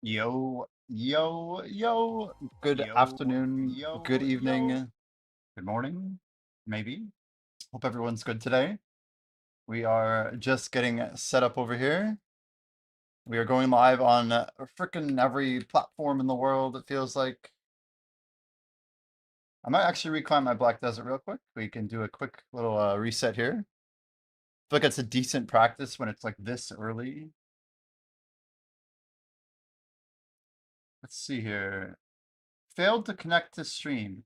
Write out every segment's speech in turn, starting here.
Yo, yo, yo. Good afternoon, good evening, good morning, maybe. Hope everyone's good today. We are just getting set up over here. We are going live on frickin' every platform in the world, it feels like. I might actually reclimb my Black Desert real quick. We can do a quick little reset here. I feel like it's a decent practice when it's like this early. Let's see here. Failed to connect to stream.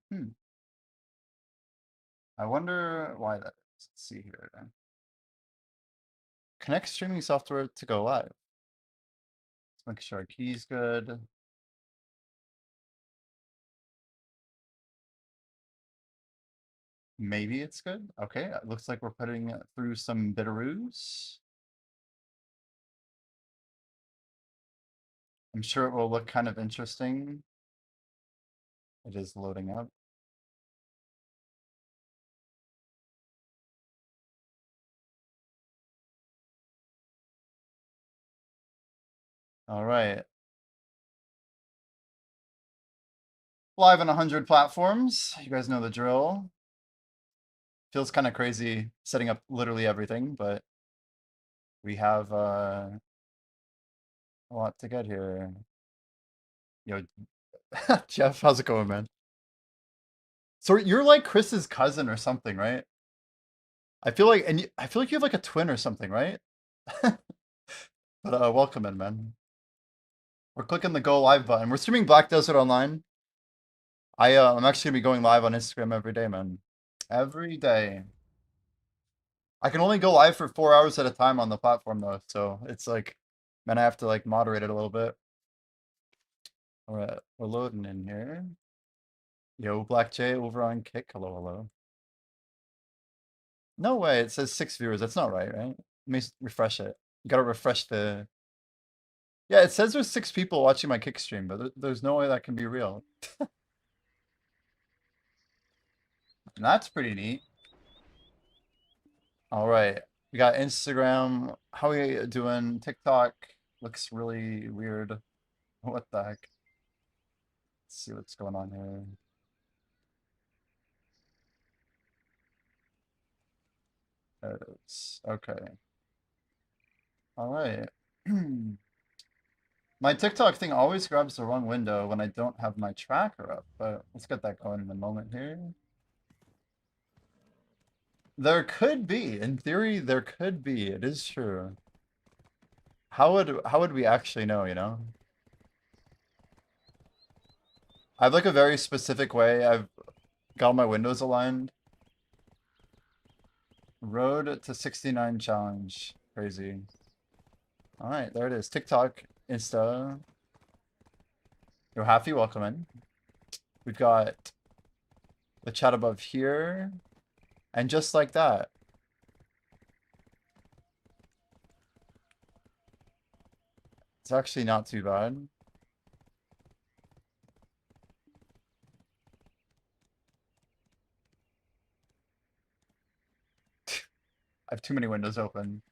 I wonder why that is. Let's see here. Connect streaming software to go live. Let's make sure our key's good. Maybe it's good. Okay, it looks like we're putting it through some bitteroos. I'm sure it will look kind of interesting. It is loading up. All right. Live on 100 platforms. You guys know the drill. Feels kind of crazy setting up literally everything, but we have a lot to get here. Yo, Jeff, how's it going, man? So you're like Chris's cousin or something, right? I feel like, I feel like you have like a twin or something, right? But welcome in, man. We're clicking the go live button. We're streaming Black Desert Online. I'm actually gonna be going live on Instagram every day, man. Every day. I can only go live for 4 hours at a time on the platform though, so it's like, man, I have to like moderate it a little bit. All right, we're loading in here. Yo, Black J over on Kick. Hello, hello. No way, it says 6 viewers. That's not right, right? Let me refresh it. You gotta refresh the. Yeah, it says there's 6 people watching my Kick stream, but there's no way that can be real. And that's pretty neat. All right. We got Instagram. How we doing? TikTok looks really weird. What the heck? Let's see what's going on here. There it is. Okay. All right. My TikTok thing always grabs the wrong window when I don't have my tracker up, but let's get that going in a moment here. There could be, in theory, there could be. It is true. How would we actually know, you know? I have like a very specific way I've got all my windows aligned. Road to 69 challenge. Crazy. All right, there it is. TikTok, Insta. Yo, Happy, welcome in. We've got the chat above here. And just like that. It's actually not too bad. I have too many windows open.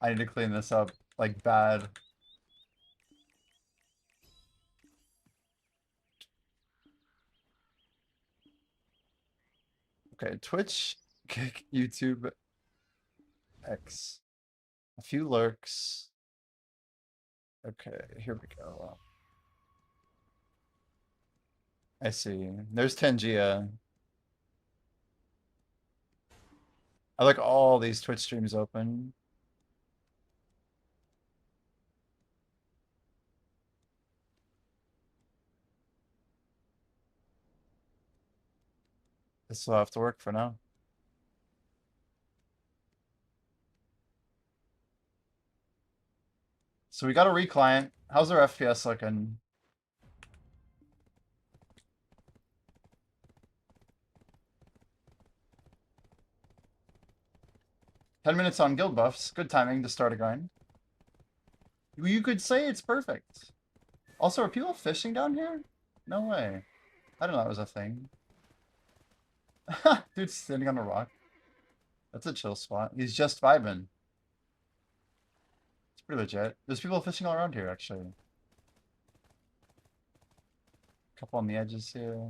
I need to clean this up like bad. Okay, Twitch, Kick, YouTube, X. A few lurks. Okay, here we go. I see. There's Tangia. I like all these Twitch streams open. This will have to work for now. So we got a reclient. How's our FPS looking? Ten minutes on guild buffs. Good timing to start a grind. You could say it's perfect. Also, are people fishing down here? No way. I don't know that was a thing. Dude's standing on a rock. That's a chill spot. He's just vibing. It's pretty legit. There's people fishing all around here, actually. Couple on the edges here.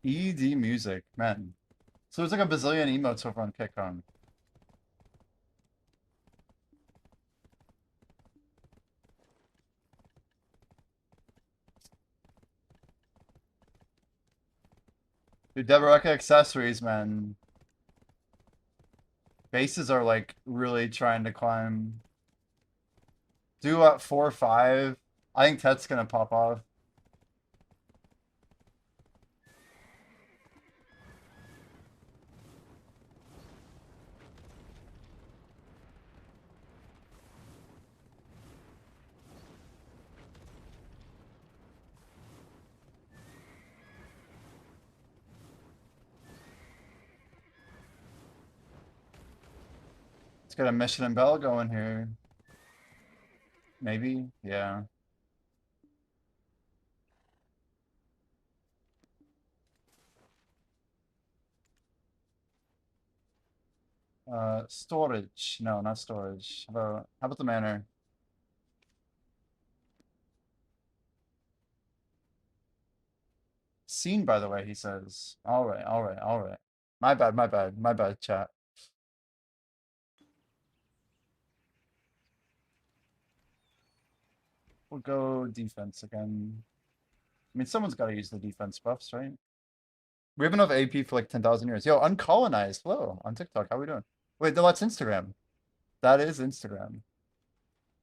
ED music, man. So there's like a bazillion emotes over on KickOn. Dude, Deborah accessories, man. Bases are like really trying to climb. Do at 4-5. I think Tet's gonna pop off. Let's get a Mission and Bell going here. Maybe, yeah. Storage. No, not storage. How about the manor? Scene, by the way, he says. All right, all right, all right. My bad, my bad, my bad, chat. We'll go defense again. I mean, someone's got to use the defense buffs, right? We have enough AP for like 10,000 years. Yo, uncolonized. Hello, on TikTok. How we doing? Wait, no, that's Instagram. That is Instagram.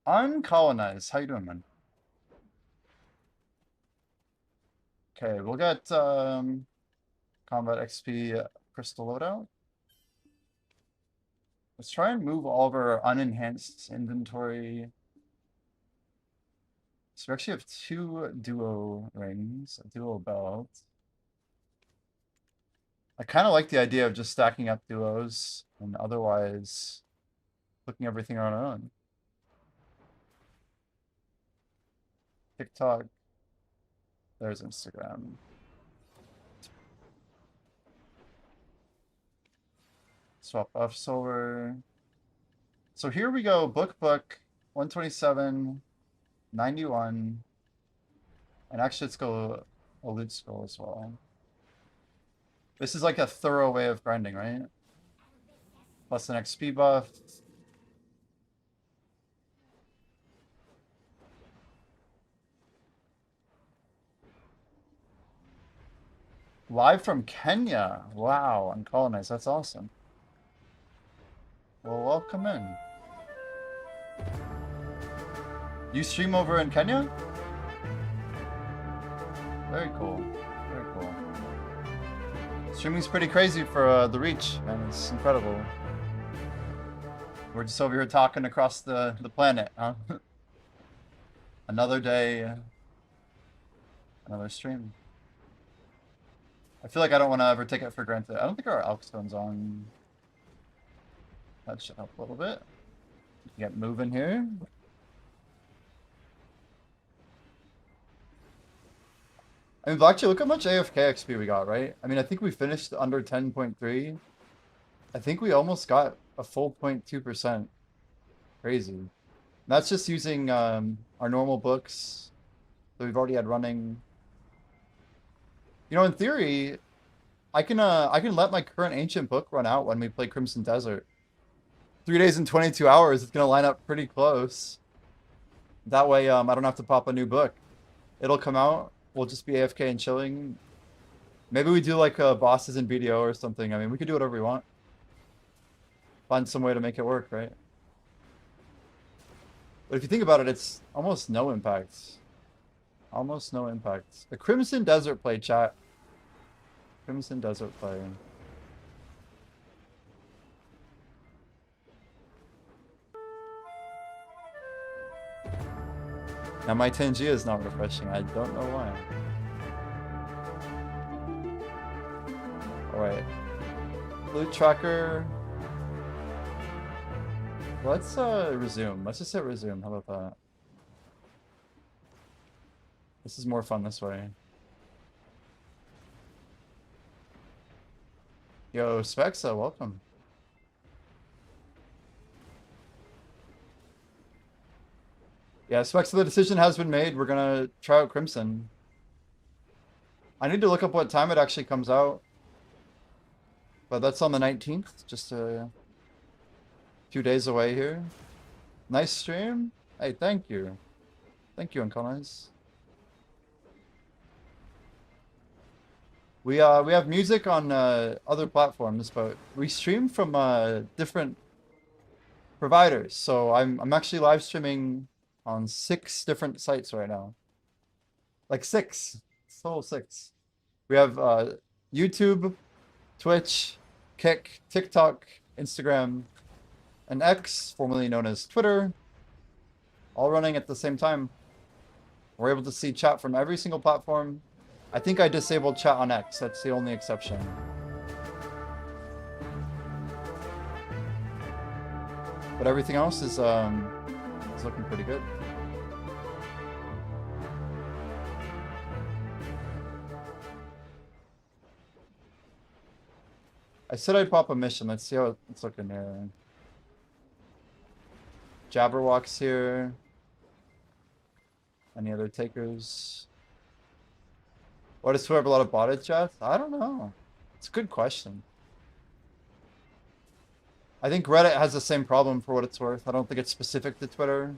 Uncolonized. How you doing, man? Okay, we'll get combat XP crystal loadout. Let's try and move all of our unenhanced inventory. So we actually have 2 duo rings, a duo belt. I kind of like the idea of just stacking up duos and otherwise looking everything on our own. TikTok. There's Instagram. Swap buffs over. So here we go. Book 127, 91. And actually, let's go a loot scroll as well. This is like a thorough way of grinding, right? Plus an XP buff. Live from Kenya. Wow, uncolonized. That's awesome. Well, welcome in. You stream over in Kenya? Very cool. Very cool. Streaming's pretty crazy for the reach, man. It's incredible. We're just over here talking across the planet, huh? Another day, another stream. I feel like I don't want to ever take it for granted. I don't think our Elkstone's on. That should help a little bit. Get moving here. I mean, actually, look how much AFK XP we got, right? I mean, I think we finished under 10.3. I think we almost got a full 0.2%. Crazy. And that's just using our normal books that we've already had running. You know, in theory, I can let my current ancient book run out when we play Crimson Desert. 3 days and 22 hours, it's gonna line up pretty close. That way, I don't have to pop a new book. It'll come out. We'll just be AFK and chilling. Maybe we do like bosses in BDO or something. I mean, we could do whatever we want. Find some way to make it work, right? But if you think about it, it's almost no impact. Almost no impact. The Crimson Desert play, chat. Crimson Desert play. Now my 10G is not refreshing. I don't know why. Alright. Loot tracker. Let's resume. Let's just hit resume. How about that? This is more fun this way. Yo, Spexa, welcome. Yeah, specs of the decision has been made. We're gonna try out Crimson. I need to look up what time it actually comes out. But that's on the 19th, just a few days away here. Nice stream. Hey, thank you. Thank you, Unconize. We have music on other platforms, but we stream from different providers. So I'm actually live streaming on 6 different sites right now. Like 6. Total 6. We have YouTube, Twitch, Kick, TikTok, Instagram, and X, formerly known as Twitter, all running at the same time. We're able to see chat from every single platform. I think I disabled chat on X. That's the only exception. But everything else is looking pretty good. I said I'd pop a mission. Let's see how it's looking here. Jabberwock's here. Any other takers? What, does Twitter have a lot of botted chat? I don't know. It's a good question. I think Reddit has the same problem for what it's worth. I don't think it's specific to Twitter.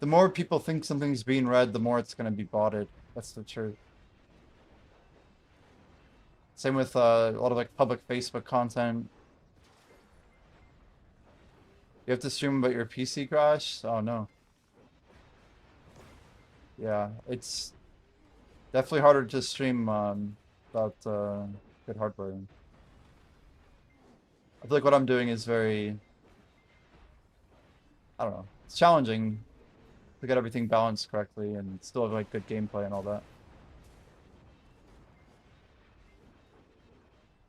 The more people think something's being read, the more it's going to be botted. That's the truth. Same with a lot of like public Facebook content. You have to stream about your PC crash? Oh no. Yeah, it's definitely harder to stream without good hardware. I feel like what I'm doing is very, I don't know, it's challenging to get everything balanced correctly and still have like good gameplay and all that.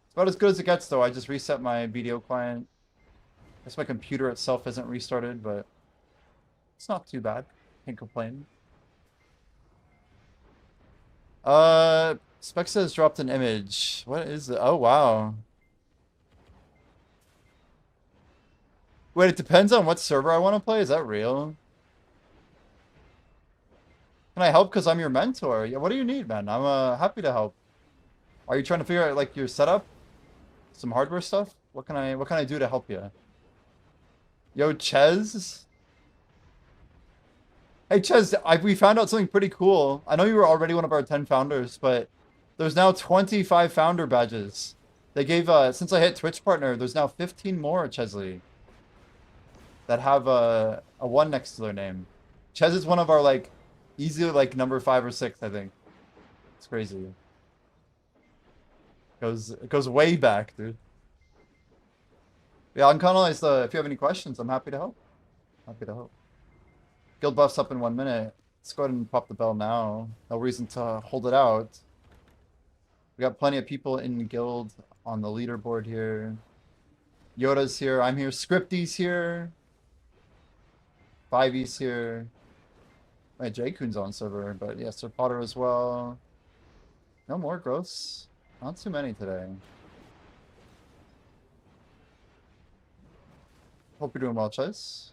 It's about as good as it gets though. I just reset my video client. I guess my computer itself isn't restarted, but it's not too bad. Can't complain. Spec says dropped an image. What is it? Oh, wow. Wait, it depends on what server I want to play? Is that real? Can I help because I'm your mentor? Yeah, what do you need, man? I'm happy to help. Are you trying to figure out like your setup? Some hardware stuff? What can I do to help you? Yo, Ches? Hey, Ches, we found out something pretty cool. I know you were already one of our 10 founders, but there's now 25 founder badges. They gave, since I hit Twitch partner, there's now 15 more, Chesley, that have a 1 next to their name. Ches is one of our, like, easily, like, number 5 or 6, I think. It's crazy. It goes way back, dude. Yeah, Unconnell, if you have any questions, I'm happy to help. Happy to help. Guild buff's up in 1 minute. Let's go ahead and pop the bell now. No reason to hold it out. We got plenty of people in guild on the leaderboard here. Yoda's here. I'm here. Scripty's here. 5E's here. My J-Kun's on server, but yeah, Sir Potter as well. No more growths. Not too many today. Hope you're doing well, Chase.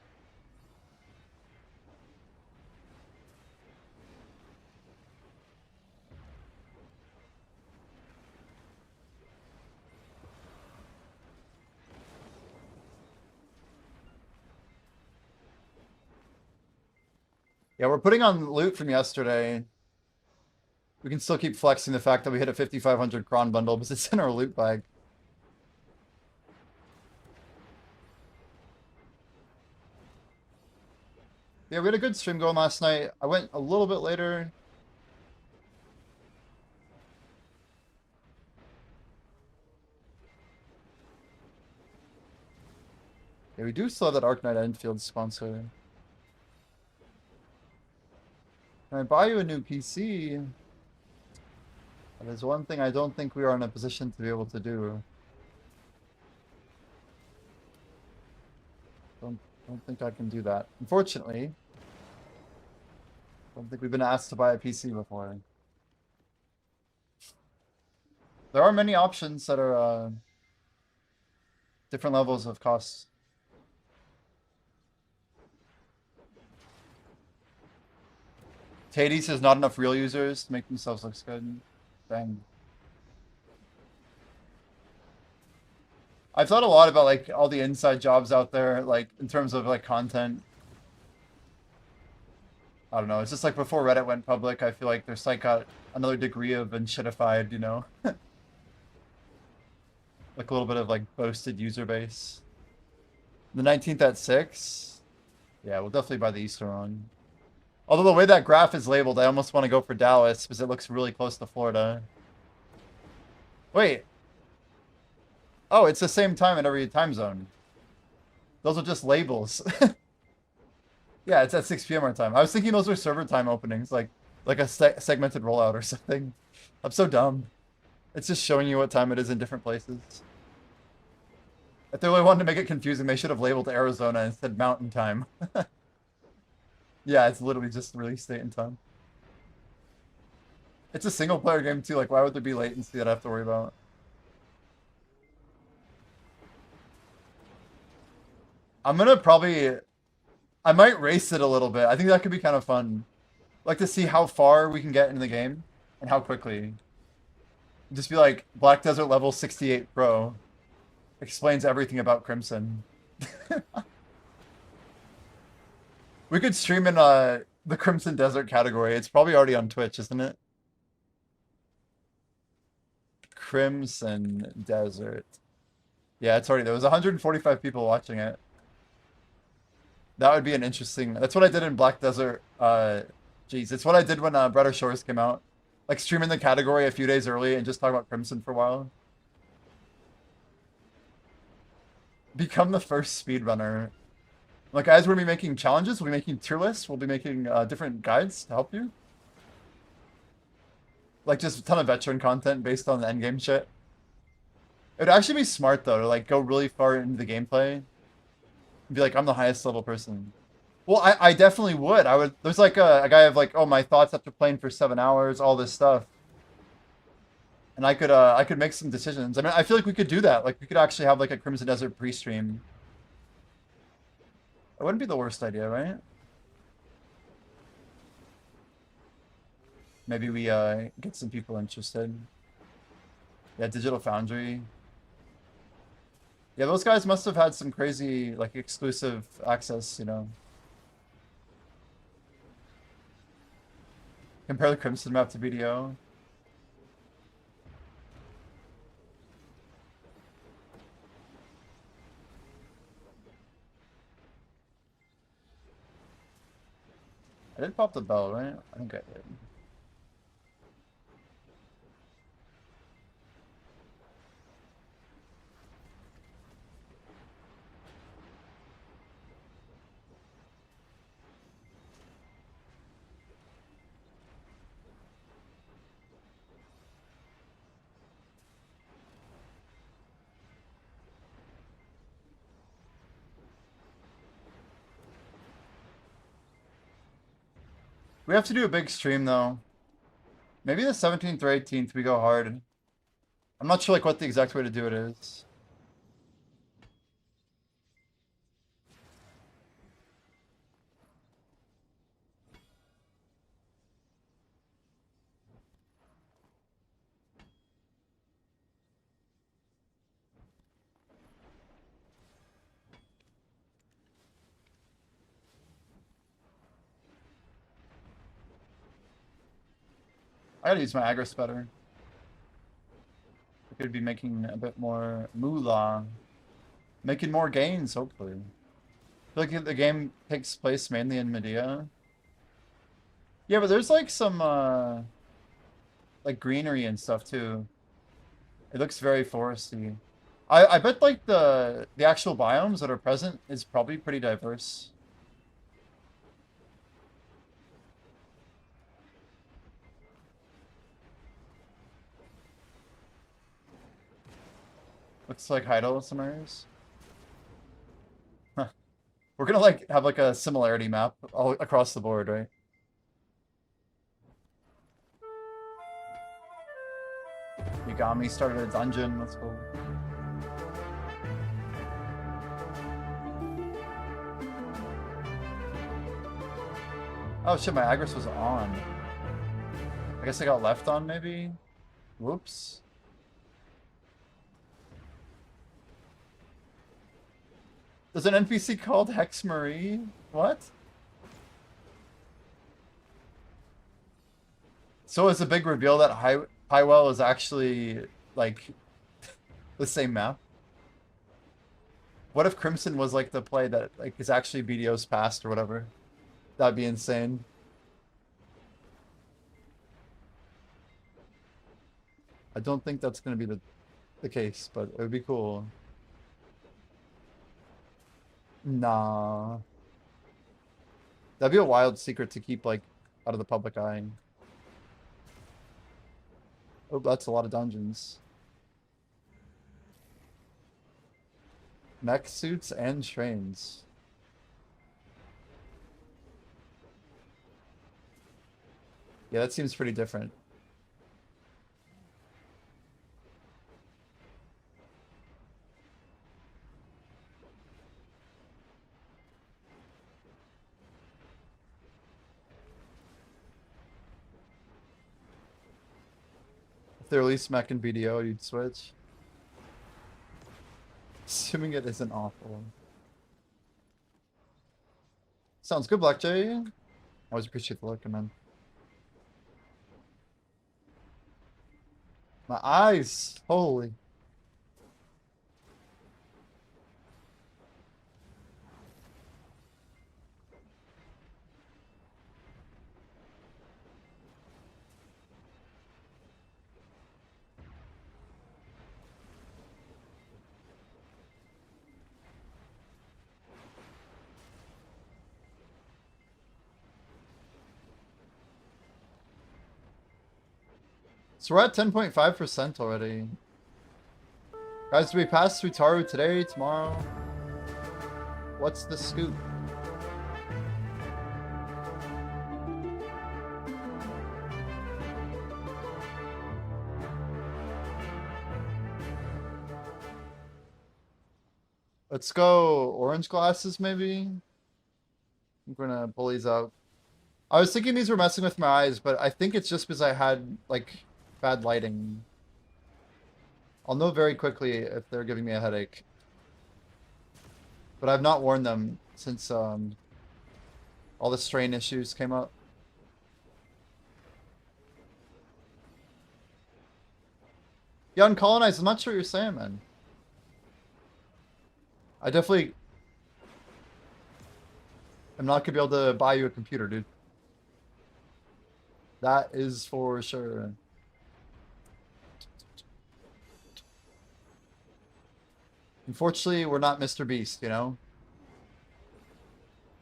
Yeah, we're putting on loot from yesterday. We can still keep flexing the fact that we hit a 5,500 cron bundle because it's in our loot bag. Yeah, we had a good stream going last night. I went a little bit later. Yeah, we do still have that Arc Knight Enfield sponsor. Can I buy you a new PC? That is one thing I don't think we are in a position to be able to do. Don't think I can do that. Unfortunately. Don't think we've been asked to buy a PC before. There are many options that are different levels of cost. Tades has not enough real users to make themselves look good. Dang. I've thought a lot about like all the inside jobs out there, like in terms of like content. I don't know. It's just like before Reddit went public, I feel like there's like another degree of shitified, you know? Like a little bit of like boasted user base. The 19th at 6? Yeah, we'll definitely buy the Easter one. Although the way that graph is labeled, I almost want to go for Dallas because it looks really close to Florida. Wait. Oh, it's the same time in every time zone. Those are just labels. Yeah, it's at 6 p.m. our time. I was thinking those were server time openings, like a segmented rollout or something. I'm so dumb. It's just showing you what time it is in different places. If they really wanted to make it confusing, they should have labeled Arizona and said Mountain Time. Yeah, it's literally just release date and time. It's a single-player game too. Like, why would there be latency that I have to worry about? I'm gonna probably... I might race it a little bit. I think that could be kind of fun. Like to see how far we can get into the game and how quickly. Just be like, Black Desert level 68 Pro explains everything about Crimson. We could stream in the Crimson Desert category. It's probably already on Twitch, isn't it? Crimson Desert. Yeah, it's already there. Was 145 people watching it. That would be an interesting... That's what I did in Black Desert. Geez, it's what I did when Brighter Shores came out. Like, streaming the category a few days early and just talk about Crimson for a while. Become the first speedrunner. Like, as we'll be making challenges, we'll be making tier lists, we'll be making different guides to help you. Like, just a ton of veteran content based on the endgame shit. It would actually be smart, though, to, like, go really far into the gameplay. Be like, I'm the highest level person. Well, I definitely would. I would. There's like a guy of like, oh, my thoughts after playing for 7 hours, all this stuff. And I could make some decisions. I mean, I feel like we could do that. Like, we could actually have like a Crimson Desert pre-stream. It wouldn't be the worst idea, right? Maybe we get some people interested. Yeah, Digital Foundry. Yeah, those guys must have had some crazy, like, exclusive access, you know. Compare the Crimson map to BDO. I did pop the bell, right? I think I did. We have to do a big stream, though. Maybe the 17th or 18th we go hard. I'm not sure, like, what the exact way to do it is. I gotta use my Agris better. I could be making a bit more moolah. Making more gains, hopefully. I feel like the game takes place mainly in Medea. Yeah, but there's like some like greenery and stuff too. It looks very foresty. I bet like the actual biomes that are present is probably pretty diverse. Looks like Heidel some areas. Huh. We're gonna like have like a similarity map all across the board, right? Yagami started a dungeon, let's go. Oh shit, my Agris was on. I guess I got left on maybe? Whoops. There's an NPC called Hex Marie? What? So it's a big reveal that Highwell is actually, like, the same map? What if Crimson was, like, the play that, like, is actually BDO's past or whatever? That'd be insane. I don't think that's gonna be the case, but it would be cool. Nah. That'd be a wild secret to keep, like, out of the public eye. Oh, that's a lot of dungeons. Mech suits and trains. Yeah, that seems pretty different. If they release mech and BDO, you'd switch. Assuming it isn't awful. Sounds good, Black Jay. Always appreciate the look, man. My eyes! Holy. So we're at 10.5% already. Guys, do we pass through Taru today, tomorrow? What's the scoop? Let's go orange glasses, maybe? I'm gonna pull these out. I was thinking these were messing with my eyes, but I think it's just because I had, like, bad lighting. I'll know very quickly if they're giving me a headache. But I've not worn them since all the strain issues came up. Yeah, uncolonized, I'm not sure what you're saying, man. I definitely am not gonna be able to buy you a computer, dude. That is for sure. Unfortunately, we're not Mr. Beast, you know?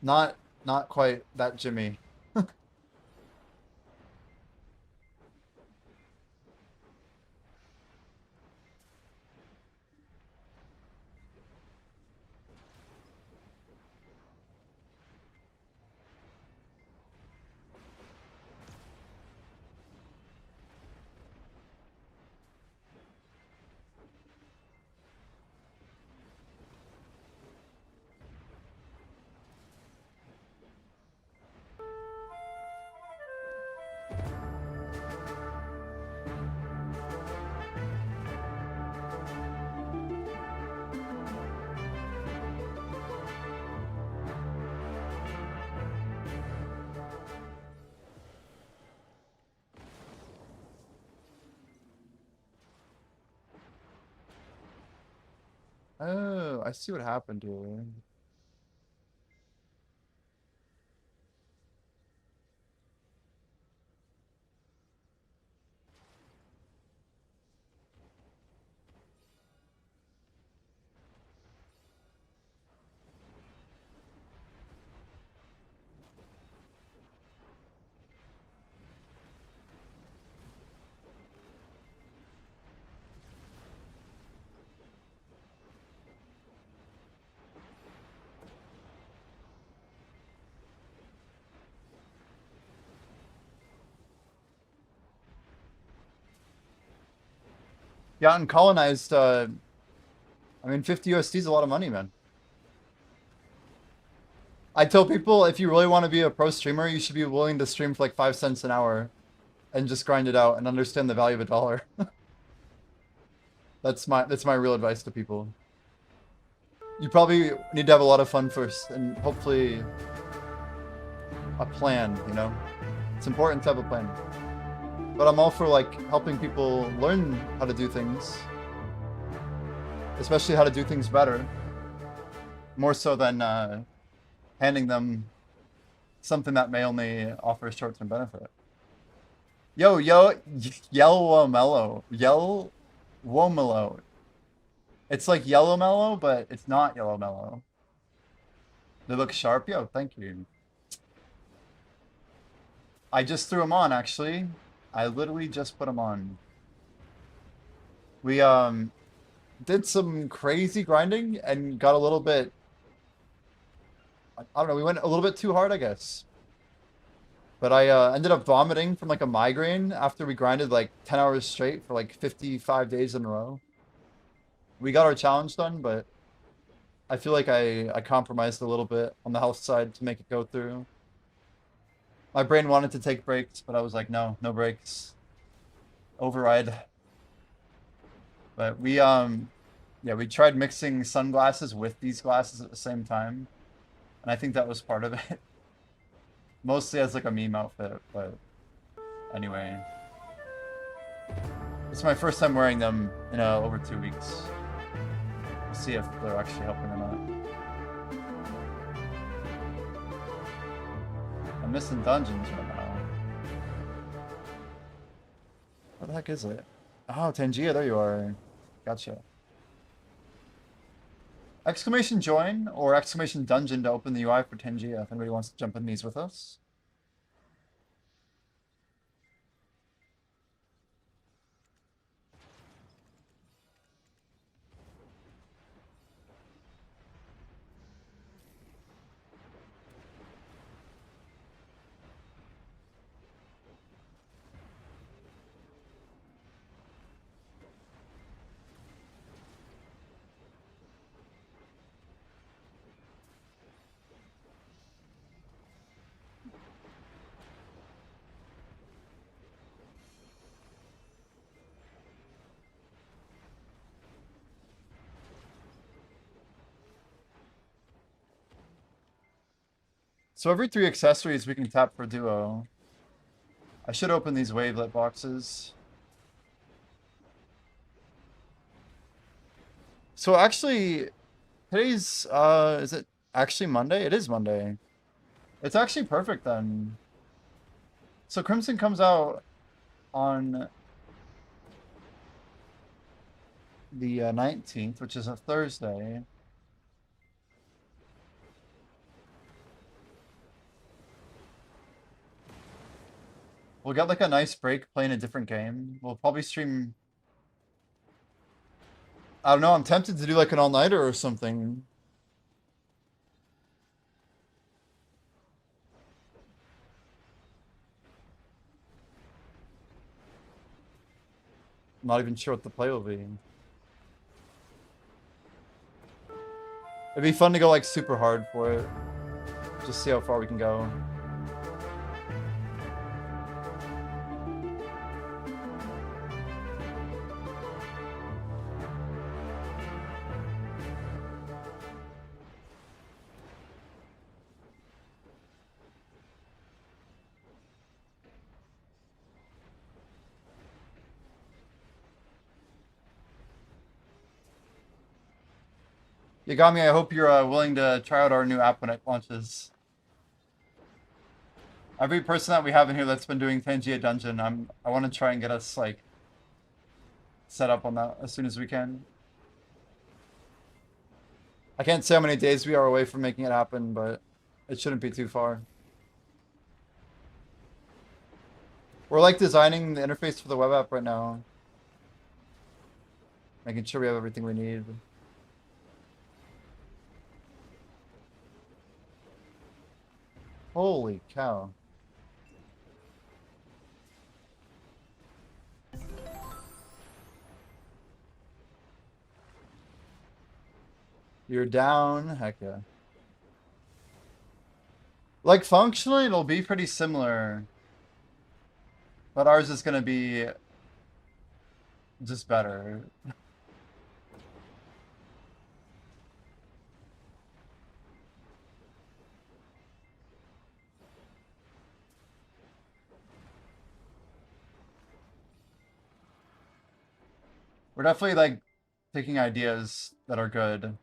Not quite that Jimmy. Oh, I see what happened here. Yeah, and colonized, I mean, 50 USD is a lot of money, man. I tell people if you really want to be a pro streamer, you should be willing to stream for like 5 cents an hour and just grind it out and understand the value of a dollar. That's my real advice to people. You probably need to have a lot of fun first and hopefully a plan, you know? It's important to have a plan. But I'm all for like helping people learn how to do things. Especially how to do things better. More so than handing them something that may only offer a short-term benefit. Yellow mellow. Yellow Womelo. It's like yellow mellow, but it's not yellow mellow. They look sharp. Yo, thank you. I just threw them on, actually. I literally just put them on. We did some crazy grinding and got a little bit, I don't know, we went a little bit too hard, I guess. But I ended up vomiting from like a migraine after we grinded like 10 hours straight for like 55 days in a row. We got our challenge done, but I feel like I compromised a little bit on the health side to make it go through. My brain wanted to take breaks, but I was like, no breaks. Override. But yeah, we tried mixing sunglasses with these glasses at the same time. And I think that was part of it. Mostly as like a meme outfit, but anyway. It's my first time wearing them in over 2 weeks. We'll see if they're actually helping or not. I'm missing dungeons right now. What the heck is it? Oh, Tangia, there you are. Gotcha. Exclamation join or exclamation dungeon to open the UI for Tangia if anybody wants to jump in these with us. So every 3 accessories we can tap for duo. I should open these wavelet boxes. So actually, today's, is it actually Monday? It is Monday. It's actually perfect then. So Crimson comes out on the 19th, which is a Thursday. We'll get like a nice break playing a different game. We'll probably stream. I don't know, I'm tempted to do like an all-nighter or something. I'm not even sure what the play will be. It'd be fun to go like super hard for it. Just see how far we can go. Yagami, I hope you're willing to try out our new app when it launches. Every person that we have in here that's been doing Tangia Dungeon, I want to try and get us like set up on that as soon as we can. I can't say how many days we are away from making it happen, but it shouldn't be too far. We're like designing the interface for the web app right now. Making sure we have everything we need. Holy cow. You're down? Heck yeah. Like functionally, it'll be pretty similar, but ours is gonna be just better. We're definitely like taking ideas that are good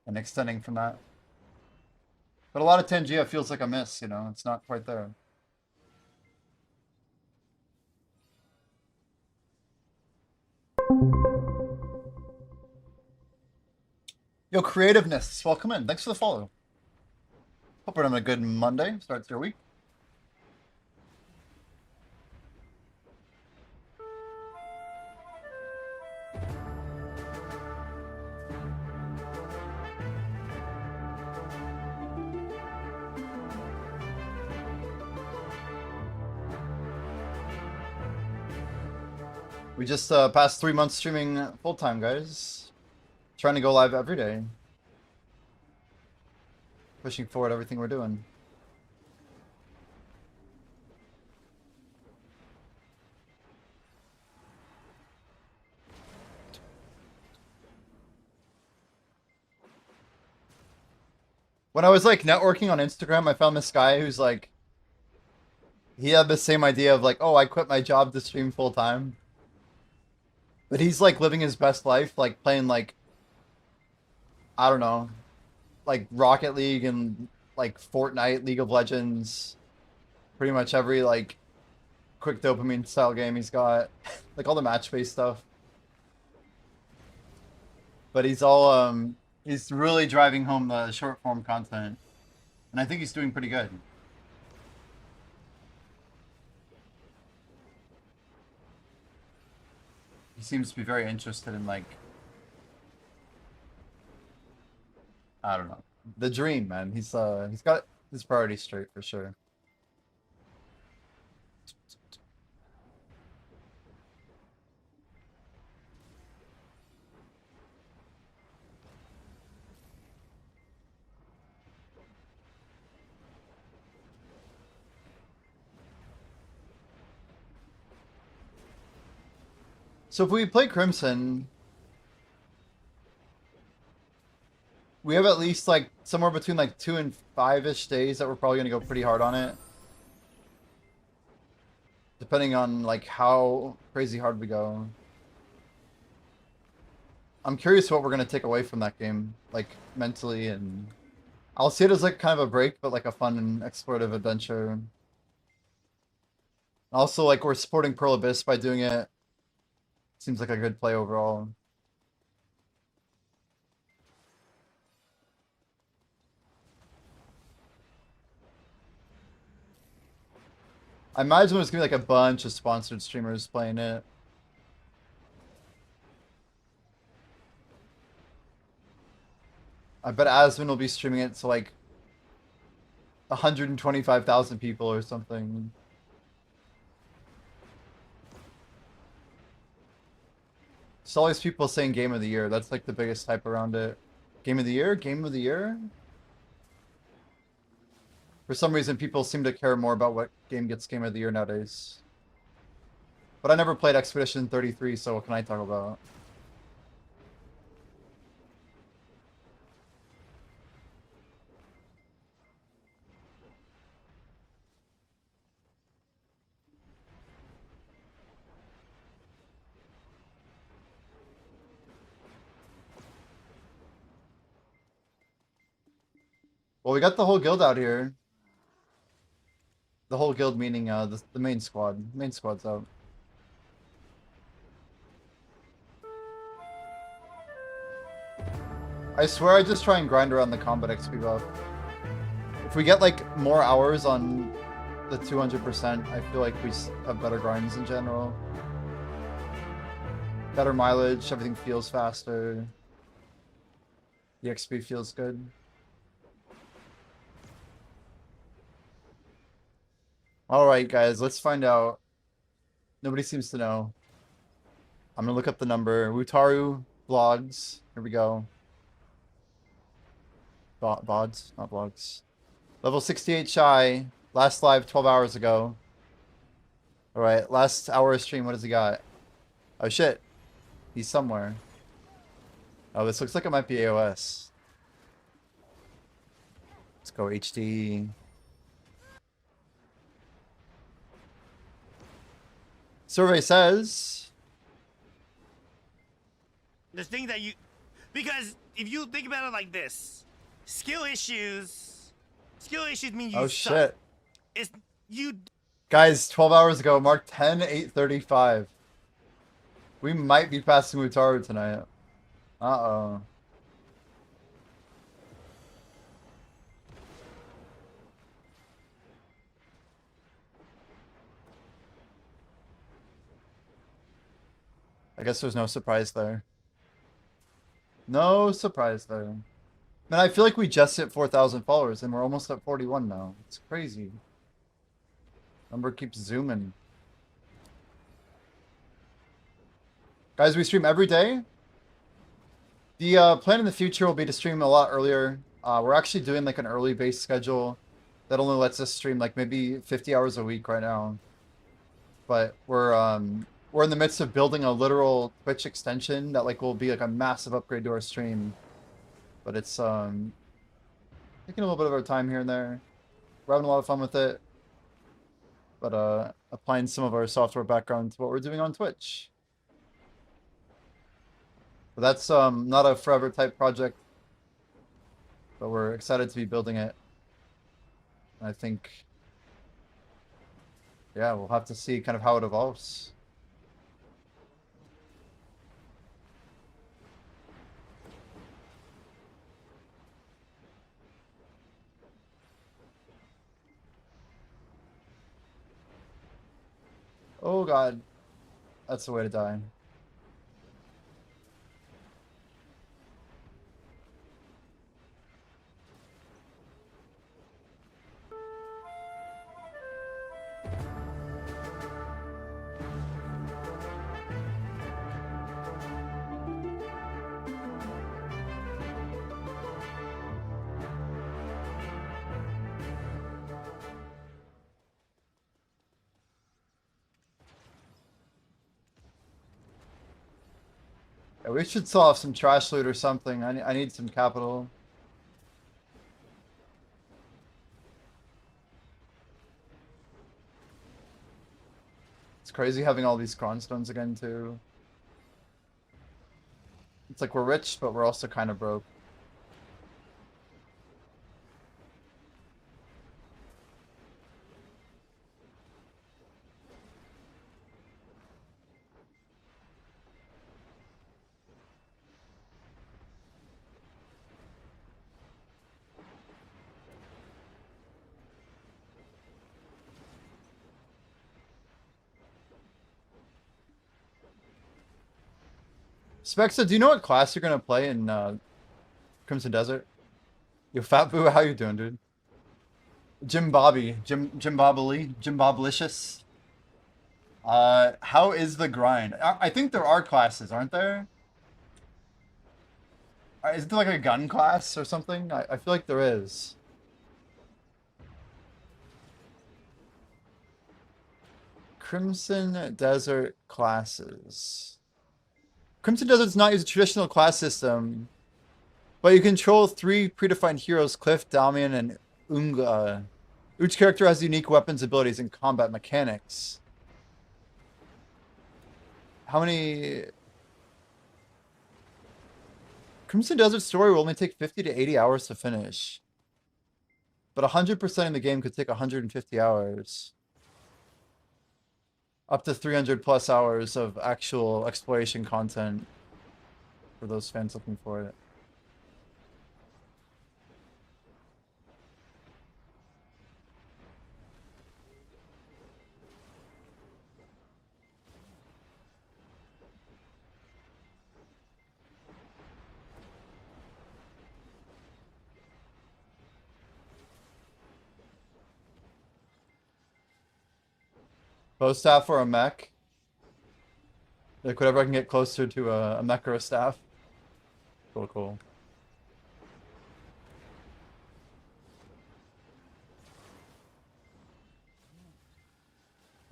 and extending from that. But a lot of Tangia feels like a miss, you know, it's not quite there. Yo, creativeness, welcome in. Thanks for the follow. Hope we're having a good Monday. Starts your week. We just passed 3 months streaming full time, guys. Trying to go live every day. Pushing forward everything we're doing. When I was like networking on Instagram, I found this guy who's like, he had the same idea of like, oh, I quit my job to stream full time. But he's like living his best life, like playing like, I don't know, like Rocket League and like Fortnite, League of Legends, pretty much every like quick dopamine style game he's got, like all the match-based stuff. But he's really driving home the short form content, and I think he's doing pretty good. He seems to be very interested in like, I don't know, the dream, man. He's got his priorities straight for sure. So if we play Crimson, we have at least like somewhere between like 2 and 5-ish days that we're probably gonna go pretty hard on it. Depending on like how crazy hard we go. I'm curious what we're gonna take away from that game, like mentally, and I'll see it as like kind of a break, but like a fun and explorative adventure. Also, like we're supporting Pearl Abyss by doing it. Seems like a good play overall. I imagine there's gonna be like a bunch of sponsored streamers playing it. I bet Asvin will be streaming it to like 125,000 people or something. It's always people saying Game of the Year. That's like the biggest hype around it. Game of the Year? Game of the Year? For some reason, people seem to care more about what game gets Game of the Year nowadays. But I never played Expedition 33, so what can I talk about? Well, we got the whole guild out here. The whole guild meaning the main squad. Main squad's out. I swear I just try and grind around the combat XP buff. If we get like more hours on the 200%, I feel like we have better grinds in general. Better mileage, everything feels faster. The XP feels good. Alright guys, let's find out. Nobody seems to know. I'm gonna look up the number. Wutaru vlogs. Here we go. VODs, not vlogs. Level 68 shy. Last live 12 hours ago. Alright, last hour of stream, what does he got? Oh shit. He's somewhere. Oh, this looks like it might be AOS. Let's go HD. Survey says... The thing that you... Because if you think about it like this, skill issues mean you Oh suck. shit. It's... You... Guys, 12 hours ago, mark 10/8/35. We might be passing Mutaru tonight. Uh-oh. I guess there's no surprise there. No surprise there. Man, I feel like we just hit 4,000 followers and we're almost at 41 now. It's crazy. Number keeps zooming. Guys, we stream every day. The plan in the future will be to stream a lot earlier. We're actually doing like an early base schedule that only lets us stream like maybe 50 hours a week right now. But we're in the midst of building a literal Twitch extension that like will be like a massive upgrade to our stream. But it's taking a little bit of our time here and there. We're having a lot of fun with it. But applying some of our software background to what we're doing on Twitch. But that's not a forever type project. But we're excited to be building it. And I think, yeah, we'll have to see kind of how it evolves. Oh god. That's the way to die. Yeah, we should sell off some trash loot or something. I need some capital. It's crazy having all these cronstones again, too. It's like we're rich, but we're also kind of broke. Spexa, do you know what class you're gonna play in Crimson Desert? Yo, Fat Boo, how you doing, dude? Jim Bobby, Jim Bobbly, Jim Boblicious. How is the grind? I think there are classes, aren't there? Isn't there like a gun class or something? I feel like there is. Crimson Desert classes. Crimson Desert does not use a traditional class system, but you control 3 predefined heroes, Cliff, Damian, and Unga. Each character has unique weapons, abilities, and combat mechanics. How many... Crimson Desert story will only take 50 to 80 hours to finish. But 100% in the game could take 150 hours. Up to 300 plus hours of actual exploration content for those fans looking for it. Bow staff or a mech? Like whatever I can get closer to a mech or a staff. Cool, cool.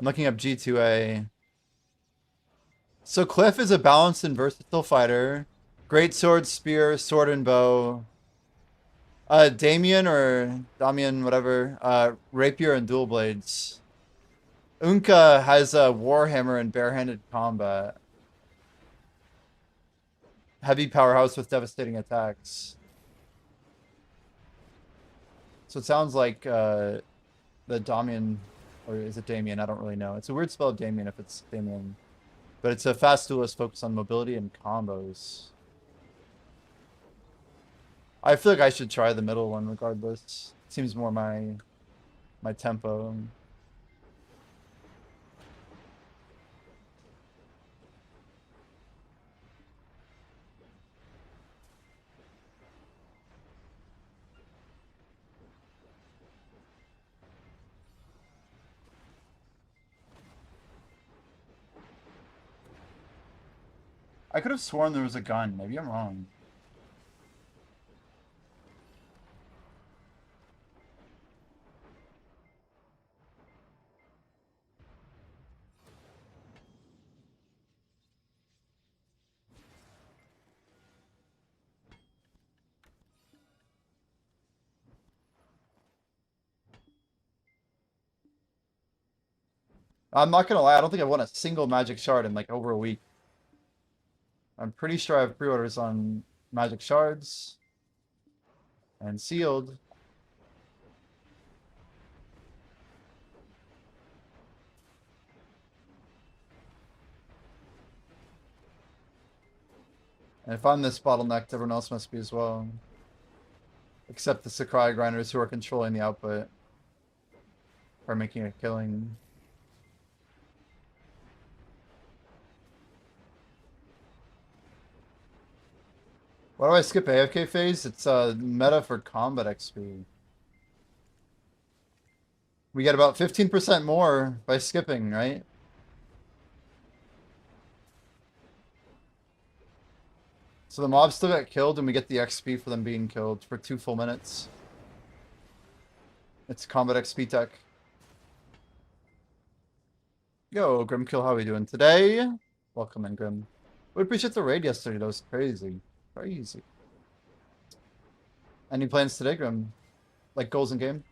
I'm looking up G2A. So Cliff is a balanced and versatile fighter. Great sword, spear, sword and bow. Damien or Damian, whatever. Rapier and dual blades. Unka has a warhammer and barehanded combat. Heavy powerhouse with devastating attacks. So it sounds like the Damian, or is it Damien? I don't really know. It's a weird spell of Damien if it's Damien. But it's a fast duelist focused on mobility and combos. I feel like I should try the middle one regardless. Seems more my tempo. I could have sworn there was a gun. Maybe I'm wrong. I'm not gonna lie, I don't think I've won a single magic shard in like over a week. I'm pretty sure I have pre-orders on magic shards and sealed. And if I'm this bottlenecked, everyone else must be as well. Except the Sakurai grinders who are controlling the output are making a killing. Why do I skip AFK phase? It's meta for combat XP. We get about 15% more by skipping, right? So the mobs still get killed and we get the XP for them being killed for 2 full minutes. It's combat XP tech. Yo, Grimkill, how are we doing today? Welcome in, Grim. We appreciate the raid yesterday. That was crazy. Crazy. Any plans today, Grim? Like goals in game?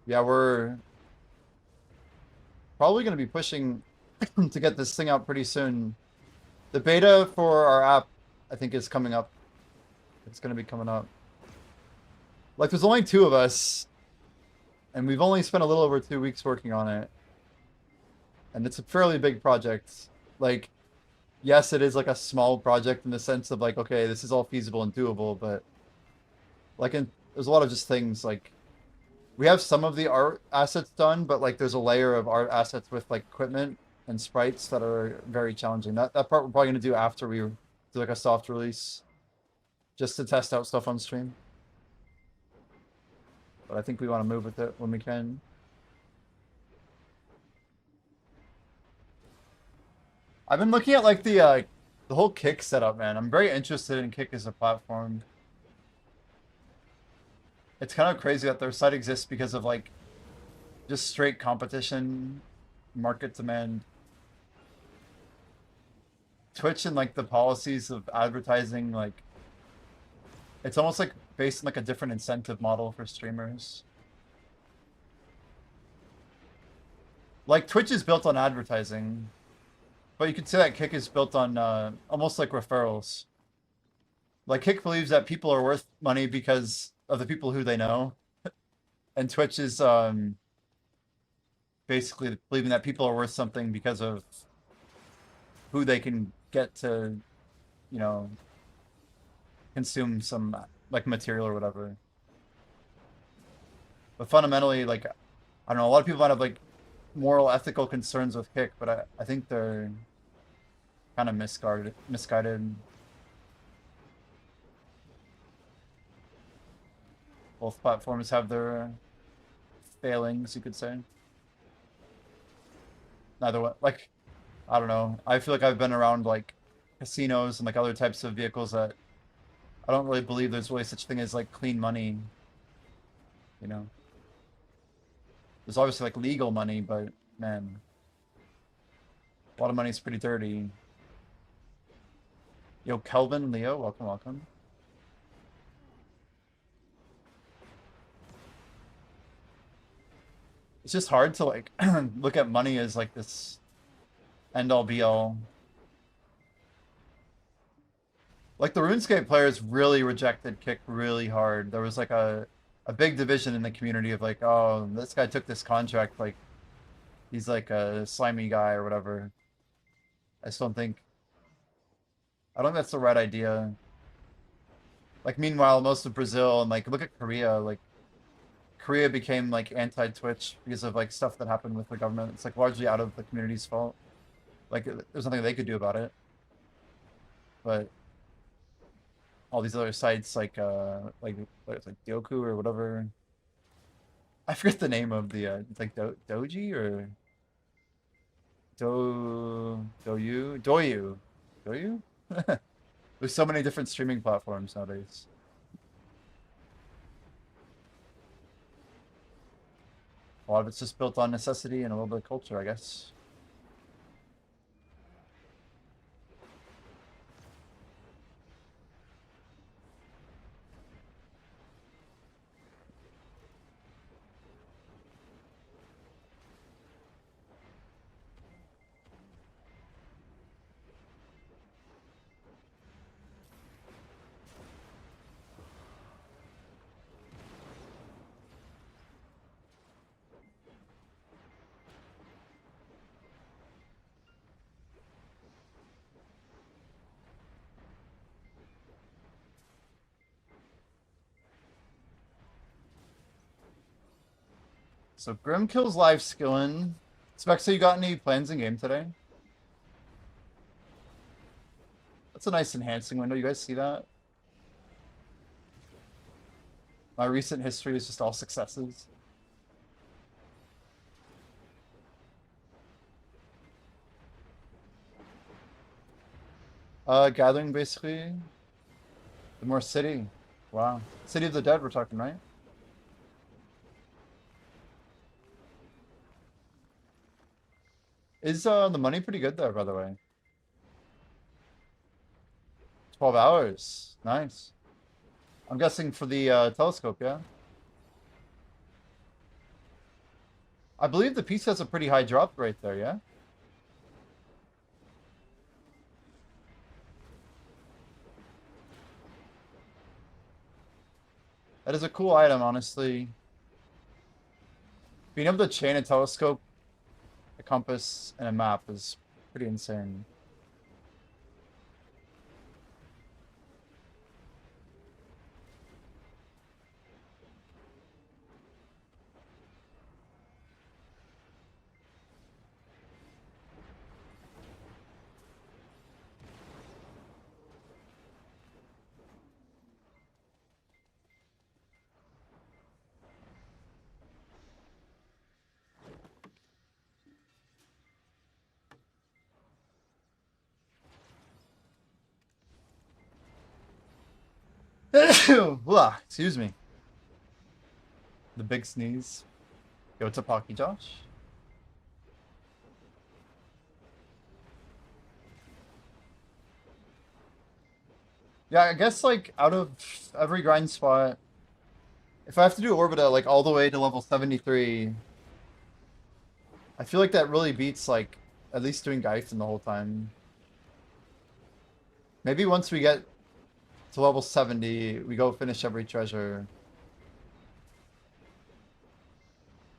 Yeah, we're probably going to be pushing to get this thing out pretty soon. The beta for our app, I think, is coming up. It's going to be coming up. Like, there's only 2 of us, and we've only spent a little over 2 weeks working on it. And it's a fairly big project. Like, yes, it is like a small project in the sense of like, okay, this is all feasible and doable, but like, there's a lot of just things like, we have some of the art assets done, but like there's a layer of art assets with like equipment and sprites that are very challenging. That part we're probably gonna do after we do like a soft release, just to test out stuff on stream. But I think we want to move with it when we can. I've been looking at like the whole Kick setup, man. I'm very interested in Kick as a platform. It's kind of crazy that their site exists because of like just straight competition, market demand. Twitch and like the policies of advertising, like it's almost like based on like a different incentive model for streamers. Like Twitch is built on advertising, but you could say that Kick is built on almost like referrals. Like Kick believes that people are worth money because of the people who they know, and Twitch is basically believing that people are worth something because of who they can get to, you know, consume some like material or whatever. But fundamentally, like, I don't know, a lot of people might have like moral, ethical concerns with Kick, but I think they're kind of misguided. Both platforms have their failings, you could say. Neither one, like, I don't know. I feel like I've been around like casinos and like other types of vehicles that I don't really believe there's really such thing as like clean money, you know. There's obviously like legal money, but man, a lot of money is pretty dirty. Yo, Kelvin, Leo, welcome, welcome. It's just hard to like look at money as like this end all be all. Like the RuneScape players really rejected Kick really hard. There was like a big division in the community of like, oh, this guy took this contract, like he's like a slimy guy or whatever. I just don't think I don't think that's the right idea. Like meanwhile, most of Brazil and like look at Korea, like Korea became like anti-Twitch because of like stuff that happened with the government. It's like largely out of the community's fault. Like there's nothing they could do about it. But all these other sites like what is it, Yoku or whatever. I forget the name of the it's like Doji or Doyu. There's so many different streaming platforms nowadays. A lot of it's just built on necessity and a little bit of culture, I guess. So Grimkill's live skilling. Spexa, you got any plans in game today? That's a nice enhancing window. You guys see that? My recent history is just all successes. Gathering basically. The more city. Wow. City of the Dead we're talking, right? Is the money pretty good there, by the way? 12 hours. Nice. I'm guessing for the telescope, yeah? I believe the piece has a pretty high drop rate there, yeah? That is a cool item, honestly. Being able to chain a telescope, a compass, and a map is pretty insane. Blah, excuse me. The big sneeze. Yo, what's up, Hockey Josh? Yeah, I guess like out of every grind spot, if I have to do Orbita like all the way to level 73, I feel like that really beats like at least doing Geisten the whole time. Maybe once we get to level 70, we go finish every treasure.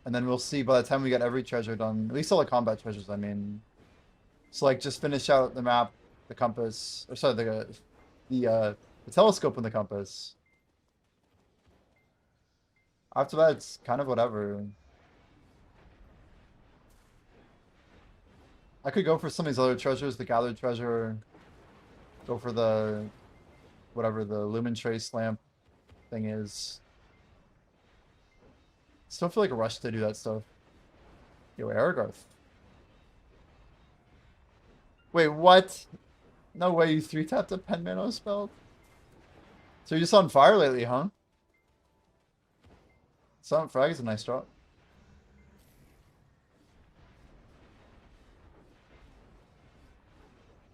And then we'll see by the time we get every treasure done, at least all the combat treasures, I mean. So like just finish out the map, the compass, or sorry, the telescope and the compass. After that, it's kind of whatever. I could go for some of these other treasures, the gathered treasure, go for the whatever the lumen trace lamp thing is. Still feel like a rush to do that stuff. Yo, Aragarth. Wait, what? No way you 3-tapped a pen Mano spell? So you're just on fire lately, huh? Silent Frag is a nice drop.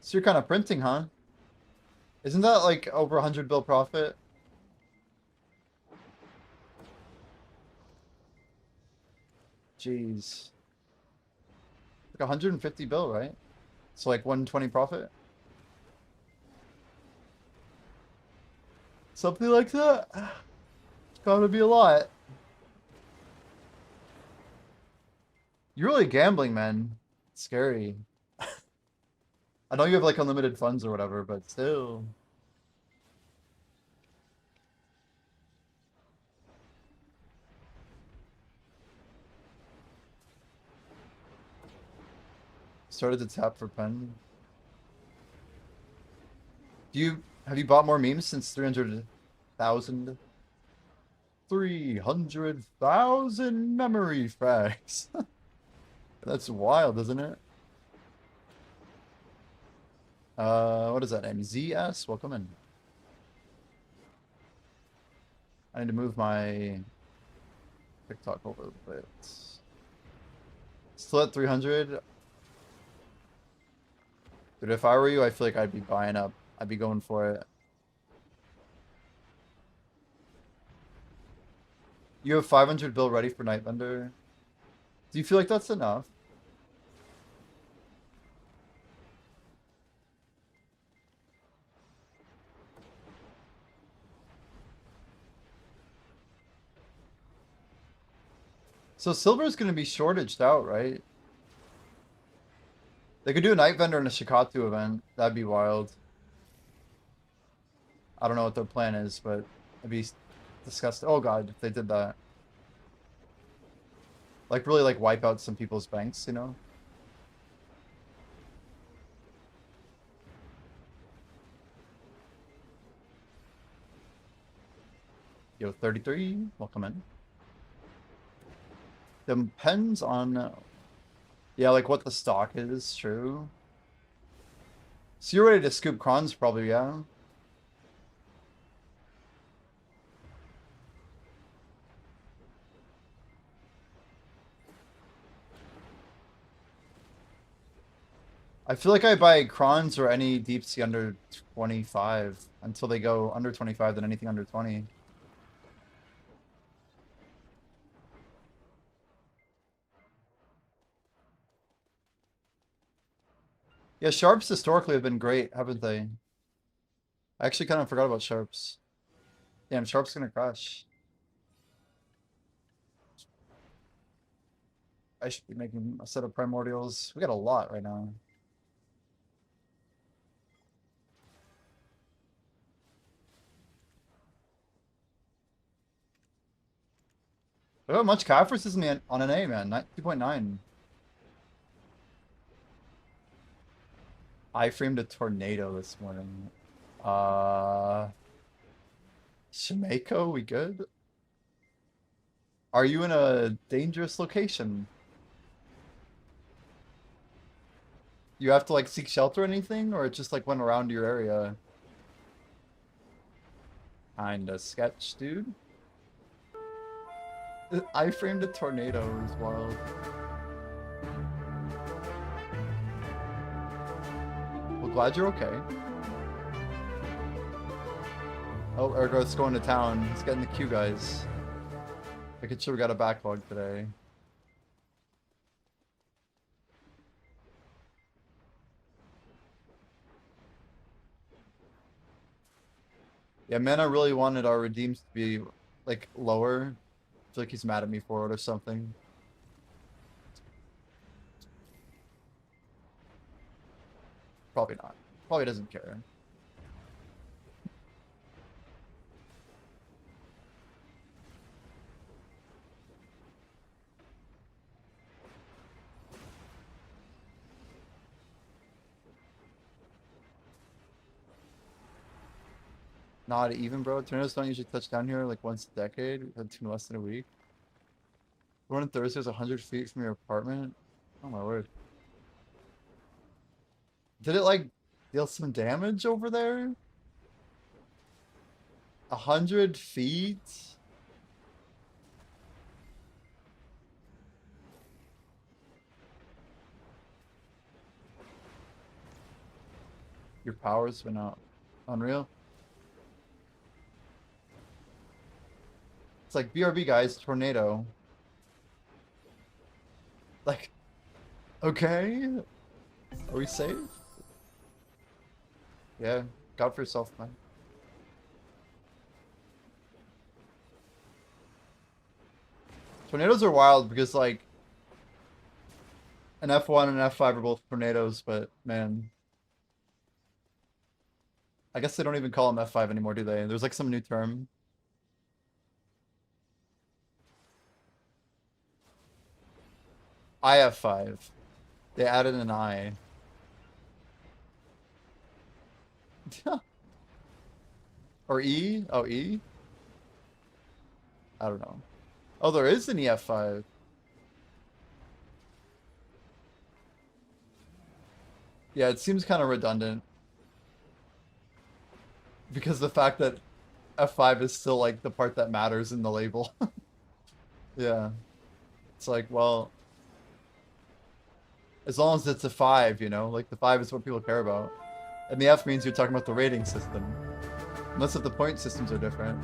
So you're kind of printing, huh? Isn't that like over 100 bill profit? Jeez. Like 150 bill, right? So like 120 profit? Something like that. It's gotta be a lot. You're really gambling, man. It's scary. I know you have like unlimited funds or whatever, but still. Started to tap for pen. Have you bought more memes since 300,000? 300,000 memory frags. That's wild, isn't it? What is that name? ZS? Welcome in. I need to move my TikTok over a bit. Still at 300. Dude, if I were you, I feel like I'd be buying up. I'd be going for it. You have 500 bill ready for Night Vendor. Do you feel like that's enough? So silver's going to be shortaged out, right? They could do a Night Vendor and a Shikatu event. That'd be wild. I don't know what their plan is, but it'd be disgusting. Oh god, if they did that. Like really like wipe out some people's banks, you know? Yo, 33, welcome in. Depends on, yeah, like what the stock is, true. So you're ready to scoop crons probably, yeah? I feel like I buy crons or any deep sea under 25 until they go under 25, then anything under 20. Yeah, sharps historically have been great, haven't they? I actually kind of forgot about sharps. Damn, sharp's gonna crash. I should be making a set of primordials. We got a lot right now. Look how much Caphras is on an A, man. 2.9. I framed a tornado this morning. Shimeko, we good? Are you in a dangerous location? You have to like seek shelter or anything, or it just like went around your area? Kinda sketch, dude. I framed a tornado as wild. Well, glad you're okay. Oh, Ergo's going to town. He's getting the queue, guys. Making sure we got a backlog today. Yeah, man, I really wanted our redeems to be like lower. I feel like he's mad at me for it or something. Probably not. Probably doesn't care. Not even, bro. Tornadoes don't usually touch down here like once a decade. We've had two in less than a week. The one on Thursday was 100 feet from your apartment. Oh my word. Did it like deal some damage over there? 100 feet? Your power's been out. Unreal. It's like BRB guys, tornado. Like, okay. Are we safe? Yeah, God for yourself, man. Tornadoes are wild because like an F1 and an F5 are both tornadoes, but man. I guess they don't even call them F5 anymore, do they? There's like some new term. IF5. They added an I. Or E? Oh, E? I don't know. Oh, there is an EF5. Yeah, it seems kind of redundant. Because the fact that F5 is still like the part that matters in the label. Yeah. It's like, well, as long as it's a 5, you know? Like the 5 is what people care about. And the F means you're talking about the rating system. Unless if the point systems are different.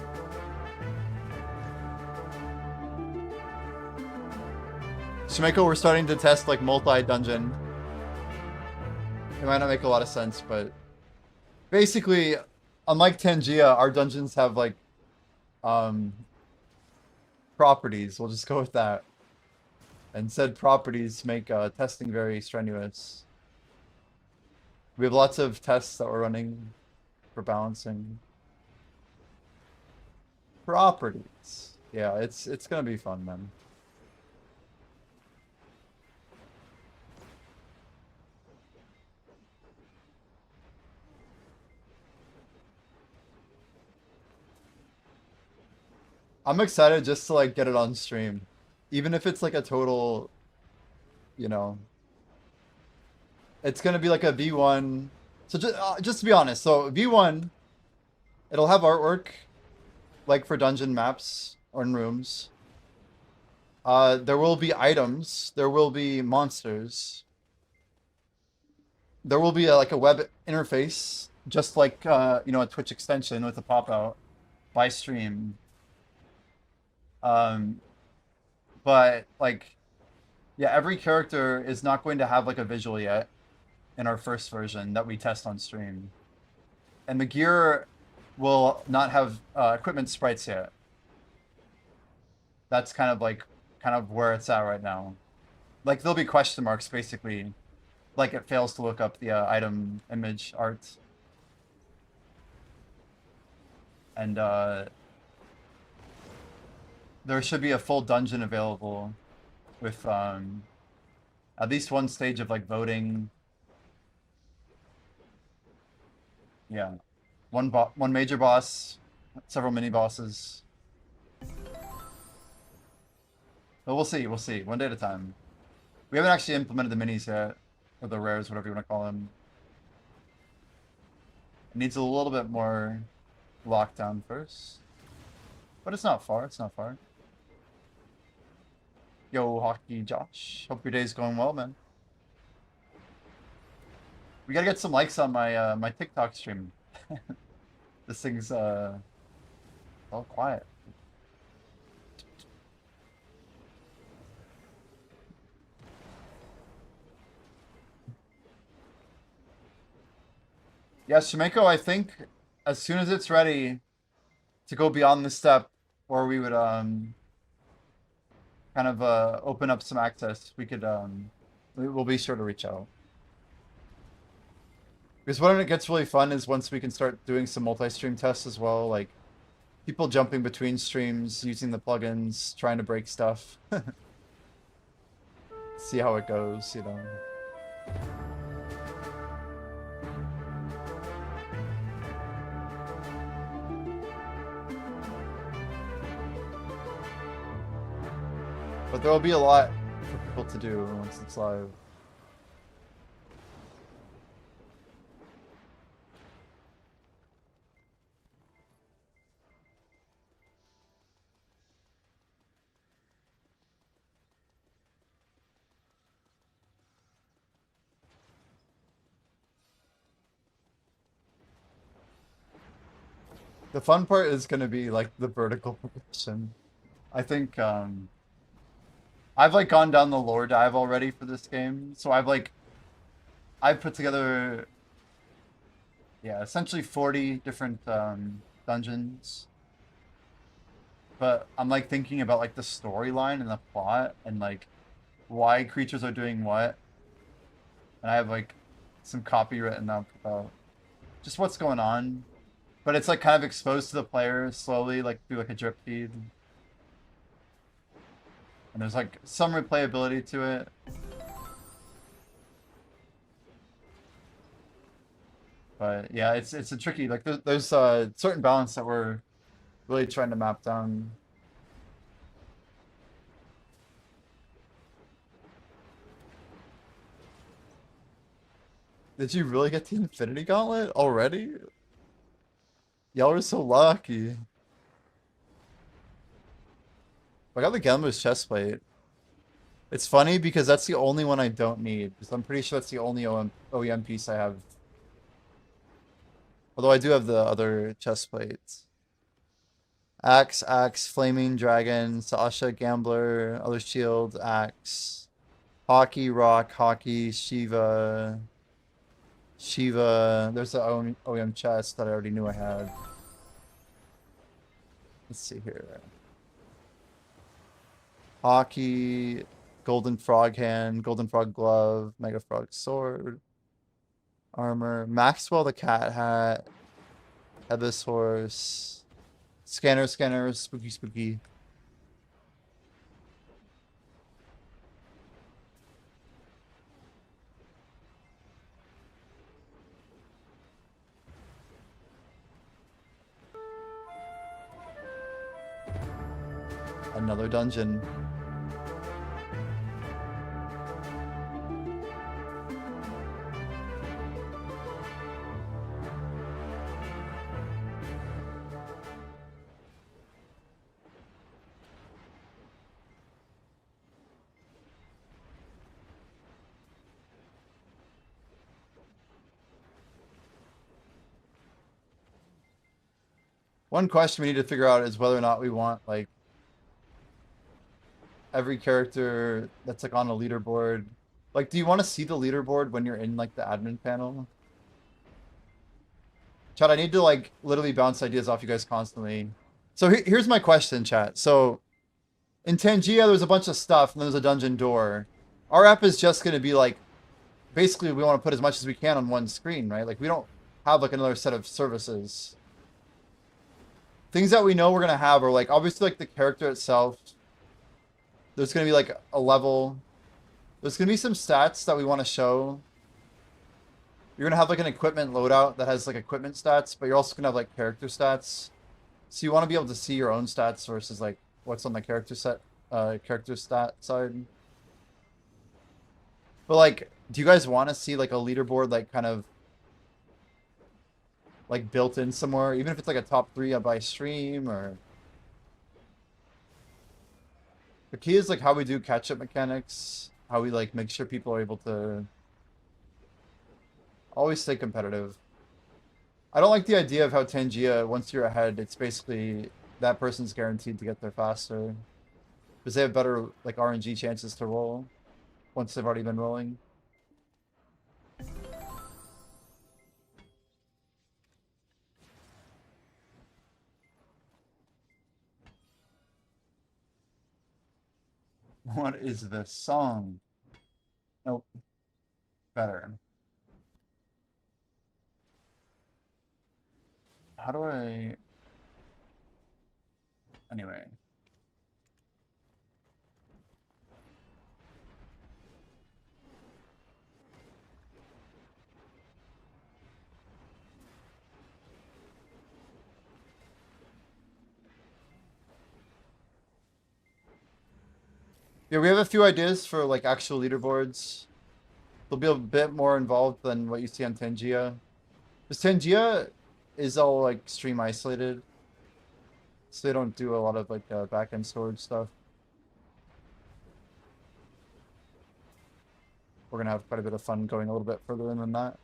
Shimeko, we're starting to test like multi-dungeon. It might not make a lot of sense, but basically, unlike Tangia, our dungeons have like properties. We'll just go with that. And said properties make testing very strenuous. We have lots of tests that we're running for balancing. Properties. Yeah, it's gonna be fun, man. I'm excited just to like get it on stream. Even if it's like a total, you know, it's gonna be like a V1. So just to be honest, so V1, it'll have artwork like for dungeon maps or in rooms. There will be items. There will be monsters. There will be like a web interface, just like you know, a Twitch extension with a pop out by stream. But like, yeah, every character is not going to have like a visual yet in our first version that we test on stream, and the gear will not have equipment sprites yet. That's kind of where it's at right now. Like there'll be question marks basically, like it fails to look up the item image art, and there should be a full dungeon available with at least one stage of like voting. Yeah, one major boss, several mini bosses. But we'll see. We'll see. One day at a time. We haven't actually implemented the minis yet, or the rares, whatever you want to call them. It needs a little bit more lockdown first, but it's not far. It's not far. Yo, Hockey Josh. Hope your day's going well, man. We gotta get some likes on my my TikTok stream. This thing's all quiet. Yeah, Shimeko, I think as soon as it's ready to go beyond the step where we would kind of open up some access, we could we'll be sure to reach out. Because when it gets really fun is once we can start doing some multi-stream tests as well, like people jumping between streams, using the plugins, trying to break stuff. See how it goes, you know. But there will be a lot for people to do once it's live. The fun part is gonna be like the vertical progression. I think I've like gone down the lore dive already for this game, so I've put together, yeah, essentially 40 different dungeons. But I'm like thinking about like the storyline and the plot and like why creatures are doing what. And I have like some copy written up about just what's going on. But it's like kind of exposed to the player slowly, like through like a drip feed. And there's like some replayability to it. But yeah, it's a tricky, like there's a certain balance that we're really trying to map down. Did you really get the Infinity Gauntlet already? Y'all are so lucky. I got the Gambler's chestplate. It's funny because that's the only one I don't need. Because I'm pretty sure that's the only OEM piece I have. Although I do have the other chestplates. Axe, Flaming Dragon, Sasha, Gambler, other shield, Axe, Hockey, Rock, Hockey, Shiva. There's the OEM chest that I already knew I had. Let's see here. Hockey, Golden Frog Hand, Golden Frog Glove, Mega Frog Sword, Armor, Maxwell the Cat Hat, Abyss Horse, Scanner, Spooky. Another dungeon. One question we need to figure out is whether or not we want like every character that's like on a leaderboard. Like, do you want to see the leaderboard when you're in like the admin panel? Chat, I need to like literally bounce ideas off you guys constantly. So here's my question, chat. So in Tangia, there's a bunch of stuff and there's a dungeon door. Our app is just going to be like, basically we want to put as much as we can on one screen, right? Like we don't have like another set of services. Things that we know we're going to have are like, obviously like the character itself. There's going to be like a level. There's going to be some stats that we want to show. You're going to have like an equipment loadout that has like equipment stats, but you're also going to have like character stats. So you want to be able to see your own stats versus like what's on the character stat side. But like, do you guys want to see like a leaderboard like kind of like built in somewhere, even if it's like a top 3 by stream? Or the key is like how we do catch-up mechanics, how we like make sure people are able to always stay competitive. I don't like the idea of how Tangia, once you're ahead, it's basically that person's guaranteed to get there faster. Because they have better like RNG chances to roll once they've already been rolling. What is this song? Nope. Better. How do I... Anyway. Yeah, we have a few ideas for like actual leaderboards. They'll be a bit more involved than what you see on Tangia. Because Tangia is all like stream isolated. So they don't do a lot of like back-end storage stuff. We're gonna have quite a bit of fun going a little bit further in than that.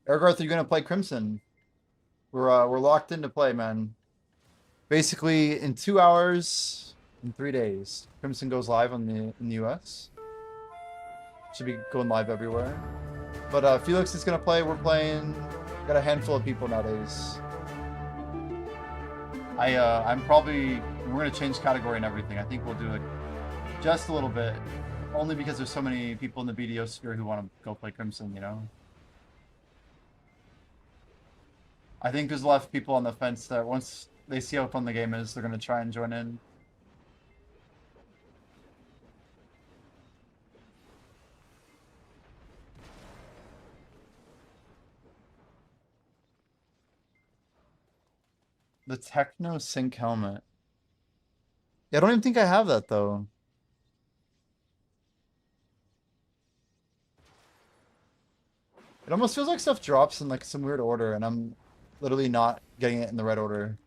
Ergarth, are you gonna play Crimson? We're locked into play, man. Basically, in 2 hours, in 3 days, Crimson goes live on in the US. Should be going live everywhere. But Felix is gonna play. We're playing. Got a handful of people nowadays. I'm probably we're gonna change category and everything. I think we'll do it just a little bit, only because there's so many people in the BDO sphere who want to go play Crimson. You know. I think there's a lot of people on the fence that once they see how fun the game is, they're gonna try and join in. The Techno Sync helmet. Yeah, I don't even think I have that though. It almost feels like stuff drops in like some weird order, and I'm literally not getting it in the right order.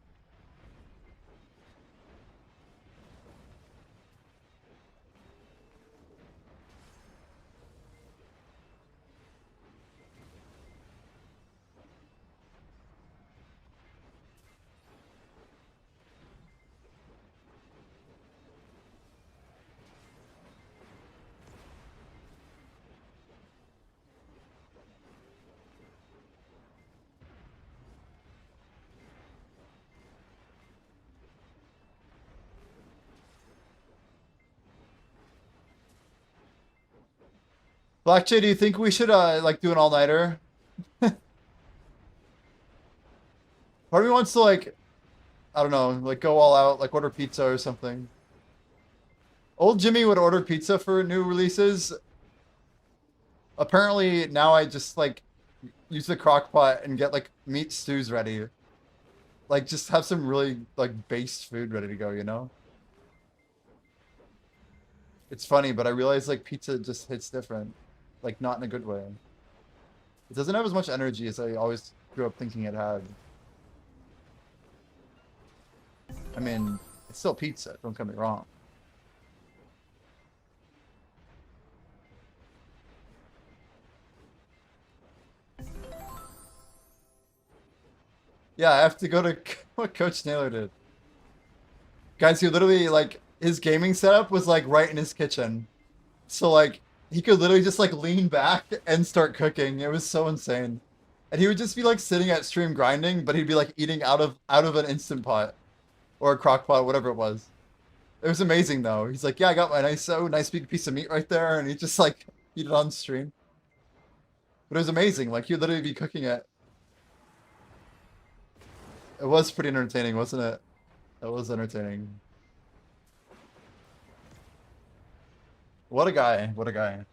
Black J, do you think we should like do an all-nighter? Part of me wants to like, I don't know, like go all out, like order pizza or something. Old Jimmy would order pizza for new releases. Apparently now I just like use the crock pot and get like meat stews ready. Like just have some really like based food ready to go, you know? It's funny, but I realize like pizza just hits different. Like not in a good way. It doesn't have as much energy as I always grew up thinking it had. I mean, it's still pizza, don't get me wrong. Yeah, I have to go to what Coach Naylor did. Guys, he literally like his gaming setup was like right in his kitchen. So like he could literally just like lean back and start cooking. It was so insane. And he would just be like sitting at stream grinding, but he'd be like eating out of an instant pot or a crock pot, whatever it was. It was amazing though. He's like, yeah, I got my nice big piece of meat right there, and he just like eat it on stream. But it was amazing. Like he'd literally be cooking it. It was pretty entertaining, wasn't it? It was entertaining. What a guy. What a guy.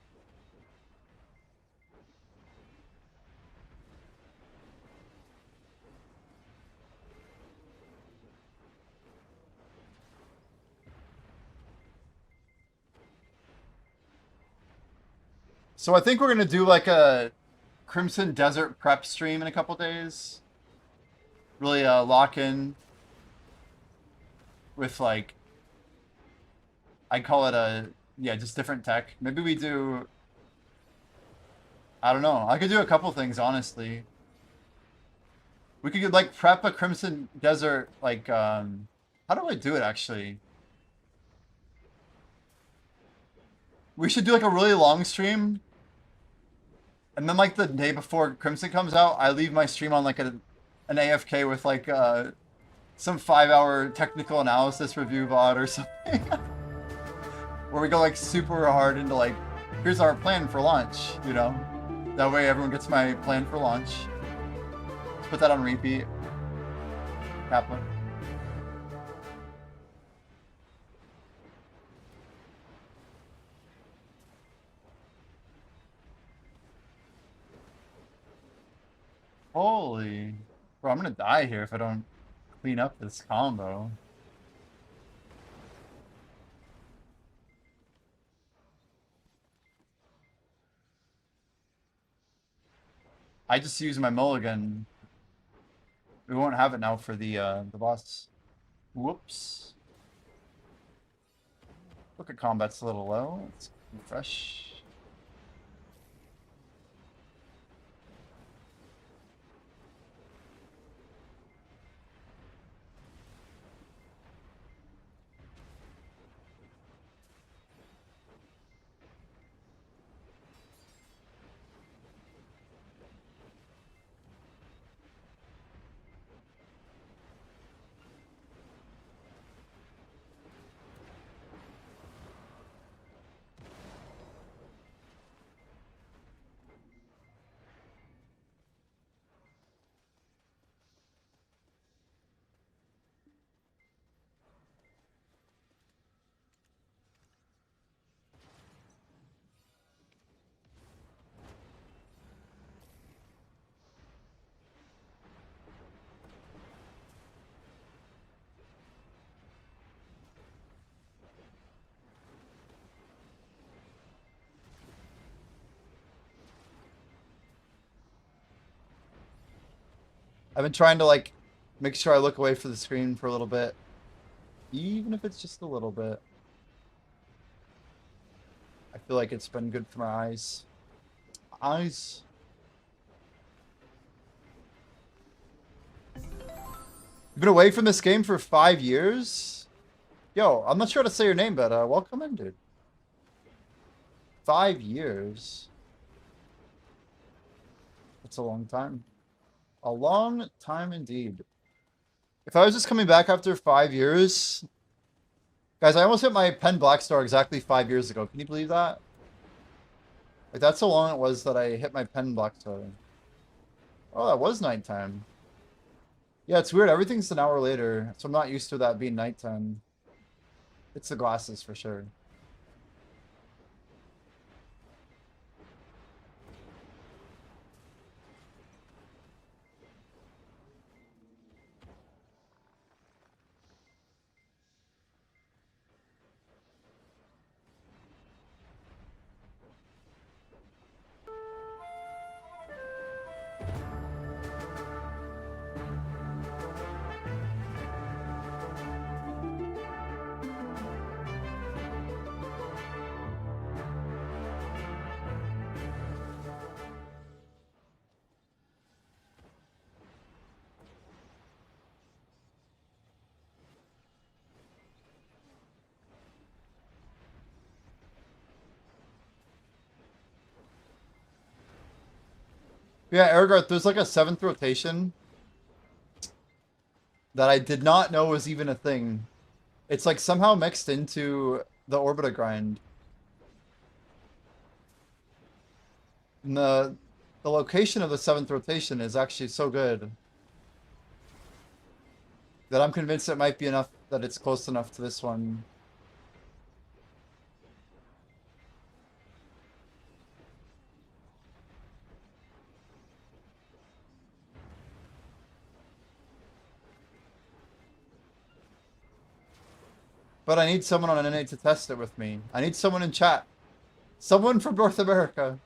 So I think we're gonna do like a Crimson Desert prep stream in a couple days. Really lock in with like I call it a yeah, just different tech. Maybe we do I don't know. I could do a couple things honestly. We could like prep a Crimson Desert like how do I do it actually? We should do like a really long stream. And then like the day before Crimson comes out, I leave my stream on like an AFK with like some 5-hour technical analysis review VOD or something. Where we go like super hard into like, here's our plan for launch, you know? That way everyone gets my plan for launch. Let's put that on repeat. Kaplan. Holy. Bro, I'm gonna die here if I don't clean up this combo. I just used my mulligan. We won't have it now for the boss. Whoops. Look at combat's a little low. Let's refresh. I've been trying to like make sure I look away from the screen for a little bit, even if it's just a little bit. I feel like it's been good for my eyes. Eyes. You've been away from this game for 5 years? Yo, I'm not sure how to say your name, but welcome in, dude. 5 years. That's a long time. A long time indeed. If I was just coming back after 5 years... Guys, I almost hit my pen black star exactly 5 years ago. Can you believe that? Like, that's how long it was that I hit my pen black star. Oh, that was nighttime. Yeah, it's weird. Everything's an hour later, so I'm not used to that being nighttime. It's the glasses for sure. Yeah, Ergarth, there's like a 7th rotation that I did not know was even a thing. It's like somehow mixed into the Orbita grind. And the location of the 7th rotation is actually so good that I'm convinced it might be enough, that it's close enough to this one. But I need someone on NA to test it with me. I need someone in chat. Someone from North America.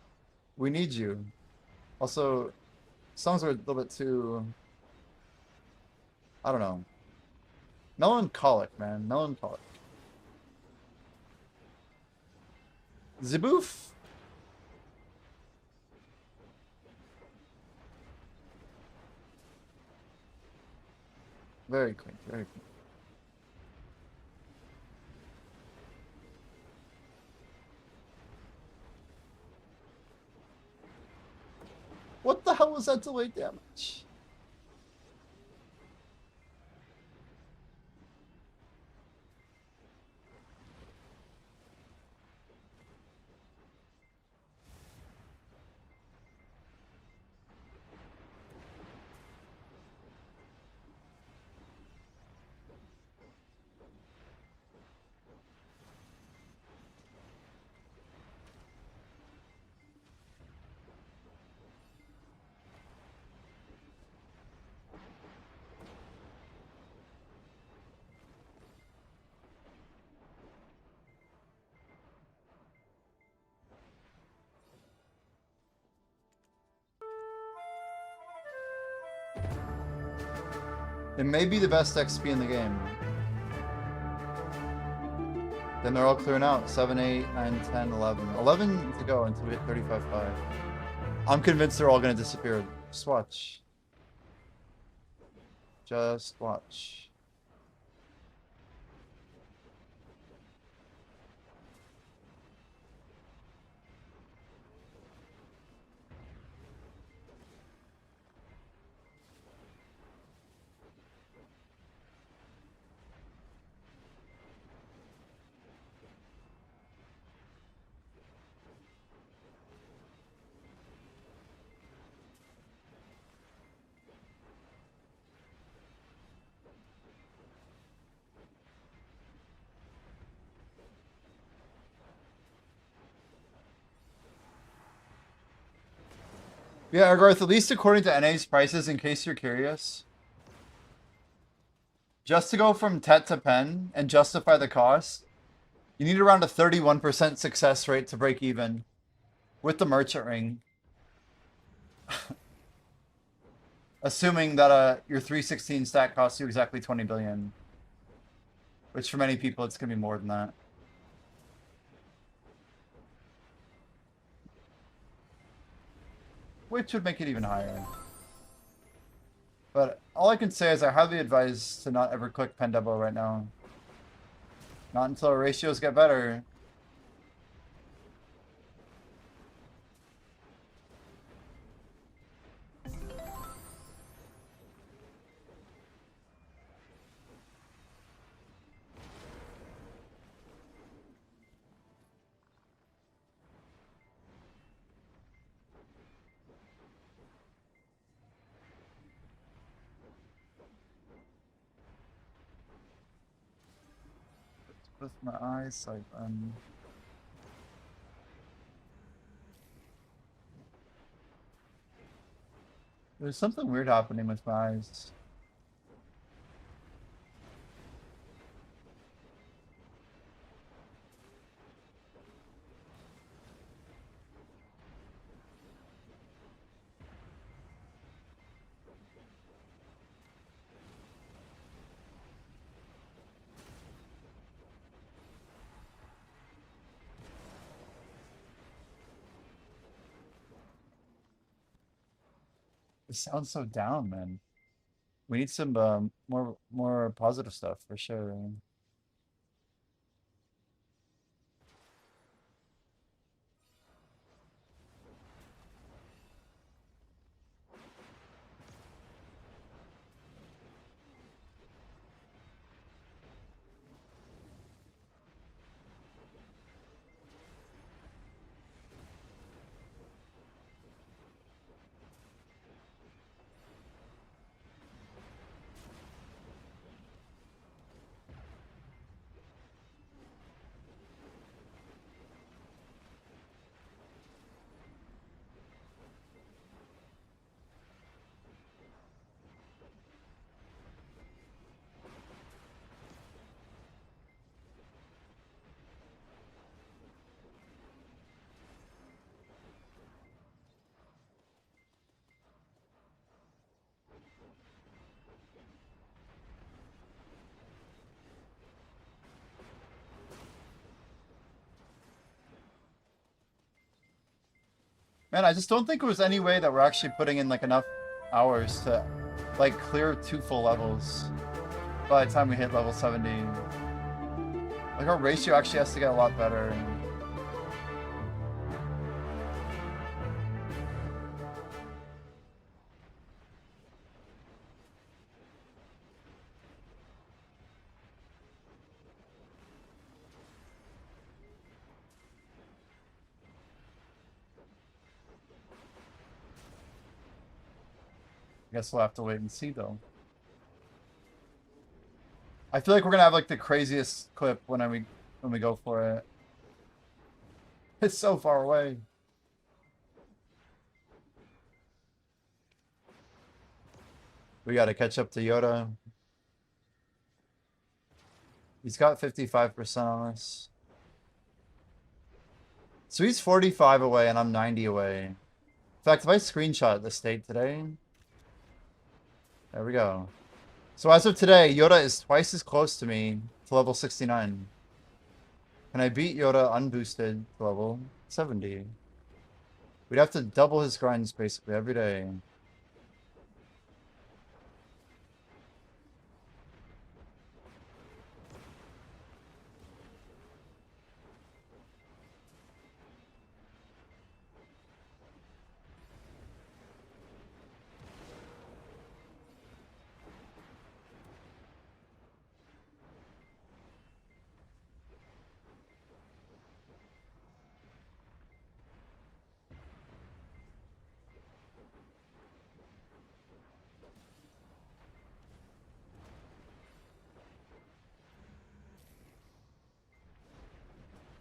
We need you. Also, songs are a little bit too... I don't know. Melancholic, man. Melancholic. Ziboof? Very clean, very clean. What the hell was that delayed damage? It may be the best XP in the game. Then they're all clearing out. 7, 8, 9, 10, 11. 11 to go until we hit 35.5. I'm convinced they're all going to disappear. Just watch. Just watch. Yeah, Argarth, at least according to NA's prices, in case you're curious, just to go from Tet to Pen and justify the cost, you need around a 31% success rate to break even with the merchant ring. Assuming that your 316 stack costs you exactly 20 billion. Which for many people, it's going to be more than that. Which would make it even higher. But all I can say is I highly advise to not ever click pen double right now. Not until our ratios get better. With my eyes, like there's something weird happening with my eyes. It sounds so down, man. We need some more positive stuff for sure. Man, I just don't think there was any way that we're actually putting in like enough hours to like clear 2 full levels by the time we hit level 70. Like our ratio actually has to get a lot better. I guess we'll have to wait and see though. I feel like we're gonna have like the craziest clip when we go for it. It's so far away. We gotta catch up to Yoda. He's got 55% on us. So he's 45 away and I'm 90 away. In fact, if I screenshot the state today, there we go. So as of today, Yoda is twice as close to me to level 69. Can I beat Yoda unboosted to level 70? We'd have to double his grinds basically every day.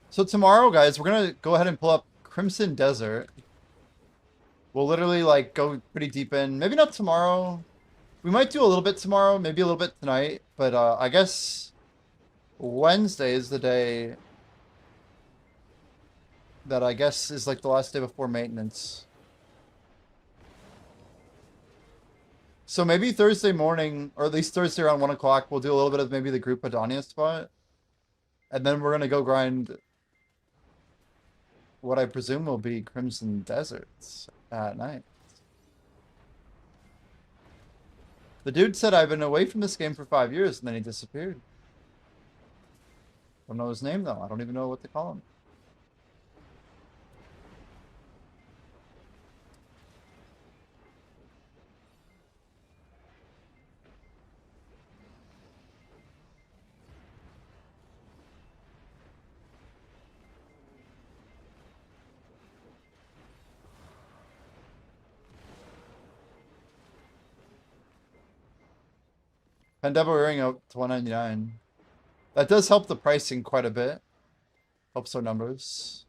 So tomorrow, guys, we're gonna go ahead and pull up Crimson Desert. We'll literally like go pretty deep in. Maybe not tomorrow. We might do a little bit tomorrow, maybe a little bit tonight. But I guess Wednesday is the day that I guess is like the last day before maintenance. So maybe Thursday morning, or at least Thursday around 1 o'clock, we'll do a little bit of maybe the group Adania spot. And then we're gonna go grind what I presume will be Crimson Deserts at night. The dude said I've been away from this game for 5 years and then he disappeared. Don't know his name though. I don't even know what to call him. Pandebo earring out to 199. That does help the pricing quite a bit. Helps our numbers.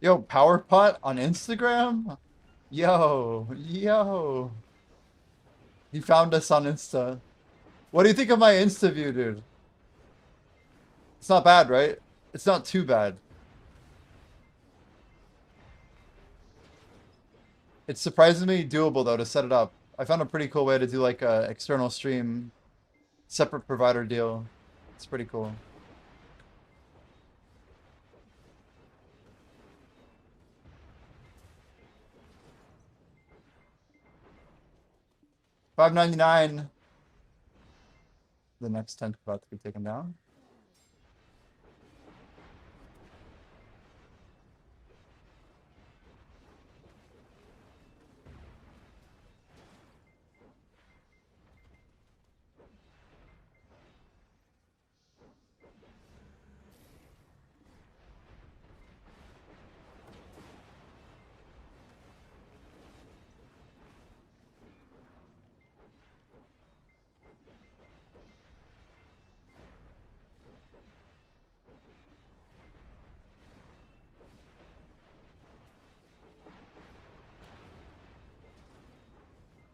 Yo, Power Pot on Instagram? Yo. He found us on Insta. What do you think of my Insta view, dude? It's not bad, right? It's not too bad. It's surprisingly doable though to set it up. I found a pretty cool way to do like a external stream, separate provider deal. It's pretty cool. $5.99. The next tent about to be taken down.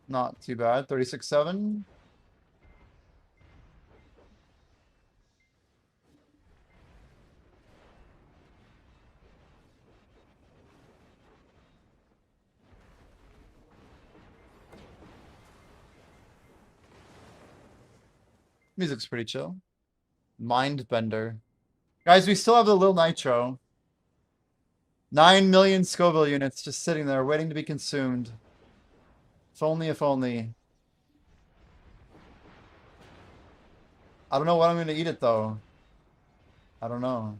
Not too bad. 36.7. Music's pretty chill. Mind Bender. Guys, we still have the Lil Nitro. 9 million Scoville units just sitting there waiting to be consumed. If only, if only. I don't know what I'm going to eat it, though. I don't know.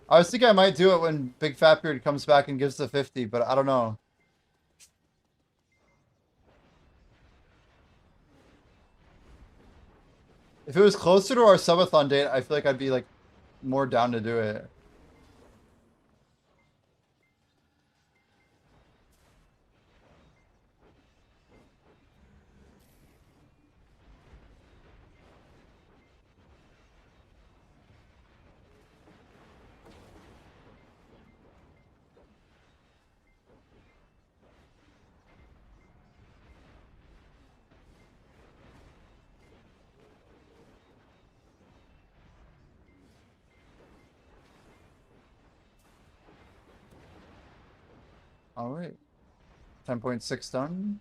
I was thinking I might do it when Big Fat Beard comes back and gives the 50, but I don't know. If it was closer to our subathon date, I feel like I'd be, like, more down to do it. All right. 10.6 done.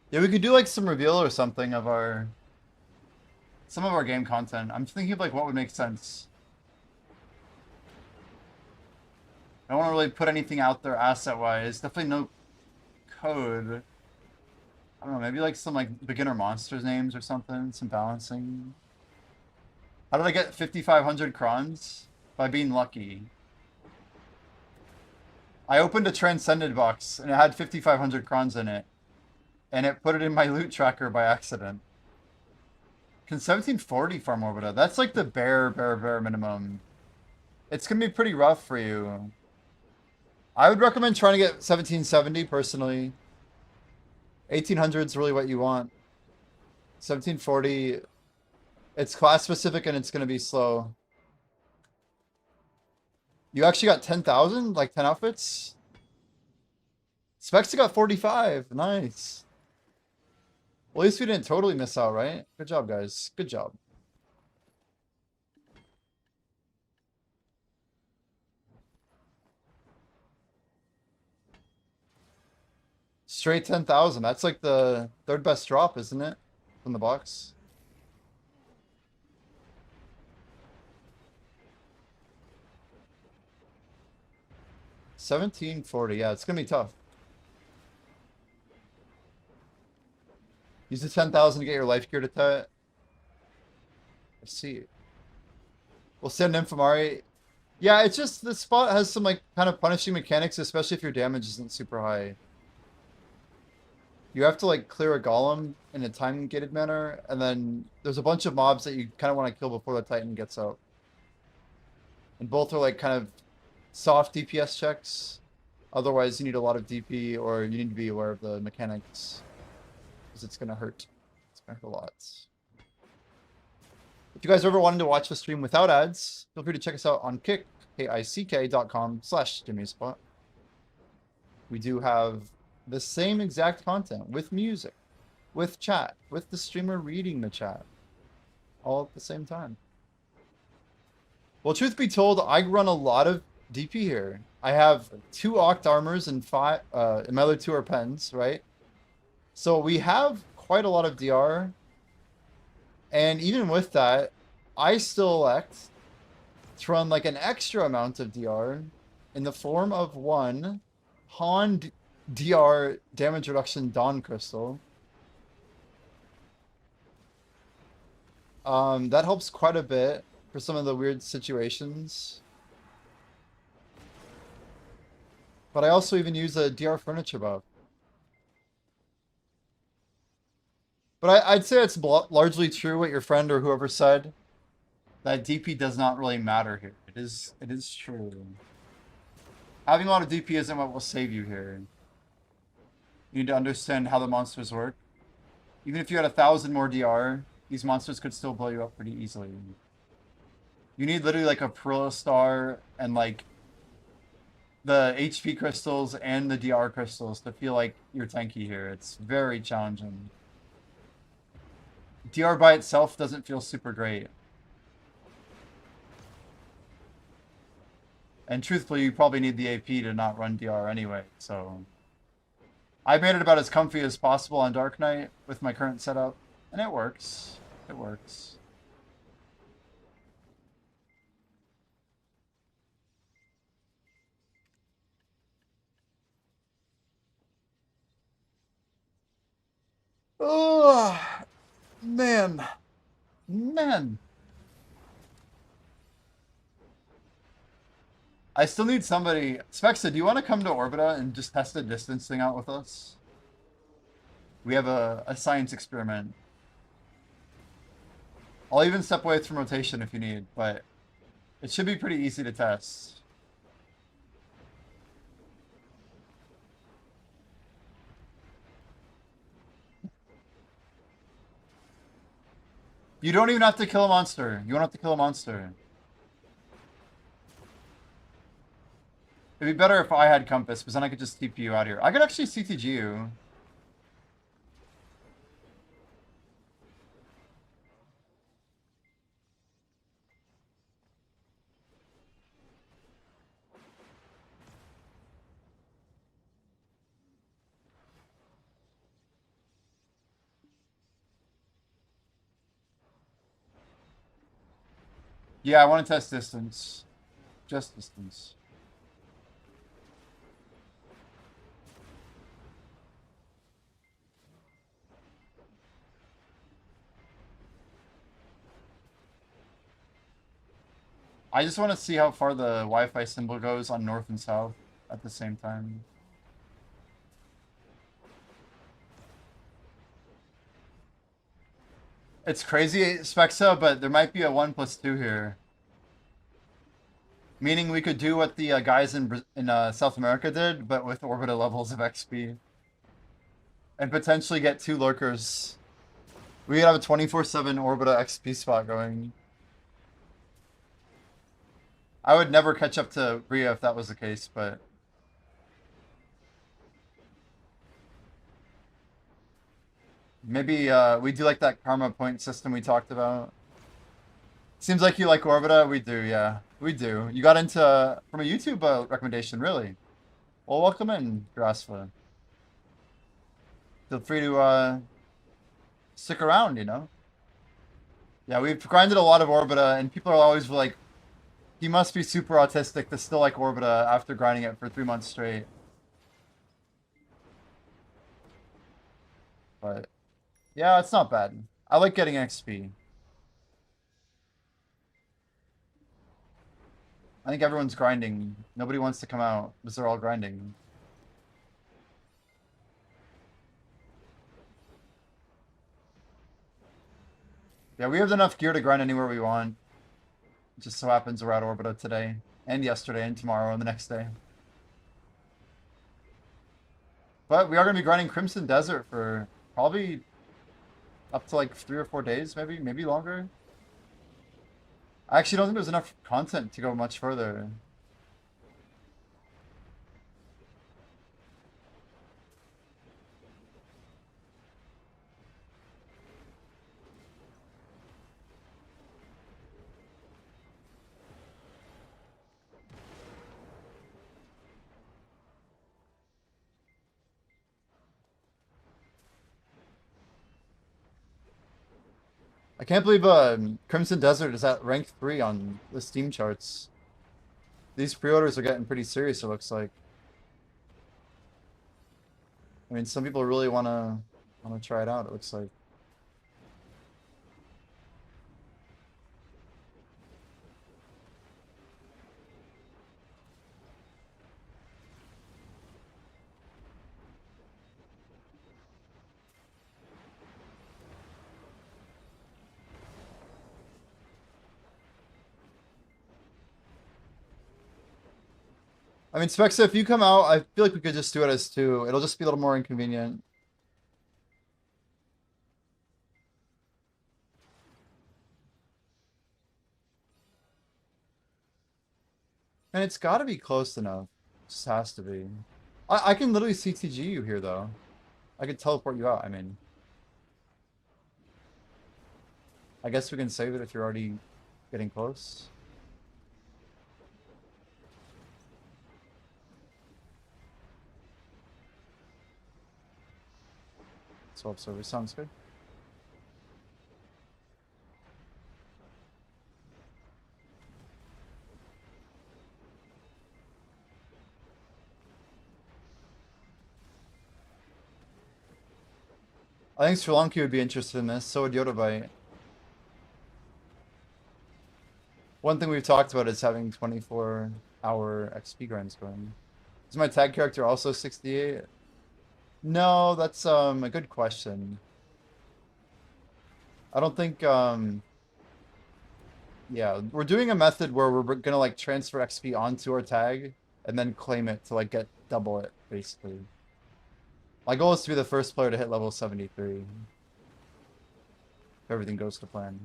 Yeah, we could do like some reveal or something of some of our game content. I'm thinking of like what would make sense. I don't want to really put anything out there asset-wise. Definitely no code. I don't know, maybe like some like beginner monsters names or something, some balancing. How did I get 5,500 crons? By being lucky. I opened a Transcended box and it had 5,500 crons in it. And it put it in my loot tracker by accident. Can 1740 farm Orbita? That's like the bare minimum. It's gonna be pretty rough for you. I would recommend trying to get 1770 personally. 1800 is really what you want. 1740 It's class specific and it's gonna be slow. You actually got 10,000? Like 10 outfits? Specs got 45. Nice. Well, at least we didn't totally miss out, right? Good job, guys. Good job. Straight 10,000. That's like the third best drop, isn't it? From the box. $17.40. Yeah, it's gonna be tough. Use the 10,000 to get your life gear to Tet. I see. We'll send Infamari. Yeah, it's just the spot has some like kind of punishing mechanics, especially if your damage isn't super high. You have to like clear a golem in a time-gated manner, and then there's a bunch of mobs that you kind of want to kill before the Titan gets out. And both are like kind of soft DPS checks. Otherwise, you need a lot of DP, or you need to be aware of the mechanics. Because it's going to hurt. It's going to hurt a lot. If you guys ever wanted to watch the stream without ads, feel free to check us out on Kick, kick.com/JimmySpot. We do have the same exact content with music, with chat, with the streamer reading the chat, all at the same time. Well, truth be told, I run a lot of DP here. I have 2 Oct armors and 5, and my other 2 are pens, right? So we have quite a lot of DR. And even with that, I still elect to run like an extra amount of DR in the form of 1 Han DR damage reduction Dawn Crystal. That helps quite a bit for some of the weird situations. But I also even use a DR furniture buff. But I'd say it's largely true what your friend or whoever said, that DP does not really matter here. It is true. Having a lot of DP isn't what will save you here. You need to understand how the monsters work. Even if you had 1,000 more DR, these monsters could still blow you up pretty easily. You need literally like a Pearl Star and like the HP crystals and the DR crystals to feel like you're tanky here. It's very challenging. DR by itself doesn't feel super great. And truthfully, you probably need the AP to not run DR anyway, so... I made it about as comfy as possible on Dark Knight with my current setup, and it works. It works. Oh, man. Man. I still need somebody. Spexa, do you want to come to Orbita and just test the distance thing out with us? We have a science experiment. I'll even step away from rotation if you need, but it should be pretty easy to test. You don't even have to kill a monster. You don't have to kill a monster. It'd be better if I had Compass, because then I could just TP you out here. I could actually CTG you. Yeah, I want to test distance. Just distance. I just want to see how far the Wi-Fi symbol goes on north and south at the same time. It's crazy, Spexa, but there might be a 1+2 here. Meaning we could do what the guys in South America did, but with orbital levels of XP. And potentially get 2 lurkers. We could have a 24/7 Orbita XP spot going. I would never catch up to Bria if that was the case, but maybe we do like that karma point system we talked about. Seems like you like Orbita. We do, yeah. We do. You got into from a YouTube recommendation, really. Well, welcome in, Graspa. Feel free to stick around, you know? Yeah, we've grinded a lot of Orbita, and people are always like, he must be super autistic to still like Orbita after grinding it for 3 months straight. But yeah, it's not bad. I like getting XP. I think everyone's grinding. Nobody wants to come out because they're all grinding. Yeah, we have enough gear to grind anywhere we want. It just so happens we're at Orbita today, and yesterday, and tomorrow, and the next day. But we are going to be grinding Crimson Desert for probably up to like 3 or 4 days, maybe longer. I actually don't think there's enough content to go much further. I can't believe Crimson Desert is at rank 3 on the Steam charts. These pre-orders are getting pretty serious, it looks like. I mean, some people really wanna try it out, it looks like. I mean, Spexa, if you come out, I feel like we could just do it as 2. It'll just be a little more inconvenient. And it's gotta be close enough. It just has to be. I can literally CTG you here, though. I could teleport you out, I mean. I guess we can save it if you're already getting close. Swap server sounds good. I think Sri Lanka would be interested in this. So would Yodavite. One thing we've talked about is having 24-hour XP grinds going. Is my tag character also 68? No, that's a good question. I don't think yeah, we're doing a method where we're gonna like transfer XP onto our tag and then claim it to like get double it, basically. My goal is to be the first player to hit level 73. If everything goes to plan.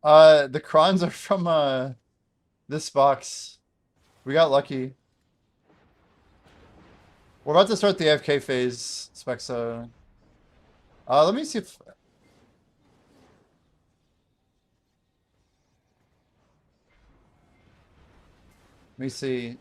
The crons are from this box. We got lucky. We're about to start the AFK phase, Spexa. Let me see if let me see.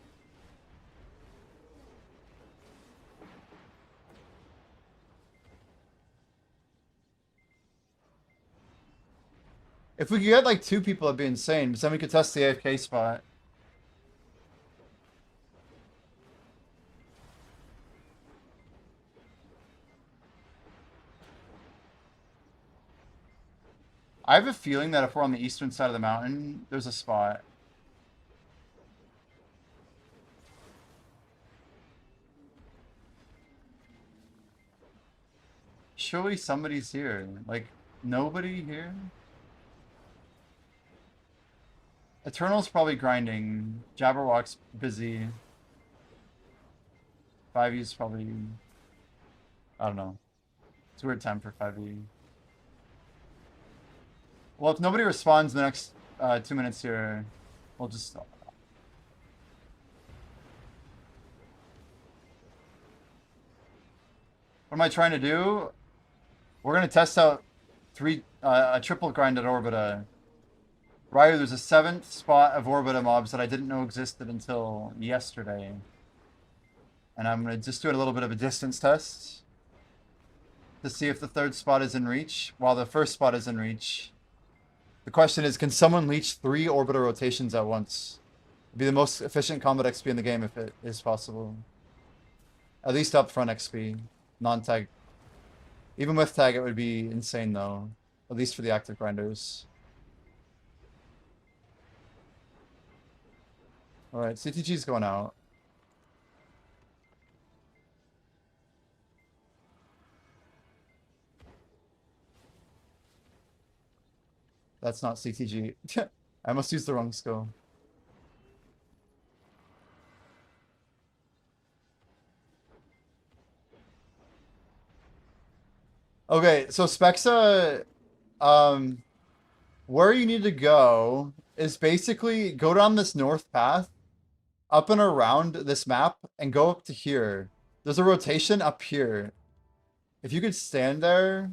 If we could get like 2 people, it'd be insane. But then we could test the AFK spot. I have a feeling that if we're on the eastern side of the mountain, there's a spot. Surely somebody's here. Like, nobody here? Eternal's probably grinding. Jabberwock's busy. 5E's probably... I don't know. It's a weird time for 5E. Well, if nobody responds in the next 2 minutes here, we'll just... What am I trying to do? We're going to test out a triple grind at Orbita. Ryu, there's a 7th spot of Orbita mobs that I didn't know existed until yesterday. And I'm going to just do a little bit of a distance test to see if the 3rd spot is in reach, while the 1st spot is in reach. The question is, can someone leech 3 Orbita rotations at once? It'd be the most efficient combat XP in the game if it is possible. At least up front XP, non-tag. Even with tag, it would be insane though. At least for the active grinders. Alright, CTG's going out. That's not CTG. I must use the wrong skill. Okay, so Spexa, where you need to go is basically go down this north path, up and around this map, and go up to here. There's a rotation up here. If you could stand there,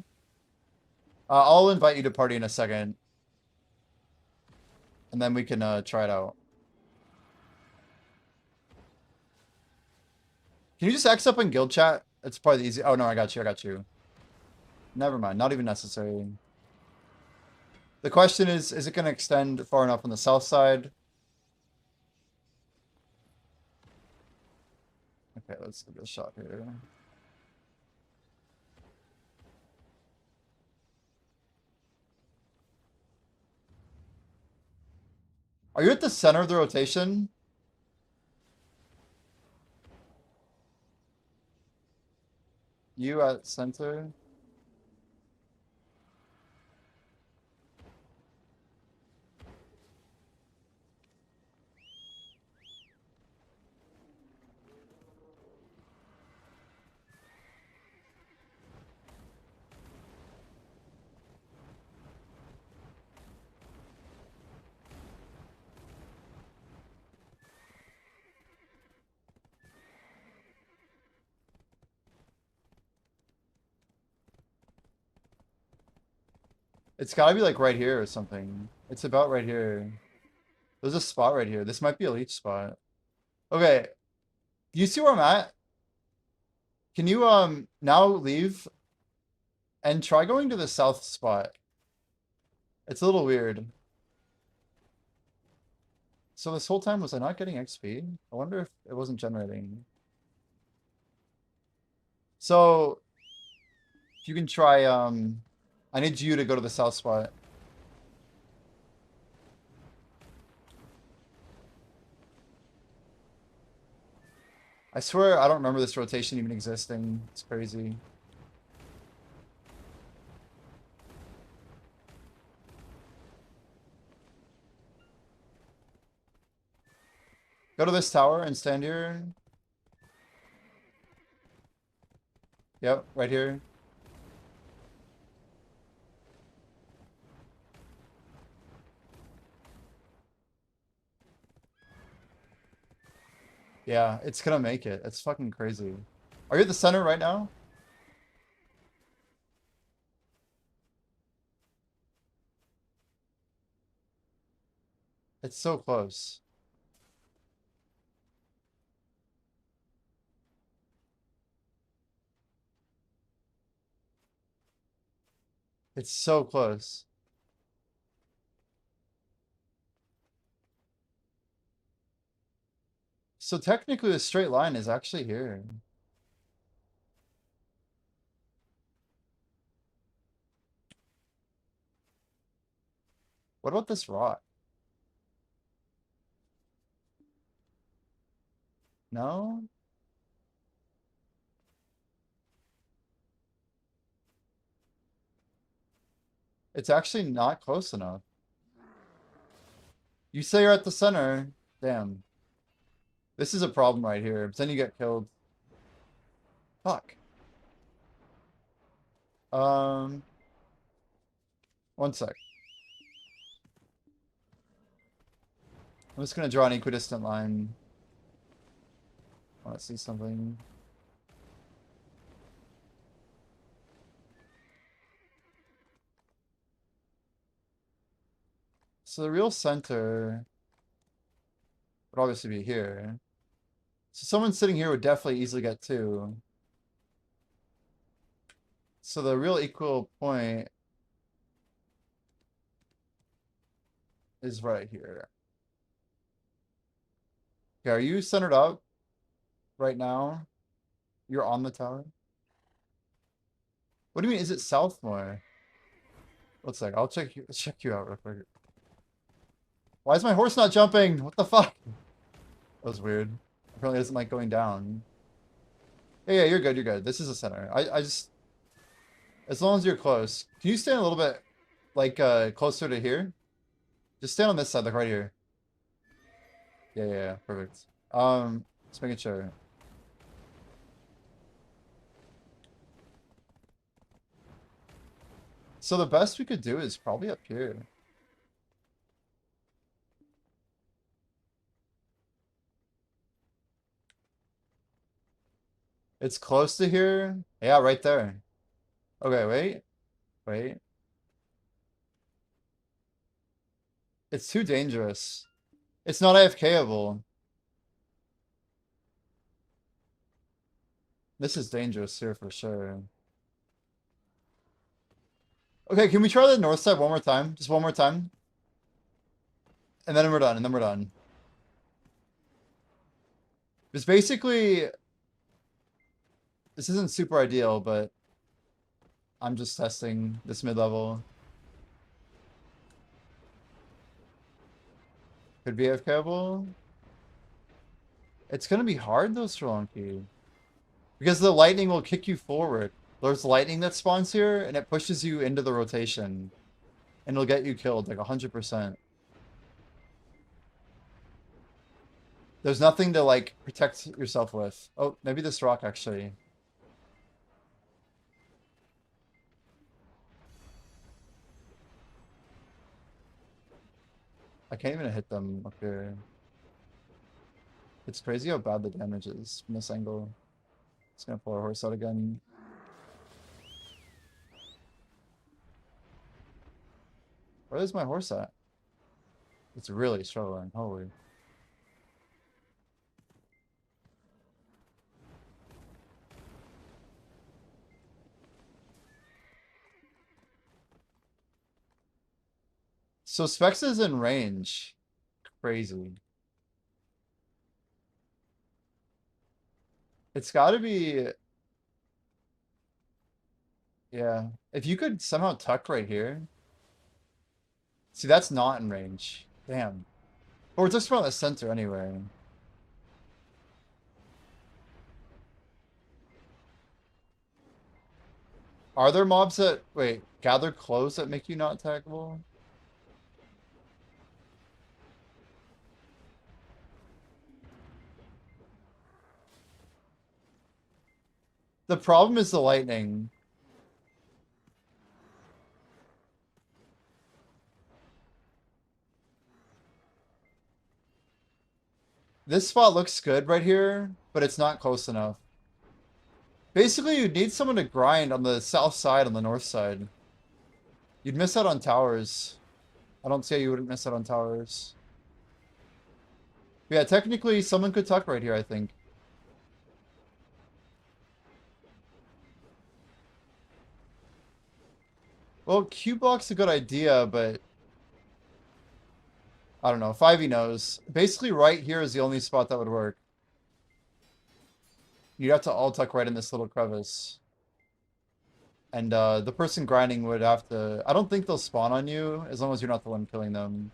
I'll invite you to party in a second. And then we can try it out. Can you just X up in guild chat? It's probably the easy. Oh no, I got you. Never mind, not even necessary. The question is it going to extend far enough on the south side? Okay, let's give it a shot here. Are you at the center of the rotation? You at center? It's gotta be like right here or something. It's about right here. There's a spot right here. This might be a leech spot. Okay. Do you see where I'm at? Can you now leave and try going to the south spot? It's a little weird. So this whole time was I not getting XP? I wonder if it wasn't generating. So if you can try I need you to go to the south spot. I swear I don't remember this rotation even existing. It's crazy. Go to this tower and stand here. Yep, right here. Yeah, it's gonna make it. It's fucking crazy. Are you at the center right now? It's so close. It's so close. So technically the straight line is actually here. What about this rock? No? It's actually not close enough. You say you're at the center. Damn. This is a problem right here. But then you get killed. Fuck. Um, one sec. I'm just gonna draw an equidistant line. I want to see something. So the real center would obviously be here. So someone sitting here would definitely easily get two. So the real equal point is right here. Okay, are you centered up right now? You're on the tower? What do you mean? Is it south more? Let's check. I'll check you out real quick. Why is my horse not jumping? What the fuck? That was weird. Apparently it doesn't like going down. Yeah, you're good, you're good. This is a center. I just as long as you're close. Can you stand a little bit like closer to here? Just stand on this side, like right here. Yeah, perfect. Just making sure. So the best we could do is probably up here. It's close to here. Yeah, right there. Okay, wait. It's too dangerous. It's not AFKable. This is dangerous here for sure. Okay, can we try the north side one more time? Just one more time. And then we're done, It's basically... This isn't super ideal, but... I'm just testing this mid-level. Could be AFKable. It's gonna be hard though, Srilonki. Because the lightning will kick you forward. There's lightning that spawns here, and it pushes you into the rotation. And it'll get you killed, like 100%. There's nothing to, like, protect yourself with. Oh, maybe this rock, actually. I can't even hit them up here. It's crazy how bad the damage is from this angle. Just gonna pull our horse out again. Where is my horse at? It's really struggling. Holy. So Specs is in range. Crazy. It's gotta be... Yeah. If you could somehow tuck right here. See, that's not in range. Damn. But we're just around the center anyway. Are there mobs that... Wait, gather close that make you not taggable? The problem is the lightning. This spot looks good right here, but it's not close enough. Basically, you'd need someone to grind on the south side, on the north side. You'd miss out on towers. I don't see how you wouldn't miss out on towers. But yeah, technically, someone could tuck right here, I think. Well, Q-block's a good idea, but... I don't know. 5e knows. Basically, right here is the only spot that would work. You'd have to all tuck right in this little crevice. And the person grinding would have to... I don't think they'll spawn on you, as long as you're not the one killing them.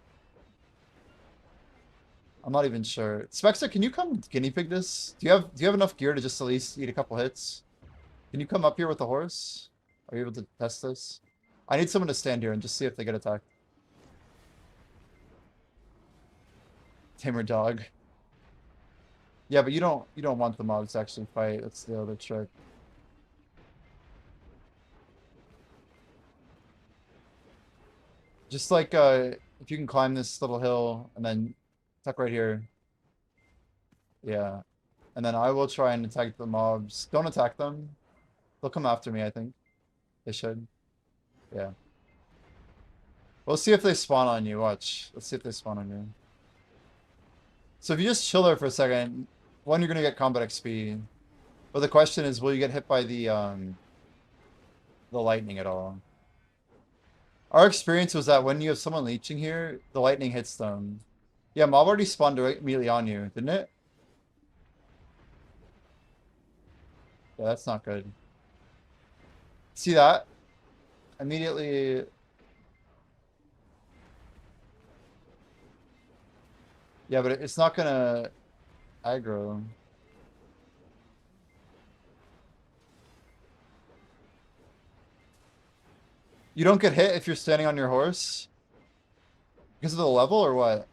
I'm not even sure. Spexa, can you come guinea pig this? Do you have enough gear to just at least eat a couple hits? Can you come up here with the horse? Are you able to test this? I need someone to stand here and just see if they get attacked. Tamer dog. Yeah, but you don't want the mobs to actually fight. That's the other trick. Just like if you can climb this little hill and then tuck right here. Yeah. And then I will try and attack the mobs. Don't attack them. They'll come after me, I think. They should. Yeah. We'll see if they spawn on you. Watch. Let's see if they spawn on you. So if you just chill there for a second, one, you're gonna get combat XP. But the question is, will you get hit by the lightning at all? Our experience was that when you have someone leeching here, the lightning hits them. Yeah, mob already spawned immediately on you, didn't it? Yeah, that's not good. See that? Immediately... Yeah, but it's not gonna aggro. You don't get hit if you're standing on your horse? Because of the level or what?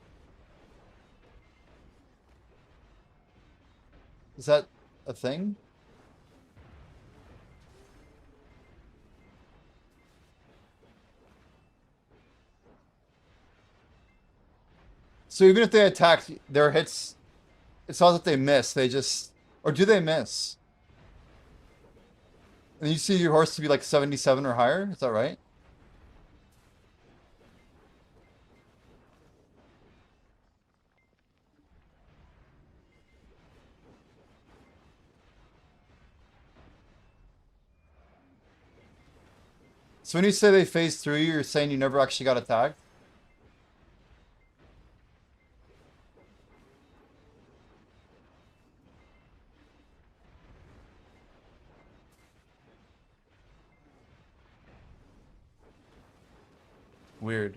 Is that a thing? So even if they attack, their hits, it's not that they miss, they just... Or do they miss? And you see your horse to be like 77 or higher? Is that right? So when you say they phase through you, you're saying you never actually got attacked? Weird.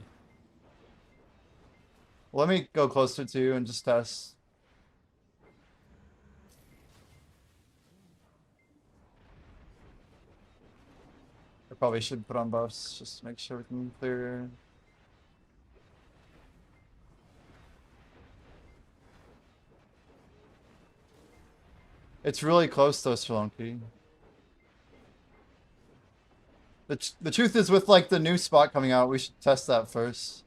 Well, let me go closer to you and just test. I probably should put on buffs just to make sure everything clear. It's really close though, Shalonki. The truth is, with like the new spot coming out, we should test that first.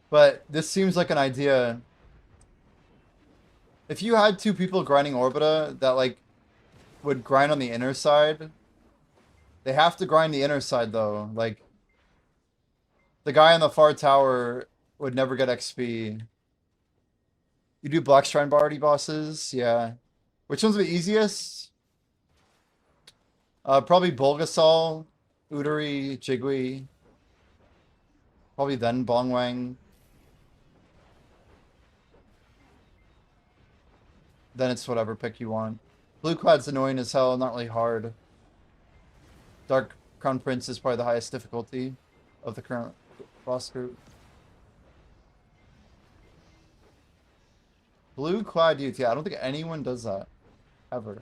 But this seems like an idea. If you had two people grinding Orbita that like would grind on the inner side, they have to grind the inner side though. Like the guy on the far tower would never get XP. You do Black Shrine Bardy bosses, yeah. Which one's the easiest? Probably Bulgasol, Udari, Jigui. Probably then Bongwang. Then it's whatever pick you want. Blue Cloud's annoying as hell, not really hard. Dark Crown Prince is probably the highest difficulty of the current boss group. Blue Cloud Youth, yeah, I don't think anyone does that. Ever.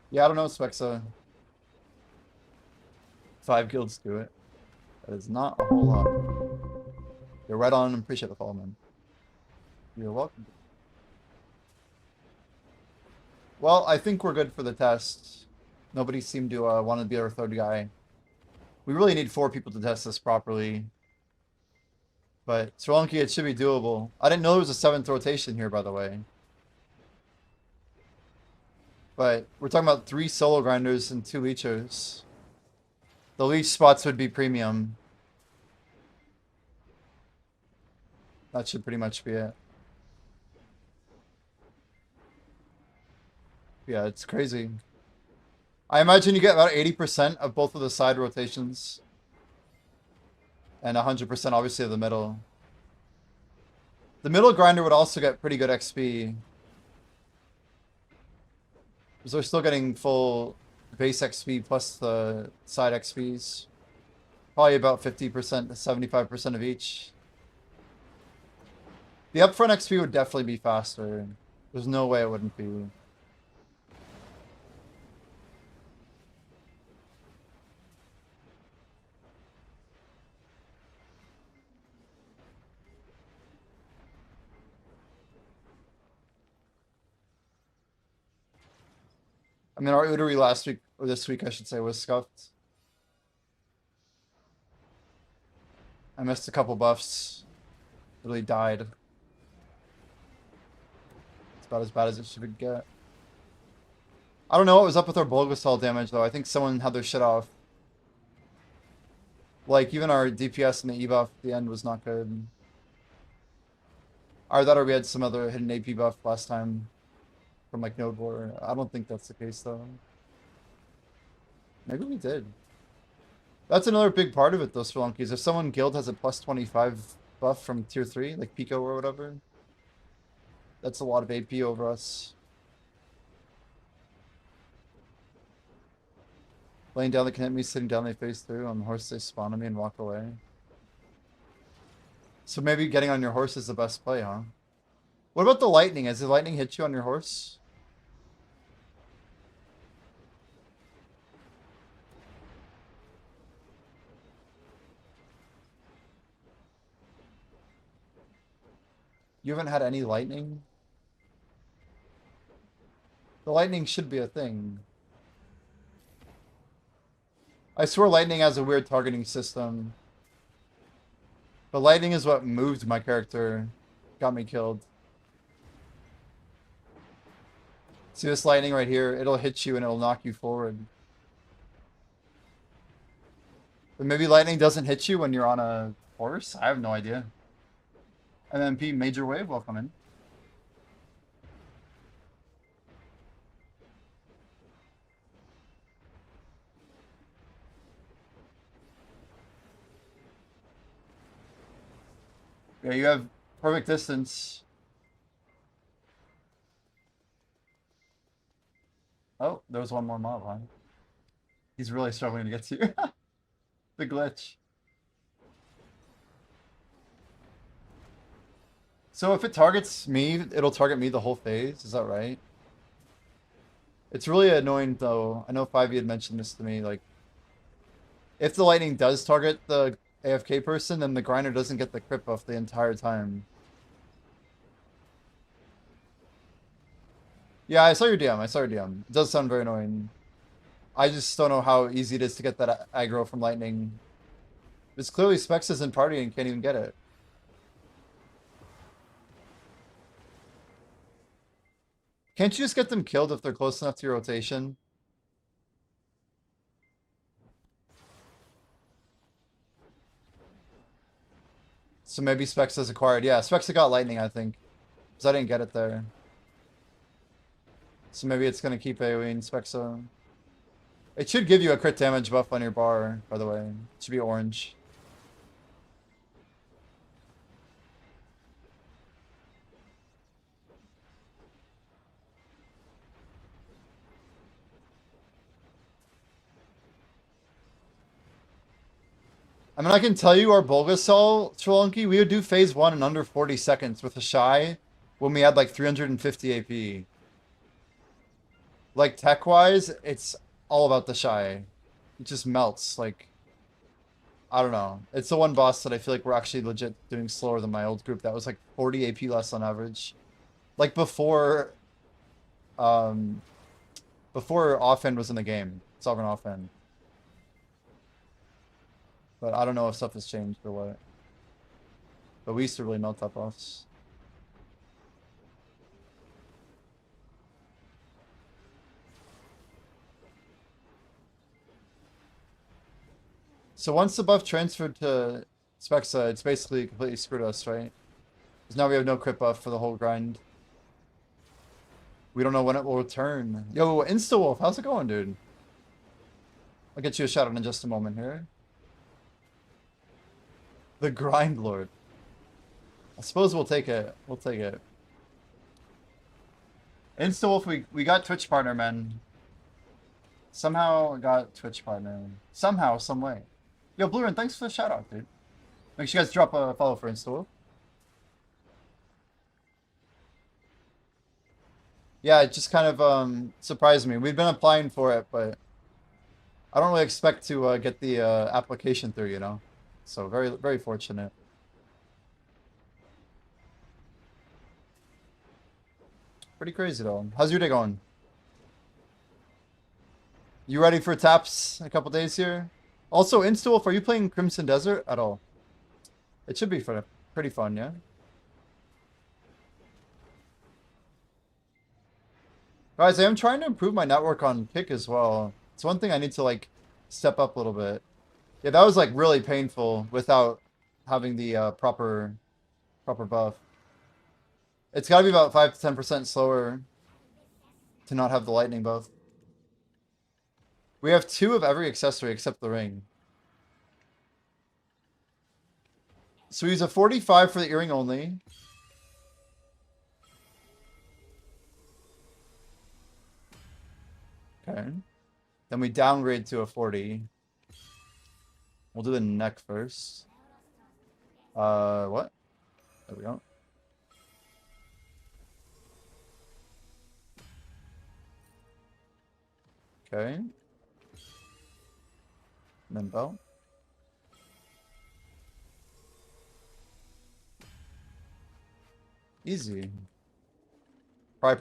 Yeah, I don't know, Spexa. 5 guilds do it. That is not a whole lot. You're right on. Appreciate the follow, man. You're welcome. Well, I think we're good for the test. Nobody seemed to want to be our third guy. We really need 4 people to test this properly. But Sri it should be doable. I didn't know there was a 7th rotation here, by the way. But we're talking about 3 solo grinders and 2 leechers. The leech spots would be premium. That should pretty much be it. Yeah, it's crazy. I imagine you get about 80% of both of the side rotations. And 100% obviously of the middle. The middle grinder would also get pretty good XP. Because they're still getting full base XP plus the side XPs. Probably about 50% to 75% of each. The upfront XP would definitely be faster. There's no way it wouldn't be. I mean, our Udary last week, or this week, I should say, was scuffed. I missed a couple buffs. Literally died. It's about as bad as it should get. I don't know what was up with our Bulgasol damage, though. I think someone had their shit off. Like, even our DPS and the E buff at the end was not good. Either that or we had some other hidden AP buff last time from, like, Node War. I don't think that's the case, though. Maybe we did. That's another big part of it, though, Spelunkies. If someone guild has a plus 25 buff from tier 3, like Pico or whatever, that's a lot of AP over us. Laying down, they can hit me, sitting down, they face through. On the horse, they spawn on me and walk away. So maybe getting on your horse is the best play, huh? What about the lightning? Has the lightning hit you on your horse? You haven't had any lightning? The lightning should be a thing. I swear lightning has a weird targeting system. But lightning is what moved my character. Got me killed. See this lightning right here? It'll hit you and it'll knock you forward. But maybe lightning doesn't hit you when you're on a horse? I have no idea. MMP Major Wave, welcome in. Yeah, you have perfect distance. Oh, there was one more mob, huh? He's really struggling to get to you. The glitch. So if it targets me, it'll target me the whole phase, is that right? It's really annoying though. I know 5e had mentioned this to me, like if the lightning does target the AFK person, then the grinder doesn't get the crit buff the entire time. Yeah, I saw your DM. I saw your DM. It does sound very annoying. I just don't know how easy it is to get that aggro from lightning. It's clearly Specs is in party and can't even get it. Can't you just get them killed if they're close enough to your rotation? So maybe Specs has acquired. Yeah, Specs got lightning, I think. Because I didn't get it there. So maybe it's going to keep AoEing Spexo. It should give you a crit damage buff on your bar, by the way. It should be orange. I mean, I can tell you our Bulgasol, Trelunky, we would do phase 1 in under 40 seconds with a Shy when we had like 350 AP. Like, tech-wise, it's all about the Shy. It just melts, like... I don't know. It's the one boss that I feel like we're actually legit doing slower than my old group. That was like 40 AP less on average. Like, before offhand was in the game. Sovereign offhand. But I don't know if stuff has changed or what. But we used to really melt that boss. So once the buff transferred to Spexa, it's basically completely screwed us, right? Because now we have no crit buff for the whole grind. We don't know when it will return. Yo, InstaWolf, how's it going, dude? I'll get you a shout out in just a moment here. The Grind Lord. I suppose we'll take it. We'll take it. InstaWolf, we got Twitch partner, man. Somehow got Twitch partner. Somehow, some way. Yo, Bluerin, thanks for the shout out, dude. Make sure you guys drop a follow for InstaWolf. Yeah, it just kind of surprised me. We've been applying for it, but I don't really expect to get the application through, you know. So very, very fortunate. Pretty crazy though. How's your day going? You ready for taps in a couple days here? Also, InstaWolf, are you playing Crimson Desert at all? It should be pretty fun, yeah? Guys, I am trying to improve my network on Kick as well. It's one thing I need to, like, step up a little bit. Yeah, that was, like, really painful without having the proper buff. It's got to be about 5 to 10% slower to not have the lightning buff. We have 2 of every accessory except the ring. So we use a 45 for the earring only. Okay. Then we downgrade to a 40. We'll do the neck first. What? There we go. Okay. And then belt. Easy. Pry.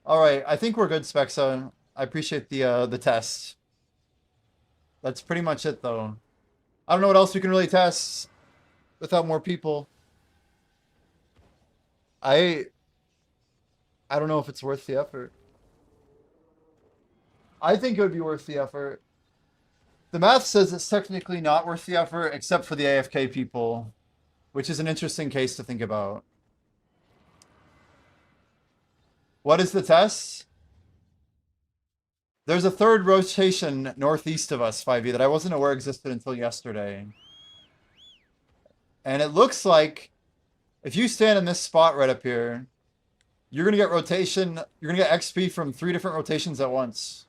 Alright, I think we're good, Spexa. I appreciate the test. That's pretty much it, though. I don't know what else we can really test without more people. I don't know if it's worth the effort. I think it would be worth the effort. The math says it's technically not worth the effort, except for the AFK people, which is an interesting case to think about. What is the test? There's a 3rd rotation northeast of us, 5e, that I wasn't aware existed until yesterday. And it looks like if you stand in this spot right up here, you're going to get rotation, you're going to get XP from 3 different rotations at once.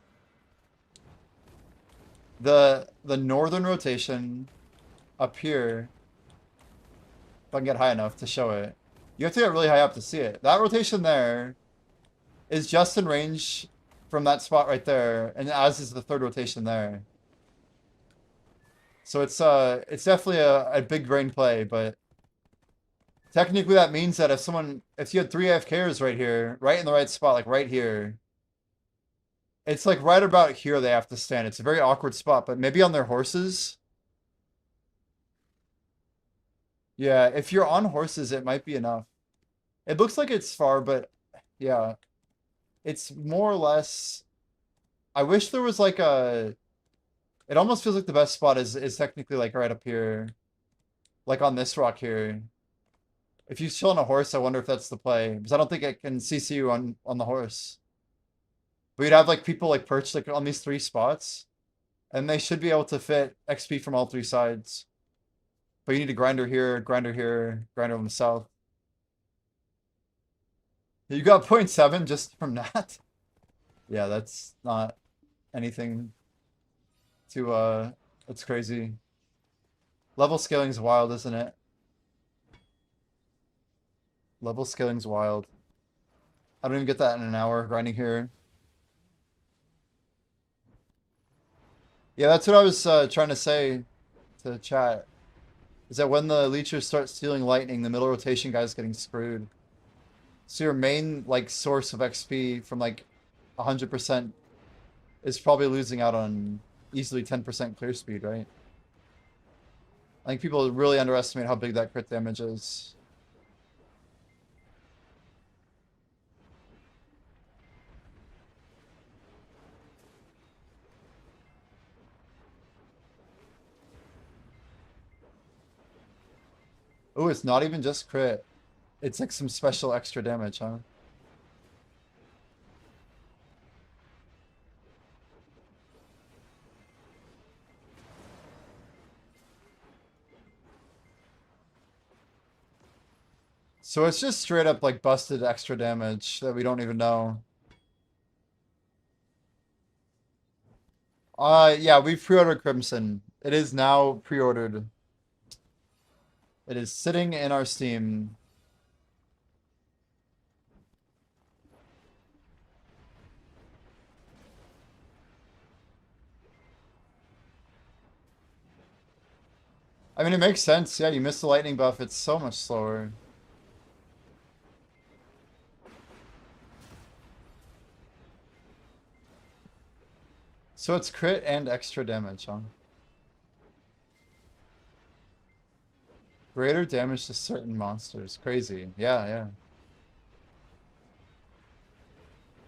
The northern rotation up here, if I can get high enough to show it, you have to get really high up to see it. That rotation there is just in range from that spot right there, and as is the 3rd rotation there. So it's definitely a big brain play, but technically that means that if you had 3 AFKers right here, right in the right spot, like right here, it's like right about here they have to stand. It's a very awkward spot, but maybe on their horses. Yeah, if you're on horses, it might be enough. It looks like it's far, but yeah. It's more or less... I wish there was like a... It almost feels like the best spot is technically like right up here. Like on this rock here. If you chill on a horse, I wonder if that's the play. Because I don't think it can CC you on the horse. But you'd have like people like perched like on these 3 spots. And they should be able to fit XP from all 3 sides. But you need a grinder here, grinder on the south. You got 0.7 just from that? Yeah, that's not anything to, that's crazy. Level scaling's wild, isn't it? Level scaling's wild. I don't even get that in an hour grinding here. Yeah, that's what I was trying to say to chat. Is that when the leechers start stealing lightning, the middle rotation guy's getting screwed. So your main like source of XP from like 100% is probably losing out on easily 10% clear speed, right? I think people really underestimate how big that crit damage is. Oh, it's not even just crit. It's like some special extra damage, huh? So it's just straight up like busted extra damage that we don't even know. Yeah, we've pre-ordered Crimson. It is now pre-ordered. It is sitting in our Steam. I mean, it makes sense. Yeah, you missed the lightning buff. It's so much slower. So it's crit and extra damage, huh? Greater damage to certain monsters. Crazy. Yeah, yeah.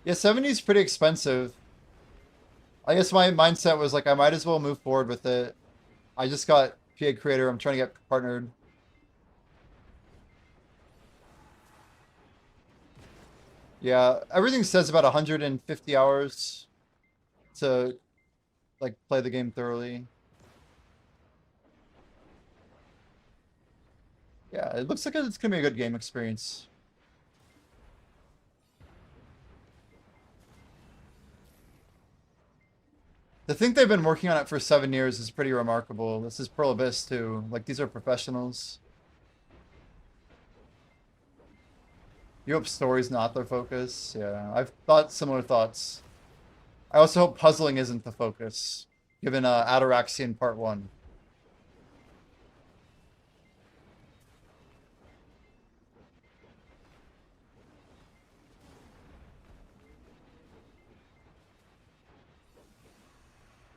Yeah, 70 is pretty expensive. I guess my mindset was like, I might as well move forward with it. I just got PA Creator. I'm trying to get partnered. Yeah, everything says about 150 hours to like play the game thoroughly. Yeah, it looks like it's gonna be a good game experience. To think they've been working on it for 7 years is pretty remarkable. This is Pearl Abyss too. Like these are professionals. You hope story's not their focus. Yeah, I've thought similar thoughts. I also hope puzzling isn't the focus, given Ataraxian Part 1.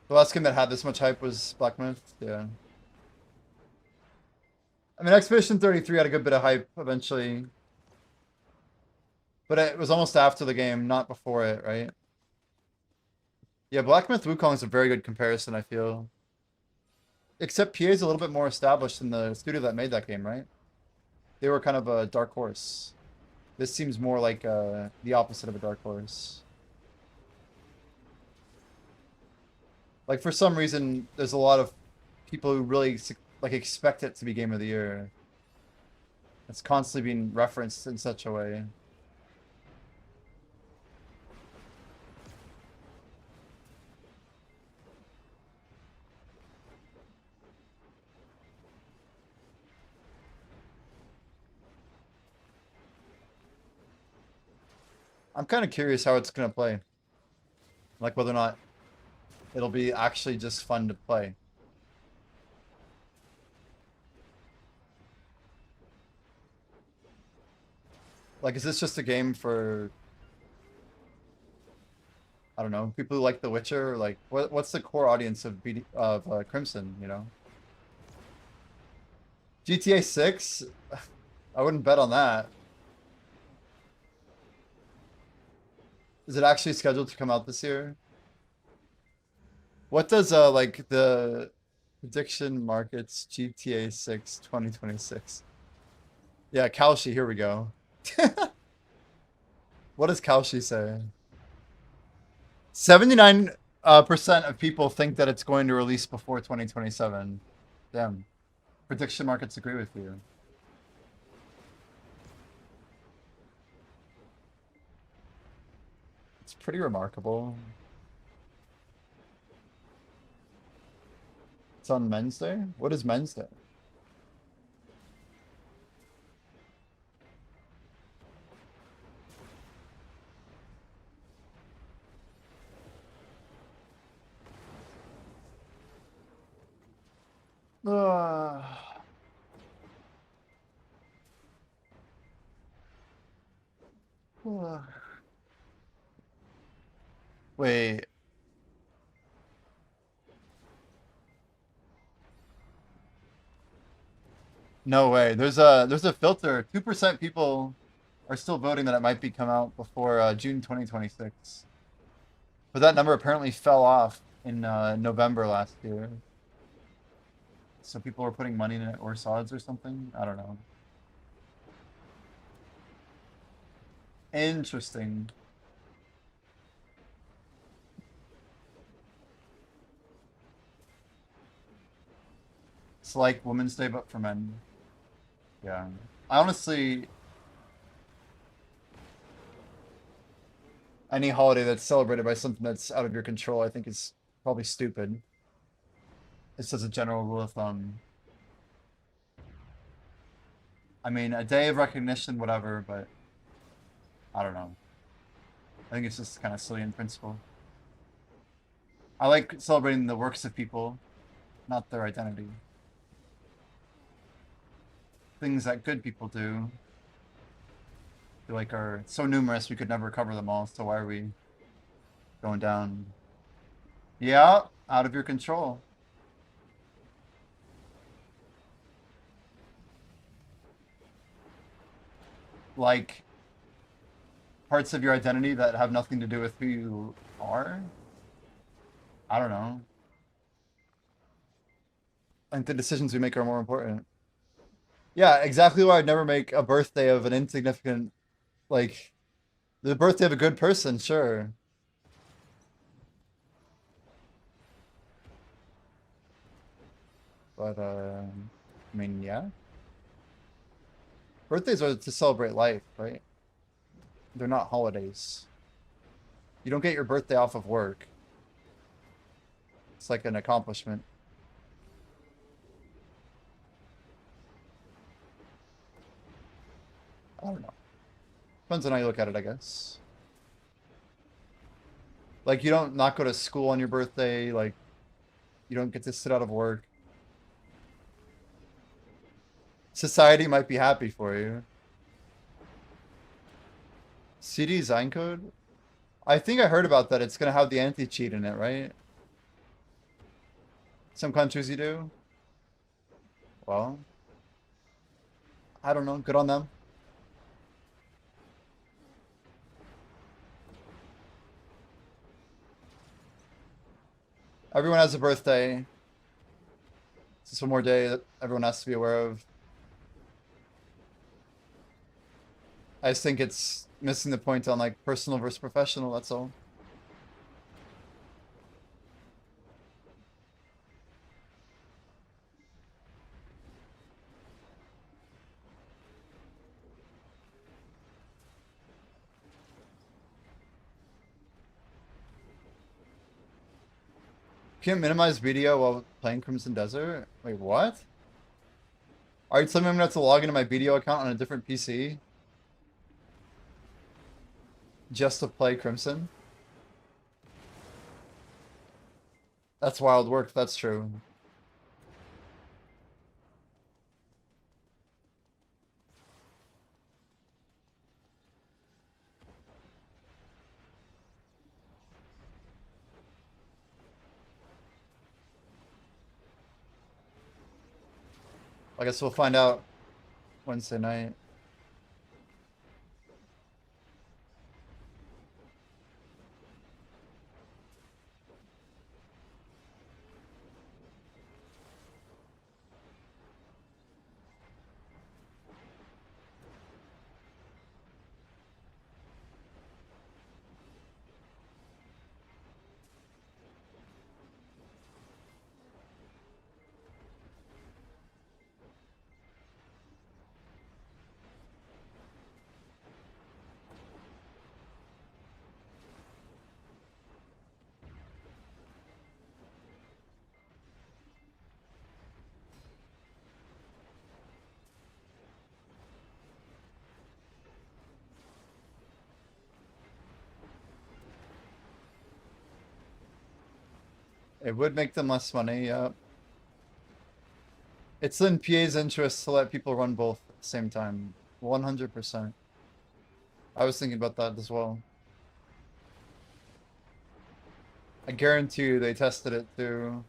The last game that had this much hype was Black Myth. Yeah. I mean, Expedition 33 had a good bit of hype eventually. But it was almost after the game, not before it, right? Yeah, Black Myth Wukong is a very good comparison, I feel. Except PA is a little bit more established in the studio that made that game, right? They were kind of a dark horse. This seems more like the opposite of a dark horse. Like for some reason, there's a lot of people who really like expect it to be Game of the Year. It's constantly being referenced in such a way. I'm kind of curious how it's gonna play. Like whether or not it'll be actually just fun to play. Like, is this just a game for, I don't know, people who like The Witcher? Or like, what's the core audience of Crimson? You know, GTA 6. I wouldn't bet on that. Is it actually scheduled to come out this year? What does like the prediction markets GTA 6 2026? Yeah, Kalshi, here we go. What does Kalshi say? 79% of people think that it's going to release before 2027. Damn. Prediction markets agree with you. It's pretty remarkable. It's on Men's Day? What is Men's Day? Uh, Wait. No way. There's a filter. 2% people are still voting that it might be come out before June 2026. But that number apparently fell off in November last year. So people were putting money in it or odds or something. I don't know. Interesting. It's like Women's Day, but for men. Yeah. I honestly, Any holiday that's celebrated by something that's out of your control, I think is probably stupid. It's just a general rule of thumb. I mean, a day of recognition, whatever, but I don't know. I think it's just kind of silly in principle. I like celebrating the works of people, not their identity. Things that good people do, I feel like are so numerous we could never cover them all, so why are we going down? Yeah, out of your control. Like parts of your identity that have nothing to do with who you are? I don't know. I think the decisions we make are more important. Yeah, exactly why I'd never make a birthday of an insignificant, like, the birthday of a good person, sure. But, I mean, yeah. Birthdays are to celebrate life, right? They're not holidays. You don't get your birthday off of work. It's like an accomplishment. I don't know. Depends on how you look at it, I guess. Like, you don't not go to school on your birthday. Like, you don't get to sit out of work. Society might be happy for you. CD design code? I think I heard about that. It's gonna have the anti-cheat in it, right? Some countries you do. Well, I don't know. Good on them. Everyone has a birthday. It's just one more day that everyone has to be aware of. I just think it's missing the point on like personal versus professional, that's all. Can't minimize video while playing Crimson Desert? Wait, what? Are you telling me I'm gonna have to log into my video account on a different PC? Just to play Crimson? That's wild work, if that's true. I guess we'll find out Wednesday night. It would make them less money, yeah. It's in PA's interest to let people run both at the same time. 100%. I was thinking about that as well. I guarantee you they tested it too.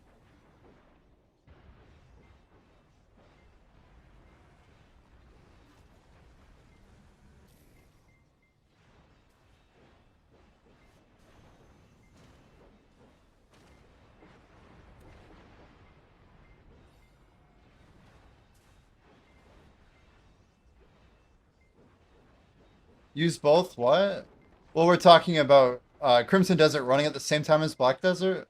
Use both? What? Well, we're talking about Crimson Desert running at the same time as Black Desert.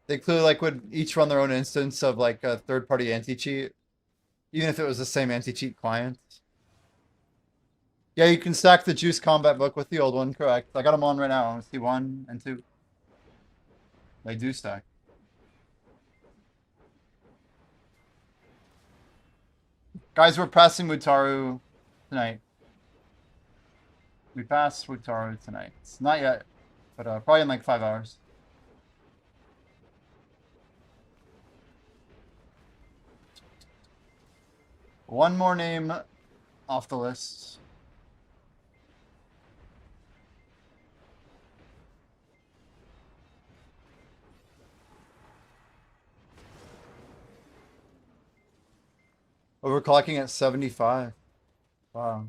They clearly like would each run their own instance of like a third-party anti-cheat, even if it was the same anti-cheat client. Yeah, you can stack the Juice Combat book with the old one, correct. I got them on right now. See 1 and 2. They do stack. Guys, we're passing Mutaru tonight. We passed Mutaru tonight. It's not yet, but probably in like 5 hours. One more name off the list. Overclocking at 75. Wow.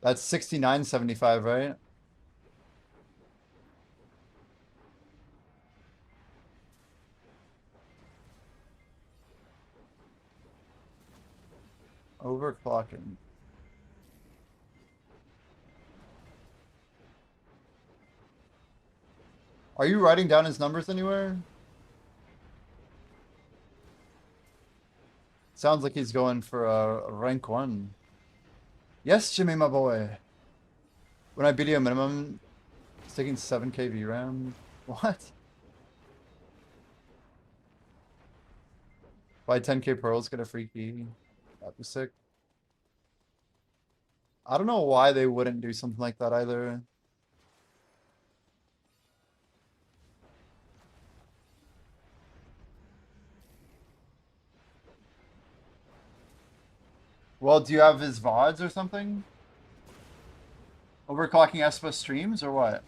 That's 69.75, right? Overclocking. Are you writing down his numbers anywhere? Sounds like he's going for a rank 1. Yes, Jimmy, my boy. When I BDO minimum, it's taking 7k VRAM. What? Buy 10k pearls, get a free key. That'd be sick. I don't know why they wouldn't do something like that either. Well, do you have his VODs or something? Overclocking Espa streams or what?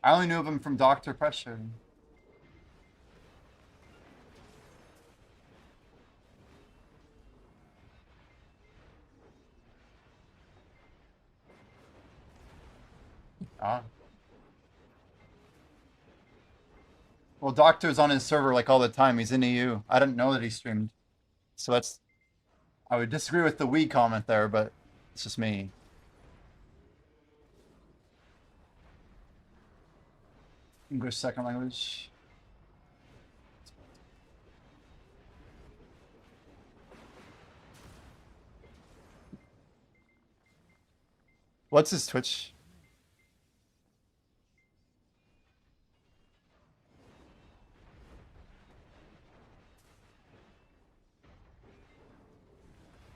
I only knew of him from Dr. Pressure. Ah. Well, Doctor's on his server like all the time. He's in EU. I didn't know that he streamed. So that's... I would disagree with the Wii comment there, but it's just me. English second language. What's his Twitch?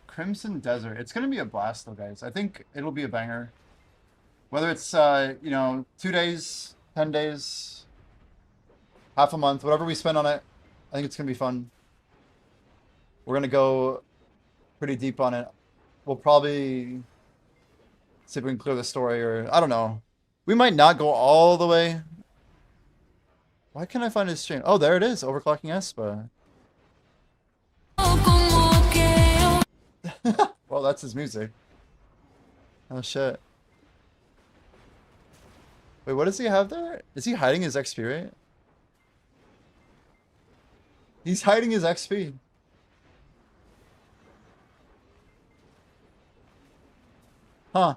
Crimson Desert. It's gonna be a blast though, guys. I think it'll be a banger. Whether it's you know, 2 days, 10 days, half a month, whatever we spend on it, I think it's gonna be fun. We're gonna go pretty deep on it. We'll probably see if we can clear the story, or I don't know. We might not go all the way. Why can't I find his stream? Oh, there it is. Overclocking Espa. Well, that's his music. Oh shit. Wait, what does he have there? Is he hiding his XP rate? He's hiding his XP. Huh.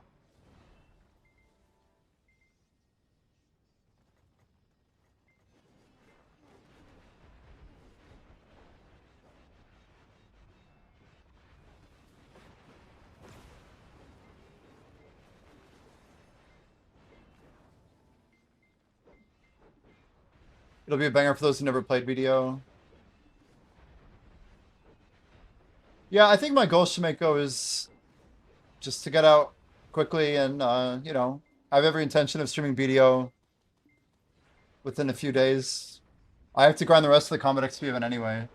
It'll be a banger for those who never played BDO. Yeah, I think my goal, Shimeko, is just to get out quickly and, you know, I have every intention of streaming BDO within a few days. I have to grind the rest of the Combat XP event anyway.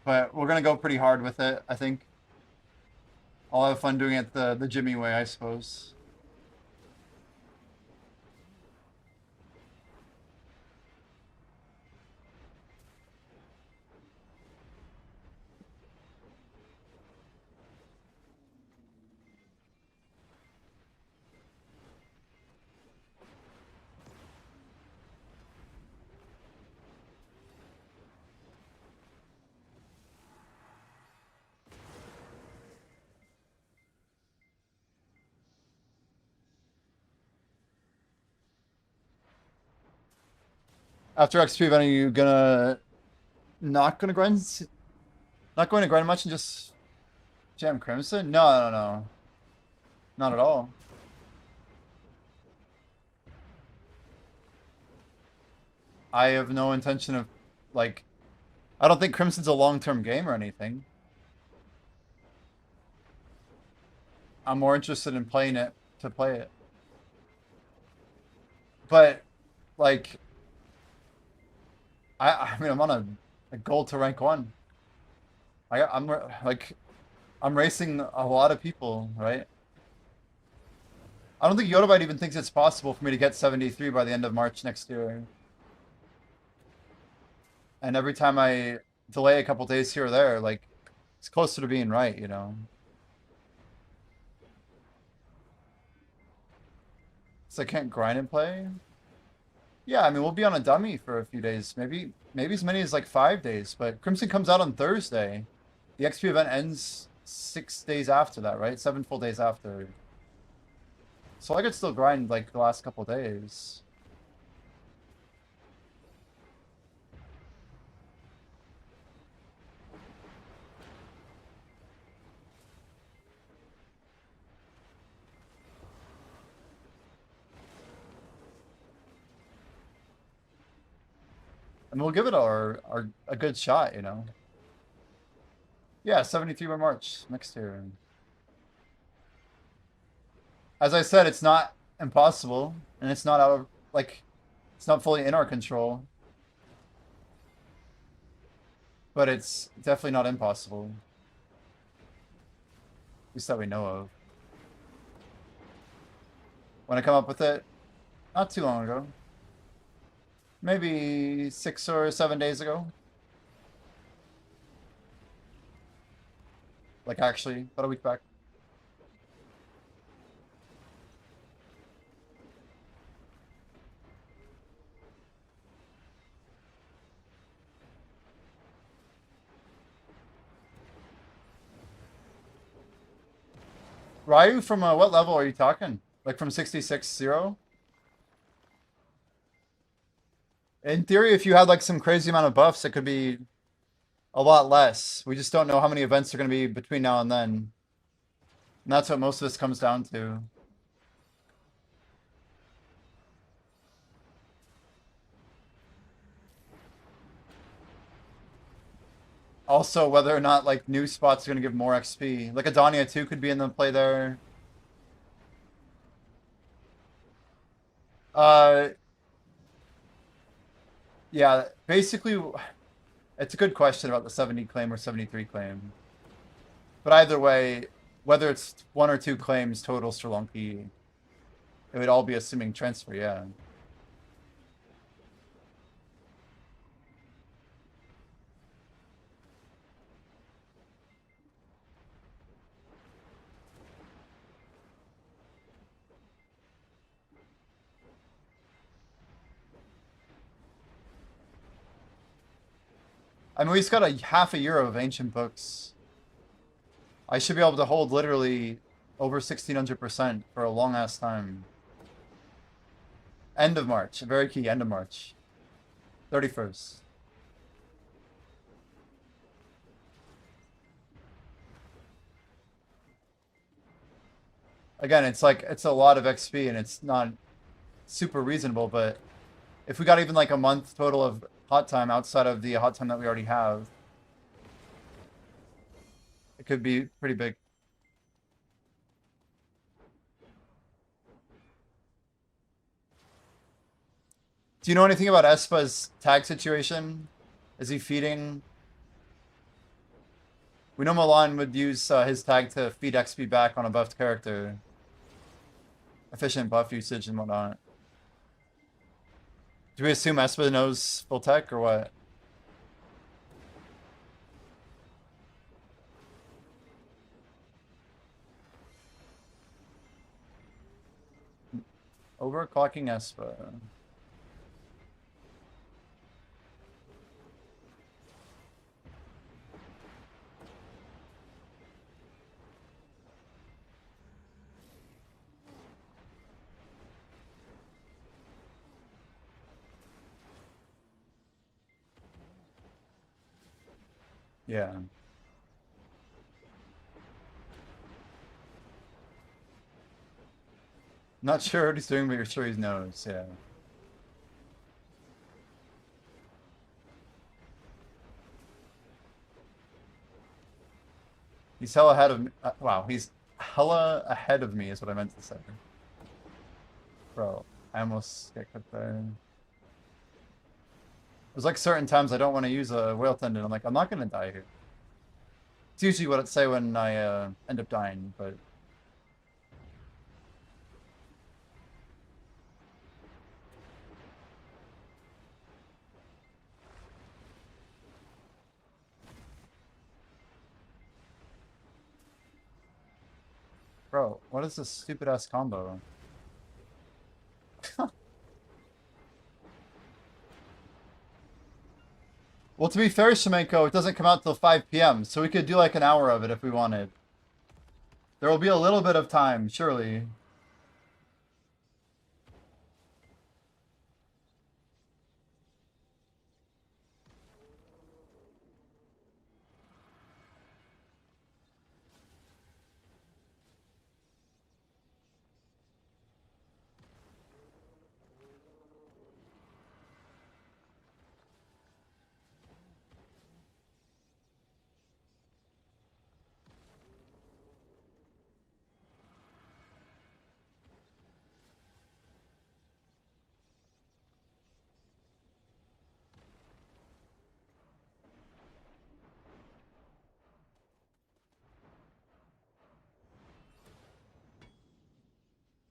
But we're going to go pretty hard with it, I think. I'll have fun doing it the Jimmy way, I suppose. After XP event, are you gonna not gonna grind? Not going to grind much and just jam Crimson? No, no, no, not at all. I have no intention of like. I don't think Crimson's a long-term game or anything. I'm more interested in playing it to play it. But like, I mean, I'm on a goal to rank 1. I'm like, I'm racing a lot of people, right? I don't think Yodabite even thinks it's possible for me to get 73 by the end of March next year. And every time I delay a couple days here or there, like, it's closer to being right, you know? So I can't grind and play. Yeah, I mean, we'll be on a dummy for a few days, maybe as many as like 5 days. But Crimson comes out on Thursday. The XP event ends 6 days after that, right? 7 full days after. So I could still grind like the last couple days. And we'll give it our a good shot, you know. Yeah, 73 by March next year. As I said, it's not impossible, and it's not out of like it's not fully in our control. But it's definitely not impossible. At least that we know of. When I come up with it, not too long ago. Maybe 6 or 7 days ago. Like actually, about a week back. Ryu, from what level are you talking? Like from 66-0? In theory, if you had like some crazy amount of buffs, it could be a lot less. We just don't know how many events are going to be between now and then. And that's what most of this comes down to. Also, whether or not like new spots are going to give more XP. Like Adonia 2 could be in the play there. Uh, yeah, basically, it's a good question about the 70 claim or 73 claim. But either way, whether it's 1 or 2 claims total Strelonki, it would all be assuming transfer, yeah. I mean, we just got a half a year of ancient books. I should be able to hold literally over 1600% for a long ass time. End of March, very key, end of March. 31st. Again, it's like, it's a lot of XP and it's not super reasonable, but if we got even like a month total of hot time outside of the hot time that we already have, it could be pretty big. Do you know anything about Espa's tag situation? Is he feeding? We know Milan would use his tag to feed XP back on a buffed character. Efficient buff usage and whatnot. Do we assume Espa knows full tech or what? Overclocking Espa. Yeah. Not sure what he's doing, but you're sure he knows. Yeah. He's hella ahead of me. Wow, he's hella ahead of me is what I meant to say. Bro, I almost get cut there. There's like certain times I don't want to use a whale tendon. I'm like, I'm not gonna die here. It's usually what I'd say when I end up dying, but bro, what is this stupid ass combo? Well, to be fair, Shemenko, it doesn't come out till 5 p.m., so we could do like an hour of it if we wanted. There will be a little bit of time, surely.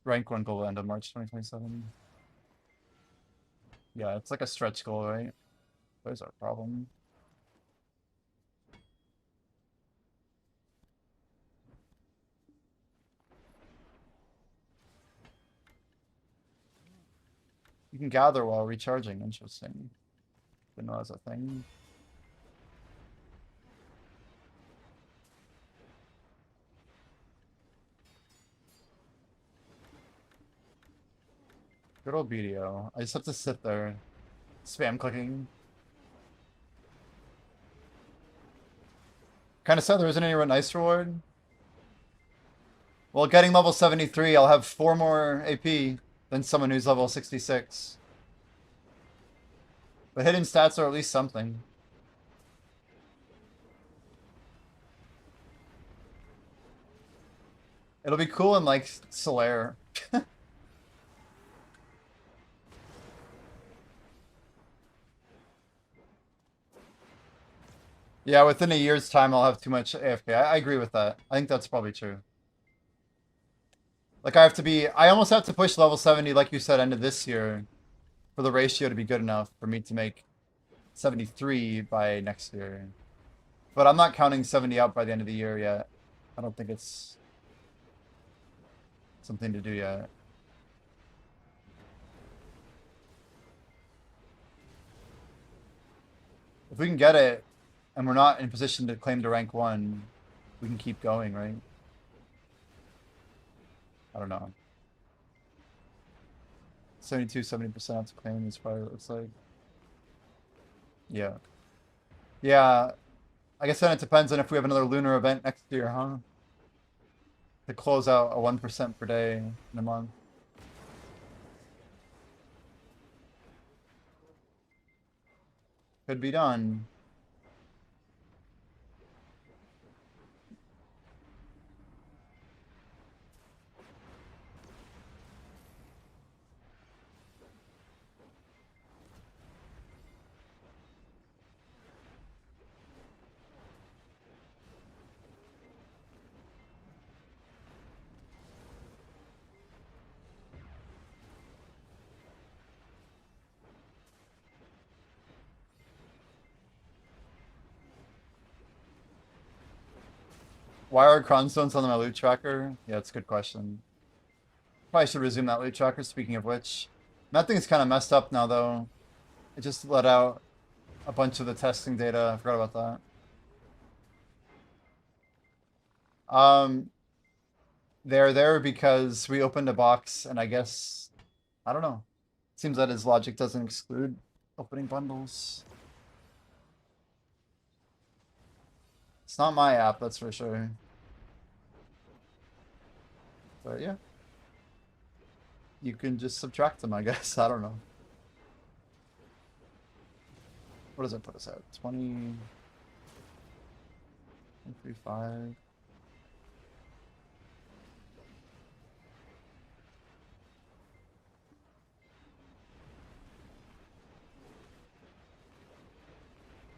Rank 1 goal end of March 2027. Yeah, it's like a stretch goal, right? There's our problem. You can gather while recharging. Interesting. Didn't know that's a thing. Good old BDO. I just have to sit there, spam clicking. Kind of sad there isn't any nice reward. Well, getting level 73, I'll have 4 more AP than someone who's level 66. But hidden stats are at least something. It'll be cool in like Solaire. Yeah, within a year's time, I'll have too much AFK. I agree with that. I think that's probably true. Like, I almost have to push level 70, like you said, end of this year for the ratio to be good enough for me to make 73 by next year. But I'm not counting 70 out by the end of the year yet. I don't think it's something to do yet. If we can get it, and we're not in position to claim to rank 1, we can keep going, right? I don't know. 72, 70% to claim is probably what it looks like. Yeah. Yeah. I guess then it depends on if we have another lunar event next year, huh? To close out a 1% per day in a month. Could be done. Why are cronstones on my loot tracker? Yeah, that's a good question. Probably should resume that loot tracker, speaking of which. That thing's kind of messed up now, though. It just let out a bunch of the testing data. I forgot about that. They're there because we opened a box, and I guess... I don't know. Seems that his logic doesn't exclude opening bundles. It's not my app, that's for sure. But yeah. You can just subtract them, I guess. I don't know. What does that put us at? 20... 35.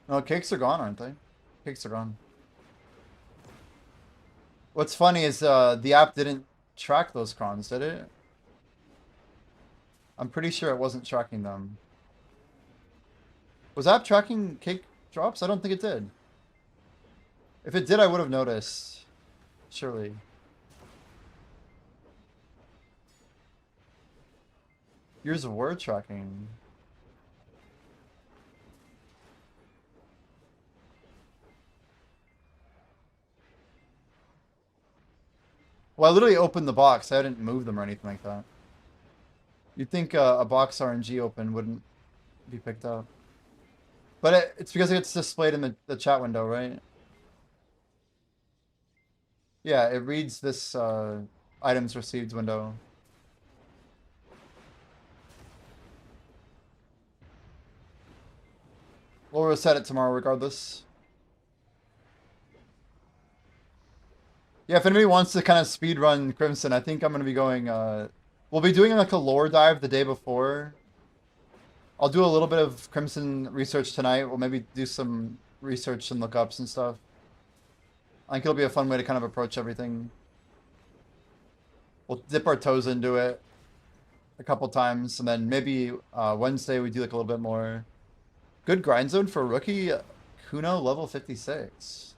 No, cakes are gone, aren't they? Cakes are gone. What's funny is the app didn't track those crons, did it? I'm pretty sure it wasn't tracking them. Was app tracking cake drops? I don't think it did. If it did, I would have noticed. Surely. Years of word tracking. Well, I literally opened the box. I didn't move them or anything like that. You'd think a box RNG open wouldn't be picked up. But it's because it's displayed in the chat window, right? Yeah, it reads this items received window. We'll reset it tomorrow regardless. Yeah, if anybody wants to kind of speed run Crimson, I think I'm going to be going... we'll be doing like a lore dive the day before. I'll do a little bit of Crimson research tonight. We'll maybe do some research and lookups and stuff. I think it'll be a fun way to kind of approach everything. We'll dip our toes into it a couple times, and then maybe Wednesday we do like a little bit more. Good grind zone for rookie. Kuno level 56.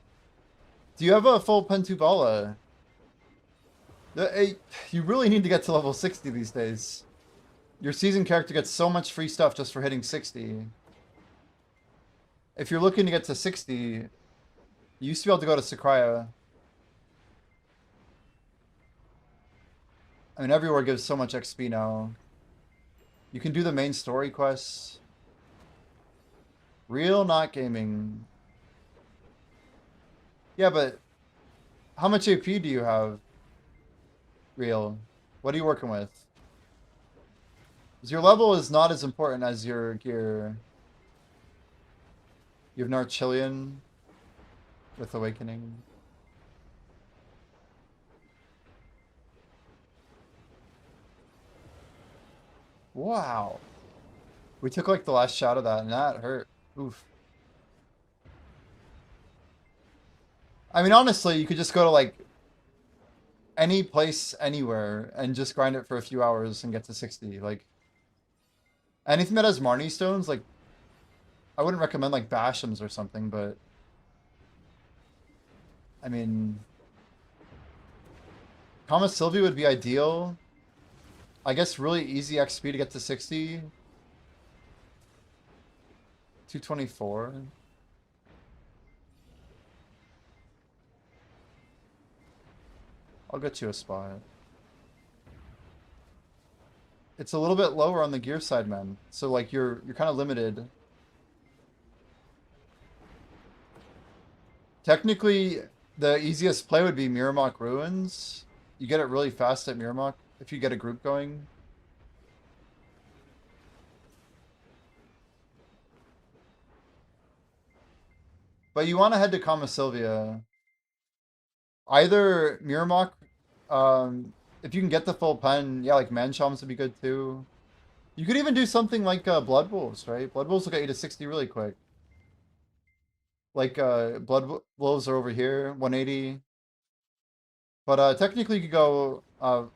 Do you have a full Pentubala? You really need to get to level 60 these days. Your season character gets so much free stuff just for hitting 60. If you're looking to get to 60, you used to be able to go to Sakraya. I mean, everywhere gives so much XP now. You can do the main story quests. Real, not gaming. Yeah, but how much AP do you have? Real. What are you working with? Because your level is not as important as your gear. You have Narchilian with Awakening. Wow. We took like the last shot of that and that hurt. Oof. I mean, honestly, you could just go to like any place anywhere and just grind it for a few hours and get to 60. Like anything that has Marnie stones, like I wouldn't recommend like Bashams or something, but I mean, Kama Sylvia would be ideal. I guess really easy XP to get to 60. 224. I'll get you a spot. It's a little bit lower on the gear side, man. So like you're kind of limited. Technically, the easiest play would be Miramok Ruins. You get it really fast at Miramok if you get a group going. But you want to head to Kama Sylvia. Either Miramok, if you can get the full pen, yeah, like Manchoms would be good too. You could even do something like Blood Wolves, right? Blood Wolves will get you to 60 really quick. Like Blood Wolves are over here, 180. But technically you could go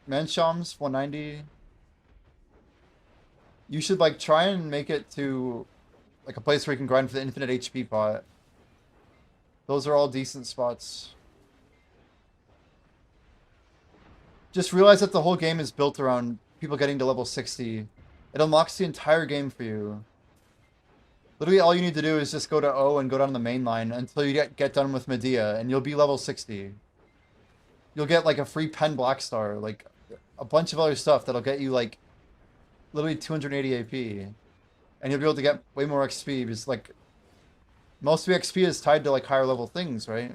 Manchoms, 190. You should like try and make it to like a place where you can grind for the infinite HP pot. Those are all decent spots. Just realize that the whole game is built around people getting to level 60. It unlocks the entire game for you. Literally all you need to do is just go to O and go down the main line until you get done with Medea, and you'll be level 60. You'll get like a free pen black star, like a bunch of other stuff that'll get you like literally 280 AP. And you'll be able to get way more XP because like most of the XP is tied to like higher level things, right?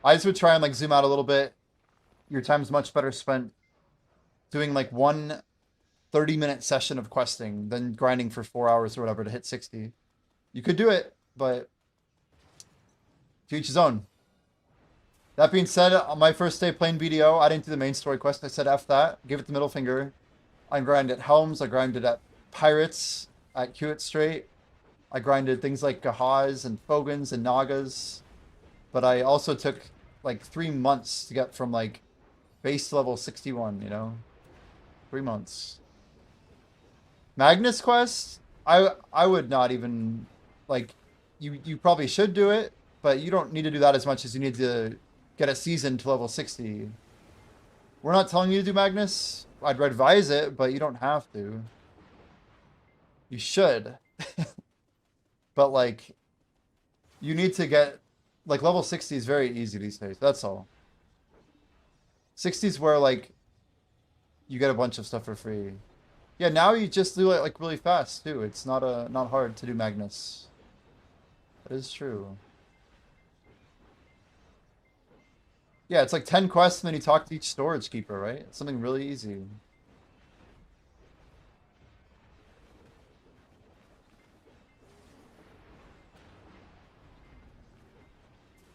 I just would try and like zoom out a little bit. Your time's much better spent doing like one 30-minute session of questing than grinding for 4 hours or whatever to hit 60. You could do it, but to each his own. That being said, on my first day playing BDO, I didn't do the main story quest. I said F that, gave it the middle finger. I grinded at Helms, I grinded at Pirates, at Hewitt Strait. I grinded things like Gahaz and Fogans and Nagas. But I also took like 3 months to get from like base level 61, you know? 3 months. Magnus quest, I would not even like you probably should do it, but you don't need to do that as much as you need to get a season to level 60. We're not telling you to do Magnus. I'd advise it, but you don't have to. You should. But like you need to get like level 60 is very easy these days. That's all. 60 is where like you get a bunch of stuff for free. Yeah, now you just do it like really fast too. It's not not hard to do Magnus. That is true. Yeah, it's like 10 quests and then you talk to each storage keeper, right? It's something really easy.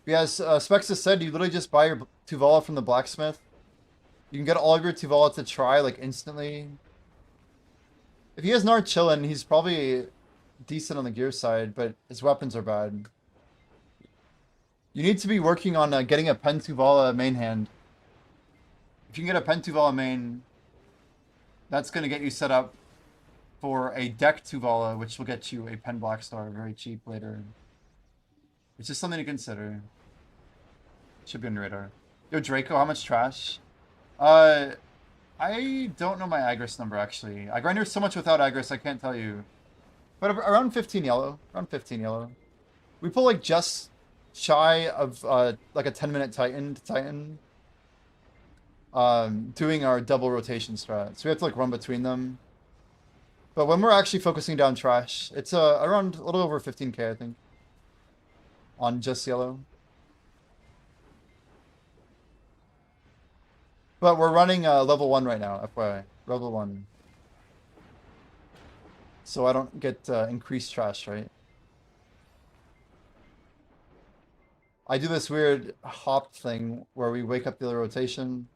Yes, Specs has said you literally just buy your Tuvala from the blacksmith. You can get all of your Tuvala to try like instantly. If he has Nar chillin', he's probably decent on the gear side, but his weapons are bad. You need to be working on getting a Pen Tuvala main hand. If you can get a Pen Tuvala main, that's going to get you set up for a deck Tuvala, which will get you a Pen Blackstar very cheap later. It's just something to consider. Should be on your radar. Yo, Draco, how much trash? I don't know my Agris number, actually. I grind her so much without Agris, I can't tell you. But around 15 yellow. Around 15 yellow. We pull, like, just shy of, like, a 10-minute Titan to Titan. Doing our double rotation strat. So we have to, like, run between them. But when we're actually focusing down trash, it's around a little over 15k, I think. On just yellow. But we're running level 1 right now, FYI. Level 1. So I don't get increased trash, right? I do this weird hop thing where we wake up the other rotation.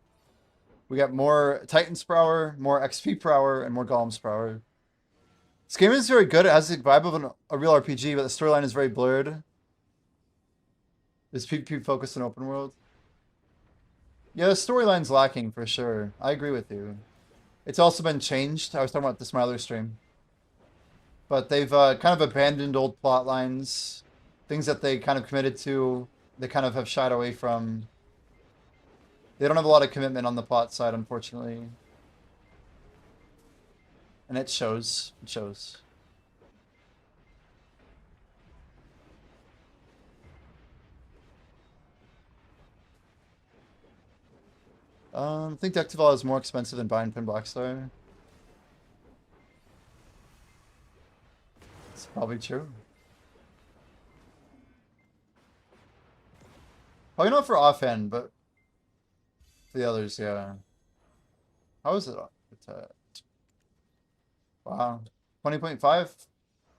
We get more Titans per hour, more XP per hour, and more Golems per hour. This game is very good. It has the vibe of a real RPG, but the storyline is very blurred. Is PvP focused on open world? Yeah, the storyline's lacking for sure. I agree with you. It's also been changed. I was talking about the Smiler stream. But they've kind of abandoned old plot lines. Things that they kind of committed to, they kind of have shied away from. They don't have a lot of commitment on the plot side, unfortunately. And it shows. It shows. I think Dectival is more expensive than buying Pin Blackstar. It's probably true. Probably not for offhand, but for the others, yeah. How is it? Wow. 20.5?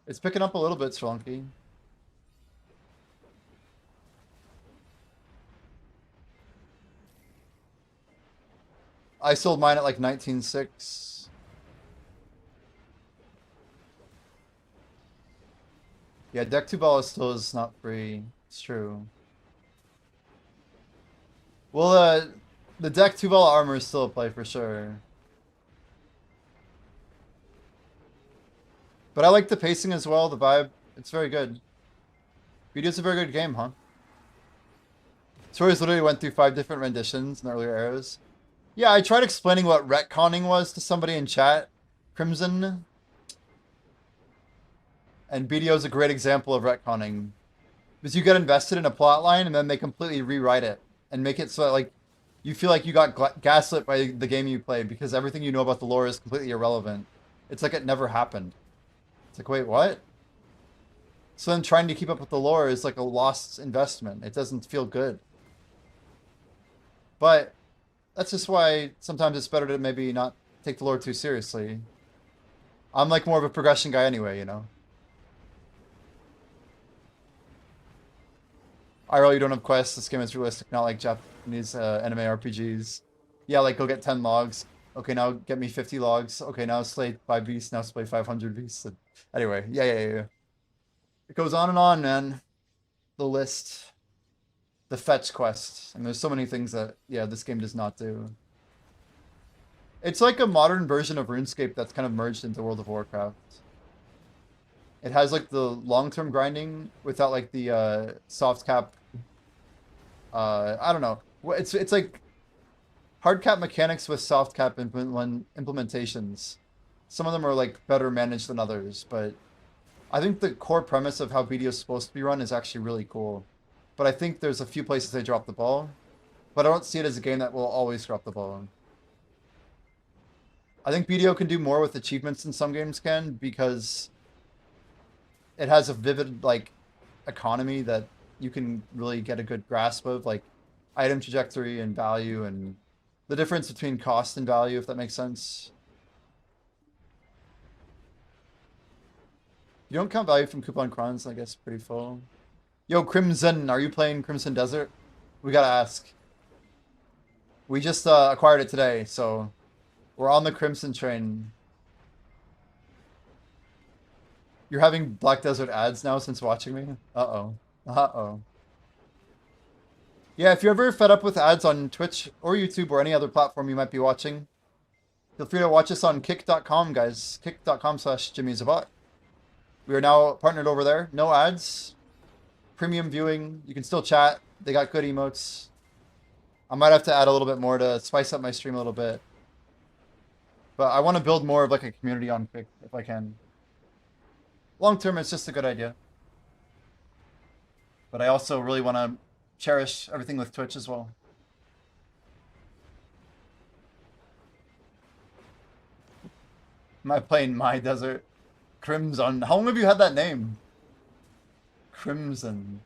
It's picking up a little bit, Srilunky. I sold mine at like 19.6. Yeah, deck 2 ball still is not free. It's true. Well, the deck 2 ball armor is still a play for sure. But I like the pacing as well, the vibe. It's very good. Video's a very good game, huh? Stories literally went through 5 different renditions in the earlier eras. Yeah, I tried explaining what retconning was to somebody in chat, Crimson. And BDO is a great example of retconning. Because you get invested in a plot line and then they completely rewrite it. And make it so that, like, you feel like you got gaslit by the game you played because everything you know about the lore is completely irrelevant. It's like it never happened. It's like, wait, what? So then trying to keep up with the lore is like a lost investment. It doesn't feel good. But that's just why sometimes it's better to maybe not take the lore too seriously. I'm like more of a progression guy anyway, you know. IRL, you don't have quests. This game is realistic, not like Japanese anime RPGs. Yeah, like go get 10 logs. Okay, now get me 50 logs. Okay, now slay 5 beasts. Now slay 500 beasts. And anyway, yeah. It goes on, man. The list, the fetch quest, and there's so many things that yeah, this game does not do. It's like a modern version of RuneScape that's kind of merged into World of Warcraft. It has like the long-term grinding without like the soft cap. I don't know. It's like hard cap mechanics with soft cap implementations. Some of them are like better managed than others, but I think the core premise of how BDO is supposed to be run is actually really cool. But I think there's a few places they drop the ball. But I don't see it as a game that will always drop the ball. I think BDO can do more with achievements than some games can because it has a vivid like economy that you can really get a good grasp of, like item trajectory and value and the difference between cost and value, if that makes sense. You don't count value from coupon crons, I guess pretty full. Yo, Crimson, are you playing Crimson Desert? We gotta ask. We just acquired it today, so we're on the Crimson train. You're having Black Desert ads now since watching me? Uh-oh. Uh-oh. Yeah, if you're ever fed up with ads on Twitch or YouTube or any other platform you might be watching, feel free to watch us on kick.com, guys. Kick.com/Jimmy'sABot. We are now partnered over there. No ads. Premium viewing. You can still chat. They got good emotes. I might have to add a little bit more to spice up my stream a little bit. But I want to build more of like a community on Kick if I can. Long term, it's just a good idea. But I also really want to cherish everything with Twitch as well. Am I playing My Desert? Crimson. How long have you had that name? Crimson.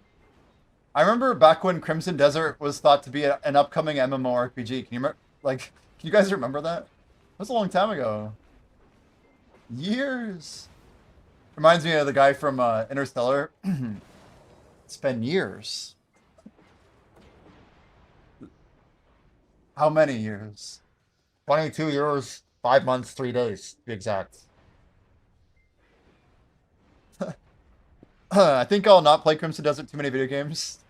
I remember back when Crimson Desert was thought to be an upcoming MMORPG. Can you remember? Like, can you guys remember that? That was a long time ago. Years. Reminds me of the guy from Interstellar. It's been years. How many years? 22 years, 5 months, 3 days, to be exact. I think I'll not play Crimson Desert too many video games.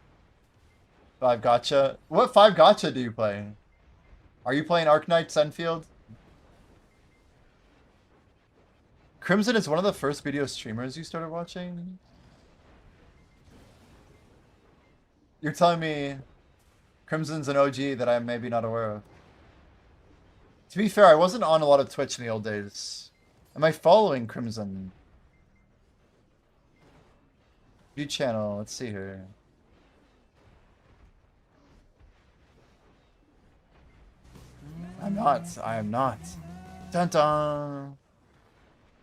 5 Gacha. What 5 Gacha do you play? Are you playing Arknights Enfield? Crimson is one of the first video streamers you started watching? You're telling me Crimson's an OG that I'm maybe not aware of. To be fair, I wasn't on a lot of Twitch in the old days. Am I following Crimson? View channel, let's see here. I am not. Dun dun.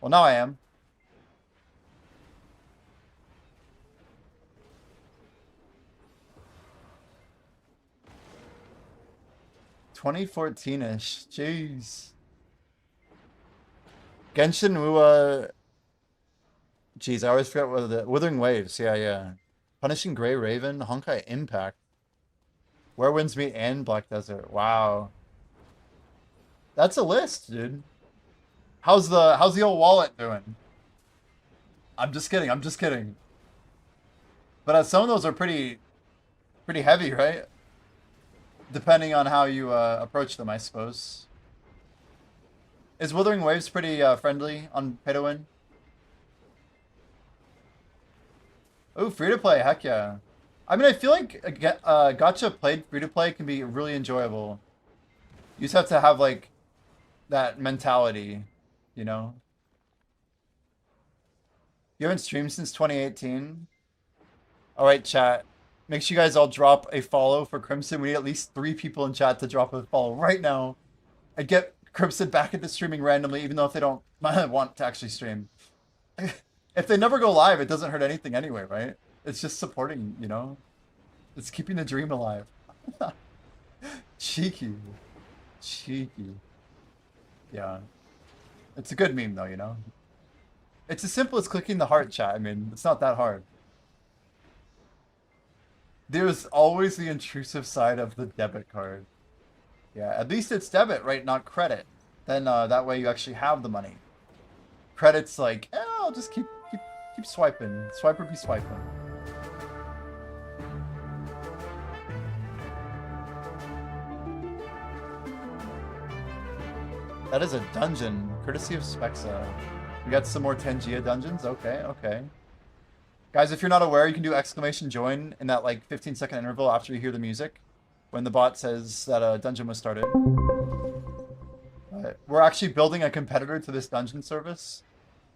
Well, now I am. (2014-ish). Jeez. Genshin Ua. Jeez, I always forget what the Withering Waves. Yeah. Punishing Grey Raven, Honkai Impact, Where Winds Meet, and Black Desert. Wow. That's a list, dude. How's the old wallet doing? I'm just kidding. But some of those are pretty heavy, right? Depending on how you approach them, I suppose. Is Withering Waves pretty friendly on pay to win? Oh, free to play, heck yeah. I mean, I feel like gacha played free to play can be really enjoyable. You just have to have like that mentality, you know? You haven't streamed since 2018? Alright, chat. Make sure you guys all drop a follow for Crimson. We need at least 3 people in chat to drop a follow right now. I'd get Crimson back into streaming randomly, even though if they don't want to actually stream. If they never go live, it doesn't hurt anything anyway, right? It's just supporting, you know? It's keeping the dream alive. Cheeky. Cheeky. Yeah. It's a good meme though, you know? It's as simple as clicking the heart, chat. I mean, it's not that hard. There's always the intrusive side of the debit card. Yeah, at least it's debit, right? Not credit. Then that way you actually have the money. Credit's like, I'll just keep swiping. Swiper be swiping. That is a dungeon, courtesy of Spexa. We got some more Tangia dungeons. Okay, okay. Guys, if you're not aware, you can do exclamation join in that like 15-second interval after you hear the music when the bot says that a dungeon was started. We're actually building a competitor to this dungeon service.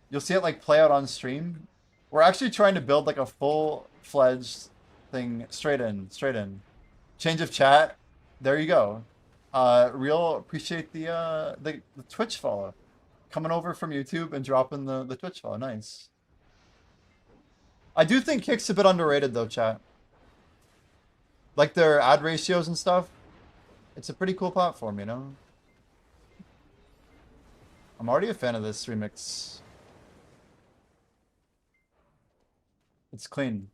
You'll see it like play out on stream. We're actually trying to build like a full-fledged thing straight in. Change of chat. There you go. Real appreciate the Twitch follow. Coming over from YouTube and dropping the Twitch follow. Nice. I do think Kick's a bit underrated though, chat. Like their ad ratios and stuff. It's a pretty cool platform, you know? I'm already a fan of this remix. It's clean.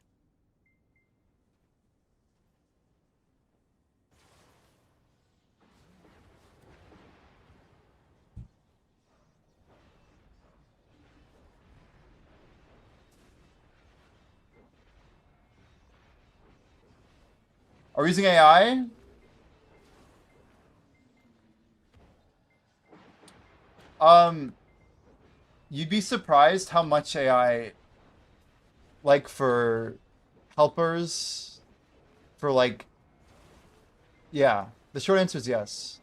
Are we using AI? You'd be surprised how much AI, like for helpers, for like, yeah, the short answer is yes.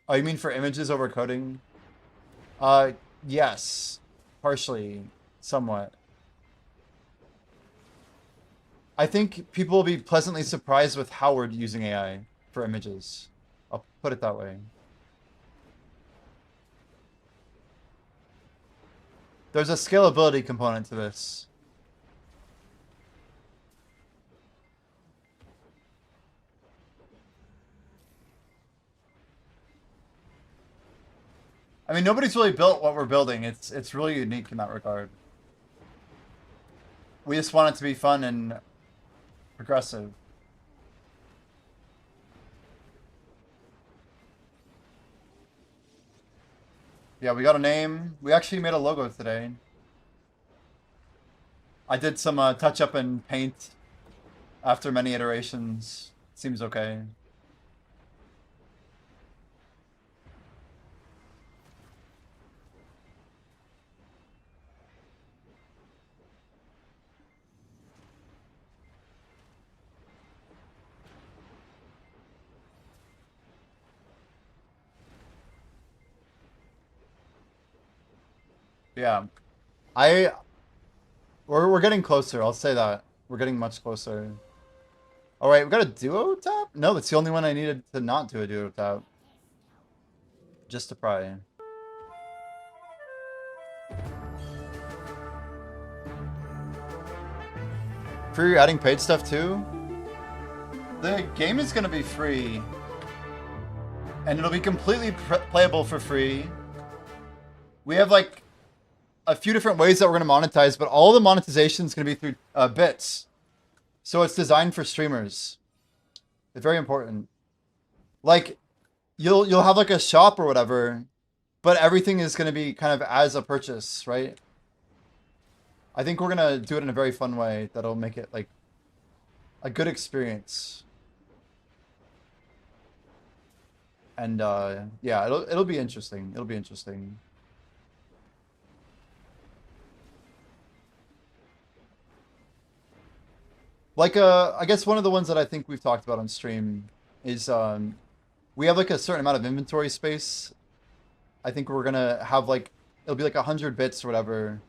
Oh, you mean for images over coding? Yes, partially, somewhat. I think people will be pleasantly surprised with how we're using AI for images. I'll put it that way. There's a scalability component to this. I mean, nobody's really built what we're building. It's really unique in that regard. We just want it to be fun and progressive. Yeah, we got a name. We actually made a logo today. I did some touch up in paint after many iterations. Seems okay. Yeah. We're getting closer, I'll say that. We're getting much closer. Alright, we got a duo tap? No, that's the only one I needed to not do a duo tap. Just to pry. Free adding paid stuff too? The game is gonna be free. And it'll be completely playable for free. We have like a few different ways that we're going to monetize, but all the monetization is going to be through bits. So it's designed for streamers. It's very important. Like, you'll have like a shop or whatever, but everything is going to be kind of as a purchase, right? I think we're going to do it in a very fun way that'll make it like a good experience. And yeah, it'll be interesting. It'll be interesting. Like, I guess one of the ones that I think we've talked about on stream is we have like a certain amount of inventory space. I think we're gonna have like, it'll be like 100 bits or whatever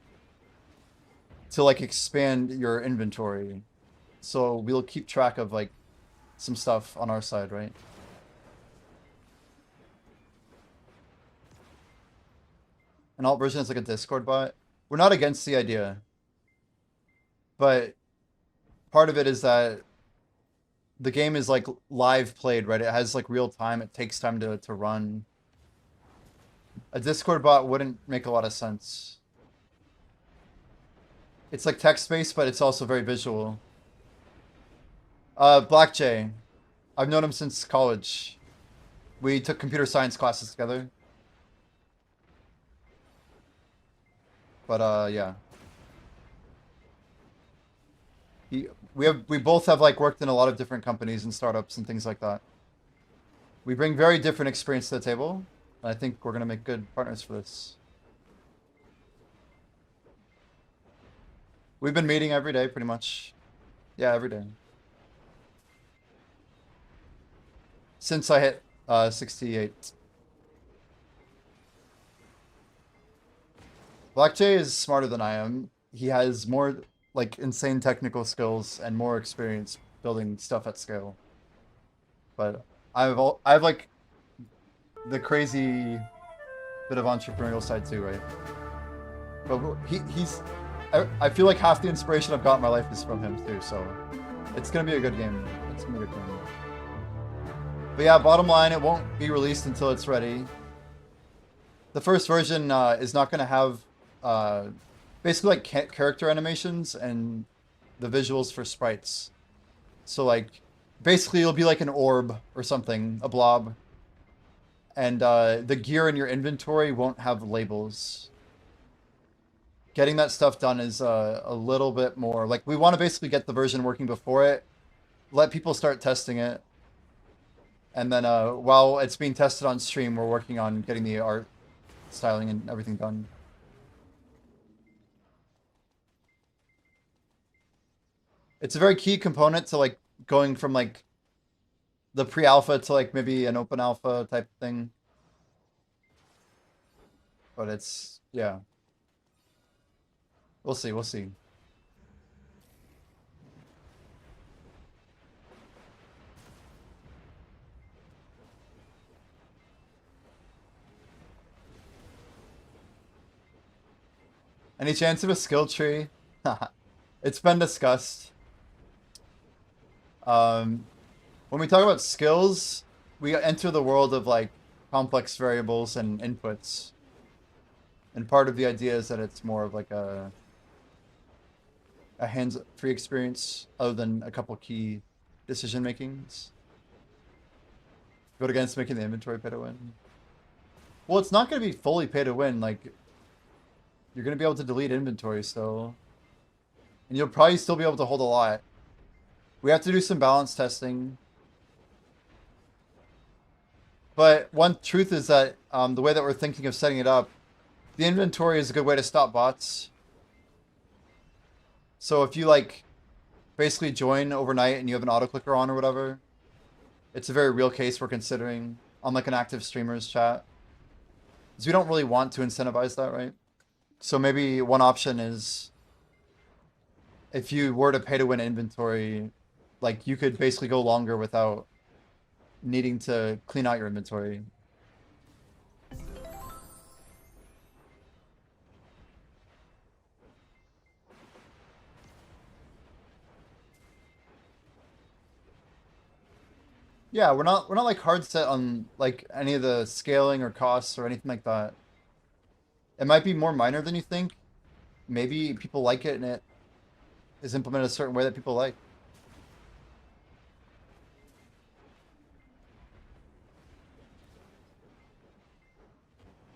to like expand your inventory. So we'll keep track of like some stuff on our side, right? An alt version is like a Discord bot. We're not against the idea, but part of it is that the game is like live played, right? It has like real time. It takes time to run. A Discord bot wouldn't make a lot of sense. It's like text-based, but it's also very visual. Black Jay. I've known him since college. We took computer science classes together. But yeah. We both have like worked in a lot of different companies and startups and things like that. We bring very different experience to the table. And I think we're gonna make good partners for this. We've been meeting every day, pretty much. Yeah, every day. Since I hit 68. Black Jay is smarter than I am. He has more like insane technical skills and more experience building stuff at scale. But I've like the crazy bit of entrepreneurial side too, right? But he's I feel like half the inspiration I've got in my life is from him too, so it's gonna be a good game. It's gonna be a good game. But yeah, bottom line, it won't be released until it's ready. The first version is not gonna have basically like character animations and the visuals for sprites. So like basically it'll be like an orb or something, a blob. And the gear in your inventory won't have labels. Getting that stuff done is a little bit more like we want to basically get the version working before it, let people start testing it, and then while it's being tested on stream, we're working on getting the art styling and everything done. It's a very key component to like going from like the pre-alpha to like maybe an open alpha type thing. But it's yeah. We'll see, we'll see. Any chance of a skill tree? It's been discussed. When we talk about skills, we enter the world of like complex variables and inputs. And part of the idea is that it's more of like a hands-free experience other than a couple key decision makings. Vote against making the inventory pay to win. Well, it's not going to be fully pay to win. Like, you're going to be able to delete inventory still. And you'll probably still be able to hold a lot. We have to do some balance testing. But one truth is that the way that we're thinking of setting it up, the inventory is a good way to stop bots. So if you like basically join overnight and you have an auto clicker on or whatever, it's a very real case we're considering on like an active streamers chat. Because we don't really want to incentivize that, right? So maybe one option is if you were to pay to win inventory, like you could basically go longer without needing to clean out your inventory. Yeah, we're not like hard set on like any of the scaling or costs or anything like that. It might be more minor than you think. Maybe people like it and it is implemented a certain way that people like.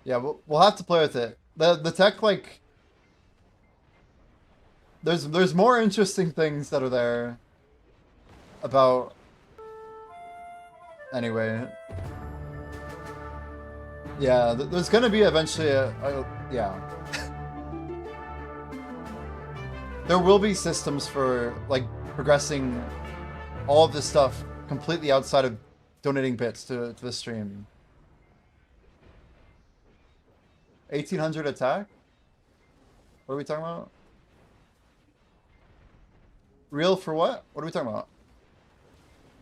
Yeah, we'll have to play with it. The tech like there's more interesting things that are there about anyway. Yeah, there's gonna be eventually yeah. There will be systems for like progressing all of this stuff completely outside of donating bits to the stream. 1800 attack? What are we talking about? Real for what? What are we talking about?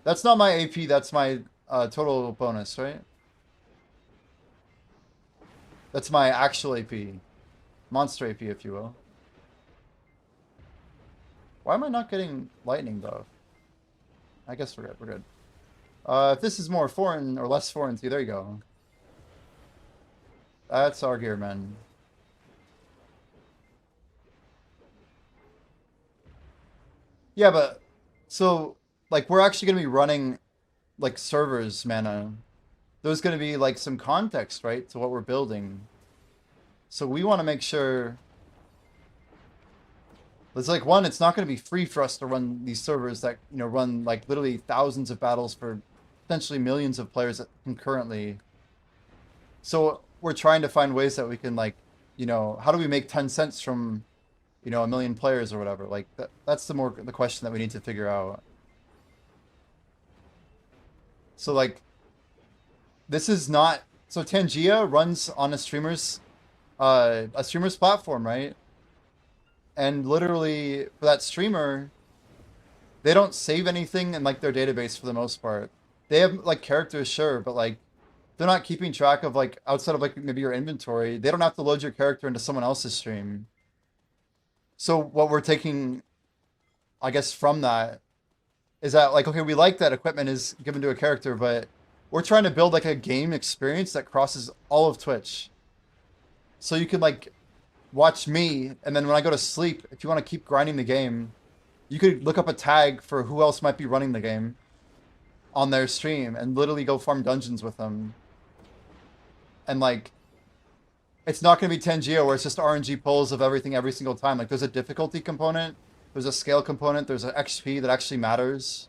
That's not my AP, that's my total bonus, right? That's my actual AP. Monster AP, if you will. Why am I not getting lightning buff? I guess we're good. We're good. If this is more foreign or less foreign to you, there you go. That's our gear, man. Yeah, but so like we're actually gonna be running like servers, mana. There's gonna be like some context, right, to what we're building. So we want to make sure. It's like one, it's not going to be free for us to run these servers that run like literally thousands of battles for potentially millions of players concurrently. So we're trying to find ways that we can like, how do we make 10 cents from, a million players or whatever? Like that's the question that we need to figure out. So like, this is not so Tangia runs on a streamer's platform, right? And literally for that streamer, they don't save anything in like their database for the most part. They have like characters, sure, but like they're not keeping track of like outside of like maybe your inventory. They don't have to load your character into someone else's stream. So what we're taking, I guess, from that is that like, okay, we like that equipment is given to a character, but we're trying to build like a game experience that crosses all of Twitch. So you can like watch me, and then when I go to sleep, if you want to keep grinding the game, you could look up a tag for who else might be running the game on their stream and literally go farm dungeons with them. And like, it's not going to be Tangeo where it's just RNG pulls of everything every single time. Like there's a difficulty component, there's a scale component, there's an XP that actually matters.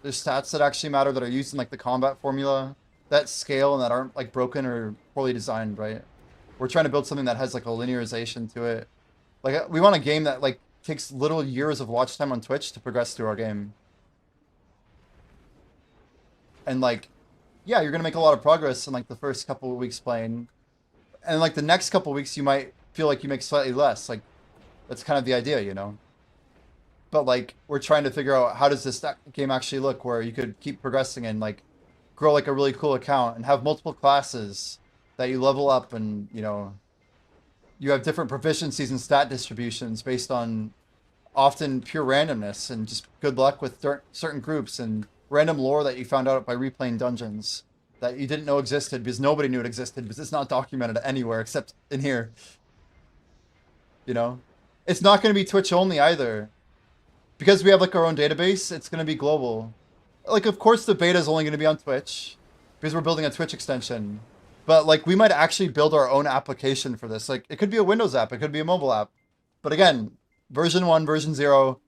There's stats that actually matter that are used in like the combat formula that scale and that aren't like broken or poorly designed, right? We're trying to build something that has like a linearization to it. Like we want a game that like takes literal years of watch time on Twitch to progress through our game. And like, yeah, you're gonna make a lot of progress in like the first couple of weeks playing. And like the next couple of weeks you might feel like you make slightly less. Like that's kind of the idea. But like we're trying to figure out how does this game actually look where you could keep progressing and like grow like a really cool account and have multiple classes that you level up, and you have different proficiencies and stat distributions based on often pure randomness and just good luck with certain groups and random lore that you found out by replaying dungeons that you didn't know existed because nobody knew it existed because it's not documented anywhere except in here. It's not going to be Twitch only either. Because we have like our own database, it's going to be global. Like, of course the beta is only going to be on Twitch because we're building a Twitch extension. But like we might actually build our own application for this. Like it could be a Windows app, it could be a mobile app. But again, version 1, version 0,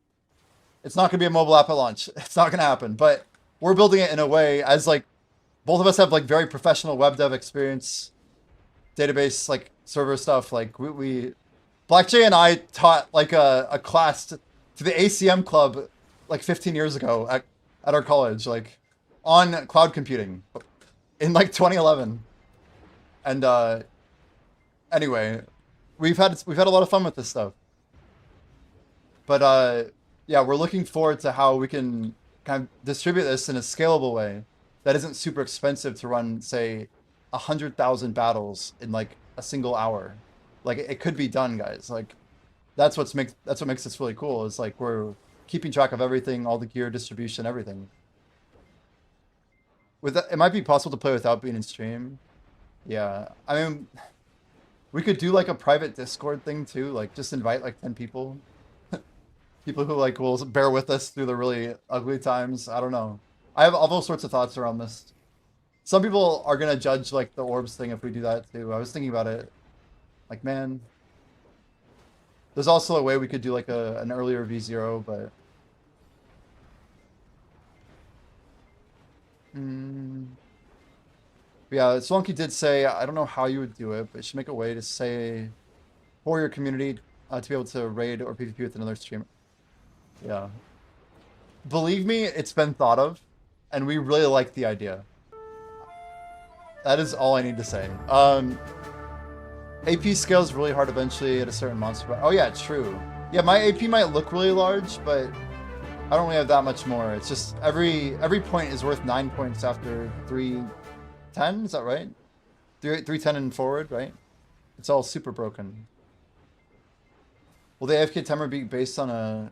it's not going to be a mobile app at launch. It's not going to happen. But we're building it in a way as like both of us have like very professional web dev experience, database like server stuff. Like we Black Jay and I taught like a class to the ACM club like 15 years ago at our college, like on cloud computing in like 2011. And anyway, we've had a lot of fun with this stuff. But yeah, we're looking forward to how we can kind of distribute this in a scalable way that isn't super expensive to run, say, 100,000 battles in like a single hour. Like it could be done, guys. Like that's what makes this really cool. Is like we're keeping track of everything, all the gear distribution, everything. With that, it might be possible to play without being in stream. Yeah, I mean, we could do like a private Discord thing too. Like just invite like 10 people. People who like will bear with us through the really ugly times. I don't know. I have all sorts of thoughts around this. Some people are gonna judge like the orbs thing if we do that too. I was thinking about it. Like, man, there's also a way we could do like an earlier V0, but yeah, Swonky did say, I don't know how you would do it, but you should make a way to say for your community to be able to raid or PvP with another streamer. Yeah. Believe me, it's been thought of, and we really like the idea. That is all I need to say. AP scales really hard eventually at a certain monster. Oh yeah, true. Yeah, my AP might look really large, but I don't really have that much more. It's just every point is worth 9 points after 310. Is that right? 310 and forward, right? It's all super broken. Will the AFK timer be based on a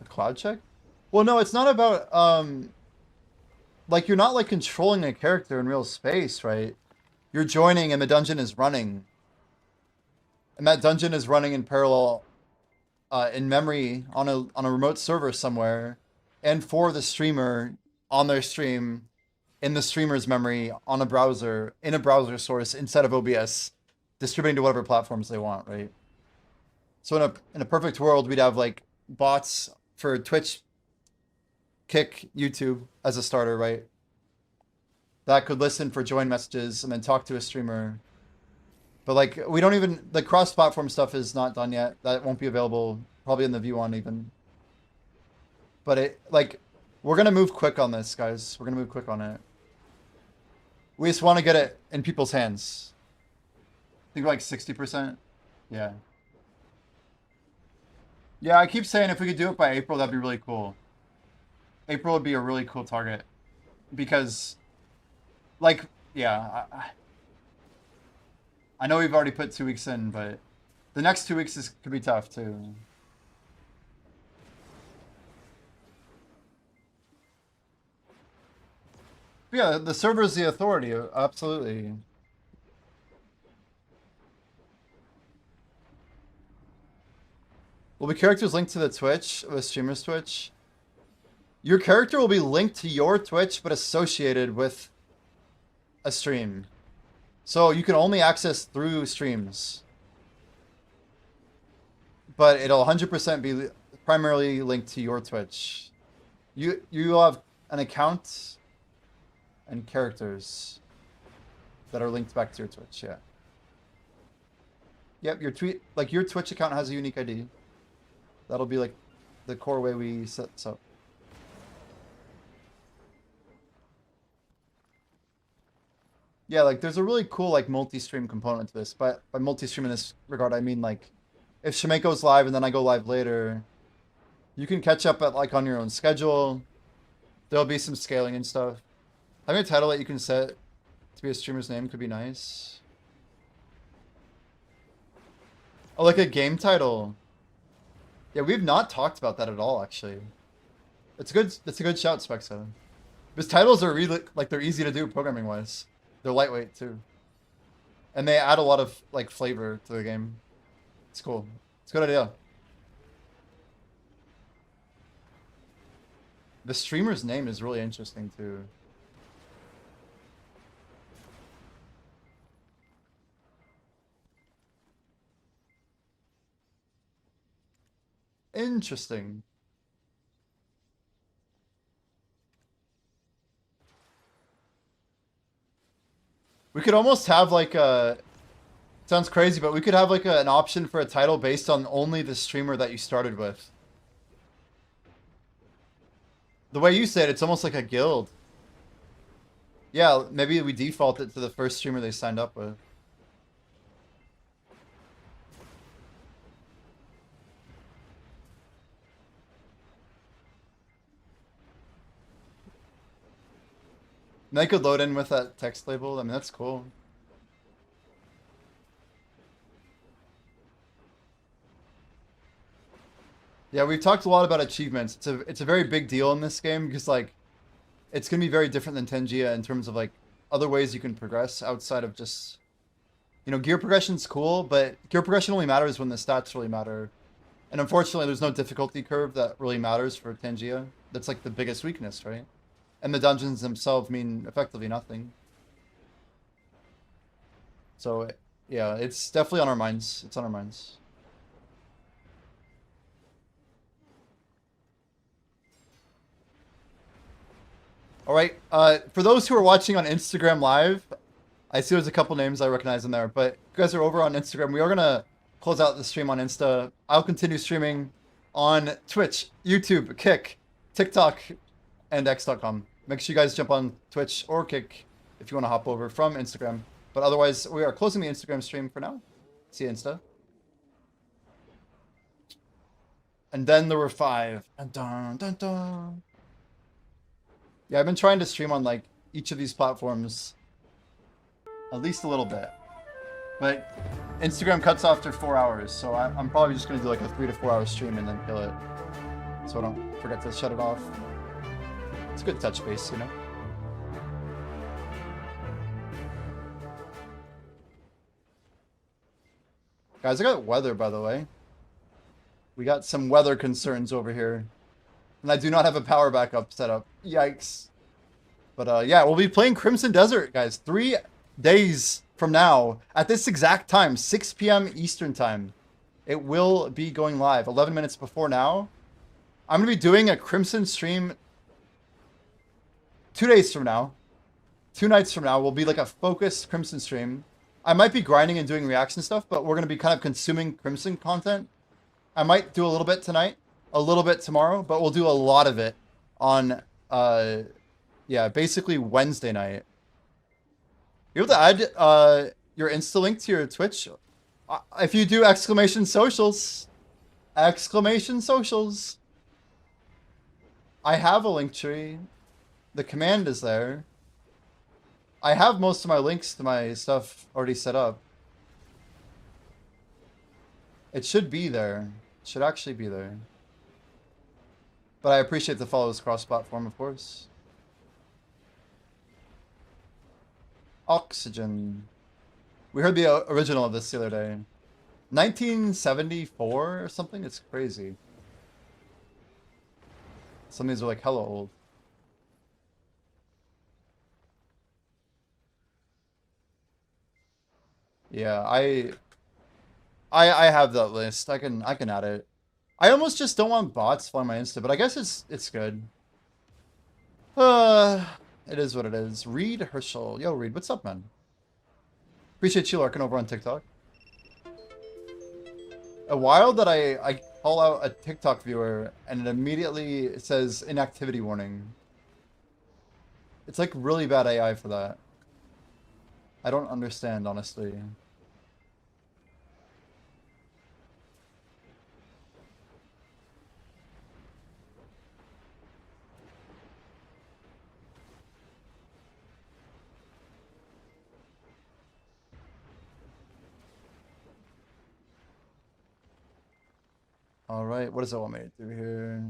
cloud check? Well, no, it's not about like you're not like controlling a character in real space, right? You're joining and the dungeon is running. And that dungeon is running in parallel in memory on a remote server somewhere, and for the streamer on their stream in the streamer's memory on a browser in a browser source instead of OBS, distributing to whatever platforms they want, right? So in a perfect world, we'd have like bots for Twitch, Kick, YouTube as a starter, right? That could listen for join messages and then talk to a streamer. But like we don't even, the cross-platform stuff is not done yet. That won't be available probably in the V1 even. But it like we're gonna move quick on this, guys. We're gonna move quick on it. We just want to get it in people's hands. I think like 60%. Yeah. Yeah, I keep saying if we could do it by April, that'd be really cool. April would be a really cool target. Because, like, yeah, I know we've already put 2 weeks in, but the next 2 weeks could be tough too. But yeah, the server is the authority, absolutely. Will the characters linked to the Twitch, the streamer's Twitch? Your character will be linked to your Twitch, but associated with a stream. So you can only access through streams. But it'll 100% be primarily linked to your Twitch. You have an account and characters that are linked back to your Twitch, yeah. Yep, your Twitch account has a unique ID. That'll be like the core way we set this up. Yeah, like there's a really cool like multi-stream component to this. But by multi-stream in this regard, I mean like if Shemay goes live and then I go live later, you can catch up at like on your own schedule. There'll be some scaling and stuff. Having a title that you can set to be a streamer's name could be nice. Oh, like a game title. Yeah, we've not talked about that at all, actually. It's a good shout, Spexa. Because titles are really like they're easy to do programming wise. They're lightweight too. And they add a lot of like flavor to the game. It's cool. It's a good idea. The streamer's name is really interesting too. Interesting. We could almost have like a... Sounds crazy, but we could have like an option for a title based on only the streamer that you started with. The way you said, it's almost like a guild. Yeah, maybe we default it to the first streamer they signed up with. And they could load in with that text label. I mean, that's cool. Yeah, we've talked a lot about achievements. It's a very big deal in this game because like it's gonna be very different than Tengia in terms of like other ways you can progress outside of just, you know, gear progression's cool, but gear progression only matters when the stats really matter. And unfortunately, there's no difficulty curve that really matters for Tengia. That's like the biggest weakness, right? And the dungeons themselves mean effectively nothing. So yeah, it's definitely on our minds. It's on our minds. All right. For those who are watching on Instagram Live, I see there's a couple names I recognize in there, but you guys are over on Instagram. We are going to close out the stream on Insta. I'll continue streaming on Twitch, YouTube, Kick, TikTok, and X.com. Make sure you guys jump on Twitch or Kick if you want to hop over from Instagram. But otherwise, we are closing the Instagram stream for now. See you, Insta. And then there were 5. Dun, dun, dun, dun. Yeah, I've been trying to stream on like each of these platforms at least a little bit. But Instagram cuts off after 4 hours, so I'm probably just going to do like a 3 to 4 hour stream and then kill it. So I don't forget to shut it off. It's a good touch base, you know? Guys, I got weather, by the way. We got some weather concerns over here. And I do not have a power backup set up. Yikes. But yeah, we'll be playing Crimson Desert, guys. 3 days from now, at this exact time, 6 p.m. Eastern time. It will be going live 11 minutes before now. I'm going to be doing a Crimson stream 2 days from now. 2 nights from now will be like a focused Crimson stream. I might be grinding and doing reaction stuff, but we're going to be kind of consuming Crimson content. I might do a little bit tonight, a little bit tomorrow, but we'll do a lot of it on, yeah, basically Wednesday night. You're able to add your Insta link to your Twitch. If you do exclamation socials, exclamation socials. I have a link tree. The command is there. I have most of my links to my stuff already set up. It should be there. It should actually be there. But I appreciate the follows cross-platform, of course. Oxygen. We heard the original of this the other day. 1974 or something? It's crazy. Some of these are like hella old. Yeah, I have that list. I can add it. I almost just don't want bots following my Insta, but I guess it's good. It is what it is. Reed Herschel. Yo, Reed, what's up, man? Appreciate you lurking over on TikTok. A while that I call out a TikTok viewer and it immediately says inactivity warning. It's like really bad AI for that. I don't understand, honestly. All right, what does it want me to do here?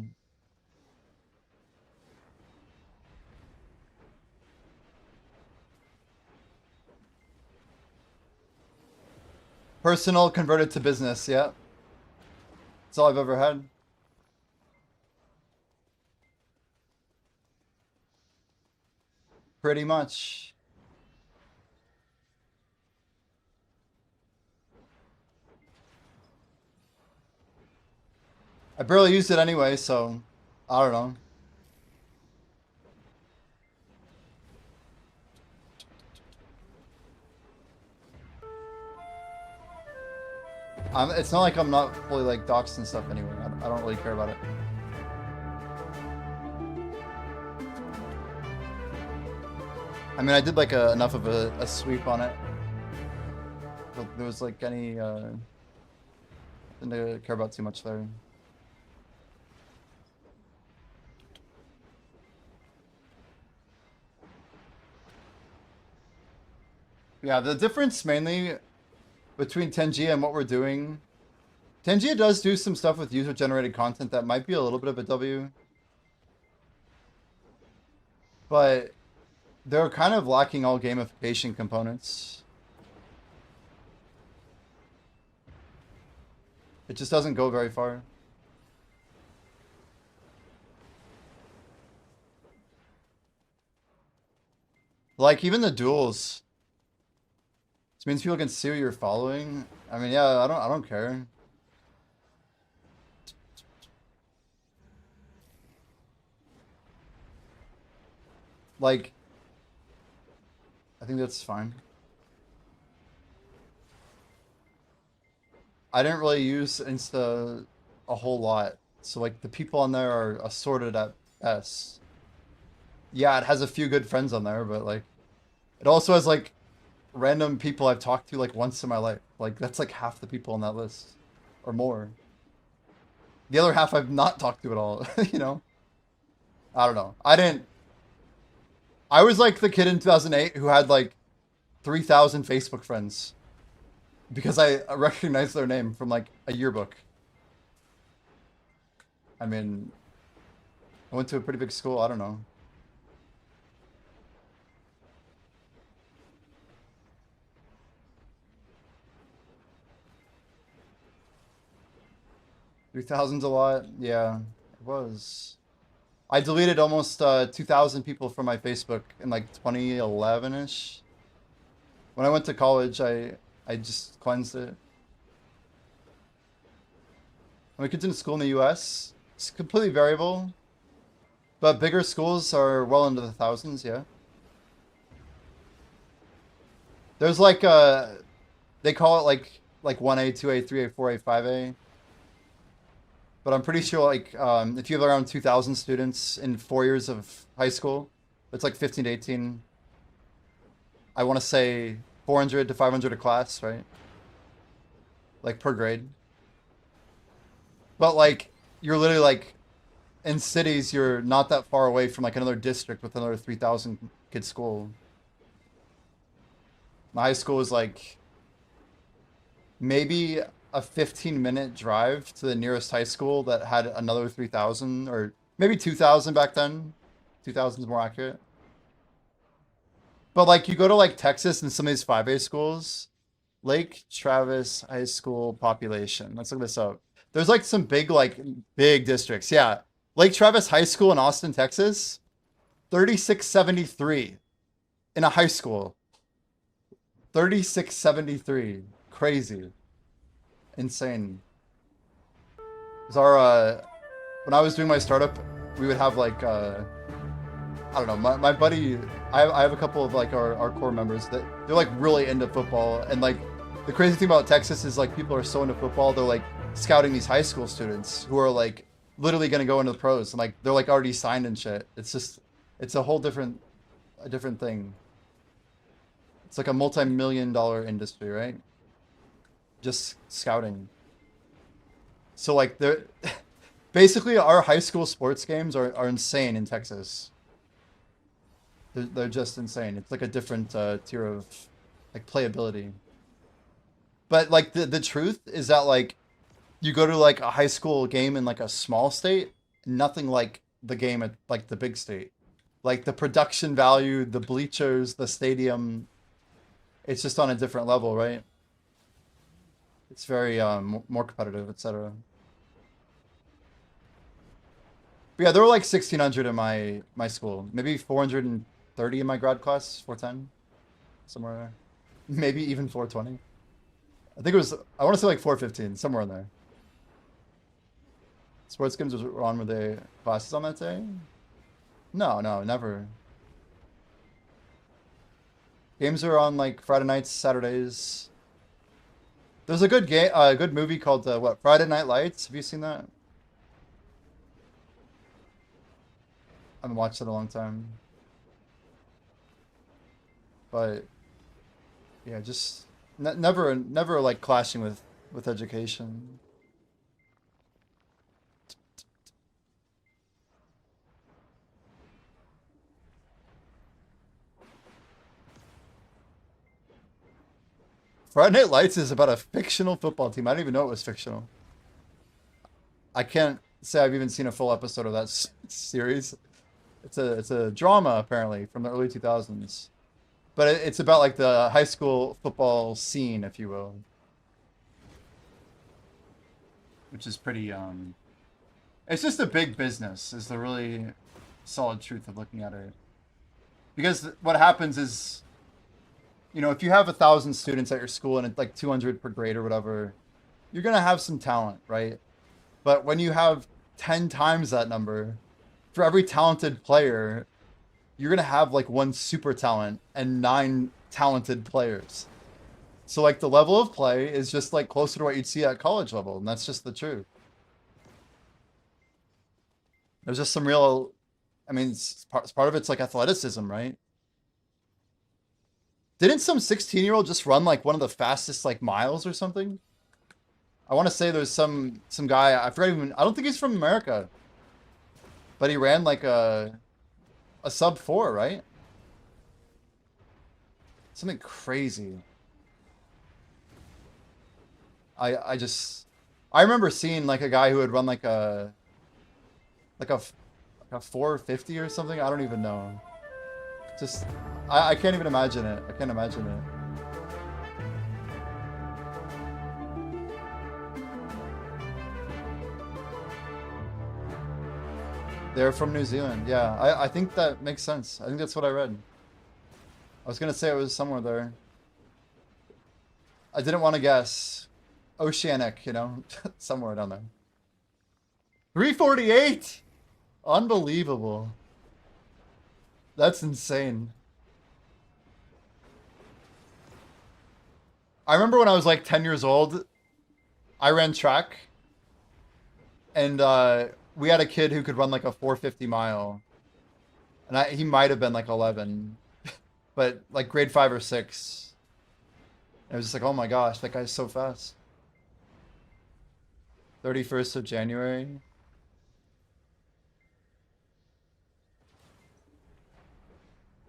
Personal converted to business, yeah. That's all I've ever had. Pretty much. I barely used it anyway, so I don't know. It's not like I'm not fully like doxed and stuff anyway. I don't really care about it. I mean, I did like enough of a sweep on it. But there was like any nothing to care about too much there. Yeah, the difference mainly between Tengia and what we're doing. Tengia does do some stuff with user-generated content that might be a little bit of a W. But they're kind of lacking all gamification components. It just doesn't go very far. Like, even the duels. This means people can see who you're following. I mean, yeah, I don't care. Like, I think that's fine. I didn't really use Insta a whole lot. So, like, the people on there are assorted at best. Yeah, it has a few good friends on there, but, like, it also has, like, random people I've talked to, like, once in my life. Like, that's, like, half the people on that list. Or more. The other half I've not talked to at all, you know? I don't know. I was, like, the kid in 2008 who had, like, 3,000 Facebook friends. Because I recognized their name from, like, a yearbook. I mean, I went to a pretty big school, I don't know. 3,000's a lot. Yeah, it was. I deleted almost 2,000 people from my Facebook in like 2011-ish. When I went to college, I just cleansed it. When kids in school in the US, it's completely variable. But bigger schools are well into the thousands, yeah. There's like they call it like 1A, 2A, 3A, 4A, 5A. But I'm pretty sure like if you have around 2,000 students in 4 years of high school, it's like 15 to 18. I want to say 400 to 500 a class, right? Like per grade. But like you're literally like in cities, you're not that far away from like another district with another 3,000 kid school. My high school was like maybe a 15-minute drive to the nearest high school that had another 3,000 or maybe 2,000 back then. 2,000 is more accurate. But like you go to like Texas and some of these 5A schools, Lake Travis High School population. Let's look this up. There's like some big districts. Yeah. Lake Travis High School in Austin, Texas, 3673 in a high school. 3673. Crazy. Insane. Is our when I was doing my startup, we would have like I don't know, my buddy, I have a couple of like our core members that they're like really into football, and like the crazy thing about Texas is like people are so into football, they're like scouting these high school students who are like literally gonna go into the pros, and like they're like already signed and shit. It's a whole different thing. It's like a multi-million-dollar industry, right? Just scouting. So like they're basically our high school sports games are insane in Texas. They're just insane. It's like a different tier of like playability. But like the truth is that like you go to like a high school game in like a small state, nothing like the game at like the big state. Like the production value, the bleachers, the stadium, it's just on a different level, right? It's very more competitive, etc. But yeah, there were like 1,600 in my school. Maybe 430 in my grad class, 410, somewhere there. Maybe even 420. I think it was, I want to say like 415, somewhere in there. Sports games were on with the classes on that day? No, never. Games are on like Friday nights, Saturdays. There's a good game, a good movie called what, Friday Night Lights. Have you seen that? I haven't watched it in a long time. But yeah, just never like clashing with education. Friday Night Lights is about a fictional football team. I didn't even know it was fictional. I can't say I've even seen a full episode of that series. It's a drama apparently from the early 2000s, but it's about like the high school football scene, if you will, which is pretty it's just a big business is the really solid truth of looking at it. Because what happens is, you know, if you have 1,000 students at your school and it's like 200 per grade or whatever, you're gonna have some talent, right? But when you have 10 times that number, for every talented player, you're gonna have like one super talent and 9 talented players. So like the level of play is just like closer to what you'd see at college level, and that's just the truth. There's just some real, I mean, part of it's like athleticism, right? Didn't some 16-year-old just run like one of the fastest like miles or something? I want to say there's some guy, I forgot even, I don't think he's from America, but he ran like a sub 4, right? Something crazy. I remember seeing like a guy who had run like a 450 or something. I don't even know. Just I can't even imagine it. I can't imagine it. They're from New Zealand. Yeah, I think that makes sense. I think that's what I read. I was gonna say it was somewhere there. I didn't want to guess. Oceanic, you know, somewhere down there. 348! Unbelievable. That's insane. I remember when I was like 10 years old, I ran track, and we had a kid who could run like a 450 mile. And he might have been like 11, but like grade 5 or 6. I was just like, oh my gosh, that guy's so fast. 31st of January.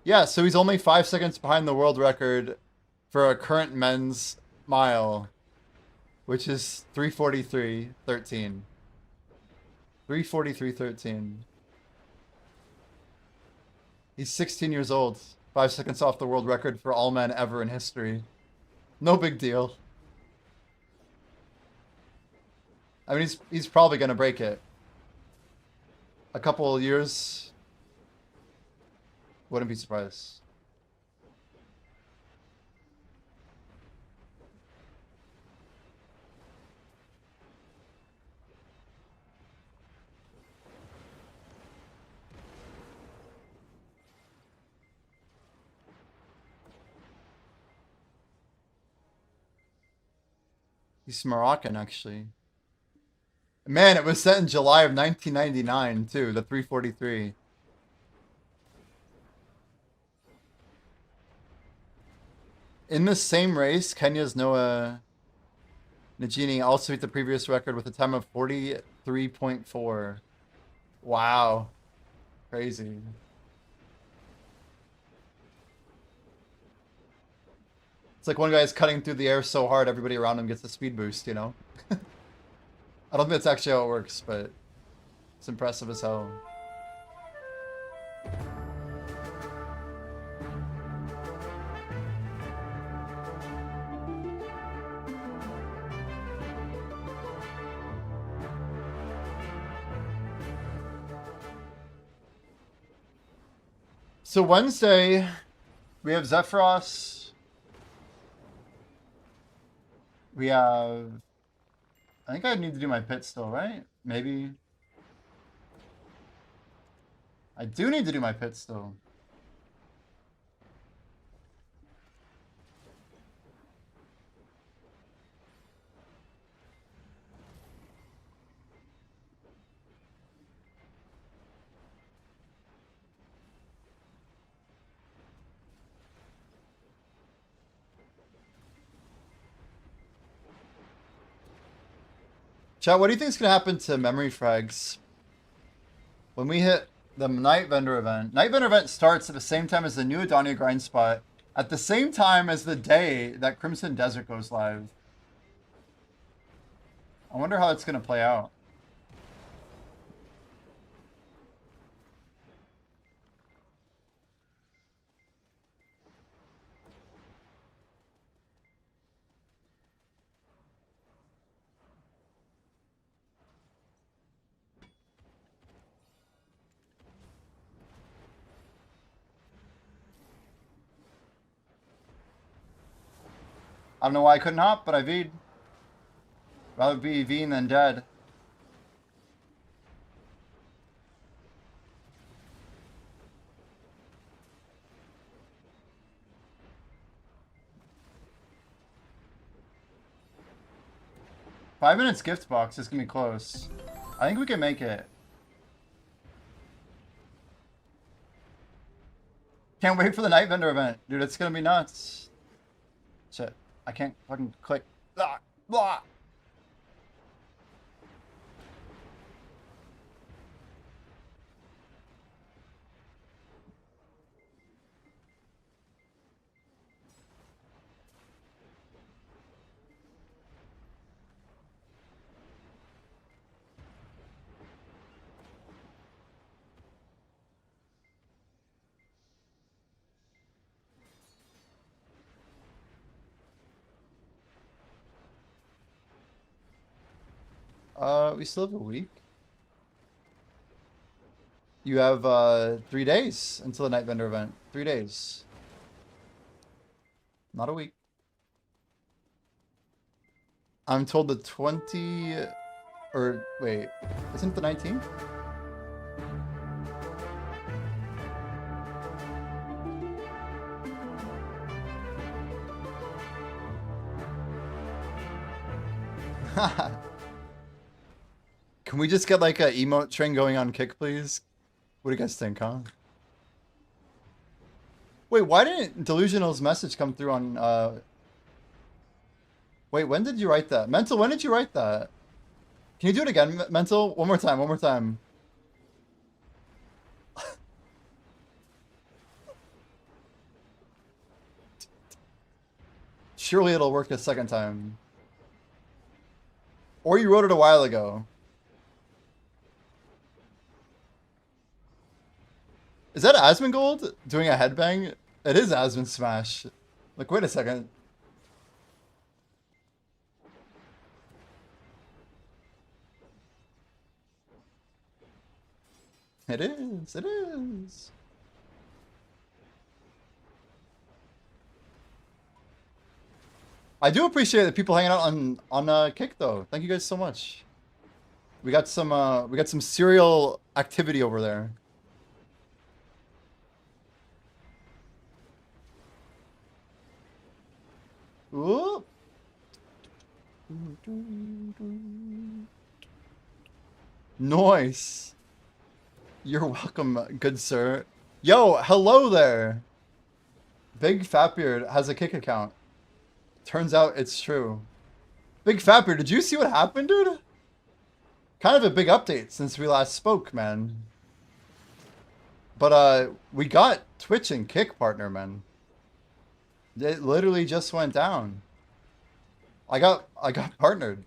Yeah, so he's only 5 seconds behind the world record for a current men's mile, which is 3:43:13. 3:43:13. He's 16 years old, 5 seconds off the world record for all men ever in history. No big deal. I mean, he's probably gonna break it. A couple years, wouldn't be surprised. He's Moroccan, actually. Man, it was set in July of 1999, too, the 3:43. In the same race, Kenya's Noah Nagini also beat the previous record with a time of 43.4. Wow. Crazy. It's like one guy's cutting through the air so hard, everybody around him gets a speed boost, you know? I don't think that's actually how it works, but it's impressive as hell. So Wednesday, we have Zephyros. We have... I think I need to do my pit still, right? Maybe. I do need to do my pit still. Chat, what do you think is going to happen to memory frags when we hit the Night Vendor event? Night Vendor event starts at the same time as the new Adania grind spot, at the same time as the day that Crimson Desert goes live. I wonder how it's going to play out. I don't know why I couldn't hop, but I V'd. Rather be V'ing than dead. Five minutes gift box is going to be close. I think we can make it. Can't wait for the Night Vendor event. Dude, it's going to be nuts. Shit. I can't fucking click. Blah, blah. We still have a week. You have 3 days until the night vendor event. 3 days. Not a week. I'm told the 20 or wait, isn't it the 19th? Can we just get like a emote train going on Kick, please? What do you guys think, huh? Wait, why didn't Delusional's message come through on Wait, when did you write that? Mental, when did you write that? Can you do it again, Mental? One more time, one more time. Surely it'll work a second time. Or you wrote it a while ago. Is that Asmongold doing a headbang? It is Asmon Smash. Like, wait a second. It is, it is. I do appreciate the people hanging out on Kick though. Thank you guys so much. We got some serial activity over there. Ooh. Nice. You're welcome, good sir. Yo, hello there. Big Fatbeard has a Kick account. Turns out it's true. Big Fatbeard, did you see what happened, dude? Kind of a big update since we last spoke, man. But we got Twitch and Kick partner, man. It literally just went down. I got partnered.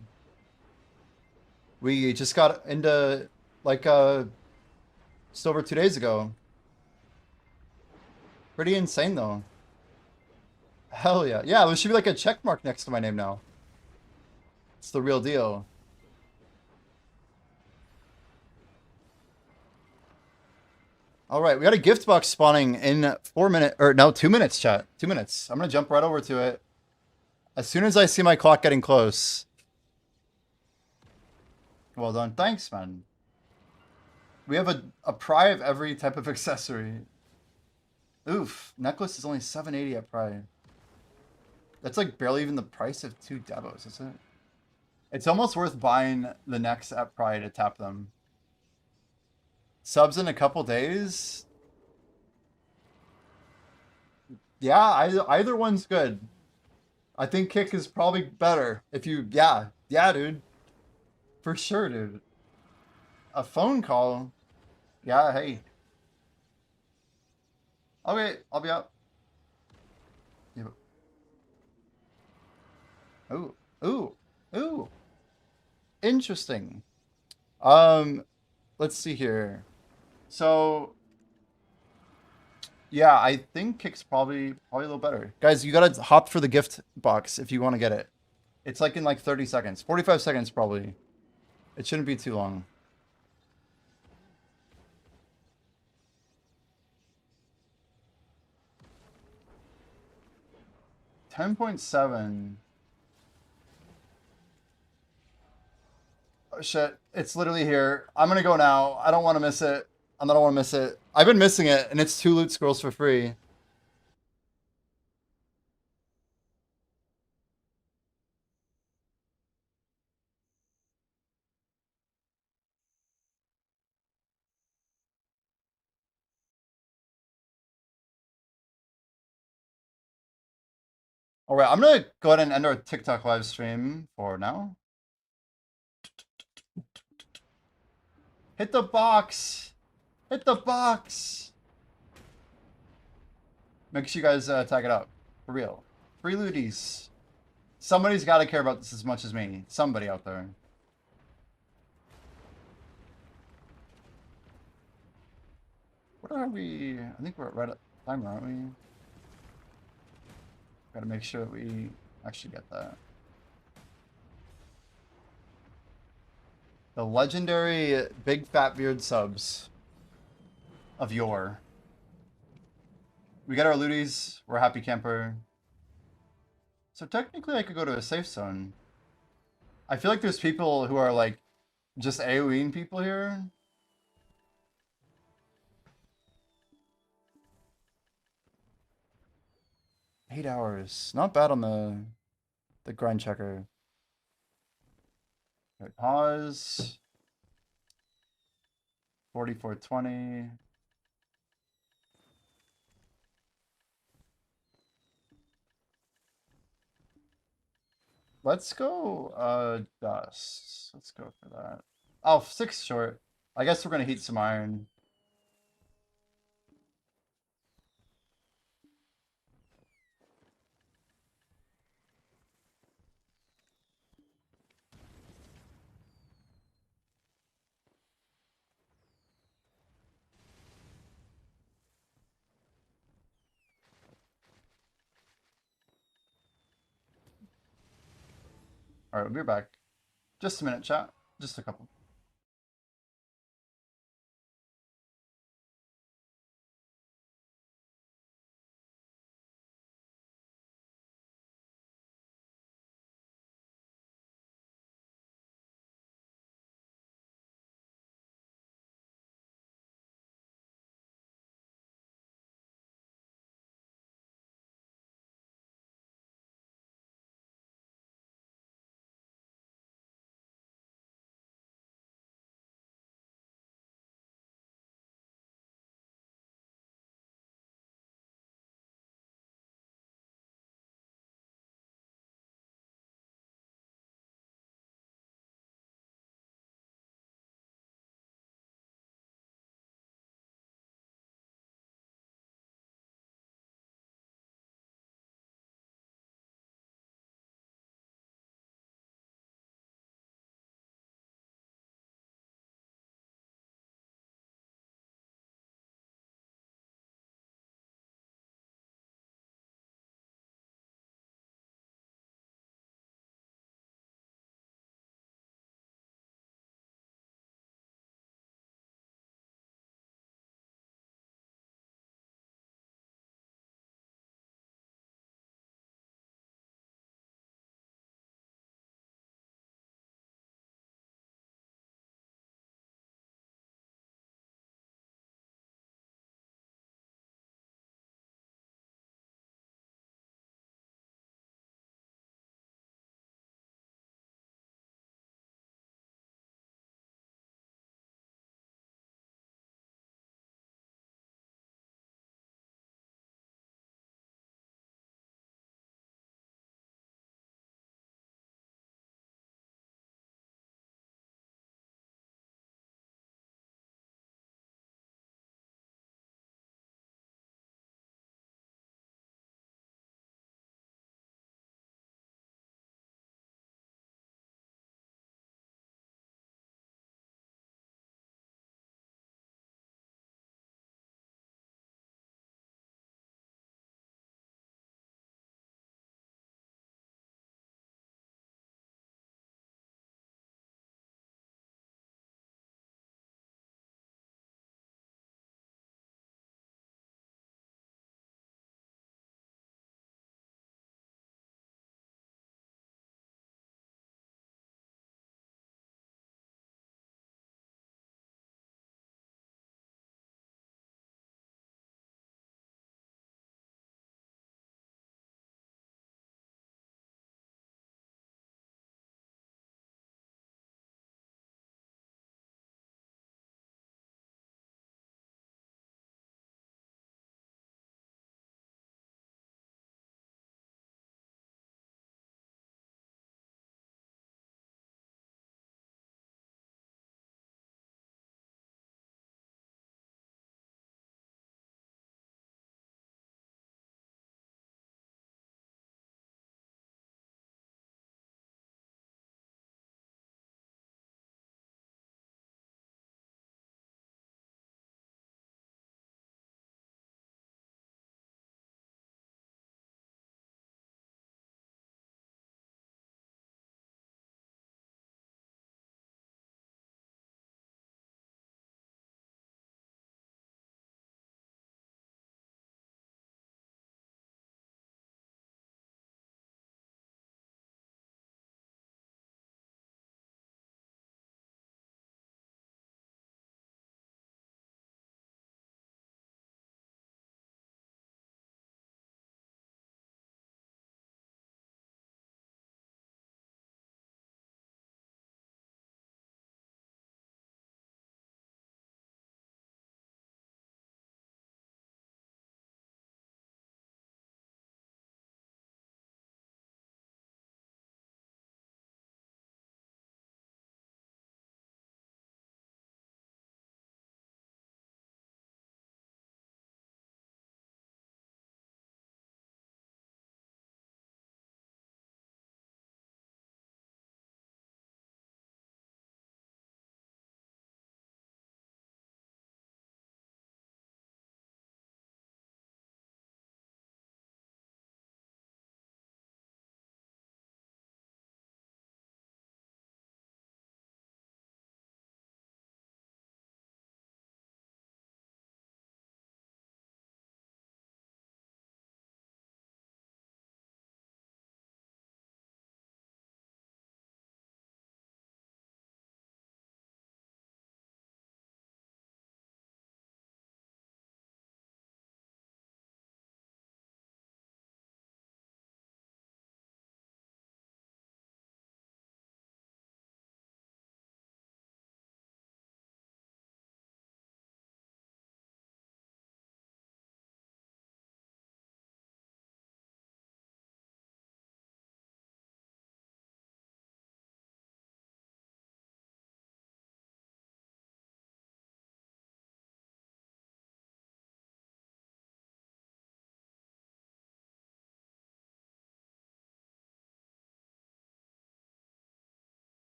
We just got into like just over 2 days ago. Pretty insane though. Hell yeah. Yeah, there should be like a check mark next to my name now. It's the real deal. All right, we got a gift box spawning in 4 minutes, or no, 2 minutes, chat. 2 minutes. I'm gonna jump right over to it. As soon as I see my clock getting close. Well done. Thanks, man. We have a pry of every type of accessory. Oof, necklace is only 780 at pry. That's like barely even the price of 2 devos, is it? It's almost worth buying the necks at pry to tap them. Subs in a couple days. Yeah, either one's good. I think Kick is probably better if you, yeah, dude. For sure, dude. A phone call. Yeah, hey. Okay, I'll be up. Yeah. Ooh, ooh, ooh. Interesting. Let's see here. So, yeah, I think Kick's probably a little better. Guys, you gotta hop for the gift box if you want to get it. It's like in like 30 seconds. 45 seconds probably. It shouldn't be too long. $10.7. Oh, shit. It's literally here. I'm gonna go now. I don't want to miss it. I don't want to miss it. I've been missing it, and it's 2 loot scrolls for free. All right, I'm gonna go ahead and end our TikTok live stream for now. Hit the box. Hit the box. Make sure you guys tag it up. For real. Free looties. Somebody's got to care about this as much as me. Somebody out there. What are we? I think we're right at timer, aren't we? Got to make sure that we actually get that. The legendary Big Fat Beard subs. of yore. We get our looties. We're happy camper. So technically I could go to a safe zone. I feel like there's people who are like just AoEing people here. $8. Not bad on the grind checker. Right, pause. 4420. Let's go dust. Let's go for that. Oh, 6 short. I guess we're gonna heat some iron. All right, we'll be back. Just a minute, chat. Just a couple.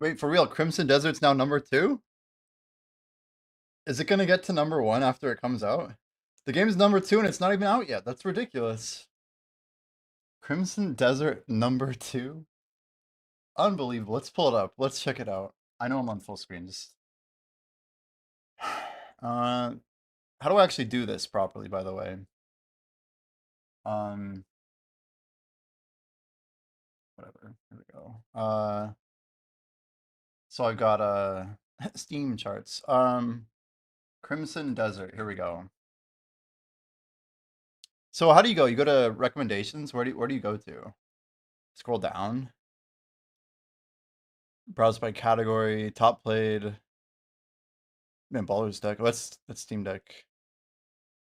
Wait, for real, Crimson Desert's now number 2? Is it gonna get to number 1 after it comes out? The game's number 2 and it's not even out yet. That's ridiculous. Crimson Desert number 2? Unbelievable. Let's pull it up. Let's check it out. I know I'm on full screen. Just how do I actually do this properly, by the way? Whatever. Here we go. So I've got Steam charts. Crimson Desert. Here we go. So how do you go? You go to recommendations. Where do you go to? Scroll down. Browse by category. Top played. Man, Baller's Deck. Oh, that's Steam Deck.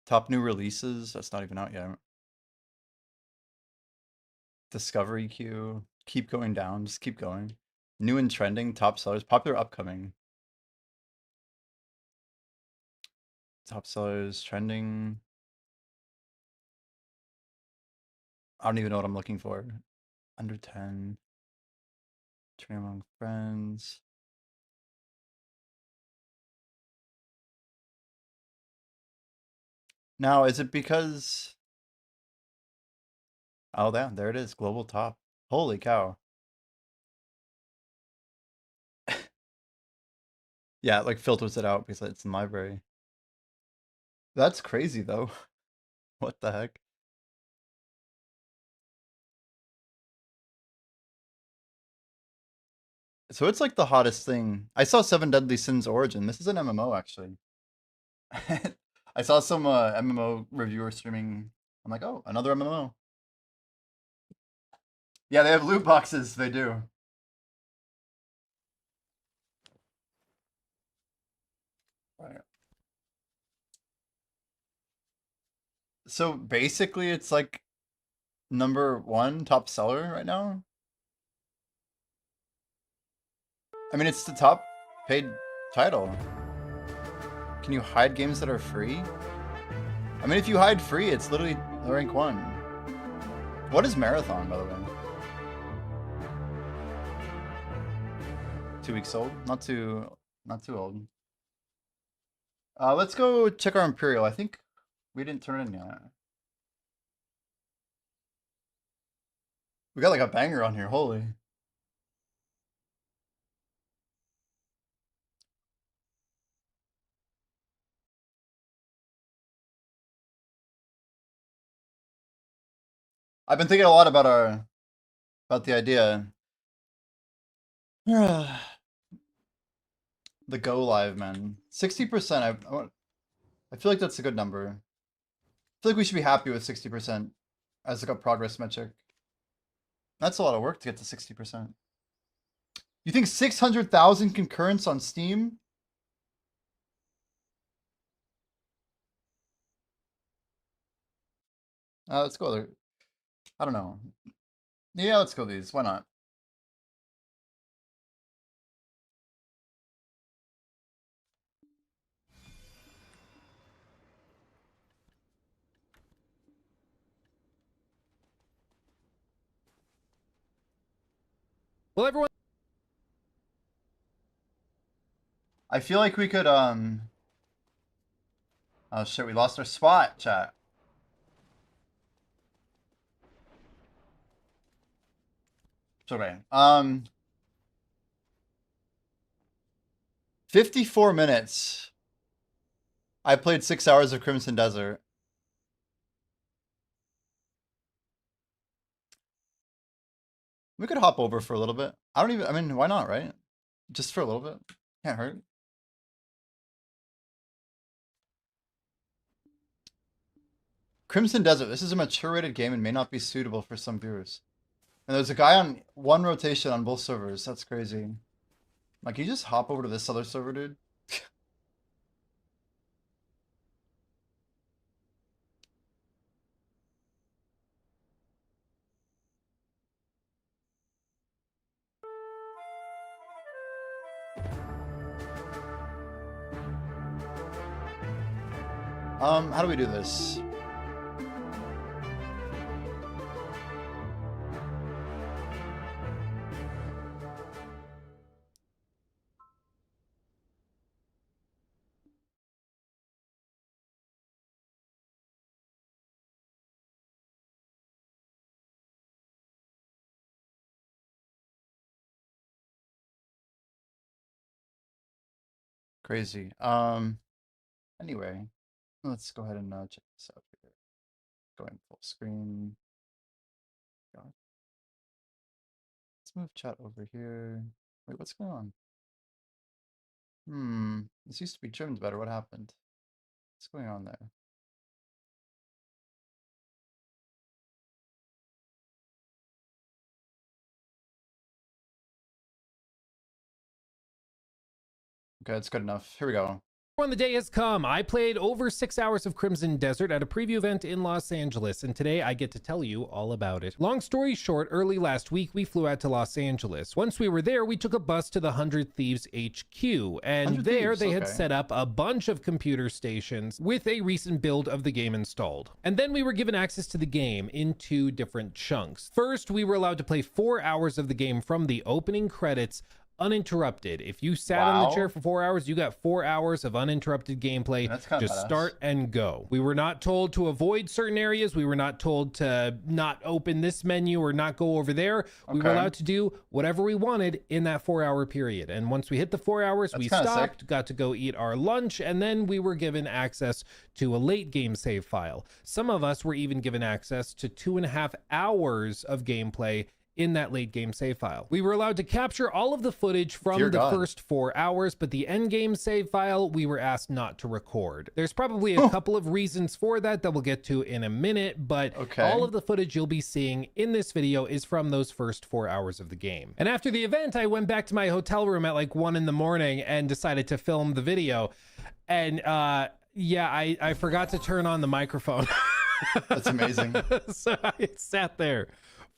Top new releases. That's not even out yet. Discovery queue. Keep going down. Just keep going. New and trending. Top sellers. Popular upcoming. Top sellers. Trending. I don't even know what I'm looking for. Under 10. Trending among friends. Now, is it because... Oh, there it is. Global top. Holy cow. Yeah, it like filters it out because it's in library. That's crazy though. What the heck? So it's like the hottest thing. I saw Seven Deadly Sins Origin. This is an MMO actually. I saw some MMO reviewer streaming. I'm like, oh, another MMO. Yeah, they have loot boxes. They do. Right. So basically, it's like number 1 top seller right now. I mean, it's the top paid title. Can you hide games that are free? I mean, if you hide free, it's literally rank 1. What is Marathon, by the way? 2 weeks old? Not too old. Let's go check our Imperial. I think we didn't turn it in yet. We got like a banger on here, holy. I've been thinking a lot about the idea. The go live, man. 60%. I feel like that's a good number. I feel like we should be happy with 60% as like a progress metric. That's a lot of work to get to 60%. You think 600,000 concurrents on Steam? Let's go there. I don't know. Yeah, let's go these. Why not? Well, everyone. I feel like we could oh shit, we lost our spot, chat. It's okay. 54 minutes. I played 6 hours of Crimson Desert. We could hop over for a little bit. I mean, why not, right? Just for a little bit. Can't hurt. Crimson Desert. This is a mature rated game and may not be suitable for some viewers. And there's a guy on 1 rotation on both servers. That's crazy. Like, you just hop over to this other server, dude? How do we do this? Crazy. Anyway, let's go ahead and check this out here. Going full screen. God. Let's move chat over here. Wait, what's going on? This used to be trimmed better. What happened? What's going on there? Okay, that's good enough. Here we go. When the day has come, I played over 6 hours of Crimson Desert at a preview event in Los Angeles, and today I get to tell you all about it. Long story short, early last week we flew out to Los Angeles. Once we were there, we took a bus to the 100 Thieves HQ, and 100 there Thieves, they had okay. set up a bunch of computer stations with a recent build of the game installed. And then we were given access to the game in 2 different chunks. First, we were allowed to play 4 hours of the game from the opening credits uninterrupted. If you sat on the chair for 4 hours, you got 4 hours of uninterrupted gameplay. That's kind of just badass. start and go. We were not told to avoid certain areas. We were not told to not open this menu or not go over there. We were Okay. allowed to do whatever we wanted in that 4-hour period. And once we hit the 4 hours, we kinda stopped, sick. got to go eat our lunch, and then we were given access to a late game save file. Some of us were even given access to 2.5 hours of gameplay in that late game save file. We were allowed to capture all of the footage from Dear the God. first 4 hours, but the end game save file we were asked not to record. There's probably a couple of reasons for that we'll get to in a minute, but Okay. all of the footage you'll be seeing in this video is from those first 4 hours of the game. And after the event, I went back to my hotel room at like 1 in the morning and decided to film the video. And yeah, I forgot to turn on the microphone. That's amazing. So I sat there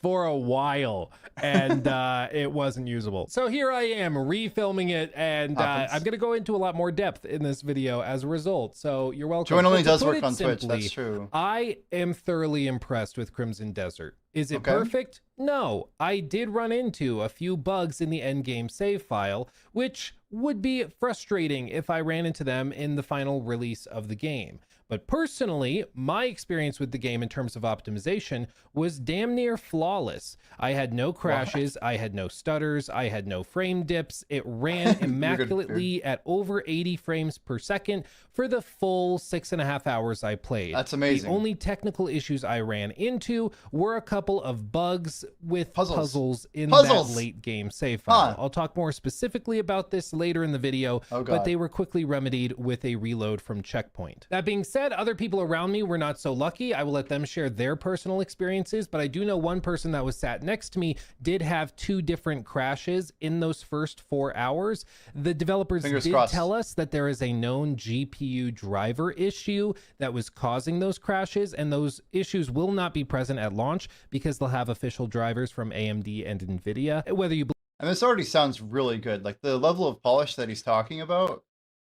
for a while and it wasn't usable. So here I am refilming it, and I'm going to go into a lot more depth in this video as a result. So you're welcome. Join only But to does put work it on Twitch, simply, that's true. I am thoroughly impressed with Crimson Desert. Is it Okay. perfect? No. I did run into a few bugs in the endgame save file, which would be frustrating if I ran into them in the final release of the game. But personally, my experience with the game in terms of optimization was damn near flawless. I had no crashes, I had no stutters, I had no frame dips. It ran immaculately at over 80 frames per second for the full 6.5 hours I played. That's amazing. The only technical issues I ran into were a couple of bugs with puzzles in that late game save file. I'll talk more specifically about this later in the video, but they were quickly remedied with a reload from checkpoint. That being said, other people around me were not so lucky. I will let them share their personal experiences, but I do know one person that was sat next to me did have 2 different crashes in those first 4 hours. The developers did tell us that there is a known GPU driver issue that was causing those crashes, and those issues will not be present at launch because they'll have official drivers from AMD and NVIDIA. Whether you And this already sounds really good. Like the level of polish that he's talking about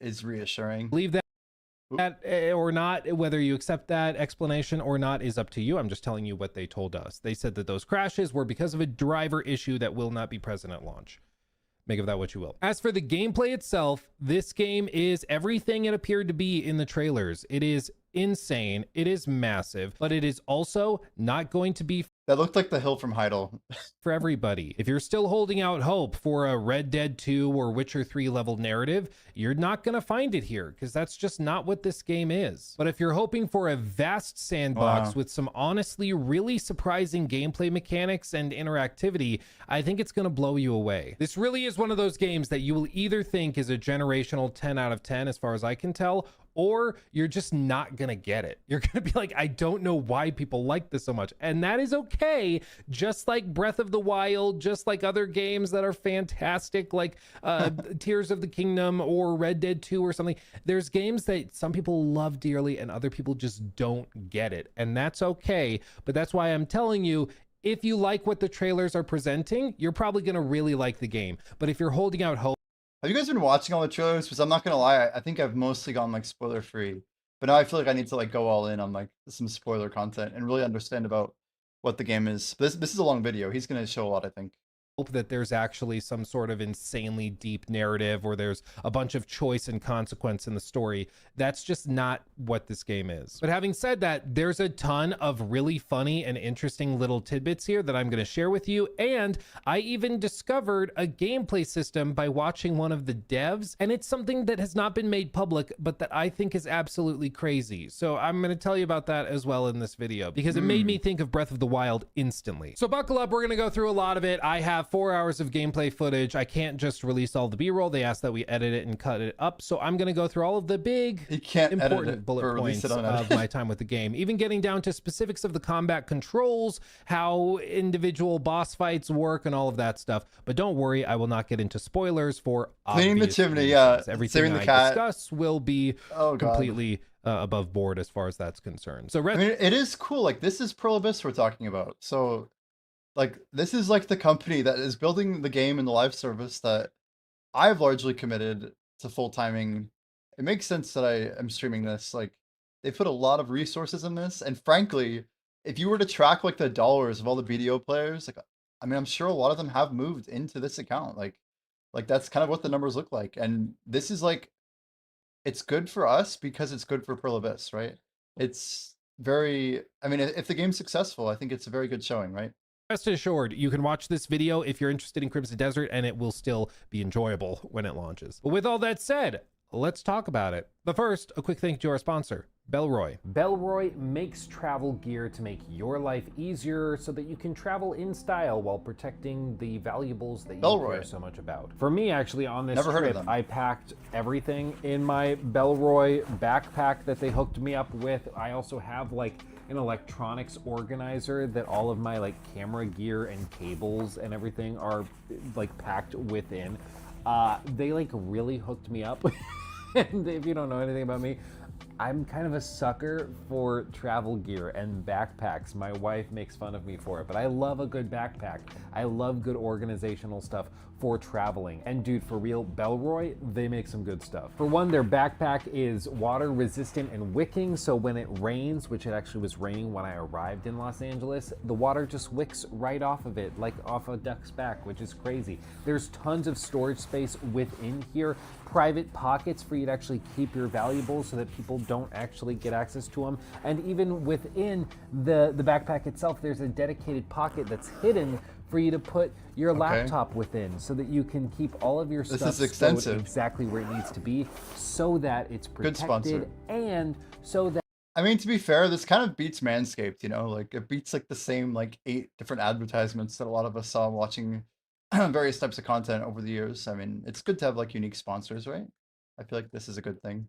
is reassuring. believe that or not, whether you accept that explanation or not is up to you. I'm just telling you what they told us. They said that those crashes were because of a driver issue that will not be present at launch. Make of that what you will. As for the gameplay itself, this game is everything it appeared to be in the trailers. It is insane. It is massive, but it is also not going to be That looked like the hill from Heidel. for everybody. If you're still holding out hope for a Red Dead 2 or Witcher 3 level narrative, you're not going to find it here because that's just not what this game is. But if you're hoping for a vast sandbox with some honestly really surprising gameplay mechanics and interactivity, I think it's going to blow you away. This really is one of those games that you will either think is a generational 10 out of 10 as far as I can tell, or you're just not gonna get it. You're gonna be like, I don't know why people like this so much. And that is okay. Just like Breath of the Wild, just like other games that are fantastic, like Tears of the Kingdom or Red Dead 2 or something. There's games that some people love dearly and other people just don't get it. And that's okay. But that's why I'm telling you, if you like what the trailers are presenting, you're probably gonna really like the game. But if you're holding out hope, Have you guys been watching all the trailers? Because I'm not gonna lie, I think I've mostly gone like spoiler free. But now I feel like I need to like go all in on like some spoiler content and really understand about what the game is. This is a long video. He's gonna show a lot, I think. that there's actually some sort of insanely deep narrative or there's a bunch of choice and consequence in the story. That's just not what this game is. But having said that, there's a ton of really funny and interesting little tidbits here that I'm going to share with you. And I even discovered a gameplay system by watching one of the devs, and it's something that has not been made public, but that I think is absolutely crazy. So I'm going to tell you about that as well in this video, because it made me think of Breath of the Wild instantly. So buckle up, we're going to go through a lot of it. I have 4 hours of gameplay footage. I can't just release all the B-roll. They asked that we edit it and cut it up. So I'm going to go through all of the big, important bullet points of my time with the game, even getting down to specifics of the combat controls, how individual boss fights work, and all of that stuff. But don't worry, I will not get into spoilers for Cleaning the chimney, reasons. Everything the I cat. discuss will be completely above board as far as that's concerned. So I mean, it is cool. Like, this is Pearl Abyss we're talking about. So, like, this is like the company that is building the game and the live service that I've largely committed to full timing. It makes sense that I am streaming this. Like, they put a lot of resources in this, and frankly, if you were to track like the dollars of all the BDO players, like, I mean, I'm sure a lot of them have moved into this account. Like that's kind of what the numbers look like. And this is like, it's good for us because it's good for Pearl Abyss, right? It's very, I mean, if the game's successful, I think it's a very good showing, right? Rest assured, you can watch this video if you're interested in Crimson Desert, and it will still be enjoyable when it launches. But with all that said, let's talk about it. But first, a quick thank you to our sponsor, Bellroy. Bellroy makes travel gear to make your life easier so that you can travel in style while protecting the valuables that you care so much about. For me, actually, on this trip, I packed everything in my Bellroy backpack that they hooked me up with. I also have like an electronics organizer that all of my like camera gear and cables and everything are like packed within. They like really hooked me up. And if you don't know anything about me, I'm kind of a sucker for travel gear and backpacks. My wife makes fun of me for it, but I love a good backpack. I love good organizational stuff for traveling. And dude, for real, Bellroy, they make some good stuff. For one, their backpack is water resistant and wicking, so when it rains, which it actually was raining when I arrived in Los Angeles, the water just wicks right off of it, like off a duck's back, which is crazy. There's tons of storage space within here, private pockets for you to actually keep your valuables so that people don't actually get access to them. And even within the backpack itself, there's a dedicated pocket that's hidden for you to put your laptop within so that you can keep all of your stuff stored exactly where it needs to be so that it's protected and so that... I mean, to be fair, this kind of beats Manscaped, you know, like it beats like the same like 8 different advertisements that a lot of us saw watching various types of content over the years. I mean, it's good to have like unique sponsors, right? I feel like this is a good thing.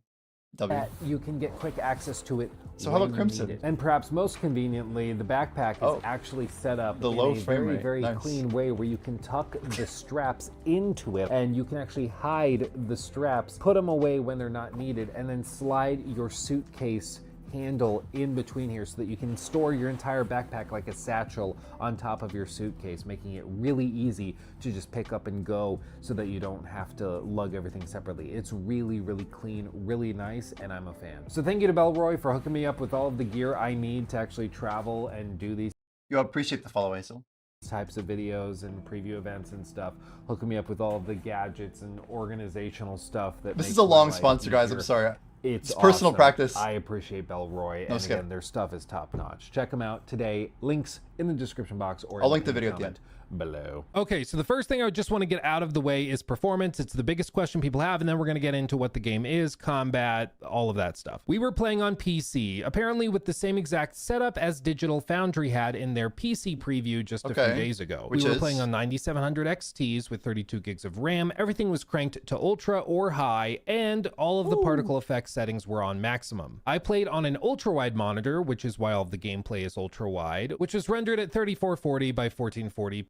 That you can get quick access to it. So how about Crimson? And perhaps most convenient,ly the backpack is actually set up in a very clean way where you can tuck the straps into it, and you can actually hide the straps, put them away when they're not needed, and then slide your suitcase handle in between here so that you can store your entire backpack like a satchel on top of your suitcase, making it really easy to just pick up and go so that you don't have to lug everything separately. It's really clean, really nice, and I'm a fan. So thank you to Bellroy for hooking me up with all of the gear I need to actually travel and do these. You appreciate the follow, Aisel. Types of videos and preview events and stuff, hooking me up with all of the gadgets and organizational stuff that this is a long sponsor, guys. I'm sorry. It's personal practice. I appreciate Bellroy, and again, their stuff is top notch. Check them out today. Links in the description box, or I'll link the video at the end below. Okay, so the first thing I just want to get out of the way is performance. It's the biggest question people have, and then we're going to get into what the game is, combat, all of that stuff. We were playing on PC, apparently with the same exact setup as Digital Foundry had in their PC preview just a few days ago. We were playing on 9700 XTs with 32 gigs of RAM. Everything was cranked to ultra or high, and all of the particle effects settings were on maximum. I played on an ultra wide monitor, which is why all of the gameplay is ultra wide, which was rendered at 3440 by 1440.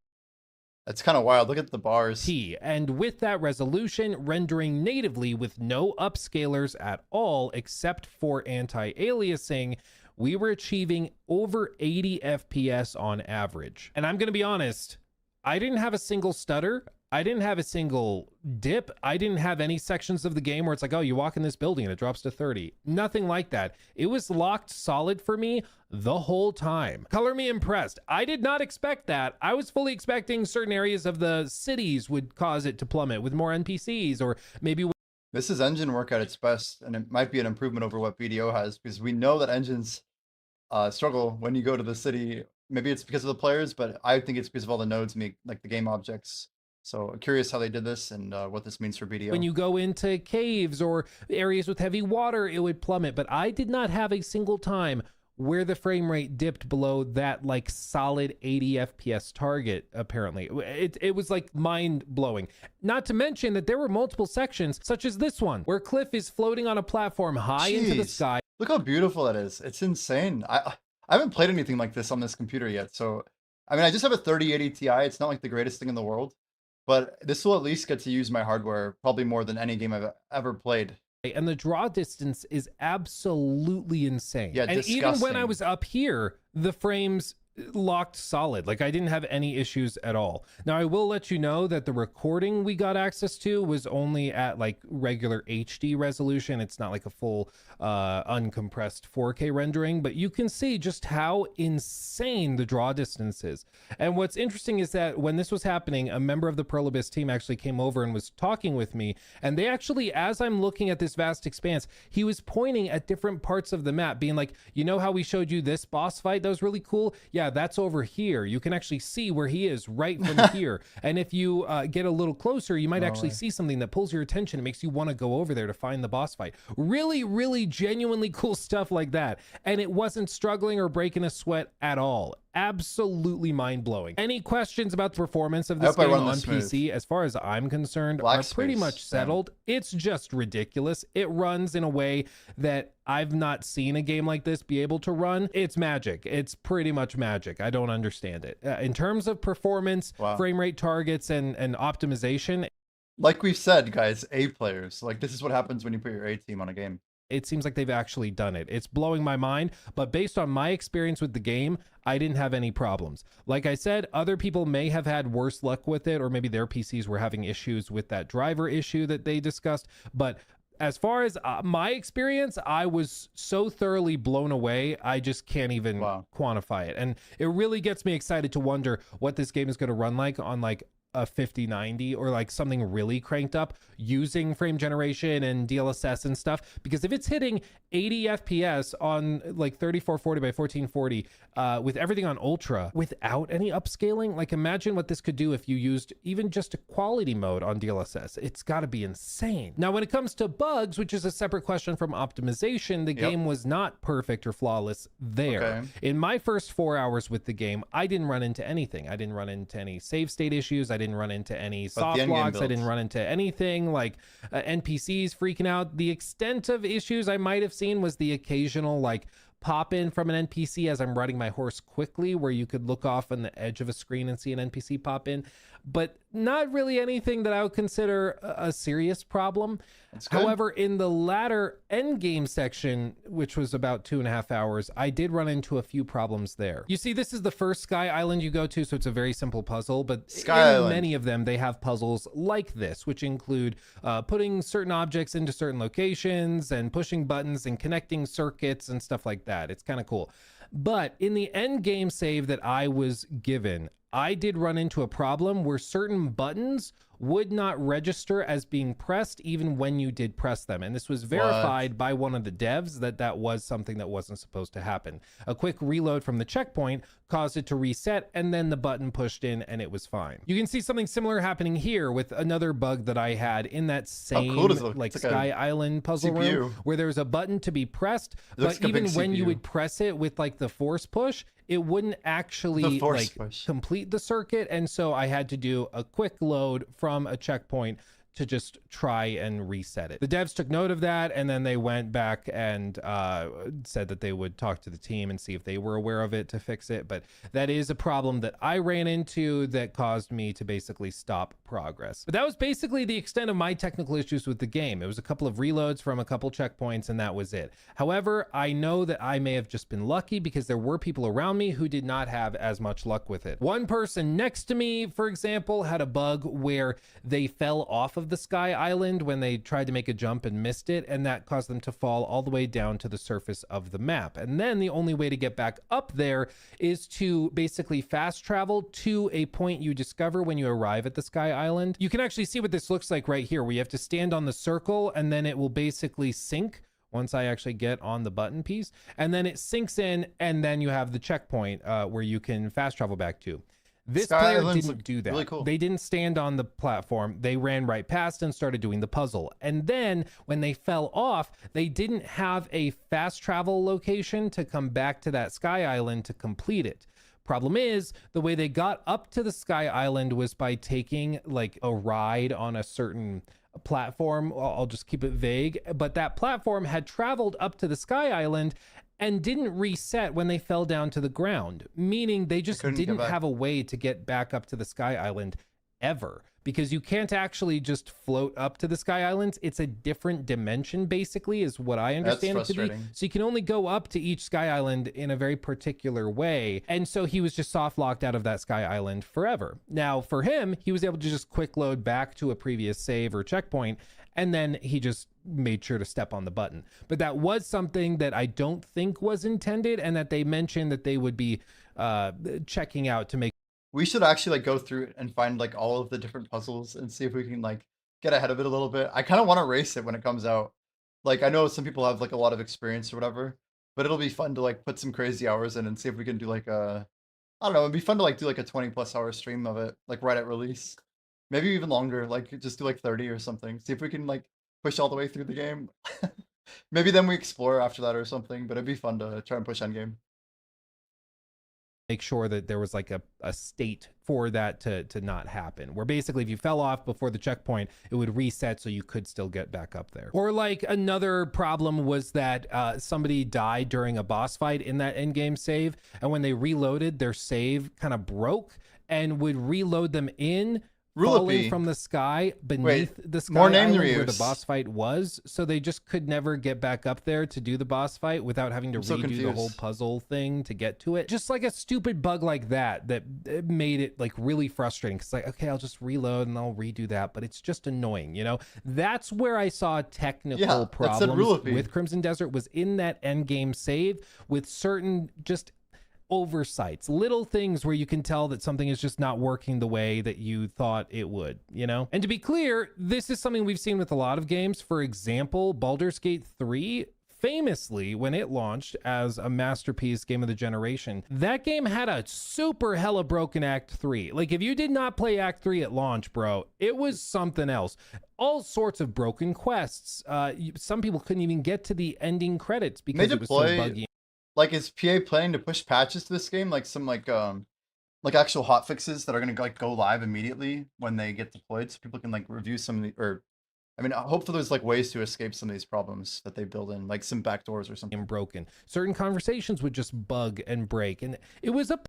That's kind of wild. Look at the bars. And with that resolution, rendering natively with no upscalers at all, except for anti-aliasing, we were achieving over 80 FPS on average. And I'm going to be honest, I didn't have a single stutter. I didn't have a single dip. I didn't have any sections of the game where it's like, oh, you walk in this building and it drops to 30. Nothing like that. It was locked solid for me the whole time. Color me impressed. I did not expect that. I was fully expecting certain areas of the cities would cause it to plummet with more NPCs, or maybe This is engine work at its best, and it might be an improvement over what BDO has, because we know that engines struggle when you go to the city. Maybe it's because of the players, but I think it's because of all the nodes make like the game objects. So curious how they did this and what this means for BDO. when you go into caves or areas with heavy water, it would plummet. But I did not have a single time where the frame rate dipped below that like solid 80 FPS target. Apparently it was like mind blowing. Not to mention that there were multiple sections such as this one where Cliff is floating on a platform high into the Jeez. sky. Look how beautiful that is. It's insane. I haven't played anything like this on this computer yet. So, I mean, I just have a 3080 Ti. It's not like the greatest thing in the world, but this will at least get to use my hardware probably more than any game I've ever played. And the draw distance is absolutely insane. Yeah, and even when I disgusting. was up here, the frames locked solid. Like I didn't have any issues at all. Now I will let you know that the recording we got access to was only at like regular HD resolution. It's not like a full uncompressed 4K rendering, but you can see just how insane the draw distance is. And what's interesting is that when this was happening, a member of the Pearl Abyss team actually came over and was talking with me, and they actually, as I'm looking at this vast expanse, he was pointing at different parts of the map, being like, you know how we showed you this boss fight that was really cool? Yeah, that's over here. You can actually see where he is right from here. And if you get a little closer, you might actually see something that pulls your attention and makes you want to go over there to find the boss fight. Really, really genuinely cool stuff like that. And it wasn't struggling or breaking a sweat at all. Absolutely mind-blowing. Any questions about the performance of this game on PC, as far as I'm concerned, are pretty much settled. It's just ridiculous. It runs in a way that I've not seen a game like this be able to run. It's magic. It's pretty much magic. I don't understand it. In terms of performance, frame rate targets, and optimization, like we've said, guys, A players. Like this is what happens when you put your A team on a game. it seems like they've actually done it. It's blowing my mind, but based on my experience with the game, I didn't have any problems. Like I said, other people may have had worse luck with it, or maybe their PCs were having issues with that driver issue that they discussed. But as far as my experience, I was so thoroughly blown away, I just can't even quantify it. And it really gets me excited to wonder what this game is going to run like on like a 5090 or like something really cranked up using frame generation and DLSS and stuff. Because if it's hitting 80 FPS on like 3440 by 1440 with everything on ultra without any upscaling, like imagine what this could do if you used even just a quality mode on DLSS. It's got to be insane. Now, when it comes to bugs, which is a separate question from optimization, the game was not perfect or flawless there. In my first 4 hours with the game, I didn't run into anything. I didn't run into any save state issues. I didn't run into any soft locks. I didn't run into anything like NPCs freaking out. The extent of issues I might have seen was the occasional like pop in from an NPC as I'm riding my horse quickly, where you could look off on the edge of a screen and see an NPC pop in, but not really anything that I would consider a serious problem. However, in the latter end game section, which was about 2.5 hours, I did run into a few problems there. You see, this is the first Sky Island you go to, so it's a very simple puzzle, but in many of them, they have puzzles like this, which include putting certain objects into certain locations and pushing buttons and connecting circuits and stuff like that. It's kind of cool. But in the end game save that I was given, I did run into a problem where certain buttons would not register as being pressed even when you did press them. And this was verified by one of the devs that was something that wasn't supposed to happen. A quick reload from the checkpoint caused it to reset, and then the button pushed in and it was fine. You can see something similar happening here with another bug that I had in that same like Sky Island puzzle room, where there's a button to be pressed, but even when you would press it with like the force push, it wouldn't actually like complete the circuit. And so I had to do a quick load from a checkpoint to just try and reset it. The devs took note of that, and then they went back and said that they would talk to the team and see if they were aware of it to fix it. But that is a problem that I ran into that caused me to basically stop progress. But that was basically the extent of my technical issues with the game. It was a couple of reloads from a couple checkpoints, and that was it. However, I know that I may have just been lucky because there were people around me who did not have as much luck with it. One person next to me, for example, had a bug where they fell off of the Sky Island when they tried to make a jump and missed it, and that caused them to fall all the way down to the surface of the map. And then the only way to get back up there is to basically fast travel to a point you discover when you arrive at the Sky Island. You can actually see what this looks like right here, where you have to stand on the circle and then it will basically sync once I actually get on the button piece, and then it sinks in, and then you have the checkpoint where you can fast travel back to. This player didn't do that. Really cool. They didn't stand on the platform. They ran right past and started doing the puzzle. And then when they fell off, they didn't have a fast travel location to come back to that Sky Island to complete it. Problem is, the way they got up to the Sky Island was by taking like a ride on a certain platform. I'll just keep it vague, but that platform had traveled up to the Sky Island and didn't reset when they fell down to the ground, meaning they just didn't have a way to get back up to the Sky Island ever, because you can't actually just float up to the Sky Islands. It's a different dimension, basically, is what I understand it to be. So you can only go up to each Sky Island in a very particular way. And so he was just soft locked out of that Sky Island forever. Now, for him, he was able to just quick load back to a previous save or checkpoint, and then he just made sure to step on the button. But that was something that I don't think was intended, and that they mentioned that they would be checking out to make. We should actually like go through it and find like all of the different puzzles and see if we can like get ahead of it a little bit. I kind of want to race it when it comes out. Like I know some people have like a lot of experience or whatever, but it'll be fun to like put some crazy hours in and see if we can do like a, I don't know, it'd be fun to like do like a 20+ hour stream of it, like right at release. Maybe even longer, like just do like 30 or something. See if we can like push all the way through the game. Maybe then we explore after that or something, but it'd be fun to try and push endgame. Make sure that there was like a state for that to not happen, where basically if you fell off before the checkpoint, it would reset so you could still get back up there. Or like another problem was that somebody died during a boss fight in that endgame save, and when they reloaded, their save kind of broke and would reload them in falling from the sky beneath the Sky Island where the boss fight was, so they just could never get back up there to do the boss fight without having to redo the whole puzzle thing to get to it. Just like a stupid bug like that made it like really frustrating, because like, okay, I'll just reload and I'll redo that, but it's just annoying, you know? That's where I saw technical problems with Crimson Desert, was in that end game save with certain just oversights, little things where you can tell that something is just not working the way that you thought it would, you know? And to be clear, this is something we've seen with a lot of games. For example, Baldur's Gate 3, famously, when it launched as a masterpiece game of the generation, that game had a super hella broken Act 3. Like, if you did not play Act 3 at launch, bro, it was something else. All sorts of broken quests. Some people couldn't even get to the ending credits because it was so buggy. Like, is PA planning to push patches to this game, like some like actual hot fixes that are gonna like go live immediately when they get deployed, so people can like review some of the, or I mean, hopefully there's like ways to escape some of these problems that they build in, like some backdoors or something. Broken. Certain conversations would just bug and break, and it was a.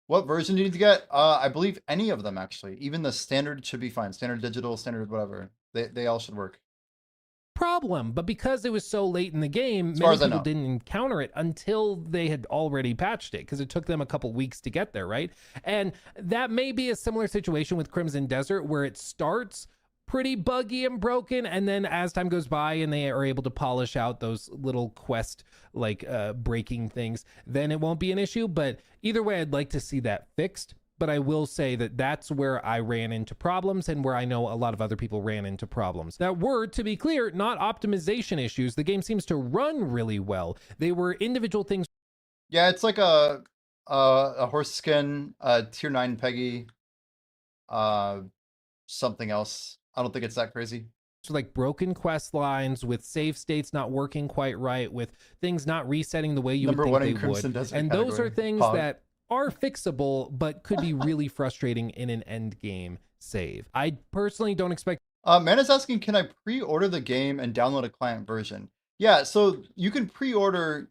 What version do you need to get? I believe any of them actually. Even the standard should be fine. Standard digital, standard whatever. They all should work. Problem, but because it was so late in the game, many people didn't encounter it until they had already patched it, because it took them a couple weeks to get there, right? And that may be a similar situation with Crimson Desert, where it starts pretty buggy and broken, and then as time goes by and they are able to polish out those little quest like breaking things, then it won't be an issue. But either way, I'd like to see that fixed. But I will say that that's where I ran into problems, and where I know a lot of other people ran into problems that were, to be clear, not optimization issues. The game seems to run really well. They were individual things. Yeah, it's like a horse skin, tier 9 Peggy, something else. I don't think it's that crazy. So like broken quest lines, with save states not working quite right, with things not resetting the way you would think they would. And those are things that are fixable, but could be really frustrating in an end game save. I personally don't expect. Man is asking, can I pre-order the game and download a client version? Yeah, so you can pre-order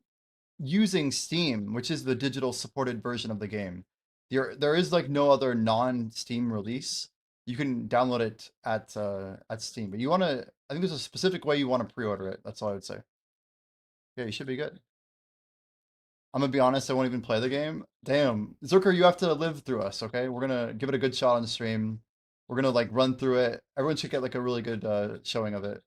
using Steam, which is the digital supported version of the game. There is like no other non-Steam release. You can download it at Steam, but you want to. I think there's a specific way you want to pre-order it. That's all I would say. Yeah, you should be good. I'm gonna be honest. I won't even play the game. Damn, Zerker, you have to live through us. Okay, we're gonna give it a good shot on stream. We're gonna like run through it. Everyone should get like a really good showing of it.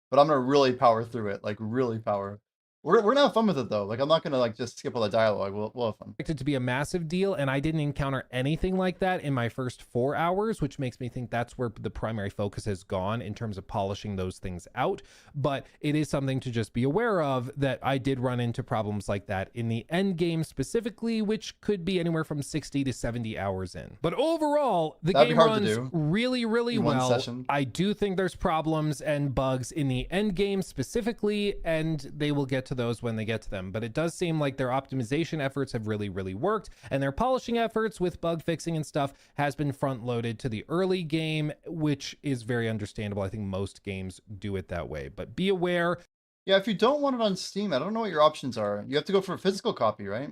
But I'm gonna really power through it, like really power. We're gonna have fun with it though. Like I'm not gonna like just skip all the dialogue. We'll have fun. It to be a massive deal, and I didn't encounter anything like that in my first 4 hours, which makes me think that's where the primary focus has gone in terms of polishing those things out. But it is something to just be aware of, that I did run into problems like that in the end game specifically, which could be anywhere from 60 to 70 hours in. But overall, the That'd be game hard to runs do really, really in one well. session. I do think there's problems and bugs in the end game specifically, and they will get to those when they get to them. But it does seem like their optimization efforts have really worked, and their polishing efforts with bug fixing and stuff has been front loaded to the early game, which is very understandable. I think most games do it that way, but be aware. Yeah, if you don't want it on Steam, I don't know what your options are. You have to go for a physical copy, right?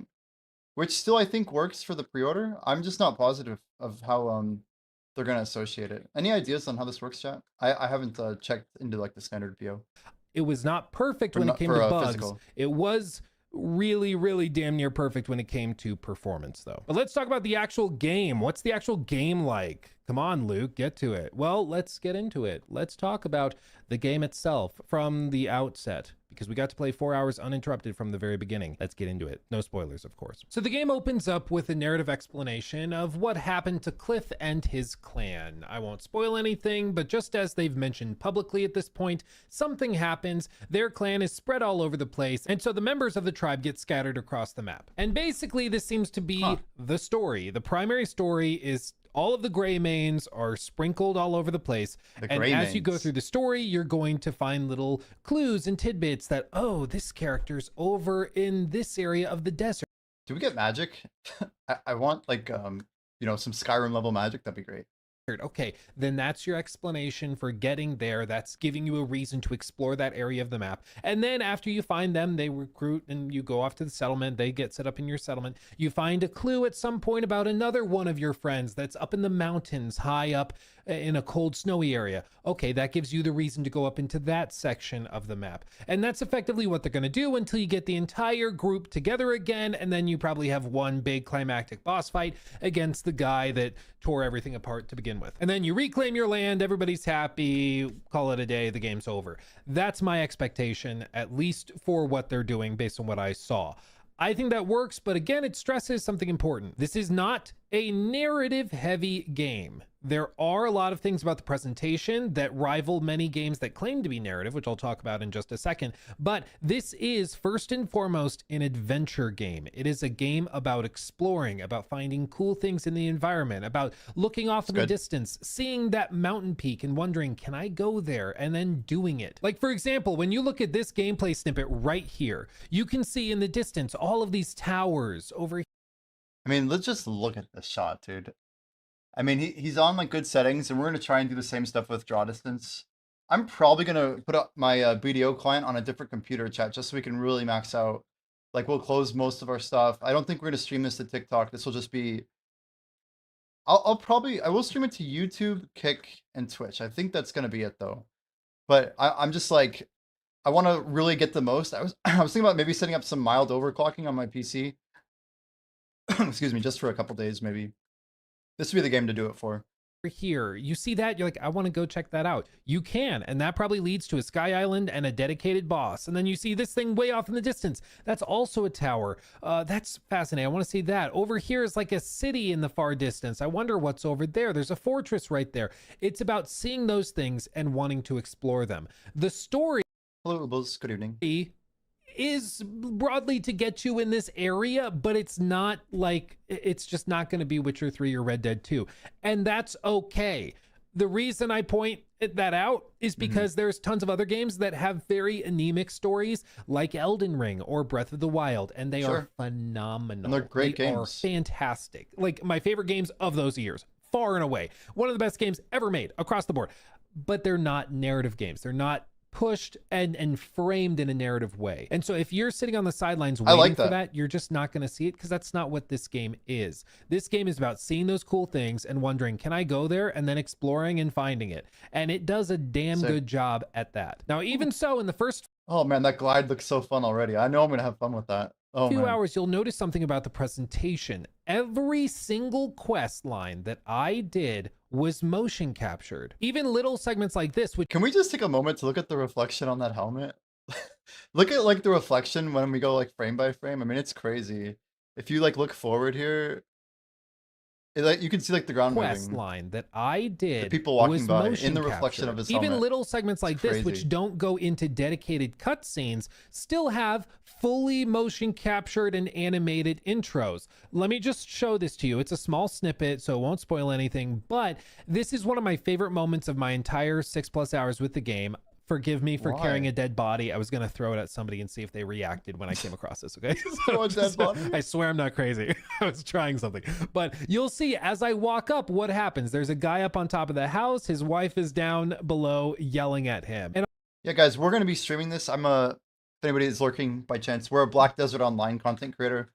Which still I think works for the pre-order. I'm just not positive of how they're gonna associate it. Any ideas on how this works, chat? I haven't checked into like the standard PO. It was not perfect when it came to bugs. Physical. It was really damn near perfect when it came to performance though. But let's talk about the actual game. What's the actual game like? Come on, Luke, get to it. Well, let's get into it. Let's talk about the game itself from the outset, because we got to play 4 hours uninterrupted from the very beginning. Let's get into it. No spoilers, of course. So the game opens up with a narrative explanation of what happened to Cliff and his clan. I won't spoil anything, but just as they've mentioned publicly at this point, something happens. Their clan is spread all over the place, and so the members of the tribe get scattered across the map. And basically, this seems to be the story. The primary story is all of the gray mains are sprinkled all over the place. And as you go through the story, you're going to find little clues and tidbits that, oh, this character's over in this area of the desert. Do we get magic? I want like you know, some Skyrim level magic. That'd be great. Okay, then that's your explanation for getting there. That's giving you a reason to explore that area of the map. And then after you find them, they recruit and you go off to the settlement. They get set up in your settlement. You find a clue at some point about another one of your friends that's up in the mountains, high up in a cold, snowy area. Okay, that gives you the reason to go up into that section of the map. And that's effectively what they're going to do until you get the entire group together again. And then you probably have one big climactic boss fight against the guy that tore everything apart to begin with. And then you reclaim your land, everybody's happy, call it a day, the game's over. That's my expectation, at least for what they're doing based on what I saw. I think that works, but again, it stresses something important. This is not a narrative heavy game. There are a lot of things about the presentation that rival many games that claim to be narrative, which I'll talk about in just a second. But this is first and foremost an adventure game. It is a game about exploring, about finding cool things in the environment, about looking off in the distance, seeing that mountain peak and wondering, can I go there? And then doing it. Like, for example, when you look at this gameplay snippet right here, you can see in the distance all of these towers over here. I mean, let's just look at this shot, dude. I mean, he's on like good settings, and we're gonna try and do the same stuff with draw distance. I'm probably gonna put up my BDO client on a different computer, chat, just so we can really max out. Like, we'll close most of our stuff. I don't think we're gonna stream this to TikTok. This will just be. I will stream it to YouTube, Kick, and Twitch. I think that's gonna be it though. But I'm just like, I want to really get the most. I was thinking about maybe setting up some mild overclocking on my PC. Excuse me, just for a couple days maybe. This would be the game to do it for. Here, you see that? You're like, I want to go check that out. You can, and that probably leads to a sky island and a dedicated boss. And then you see this thing way off in the distance. That's also a tower. That's fascinating. I want to see that. Over here is like a city in the far distance. I wonder what's over there. There's a fortress right there. It's about seeing those things and wanting to explore them. The story. Hello, Ubos. Good evening. Is broadly to get you in this area, but it's not like, it's just not going to be Witcher 3 or Red Dead 2. And that's okay. The reason I point that out is because there's tons of other games that have very anemic stories like Elden Ring or Breath of the Wild, and they are phenomenal. And they're great games. They are fantastic. Like my favorite games of those years, far and away. One of the best games ever made across the board. but they're not narrative games. They're not pushed and framed in a narrative way. And so if you're sitting on the sidelines waiting for that, you're just not going to see it, because that's not what this game is. This game is about seeing those cool things and wondering, can I go there? And then exploring and finding it. And it does a damn good job at that. Now, even so, in the first Oh man, that glide looks so fun already. I know I'm gonna have fun with that. Oh few man. hours, you'll notice something about the presentation. Every single quest line that I did was motion captured. Even little segments like this, which Can we just take a moment to look at the reflection on that helmet? Look at like the reflection when we go like frame by frame. I mean, it's crazy. If you like look forward here, like you can see like the ground quest moving. line that I did, The people walking was by motion in the reflection captured. of his Even helmet. little segments like this, which crazy. don't go into dedicated cutscenes, still have fully motion captured and animated intros. Let me just show this to you. It's a small snippet, so it won't spoil anything, but this is one of my favorite moments of my entire 6+ hours with the game. Forgive me for carrying a dead body. I was going to throw it at somebody and see if they reacted when I came across this, okay? Throw a dead body? I swear I'm not crazy. I was trying something. But you'll see as I walk up what happens. There's a guy up on top of the house. His wife is down below yelling at him. And Yeah, guys, we're gonna be streaming this. If anybody is lurking by chance, we're a Black Desert Online content creator.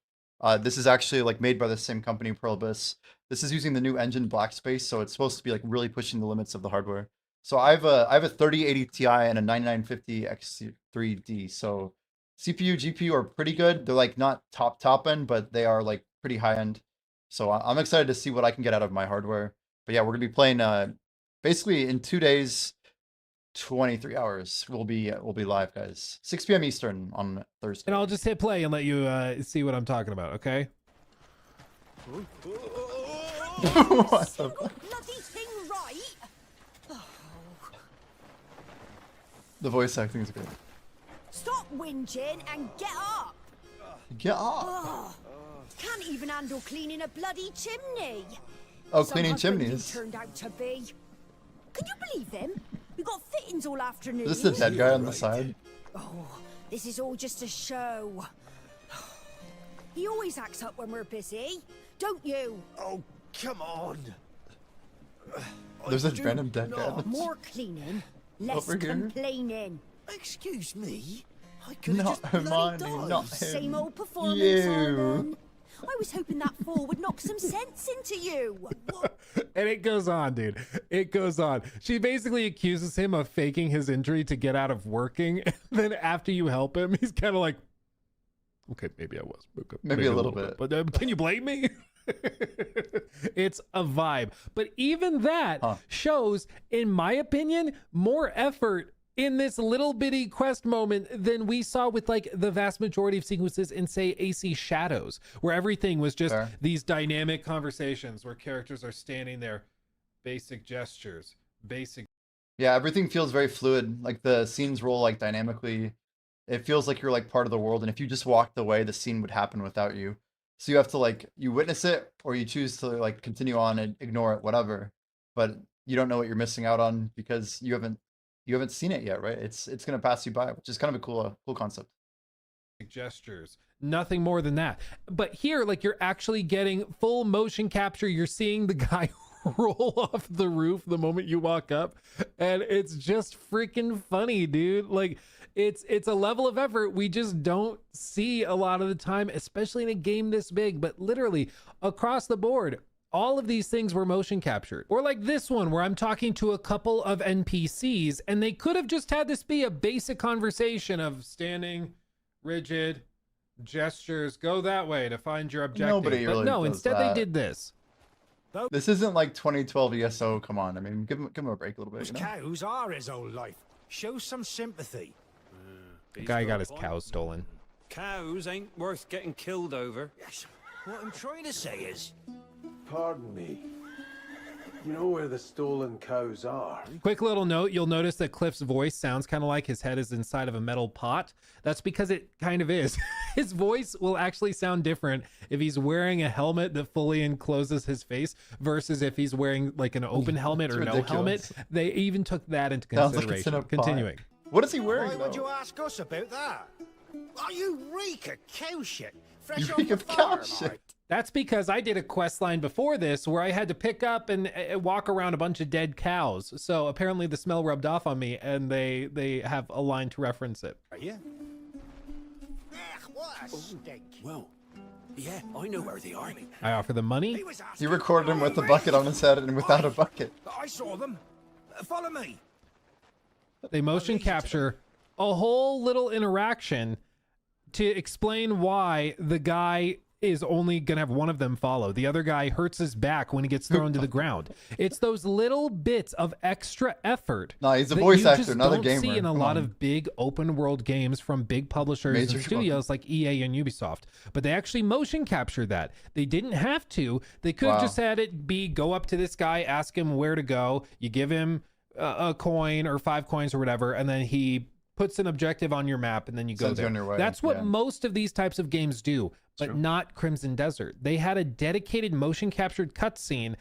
This is actually like made by the same company, Pearl Abyss. This is using the new engine Blackspace, so it's supposed to be like really pushing the limits of the hardware. So I have a 3080 Ti and a 9950 X3D. So CPU, GPU are pretty good. They're like not top end, but they are like pretty high end. So I'm excited to see what I can get out of my hardware. But yeah, we're gonna be playing basically in 2 days, 23 hours. We'll be live, guys. 6 p.m. Eastern on Thursday. I'll just hit play and let you see what I'm talking about, okay? What the fuck? Bloody thing right. The voice acting is good. Stop whinging and get up. Get up. Oh, can't even handle cleaning a bloody chimney. Oh, Some cleaning husband he chimneys. turned out to be. Can you believe him? We got fittings all afternoon. Is this the dead guy on the side? Oh, this is all just a show. He always acts up when we're busy, don't you? Oh, come on. There's a random dead guy. on the- More cleaning, less Over here? complaining. Excuse me. I could have Not just bloody Hermione, died. not him. Same old performance, You. Simon. I was hoping that fall would knock some sense into you. And it goes on, dude. It goes on. She basically accuses him of faking his injury to get out of working. And then after you help him, he's kind of like, okay, maybe I was. Okay, Maybe a little bit. But can you blame me? It's a vibe. But even that shows, in my opinion, more effort in this little bitty quest moment than we saw with like the vast majority of sequences in say AC Shadows, where everything was just these dynamic conversations where characters are standing there, basic gestures, basic. Yeah, everything feels very fluid. Like the scenes roll like dynamically. It feels like you're like part of the world, and if you just walked away, the scene would happen without you. So you have to like, you witness it, or you choose to like continue on and ignore it, whatever. But you don't know what you're missing out on because you haven't seen it yet, right? It's gonna pass you by, which is kind of a cool concept. Gestures, nothing more than that. But here, like, you're actually getting full motion capture. You're seeing the guy roll off the roof the moment you walk up, and it's just freaking funny, dude. Like, it's a level of effort we just don't see a lot of the time, especially in a game this big. But literally across the board, all of these things were motion captured. Or like this one where I'm talking to a couple of NPCs, and they could have just had this be a basic conversation of standing, rigid, gestures, go that way to find your objective. Nobody but really no, does instead that. they did this. This isn't like 2012 ESO. Come on, I mean, give him a break a little bit. Those You know? cows are his whole life. Show some sympathy. The guy got his cows stolen. Cows ain't worth getting killed over. Yes. What I'm trying to say is, Pardon me. You know where the stolen cows are? Quick little note, you'll notice that Cliff's voice sounds kind of like his head is inside of a metal pot. That's because it kind of is. His voice will actually sound different if he's wearing a helmet that fully encloses his face versus if he's wearing like an open helmet or no helmet. They even took that into Sounds like it's in consideration. a pot. Continuing. What is he wearing? why would though? you ask us about that? Oh, you reek of cow shit. Fresh You off reek the of cow farm, shit. mate. That's because I did a quest line before this where I had to pick up and walk around a bunch of dead cows. So apparently the smell rubbed off on me, and they have a line to reference it. Are you? What a stink. Well, yeah, I know where they are. I offer them money. He was He asking recorded him for with a me. bucket on his head and without a bucket. I saw them. Follow me. They motion capture a whole little interaction to explain why the guy is only gonna have one of them follow. The other guy hurts his back when he gets thrown to the ground. It's those little bits of extra effort. Nah, he's a that voice you actor, just not a don't gamer. see in a Come lot on. of big open world games from big publishers Major and studios like EA and Ubisoft. But they actually motion captured that. They didn't have to. They could have Wow. just had it be go up to this guy, ask him where to go. You give him a coin or 5 coins or whatever, and then he puts an objective on your map, and then you go Sends you there. on your way, That's what yeah. most of these types of games do, but True. not Crimson Desert. They had a dedicated motion captured cutscene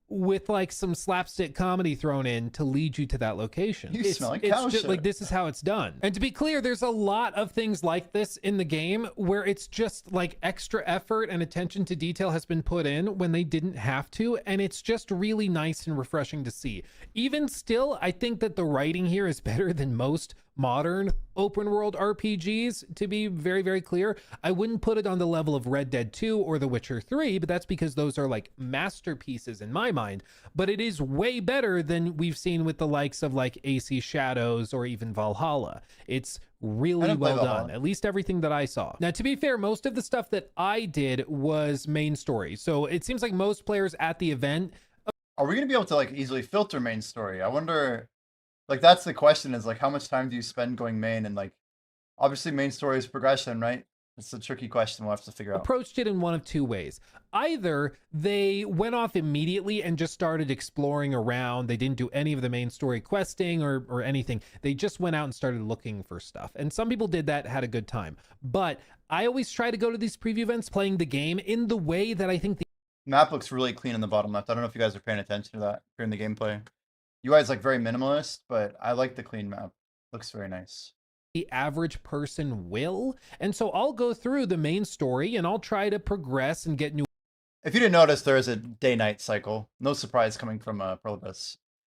with like some slapstick comedy thrown in to lead you to that location. You it's smell like it's cow just shit. like this is how it's done. And to be clear, there's a lot of things like this in the game where it's just like extra effort and attention to detail has been put in when they didn't have to, and it's just really nice and refreshing to see. Even still, I think that the writing here is better than most modern open world RPGs, to be very, very clear. I wouldn't put it on the level of Red Dead 2 or The Witcher 3, but that's because those are like masterpieces in my mind. But it is way better than we've seen with the likes of like AC Shadows or even Valhalla. It's really didn't play well done, Valhalla. at least everything that I saw. Now, to be fair, most of the stuff that I did was main story. So it seems like most players at the event Are we gonna be able to like easily filter main story? I wonder. Like that's the question: is like how much time do you spend going main? And like, obviously, main story is progression, right? It's a tricky question. We'll have to figure out. approached it in one of two ways. Either they went off immediately and just started exploring around. They didn't do any of the main story questing or anything. They just went out and started looking for stuff. And some people did that, had a good time. But I always try to go to these preview events playing the game in the way that I think the Map looks really clean in the bottom left. I don't know if you guys are paying attention to that during the gameplay. UI is like very minimalist, but I like the clean map. Looks very nice. average person will. And so I'll go through the main story and I'll try to progress and get new If you didn't notice, there is a day-night cycle. No surprise coming from Prolibus.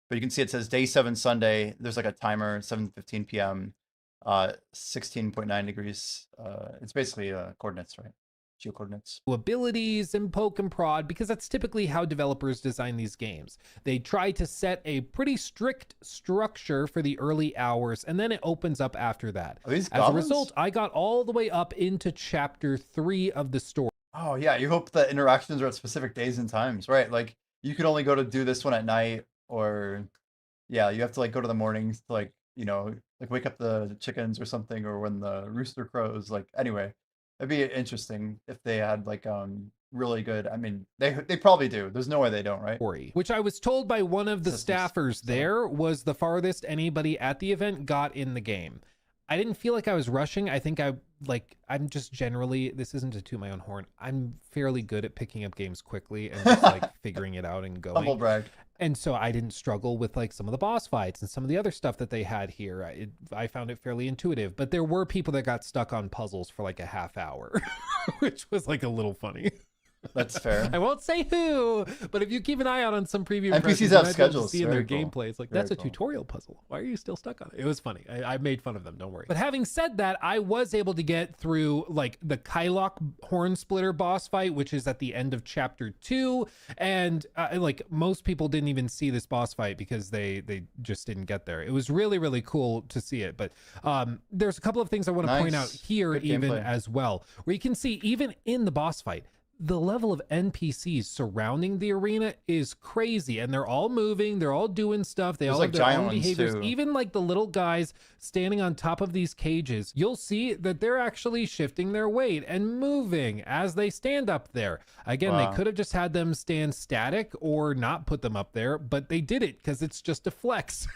But you can see it says day 7 Sunday. There's like a timer, 7:15 p.m. 16.9 degrees. It's basically coordinates, right? Geocoordinates. abilities and poke and prod, because that's typically how developers design these games. They try to set a pretty strict structure for the early hours, and then it opens up after that. Are these As a goblins? result, I got all the way up into chapter 3 of the story. Oh yeah, you hope the interactions are at specific days and times, right? Like you could only go to do this one at night, or yeah, you have to like go to the mornings to like, you know, like wake up the chickens or something, or when the rooster crows. Like anyway, it'd be interesting if they had like really good. I mean, they probably do. There's no way they don't, right? Story, which I was told by one of the Systems, staffers there was the farthest anybody at the event got in the game. I didn't feel like I was rushing. I think I'm just generally, this isn't to toot my own horn, I'm fairly good at picking up games quickly and just like figuring it out and Humble going. brag. And so I didn't struggle with like some of the boss fights and some of the other stuff that they had here. I found it fairly intuitive, but there were people that got stuck on puzzles for like a half hour, which was like a little funny. That's fair. I won't say who, but if you keep an eye out on some preview NPCs impressions, have you might be able to schedules. see in their Very cool. gameplay. It's like, Very that's a cool. tutorial puzzle. Why are you still stuck on it? It was funny. I made fun of them. Don't worry. But having said that, I was able to get through like the Kylock horn splitter boss fight, which is at the end of chapter 2. And like most people didn't even see this boss fight because they just didn't get there. It was really, really cool to see it. But there's a couple of things I want to point out Nice. here Good even gameplay. as well, where you can see even in the boss fight, the level of NPCs surrounding the arena is crazy, and they're all moving, they're all doing stuff, they There's all like have their giant own ones, behaviors. too. Even like the little guys standing on top of these cages, you'll see that they're actually shifting their weight and moving as they stand up there. Again, Wow. they could have just had them stand static or not put them up there, but they did it because it's just a flex.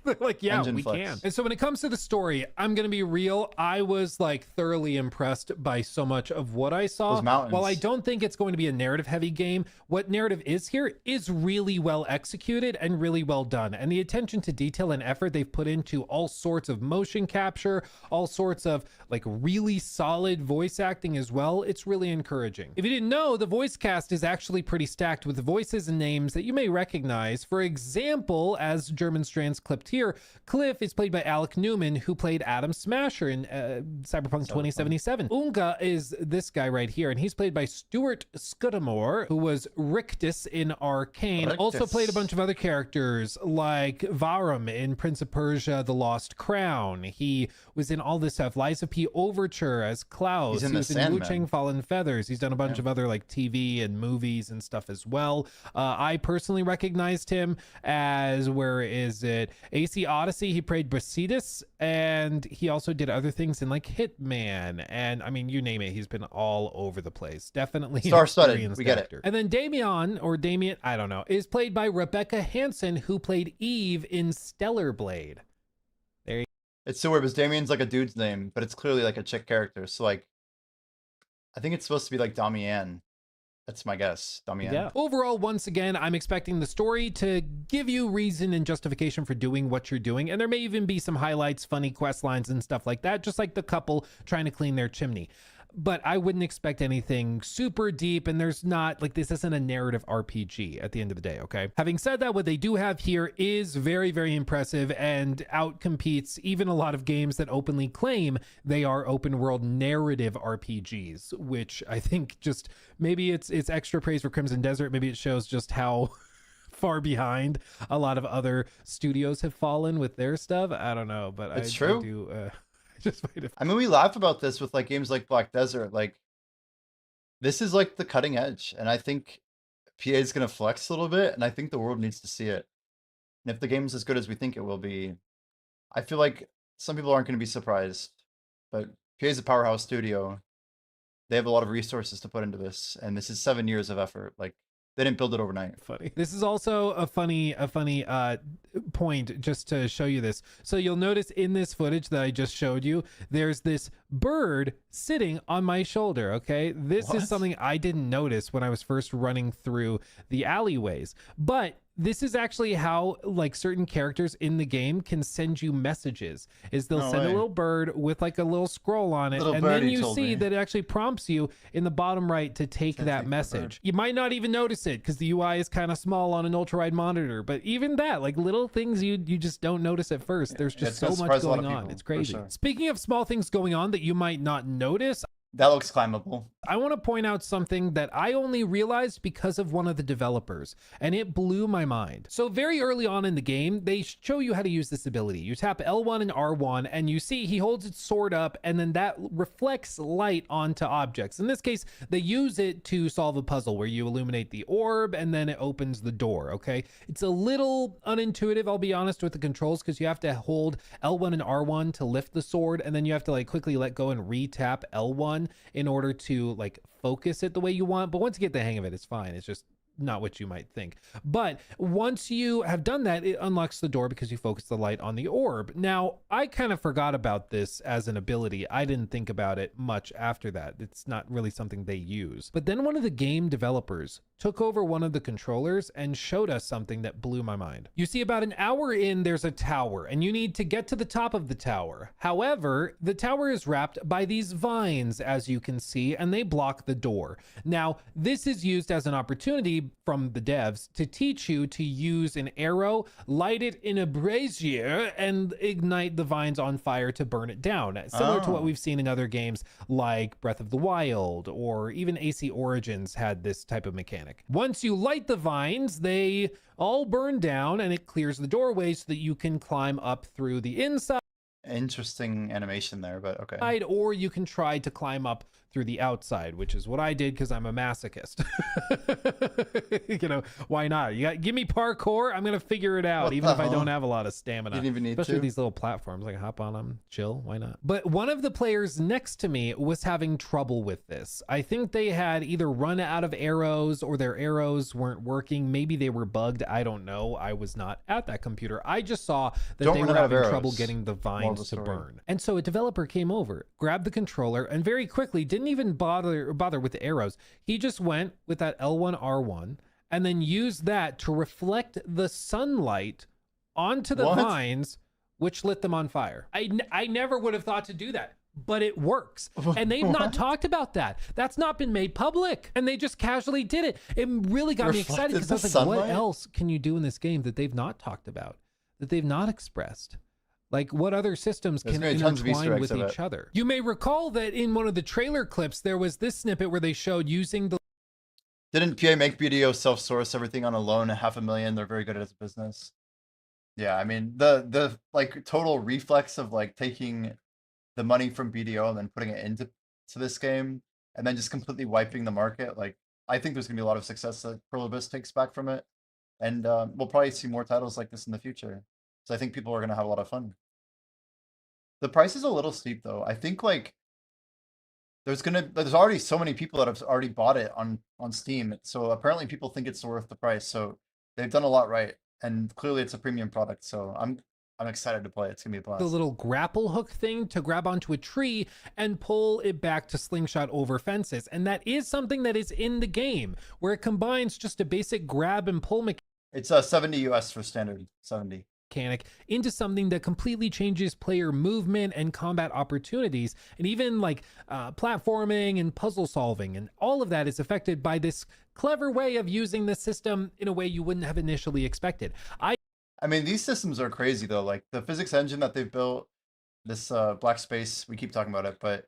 They're like, yeah, Engine we flex. can. And so when it comes to the story, I'm going to be real. I was like thoroughly impressed by so much of what I saw. Those mountains. While I don't think it's going to be a narrative heavy game, what narrative is here is really well executed and really well done. And the attention to detail and effort they've put into all sorts of motion capture, all sorts of like really solid voice acting as well. It's really encouraging. If you didn't know, the voice cast is actually pretty stacked with voices and names that you may recognize. For example, as German Strands clipped here, Cliff is played by Alec Newman, who played Adam Smasher in Cyberpunk 2077. Unga is this guy right here, and he's played by Stuart Scudamore, who was Rictus in Arcane. Also Rictus. played a bunch of other characters like Varum in Prince of Persia: The Lost Crown. He was in all this stuff. Lies of P Overture as Klaus. He's in He the was in Sandman. Wu Chang Fallen Feathers. He's done a bunch of other like TV and movies and stuff as well. I personally recognized him as, where is it? AC Odyssey. He played Brasidas, and he also did other things in like Hitman. And I mean, you name it, he's been all over the place. Definitely an Star-studded. experienced We get it. actor. And then Damien, or Damien, I don't know, is played by Rebecca Hansen, who played Eve in Stellar Blade. It's so weird because Damien's like a dude's name, but it's clearly like a chick character. So like, I think it's supposed to be like Damian. That's my guess. Damian. Yeah. Overall, once again, I'm expecting the story to give you reason and justification for doing what you're doing. And there may even be some highlights, funny quest lines and stuff like that, just like the couple trying to clean their chimney. But I wouldn't expect anything super deep, and there's not, like, this isn't a narrative RPG at the end of the day, okay? Having said that, what they do have here is very, very impressive and outcompetes even a lot of games that openly claim they are open world narrative RPGs, which I think just, maybe it's extra praise for Crimson Desert. Maybe it shows just how far behind a lot of other studios have fallen with their stuff. I don't know, but It's I true. do, just wait a I mean, we laugh about this with like games like Black Desert. Like, this is like the cutting edge, and I think PA is gonna flex a little bit, and I think the world needs to see it. And if the game's as good as we think it will be, I feel like some people aren't gonna be surprised. But PA is a powerhouse studio. They have a lot of resources to put into this, and this is 7 years of effort. Like, they didn't build it overnight. funny. This is also a funny point just to show you this. So you'll notice in this footage that I just showed you, there's this bird sitting on my shoulder. Okay, this What? is something I didn't notice when I was first running through the alleyways, but this is actually how like certain characters in the game can send you messages, is they'll No send a way. little bird with like a little scroll on it, Little and then birdie you told see me. that it actually prompts you in the bottom right to take To that take the message. bird. You might not even notice it because the UI is kind of small on an ultra wide monitor, but even that, like little things you just don't notice at first. There's it's just gonna so much surprise a lot going of on. people, It's for crazy. sure. Speaking of small things going on that you might not notice, That looks climbable. I want to point out something that I only realized because of one of the developers, and it blew my mind. So very early on in the game, they show you how to use this ability. You tap L1 and R1, and you see he holds his sword up, and then that reflects light onto objects. In this case, they use it to solve a puzzle where you illuminate the orb, and then it opens the door, okay? It's a little unintuitive, I'll be honest, with the controls, because you have to hold L1 and R1 to lift the sword, and then you have to like quickly let go and re-tap L1 in order to like focus it the way you want. But once you get the hang of it, it's fine. It's just not what you might think. But once you have done that, it unlocks the door because you focus the light on the orb. Now, I kind of forgot about this as an ability. I didn't think about it much after that. It's not really something they use. But then one of the game developers took over one of the controllers and showed us something that blew my mind. You see, about an hour in, there's a tower, and you need to get to the top of the tower. However, the tower is wrapped by these vines, as you can see, and they block the door. Now, this is used as an opportunity from the devs to teach you to use an arrow, light it in a brazier, and ignite the vines on fire to burn it down. Similar to what Oh. we've seen in other games like Breath of the Wild, or even AC Origins had this type of mechanic. Once you light the vines, they all burn down, and it clears the doorway so that you can climb up through the inside, Interesting animation there, but okay. or you can try to climb up through the outside, which is what I did because I'm a masochist. You know, why not? You got give me parkour, I'm gonna figure it out, What even the if I don't hell? have a lot of stamina. Didn't even need Especially to. these little platforms, like hop on them, chill, why not? But one of the players next to me was having trouble with this. I think they had either run out of arrows or their arrows weren't working. Maybe they were bugged. I don't know. I was not at that computer. I just saw that Don't they run were out of having trouble arrows. getting the Moral of vines the to story. burn. And so a developer came over, grabbed the controller, and very quickly didn't even bother with the arrows. He just went with that L1R1 and then used that to reflect the sunlight onto the What? vines, which lit them on fire. I never would have thought to do that, but it works. And they've not What? talked about that. That's not been made public. And they just casually did it. It really got me excited Reflected because I was the like, what sunlight? else can you do in this game that they've not talked about, that they've not expressed? Like, what other systems There's can gonna be tons of Easter intertwine eggs with of each it. other? You may recall that in one of the trailer clips, there was this snippet where they showed using the Didn't PA make BDO self-source everything on a loan at $500,000? They're very good at it as a business. Yeah, I mean the like total reflex of like taking the money from BDO and then putting it into this game and then just completely wiping the market. Like I think there's gonna be a lot of success that Perlibus takes back from it, and we'll probably see more titles like this in the future. So I think people are gonna have a lot of fun. The price is a little steep though. I think like there's already so many people that have already bought it on Steam. So apparently people think it's worth the price. So they've done a lot right, and clearly it's a premium product. So I'm excited to play it. It's gonna be a blast. the little grapple hook thing to grab onto a tree and pull it back to slingshot over fences. And that is something that is in the game, where it combines just a basic grab and pull It's 70 US for standard 70. mechanic into something that completely changes player movement and combat opportunities, and even like platforming and puzzle solving, and all of that is affected by this clever way of using the system in a way you wouldn't have initially expected. I mean, these systems are crazy though. Like the physics engine that they've built, this black space, we keep talking about it, but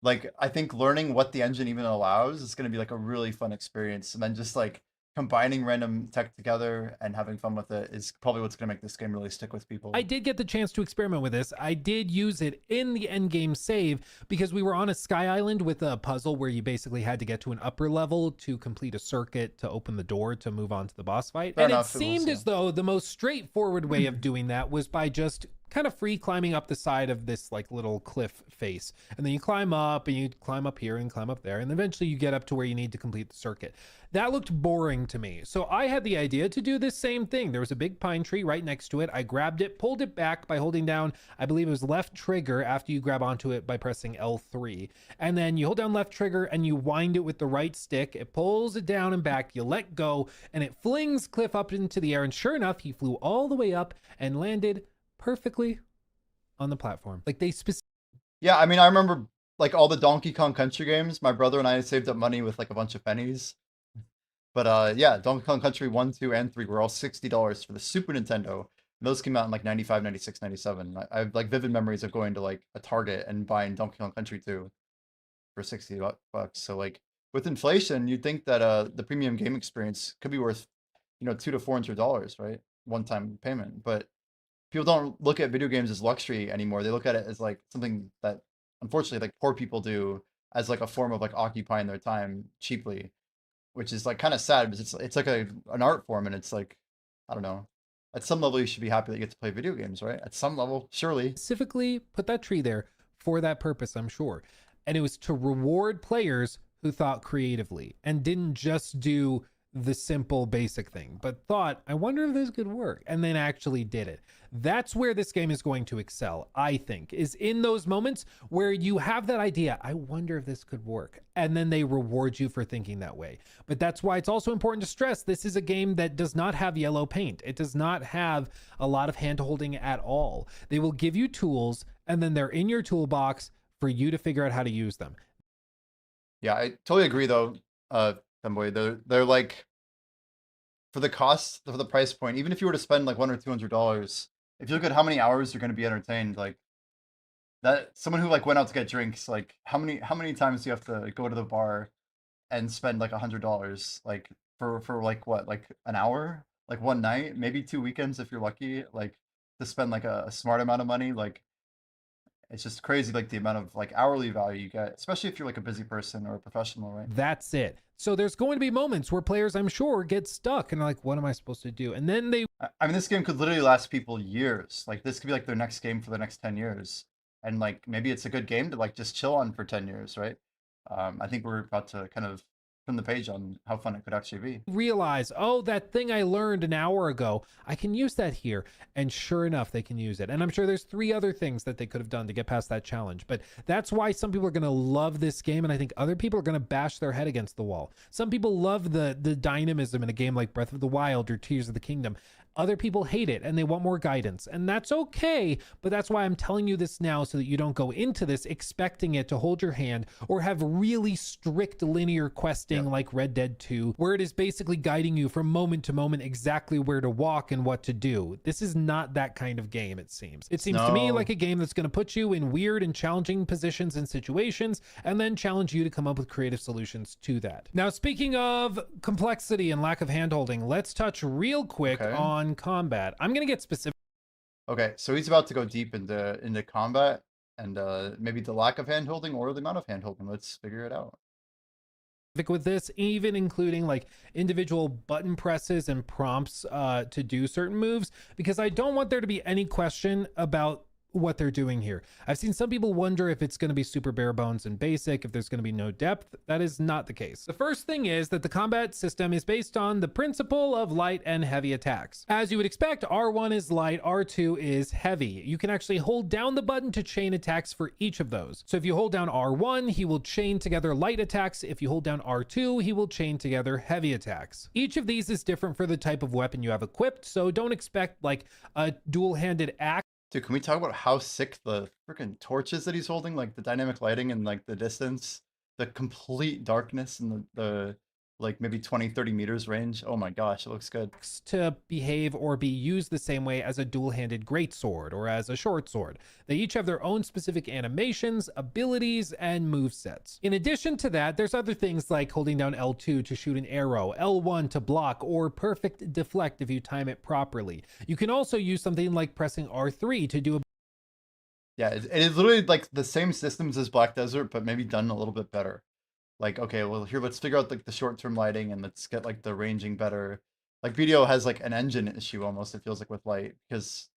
like I think learning what the engine even allows is going to be like a really fun experience, and then just like combining random tech together and having fun with it is probably what's going to make this game really stick with people. I did get the chance to experiment with this. I did use it in the end game save because we were on a sky island with a puzzle where you basically had to get to an upper level to complete a circuit to open the door to move on to the boss fight. Fair And enough, it it seemed was, as though the most straightforward way of doing that was by just kind of free climbing up the side of this like little cliff face, and then you climb up and you climb up here and climb up there, and eventually you get up to where you need to complete the circuit. That looked boring to me, so I had the idea to do this same thing. There was a big pine tree right next to it. I grabbed it, pulled it back by holding down, I believe it was left trigger after you grab onto it by pressing L3, and then you hold down left trigger and you wind it with the right stick. It pulls it down and back, you let go, and it flings Cliff up into the air, and sure enough, he flew all the way up and landed perfectly on the platform. Like they Yeah, I mean, I remember like all the Donkey Kong Country games. My brother and I saved up money with like a bunch of pennies. But yeah, Donkey Kong Country 1, 2, and 3 were all $60 for the Super Nintendo. And those came out in like 95, 96, 97. I have like vivid memories of going to like a Target and buying Donkey Kong Country 2 for 60 bucks. So like with inflation, you'd think that the premium game experience could be worth, you know, $200 to $400, right? One-time payment. But people don't look at video games as luxury anymore. They look at it as like something that unfortunately like poor people do as like a form of like occupying their time cheaply, which is like kind of sad because it's like an art form, and it's like, I don't know. At some level you should be happy that you get to play video games, right? At some level, surely. specifically put that tree there for that purpose, I'm sure. And it was to reward players who thought creatively and didn't just do the simple basic thing, but thought, I wonder if this could work, and then actually did it. That's where this game is going to excel, I think, is in those moments where you have that idea, I wonder if this could work, and then they reward you for thinking that way. But that's why it's also important to stress this is a game that does not have yellow paint. It does not have a lot of hand holding at all. They will give you tools, and then they're in your toolbox for you to figure out how to use them. Yeah, I totally agree though, Femboy. They're like, for the cost, for the price point, even if you were to spend like $100 or $200, if you look at how many hours you're going to be entertained, like that, someone who like went out to get drinks, like how many times do you have to go to the bar and spend like $100, like for like what, like an hour, like one night, maybe 2 weekends if you're lucky, like to spend like a smart amount of money, like It's just crazy, like the amount of like hourly value you get, especially if you're like a busy person or a professional, right? That's it. So there's going to be moments where players, I'm sure, get stuck and are like, what am I supposed to do? And then they I mean, this game could literally last people years. Like this could be like their next game for the next 10 years. And like maybe it's a good game to like just chill on for 10 years, right? I think we're about to kind of turn the page on how fun it could actually be. realize, oh, that thing I learned an hour ago, I can use that here. And sure enough, they can use it. And I'm sure there's 3 other things that they could have done to get past that challenge. But that's why some people are going to love this game. And I think other people are going to bash their head against the wall. Some people love the dynamism in a game like Breath of the Wild or Tears of the Kingdom. Other people hate it and they want more guidance, and that's okay. But that's why I'm telling you this now, so that you don't go into this expecting it to hold your hand or have really strict linear questing like Red Dead 2, where it is basically guiding you from moment to moment exactly where to walk and what to do. This is not that kind of game, it seems. It seems to me like a game that's going to put you in weird and challenging positions and situations and then challenge you to come up with creative solutions to that. Now, speaking of complexity and lack of handholding, let's touch real quick on combat. I'm gonna get specific. Okay, so he's about to go deep into combat and maybe the lack of handholding or the amount of handholding. Let's figure it out. With this, even including like individual button presses and prompts to do certain moves, because I don't want there to be any question about what they're doing here. I've seen some people wonder if it's going to be super bare bones and basic, if there's going to be no depth. That is not the case. The first thing is that the combat system is based on the principle of light and heavy attacks. As you would expect, R1 is light, R2 is heavy. You can actually hold down the button to chain attacks for each of those. So if you hold down R1, he will chain together light attacks. If you hold down R2, he will chain together heavy attacks. Each of these is different for the type of weapon you have equipped, so don't expect like a dual-handed axe. Dude, can we talk about how sick the freaking torches that he's holding, like the dynamic lighting and like the distance, the complete darkness and the like maybe 20-30 meters range? Oh my gosh, it looks good. To behave or be used the same way as a dual-handed greatsword or as a short sword. They each have their own specific animations, abilities, and move sets. In addition to that, there's other things like holding down L2 to shoot an arrow, L1 to block, or perfect deflect if you time it properly. You can also use something like pressing R3 to do a Yeah, it is literally like the same systems as Black Desert, but maybe done a little bit better. Like, okay, well here, let's figure out like the short-term lighting and let's get like the ranging better. Like video has like an engine issue almost, it feels like, with light, because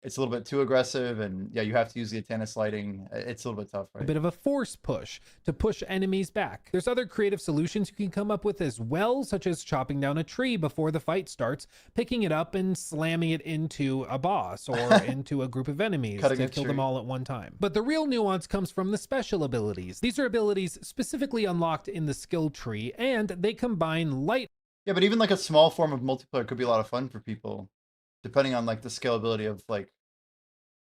it's a little bit too aggressive, and yeah, you have to use the Atanis lighting. It's a little bit tough, right? bit of a force push to push enemies back. There's other creative solutions you can come up with as well, such as chopping down a tree before the fight starts, picking it up and slamming it into a boss or into a group of enemies to kill them all at one time. But the real nuance comes from the special abilities. These are abilities specifically unlocked in the skill tree, and they combine light. Yeah, but even like a small form of multiplayer could be a lot of fun for people, depending on like the scalability of like,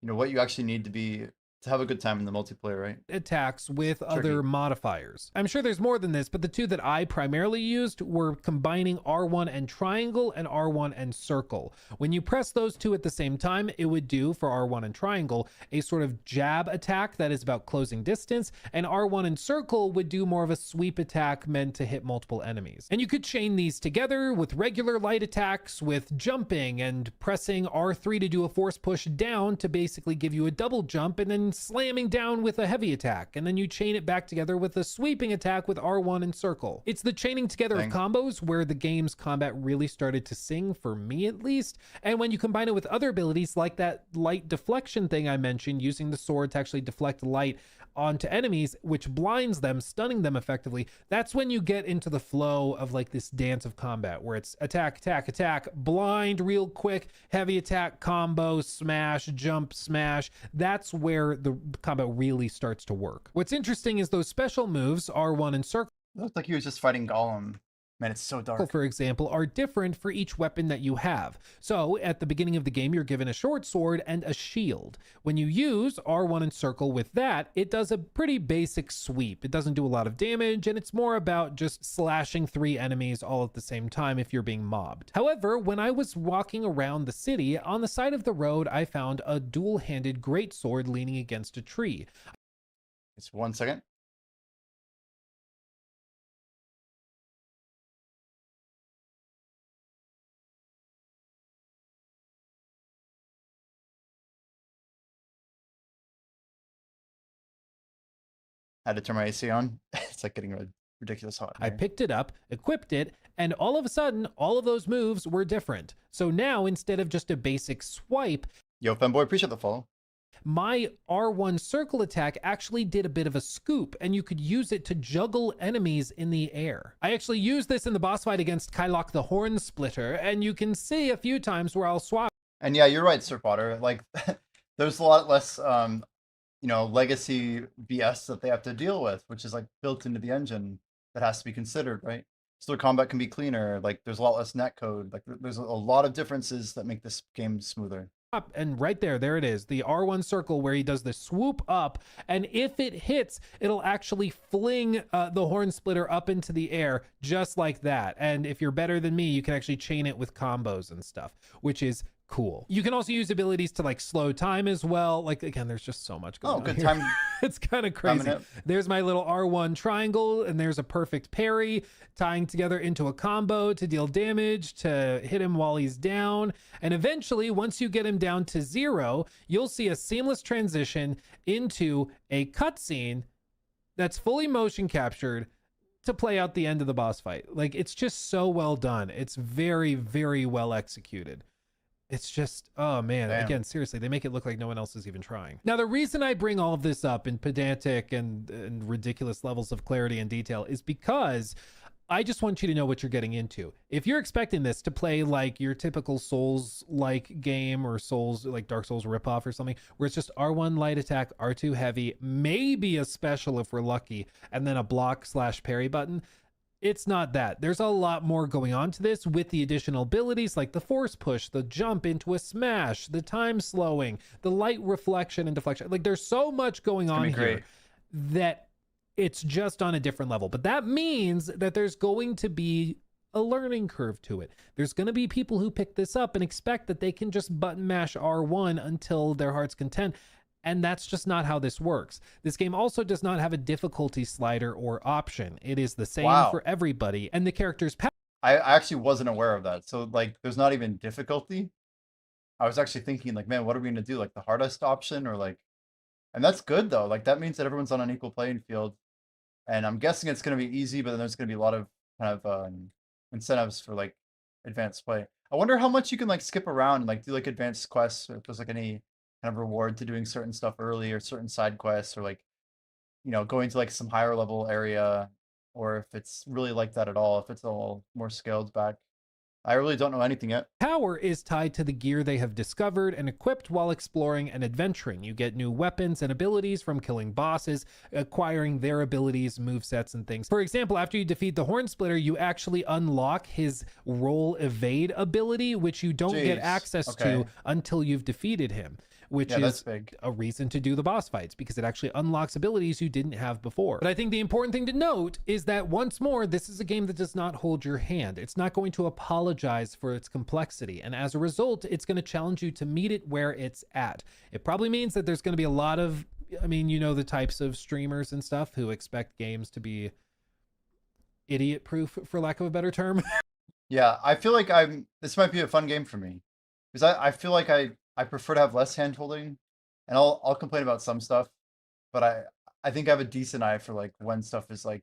you know, what you actually need to have a good time in the multiplayer, right? Attacks with other modifiers. I'm sure there's more than this, but the two that I primarily used were combining R1 and triangle and R1 and circle. When you press those two at the same time, it would do, for R1 and triangle, a sort of jab attack that is about closing distance, and R1 and circle would do more of a sweep attack meant to hit multiple enemies. And you could chain these together with regular light attacks, with jumping and pressing R3 to do a force push down to basically give you a double jump, and then slamming down with a heavy attack, and then you chain it back together with a sweeping attack with R1 and circle. It's the chaining together of combos where the game's combat really started to sing, for me at least. And when you combine it with other abilities like that light deflection thing I mentioned, using the sword to actually deflect light onto enemies, which blinds them, stunning them effectively, that's when you get into the flow of like this dance of combat where it's attack, attack, attack, blind real quick, heavy attack, combo, smash, jump, smash. That's where the combat really starts to work. What's interesting is those special moves, R1 and circle. It looks like he was just fighting Gollum. Man, it's so dark. For example, are different for each weapon that you have. So at the beginning of the game, you're given a short sword and a shield. When you use R1 and circle with that, it does a pretty basic sweep. It doesn't do a lot of damage, and it's more about just slashing 3 enemies all at the same time if you're being mobbed. However, when I was walking around the city, on the side of the road, I found a dual-handed greatsword leaning against a tree. It's 1 second. Had to turn my AC on. It's like getting ridiculous hot. in I here. picked it up, equipped it, and all of a sudden, all of those moves were different. So now, instead of just a basic swipe, Yo, Femboy, appreciate the follow. my R1 circle attack actually did a bit of a scoop, and you could use it to juggle enemies in the air. I actually used this in the boss fight against Kylok the Horn Splitter, and you can see a few times where I'll swap. And yeah, you're right, Sir Potter. Like, there's a lot less, legacy BS that they have to deal with, which is like built into the engine that has to be considered, right? So the combat can be cleaner. Like, there's a lot less netcode. Like, there's a lot of differences that make this game smoother. And right there it is, the R1 circle where he does the swoop up, and if it hits, it'll actually fling the Horn Splitter up into the air just like that. And if you're better than me, you can actually chain it with combos and stuff, which is cool. You can also use abilities to like slow time as well. Like, again, there's just so much going on good here. time. It's kind of crazy. Timing it. There's my little R1 triangle, and there's a perfect parry tying together into a combo to deal damage, to hit him while he's down. And eventually, once you get him down to 0, you'll see a seamless transition into a cutscene that's fully motion captured to play out the end of the boss fight. Like, it's just so well done. It's very, very well executed. It's just, oh man, Damn. Again, seriously, they make it look like no one else is even trying. Now, the reason I bring all of this up in pedantic and ridiculous levels of clarity and detail is because I just want you to know what you're getting into. If you're expecting this to play like your typical Souls-like game, or Souls, like Dark Souls ripoff or something, where it's just R1 light attack, R2 heavy, maybe a special if we're lucky, and then a block/parry button, it's not that. There's a lot more going on to this with the additional abilities like the force push, the jump into a smash, the time slowing, the light reflection and deflection. Like, there's so much going on here that it's just on a different level. But that means that there's going to be a learning curve to it. There's going to be people who pick this up and expect that they can just button mash R1 until their heart's content. And that's just not how this works. This game also does not have a difficulty slider or option. It is the same for everybody. And the character's I actually wasn't aware of that. So, like, there's not even difficulty. I was actually thinking, like, man, what are we going to do? Like, the hardest option, or like, and that's good though. Like, that means that everyone's on an equal playing field. And I'm guessing it's going to be easy, but then there's going to be a lot of kind of incentives for like advanced play. I wonder how much you can like skip around and like do like advanced quests, or if there's like any kind of reward to doing certain stuff early, or certain side quests, or like, going to like some higher level area, or if it's really like that at all, if it's all more scaled back. I really don't know anything yet. power is tied to the gear they have discovered and equipped while exploring and adventuring. You get new weapons and abilities from killing bosses, acquiring their abilities, movesets, and things. For example, after you defeat the Horn Splitter, you actually unlock his roll evade ability, which you don't get access to until you've defeated him, which is a reason to do the boss fights, because it actually unlocks abilities you didn't have before. But I think the important thing to note is that, once more, this is a game that does not hold your hand. It's not going to apologize for its complexity, and as a result, it's going to challenge you to meet it where it's at. It probably means that there's going to be a lot of, the types of streamers and stuff who expect games to be idiot proof, for lack of a better term. Yeah, I feel like this might be a fun game for me, because I feel like I prefer to have less hand holding, and I'll complain about some stuff, but I think I have a decent eye for like when stuff is like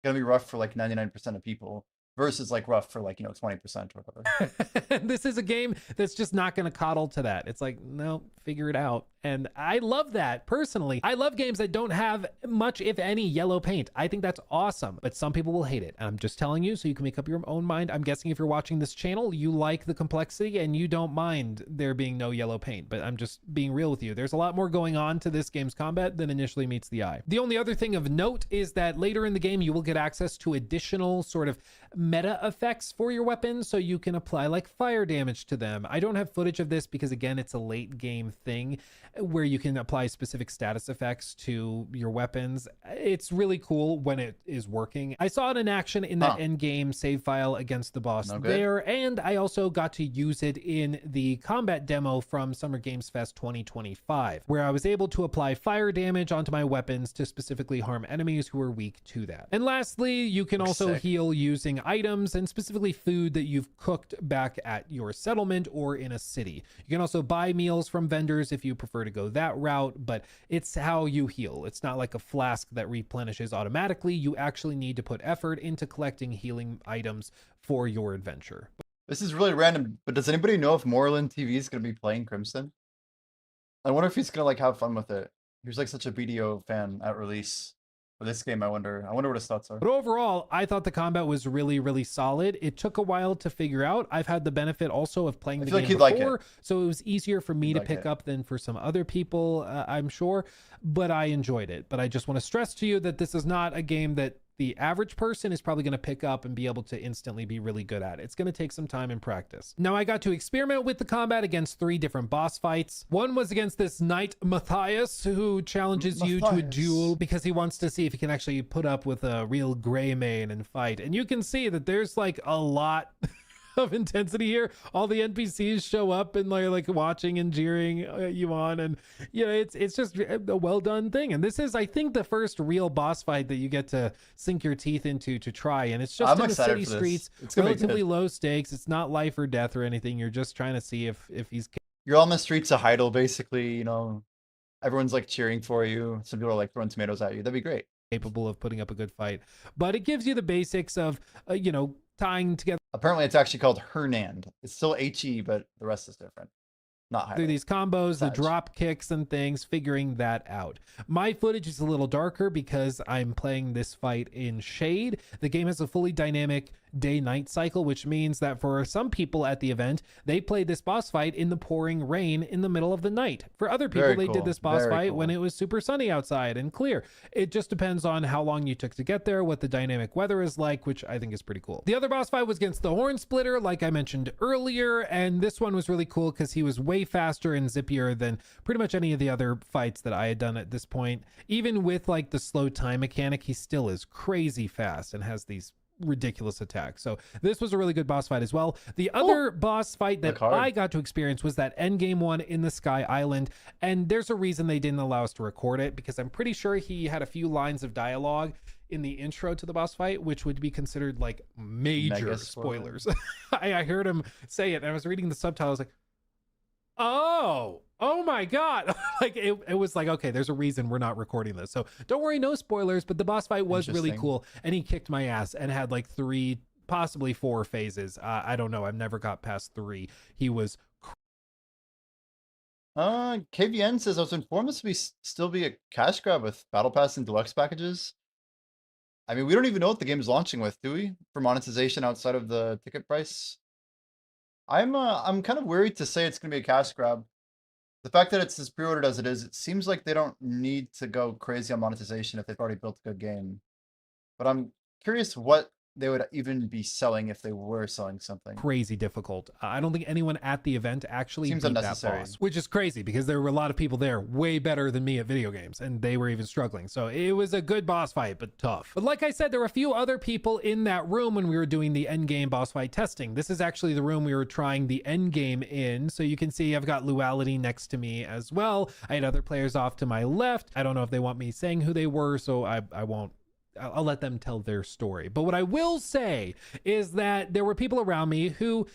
gonna be rough for like 99% of people versus like rough for like 20% or whatever. This is a game that's just not going to coddle to that. It's like, no, figure it out. And I love that personally. I love games that don't have much, if any, yellow paint. I think that's awesome, but some people will hate it. And I'm just telling you so you can make up your own mind. I'm guessing if you're watching this channel, you like the complexity and you don't mind there being no yellow paint, but I'm just being real with you. There's a lot more going on to this game's combat than initially meets the eye. The only other thing of note is that later in the game, you will get access to additional sort of meta effects for your weapons, so you can apply like fire damage to them. I don't have footage of this because, again, it's a late game thing where you can apply specific status effects to your weapons. It's really cool when it is working. I saw it in action in that end game save file against the boss there, and I also got to use it in the combat demo from Summer Games Fest 2025, where I was able to apply fire damage onto my weapons to specifically harm enemies who are weak to that. And lastly, you can also heal using items, and specifically food that you've cooked back at your settlement or in a city. You can also buy meals from vendors if you prefer prefer to go that route, but it's how you heal. It's not like a flask that replenishes automatically. You actually need to put effort into collecting healing items for your adventure. This is really random, but does anybody know if Moreland TV is going to be playing Crimson? I wonder if he's going to like have fun with it. He was like such a BDO fan at release for this game. I wonder what his thoughts are. But overall, I thought the combat was really, really solid. It took a while to figure out. I've had the benefit also of playing the game before, so it was easier for me to pick up than for some other people, I'm sure, but I enjoyed it. But I just want to stress to you that this is not a game that the average person is probably going to pick up and be able to instantly be really good at. It's going to take some time and practice. Now, I got to experiment with the combat against 3 different boss fights. One was against this knight Matthias, who challenges you to a duel because he wants to see if he can actually put up with a real gray mane and fight. And you can see that there's like a lot of intensity here. All the NPCs show up and like watching and jeering you on, and you know, it's just a well done thing. And this is, I think, the first real boss fight that you get to sink your teeth into to try, and it's just in the city streets. It's relatively low stakes. It's not life or death or anything. You're just trying to see if he's, you're on the streets of Heidel, basically. You know, everyone's like cheering for you. Some people are like throwing tomatoes at you. That'd be great. Capable of putting up a good fight, but it gives you the basics of you know, tying together. Apparently it's actually called Hernand. It's still HE, but the rest is different. Not high. Through these combos, the drop kicks and things, figuring that out. My footage is a little darker because I'm playing this fight in shade. The game has a fully dynamic day-night cycle, which means that for some people at the event, they played this boss fight in the pouring rain in the middle of the night. For other people, they did this boss fight when it was super sunny outside and clear. It just depends on how long you took to get there, what the dynamic weather is like, which I think is pretty cool. The other boss fight was against the Horn Splitter, like I mentioned earlier, and this one was really cool because he was way faster and zippier than pretty much any of the other fights that I had done at this point. Even with like the slow time mechanic, he still is crazy fast and has these ridiculous attacks. So this was a really good boss fight as well. The other boss fight that I got to experience was that end game one in the Sky Island, and there's a reason they didn't allow us to record it, because I'm pretty sure he had a few lines of dialogue in the intro to the boss fight, which would be considered like major spoilers. I heard him say it, and I was reading the subtitles like, oh my god. Like it was like, okay, there's a reason we're not recording this, so don't worry, no spoilers. But the boss fight was really cool, and he kicked my ass and had like 3, possibly 4 phases. I don't know, I've never got past 3. He was KVN says I was informed this would still be a cash grab with battle pass and deluxe packages. I mean, we don't even know what the game is launching with, do we, for monetization outside of the ticket price? I'm kind of worried to say it's going to be a cash grab. The fact that it's as pre-ordered as it is, it seems like they don't need to go crazy on monetization if they've already built a good game. But I'm curious what they would even be selling if they were selling something. Crazy difficult. I don't think anyone at the event actually Seems beat unnecessary. that boss, which is crazy because there were a lot of people there way better than me at video games, and they were even struggling. So it was a good boss fight, but tough. But like I said, there were a few other people in that room when we were doing the end game boss fight testing. This is actually the room we were trying the end game in. So you can see I've got Luality next to me as well. I had other players off to my left. I don't know if they want me saying who they were, so I won't. I'll let them tell their story. But what I will say is that there were people around me who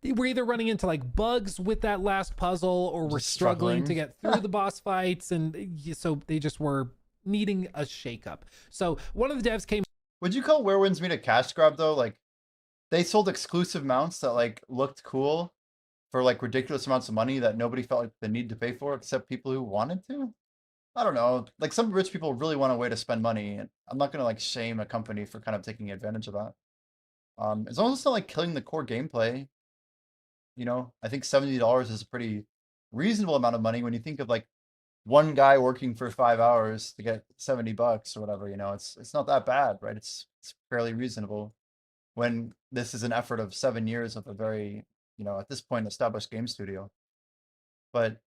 were either running into like bugs with that last puzzle, or were struggling to get through the boss fights, and so they just were needing a shakeup. So one of the devs came. Would you call Where Winds Meet a cash grab though? Like, they sold exclusive mounts that like looked cool for like ridiculous amounts of money that nobody felt like the need to pay for except people who wanted to. I don't know. Like, some rich people really want a way to spend money, and I'm not gonna like shame a company for kind of taking advantage of that. As long as it's not like killing the core gameplay, you know, I think $70 is a pretty reasonable amount of money when you think of like one guy working for 5 hours to get $70 or whatever. You know, it's not that bad, right? It's fairly reasonable when this is an effort of 7 years of a very, you know, at this point established game studio. But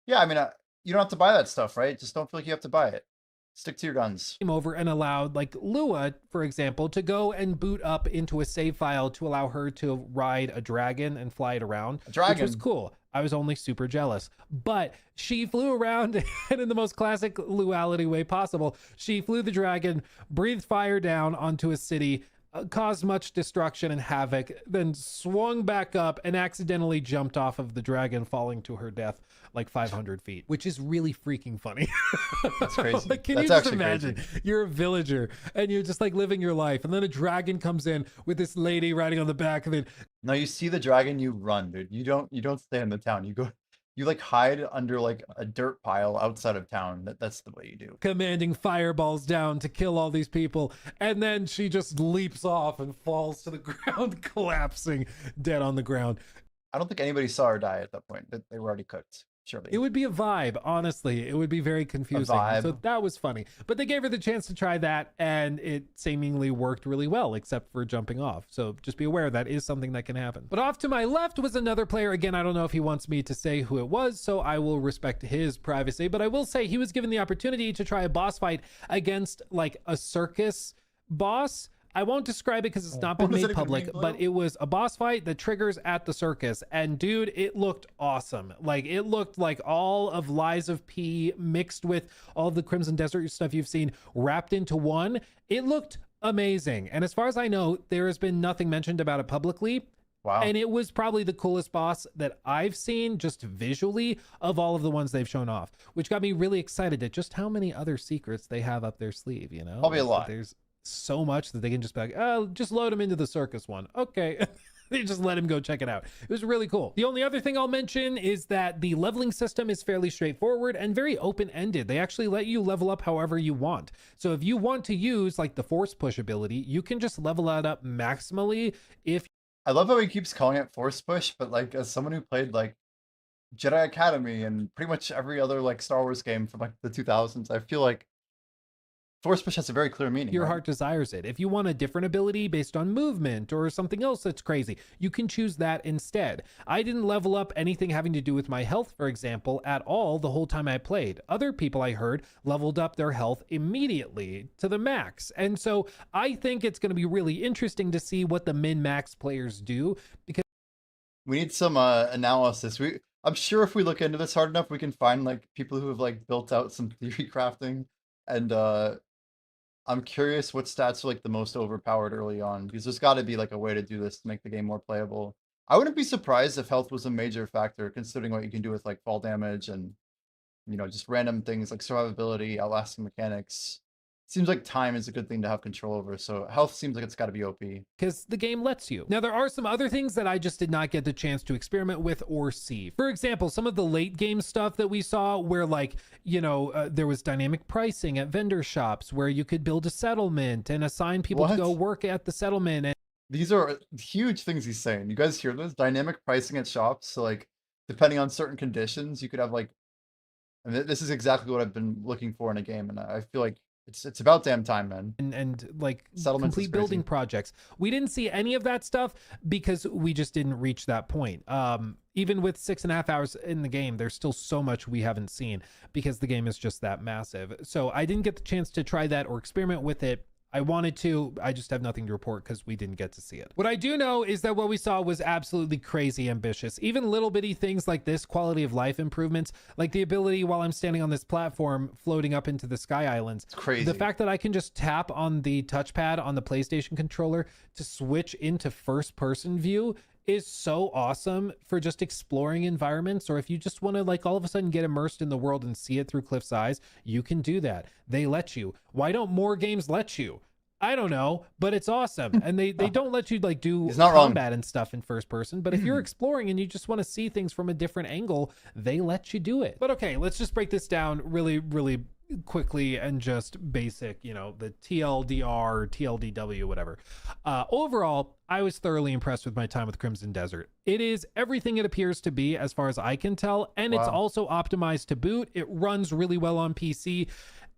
yeah, I mean, you don't have to buy that stuff, right? Just don't feel like you have to buy it. Stick to your guns. Came over and allowed like Lua, for example, to go and boot up into a save file to allow her to ride a dragon and fly it around. A dragon. Which was cool. I was only super jealous, but she flew around and in the most classic Luality way possible. She flew the dragon, breathed fire down onto a city, caused much destruction and havoc, then swung back up and accidentally jumped off of the dragon, falling to her death like 500 feet, which is really freaking funny. That's crazy. Like, can That's you just actually imagine crazy. you're a villager and you're just like living your life, and then a dragon comes in with this lady riding on the back of it. No, you see the dragon, you run, dude. You don't stay in the town. You like hide under like a dirt pile outside of town. That's the way you do. Commanding fireballs down to kill all these people, and then she just leaps off and falls to the ground, collapsing dead on the ground. I don't think anybody saw her die at that point. They were already cooked. Surely. It would be a vibe, honestly. It would be very confusing. vibe. So that was funny. But they gave her the chance to try that, and it seemingly worked really well, except for jumping off. So just be aware that is something that can happen. But off to my left was another player. Again, I don't know if he wants me to say who it was, so I will respect his privacy. But I will say he was given the opportunity to try a boss fight against like a circus boss. I won't describe it because it's not been What does made it even public, mean, but Blue? it was a boss fight that triggers at the circus. And dude, it looked awesome. Like, it looked like all of Lies of P mixed with all the Crimson Desert stuff you've seen wrapped into one. It looked amazing. And as far as I know, there has been nothing mentioned about it publicly. Wow. And it was probably the coolest boss that I've seen just visually of all of the ones they've shown off, which got me really excited at just how many other secrets they have up their sleeve, you know? Probably a lot. There's so much that they can just be like, oh, just load him into the circus one. Okay. They just let him go check it out. It was really cool. The only other thing I'll mention is that the leveling system is fairly straightforward and very open-ended. They actually let you level up however you want. So if you want to use like the force push ability, you can just level that up maximally. If I love how he keeps calling it force push, but like as someone who played like Jedi Academy and pretty much every other like Star Wars game from like the 2000s, I feel like force push has a very clear meaning. your right? heart desires it. If you want a different ability based on movement or something else that's crazy, you can choose that instead. I didn't level up anything having to do with my health, for example, at all the whole time I played. Other people I heard leveled up their health immediately to the max. And so I think it's going to be really interesting to see what the min-max players do, because We need some analysis. I'm sure if we look into this hard enough, we can find like people who have like built out some theory crafting, and I'm curious what stats are like the most overpowered early on, because there's got to be like a way to do this to make the game more playable. I wouldn't be surprised if health was a major factor, considering what you can do with like fall damage and, you know, just random things like survivability, outlasting mechanics. Seems like time is a good thing to have control over, so health seems like it's got to be OP. because the game lets you. Now, there are some other things that I just did not get the chance to experiment with or see. For example, some of the late game stuff that we saw where like, you know, there was dynamic pricing at vendor shops where you could build a settlement and assign people to go What? work at the settlement. And These are huge things he's saying. You guys hear this? Dynamic pricing at shops. So like, depending on certain conditions, you could have like, and this is exactly what I've been looking for in a game, and I feel like it's about damn time, man. and like Settlements is complete building crazy. projects. We didn't see any of that stuff because we just didn't reach that point. Even with 6.5 hours in the game, there's still so much we haven't seen because the game is just that massive. So I didn't get the chance to try that or experiment with it. I wanted to, I just have nothing to report because we didn't get to see it. What I do know is that what we saw was absolutely crazy ambitious. Even little bitty things like this, quality of life improvements, like the ability while I'm standing on this platform floating up into the Sky Islands. It's crazy. The fact that I can just tap on the touchpad on the PlayStation controller to switch into first person view is so awesome for just exploring environments, or if you just want to like all of a sudden get immersed in the world and see it through Cliff's eyes, you can do that. They let you. Why don't more games let you? I don't know, but it's awesome. And they don't let you like do He's not wrong. combat and stuff in first person, but if you're exploring and you just want to see things from a different angle, they let you do it. But okay, let's just break this down really quickly and just basic, you know, the TLDR, TLDW, whatever. Overall, I was thoroughly impressed with my time with Crimson Desert. It is everything it appears to be as far as I can tell, and it's Wow. also optimized to boot. It runs really well on PC.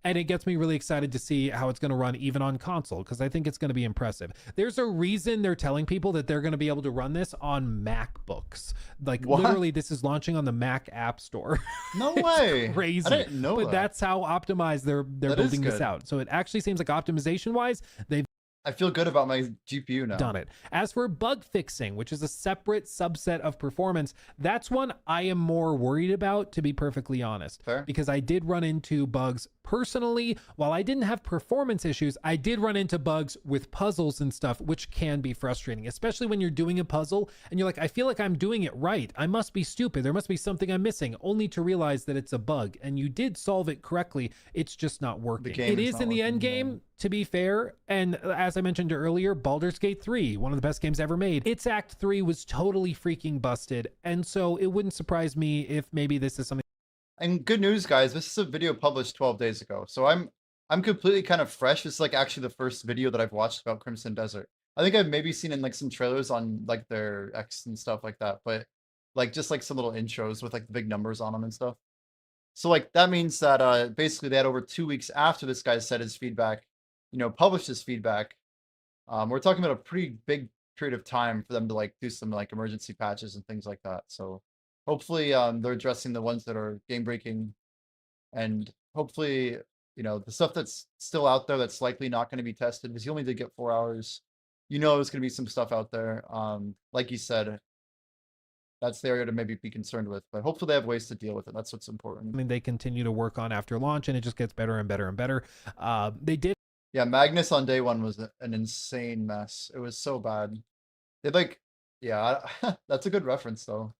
And it gets me really excited to see how it's going to run even on console, because I think it's going to be impressive. There's a reason they're telling people that they're going to be able to run this on MacBooks. Like What? literally, this is launching on the Mac App Store. No It's way. crazy. I didn't know but that. that's how optimized they're That is building this good. out. So it actually seems like optimization wise, they've I feel good about my GPU now. done it. As for bug fixing, which is a separate subset of performance, that's one I am more worried about, to be perfectly honest. Fair. Because I did run into bugs Personally, while I didn't have performance issues, I did run into bugs with puzzles and stuff, which can be frustrating, especially when you're doing a puzzle and you're like, I feel like I'm doing it right. I must be stupid. There must be something I'm missing, only to realize that it's a bug and you did solve it correctly. It's just not working. It is in the end game, to be fair. And as I mentioned earlier, Baldur's Gate 3, one of the best games ever made, its Act 3 was totally freaking busted. And so it wouldn't surprise me if maybe this is something. And good news, guys. This is a video published 12 days ago. So I'm completely kind of fresh. It's like actually the first video that I've watched about Crimson Desert. I think I've maybe seen in like some trailers on like their X and stuff like that. But like just like some little intros with like the big numbers on them and stuff. So like that means that basically they had over 2 weeks after this guy said his feedback, published his feedback. We're talking about a pretty big period of time for them to like do some like emergency patches and things like that. So hopefully they're addressing the ones that are game breaking, and hopefully the stuff that's still out there that's likely not going to be tested, because you only did get 4 hours. There's going to be some stuff out there. Like you said, that's the area to maybe be concerned with, but hopefully they have ways to deal with it. That's what's important. I mean, they continue to work on after launch, and it just gets better and better and better. They did. Yeah, Magnus on day one was an insane mess. It was so bad. They like, yeah, that's a good reference though.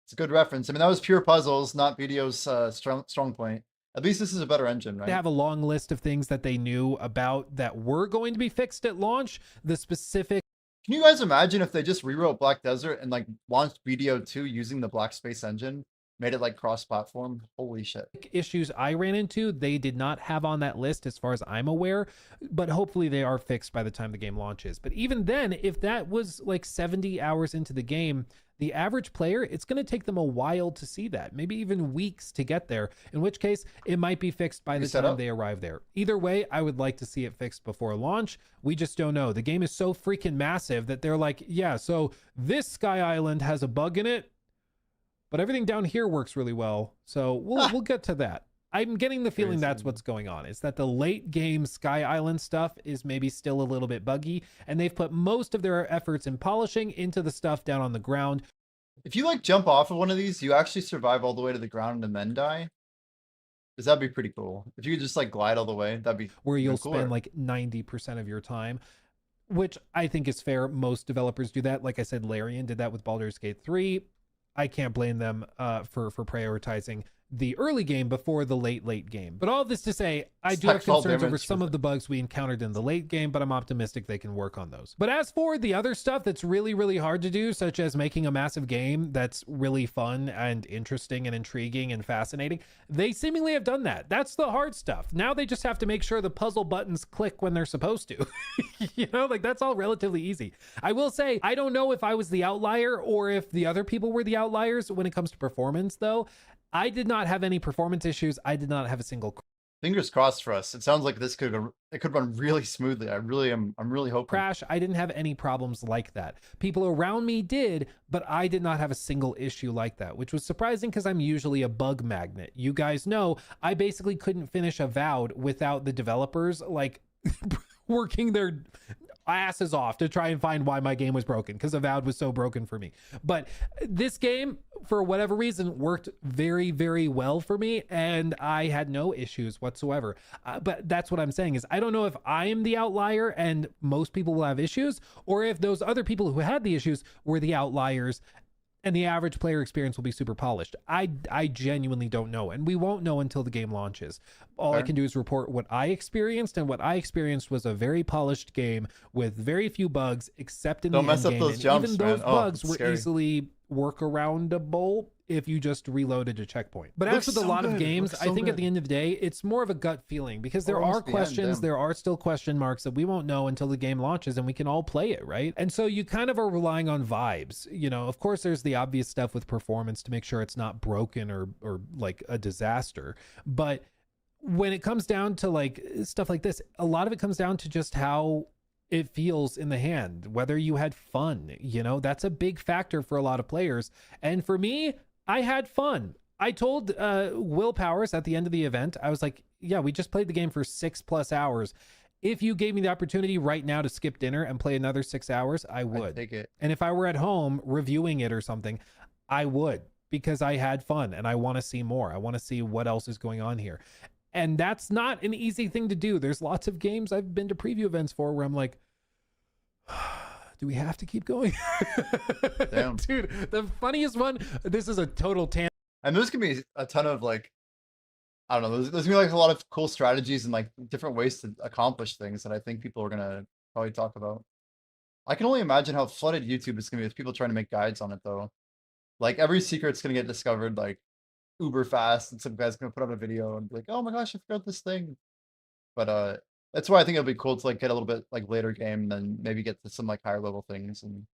It's a good reference. I mean, that was pure puzzles, not BDO's strong point. At least this is a better engine, right? They have a long list of things that they knew about that were going to be fixed at launch. The specific. Can you guys imagine if they just rewrote Black Desert and like launched BDO 2 using the Black Space engine? Made it like cross-platform? Holy shit. Issues I ran into, they did not have on that list as far as I'm aware, but hopefully they are fixed by the time the game launches. But even then, if that was like 70 hours into the game, the average player, it's going to take them a while to see that, maybe even weeks to get there, in which case it might be fixed by the time they arrive there. Either way, I would like to see it fixed before launch. We just don't know. The game is so freaking massive that they're like, yeah, so this Sky Island has a bug in it, but everything down here works really well. So we'll get to that. I'm getting the feeling that's what's going on. Is that the late game Sky Island stuff is maybe still a little bit buggy, and they've put most of their efforts in polishing into the stuff down on the ground. If you like jump off of one of these, you actually survive all the way to the ground and then die. Because that'd be pretty cool. If you could just like glide all the way, that'd be where you'll spend like 90% of your time, which I think is fair. Most developers do that. Like I said, Larian did that with Baldur's Gate 3. I can't blame them for prioritizing the early game before the late game. But all this to say, I do have concerns over some of the bugs we encountered in the late game, but I'm optimistic they can work on those. But as for the other stuff that's really, really hard to do, such as making a massive game that's really fun and interesting and intriguing and fascinating, they seemingly have done that. That's the hard stuff. Now they just have to make sure the puzzle buttons click when they're supposed to. Like that's all relatively easy. I will say, I don't know if I was the outlier or if the other people were the outliers when it comes to performance though. I did not have any performance issues. I did not have a single fingers crossed for us. It sounds like this could run really smoothly. I'm really hoping. Crash. I didn't have any problems like that. People around me did, but I did not have a single issue like that, which was surprising because I'm usually a bug magnet. You guys know I basically couldn't finish Avowed without the developers like working their asses off to try and find why my game was broken, because Avowed was so broken for me. But this game, for whatever reason, worked very, very well for me, and I had no issues whatsoever. But that's what I'm saying is I don't know if I am the outlier and most people will have issues, or if those other people who had the issues were the outliers and the average player experience will be super polished. I genuinely don't know, and we won't know until the game launches. All I can do is report what I experienced, and what I experienced was a very polished game with very few bugs, except in the end game. Those jumps, even those bugs were easily workaroundable if you just reloaded a checkpoint. But as with a lot of games, I think at the end of the day, it's more of a gut feeling, because there are questions, there are still question marks that we won't know until the game launches and we can all play it, right? And so you kind of are relying on vibes. Of course, there's the obvious stuff with performance to make sure it's not broken or like a disaster. But when it comes down to like stuff like this, a lot of it comes down to just how it feels in the hand, whether you had fun. That's a big factor for a lot of players. And for me, I had fun. I told Will Powers at the end of the event, I was like, yeah, we just played the game for 6+ hours. If you gave me the opportunity right now to skip dinner and play another 6 hours, I would. I'd take it. And if I were at home reviewing it or something, I would, because I had fun and I want to see more. I want to see what else is going on here. And that's not an easy thing to do. There's lots of games I've been to preview events for where I'm like, do we have to keep going? Damn. Dude, the funniest one, this is a total tangent. And there's gonna be a ton of like, I don't know, there's gonna be like a lot of cool strategies and like different ways to accomplish things that I think people are gonna probably talk about. I can only imagine how flooded YouTube is gonna be with people trying to make guides on it though. Like every secret's gonna get discovered like uber fast, and some guy's gonna put out a video and be like, oh my gosh, I forgot this thing. But that's why I think it'll be cool to like get a little bit like later game, then maybe get to some like higher level things and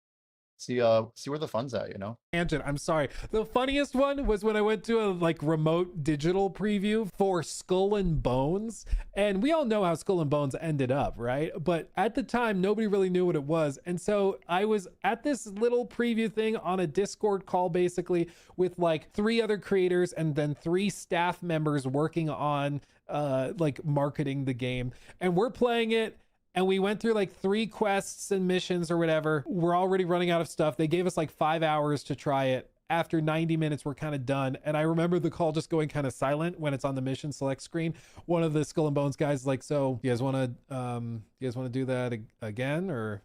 see where the fun's at, you know? Tangent, I'm sorry. The funniest one was when I went to a like remote digital preview for Skull and Bones, and we all know how Skull and Bones ended up, right? But at the time nobody really knew what it was, and so I was at this little preview thing on a Discord call basically with like 3 other creators and then 3 staff members working on like marketing the game, and we're playing it. And we went through like 3 quests and missions or whatever. We're already running out of stuff. They gave us like 5 hours to try it. After 90 minutes, we're kind of done. And I remember the call just going kind of silent when it's on the mission select screen. One of the Skull and Bones guys is like, so you guys want to do that again or?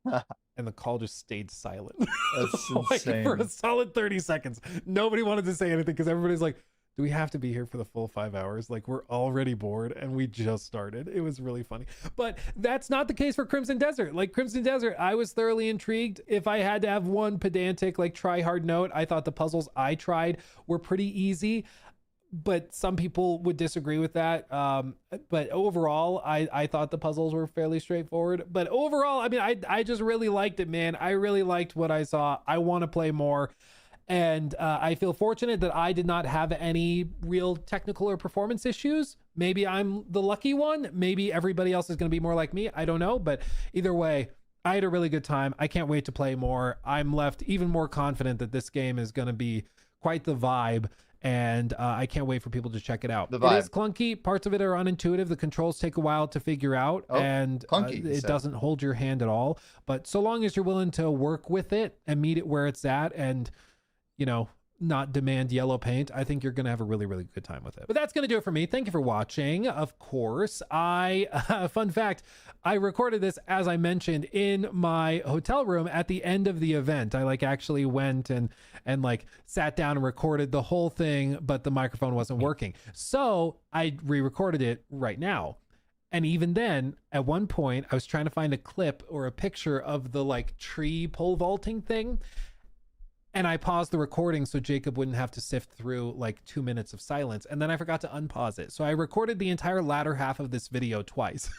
And the call just stayed silent. That's Like insane. for a solid 30 seconds. Nobody wanted to say anything because everybody's like, do we have to be here for the full 5 hours? Like we're already bored and we just started. It was really funny. But that's not the case for Crimson Desert. Like Crimson Desert, I was thoroughly intrigued. If I had to have one pedantic, like try hard note, I thought the puzzles I tried were pretty easy, but some people would disagree with that. But overall, I thought the puzzles were fairly straightforward. But overall, I mean, I just really liked it, man. I really liked what I saw. I want to play more. And I feel fortunate that I did not have any real technical or performance issues. Maybe I'm the lucky one. Maybe everybody else is going to be more like me. I don't know. But either way, I had a really good time. I can't wait to play more. I'm left even more confident that this game is going to be quite the vibe. And I can't wait for people to check it out. The It vibe. is clunky. Parts of it are unintuitive. The controls take a while to figure out. Oh, and clunky, you it said. doesn't hold your hand at all. But so long as you're willing to work with it and meet it where it's at and you know, not demand yellow paint, I think you're going to have a really, really good time with it. But that's going to do it for me. Thank you for watching. Of course, fun fact, I recorded this, as I mentioned, in my hotel room at the end of the event. I like actually went and like sat down and recorded the whole thing, but the microphone wasn't working. So I re-recorded it right now. And even then, at one point, I was trying to find a clip or a picture of the like tree pole vaulting thing. And I paused the recording so Jacob wouldn't have to sift through like 2 minutes of silence. And then I forgot to unpause it. So I recorded the entire latter half of this video twice.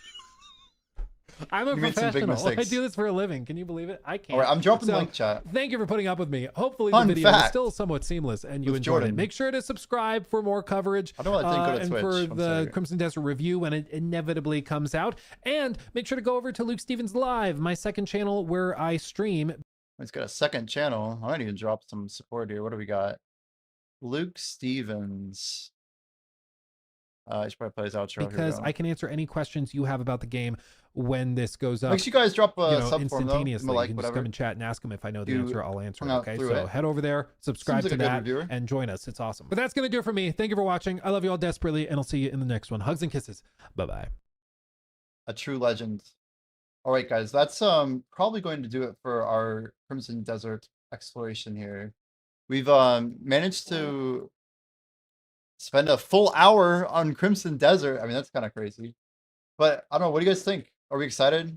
I'm a You made some big professional. I mistakes. do this for a living. Can you believe it? I can't. All right, I'm dropping the So, link, chat. Thank you for putting up with me. Hopefully Fun the video was fact. still somewhat seamless and you With enjoyed it. Jordan. Make sure to subscribe for more coverage. I don't know why I didn't go to and Twitch. for I'm the sorry. Crimson Desert review when it inevitably comes out. And make sure to go over to Luke Stevens Live, my second channel where I stream. He's got a second channel. I might even drop some support here. What do we got? Luke Stevens. I should probably play his outro. Here we Because go. I can answer any questions you have about the game when this goes up. Make sure you guys drop a You know, sub for him, though. Give him instantaneously. a like, you can just whatever. come and chat and ask them. If I know the You answer, I'll answer it. hung out Okay, through so it. head over there, subscribe Seems like to a good that, reviewer. and join us. It's awesome. But that's gonna do it for me. Thank you for watching. I love you all desperately, and I'll see you in the next one. Hugs and kisses. Bye bye. A true legend. All right, guys, that's probably going to do it for our Crimson Desert exploration here. We've managed to spend a full hour on Crimson Desert. I mean, that's kind of crazy. But I don't know. What do you guys think? Are we excited?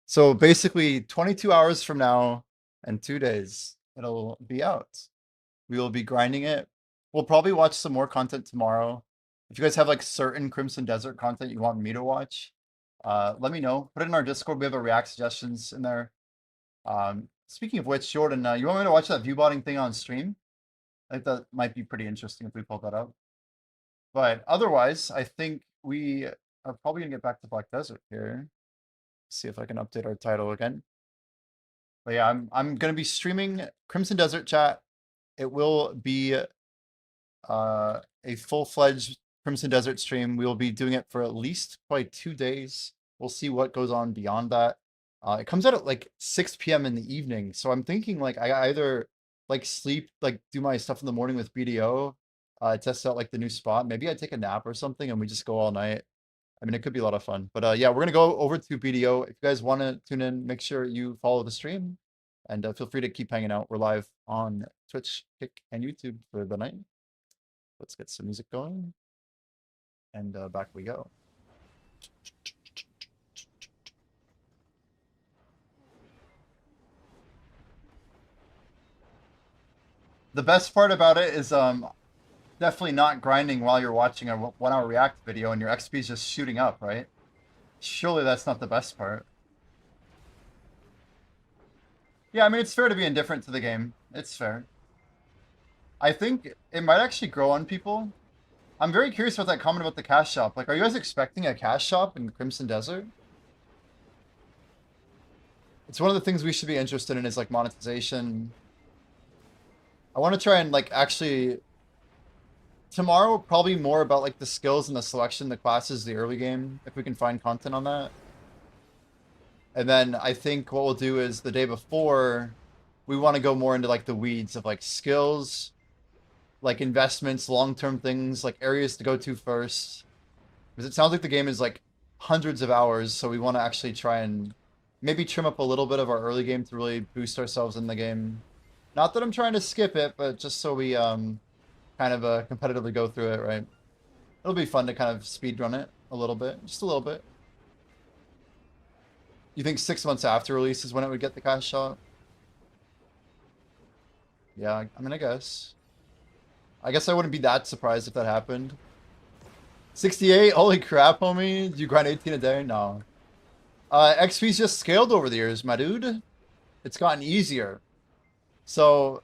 So basically, 22 hours from now and 2 days, it'll be out. We will be grinding it. We'll probably watch some more content tomorrow. If you guys have like certain Crimson Desert content you want me to watch, let me know. Put it in our Discord. We have a React suggestions in there. Speaking of which, Jordan, you want me to watch that viewbotting thing on stream? I think that might be pretty interesting if we pull that up. But otherwise, I think we are probably gonna get back to Black Desert here. See if I can update our title again. But yeah, I'm gonna be streaming Crimson Desert, chat. It will be a full-fledged Crimson Desert stream. We will be doing it for at least probably 2 days. We'll see what goes on beyond that. It comes out at like 6 p.m. in the evening, so I'm thinking like I either like sleep, like do my stuff in the morning with BDO, test out like the new spot. Maybe I take a nap or something and we just go all night. I mean, it could be a lot of fun. But yeah, we're gonna go over to BDO. If you guys want to tune in, make sure you follow the stream, and feel free to keep hanging out. We're live on Twitch, Kick, and YouTube for the night. Let's get some music going, and back we go. The best part about it is definitely not grinding while you're watching a 1 hour react video and your XP is just shooting up, right? Surely that's not the best part. Yeah, I mean, it's fair to be indifferent to the game. It's fair. I think it might actually grow on people. I'm very curious about that comment about the cash shop. Like, are you guys expecting a cash shop in Crimson Desert? It's one of the things we should be interested in is like monetization. I want to try and like actually tomorrow probably more about like the skills and the selection, the classes, the early game, if we can find content on that. And then I think what we'll do is the day before we want to go more into like the weeds of like skills, like investments, long-term things, like areas to go to first. Because it sounds like the game is like hundreds of hours, so we want to actually try and maybe trim up a little bit of our early game to really boost ourselves in the game. Not that I'm trying to skip it, but just so we kind of competitively go through it, right? It'll be fun to kind of speed run it a little bit, just a little bit. You think 6 months after release is when it would get the cash shot? Yeah, I mean, I guess I wouldn't be that surprised if that happened. 68? Holy crap, homie. Do you grind 18 a day? No. XP's just scaled over the years, my dude. It's gotten easier. So,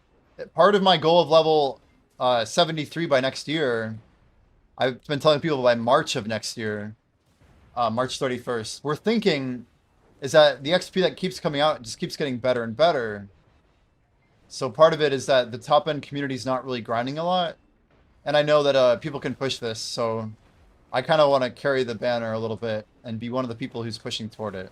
part of my goal of level 73 by next year, I've been telling people by March of next year, March 31st, we're thinking is that the XP that keeps coming out just keeps getting better and better. So part of it is that the top end community is not really grinding a lot. And I know that people can push this, so I kind of want to carry the banner a little bit and be one of the people who's pushing toward it.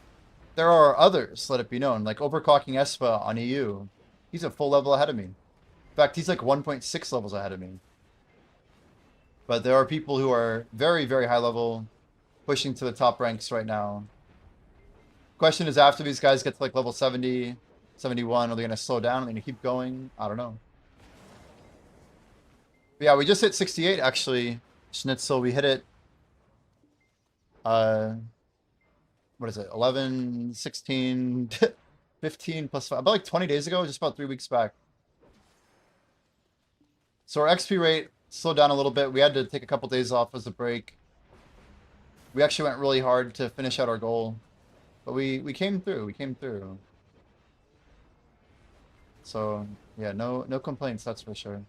There are others, let it be known, like overclocking Espa on EU. He's a full level ahead of me. In fact, he's like 1.6 levels ahead of me. But there are people who are very, very high level, pushing to the top ranks right now. Question is, after these guys get to like level 70, 71, are they going to slow down? Are they going to keep going? I don't know. But yeah, we just hit 68 actually, Schnitzel. We hit it, what is it, 11, 16, 15 plus 5, about like 20 days ago, just about 3 weeks back. So our XP rate slowed down a little bit. We had to take a couple days off as a break. We actually went really hard to finish out our goal. But we came through. We came through. So yeah, no complaints, that's for sure.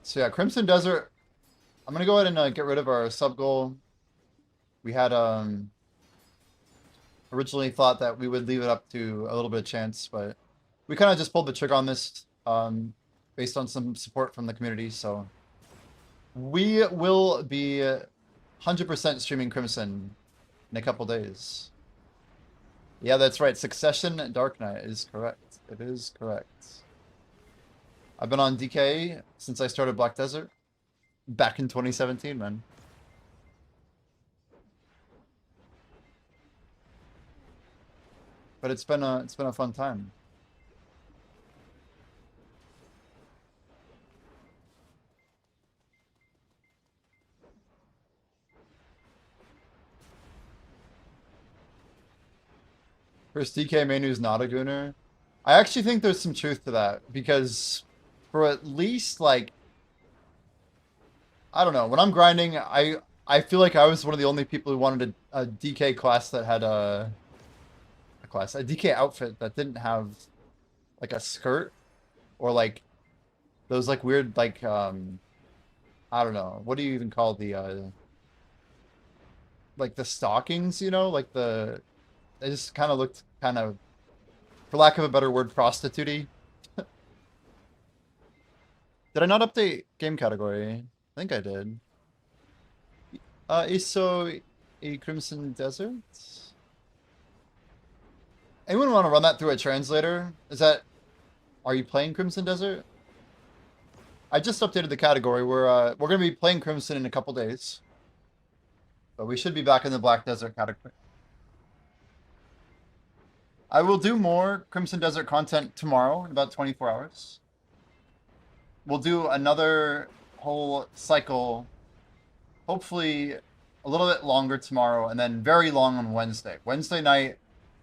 So yeah, Crimson Desert. I'm gonna go ahead and get rid of our sub goal. We had originally thought that we would leave it up to a little bit of chance, but we kind of just pulled the trigger on this. Based on some support from the community, so we will be 100% streaming Crimson in a couple days. Yeah, that's right. Succession Dark Knight is correct. It is correct. I've been on DK since I started Black Desert back in 2017, man. But it's been a fun time. First DK main who's not a gooner. I actually think there's some truth to that, because for at least like, I don't know, when I'm grinding, I feel like I was one of the only people who wanted a DK class that had a DK outfit that didn't have like a skirt or like those like weird like I don't know, what do you even call the like the stockings, you know, like the, it just kind of looked kind of, for lack of a better word, prostitute-y. Did I not update game category? I think I did. ISO a Crimson Desert? Anyone want to run that through a translator? Are you playing Crimson Desert? I just updated the category. We're gonna be playing Crimson in a couple days, but we should be back in the Black Desert category. I will do more Crimson Desert content tomorrow in about 24 hours. We'll do another whole cycle, hopefully a little bit longer tomorrow, and then very long on Wednesday. Wednesday night,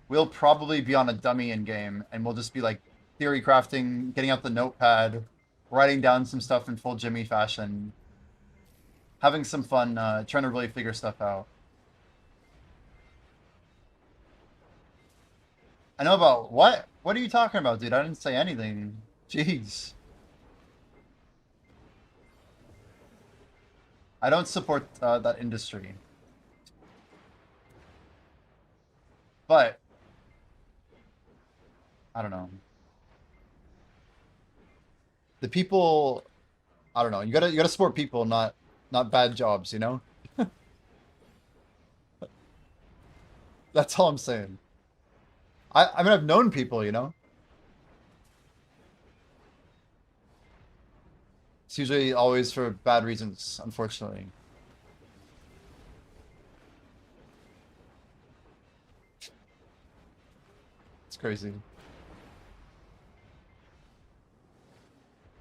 we'll probably be on a dummy in game, and we'll just be like theory crafting, getting out the notepad, writing down some stuff in full Jimmy fashion, having some fun, trying to really figure stuff out. I know about what? What are you talking about, dude? I didn't say anything. Jeez. I don't support that industry. But I don't know. The people, I don't know. You gotta support people, not bad jobs, you know? That's all I'm saying. I mean, I've known people, you know? It's usually always for bad reasons, unfortunately. It's crazy.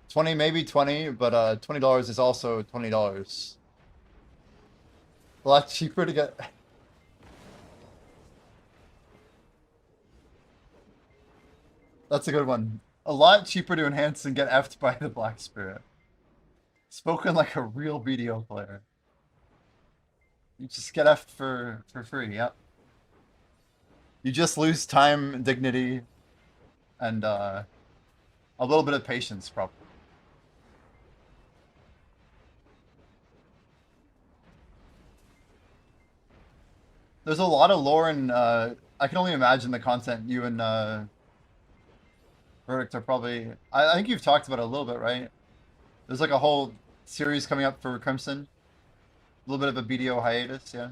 20, maybe 20, but $20 is also $20. A lot cheaper to get. That's a good one. A lot cheaper to enhance and get effed by the Black Spirit. Spoken like a real BDO player. You just get effed for free, yep. You just lose time, dignity, and a little bit of patience, probably. There's a lot of lore and I can only imagine the content you and Verdict are probably. I think you've talked about it a little bit, right? There's like a whole series coming up for Crimson. A little bit of a BDO hiatus, yeah.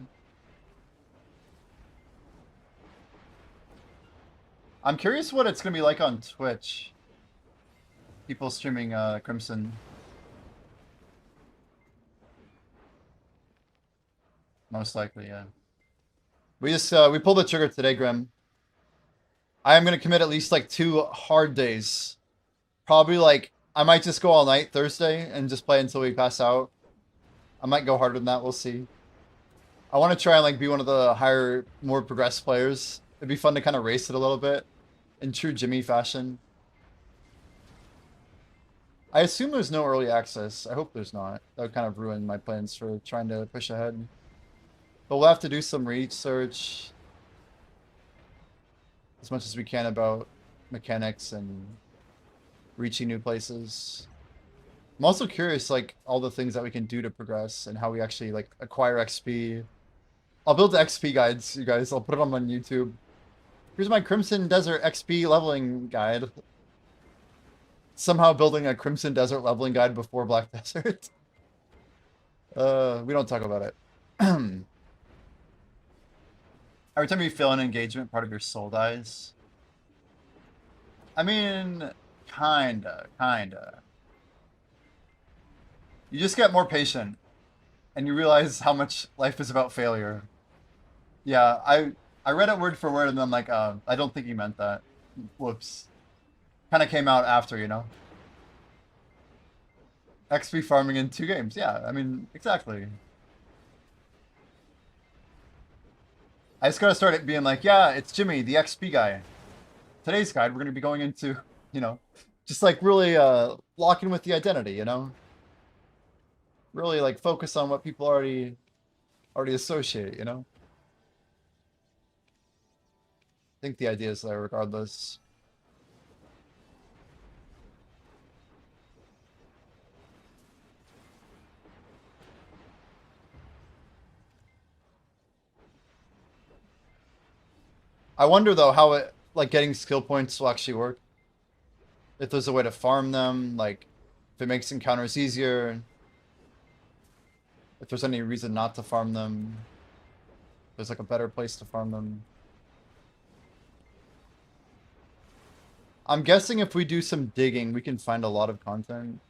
I'm curious what it's gonna be like on Twitch. People streaming Crimson. Most likely, yeah. We just we pulled the trigger today, Grim. I am gonna commit at least like 2 hard days. Probably like I might just go all night Thursday and just play until we pass out. I might go harder than that, we'll see. I want to try and like be one of the higher, more progressed players. It'd be fun to kind of race it a little bit in true Jimmy fashion. I assume there's no early access. I hope there's not. That would kind of ruin my plans for trying to push ahead. But we'll have to do some research as much as we can about mechanics and reaching new places. I'm also curious, like, all the things that we can do to progress and how we actually, like, acquire XP. I'll build the XP guides, you guys. I'll put them on YouTube. Here's my Crimson Desert XP leveling guide. Somehow building a Crimson Desert leveling guide before Black Desert. We don't talk about it. Every time you fail an engagement, part of your soul dies. I mean, kinda. You just get more patient, and you realize how much life is about failure. Yeah, I read it word for word, and then I'm like, I don't think he meant that. Whoops. Kind of came out after, you know? XP farming in 2 games. Yeah, I mean, exactly. I just gotta start it being like, yeah, it's Jimmy, the XP guy. Today's guide, we're gonna be going into, you know, just like really lock in with the identity, you know? Really like focus on what people already associate, you know? I think the idea is there regardless. I wonder though how it like getting skill points will actually work. If there's a way to farm them, like if it makes encounters easier. If there's any reason not to farm them. If there's like a better place to farm them. I'm guessing if we do some digging, we can find a lot of content.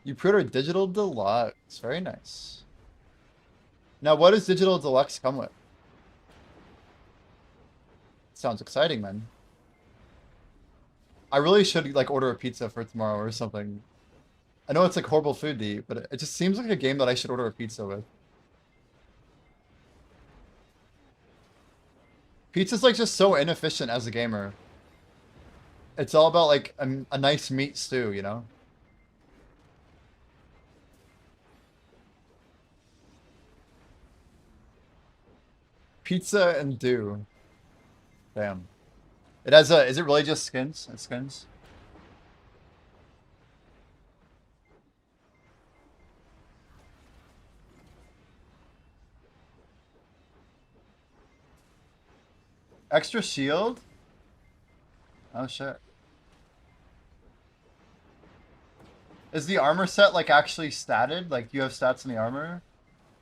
You pre-order Digital Deluxe. Very nice. Now, what does Digital Deluxe come with? Sounds exciting, man. I really should, like, order a pizza for tomorrow or something. I know it's, like, horrible food to eat, but it just seems like a game that I should order a pizza with. Pizza's, like, just so inefficient as a gamer. It's all about, like, a nice meat stew, you know? Pizza and dew. Damn. It has a... Is it really just skins? It's skins? Extra shield? Oh, shit. Is the armor set, like, actually statted? Like, do you have stats in the armor?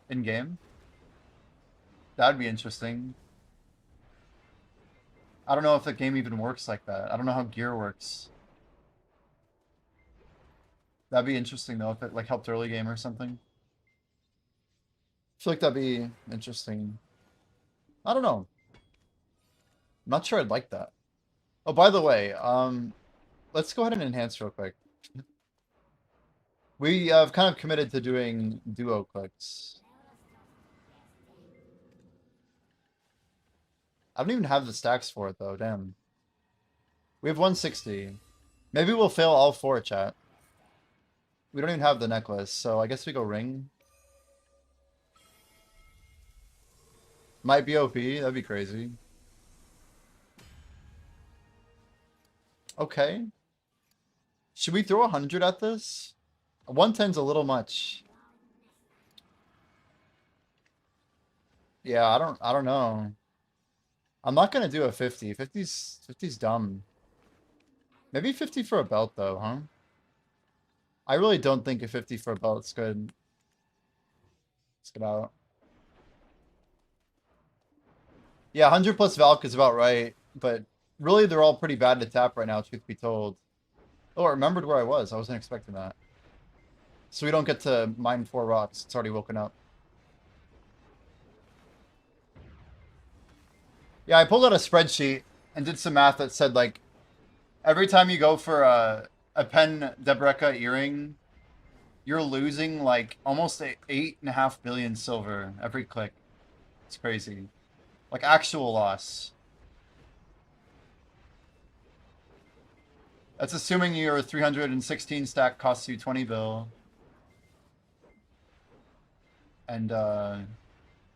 In-game? That'd be interesting. I don't know if the game even works like that. I don't know how gear works. That'd be interesting, though, if it, like, helped early game or something. I feel like that'd be interesting. I don't know. I'm not sure I'd like that. Oh, by the way, let's go ahead and enhance real quick. We have kind of committed to doing duo clicks. I don't even have the stacks for it, though. Damn. We have 160. Maybe we'll fail all 4, chat. We don't even have the necklace, so I guess we go ring. Might be OP. That'd be crazy. Okay. Should we throw 100 at this? 110's a little much. Yeah, I don't know. I'm not gonna do a 50. 50's dumb. Maybe 50 for a belt though, huh? I really don't think a 50 for a belt's good. Let's get out. Yeah, 100 plus Valk is about right, but really they're all pretty bad to tap right now, truth be told. Oh, I remembered where I was. I wasn't expecting that. So we don't get to mine 4 rocks. It's already woken up. Yeah, I pulled out a spreadsheet and did some math that said, like, every time you go for a Pen Debreka earring, you're losing, like, almost 8.5 billion silver every click. It's crazy. Like, actual loss. That's assuming your 316 stack costs you 20 bill. And,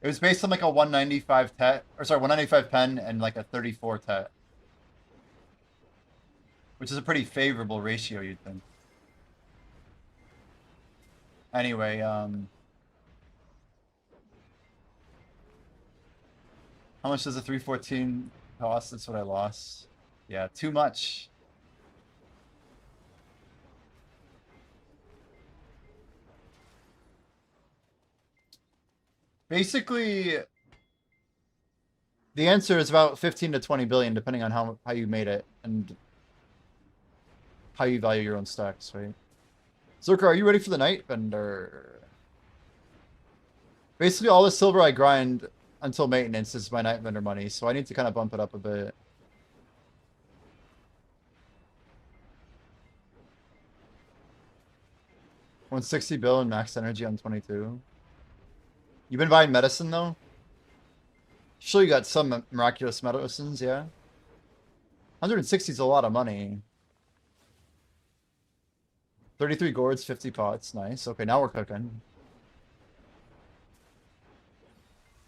it was based on like a 195 tet, or sorry, 195 pen and like a 34 tet. Which is a pretty favorable ratio, you'd think. Anyway, how much does a 314 cost? That's what I lost. Yeah, too much. Basically, the answer is about 15 to 20 billion, depending on how you made it and how you value your own stacks, right? Zerker, are you ready for the night vendor? Basically, all the silver I grind until maintenance is my night vendor money, so I need to kind of bump it up a bit. $160 bill and max energy on 22. You've been buying medicine, though? Sure, you got some miraculous medicines, yeah? 160 is a lot of money. 33 gourds, 50 pots. Nice. Okay, now we're cooking.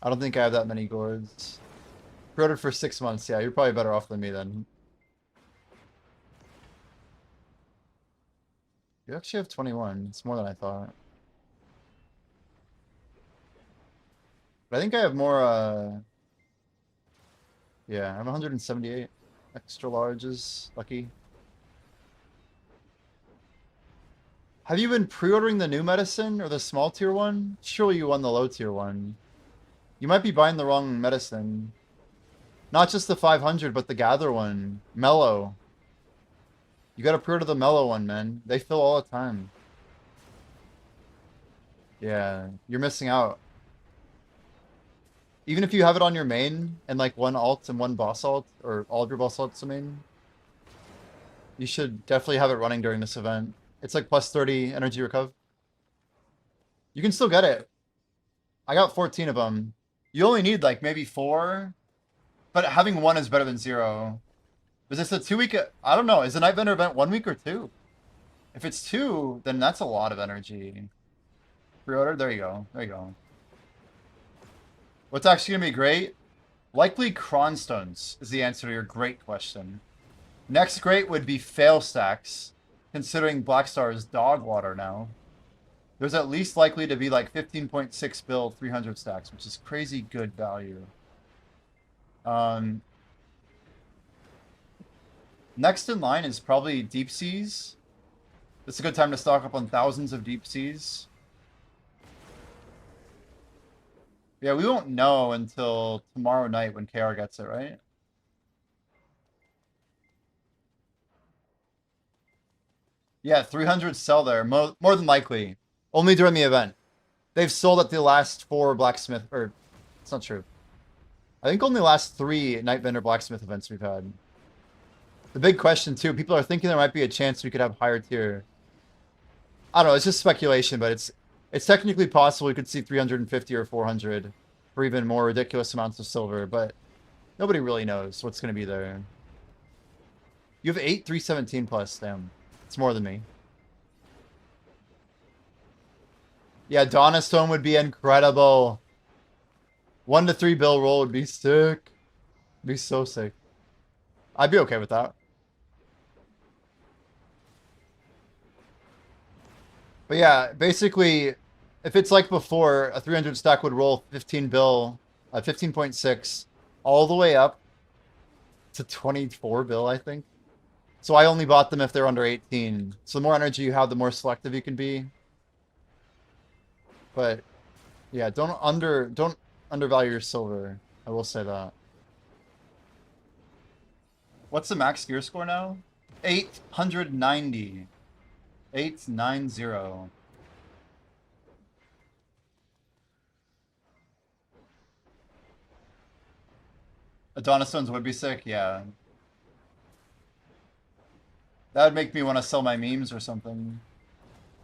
I don't think I have that many gourds. Pre-ordered for 6 months. Yeah, you're probably better off than me then. You actually have 21. It's more than I thought. But I think I have more, yeah, I have 178 extra larges. Lucky. Have you been pre-ordering the new medicine or the small tier one? Surely you won the low tier one. You might be buying the wrong medicine. Not just the 500, but the gather one. Mellow. You gotta pre-order the mellow one, man. They fill all the time. Yeah, you're missing out. Even if you have it on your main and like one alt and one boss alt, or all of your boss alts to main, you should definitely have it running during this event. It's like plus 30 energy recuv. You can still get it. I got 14 of them. You only need like maybe 4, but having 1 is better than 0. Is this a 2-week? I don't know. Is the Night Vendor event 1 week or 2? If it's 2, then that's a lot of energy. Pre-order? There you go. There you go. What's actually going to be great? Likely Cronstones is the answer to your great question. Next great would be Fail Stacks, considering Blackstar is dog water now. There's at least likely to be like 15.6 bill 300 stacks, which is crazy good value. Next in line is probably Deep Seas. It's a good time to stock up on thousands of Deep Seas. Yeah, we won't know until tomorrow night when KR gets it, right? Yeah, 300 sell there, more than likely. Only during the event. They've sold at the last 4 blacksmith, or it's not true. I think only the last 3 Night Vendor blacksmith events we've had. The big question too, people are thinking there might be a chance we could have higher tier. I don't know, it's just speculation, but it's technically possible we could see 350 or 400 for even more ridiculous amounts of silver, but nobody really knows what's going to be there. You have 8 317 plus, damn. It's more than me. Yeah, Donna Stone would be incredible. 1 to 3 bill roll would be sick. Be so sick. I'd be okay with that. But yeah, basically, if it's like before, a 300 stack would roll 15 bill, 15.6, all the way up to 24 bill, I think. So I only bought them if they're under 18. So the more energy you have, the more selective you can be. But yeah, don't undervalue your silver. I will say that. What's the max gear score now? 890. 890. Adonis Stones would be sick, yeah. That would make me want to sell my memes or something.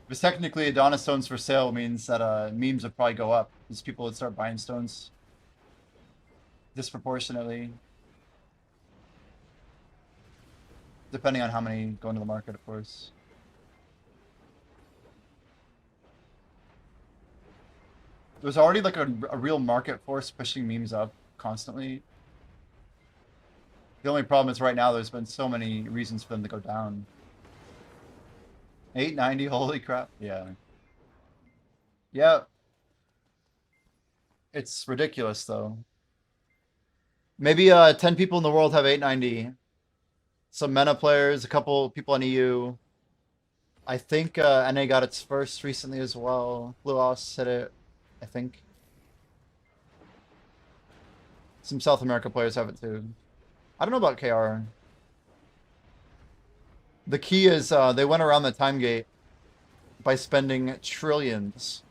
Because technically Adonis Stones for sale means that memes would probably go up. Because people would start buying stones disproportionately. Depending on how many go into the market, of course. There's already like a real market force pushing memes up constantly. The only problem is right now there's been so many reasons for them to go down. 890, holy crap. Yeah. Yeah. It's ridiculous though. Maybe 10 people in the world have 890. Some MENA players, a couple people on EU. I think NA got its first recently as well. Blue Ops hit it, I think. Some South America players have it too. I don't know about KR. The key is they went around the time gate by spending trillions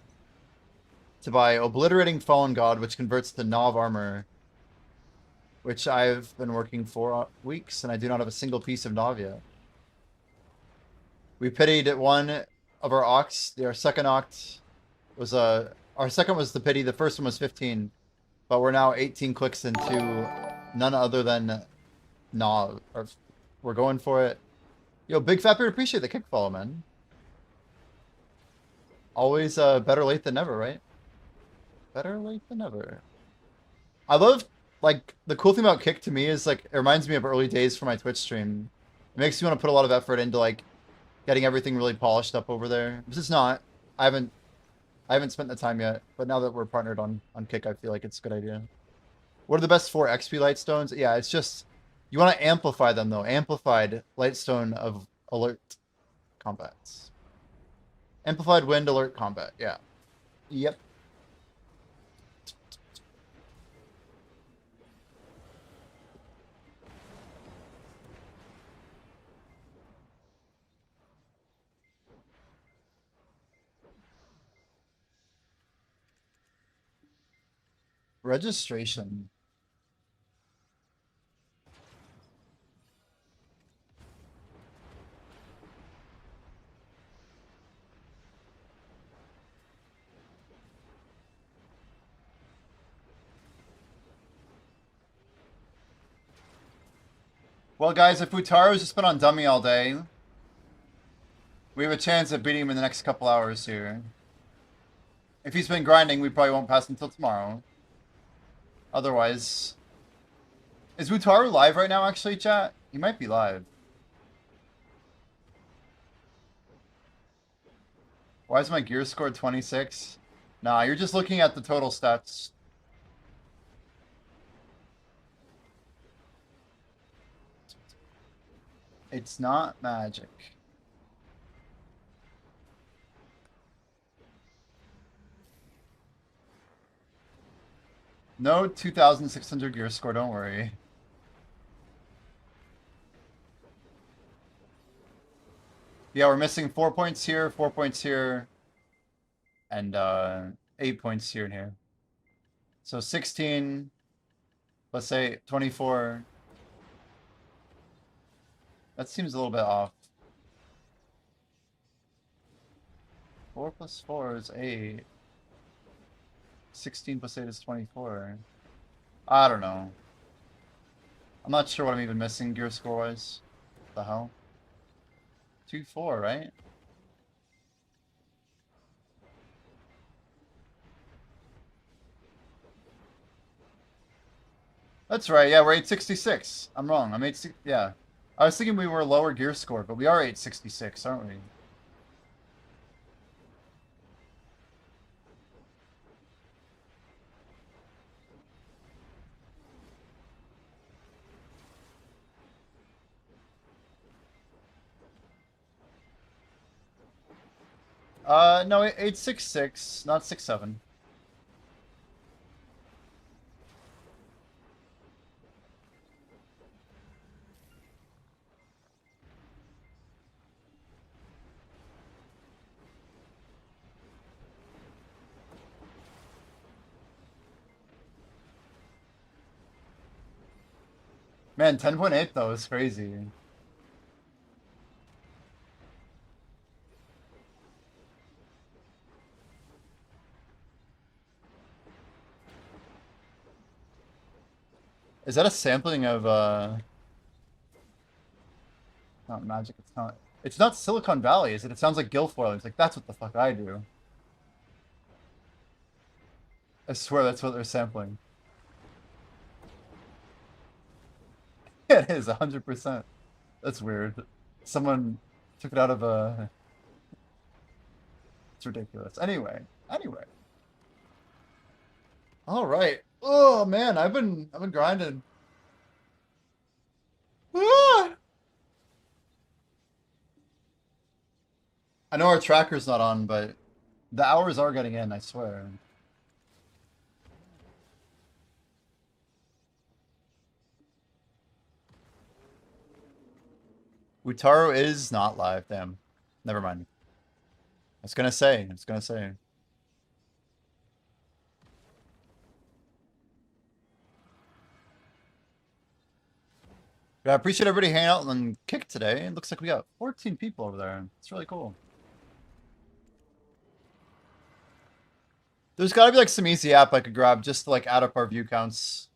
to buy Obliterating Fallen God, which converts to Nov armor, which I've been working for weeks, and I do not have a single piece of Nov yet. We pitied one of our Ox. Our second Oct was our second was the pity. The first one was 15, but we're now 18 clicks into none other than Nov. We're going for it. Yo, Big Fat Beard, appreciate the kick follow, man. Always better late than never, right? Better late than never. I love, like, the cool thing about kick to me is, like, it reminds me of early days for my Twitch stream. It makes me want to put a lot of effort into, like, getting everything really polished up over there. This is not. I haven't spent the time yet, but now that we're partnered on kick, I feel like it's a good idea. What are the best 4 XP Lightstones? Yeah, it's just, you want to amplify them, though. Amplified Lightstone of Alert Combats. Amplified Wind Alert Combat, yeah. Yep. Registration. Well, guys, if Utaro's just been on dummy all day, we have a chance of beating him in the next couple hours here. If he's been grinding, we probably won't pass until tomorrow. Otherwise... Is Wutaru live right now, actually, chat? He might be live. Why is my gear score 26? Nah, you're just looking at the total stats. It's not magic. No 2,600 gear score, don't worry. Yeah, we're missing 4 points here, 4 points here, and 8 points here and here. So 16, let's say 24. That seems a little bit off. 4 plus 4 is 8. 16 plus 8 is 24. I don't know. I'm not sure what I'm even missing gear score wise. What the hell? 2-4, right? That's right. Yeah, we're 866. I'm wrong. I'm 860. Yeah. I was thinking we were lower gear score, but we are 866, aren't we? No, 866, not 67. Man, 10.8 though is crazy. Is that a sampling of not magic, it's not Silicon Valley, is it? It sounds like Guilfoyle. It's like that's what the fuck I do. I swear that's what they're sampling. It is 100%. That's weird. Someone took it out of a. It's ridiculous. Anyway. All right. Oh man, I've been grinding. Ah! I know our tracker's not on, but the hours are getting in, I swear. Wutaru is not live, damn. Never mind. I was gonna say. Yeah, I appreciate everybody hanging out on Kick today. It looks like we got 14 people over there. It's really cool. There's gotta be like some easy app I could grab just to like add up our view counts.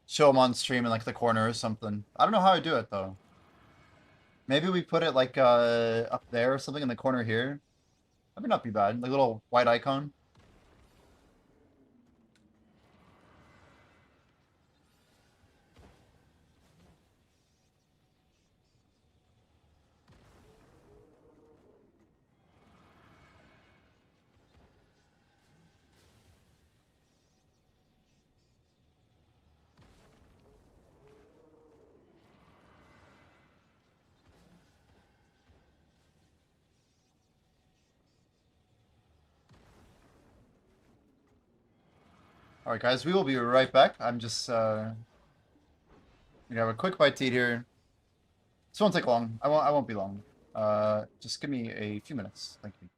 Show them on stream in like the corner or something. I don't know how I do it though. Maybe we put it like up there or something in the corner here. That would not be bad. Like a little white icon. All right, guys, we will be right back. I'm just gonna have a quick bite to eat here. This won't take long. I won't be long. Just give me a few minutes. Thank you.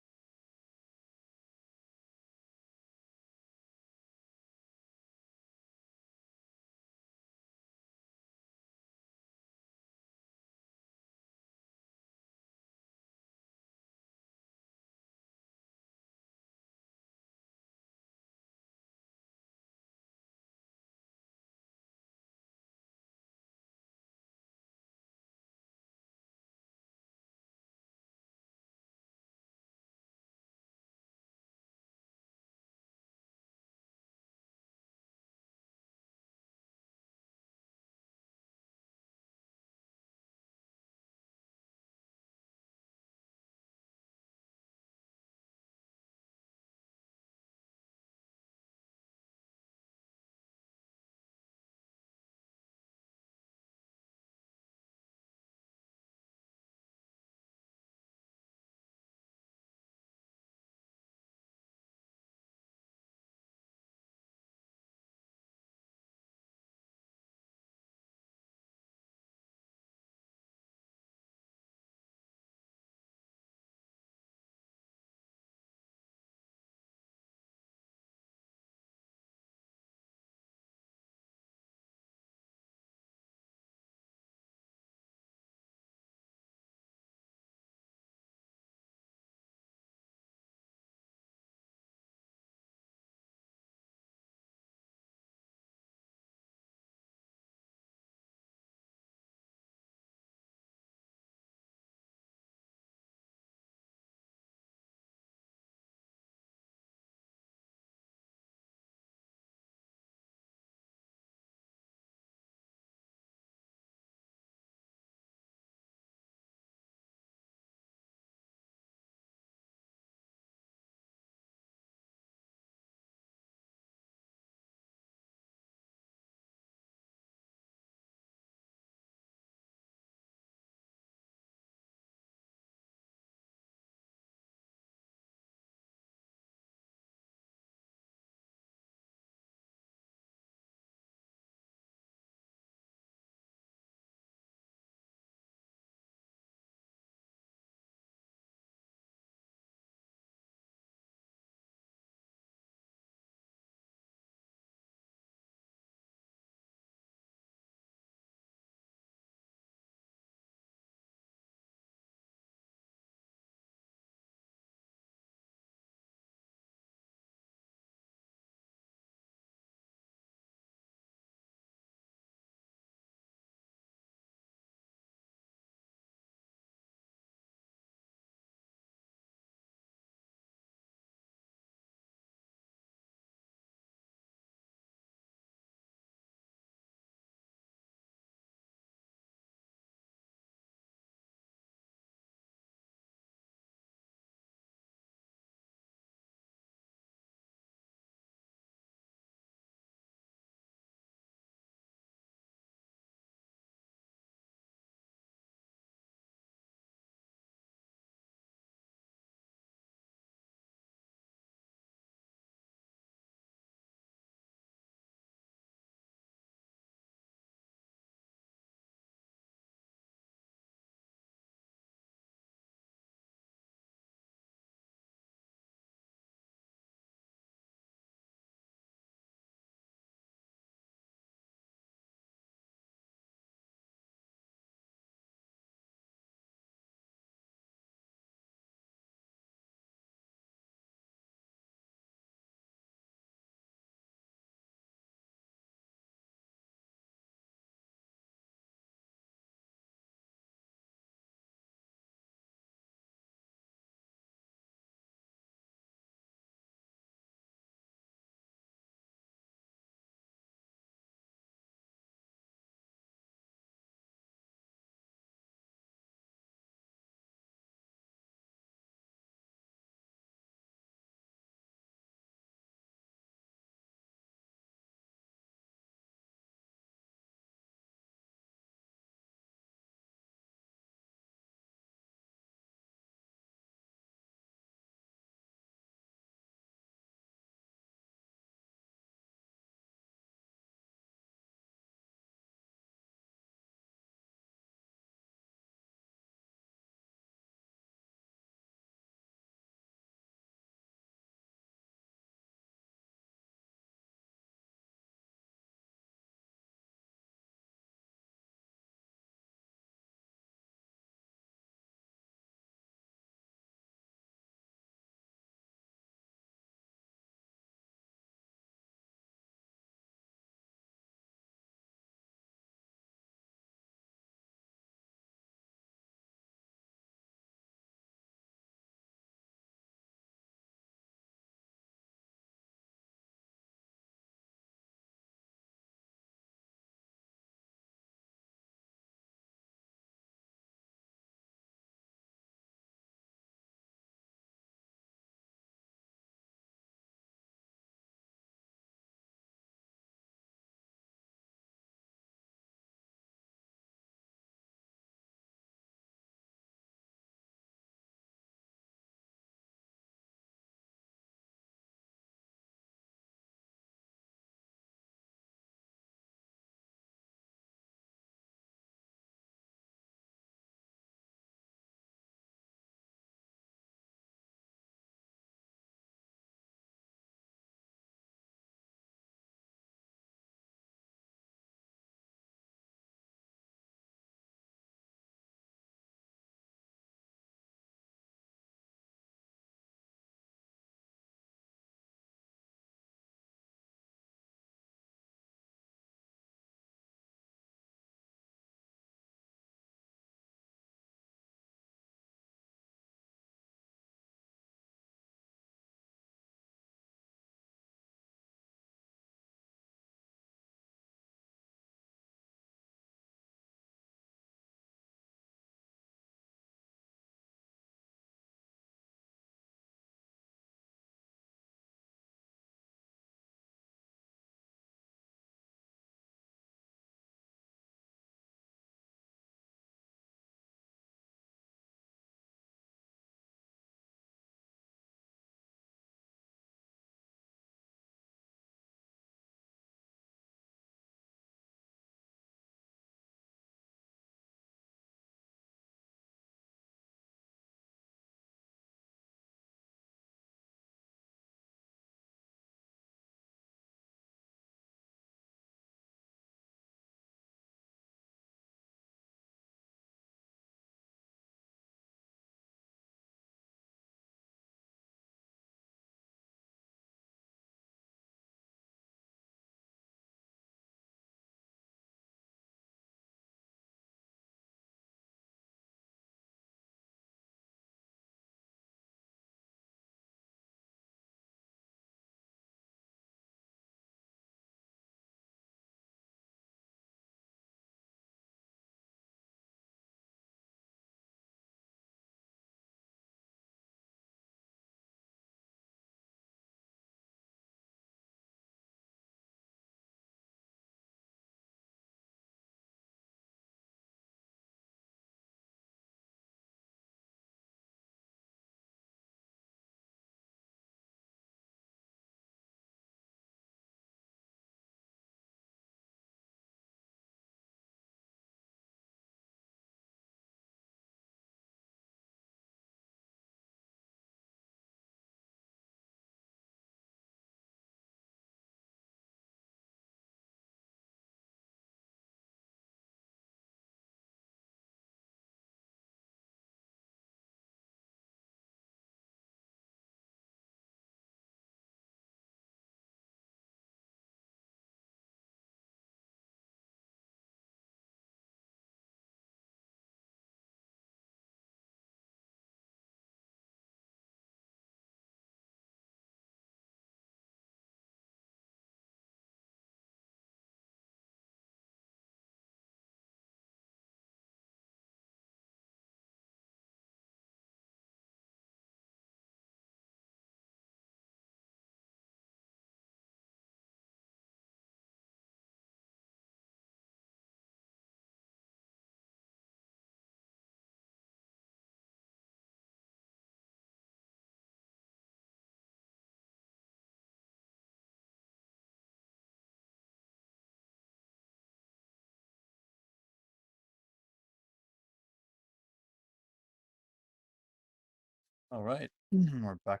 All right. We're back.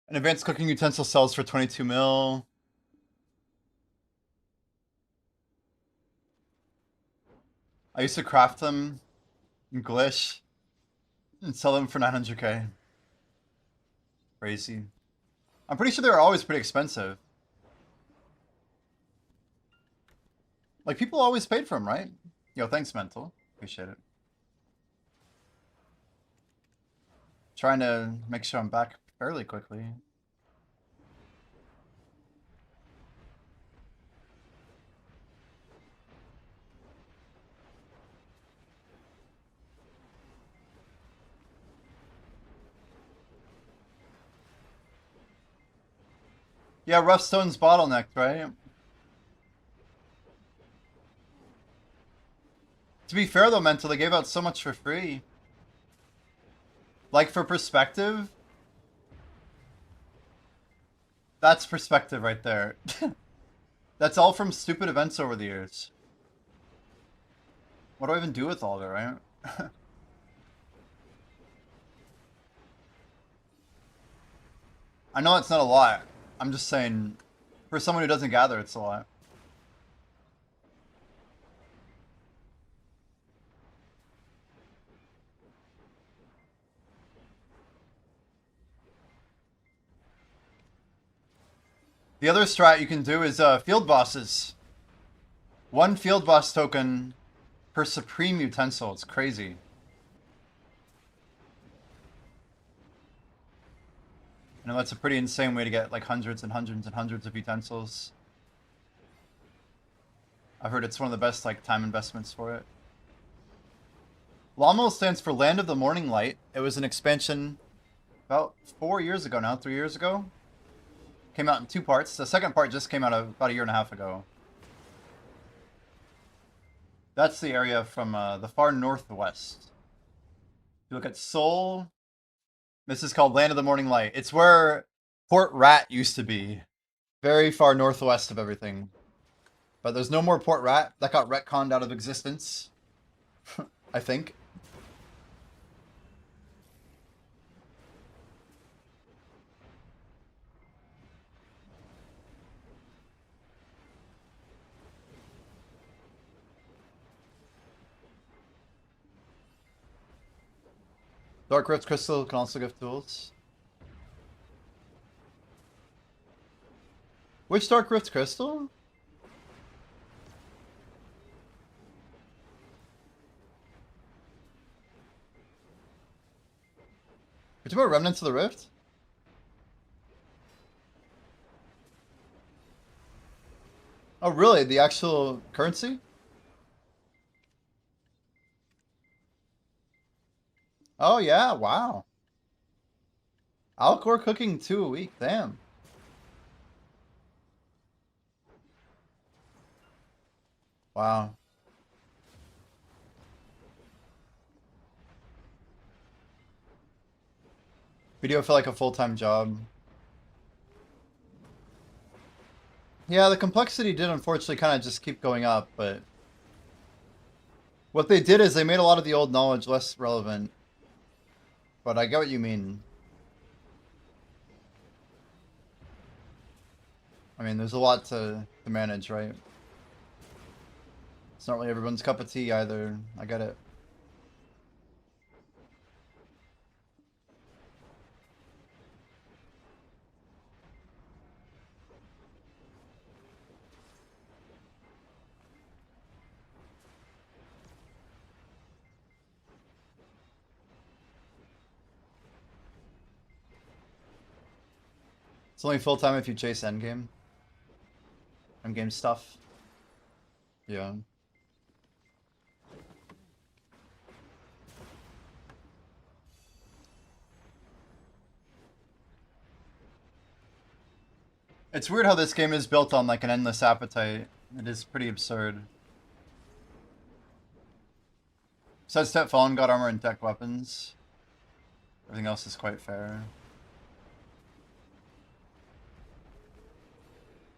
An advanced cooking utensil sells for 22 mil. I used to craft them in Glish and sell them for 900k. Crazy. I'm pretty sure they were always pretty expensive. Like, people always paid for them, right? Yo, thanks, Mental. Appreciate it. Trying to make sure I'm back fairly quickly. Yeah, Rough Stone's bottlenecked, right? To be fair though, Mental, they gave out so much for free. Like, for perspective, that's perspective right there. That's all from stupid events over the years. What do I even do with all of it, right? I know it's not a lot. I'm just saying, for someone who doesn't gather, it's a lot. The other strat you can do is field bosses. 1 field boss token per supreme utensil. It's crazy. I know that's a pretty insane way to get like hundreds and hundreds and hundreds of utensils. I've heard it's one of the best like time investments for it. Lamo stands for Land of the Morning Light. It was an expansion about 4 years ago now, 3 years ago. Came out in 2 parts. The second part just came out about a year and a half ago. That's the area from the far northwest. If you look at Seoul, this is called Land of the Morning Light. It's where Port Rat used to be. Very far northwest of everything. But there's no more Port Rat. That got retconned out of existence. I think. Dark Rift Crystal can also give tools. Which Dark Rift Crystal? You're talking about Remnants of the Rift? Oh, really? The actual currency? Oh, yeah. Wow. Alcor cooking 2 a week. Damn. Wow. Video felt like a full-time job. Yeah, the complexity did unfortunately kind of just keep going up, but what they did is they made a lot of the old knowledge less relevant. But I get what you mean. I mean, there's a lot to manage, right? It's not really everyone's cup of tea either. I get it. It's only full-time if you chase endgame. Endgame stuff. Yeah. It's weird how this game is built on like an endless appetite. It is pretty absurd. Besides Step Fallen, God Armor, and Tech Weapons. Everything else is quite fair.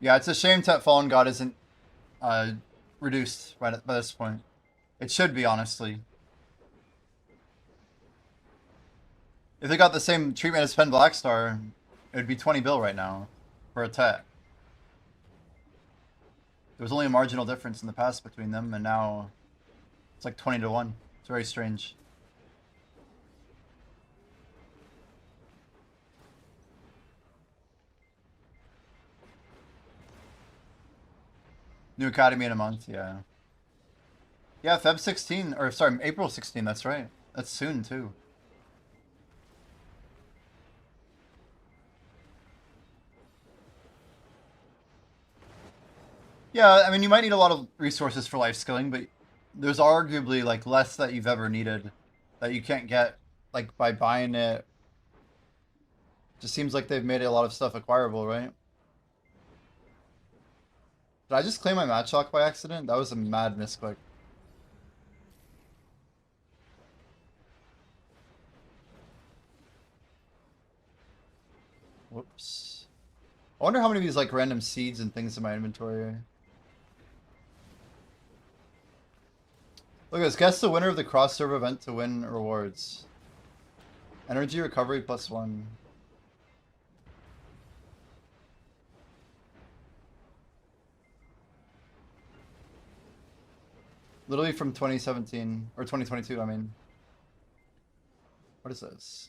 Yeah, it's a shame Tet Fallen God isn't reduced right by this point. It should be, honestly. If they got the same treatment as Pen Blackstar, it would be 20 bill right now for attack. There was only a marginal difference in the past between them, and now it's like 20 to 1. It's very strange. New Academy in a month, yeah. Yeah, Feb 16, or sorry, April 16, that's right. That's soon, too. Yeah, I mean, you might need a lot of resources for life skilling, but there's arguably, like, less that you've ever needed that you can't get, like, by buying it. Just seems like they've made a lot of stuff acquirable, right? Did I just claim my matchlock by accident? That was a mad misclick. Whoops. I wonder how many of these, like, random seeds and things in my inventory. Look at this. Guess the winner of the cross-server event to win rewards. Energy recovery +1. Literally from 2017. Or 2022, I mean. What is this?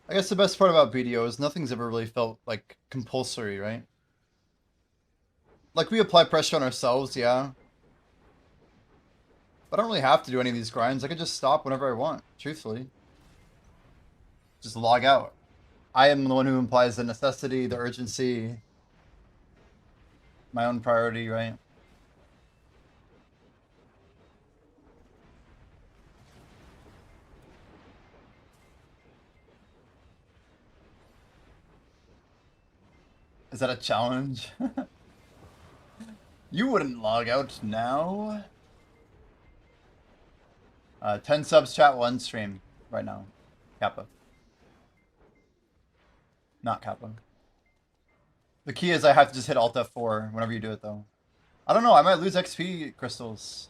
I guess the best part about BDO is nothing's ever really felt, like, compulsory, right? Like, we apply pressure on ourselves, yeah. But I don't really have to do any of these grinds. I could just stop whenever I want, truthfully. Just log out. I am the one who implies the necessity, the urgency, my own priority, right? Is that a challenge? You wouldn't log out now. 10 subs, chat, 1 stream right now. Kappa. Not Kappa. The key is I have to just hit Alt F4 whenever you do it, though. I don't know. I might lose XP crystals.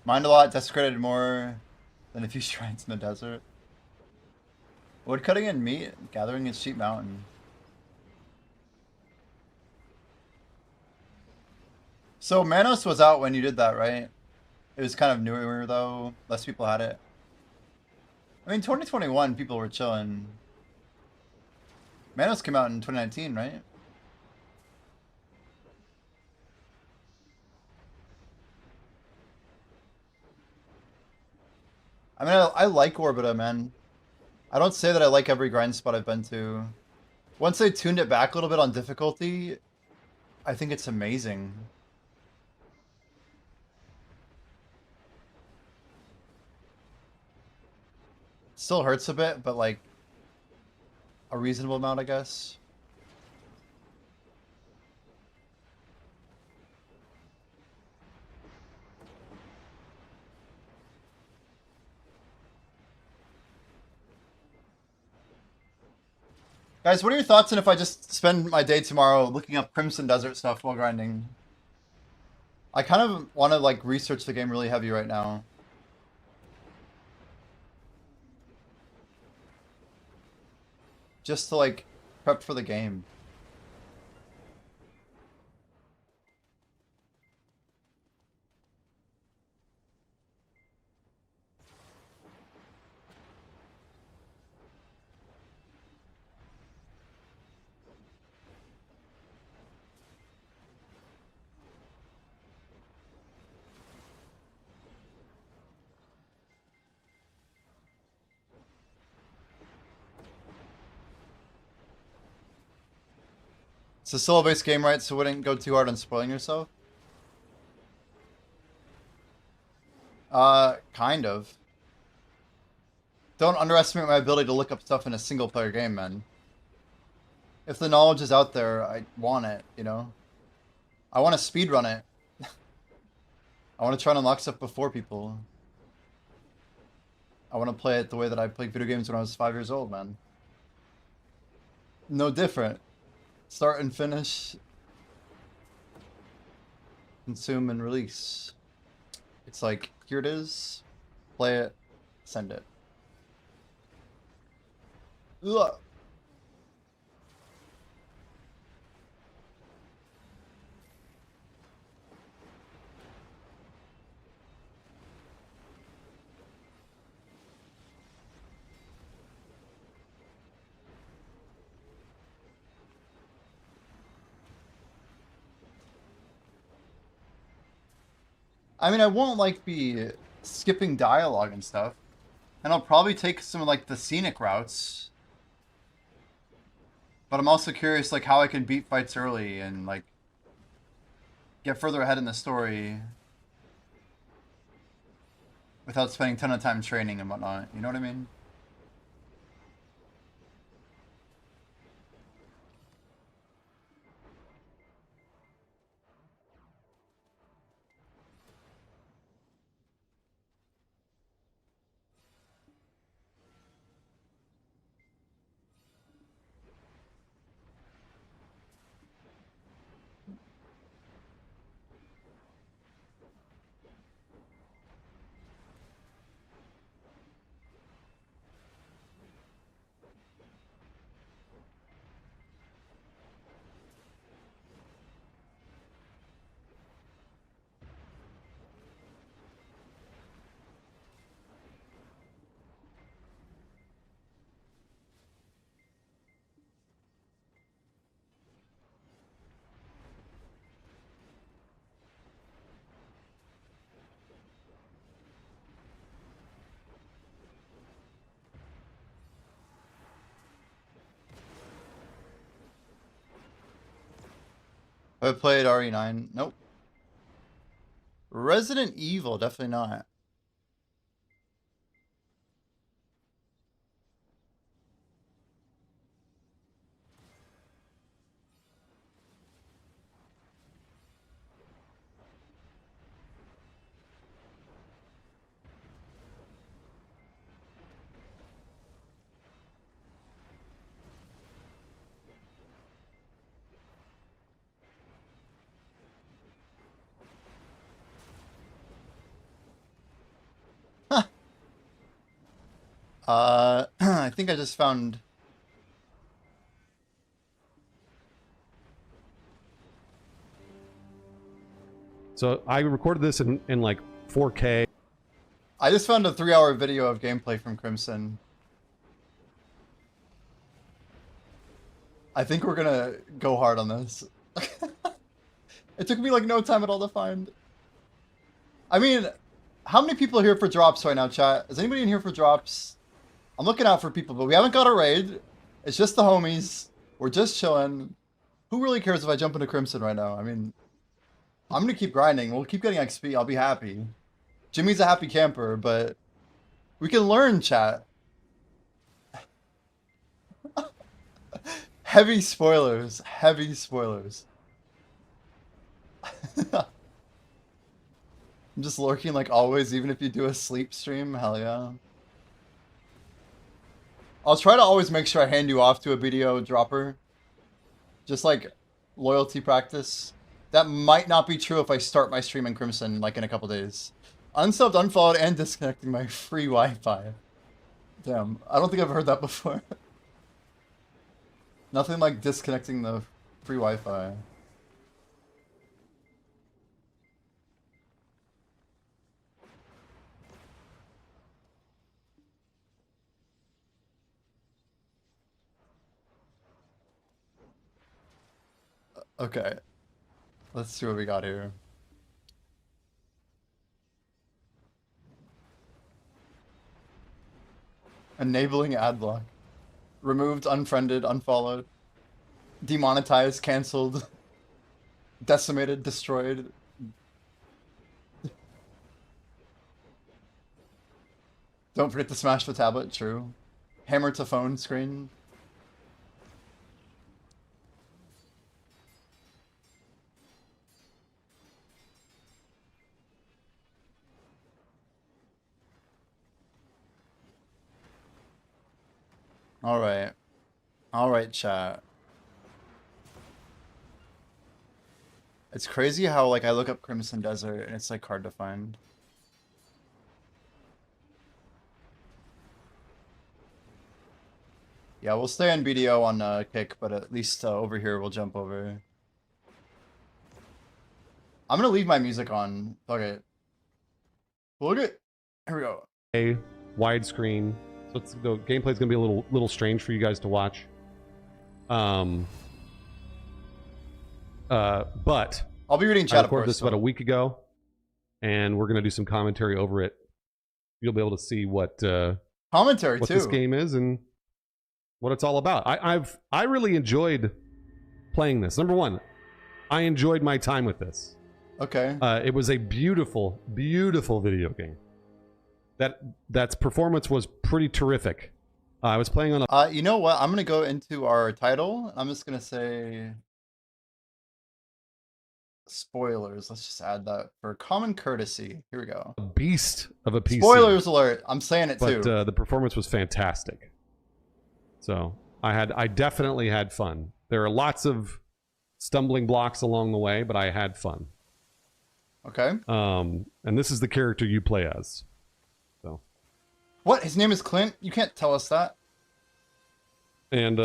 Mined a lot, desecrated more than a few shrines in the desert. Wood cutting and meat, gathering in Sheep Mountain. So Manos was out when you did that, right? It was kind of newer though. Less people had it. I mean, 2021 people were chilling. Manos came out in 2019, right? I mean, I like Orbita, man. I don't say that I like every grind spot I've been to. Once they tuned it back a little bit on difficulty, I think it's amazing. Still hurts a bit, but like a reasonable amount, I guess. Guys, what are your thoughts on if I just spend my day tomorrow looking up Crimson Desert stuff while grinding? I kind of want to like research the game really heavy right now. Just to like prep for the game. It's a solo-based game, right? So wouldn't go too hard on spoiling yourself. Kind of. Don't underestimate my ability to look up stuff in a single-player game, man. If the knowledge is out there, I want it, you know? I want to speedrun it. I want to try and unlock stuff before people. I want to play it the way that I played video games when I was 5 years old, man. No different. Start and finish. Consume and release. It's like, here it is. Play it. Send it. Ugh. I mean, I won't like be skipping dialogue and stuff. And I'll probably take some of like the scenic routes. But I'm also curious like how I can beat fights early and like get further ahead in the story without spending a ton of time training and whatnot. You know what I mean? Have I played RE9? Nope. Resident Evil, definitely not. I think I just found... So I recorded this in like 4K. I just found a 3-hour video of gameplay from Crimson. I think we're gonna go hard on this. It took me like no time at all to find. I mean, how many people are here for drops right now, chat? Is anybody in here for drops? I'm looking out for people, but we haven't got a raid. It's just the homies. We're just chilling. Who really cares if I jump into Crimson right now? I mean, I'm gonna keep grinding. We'll keep getting XP. I'll be happy. Jimmy's a happy camper, but we can learn, chat. Heavy spoilers. Heavy spoilers. I'm just lurking like always, even if you do a sleep stream. Hell yeah. I'll try to always make sure I hand you off to a BDO dropper. Just like loyalty practice. That might not be true if I start my stream in Crimson like in a couple days. Unsubbed, unfollowed, and disconnecting my free Wi-Fi. Damn, I don't think I've heard that before. Nothing like disconnecting the free Wi-Fi. Okay. Let's see what we got here. Enabling ad block. Removed, unfriended, unfollowed. demonetized, canceled, decimated, destroyed. Don't forget to smash the tablet, true. Hammer to phone screen. Alright. Alright, chat. It's crazy how, like, I look up Crimson Desert and it's, like, hard to find. Yeah, we'll stay on BDO on Kick, but at least over here we'll jump over. I'm gonna leave my music on. Okay. Look at. Here we go. A widescreen. So it's, the gameplay's gonna be a little strange for you guys to watch. But I'll be reading I chat. Of recorded course, this about a week ago, and we're gonna do some commentary over it. You'll be able to see what commentary what too. this game is and what it's all about. I really enjoyed playing this. Number one, I enjoyed my time with this. Okay. It was a beautiful, beautiful video game. That's performance was pretty terrific. I was playing on a You know what? I'm gonna go into our title. I'm just gonna say spoilers. Let's just add that for common courtesy. Here we go. beast of a PC. Spoilers alert. I'm saying it But too. the performance was fantastic. So I definitely had fun. There are lots of stumbling blocks along the way, but I had fun. Okay. And this is the character you play as. So. What? His name is Clint? You can't tell us that. And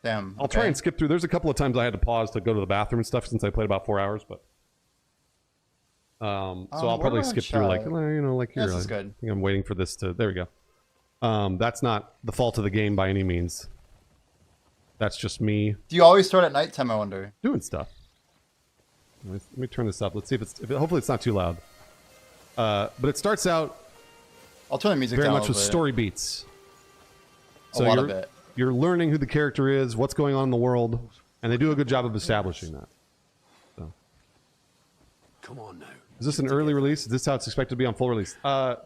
Damn. I'll try and skip through. There's a couple of times I had to pause to go to the bathroom and stuff since I played about 4 hours, but so I'll probably skip through like here. This is I good. think I'm waiting for this to. There we go. That's not the fault of the game by any means. That's just me Do you always start at nighttime, I wonder? doing stuff. Let me turn this up. Let's see if hopefully it's not too loud. But it starts out I'll turn the music very down much a with little bit. story beats. A lot of you're, it. You're learning who the character is, what's going on in the world, and they do a good job of establishing that. So. Come on now. Is this an early release? Is this how it's expected to be on full release?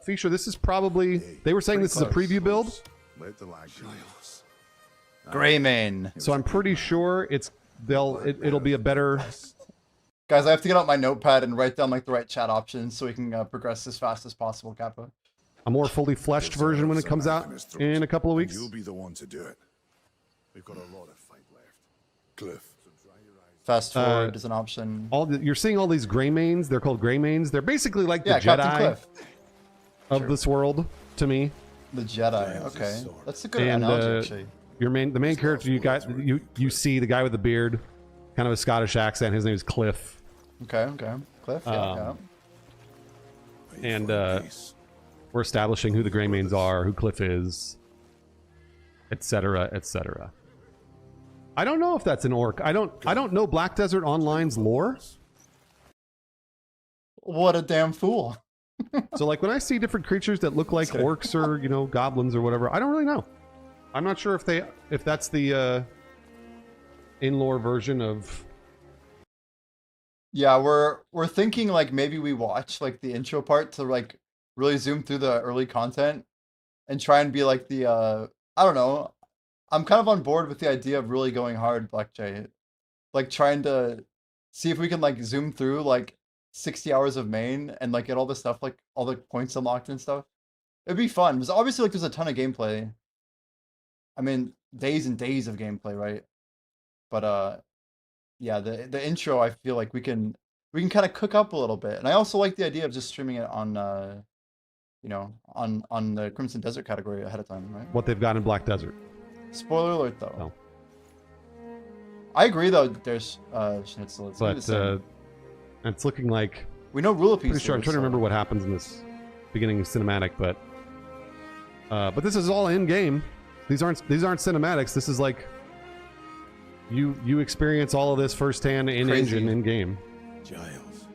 Fisher, this is probably... They were saying this is a preview build, Let the lag Giles. Greymane. so I'm pretty sure it'll be a better... Guys, I have to get out my notepad and write down like the right chat options so we can progress as fast as possible, Kappa. a more fully fleshed version when it comes out in a couple of weeks. You'll be the one to do it. We've got a lot of fight left. Cliff. Fast forward is an option. You're seeing all these Greymanes. They're called Greymanes. They're basically like the Captain Jedi Cliff. of this world, to me. The Jedi. Okay, that's a good And analogy, actually. the main character you see, the guy with the beard, kind of a Scottish accent. His name is Cliff. Okay. Cliff. Yeah. And we're establishing who the Greymanes are, who Cliff is, etc., etc. I don't know if that's an orc. I don't know Black Desert Online's lore. What a damn fool. So like when I see different creatures that look like orcs or goblins or whatever, I don't really know. I'm not sure if that's the in-lore version of. Yeah, we're thinking like maybe we watch like the intro part to like really zoom through the early content and try and be like the I don't know. I'm kind of on board with the idea of really going hard, Black Jay. Like trying to see if we can like zoom through like 60 hours of main and like get all the stuff, like all the points unlocked and stuff. It'd be fun. Because obviously like there's a ton of gameplay. I mean, days and days of gameplay, right? But yeah, the intro I feel like we can kind of cook up a little bit. And I also like the idea of just streaming it on on the Crimson Desert category ahead of time, right? What they've got in Black Desert. Spoiler alert, though. No. I agree, though. There's Schnitzel. It's gonna be the But same. it's looking like. We know Rule of Peace. Pretty sure. I'm trying to remember what happens in this beginning cinematic, but this is all in game. These aren't cinematics. This is like you experience all of this firsthand in engine in game. Giles.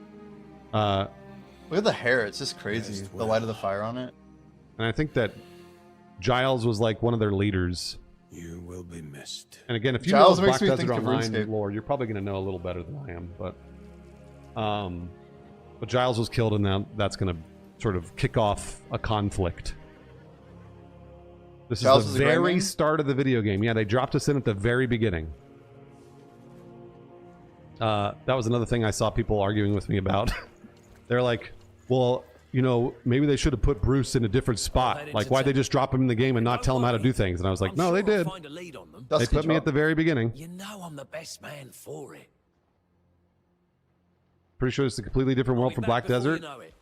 Look at the hair. It's just crazy. The light of the fire on it. And I think that Giles was like one of their leaders. You will be missed. And again, if you Giles know makes Black me Desert think of Online RuneScape. lore, you're probably going to know a little better than I am. But Giles was killed, and now that's going to sort of kick off a conflict. This Giles is is the a great very name? start of the video game. Yeah, they dropped us in at the very beginning. That was another thing I saw people arguing with me about. They're like, well, you know, maybe they should have put Bruce in a different spot. Like, why'd they just drop him in the game and not tell him how to do things? And I was like, no, they did. Find a lead on them. They Dusty put me at drop. the very beginning. You know I'm the best man for it. Pretty sure it's a completely different world I'll be from back Black before you Desert. know it.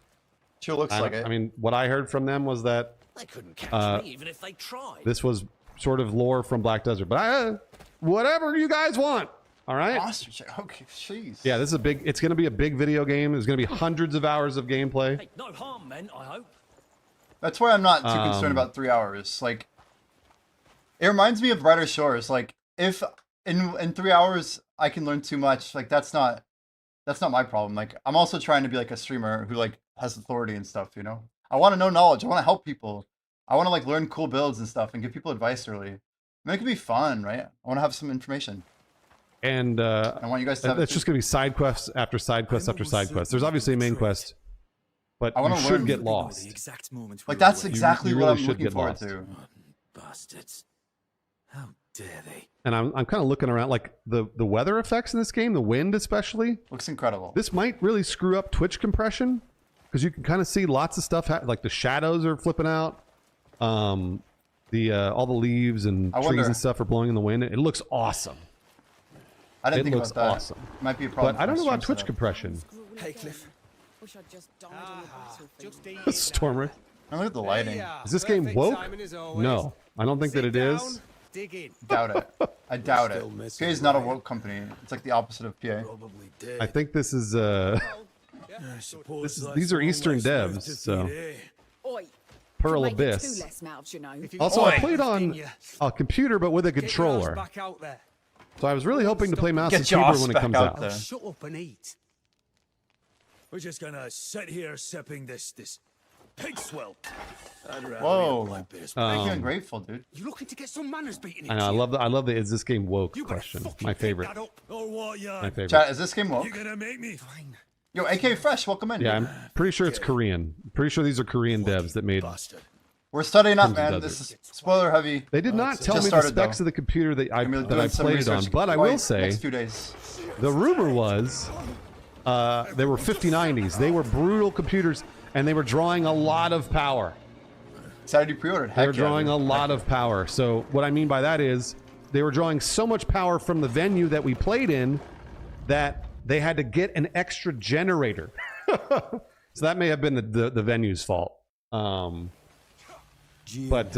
Sure looks like it. I mean, what I heard from them was that They couldn't catch me even if they tried. this was sort of lore from Black Desert. But whatever you guys want. All right. Ostrich. Okay, jeez. Yeah, this is a big. It's going to be a big video game. There's going to be hundreds of hours of gameplay. Hey, no harm meant, I hope. That's why I'm not too concerned about 3 hours. Like, it reminds me of Brighter Shores. Like, if in 3 hours I can learn too much, like that's not my problem. Like, I'm also trying to be like a streamer who like has authority and stuff. You know, I want to know knowledge. I want to help people. I want to like learn cool builds and stuff and give people advice early. I mean, it could be fun, right? I want to have some information. And I want you guys to have. it's just going to be side quests after side quest after side quest. There's obviously a main quest, but I you wanna should learn get the lost. Exact moment Like, that's exactly you what really I'm should looking get forward lost. to. Bastards. How dare they? And I'm kind of looking around, like the weather effects in this game, the wind especially. Looks incredible. This might really screw up Twitch compression because you can kind of see lots of stuff. Like the shadows are flipping out. All the leaves and I trees wonder- and stuff are blowing in the wind. It looks awesome. I didn't It think looks about that. awesome. Might be a problem. But I don't know with my about stream Twitch setup. compression. Hey, Cliff. Wish I'd just died on the battlefield. Stormer. And look at the lighting. Is this game woke? No, I don't think that it is. Doubt it. I doubt it. Still missing PA is not a Ryan. woke company. It's like the opposite of PA. Probably dead. I think this is I suppose that's these are one Eastern less mouth devs, to so feed, eh? Oi. Pearl Could make it Abyss. two less mouths, you know. Also, I Oi. played on a computer, but with a controller. Back out there. So I was really hoping to play mouse Get and your keyboard ass when it back comes out out. there. Shut up and eat. We're just gonna sit here sipping this pig swill. I'd rather Whoa. eat my beers. Make you Um, ungrateful, dude. You looking to get some manners beaten I into know. you? I love the is this game woke You better question. fucking My pick favorite. that up, or what, My yeah? favorite. Chat, is this game woke? You're gonna make me. Fine. Yo, AK Fresh, welcome in. Yeah, dude. I'm pretty sure it's Korean. Pretty sure these are Korean devs that made. Bastard. We're studying up, Crimson man. Desert. This is spoiler heavy. They did not tell Just me the started, specs though. of the computer that I I'm that doing I some played it on, research but I quite will say next few days. the rumor was they were 5090s. They were brutal computers, and they were drawing a lot of power. Saturday pre-ordered. They Heck were yeah, drawing dude. a lot Heck of power. So what I mean by that is they were drawing so much power from the venue that we played in that they had to get an extra generator. So that may have been the venue's fault. But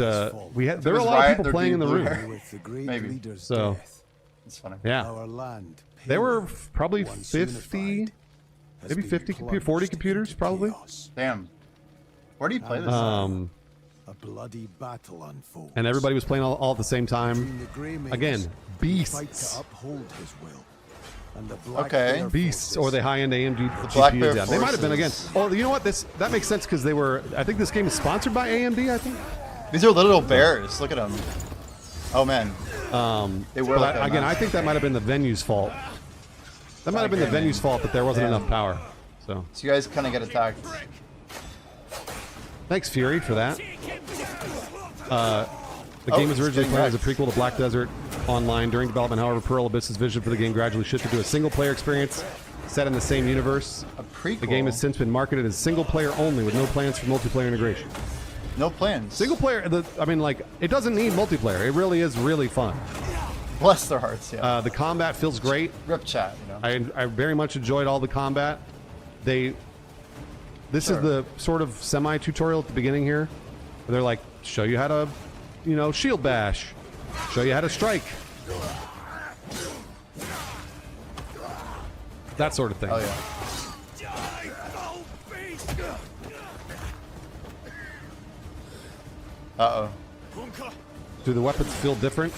we had there were a was lot of Riot, people there'd playing be in the blue room. hair. With the great Maybe. leader's So- death, It's funny. Yeah, our land, they were pale, probably once 50, unified, has maybe been 50, plunged 40 computers into probably. chaos. Damn. Where do you play this? A bloody battle unfolds. And everybody was playing all at the same time. Between the Grey Manes, Again, who fight beasts. to uphold his will, and the Black Okay. Bear Beasts forces. or the high-end AMD Black GPUs. Bear Yeah, they might have been again. Forces. Oh, you know what? That makes sense because they were. I think this game is sponsored by AMD. I think. These are little bears. Look at them. Oh man. They were But like that, again, man. I think that might have been the venue's fault. That might have been the Grey venue's Man. fault that there wasn't Damn. enough power. So So you guys kind of get attacked. thanks, Fury, for that. The Oh, game was it's originally getting planned as a wrecked. prequel to Black Desert Online. During development, however, Pearl Abyss's vision for the game gradually shifted to a single-player experience set in the same universe. A prequel. The game has since been marketed as single-player only, with no plans for multiplayer integration. No plans. Single player, I mean, like, it doesn't need multiplayer. It really is really fun. Bless their hearts. Yeah. The combat feels great. Rip chat. You know. I very much enjoyed all the combat. This Sure. is the sort of semi-tutorial at the beginning here. Where they're like, show you how to, shield bash. Show you how to strike. That sort of thing. Oh yeah. Uh oh. Do the weapons feel different?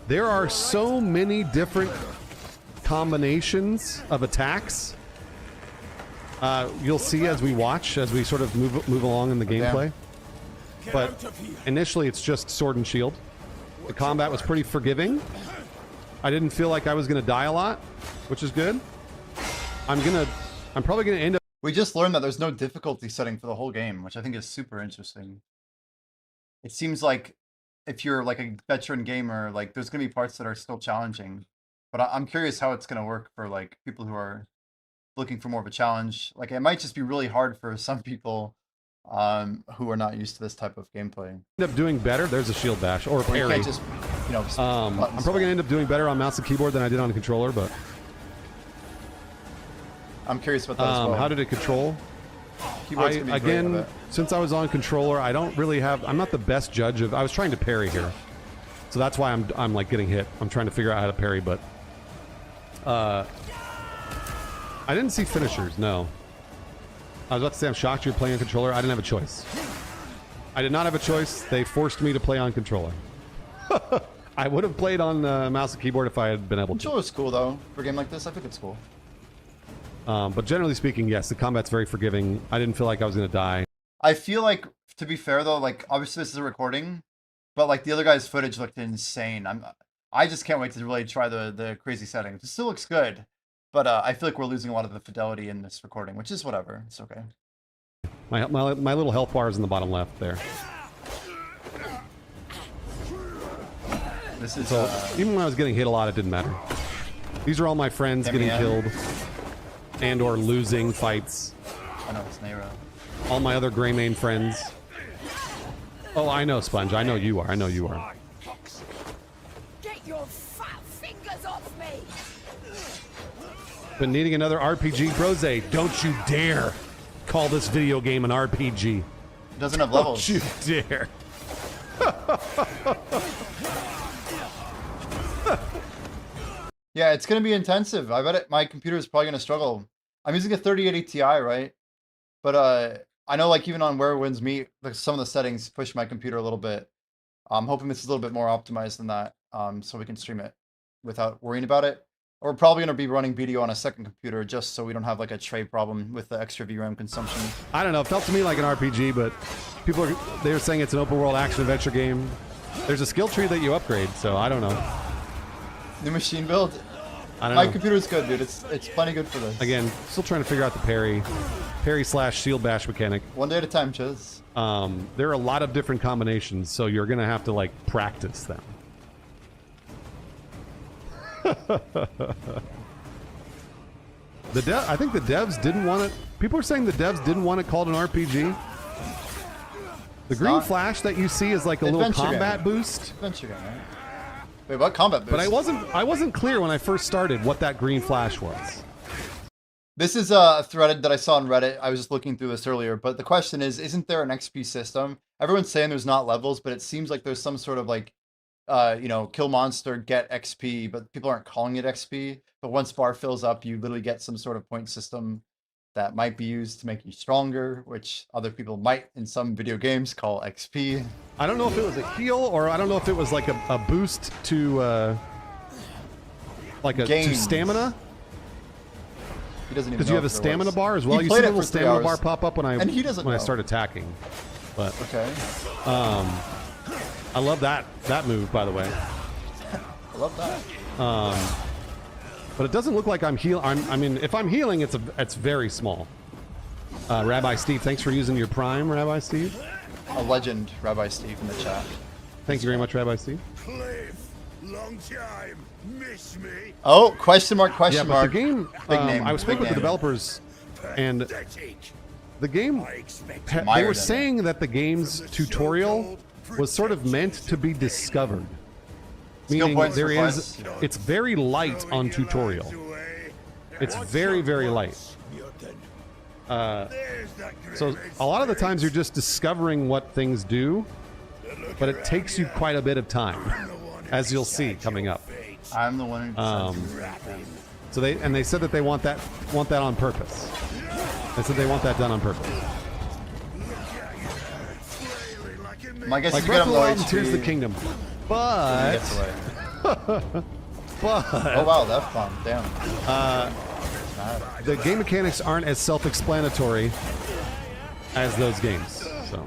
There are so many different combinations of attacks. You'll see as we watch, as we sort of move along in the damn. gameplay. But initially, it's just sword and shield. The combat was pretty forgiving. I didn't feel like I was gonna die a lot, which is good. I'm probably gonna end up. We just learned that there's no difficulty setting for the whole game, which I think is super interesting. It seems like if you're like a veteran gamer, like there's gonna be parts that are still challenging. But I'm curious how it's gonna work for like people who are looking for more of a challenge. Like it might just be really hard for some people who are not used to this type of gameplay. End up doing better. There's a shield bash or a Or you parry. can't just, you know, just I'm buttons. probably gonna end up doing better on mouse and keyboard than I did on a controller, but I'm curious about that as well. how did it control? Keyboard's gonna be great, I bet. Since I was on controller, I don't really have. I'm not the best judge of. I was trying to parry here, so that's why I'm like getting hit. I'm trying to figure out how to parry, but I didn't see finishers. No. I was about to say I'm shocked you're playing on controller. I didn't have a choice. I did not have a choice. They forced me to play on controller. I would have played on mouse and keyboard if I had been able to. Controller's cool though for a game like this. I think it's cool. But generally speaking, yes, the combat's very forgiving. I didn't feel like I was going to die. I feel like, to be fair though, like obviously this is a recording, but like the other guy's footage looked insane. I just can't wait to really try the crazy settings. It still looks good, but I feel like we're losing a lot of the fidelity in this recording, which is whatever. It's okay. My little health bar is in the bottom left there. This is So even when I was getting hit a lot, it didn't matter. These are all my friends getting killed and or losing fights. I know it's Nero. All my other Greymane friends. Oh, I know, Sponge. I know you are. I know you are. Get your fat fingers off me! Been needing another RPG. Brose, don't you dare call this video game an RPG. It doesn't have levels. Don't you dare. Yeah, it's gonna be intensive. I bet my computer is probably gonna struggle. I'm using a 3080 Ti, right? But I know like even on Where Winds Meet, like, some of the settings push my computer a little bit. I'm hoping this is a little bit more optimized than that, so we can stream it without worrying about it. Or we're probably gonna be running BDO on a second computer just so we don't have like a tray problem with the extra VRAM consumption. I don't know. It felt to me like an RPG, but they're saying it's an open world action adventure game. There's a skill tree that you upgrade, so I don't know. New machine build. I don't My know. computer's good, dude. It's plenty good for this. Again, still trying to figure out the parry slash shield bash mechanic. One day at a time, Chiz. There are a lot of different combinations, so you're gonna have to like practice them. I think the devs didn't want it. People are saying the devs didn't want it called an RPG. The green not. flash that you see is like a little Adventure combat game. boost. Adventure game, right? Wait, what combat boost? But I wasn't clear when I first started what that green flash was. This is a thread that I saw on Reddit. I was just looking through this earlier, but the question is, isn't there an XP system? Everyone's saying there's not levels, but it seems like there's some sort of like, kill monster, get XP, but people aren't calling it XP. But once bar fills up, you literally get some sort of point system that might be used to make you stronger, which other people might in some video games call XP. I don't know if it was a heal or I don't know if it was like a boost to to Gains. stamina. He doesn't even Because know you have a if there stamina was. bar as well. He You played see a it little for 3 stamina bar hours, pop up when I and he doesn't know. start attacking. But Okay. I love that move, by the way. I love that. But it doesn't look like I'm heal. I mean, if I'm healing, it's very small. Rabbi Steve, thanks for using your Prime, Rabbi Steve. A legend, Rabbi Steve in the chat. Thank you very much, Rabbi Steve. Cliff, long time. Miss me? Oh, question mark, question Yeah, but mark. the game. Big name. I was speaking with the big name. developers, and Pathetic. the game. I expect They Mired were in saying that the game's tutorial was sort of meant to be discovered. Skill Meaning points there for is, points. it's very light on tutorial. It's very, very light. So a lot of the times you're just discovering what things do, but it takes you quite a bit of time, as you'll see coming up. I'm the one who So they said that they want that on purpose. They said they want that done on purpose. I guess Like you Breath get of him the low Wild and Tears of the HP. Kingdom. He But gets away. Oh wow, that bomb. Damn. the game mechanics aren't as self-explanatory as those games. So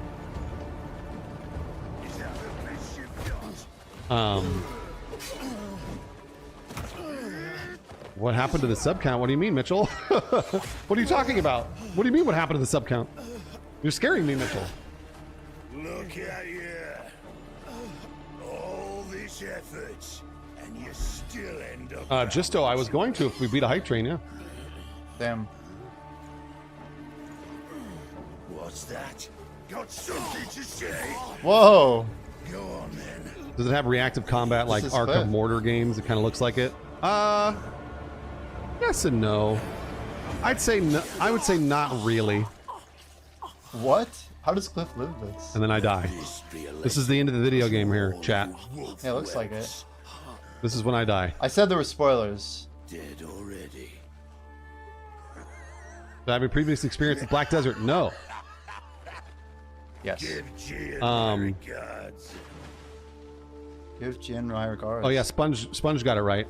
What happened to the sub count? What do you mean, Mitchell? What are you talking about? What do you mean what happened to the sub count? You're scaring me, Mitchell. Look at you. All this effort, and you still end up. Justo, I was going to if we beat a hype train, yeah. Damn. What's that? Got something to say? Whoa. Go on then. Does it have reactive combat like is Ark fit. of Mortar games? It kind of looks like it. Yes and no. I would say not really. What? How does Cliff live this? And then I die. This is the end of the video game here, chat. Yeah, it looks like it. This is when I die. I said there were spoilers. Dead already. Did I have a previous experience with Black Desert? No. Yes. Give G regards. Give Jin my regards. Oh yeah, Sponge got it right.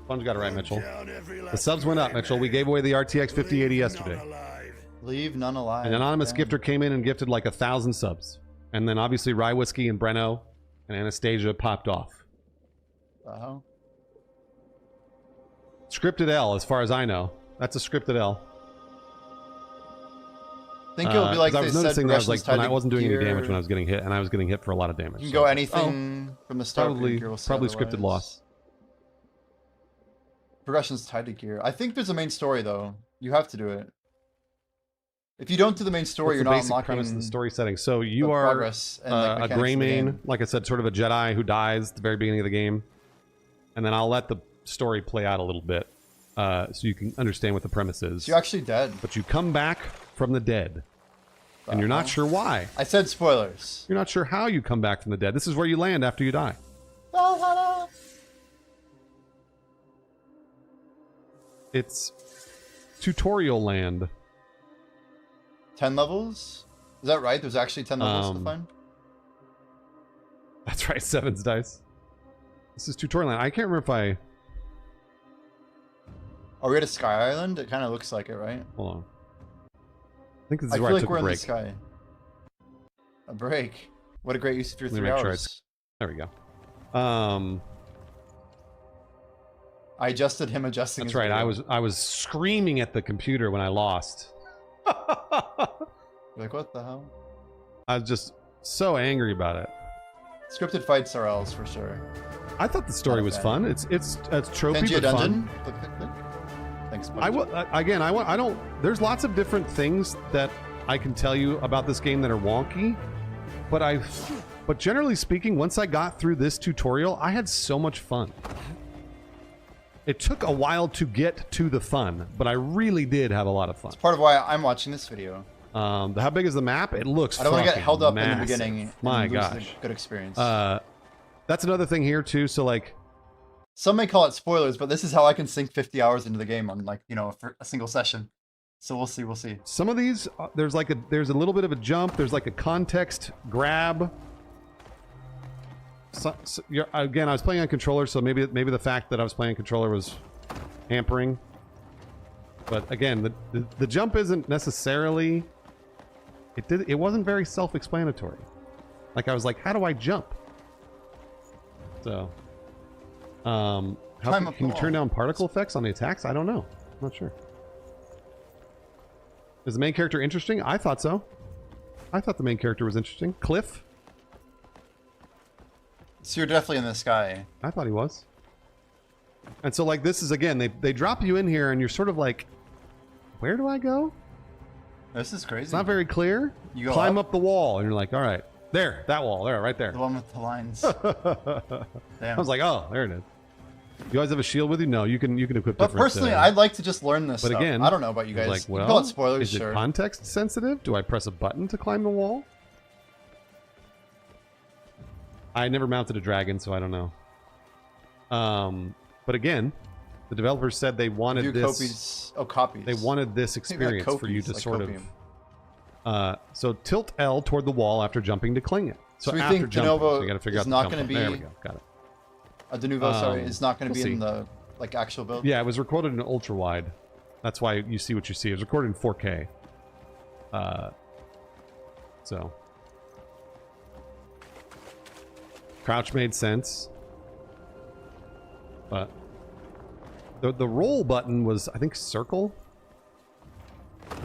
Sponge got it right, Mitchell. Down every The last subs went up, Mitchell. We gave away the RTX 5080 yesterday. none alive. Leave none alive. An anonymous Damn. gifter came in and gifted like 1,000 subs. And then obviously Rye Whiskey and Breno and Anastasia popped off. The hell? Scripted L, as far as I know. That's a scripted L. I think it'll be like 'cause I they was said. noticing that I was like, progression's when I tied wasn't to doing any gear. damage when I was getting hit, and I was getting hit for a lot of damage. You can so go I was like, anything from the start. probably- gear will say probably scripted otherwise. loss. Progression's tied to gear. I think there's a main story though. You have to do it. If you don't do the main story, What's the you're not basic unlocking premise of the story setting. So you the are progress and, like, a mechanics gray of the main, game. like I said, sort of a Jedi who dies at the very beginning of the game, and then I'll let the story play out a little bit, so you can understand what the premise is. So you're actually dead. But you come back from the dead, and you're not sure why. I said spoilers. You're not sure how you come back from the dead. This is where you land after you die. It's tutorial land. 10 levels? Is that right? There's actually 10 levels to find? That's right, Sevens dice. This is tutorial land. I can't remember if I... Are we at a sky island? It kind of looks like it, right? Hold on. I think this is I where feel I like took we're a in the break. sky. A break. What a great use of your Let me 3 make sure hours. There we go. I adjusted him adjusting That's his right. video. I was screaming at the computer when I lost. You're like, what the hell? I was just so angry about it. Scripted fights are L's for sure. I thought the story Not a was fan. fun. It's tropey Pangea but Dungeon? fun. Click, click, click. Thanks, I Bungie. will again. I don't. There's lots of different things that I can tell you about this game that are wonky, but generally speaking, once I got through this tutorial, I had so much fun. It took a while to get to the fun, but I really did have a lot of fun. Part of why I'm watching this video. How big is the map? It looks. I don't want to get fucking held up in massive. the beginning. And My lose gosh. the good experience. That's another thing here too. So like, Some may call it spoilers, but this is how I can sink 50 hours into the game on for a single session. So we'll see. We'll see. some of these, there's a little bit of a jump. There's like a context grab. Again, I was playing on controller, so maybe the fact that I was playing on controller was hampering. But again, the jump isn't necessarily. It wasn't very self-explanatory. Like I was like, how do I jump? So, Climb can up you the turn wall. down particle effects on the attacks? I don't know. I'm not sure. Is the main character interesting? I thought so. I thought the main character was interesting. Cliff? So you're definitely in the sky. I thought he was. And so like this is again, they drop you in here and you're sort of like, where do I go? This is crazy. It's not very clear. You go climb up? up the wall and you're like, all right, there, that wall, there, right there. The one with the lines. I Damn. was like, oh, there it is. You guys have a shield with you? No, you can equip But different. personally, I'd like to just learn this but stuff. again, I don't know about you I guys. was like, You well, can call it spoilers, is sure. it context sensitive? Do I press a button to climb the wall? I never mounted a dragon, so I don't know. But again, the developers said they wanted View this. copies. Oh, copies. They wanted this Think about experience for you copies, to like sort copium. of. So tilt L toward the wall after jumping to cling it. So we after think jumping, de novo so you got to figure is out not the gonna jump. There we be- go. Got it. A de novo, sorry, Um, is not going to we'll be in see. the actual build. Yeah, it was recorded in ultra wide. That's why you see what you see. It was recorded in 4K. So crouch made sense. But the roll button was, I think, circle.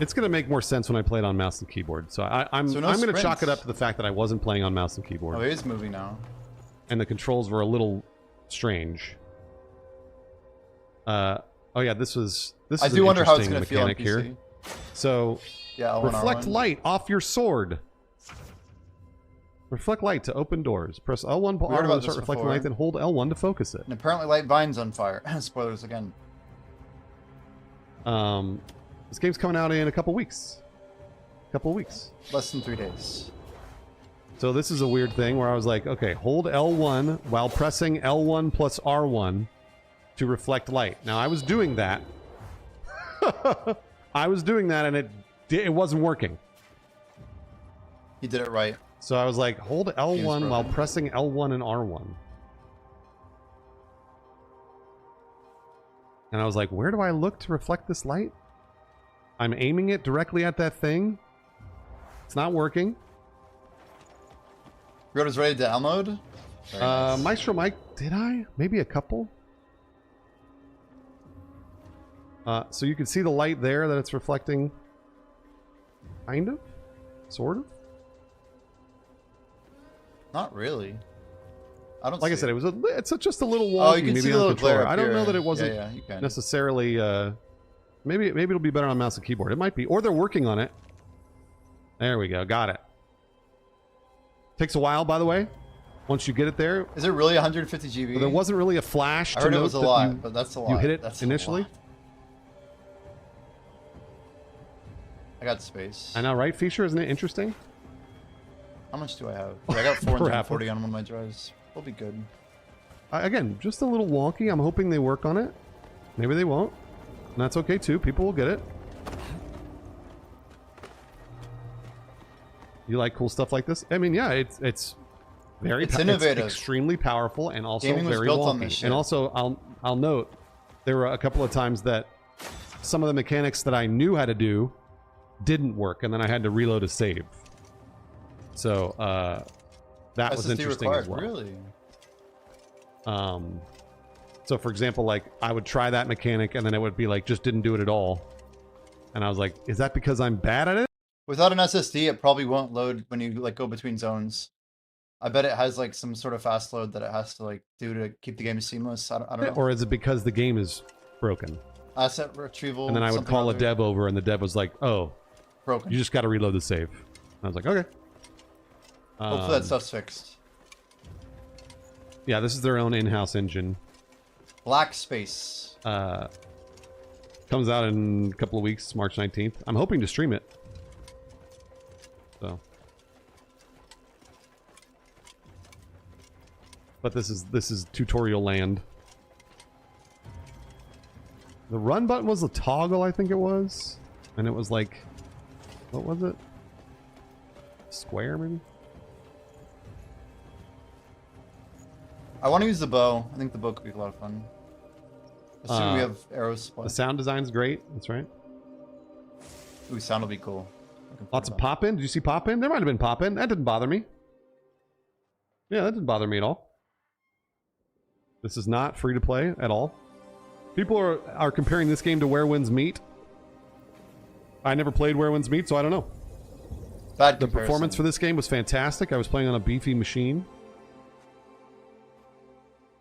It's going to make more sense when I play it on mouse and keyboard. So I'm So no going to chalk sprints. it up to the fact that I wasn't playing on mouse and keyboard. Oh, it is moving now. And the controls were a little strange. Oh yeah, this is I do wonder how it's going to feel on PC. here. So Yeah, L1, reflect R1. light off your sword. Reflect light to open doors. Press L1 We heard R1 about to start this reflecting before. light, then hold L1 to focus it. And apparently light vines on fire. Spoilers again. This game's coming out in a couple weeks. Less than 3 days. So this is a weird thing where I was like, okay, hold L1 while pressing L1 plus R1 to reflect light. Now I was doing that. And it wasn't working. He did it right. So I was like, hold L1 while broken. pressing L1 and R1. And I was like, where do I look to reflect this light? I'm aiming it directly at that thing. It's not working. Rhoda's ready to download. Very nice. Maestro Mike, did I? Maybe a couple? So you can see the light there that it's reflecting. Kind of? Sort of? Not really. I don't Like I see said, it. it's just a little wonky. Oh, you can maybe see on the little controller. glare up I don't know here. that it wasn't Yeah, you can. necessarily. Maybe it'll be better on mouse and keyboard. It might be, or they're working on it. There we go. Got it. Takes a while, by the way. Once you get it there, Is it really 150 GB? there wasn't really a flash. I to heard it note was a that lot, but that's a lot. You hit it That's a initially. lot. I got space. I know, right? Feature, isn't it interesting? How much do I have? Yeah, I got 440 on one of my drives. We'll be good. Again, just a little wonky. I'm hoping they work on it. Maybe they won't. And that's okay too. People will get it. You like cool stuff like this? I mean, yeah, it's very It's innovative. It's extremely powerful and also Gaming was very built on wonky. this shit. And also, I'll note there were a couple of times that some of the mechanics that I knew how to do didn't work, and then I had to reload a save. So that was SSD interesting required, as well. Really? So for example, like I would try that mechanic and then it would be like just didn't do it at all. And I was like, is that because I'm bad at it? Without an SSD, it probably won't load when you like go between zones. I bet it has like some sort of fast load that it has to like do to keep the game seamless. I don't know. Or is it because the game is broken? Asset retrieval. And then I would something call or a other. dev over and the dev was like, oh, Broken. you just got to reload the save. And I was like, okay. Hopefully that stuff's fixed. Yeah, this is their own in-house engine. Black Space. Comes out in a couple of weeks, March 19th. I'm hoping to stream it. So. But this is tutorial land. The run button was a toggle, I think it was. And it was like, what was it? Square, maybe? I want to use the bow. I think the bow could be a lot of fun. Assuming we have arrows split. The sound design's great. That's right. Ooh, sound will be cool. Looking Lots of forward to pop-in. Did you see pop-in? There might have been pop-in. That didn't bother me. Yeah, that didn't bother me at all. This is not free to play at all. People are comparing this game to Where Winds Meet. I never played Where Winds Meet, so I don't know. that. Bad The comparison. performance for this game was fantastic. I was playing on a beefy machine.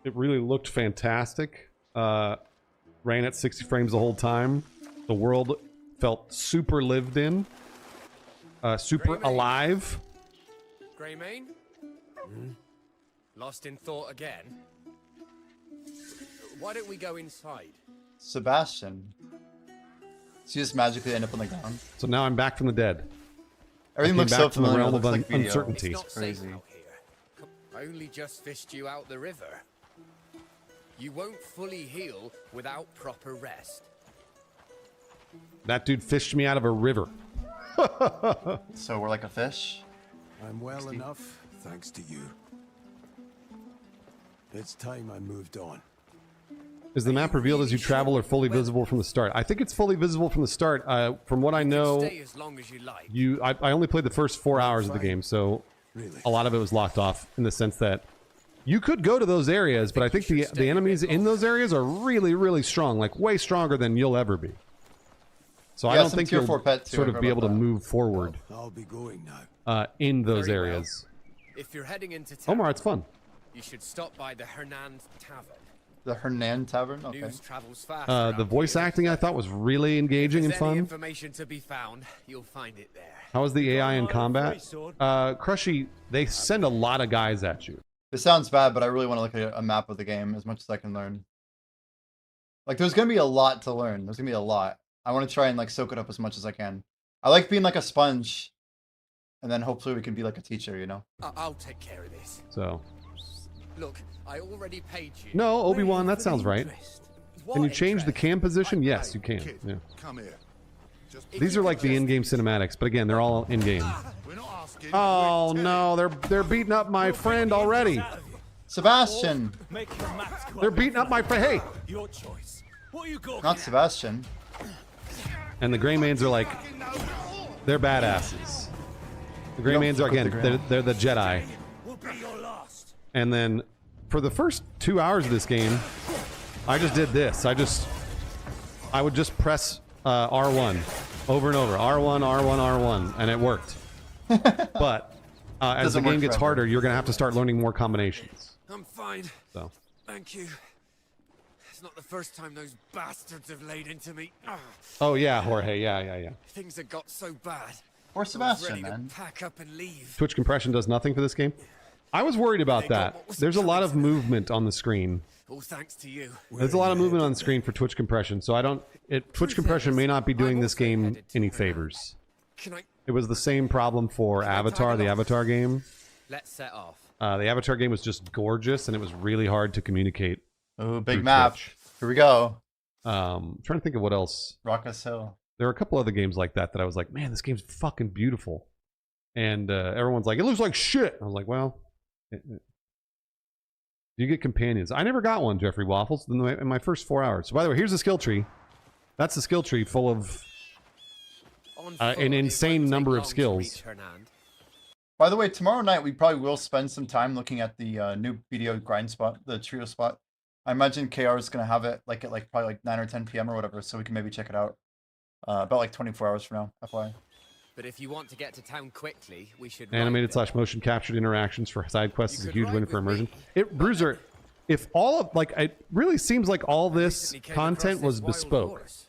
It really looked fantastic. Ran at 60 frames the whole time. The world felt super lived in. Super Greymane. alive. Greymane? Lost in thought again? Why don't we go inside? Sebastian. So you just magically end up on the ground. So now I'm back from the dead. Everything came looks back so from the familiar. realm It of looks like video. uncertainty. It's not safe Crazy. out here. Only just fished you out the river. You won't fully heal without proper rest. That dude fished me out of a river. So we're like a fish. I'm well enough, thanks to you. It's time I moved on. Is the map revealed as you travel or fully visible from the start? I think it's fully visible from the start. From what I know, Stay as long as you like. I only played the first 4 hours of the game, so Really? a lot of it was locked off in the sense that You could go to those areas, but I think the enemies in those areas are really, really strong, like way stronger than you'll ever be. So I Yeah, don't some think tier you'll 4 pet too, sort I of heard be able about to that. move forward I'll be going now. in those Very well. areas. If you're heading into town, Omar, it's fun. you should stop by the Hernand Tavern. The Hernan Tavern? Okay. News travels fast. The around voice here. acting I thought was really engaging and If there's any fun. information to be found, you'll find it there. How was the AI in combat? Crushy, they send a lot of guys at you. This sounds bad, but I really want to look at a map of the game as much as I can learn. Like, there's going to be a lot to learn. There's going to be a lot. I want to try and, like, soak it up as much as I can. I like being like a sponge. And then hopefully we can be like a teacher, you know? I'll take care of this. So, Look, I already paid you. no, Obi-Wan, that sounds right. Can you What change the interest? cam position? Yes, you can. Kid, Yeah. come here. Just These are like the in-game cinematics, but again, they're all in-game. we're not asking. Oh we're telling. no, they're beating up my friend already. Sebastian! Make your maths go They're up. beating up my friend. Hey, Your choice. What are you going Not at? Sebastian. and the Greymanes are like, they're badasses. The Greymanes are fuck with again, the Grey. they're the Jedi. Will be your last. And then for the first 2 hours of this game, I just did this. I would just press R1 over and over. R1, R1, R1, and it worked. But as Doesn't the game work gets forever. harder, you're going to have to start learning more combinations. I'm fine. So, Thank you. It's not the first time those bastards have laid into me. oh yeah, Jorge, yeah. Things have got so bad. Or I was Sebastian, ready to man. pack up and leave. Twitch compression does nothing for this game. I was worried about that. There's a lot of movement on the screen. All thanks to you. There's a lot of movement on the screen for Twitch compression, so I don't. Twitch compression may not be doing this game any favors. Can I? It was the same problem for Avatar, the Avatar game. Let's set off. The Avatar game was just gorgeous, and it was really hard to communicate. Oh, big through map. Twitch. Here we go. Trying to think of what else. Rockus Hill. There are a couple other games like that I was like, man, this game's fucking beautiful. And everyone's like, it looks like shit. I was like, well, you get companions. I never got one, Jeffrey Waffles, in my first 4 hours. So by the way, here's the skill tree. That's the skill tree full of On an foot, it insane won't take number of long to skills. reach Hernand. By the way, tomorrow night we probably will spend some time looking at the new video grind spot, the trio spot. I imagine KR is going to have it like at like probably like 9 or 10 p.m. or whatever, so we can maybe check it out about like 24 hours from now, FYI. But if you want to get to town quickly, we should. Animated ride / motion captured interactions for side quests You is a could huge ride win with for immersion. me. Bruiser, if all of, like, it really seems like all them. this Recently came across content this was wild bespoke. horse.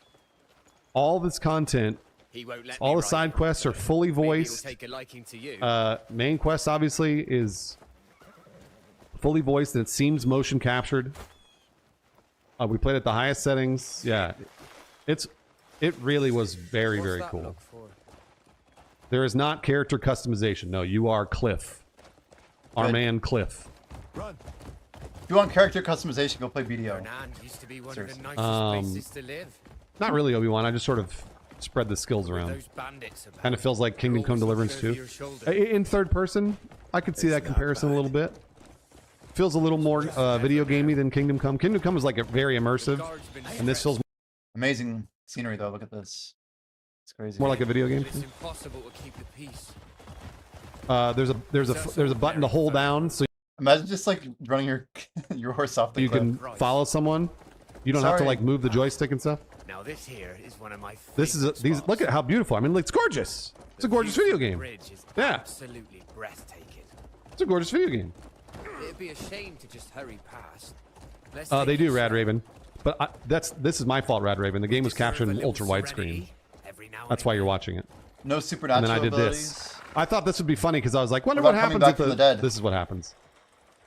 All this content, He won't let all me the ride side him. quests are fully Maybe he'll voiced. take a liking to you. Main quest obviously is fully voiced and it seems motion captured. We played at the highest settings. Yeah, it really was very, What's very that cool. look for? There is not character customization. No, you are Cliff. Our Good. man Cliff. Run. If you want character customization, go play BDO. Hernand used to be one of Seriously. the nicest places to live. Not really Obi-Wan. I just sort of spread the skills around. Those bandits about. Kind of feels like Kingdom Come Deliverance Over 2. your shoulder. In third person, I could see that comparison a little bit. Feels a little more video gamey than Kingdom Come. Kingdom Come is like a very immersive, Guard's been and this feels Amazing scenery though. Look at this. It's crazy. more like a video game. It's impossible to keep the peace. There's a button to hold down so Imagine just like running your your horse off the you cliff. can follow someone. You don't have to Sorry. like move the joystick and stuff. Now this here is one of my. This is favorite these. spots. Look at how beautiful. I mean, it's gorgeous. It's a The gorgeous view video from the game. bridge is Yeah. absolutely breathtaking. It's a gorgeous video game. It'd be a shame to just hurry past. Let's They take do, it Rad slow. Raven. But this is my fault, Rad Raven. The game was Deserve captured a in little ultra widescreen. serenity every now and That's why you're again. watching it. No And supernatural then I did abilities. this. I thought this would be funny because I was like, wonder What what about coming happens back if from the dead? This is what happens.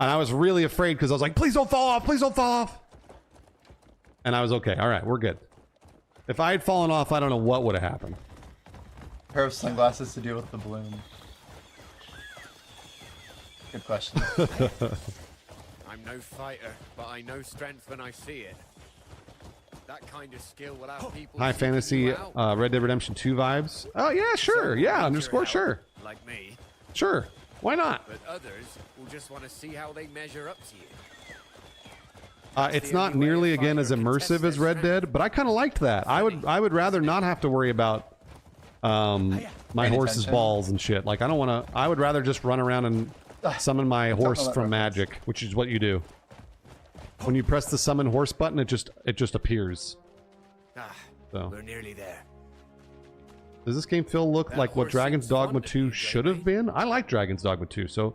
And I was really afraid because I was like, please don't fall off. Please don't fall off. And I was okay. All right, we're good. If I had fallen off, I don't know what would have happened. Pair of sunglasses to deal with the balloon. Good question. I'm no fighter, but I know strength when I see it. That kind of skill will have people. High seeking fantasy you out. Red Dead Redemption 2 vibes. Oh, yeah, sure. Some Yeah, will underscore need your sure. help, Like me, Sure. Why not? but others will just want to see how they measure up to you. It's the not only way nearly a again as fighter can test immersive their as Red strength. Dead, but I kind of liked that. I would rather not have to worry about my Paying horse's attention. balls and shit. Like I don't want to. I would rather just run around and summon my know horse that from reference. Magic, which is what you do. When you press the summon horse button, it just appears. Ah, So. we're nearly there. Does this game look That like what horse Dragon's seems Dogma fond of 2 you, should have been? I like Dragon's Dogma 2, so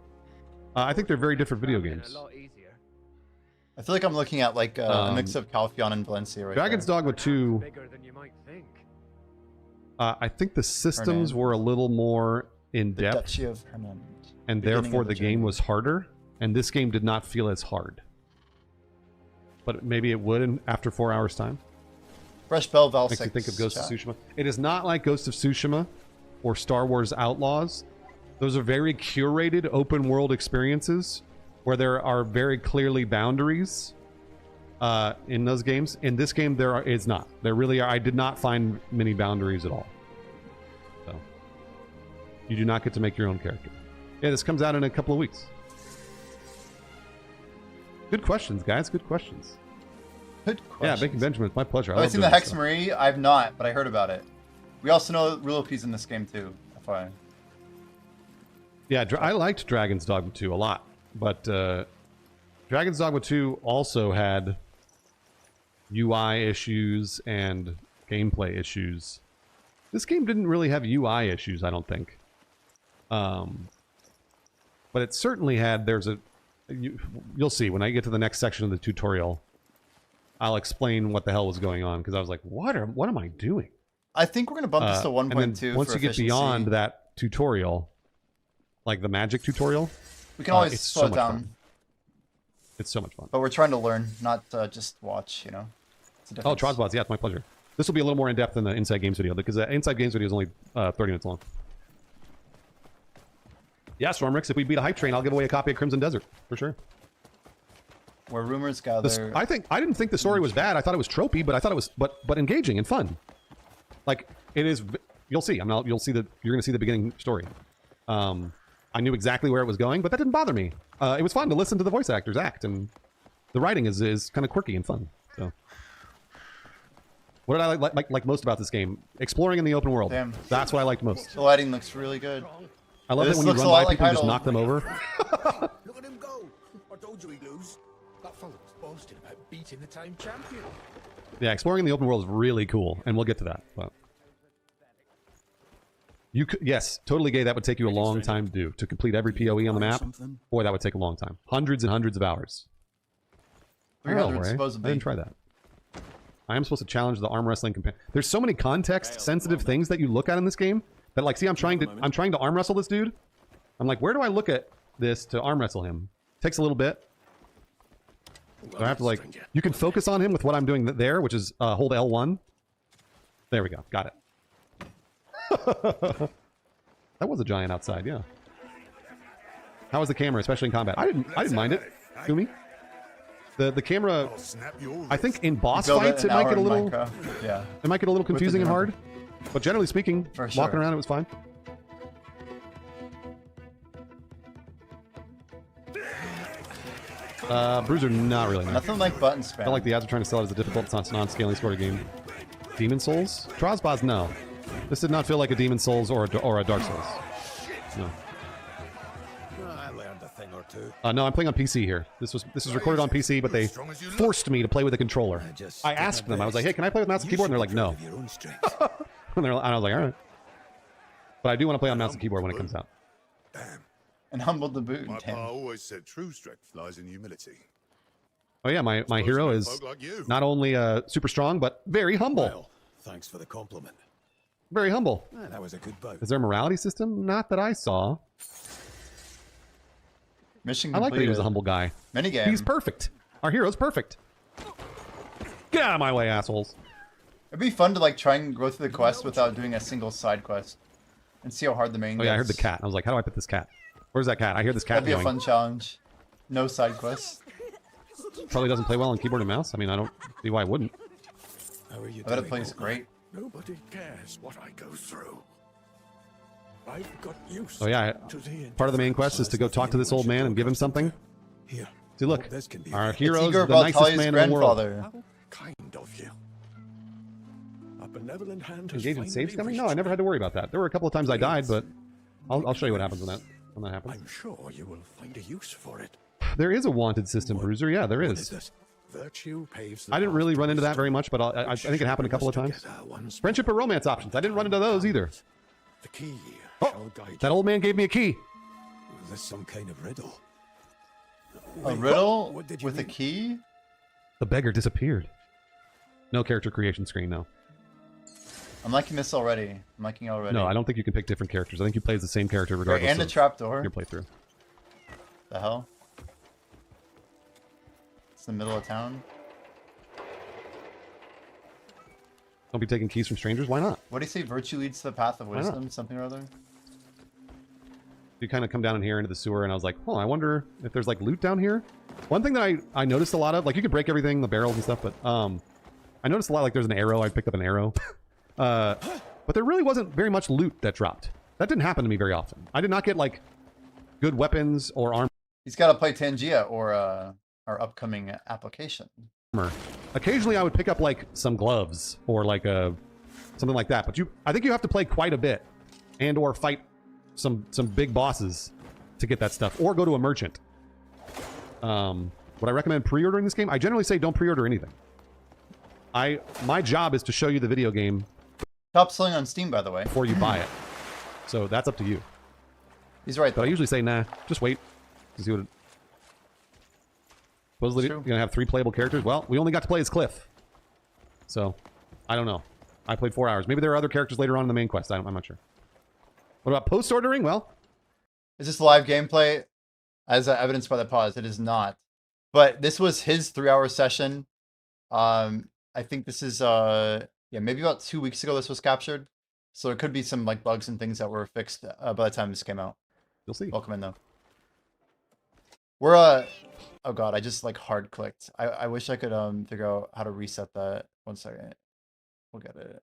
I think they're very different video games. I feel like I'm looking at like a mix of Calpheon and Valencia right Dragon's there. Dogma 2, I think the systems were a little more in The depth, Duchy of Hernand. and Beginning therefore of the game journey. was harder, and this game did not feel as hard. But maybe it would after 4 hours time. Fresh Bell Val Makes you 6 think of Ghost chat. of Tsushima. It is not like Ghost of Tsushima or Star Wars Outlaws. Those are very curated open world experiences where there are very clearly boundaries in those games. In this game, there is not. There really are. I did not find many boundaries at all. So you do not get to make your own character. Yeah, this comes out in a couple of weeks. Good questions, guys. Good questions. Good Yeah, question. Bacon Benjamin, it's my pleasure. I Have I love seen the doing Hex this stuff. Marie? I've not, but I heard about it. We also know Rilopi's in this game too. FYI. Yeah, I liked Dragon's Dogma 2 a lot, but Dragon's Dogma 2 also had UI issues and gameplay issues. This game didn't really have UI issues, I don't think. But it certainly had, you'll see when I get to the next section of the tutorial, I'll explain what the hell was going on, because I was like, what am I doing? I think we're gonna bump this to And then 1.2 once for you get efficiency. beyond that tutorial, like the magic tutorial, we can always it's slow so it much down. fun. It's so much fun. But we're trying to learn, not just watch. You know. It's a Oh, difference. Trozbots, yeah, it's my pleasure. This will be a little more in depth than the Inside Games video, because the Inside Games video is only 30 minutes long. Yeah, Stormrix, if we beat a hype train, I'll give away a copy of Crimson Desert for sure. Where rumors gather. I didn't think the story was bad. I thought it was tropey, but I thought it was but engaging and fun. Like it is. You'll see. You'll see you're going to see the beginning story. I knew exactly where it was going, but that didn't bother me. It was fun to listen to the voice actors act, and the writing is kind of quirky and fun. So, what did I like most about this game? Exploring in the open world. Damn. That's what I liked most. The lighting looks really good. I love This that when you looks run a lot by like people and just Idle. knock them over. Look at him go! I told you he'd lose. That fellow was boasting about beating the time champion. Yeah, exploring in the open world is really cool, and we'll get to that. But you could, yes, totally gay. That would take you a long time to do. To complete every PoE on the map, boy, that would take a long time. Hundreds and hundreds of hours. 300 Ray. I supposedly. didn't try that. I am supposed to challenge the arm wrestling companion. There's so many context-sensitive things that you look at in this game that, like, see, I'm trying to arm wrestle this dude. I'm like, where do I look at this to arm wrestle him? Takes a little bit. So I have to, like, you can focus on him with what I'm doing there, which is hold L1. There we go. Got it. That was a giant outside, yeah. How was the camera, especially in combat? I didn't mind it. Kumi? The camera, I think in boss Build fights it an might hour get a in little Minecraft. Yeah. it might get a little confusing and hard. But generally speaking, For sure. walking around it was fine. Bruiser, not really. Man. Nothing like button spam. I felt like the ads are trying to sell it as a difficult, non-scaling sort of game. Demon Souls? Trozbots, no. This did not feel like a Demon Souls or a Dark Souls. No. I learned a thing or two. No, I'm playing on PC here. This was recorded on PC, but they forced me to play with a controller. I asked them. I was like, "Hey, can I play with mouse and keyboard?" And they're like, "No." And I was like, "All right." But I do want to play on mouse and keyboard when it comes out. And humbled the boot. My Damn. pa always said true strength lies in humility. Oh yeah, my hero is folk like you. not only super strong, but very humble. Well, thanks for the compliment. Very humble. That was a good bout. Is there a morality system? Not that I saw. Mission I like that he was a completed. humble guy. Minigame. He's perfect. Our hero's perfect. Get out of my way, assholes. It'd be fun to like try and go through the quest without doing a single side quest, and see how hard the main. Oh yeah, I heard gets. the cat. I was like, how do I put this cat? Where's that cat? I hear this cat That'd be a going. fun challenge. No side quests. Probably doesn't play well on keyboard and mouse. I mean, I don't see why it wouldn't. How are you I bet it doing, plays old man? great. Nobody cares what I go through. I've got used Oh yeah, to the part of the main quest is to go talk to this old man and give him something. Here. See, look, This can be our it's hero's Igor the nicest Baltali's man in the world. grandfather. How kind of you. A benevolent hand has Engage in finally save scumming? reached No, I never had to worry about that. There were a couple of times I died, but I'll show you what happens with that. when that happens. I'm sure you will find a use for it. There is a wanted system, Bruiser. Yeah, there What is. this? Virtue paves the I didn't path really to run into that wisdom, very much, but I which think it happened a couple of brings times. together one's Friendship or romance options. I didn't run into those either. The key Oh, shall guide that you. old man gave me a key. Is this some kind of riddle? A riddle What did you with a mean? key? The beggar disappeared. No character creation screen, no. I'm liking this already. I'm liking it already. No, I don't think you can pick different characters. I think you play as the same character Wait, regardless and a of trapdoor. your playthrough. The hell? It's the middle of town. Don't be taking keys from strangers. Why not? What do you say? Virtue leads to the path of Why not? wisdom? Something or other? You kind of come down in here into the sewer, and I was like, oh, I wonder if there's like loot down here. One thing that I noticed a lot of, like you could break everything, the barrels and stuff, but I noticed a lot, like there's an arrow. I picked up an arrow. But there really wasn't very much loot that dropped. That didn't happen to me very often. I did not get like good weapons or armor. He's got to play Tangia or our upcoming application. Occasionally I would pick up like some gloves or like something like that. But I think you have to play quite a bit and or fight some big bosses to get that stuff, or go to a merchant. Would I recommend pre-ordering this game? I generally say don't pre-order anything. My job is to show you the video game Top selling on Steam, by the way. before you buy it. So that's up to you. He's right. But I usually say, nah, just wait to see what it... Supposedly you're going to have 3 playable characters. Well, we only got to play as Cliff. So, I don't know. I played 4 hours. Maybe there are other characters later on in the main quest. I'm not sure. What about post-ordering? Well... Is this live gameplay? As evidenced by the pause, it is not. But this was his 3-hour session. I think this is... yeah, maybe about 2 weeks ago this was captured. So there could be some like bugs and things that were fixed by the time this came out. You'll see. Welcome in though. We're oh god, I just like hard clicked. I wish I could figure out how to reset that. 1 second. We'll get it.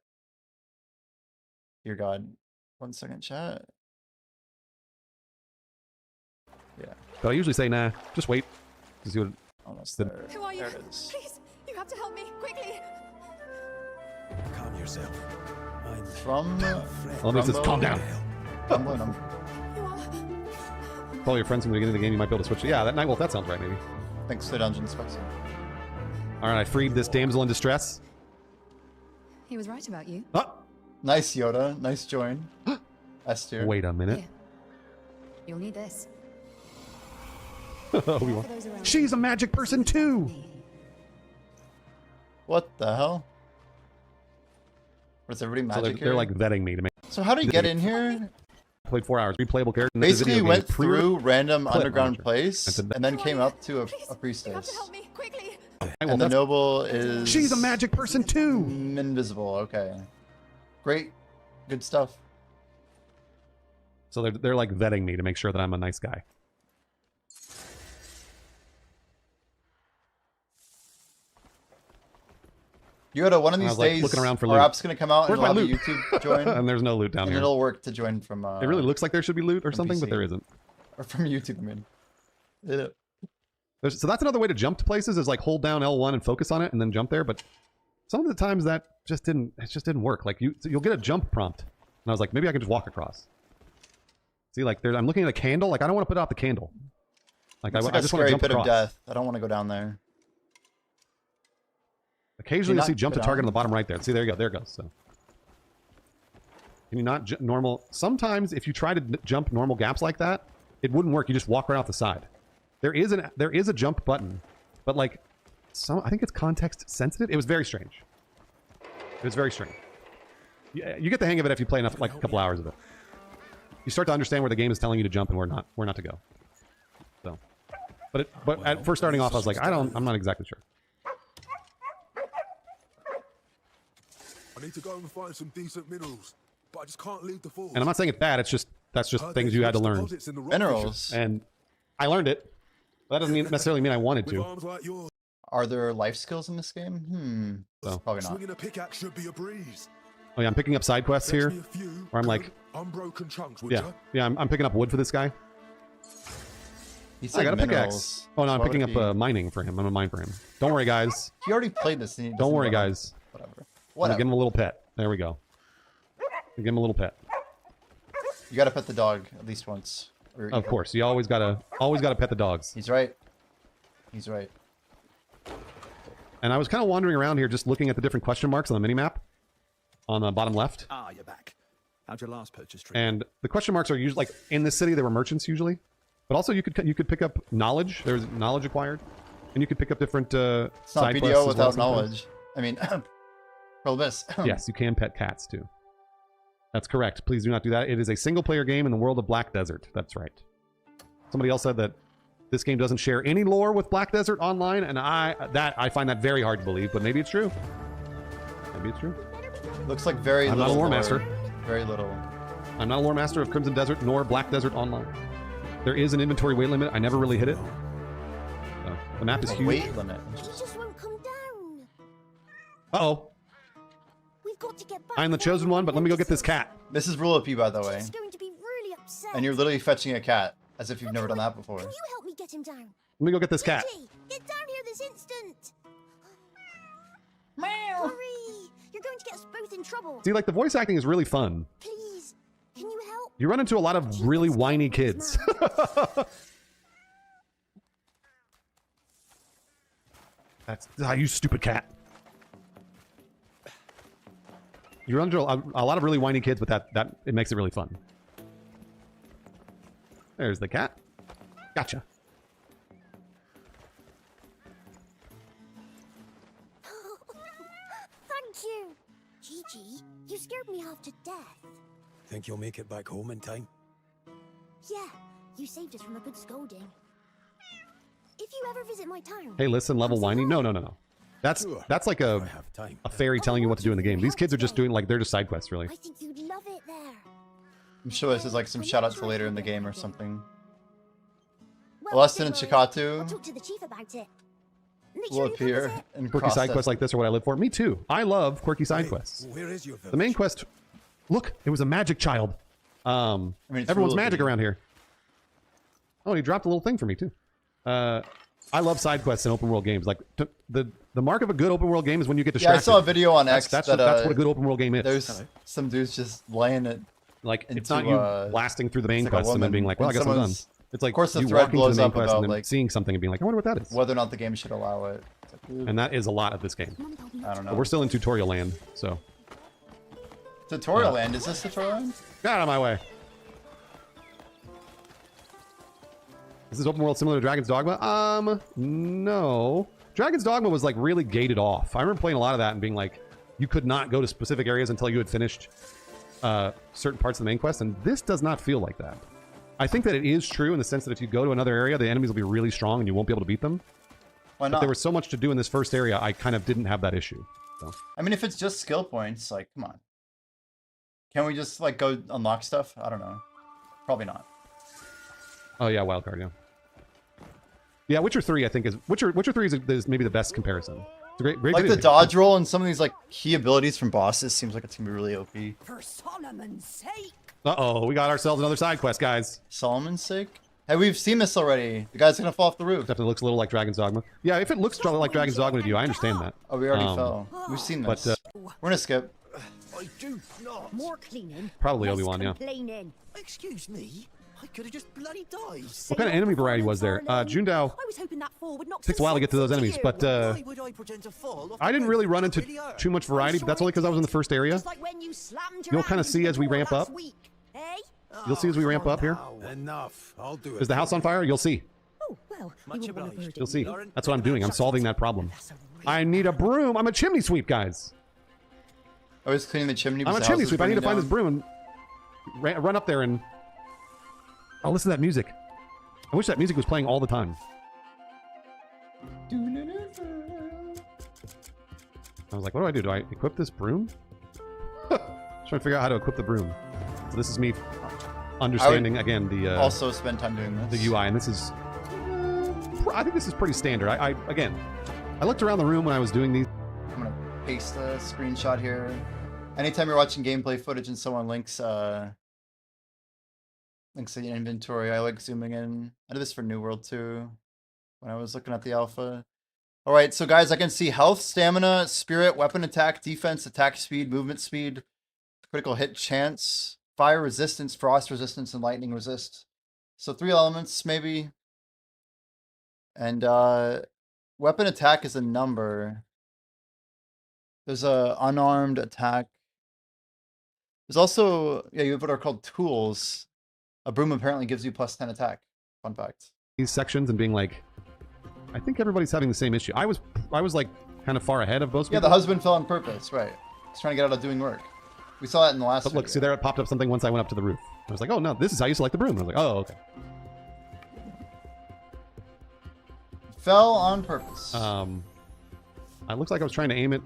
Dear God. 1 second, chat. Yeah. But I usually say, nah, just wait to see what... Almost The- there. Who are you? There it is. Please, you have to help me quickly. Calm yourself. I'm From Well, it says, calm down. Crumbling, I'm You are. Call your friends from the beginning of the game. You might be able to switch. Yeah, that Nightwolf, that sounds right, maybe. thanks to Dungeon Specs. All right, I freed this damsel in distress. He was right about you. Oh, Nice Yoda. Nice join. S tier. wait a minute. Here. You'll need this. Obi-Wan. For those around She's a magic person too. What the hell? What is everybody So magic they're here? like vetting me to make. So how do you get in here? Played 4 hours. Replayable character. and that's a Basically video game. went Pre-order- through random clip underground manager. place And and then came up to a Please, you have priestess. to help me quickly. Nightwolf, And the that's- noble is... She's a magic person too. Invisible, okay. Great. Good stuff. So they're like vetting me to make sure that I'm a nice guy. Yoda, one of I these was, like, days, looking around for our loot. app's gonna come out and Where's you'll my have a loot? YouTube join. And there's no loot down and here. it'll work to join from... It really looks like there should be loot or something, but NPC. there isn't. Or from YouTube, I mean. Yeah. So that's another way to jump to places is like hold down L1 and focus on it and then jump there. But some of the times that just didn't work. Like you'll get a jump prompt, and I was like, maybe I can just walk across. See, like I'm looking at a candle. Like I don't want to put out the candle. Like It's I like a just want to scary jump pit across. of death. I don't want to go down there. Occasionally Can you you'll see not jump to go target down? on the bottom right there. See, there you go. There it goes. So can you not normal? Sometimes if you try to jump normal gaps like that, it wouldn't work. You just walk right off the side. There is a jump button, but like I think it's context sensitive. It was very strange. It was very strange. You get the hang of it if you play enough, like a couple hours of it. You start to understand where the game is telling you to jump and where not to go. So, but at first starting off, I was like, I'm not exactly sure. I need to go and find some decent minerals, but I just can't leave the forest. And I'm not saying it's bad. It's just that's just things you had to learn. Minerals. And I learned it. That doesn't necessarily mean I wanted to. Arms like yours, Are there life skills in this game? So Probably not. swinging a pickaxe should be a breeze. oh yeah, I'm picking up side quests here. Fetch me a few Where I'm good, like, unbroken chunks, would yeah, ya? yeah, I'm picking up wood for this guy. He I said got a minerals. pickaxe. Oh no, I'm So why picking would up it mining for him. I'm gonna mine for him. Don't worry, guys. He already played this. And he Don't doesn't worry, know. guys. Whatever. I'm gonna Whatever. give him a little pet. There we go. Give him a little pet. You gotta pet the dog at least once. Or, Of course, you always gotta pet the dogs. He's right. He's right. And I was kind of wandering around here, just looking at the different question marks on the minimap on the bottom left. Ah, you're back. How'd your last purchase treat? And the question marks are usually like in this city. There were merchants usually, but also you could pick up knowledge. There's knowledge acquired, and you could pick up different It's not side quests BDO as without well sometimes. knowledge. I mean, Probus. Yes, you can pet cats too. That's correct. Please do not do that. It is a single-player game in the world of Black Desert. That's right. Somebody else said that this game doesn't share any lore with Black Desert Online, and I find that very hard to believe, but maybe it's true. Maybe it's true. Looks like very I'm little. not a lore master. Very little. I'm not a lore master of Crimson Desert nor Black Desert Online. There is an inventory weight limit. I never really hit it. So, the map is huge. Weight limit. He just won't come down. Uh-oh. We've got to get back. I'm the chosen one, but let me go get this cat. This is Rule of P, by the way. He's going to be really upset. And you're literally fetching a cat, as if you've never done that before. Can you help me get him down? Let me go get this cat. Gigi, get down here this instant. Hurry! You're going to get us both in trouble. See, like, the voice acting is really fun. Please, can you help? You run into a lot of really whiny kids. That's you stupid cat. You run into a lot of really whiny kids, but that it makes it really fun. There's the cat. Gotcha. Thank you. Gigi, you scared me half to death. Think you'll make it back home in time? Yeah, you saved us from a good scolding. If you ever visit my town... Hey, listen, level whiny. No. That's like a fairy telling you what to do in the game. These kids are just doing like they're just side quests, really. I think you'd love it there. I'm sure this is like some shout out to later in the game or something. Lesson in Chikatu I'll talk to the chief about it. Make will sure you appear visit. in Quirky side quests like this are what I live for. Me too. I love quirky side quests. Where is your village? The main quest. Look, it was a magic child. mean, it's Everyone's Rule of magic P. around here. Oh, and he dropped a little thing for me too. I love side quests in open world games. Like the mark of a good open world game is when you get Yeah, distracted. I saw a video on X That's that what a good open world game is. there's some dudes just laying it. Like it's into, not you blasting through the main it's like a quest and then woman, being like, well, I and guess I'm done. someone's- It's like of course the you thread walking to blows the main up quest about, and then like, seeing something and being like, I wonder what that is. Whether or not the game should allow it. It's like, And that is a lot of this game. I don't know. But we're still in tutorial land, so Tutorial land? Is this tutorial land? get out of my way. Is this open world similar to Dragon's Dogma? No. Dragon's Dogma was like really gated off. I remember playing a lot of that and being like, you could not go to specific areas until you had finished certain parts of the main quest, and this does not feel like that. I think that it is true in the sense that if you go to another area, the enemies will be really strong and you won't be able to beat them. Why But not? there was so much to do in this first area, I kind of didn't have that issue. So I mean, if it's just skill points, like, come on. Can we just, like, go unlock stuff? I don't know. Probably not. oh yeah, wildcard, yeah. Yeah, Witcher 3 I think is Witcher 3 is maybe the best comparison. It's a great Like video the game. dodge roll and some of these, like, key abilities from bosses seems like it's gonna be really OP. For Solomon's sake. Uh-oh, we got ourselves another side quest, guys. Solomon's sake? Hey, we've seen this already. The guy's gonna fall off the roof. Definitely looks a little like Dragon's Dogma. Yeah, if it looks like Dragon's Dogma to you, I understand that. Oh, we already fell. We've seen but, this. We're gonna skip. I do not. More cleaning. Probably less Obi-Wan, yeah. complaining. Excuse me. I could have just bloody died. What kind of enemy variety was there? Jundao I was hoping that fall would knock takes a some while to get to those sense enemies, into but Why would I pretend to fall off I the didn't roof? really run That's into really hurt. too much variety, but that's only because I was in the first area. Just like when you slammed your You'll kinda hand see into as we the door ramp last up. week, eh? You'll see as we ramp up here. Enough. I'll do it. Is the house on fire? You'll see. Oh, well, Much we were one of obliged. You'll see. Lauren, That's what I'm doing. I'm solving that problem. That's a real I need a broom. I'm a chimney sweep, guys. I was cleaning the chimney. I'm a because the chimney house was sweep. I need to burning find this down. broom and run up there and... Oh, listen to that music. I wish that music was playing all the time. I was like, what do I do? Do I equip this broom? Trying to figure out how to equip the broom. So this is me understanding, again, the Also spend time doing this. the UI, and this is... I think this is pretty standard. Again, I looked around the room when I was doing these. I'm gonna paste a screenshot here. Anytime you're watching gameplay footage and someone links the inventory, I like zooming in. I did this for New World too, when I was looking at the alpha. All right, so guys, I can see health, stamina, spirit, weapon attack, defense, attack speed, movement speed, critical hit chance, fire resistance, frost resistance, and lightning resist. So 3 elements maybe. And weapon attack is a number. There's a unarmed attack. There's also, yeah, you have what are called tools. A broom apparently gives you +10 attack. Fun fact. These sections and being like, I think everybody's having the same issue. I was like kind of far ahead of most Yeah, people. the husband fell on purpose, right. He's trying to get out of doing work. We saw that in the last But look, video. see there it popped up something once I went up to the roof. I was like, oh no, this is how you select the broom. And I was like, oh, okay. Fell on purpose. It looks like I was trying to aim it.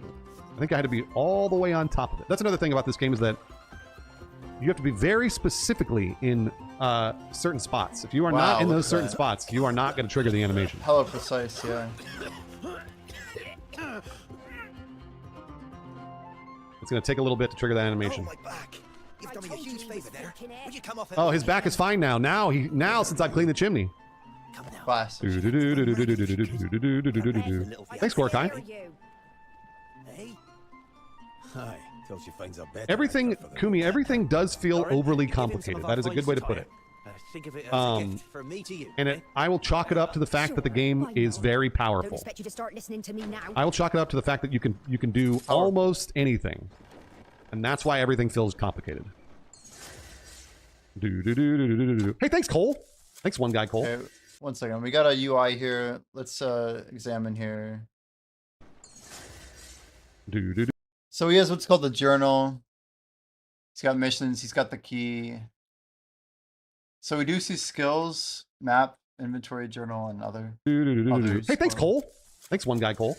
I think I had to be all the way on top of it. That's another thing about this game is that you have to be very specifically in certain spots. If you are not in those certain spots, you are not going to trigger the animation. Hella precise, yeah. It's going to take a little bit to trigger that animation. Oh, my back. You've done me a huge favor there. Would you come off? Oh, his back is fine now. Now since I've cleaned the chimney. Classic. Thanks, Gorkai. Hey? Aye, till she finds a better Everything, Kumi, everything does feel overly complicated. That is a good way to put it. Think of it as a gift from me to you. And I will chalk it up to the fact that the game is very Don't powerful. expect you to start listening to me now. I will chalk it up to the fact that you can do almost anything, and that's why everything feels complicated. Hey, thanks, Cole. Thanks, one guy, Cole. Okay, 1 second. We got a UI here. Let's examine here. So he has what's called the journal. He's got missions. He's got the key. So we do see skills, map, inventory, journal, and other. Others. Hey, thanks, Cole. Thanks, one guy, Cole.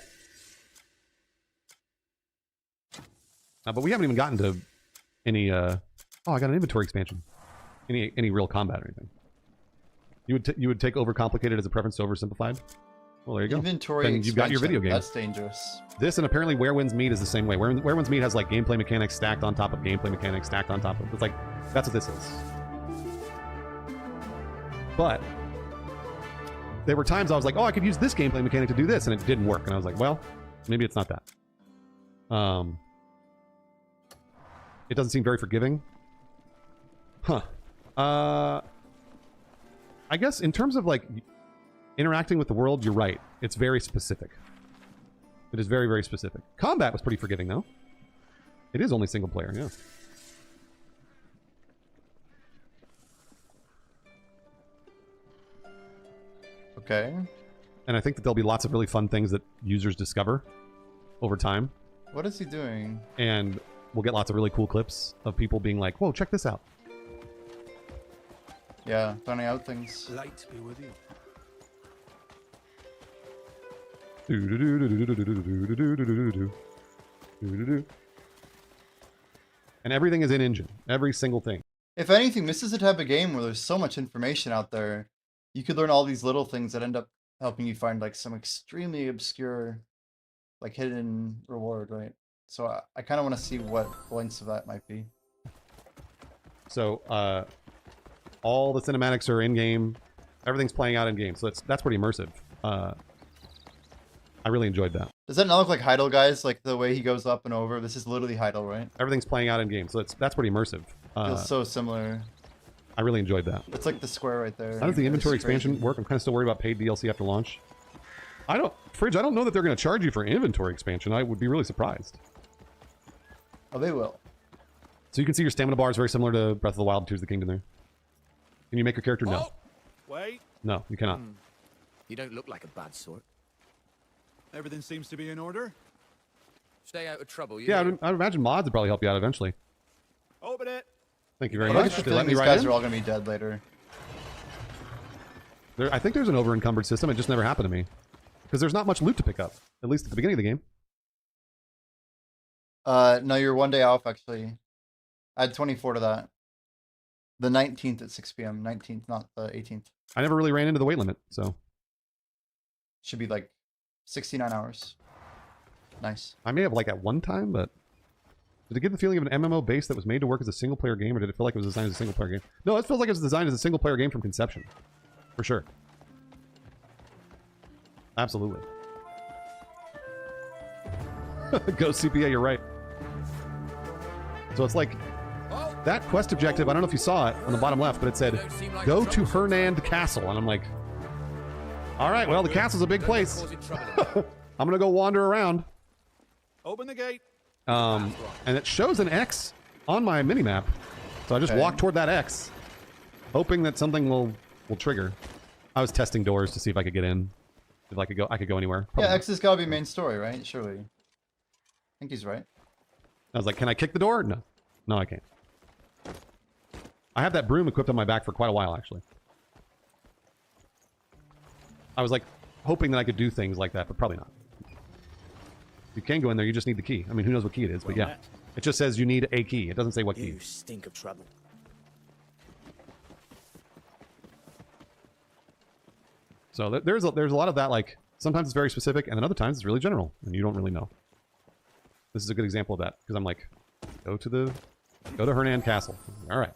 But we haven't even gotten to any. Oh, I got an inventory expansion. Any real combat or anything. You would take overcomplicated as a preference to oversimplified. Well, there you go. Inventory Then you've got your video game. That's dangerous. This and apparently Where Winds Meet is the same way. Where Winds Meet has like gameplay mechanics stacked on top of gameplay mechanics stacked on top of. It's like that's what this is. But there were times I was like, oh, I could use this gameplay mechanic to do this, and it didn't work. And I was like, well, maybe it's not that. It doesn't seem very forgiving. Huh. I guess in terms of like interacting with the world, you're right. It's very specific. It is very, very specific. Combat was pretty forgiving, though. It is only single player, yeah. Okay. And I think that there'll be lots of really fun things that users discover over time. What is he doing? And we'll get lots of really cool clips of people being like, whoa, check this out. Yeah, finding out things. Light be with you. And everything is in engine. Every single thing. If anything, this is the type of game where there's so much information out there. You could learn all these little things that end up helping you find like some extremely obscure, like hidden reward, right? So I kind of want to see what links of that might be. So all the cinematics are in game. Everything's playing out in game. So that's pretty immersive. I really enjoyed that. Does that not look like Heidel, guys? Like the way he goes up and over? This is literally Heidel, right? Everything's playing out in game. So that's pretty immersive. Feels so similar. I really enjoyed that. It's like the square right there. How does the inventory It's crazy. expansion work? I'm kind of still worried about paid DLC after launch. Fridge, I don't know that they're going to charge you for inventory expansion. I would be really surprised. Oh, they will. So you can see your stamina bar is very similar to Breath of the Wild 2's The Kingdom there. Can you make your character? No. Wait. No, you cannot. You don't look like a bad sort. Everything seems to be in order. Stay out of trouble, you Yeah, know? I'd imagine mods would probably help you out eventually. Open it. Thank you very I get much. the They let feeling me these right guys in. are all gonna be dead later. I think there's an over-encumbered system. It just never happened to me. Because there's not much loot to pick up. At least at the beginning of the game. No, you're 1 day off actually. Add 24 to that. The 19th at 6 p.m. 19th, not the 18th. I never really ran into the weight limit, so. Should be like 69 hours. Nice. I may have like at one time, but did it give the feeling of an MMO base that was made to work as a single player game, or did it feel like it was designed as a single player game? No, it feels like it was designed as a single player game from conception. For sure. Absolutely. Go CPA, you're right. So it's like that quest objective, I don't know if you saw it on the bottom left, but it said, go to Hernand Castle. And I'm like, all right, well, the castle's a big place. I'm going to go wander around. Open the gate. And it shows an X on my minimap. So I just walk toward that X, hoping that something will trigger. I was testing doors to see if I could get in. If I could go anywhere. Probably Yeah, not. X has got to be main story, right? Surely. I think he's right. I was like, can I kick the door? No. No, I can't. I have that broom equipped on my back for quite a while, actually. I was like hoping that I could do things like that, but probably not. You can go in there, you just need the key. I mean, who knows what key it is, but yeah. It just says you need a key. It doesn't say what key. You stink of trouble. So there's a lot of that, like, sometimes it's very specific, and then other times it's really general, and you don't really know. This is a good example of that, because I'm like, go to Hernand Castle. All right.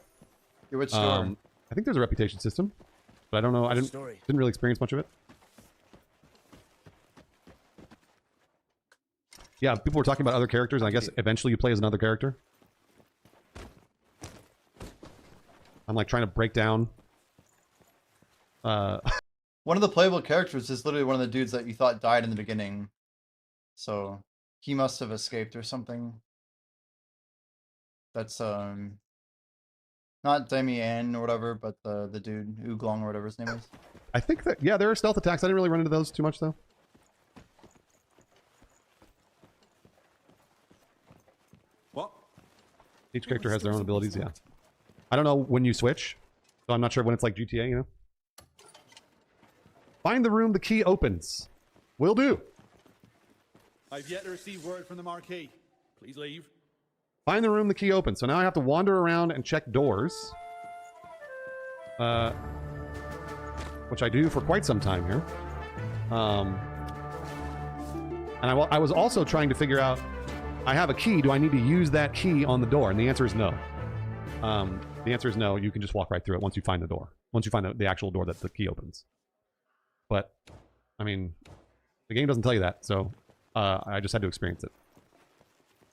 Which door? I think there's a reputation system, but I don't know. I didn't really experience much of it. Yeah, people were talking about other characters, and I guess eventually you play as another character. I'm like trying to break down. One of the playable characters is literally one of the dudes that you thought died in the beginning. So he must have escaped or something. That's not Damien or whatever, but the dude Oolong or whatever his name is. I think that, yeah, there are stealth attacks. I didn't really run into those too much though. What? Each character has their own abilities, yeah. I don't know when you switch, so I'm not sure when it's like GTA, you know? Find the room the key opens. Will do. I've yet to receive word from the Marquis. Please leave. Find the room the key opens. So now I have to wander around and check doors. Which I do for quite some time here. And I was also trying to figure out, I have a key, do I need to use that key on the door? And the answer is no. The answer is no, you can just walk right through it once you find the door. Once you find the actual door that the key opens. But, I mean, the game doesn't tell you that, so I just had to experience it.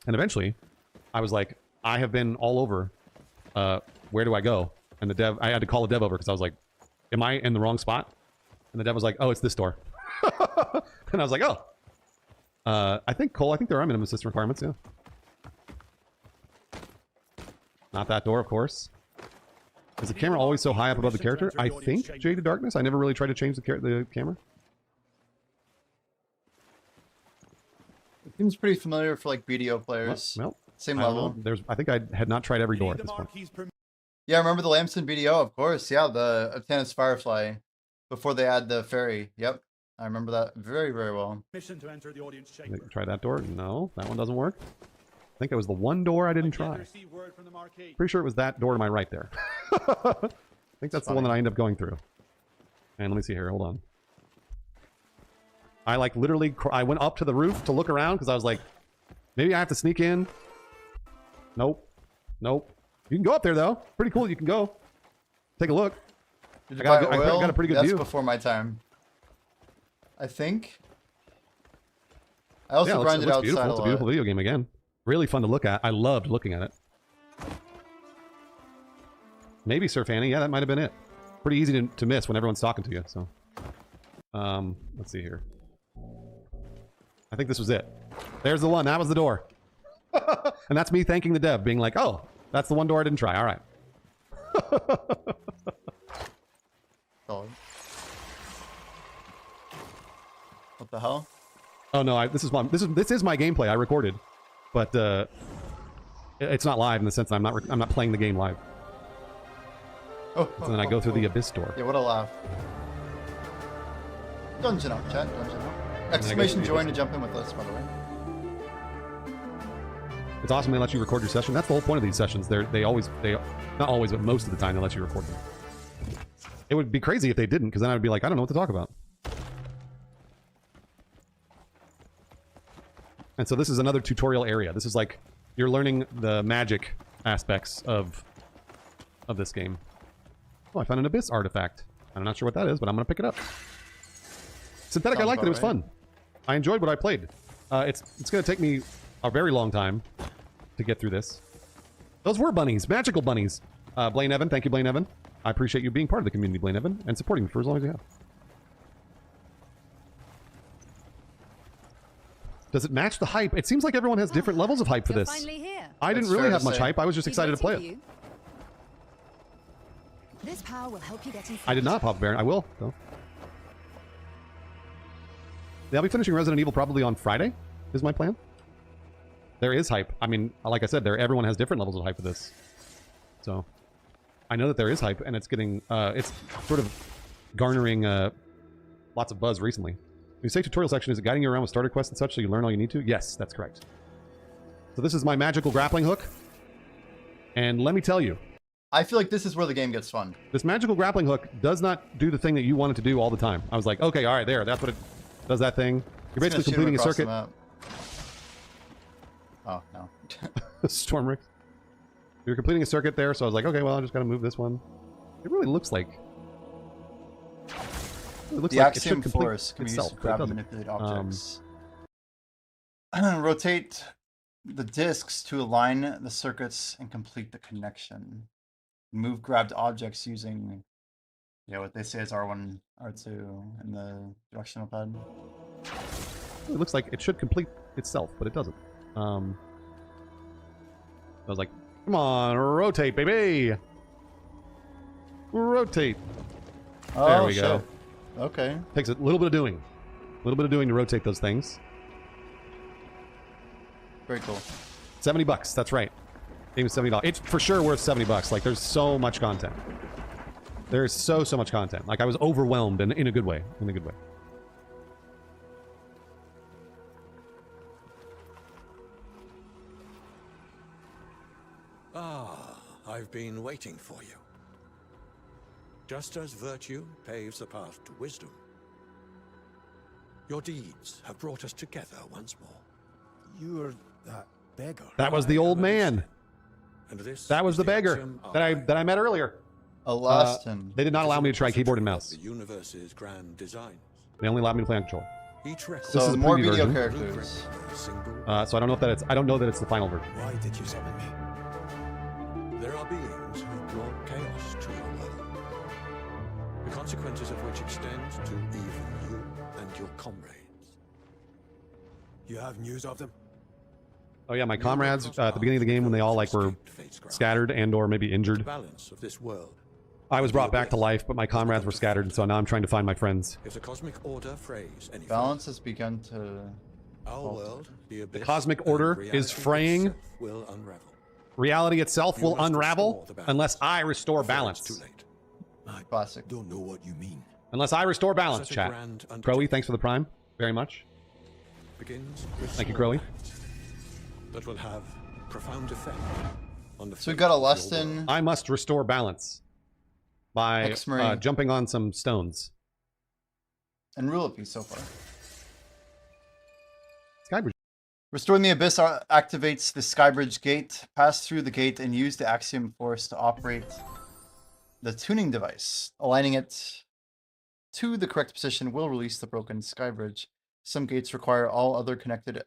And eventually, I was like, I have been all over, where do I go? And the dev, I had to call the dev over because I was like, am I in the wrong spot? And the dev was like, oh, it's this door. And I was like, oh. I think there are minimum system requirements, yeah. Not that door, of course. Is the camera always so high up above the character? I think Jaded Darkness. I never really tried to change the camera. It seems pretty familiar for like BDO players. Well, same level. I think I had not tried every door at this point. Yeah, I remember the Lamson BDO, of course. Yeah, the Obtanus Firefly before they add the ferry. Yep, I remember that very, very well. Mission to enter the audience chamber. Try that door? No, that one doesn't work. I think it was the one door I didn't try. Pretty sure it was that door to my right there. I think that's the one that I end up going through. And let me see here. Hold on. I like literally, I went up to the roof to look around because I was like, maybe I have to sneak in. Nope. Nope. You can go up there though. Pretty cool. You can go. Take a look. Did you buy oil? I got a pretty good That's view. before my time. I think. I also grinded looks outside beautiful. a It's a lot. beautiful video game again. Really fun to look at. I loved looking at it. Maybe Sir Fanny. Yeah, that might have been it. Pretty easy to miss when everyone's talking to you. So, let's see here. I think this was it. There's the one. That was the door. And that's me thanking the dev, being like, "Oh, that's the one door I didn't try. All right." Solid. What the hell? Oh no! This is my gameplay. I recorded, but it's not live in the sense that I'm not playing the game live. Oh, and then I go through the abyss door. Yeah, what a laugh. Dungeon up, chat. Dungeon up. Exclamation join to jump in with us, by the way. It's awesome they let you record your session. That's the whole point of these sessions. Not always, but most of the time they let you record them. It would be crazy if they didn't, because then I would be like, I don't know what to talk about. And so this is another tutorial area. This is like, you're learning the magic aspects of this game. Oh, I found an abyss artifact. I'm not sure what that is, but I'm going to pick it up. Synthetic, I liked it. It was fun. I enjoyed what I played. It's going to take me a very long time to get through this. Those were bunnies. Magical bunnies. Blaine Evan. Thank you, Blaine Evan. I appreciate you being part of the community, Blaine Evan, and supporting me for as long as you have. Does it match the hype? It seems like everyone has different levels of hype for You're this. finally here. I didn't That's really fair have to much say. hype. I was just He's excited to play waiting it. for you. This power will help you get inside. I did not pop Baron. I will, though. Yeah, I'll be finishing Resident Evil probably on Friday, is my plan. There is hype. I mean, like I said, everyone has different levels of hype for this. So, I know that there is hype, and it's getting, it's sort of garnering lots of buzz recently. The safe tutorial section, is it guiding you around with starter quests and such so you learn all you need to? Yes, that's correct. So this is my magical grappling hook. And let me tell you, I feel like this is where the game gets fun. this magical grappling hook does not do the thing that you want it to do all the time. I was like, okay, all right, there. That's what it does, that thing. You're It's gonna basically shoot him completing a across the circuit. map. Oh, no. Storm Rick. You're completing a circuit there, so I was like, okay, well, I just gotta move this one. It really looks like... It looks The like it should Axiom complete Force can be used itself, to but it grab and doesn't. manipulate objects. Rotate the discs to align the circuits and complete the connection. Move grabbed objects using, what they say is R1, R2 in the directional pad. It looks like it should complete itself, but it doesn't. I was like, come on, rotate, baby! Rotate! Oh, There we shit. go. Okay. Takes a little bit of doing. A little bit of doing to rotate those things. Very cool. $70, that's right. Game is $70. It's for sure worth $70. Like, there's so much content. There's so much content. Like, I was overwhelmed in a good way. In a good way. Ah, I've been waiting for you. Just as virtue paves the path to wisdom, your deeds have brought us together once more. You're that beggar. That was the old man. And this That was is the beggar axiom of that I met earlier. Alaston. They did not allow me to try keyboard and mouse. the universe's grand designs. They only allowed me to play on control. Each record This is So a more preview video version. characters. So I don't know if that it's. I don't know that it's the final version. Why did you summon me? There are beings who brought chaos to your world. The consequences of which extend to even you and your comrades. You have news of them? Oh yeah, my comrades at the beginning of the game when they all like were scattered and or maybe The injured. balance of this world. I was brought back to life, but my comrades were scattered, and so now I'm trying to find my friends. If the cosmic order frays any Balance has begun to... further, our world, the abyss, cosmic and order reality is fraying. itself will unravel. Reality itself You will must unravel restore the balance unless I restore before it's balance. too late. I Classic. don't know what you mean. Unless I restore balance, Such a chat. grand Crowy, undertaking thanks for the prime. Very much. begins with Thank you, small Crowy. acts that will have profound effect on the So we've fate got a of your Leston. world. I must restore balance by Ex-Marine. jumping on some stones. And Rulipy so far. Skybridge. Restoring the Abyss activates the Skybridge gate. Pass through the gate and use the Axiom Force to operate the tuning device. Aligning it to the correct position will release the broken Skybridge. Some gates require all other connected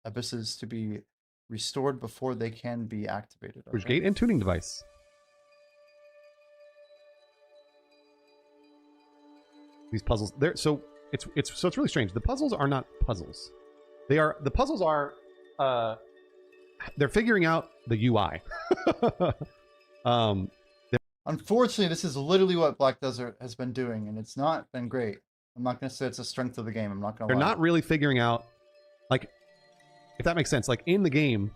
abysses to be restored before they can be activated. Bridge Okay. gate and tuning device. These puzzles, they're so it's really strange. The puzzles are not puzzles. The puzzles are they're figuring out the UI. Unfortunately, this is literally what Black Desert has been doing, and it's not been great. I'm not going to say it's a strength of the game. I'm not going to They're lie. not really figuring out, like, if that makes sense. Like in the game,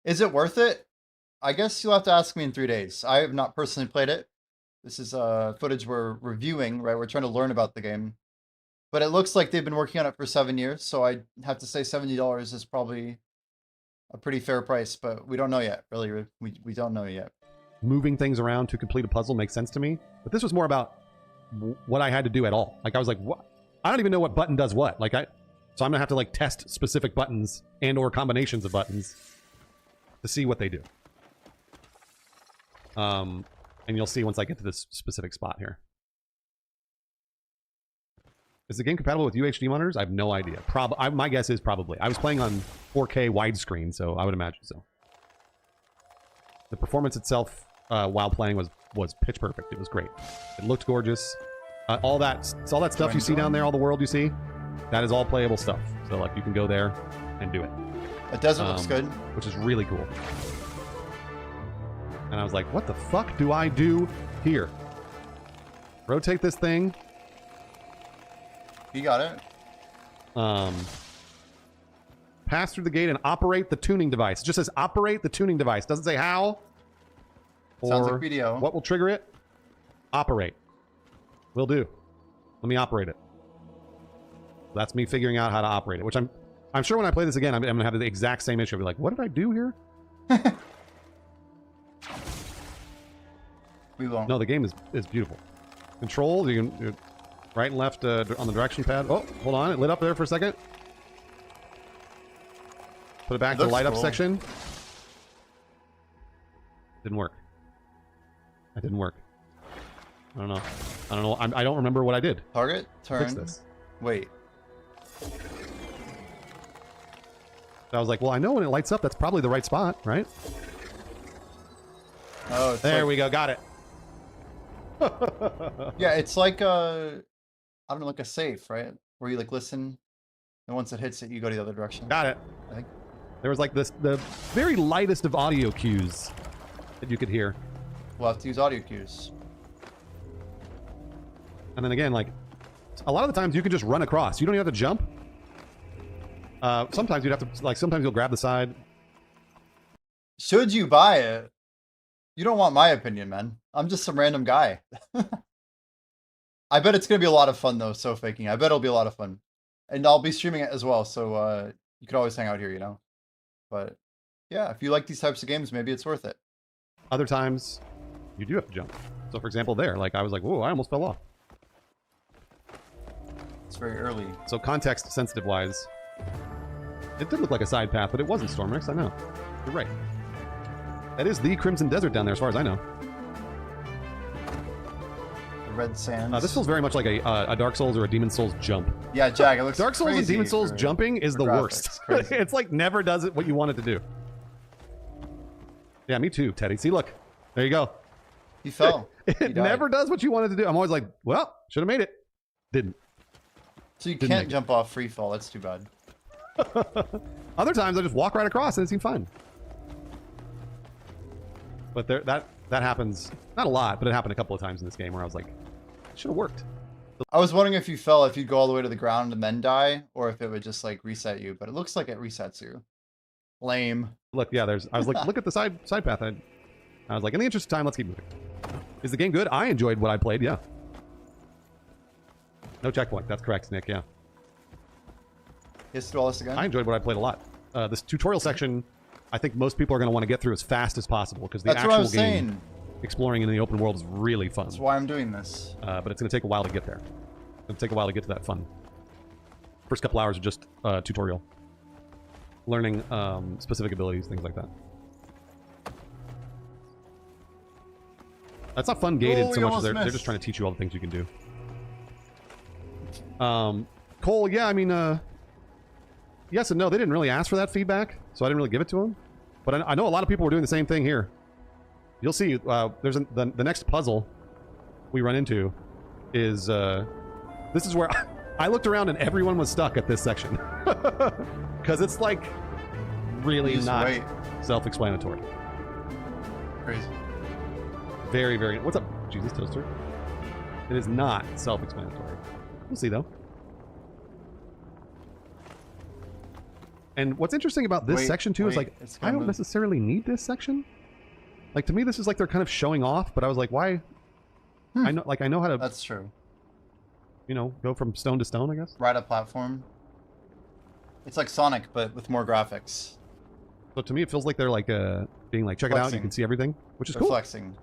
Is it worth it? I guess you'll have to ask me in 3 days. I have not personally played it. This is footage we're reviewing, right? We're trying to learn about the game. But it looks like they've been working on it for 7 years, so I have to say $70 is probably a pretty fair price, but we don't know yet. Really, we don't know yet. moving things around to complete a puzzle makes sense to me. But this was more about what I had to do at all. Like I was like, what? I don't even know what button does what. So I'm gonna have to like test specific buttons and or combinations of buttons to see what they do. And you'll see once I get to this specific spot here. Is the game compatible with UHD monitors? I have no idea. My guess is probably. I was playing on 4K widescreen, so I would imagine so. The performance itself while playing was pitch perfect. It was great. It looked gorgeous. All that stuff you see down there, all the world you see, that is all playable stuff. So like you can go there and do it. The desert looks good. Which is really cool. And I was like, what the fuck do I do here? Rotate this thing. You got it. Pass through the gate and operate the tuning device. It just says operate the tuning device. Doesn't say how. Sounds or like BDO. what will trigger it. Operate. Will do. Let me operate it. That's me figuring out how to operate it, which I'm sure when I play this again, I'm going to have the exact same issue. I'll be like, what did I do here? We won't. No, the game is beautiful. Controls, you can right and left on the direction pad. Oh, hold on. It lit up there for a second. Put it back to the light up section. Didn't work. That didn't work. I don't know. I don't remember what I did. Target, turn. Fix this. Wait. I was like, well, I know when it lights up, that's probably the right spot, right? Oh, it's there like, we go. Got it. yeah, it's like I don't know, like a safe, right? Where you like listen, and once it hits it, you go to the other direction. Got it. I think. There was like the very lightest of audio cues that you could hear. We'll have to use audio cues. And then again, like a lot of the times you can just run across. You don't even have to jump. Sometimes you'd have to, like, sometimes you'll grab the side. Should you buy it? You don't want my opinion, man. I'm just some random guy. I bet it's going to be a lot of fun, though, so faking. I bet it'll be a lot of fun. And I'll be streaming it as well, so you could always hang out here, you know? But, yeah, if you like these types of games, maybe it's worth it. Other times, you do have to jump. So, for example, there, like, I was like, whoa, I almost fell off. It's very early. So, context-sensitive-wise, it did look like a side path, but it wasn't, Stormrex, I know. You're right. That is the Crimson Desert down there, as far as I know. The red sands. This feels very much like a Dark Souls or a Demon Souls jump. Yeah, Jack, it looks Dark Souls and Demon Souls jumping is the worst. It's like never does it what you want it to do. Yeah, me too, Teddy. See, look. There you go. He fell. It never does what you want it to do. I'm always like, well, should have made it. Didn't. So you can't jump off free fall. That's too bad. Other times I just walk right across and it seemed fine. But there, that happens, not a lot, but it happened a couple of times in this game where I was like, it should have worked. I was wondering if you fell, if you'd go all the way to the ground and then die, or if it would just like reset you, but it looks like it resets you. Lame. Look, yeah, I was like, look at the side path. I was like, in the interest of time, let's keep moving. Is the game good? I enjoyed what I played, yeah. No checkpoint, that's correct, Nick, yeah. Yes, do all this again? I enjoyed what I played a lot. This tutorial section, I think most people are going to want to get through as fast as possible because the actual game, exploring in the open world, is really fun. That's why I'm doing this. But it's going to take a while to get there. It's going to take a while to get to that fun. First couple hours are just tutorial. Learning specific abilities, things like that. That's not fun gated so much as they're just trying to teach you all the things you can do. Cole, yeah, I mean, yes and no. They didn't really ask for that feedback, so I didn't really give it to them. But I know a lot of people were doing the same thing here. You'll see, there's the next puzzle we run into is, this is where I looked around and everyone was stuck at this section. Because it's like really not self-explanatory. Crazy. Very, very, what's up, Jesus Toaster? It is not self-explanatory. We'll see though. And what's interesting about this section too is like, I don't necessarily need this section. Like to me, this is like they're kind of showing off, but I was like, why? I know how to. That's true. You know, go from stone to stone, I guess. Ride a platform. It's like Sonic, but with more graphics. So to me, it feels like they're like being like, check it out, you can see everything, which is cool. Flexing.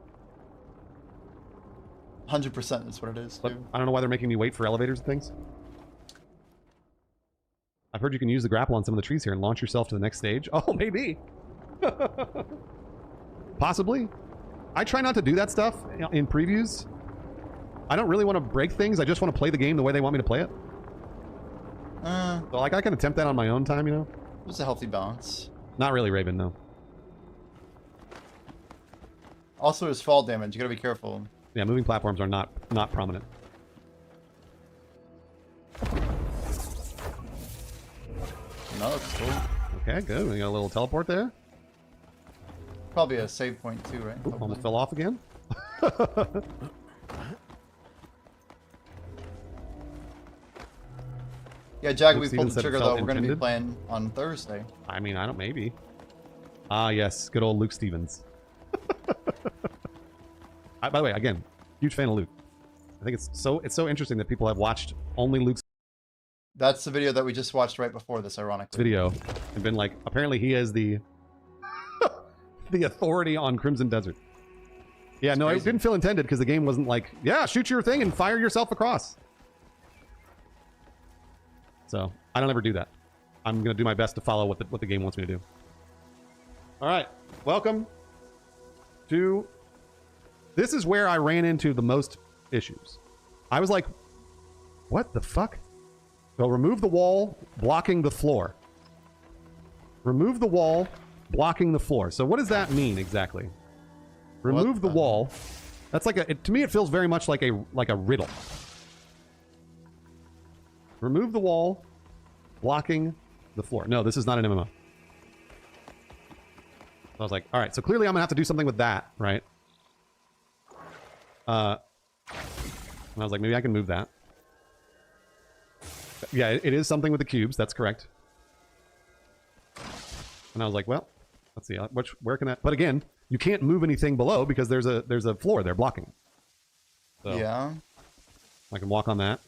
100% is what it is. But I don't know why they're making me wait for elevators and things. I've heard you can use the grapple on some of the trees here and launch yourself to the next stage. Oh, maybe. Possibly. I try not to do that stuff in previews. I don't really want to break things. I just want to play the game the way they want me to play it. So like I can attempt that on my own time, you know? There's a healthy balance. Not really, Raven, no. Also, there's fall damage. You gotta be careful. Yeah, moving platforms are not prominent. No, it's cool. Okay, good. We got a little teleport there. Probably a save point too, right? Oop, almost fell off again. Yeah, Jag, Luke we pulled Stevens the said it trigger felt though. We're gonna be intended. playing on Thursday. I mean, I don't. Maybe. Ah, yes, good old Luke Stevens. By the way, again, huge fan of Luke. I think it's so interesting that people have watched only Luke's That's the video that we just watched right before this, ironically. video and been like, apparently he is the the authority on Crimson Desert. Yeah, no, it didn't feel intended because the game wasn't like, yeah, shoot your thing and fire yourself across. So I don't ever do that. I'm gonna do my best to follow what the game wants me to do. All right, welcome to. This is where I ran into the most issues. I was like, what the fuck? So remove the wall blocking the floor. Remove the wall blocking the floor. So what does that mean exactly? Remove the wall. That's like to me it feels very much like a riddle. Remove the wall blocking the floor. No, this is not an MMO. So I was like, all right, so clearly I'm gonna have to do something with that, right? And I was like, maybe I can move that. Yeah, it is something with the cubes. That's correct. And I was like, well, let's see. Where can that? But again, you can't move anything below because there's a floor there blocking. So yeah. I can walk on that.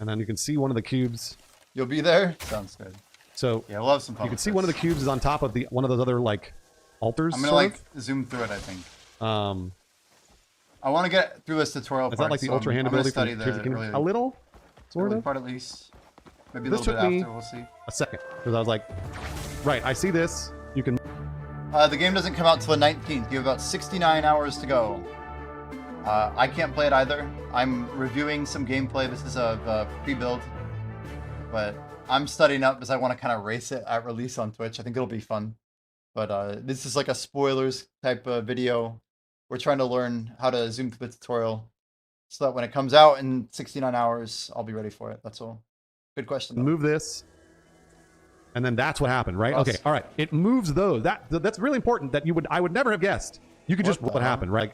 And then you can see one of the cubes. You'll be there? Sounds good. So yeah, we'll have some fun. You can see one of the cubes is on top of one of those other like altars. I'm gonna like zoom through it, I think. I want to get through this tutorial part. Is that like the ultra hand ability from Tears of the Kingdom? A little? Sort of? Part at least. Maybe a This little took bit me after, we'll see. a second. Because I was like, right, I see this. You can... The game doesn't come out till the 19th. You have about 69 hours to go. I can't play it either. I'm reviewing some gameplay. This is a pre-build. But I'm studying up because I want to kind of race it at release on Twitch. I think it'll be fun. But this is like a spoilers type of video. We're trying to learn how to zoom through the tutorial so that when it comes out in 69 hours, I'll be ready for it. That's all. Good question, though. Move this. And then that's what happened, right? Okay, all right. It moves those. That's really important that I would never have guessed. You could just what happened, right?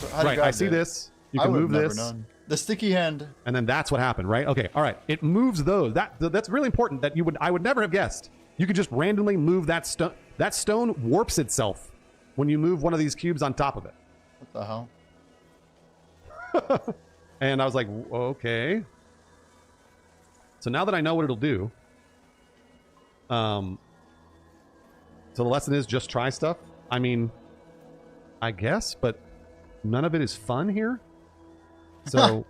So right, I see this. You can move this. Known. The sticky hand. And then that's what happened, right? Okay, all right. It moves those. That's really important that I would never have guessed. You could just randomly move that stone. That stone warps itself when you move one of these cubes on top of it. What the hell? And I was like, okay. So now that I know what it'll do, so the lesson is just try stuff. I mean, I guess, but none of it is fun here. So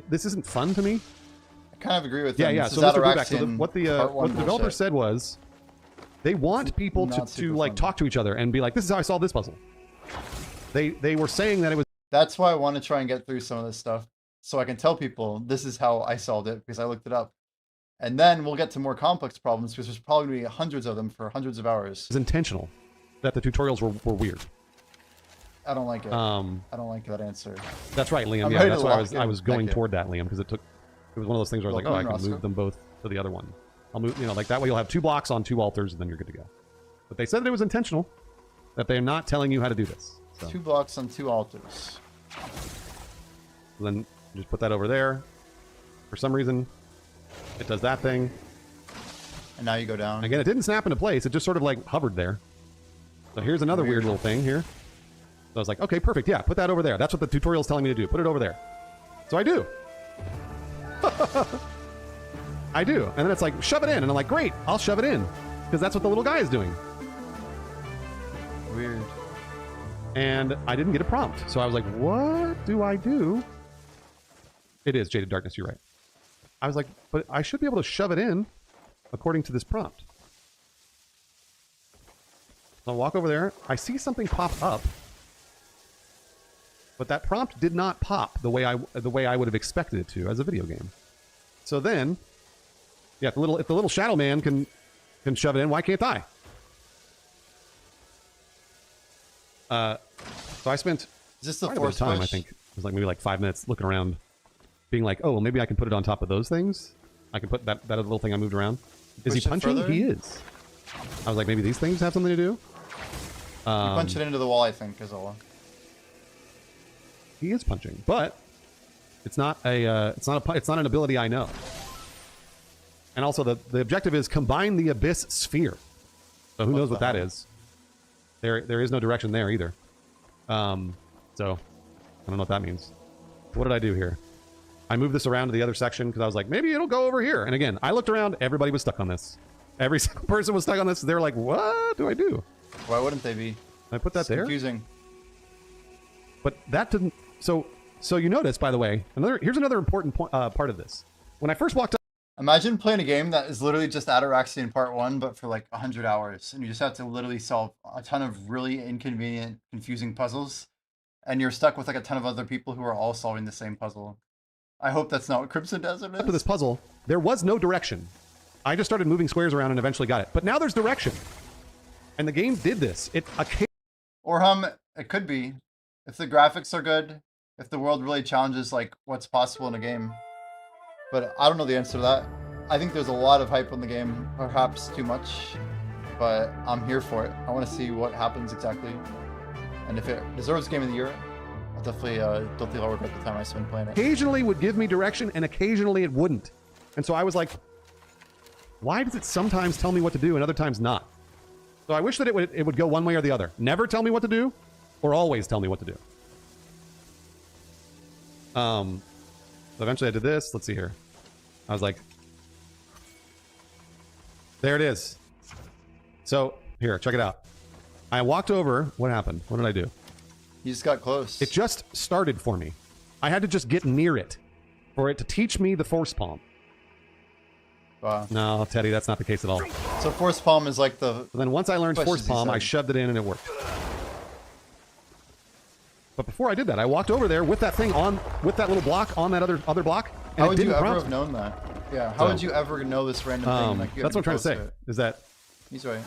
this isn't fun to me. I kind of agree with yeah, him. yeah. This So is let's go back. So Ataraxian what the developer bullshit. said was, they want people to like talk to each other and be like, this is how I solved this puzzle. They were saying that it was. That's why I want to try and get through some of this stuff so I can tell people this is how I solved it because I looked it up. And then we'll get to more complex problems because there's probably going to be hundreds of them for hundreds of hours. It's intentional that the tutorials were weird. I don't like it. I don't like that answer. That's right, Liam. I'm Yeah, ready that's to why lock I was in. going Thank you. toward that, Liam, because it was one of those things where I was like, oh, I can Roscoe. move them both to the other one. I'll move, like that way you'll have 2 blocks on 2 altars and then you're good to go. But they said that it was intentional, that they're not telling you how to do this. So 2 blocks on 2 altars. then just put that over there. For some reason, it does that thing. And now you go down. Again, it didn't snap into place. It just sort of like hovered there. So here's another weird little thing here. So I was like, okay, perfect. Yeah, put that over there. That's what the tutorial's telling me to do. Put it over there. So I do. I do. And then it's like, shove it in. And I'm like, great, I'll shove it in. Because that's what the little guy is doing. Weird. And I didn't get a prompt. So I was like, what do I do? It is Jaded Darkness, you're right. I was like, but I should be able to shove it in according to this prompt. So I'll walk over there. I see something pop up. But that prompt did not pop the way I would have expected it to as a video game. So then, yeah, if the little shadow man can shove it in, why can't I? So I spent Is this the quite a bit of force time. push? I think it was like maybe like 5 minutes looking around, being like, oh, well, maybe I can put it on top of those things. I can put that other little thing I moved around. Is he Push it punching? further? He is. I was like, maybe these things have something to do. You punch it into the wall, I think, Kazola. He is punching, but it's not it's not an ability I know. And also the objective is combine the abyss sphere. So who knows what that is? There is no direction there either. So I don't know what that means. What did I do here? I moved this around to the other section because I was like, maybe it'll go over here. And again, I looked around, everybody was stuck on this. Every single person was stuck on this. They're like, what do I do? Why wouldn't they be? I put that It's there. confusing. But that didn't. So you notice, by the way, here's another important part of this. When I first walked up, Imagine playing a game that is literally just Ataraxian Part 1, but for like 100 hours. And you just have to literally solve a ton of really inconvenient, confusing puzzles. And you're stuck with like a ton of other people who are all solving the same puzzle. I hope that's not what Crimson Desert to is. this puzzle, there was no direction. I just started moving squares around and eventually got it. But now there's direction. And the game did this. Or it could be. If the graphics are good, if the world really challenges like what's possible in a game. But I don't know the answer to that. I think there's a lot of hype on the game, perhaps too much. But I'm here for it. I want to see what happens exactly. And if it deserves Game of the Year, I'll definitely don't think I'll regret the time I spent playing it. Occasionally would give me direction and occasionally it wouldn't. And so I was like, why does it sometimes tell me what to do and other times not? So I wish that it would go one way or the other. Never tell me what to do or always tell me what to do. So eventually I did this. Let's see here. I was like, there it is. So here, check it out. I walked over. What happened? What did I do? You just got close. It just started for me. I had to just get near it for it to teach me the force palm. Wow. No, Teddy, that's not the case at all. So force palm is like the... So then once I learned force pushes, he palm, I said. shoved it in and it worked. But before I did that, I walked over there with that thing on, with that little block on that other block. And How it would you didn't ever prompt have me. known that? Yeah, how would you ever know this random thing? Like, you That's have what I'm trying to be say. close Is that He's right.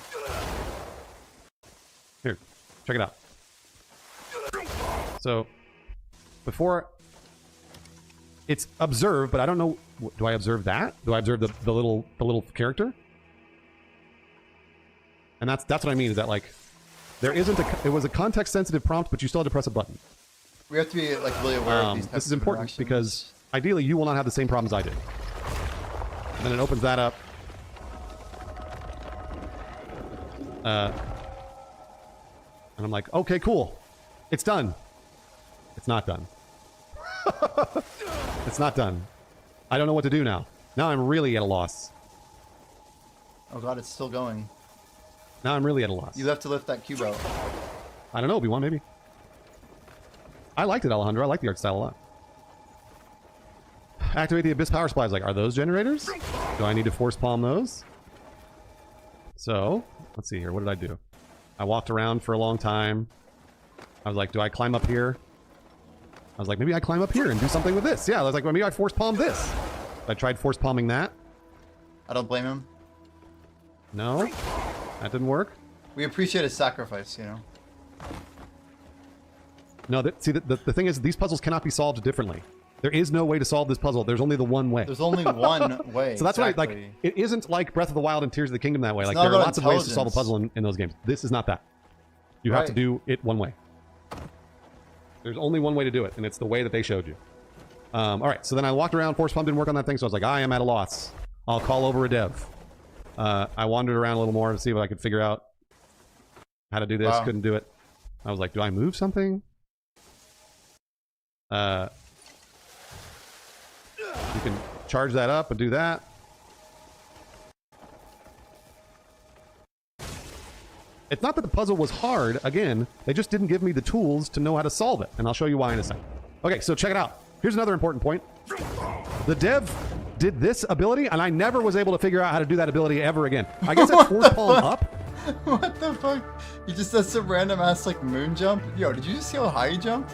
here? Check it out. So before it's observe, but I don't know. Do I observe that? Do I observe the little character? And that's what I mean. Is that like there isn't it was a context sensitive prompt, but you still had to press a button. We have to be like really aware of these types This is of important interactions. because ideally you will not have the same problems I did. And then it opens that up. And I'm like, okay, cool. It's done. It's not done. It's not done. I don't know what to do now. Now I'm really at a loss. Oh god, it's still going. Now I'm really at a loss. You have to lift that cube out. I don't know, Obi-Wan, maybe. I liked it, Alejandro. I like the art style a lot. Activate the Abyss power supplies. Like, are those generators? Do I need to force palm those? So, let's see here. What did I do? I walked around for a long time. I was like, do I climb up here? I was like, maybe I climb up here and do something with this. Yeah, I was like, well, maybe I force palm this. I tried force palming that. I don't blame him. No, that didn't work. We appreciate his sacrifice, you know. No, the thing is, these puzzles cannot be solved differently. There is no way to solve this puzzle. There's only the one way. There's only one way. So that's exactly. why, like, it isn't like Breath of the Wild and Tears of the Kingdom that way. It's Like, not there are about lots of ways to solve a intelligence. puzzle in those games. This is not that. You have to Right. do it one way. There's only one way to do it, and it's the way that they showed you. All right, so then I walked around. Force Pump didn't work on that thing, so I was like, I am at a loss. I'll call over a dev. I wandered around a little more to see if I could figure out how to do this. Wow. Couldn't do it. I was like, do I move something? You can charge that up and do that. It's not that the puzzle was hard. Again, they just didn't give me the tools to know how to solve it. And I'll show you why in a second. Okay, so check it out. Here's another important point. The dev did this ability, and I never was able to figure out how to do that ability ever again. I guess it's force palm up. What the fuck? He just does some random ass like moon jump. Yo, did you just see how high he jumped?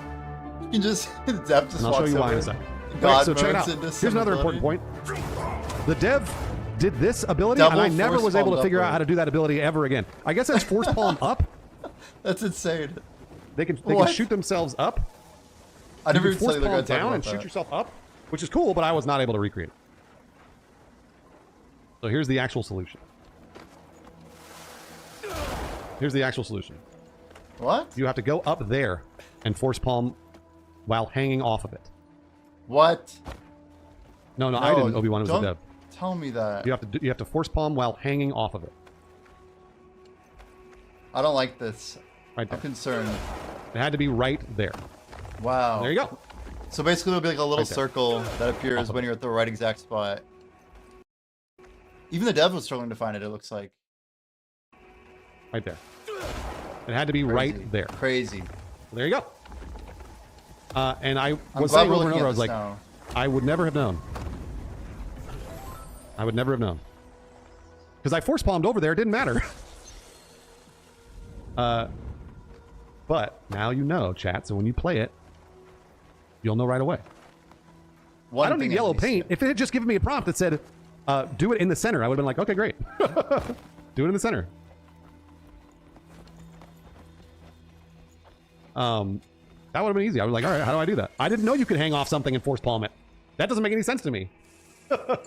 You can just the dev just And I'll show walks you why in over. a second. God Okay, so check it modes out. into Here's some another ability. important point. The dev did this ability, Double and I never force was able to palmed figure out upward. how to do that ability ever again. I guess that's force palm up. That's insane. they can What? shoot themselves up. I never You even can saw the guy force talk palm down about and that. shoot yourself up, which is cool, but I was not able to recreate it. So here's the actual solution. Here's the actual solution. What? You have to go up there and force palm while hanging off of it. What? No, I didn't. Obi-Wan was the don't dev. tell me that. You have to force palm while hanging off of it. I don't like this. Right there. I'm concerned. It had to be right there. Wow. There you go. So basically, it'll be like a little Right there. circle that appears when you're at the right exact spot. Even the dev was struggling to find it. It looks like. Right there. It had to be right there. Crazy. There you go. And I I'm was glad saying we're over and looking over, I at was this like, now. I would never have known. I would never have known. Because I force palmed over there, it didn't matter. But now you know, chat, so when you play it, you'll know right away. I don't need yellow paint. If it had just given me a prompt that said, do it in the center, I would have been like, okay, great. Do it in the center. That would have been easy. I was like, all right, how do I do that? I didn't know you could hang off something and force palm it. That doesn't make any sense to me. But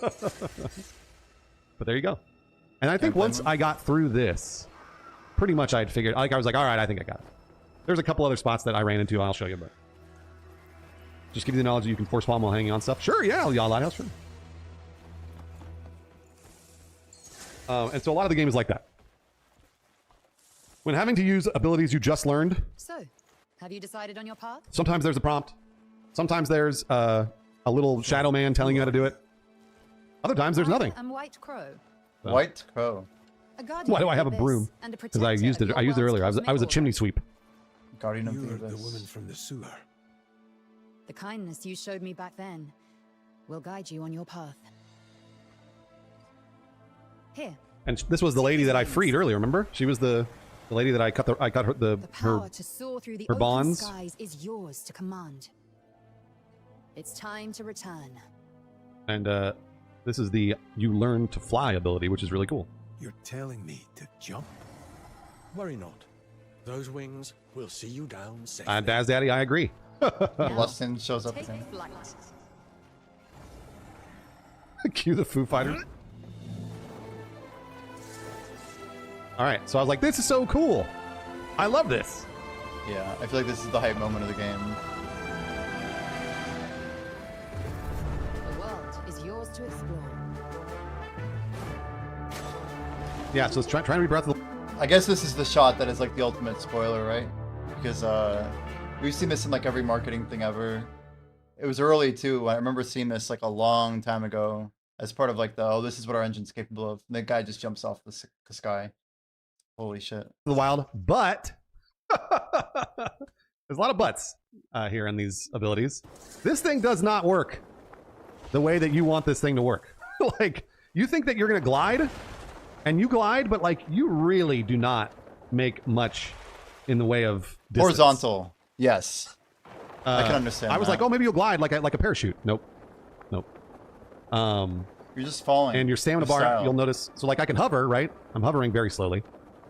there you go. And I think once I got through this, pretty much I'd figured, like I was like, all right, I think I got it. There's a couple other spots that I ran into, I'll show you, but just give you the knowledge that you can force palm while hanging on stuff. Sure, yeah, y'all lighthouse, sure. And so a lot of the game is like that. When having to use abilities you just learned, So, have you decided on your path? sometimes there's a prompt. Sometimes there's a little shadow man telling you how to do it. Other times there's nothing. I'm White Crow. So- White Crow. A guardian Why do I of have a the broom? abyss and a Because I protector used of it. your I used it world's earlier. I was cosmic a order. chimney sweep. Guardian of You the are the Abyss. woman from the sewer. The kindness you showed me back then will guide you on your path. Here, And this was the lady that I freed earlier. Remember? She was the lady that I cut her the her power to soar through the her open bonds. skies is yours to command. It's time to return. And this is the you learn to fly ability, which is really cool. You're telling me to jump? Worry not. Those wings will see you down safely. And Daz Daddy, I agree. Lustin shows up Take again. flight. Cue the Foo Fighters. All right, so I was like, this is so cool. I love this. Yeah, I feel like this is the hype moment of the game. The world is yours to explore. Yeah, so it's trying to be Breath of the... I guess this is the shot that is like the ultimate spoiler, right? Because we've seen this in like every marketing thing ever. It was early too. I remember seeing this like a long time ago as part of like the, oh, this is what our engine's capable of. And the guy just jumps off the sky. Holy shit. the wild, but there's a lot of buts here in these abilities. This thing does not work the way that you want this thing to work. Like, you think that you're going to glide, and you glide, but like, you really do not make much in the way of distance. Horizontal. Yes. I can understand I was that. like, oh, maybe you'll glide like a parachute. Nope. You're just falling. And your stamina Your bar, style. you'll notice. So like I can hover, right? I'm hovering very slowly.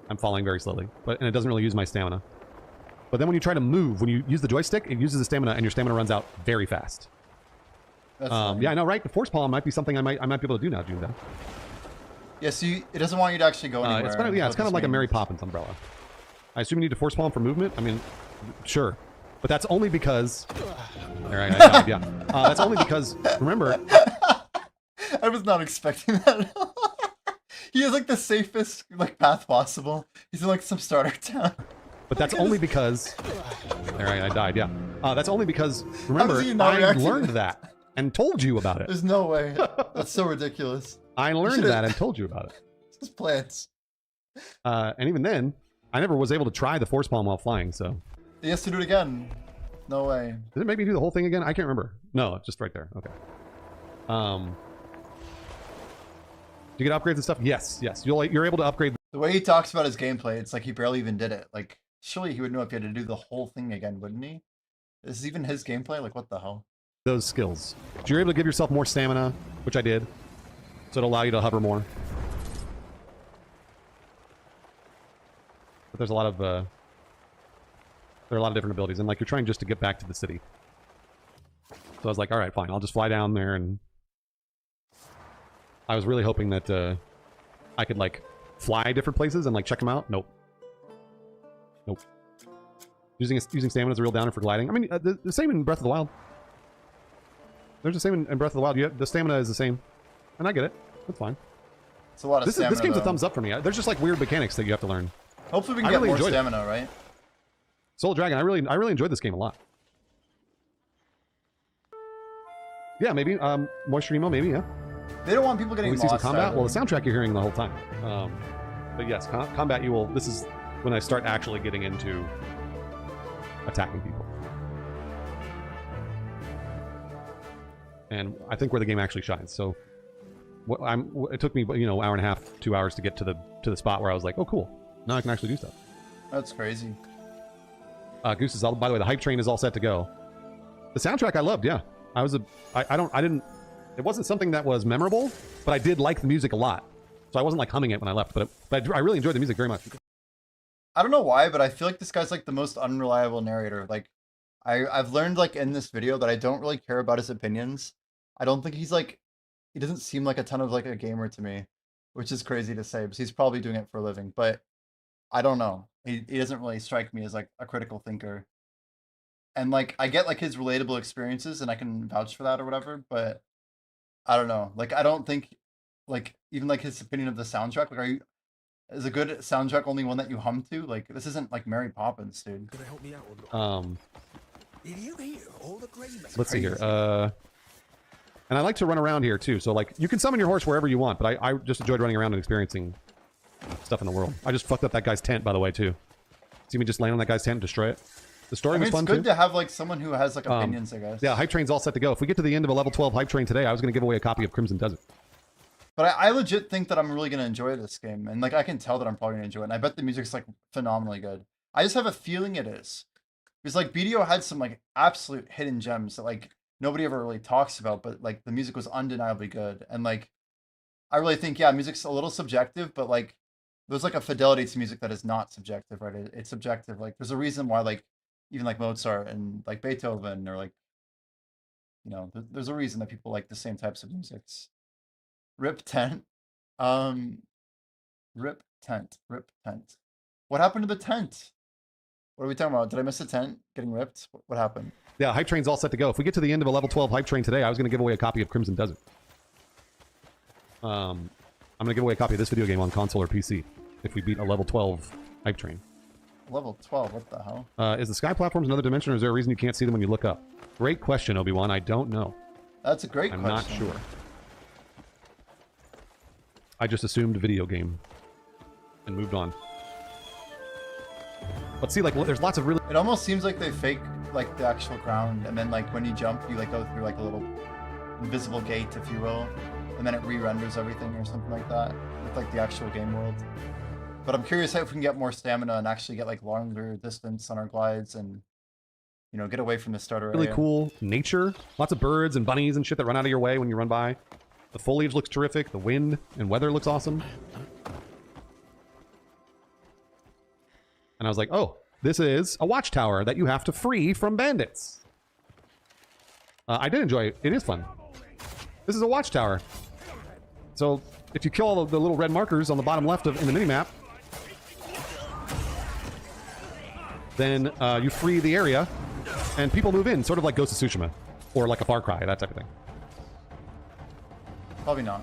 I'm falling very slowly, and it doesn't really use my stamina. But then when you try to move, when you use the joystick, it uses the stamina, and your stamina runs out very fast. That's fine. Yeah, I know, right? The force palm might be something I might be able to do now, June. Yeah, so it doesn't want you to actually go anywhere. It's kind of is it's what kind of this like a Mary means. Poppins umbrella. I assume you need to force palm for movement. I mean, sure, but that's only because. All right, I died, yeah. That's only because remember. I was not expecting that. He has like the safest like path possible. He's in like some starter town. But that's only because. All right, I died. Yeah, that's only because. Remember, he not I reacting? learned that and told you about it. There's no way. That's so ridiculous. I learned should've- that and told you about it. His plans. And even then, I never was able to try the force palm while flying. So, He has to do it again. No way. did it make me do the whole thing again? I can't remember. No, it's just right there. Okay. Do you get upgrades and stuff? Yes, yes. You're able to upgrade The way he talks about his gameplay, it's like he barely even did it. Like, surely he would know if he had to do the whole thing again, wouldn't he? This is even his gameplay? Like, what the hell? those skills. So you're able to give yourself more stamina, which I did. So it'll allow you to hover more. But there's a lot of There are a lot of different abilities, and like you're trying just to get back to the city. So I was like, all right, fine, I'll just fly down there, and I was really hoping that I could like fly different places and like check them out. Nope. Nope. Using stamina is a real downer for gliding. I mean, the same in Breath of the Wild. There's the same in Breath of the Wild. The stamina is the same, and I get it. That's fine. It's a lot of stamina. This game's though. a thumbs up for me. There's just like weird mechanics that you have to learn. Hopefully we can get more stamina, right? Soul Dragon, I really enjoyed this game a lot. Yeah, maybe. Moisture Emo, maybe, yeah. They don't want people getting we see some lost. combat? either. Well, the soundtrack you're hearing the whole time. But yes, combat you will... This is when I start actually getting into attacking people. And I think where the game actually shines. So it took me, hour and a half, 2 hours to get to the spot where I was like, oh, cool. Now I can actually do stuff. That's crazy. Goose is all... By the way, the hype train is all set to go. The soundtrack I loved, yeah. It wasn't something that was memorable, but I did like the music a lot. So I wasn't like humming it when I left, but I really enjoyed the music very much. I don't know why, but I feel like this guy's like the most unreliable narrator. Like, I've learned like in this video that I don't really care about his opinions. I don't think he's like, he doesn't seem like a ton of like a gamer to me, which is crazy to say because he's probably doing it for a living. But I don't know. He doesn't really strike me as like a critical thinker. And like I get like his relatable experiences and I can vouch for that or whatever, but I don't know. Like I don't think like even like his opinion of the soundtrack, like is a good soundtrack only one that you hum to? Like this isn't like Mary Poppins, dude. Gonna help me out Did you hear all the grey men? Let's see here. And I like to run around here too. So like you can summon your horse wherever you want, but I just enjoyed running around and experiencing stuff in the world. I just fucked up that guy's tent, by the way, too. See me just land on that guy's tent and destroy it? The story was fun, it's good to have like someone who has like opinions, I guess. Yeah, hype train's all set to go. If we get to the end of a level 12 hype train today, I was going to give away a copy of Crimson Desert. But I legit think that I'm really going to enjoy this game. And like I can tell that I'm probably going to enjoy it. And I bet the music's like phenomenally good. I just have a feeling it is. Because like BDO had some like absolute hidden gems that like nobody ever really talks about, but like the music was undeniably good. And like I really think, yeah, music's a little subjective, but like there's like a fidelity to music that is not subjective, right? It's subjective. Like there's a reason why like even like Mozart and like Beethoven or like, you know, there's a reason that people like the same types of musics. Rip tent. Rip tent. What happened to the tent? What are we talking about? Did I miss a tent getting ripped? What happened? Yeah, hype train's all set to go. If we get to the end of a level 12 hype train today, I was going to give away a copy of Crimson Desert. I'm going to give away a copy of this video game on console or PC if we beat a level 12 hype train. Level 12, what the hell? Is the sky platforms another dimension, or is there a reason you can't see them when you look up? Great question, Obi-Wan. I don't know. That's a great question. I'm not sure. I just assumed video game and moved on. But see, like, there's lots of really... It almost seems like they fake, like, the actual ground, and then, like, when you jump, you, like, go through, like, a little invisible gate, if you will, and then it re-renders everything or something like that with, like, the actual game world. But I'm curious if we can get more stamina and actually get, like, longer distance on our glides and, you know, get away from the starter really area. Cool nature. Lots of birds and bunnies and shit that run out of your way when you run by. The foliage looks terrific. The wind and weather looks awesome. And I was like, oh, this is a watchtower that you have to free from bandits. I did enjoy it. It is fun. This is a watchtower. So if you kill all the little red markers on the bottom left in the minimap, then you free the area and people move in, sort of like Ghost of Tsushima or like a Far Cry, that type of thing. Probably not.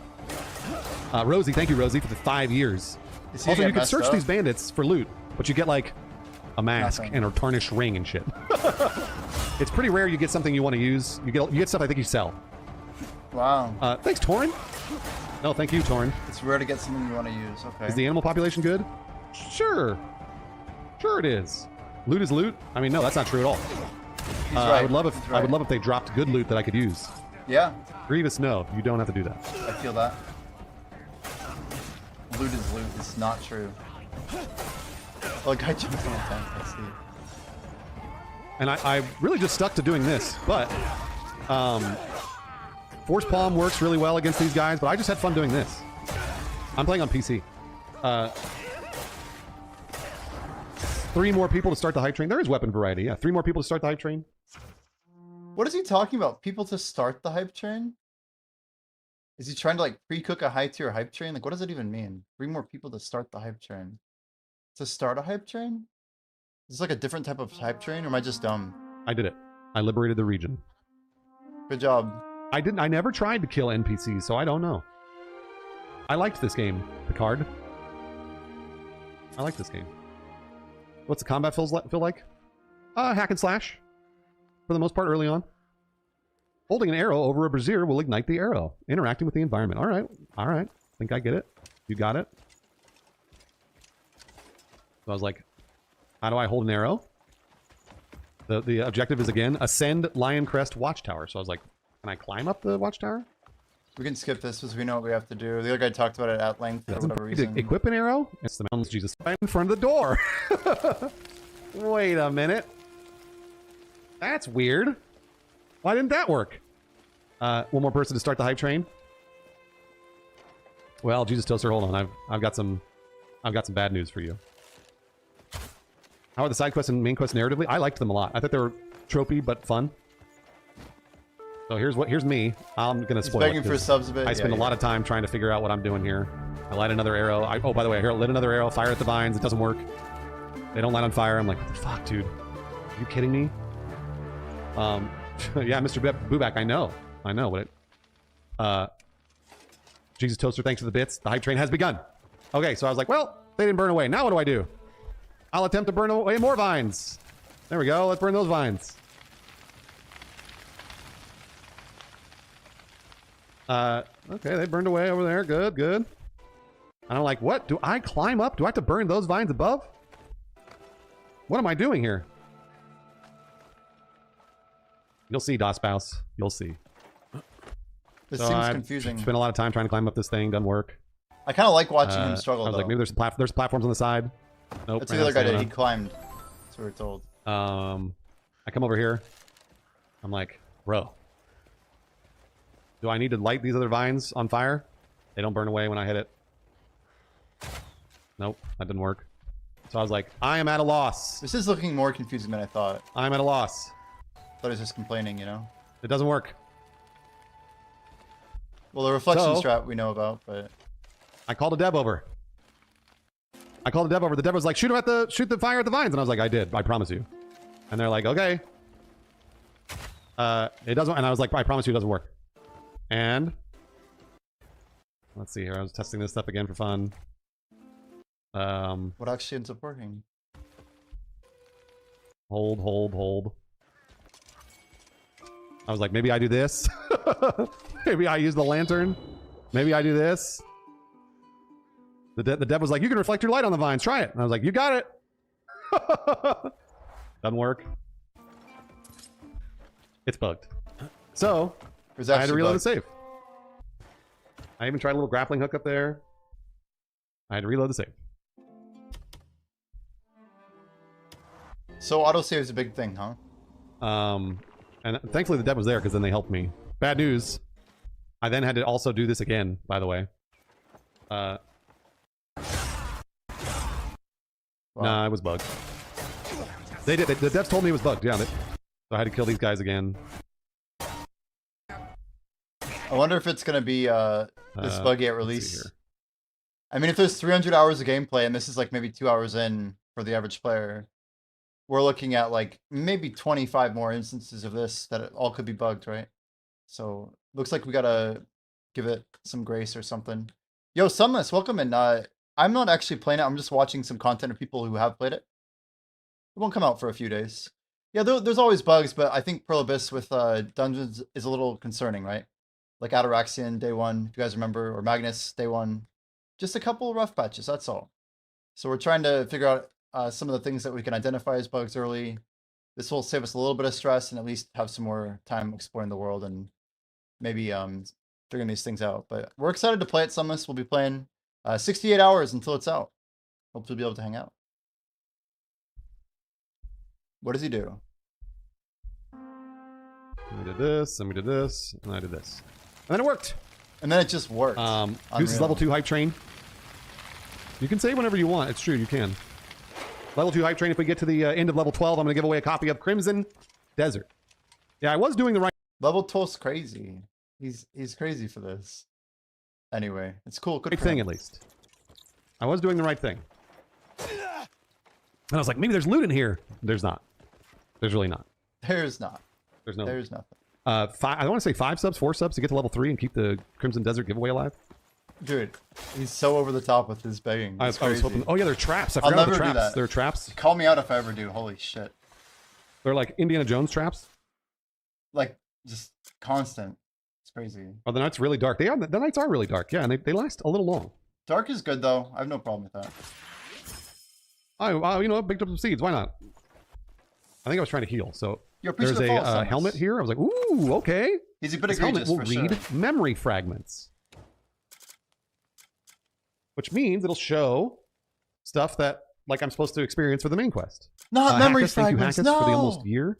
Rosie, thank you, Rosie, for the 5 years. Also, you can search these bandits for loot, but you get like a mask and a tarnished ring and shit. It's pretty rare you get something you want to use. You get stuff I think you sell. Wow. Thanks, Torin. No, thank you, Torin. It's rare to get something you want to use. Okay. Is the animal population good? Sure. Sure it is. Loot is loot? I mean, no, that's not true at all. He's right. I would love if they dropped good loot that I could use. Yeah. Grievous, no. You don't have to do that. I feel that. Loot is loot. It's not true. Oh, a guy jumped on a tent. I see. And I really just stuck to doing this, but Force Palm works really well against these guys, but I just had fun doing this. I'm playing on PC. 3 more people to start the hype train. There is weapon variety. Yeah, 3 more people to start the hype train. What is he talking about? People to start the hype train? Is he trying to like pre-cook a high tier hype train? Like, what does it even mean? 3 more people to start the hype train. To start a hype train? Is this like a different type of hype train, or am I just dumb? I did it. I liberated the region. Good job. I never tried to kill NPCs, so I don't know. I liked this game, Picard. I like this game. What's the combat feel like? Hack and slash. For the most part, early on. Holding an arrow over a brazier will ignite the arrow. Interacting with the environment. All right. All right. Think I get it. You got it. So I was like, how do I hold an arrow? The objective is, again, ascend Lion Crest Watchtower. So I was like, can I climb up the watchtower? We can skip this because we know what we have to do. The other guy talked about it at length for whatever reason. Equip an arrow? It's the mountains, Jesus. Right in front of the door. Wait a minute. That's weird. Why didn't that work? One more person to start the hype train. Well, Jesus Toaster, hold on. I've got some bad news for you. How are the side quests and main quests narratively? I liked them a lot. I thought they were tropey but fun. So here's me. I'm gonna spoil it. Begging for subs a bit. I spend a lot of time trying to figure out what I'm doing here. I light another arrow. Oh, by the way, I lit another arrow. Fire at the vines. It doesn't work. They don't light on fire. I'm like, what the fuck, dude? Are you kidding me? Yeah, Mr. Booback, I know, but it, Jesus Toaster, thanks for the bits. The hype train has begun. Okay, so I was like, well, they didn't burn away. Now what do I do? I'll attempt to burn away more vines. There we go. Let's burn those vines. Okay, they burned away over there. Good, good. And I'm like, what? Do I climb up? Do I have to burn those vines above? What am I doing here? You'll see, DOSPouse. You'll see. This seems confusing. Spent a lot of time trying to climb up this thing. Doesn't work. I kind of like watching him struggle, I was though. like, maybe there's platforms on the side. Nope. That's the other guy did. He climbed. That's what we're told. I come over here. I'm like, bro. Do I need to light these other vines on fire? They don't burn away when I hit it. Nope, that didn't work. So I was like, I am at a loss. This is looking more confusing than I thought. I'm at a loss. I thought he was just complaining, you know? It doesn't work. Well, the reflection strat we know about, but... I called a dev over. The dev was like, shoot the fire at the vines. And I was like, I did, I promise you. And they're like, okay. It doesn't, and I was like, I promise you it doesn't work. And let's see here. I was testing this stuff again for fun. What actually ends up working? Hold. I was like, maybe I do this. Maybe I use the lantern. Maybe I do this. The dev was like, you can reflect your light on the vines. Try it. And I was like, you got it. Doesn't work. It's bugged. So I had to reload the save. I even tried a little grappling hook up there. I had to reload the save. So autosave is a big thing, huh? And thankfully the dev was there because then they helped me. Bad news. I then had to also do this again, by the way. Wow. Nah, it was bugged. They did. The devs told me it was bugged. Yeah, so I had to kill these guys again. I wonder if it's going to be this buggy at release. I mean, if there's 300 hours of gameplay and this is like maybe 2 hours in for the average player, we're looking at like maybe 25 more instances of this that all could be bugged, right? So looks like we got to give it some grace or something. Yo, Sunless, welcome in. I'm not actually playing it. I'm just watching some content of people who have played it. It won't come out for a few days. Yeah, there's always bugs, but I think Pearl Abyss with dungeons is a little concerning, right? Like Ataraxian, day one, if you guys remember, or Magnus, day one. Just a couple rough patches, that's all. So we're trying to figure out some of the things that we can identify as bugs early. This will save us a little bit of stress and at least have some more time exploring the world and maybe figuring these things out. But we're excited to play it, Sunless. We'll be playing 68 hours until it's out. Hope to be able to hang out. What does he do? We did this, and we did this, and I did this. And then it worked! And then it just worked. Goose is level 2 hype train. You can save whenever you want. It's true, you can. Level 2 hype train. If we get to the end of level 12, I'm going to give away a copy of Crimson Desert. Yeah, I was doing the right Level 12's crazy. He's crazy for this. Anyway, it's cool. Good for thing, him. at least. I was doing the right thing. And I was like, maybe there's loot in here. There's not. There's really not. There's not. There's no. There's nothing. I want to say 5 subs, 4 subs to get to level 3 and keep the Crimson Desert giveaway alive. Dude, he's so over the top with his begging. I It's was hoping. crazy. Oh yeah, they're traps. I I'll forgot about never the do traps. that. There are traps. Call me out if I ever do. Holy shit. They're like Indiana Jones traps. Like, just constant. It's crazy. Oh, the nights really dark. The nights are really dark. Yeah, and they last a little long. Dark is good, though. I have no problem with that. You know, picked up some seeds. Why not? I think I was trying to heal. So You're there's preaching to a fall, Samus. helmet here. I was like, ooh, okay. He's a bit This helmet egregious, will for read sure. memory fragments, which means it'll show stuff that like I'm supposed to experience for the main quest. Not memory Hackus, thank you, fragments, Hackus, for the no! almost year.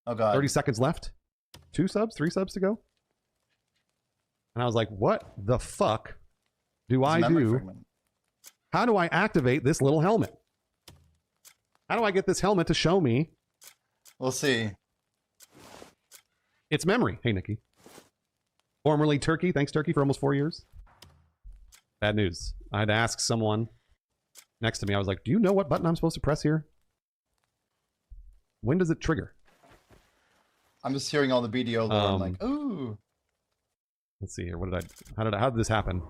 Oh, God. 30 seconds left. 2 subs, 3 subs to go. And I was like, what the fuck do It's a I memory do? fragment. How do I activate this little helmet? How do I get this helmet to show me We'll see. its memory? Hey, Nikki. Formerly Turkey. Thanks, Turkey, for almost 4 years. Bad news. I had to ask someone next to me. I was like, do you know what button I'm supposed to press here? When does it trigger? I'm just hearing all the BDO lore. I'm like, ooh. Let's see here. How did this happen?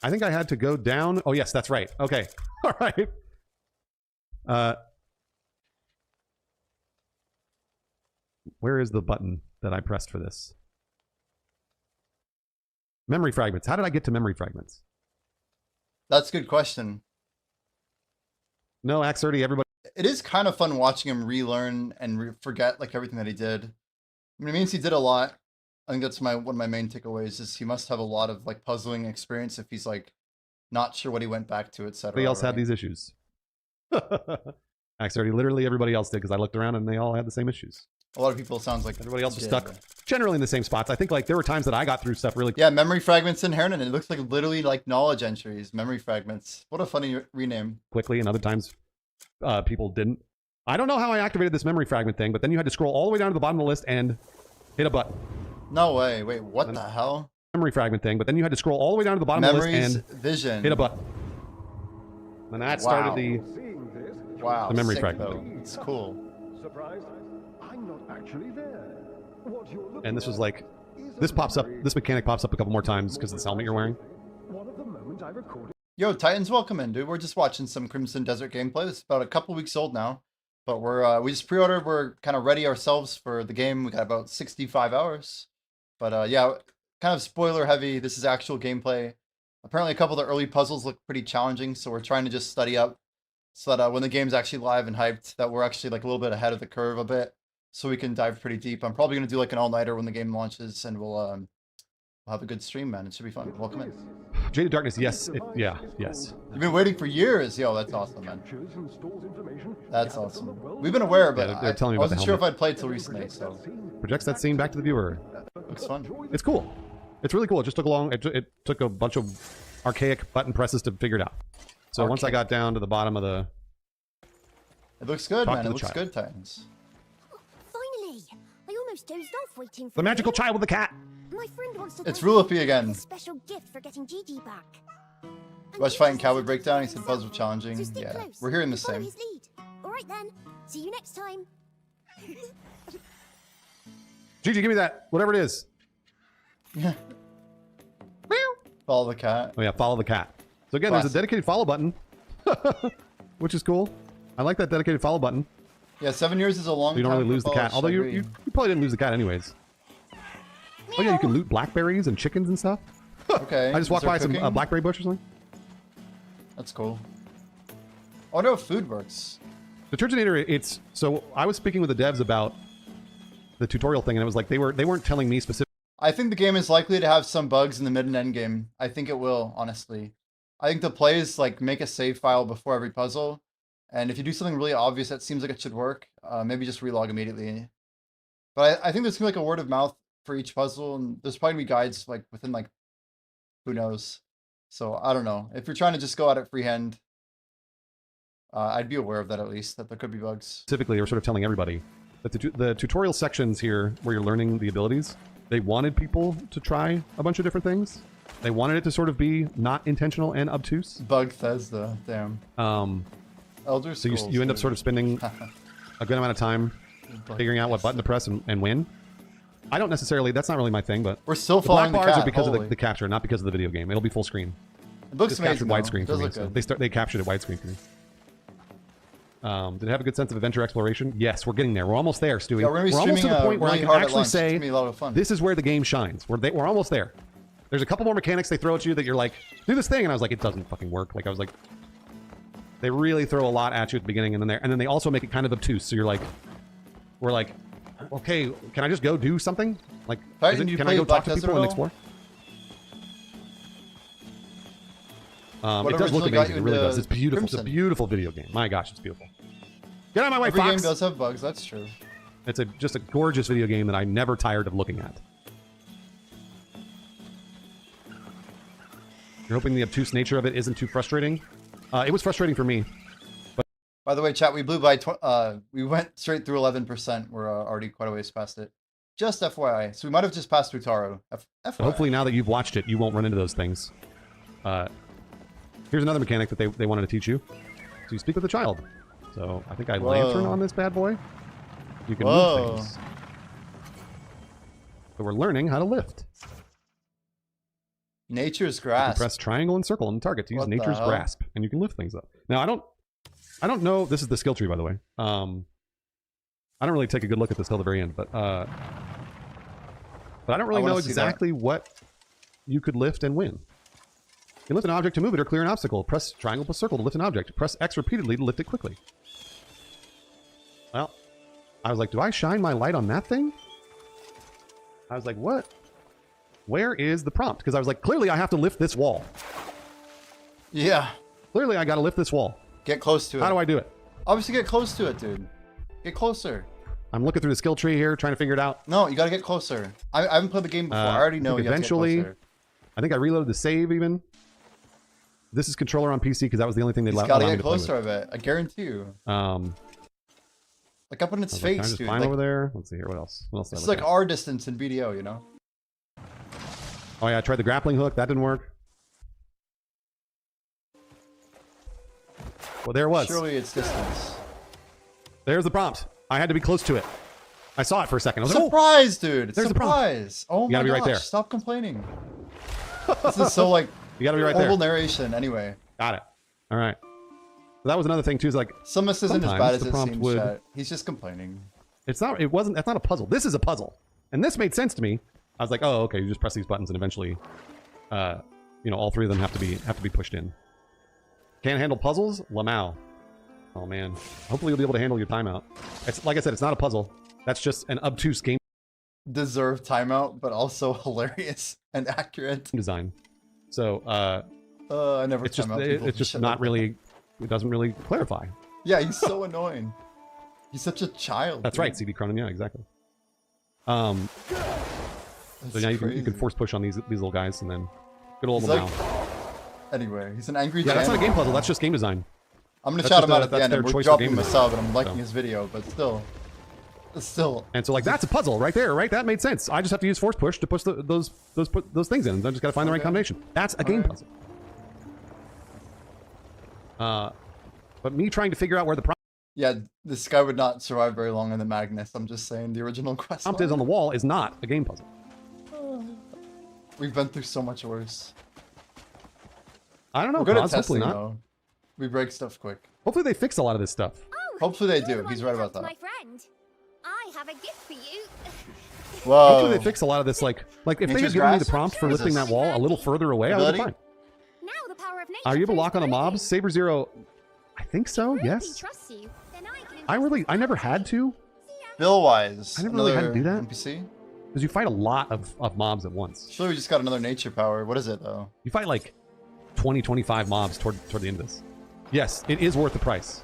I think I had to go down. Oh, yes, that's right. Okay. All right. Where is the button that I pressed for this? Memory fragments. How did I get to memory fragments? That's a good question. No, Axe 30, everybody. It is kind of fun watching him relearn and forget like everything that he did. I mean, it means he did a lot. I think that's one of my main takeaways is he must have a lot of like puzzling experience if he's like not sure what he went back to, etc. Everybody else had these issues. Axe 30, literally everybody else did because I looked around and they all had the same issues. A lot of people, it sounds like Everybody else was did. stuck generally in the same spots. I think like there were times that I got through stuff really Yeah, memory fragments inherent, and it looks like literally like knowledge entries, memory fragments. What a funny rename. quickly, and other times people didn't. I don't know how I activated this memory fragment thing, but then you had to scroll all the way down to the bottom of the list and hit a button. No way. Wait, what the hell? Memory fragment thing, but then you had to scroll all the way down to the bottom of the Memories, list and vision. hit a button. And that started the Wow, the memory sick, fragment though. thing. It's cool. Surprised? I'm not actually there. What you're looking And this was like, this pops up, this mechanic pops up a couple more times because of this helmet you're wearing. one of the moments I recorded. Yo, Titans, welcome in, dude. We're just watching some Crimson Desert gameplay. It's about a couple weeks old now, but we just pre-ordered. We're kind of ready ourselves for the game. We got about 65 hours, but yeah, kind of spoiler heavy. This is actual gameplay. Apparently, a couple of the early puzzles look pretty challenging, so we're trying to just study up so that when the game's actually live and hyped, that we're actually like a little bit ahead of the curve a bit, so we can dive pretty deep. I'm probably gonna do like an all-nighter when the game launches, and we'll have a good stream, man. It should be fun. Welcome in. Jaded Darkness, yes. Yes. You've been waiting for years. Yo, that's awesome, man. That's awesome. We've been aware, but Yeah, they're telling me I about the wasn't sure if helmet. I'd played till recently, so Projects that scene back to the viewer. looks fun. It's cool. It's really cool. It just took a long, it took a bunch of archaic button presses to figure it out. So once I got down to the bottom of the... It looks good, Talk man. to It the looks child. good, Titans. Finally! I almost dozed off waiting for The you. magical child with the cat! My friend wants to It's thank you Rulipy again. for a special gift for getting Gigi back. Rush fighting Cowboy Breakdown. He said puzzles were challenging. So stick Yeah, close. we're hearing the Follow same. his lead. All right then. See you next time. Gigi, give me that. Whatever it is. Follow the cat. Oh yeah, follow the cat. So again, there's a Classic. dedicated follow button, which is cool. I like that dedicated follow button. Yeah, 7 years is a long So you don't time really for lose the cat. polish, Although I you agree. probably didn't lose the cat anyways. Oh yeah, you can loot blackberries and chickens and stuff. Okay. I just walked is there by some cooking? blackberry bush or something. That's cool. I wonder if food works. The Turginator, it's so I was speaking with the devs about the tutorial thing, and it was like they weren't telling me specific. I think the game is likely to have some bugs in the mid and end game. I think it will, honestly. I think the play is like make a save file before every puzzle, and if you do something really obvious that seems like it should work, maybe just relog immediately. But I think there's gonna be like a word of mouth for each puzzle, and there's probably gonna be guides like within like who knows. So I don't know. If you're trying to just go at it freehand, I'd be aware of that at least, that there could be bugs. Specifically, we're sort of telling everybody that the tutorial sections here, where you're learning the abilities, they wanted people to try a bunch of different things. They wanted it to sort of be not intentional and obtuse. Bug Thesda, damn. Elder So Scrolls, you end up dude. sort of spending a good amount of time figuring out what button to press and win. I don't necessarily, that's not really my thing, but We're still the black following the bars cat, are because of holy. the capture, not because of the video game. It'll be full screen. It looks It's captured amazing, though. widescreen It for does me. look So good. they captured it widescreen for me. Did it have a good sense of adventure exploration? Yes, we're getting there. We're almost there, Stewie. Yeah, we're gonna be almost to streaming, the point where really I can hard at actually lunch. It's say gonna be a lot of fun. this is where the game shines. We're almost there. There's a couple more mechanics they throw at you that you're like, do this thing, and I was like, it doesn't fucking work. Like I was like, they really throw a lot at you at the beginning, and then they also make it kind of obtuse. So you're like, we're like, okay, can I just go do something? Like, Titan, you can I played go talk Black to people and Desert explore? What It does look originally got amazing. you It really into does. It's beautiful. It's a Crimson? beautiful video game. My gosh, it's beautiful. Get out of my way, Every Fox! game does have bugs, that's true. It's just a gorgeous video game that I'm never tired of looking at. You're hoping the obtuse nature of it isn't too frustrating? It was frustrating for me. By the way, chat, we blew by, we went straight through 11%. We're already quite a ways past it. Just FYI. So we might have just passed through Taro. FYI. Hopefully now that you've watched it, you won't run into those things. Here's another mechanic that they wanted to teach you. So you speak with a child. So I think I lantern on this bad boy. You can move things. So we're learning how to lift. Nature's You grasp. can press triangle and circle on the target to use What the nature's hell? grasp, and you can lift things up. Now I don't know. This is the skill tree, by the way. I don't really take a good look at this till the very end, but I don't really wanna know see exactly what you could lift and win. You can lift an object to move it or clear an obstacle. Press triangle plus circle to lift an object. Press X repeatedly to lift it quickly. Well, I was like, do I shine my light on that thing? I was like, what? Where is the prompt? Because I was like, clearly I have to lift this wall. Yeah. Clearly I got to lift this wall. Get close to it. How do I do it? Obviously get close to it, dude. Get closer. I'm looking through the skill tree here, trying to figure it out. No, you gotta get closer. I haven't played the game before. I already know think you have eventually, to get closer. I think I reloaded the save even. This is controller on PC because that was the only thing they He's allowed gotta me get to play closer, I with. bet. I guarantee you. Like up in its I was like, can I face, just dude. find like, over there? Let's see here. What else? What else? did I it's look like at? our distance in BDO, you know? Oh yeah, I tried the grappling hook. That didn't work. Well, there it was. Surely it's distance. There's the prompt. I had to be close to it. I saw it for a second. I was like, oh, Surprise, dude! There's the prompt. Surprise! Oh You my gotta be gosh! right there. Stop complaining. This is so like you gotta be right horrible there. narration. Anyway, Got it. All right. So that was another thing too. Is like some of this isn't as sometimes bad as the it prompt seems. would- Chat. He's just complaining. it's not. It wasn't. That's not a puzzle. This is a puzzle, and this made sense to me. I was like, oh, okay. You just press these buttons, and eventually, you know, all three of them have to be pushed in. Can't handle puzzles? Lamau. Oh man. Hopefully you'll be able to handle your timeout. It's like I said, it's not a puzzle. That's just an obtuse game Deserved timeout, but also hilarious and accurate. design. So I never it's just time out people it's for just shit not like that. really. It doesn't really clarify. Yeah, he's so annoying. He's such a child. That's dude. right, CD Cronin. Yeah, exactly. So That's now you can crazy. force push on these little guys, and then good old He's Lamau. like- Anyway, he's an angry. Yeah, that's not a janitor. game puzzle. That's just game design. I'm gonna That's shout just him out a- at the that's end, their and we're choice for dropping game him a design. sub, and I'm liking So. his video, but still. And so like that's a puzzle right there, right? That made sense. I just have to use force push to push those things in. I just got to find the right Okay. combination. That's a game Alright. puzzle. But me trying to figure out where the Yeah, this guy would not survive very long in the Magnus. I'm just saying, the original quest. prompt is on the wall is not a game puzzle. We've been through so much worse. I don't know. We're good at Cause, hopefully testing, not. though. We break stuff quick. Hopefully they fix a lot of this stuff. Hopefully they do. He's right about that. My friend, I have a gift for you. Whoa. Hopefully they fix a lot of this. Like if they had Nature's given me the grasp? prompt for What is lifting this? that wall a little further away, I would have been Ability? fine. Now the power of nature. Are you able to lock on the flows mobs? Saber Zero, I think so. through. If he Yes. trusts you, then I never had to Bill-wise. I never really had to do that. NPC? because you fight a lot of mobs at once. Sure, we just got another nature power. What is it, though? You fight like 20, 25 mobs toward the end of this. Yes, it is worth the price.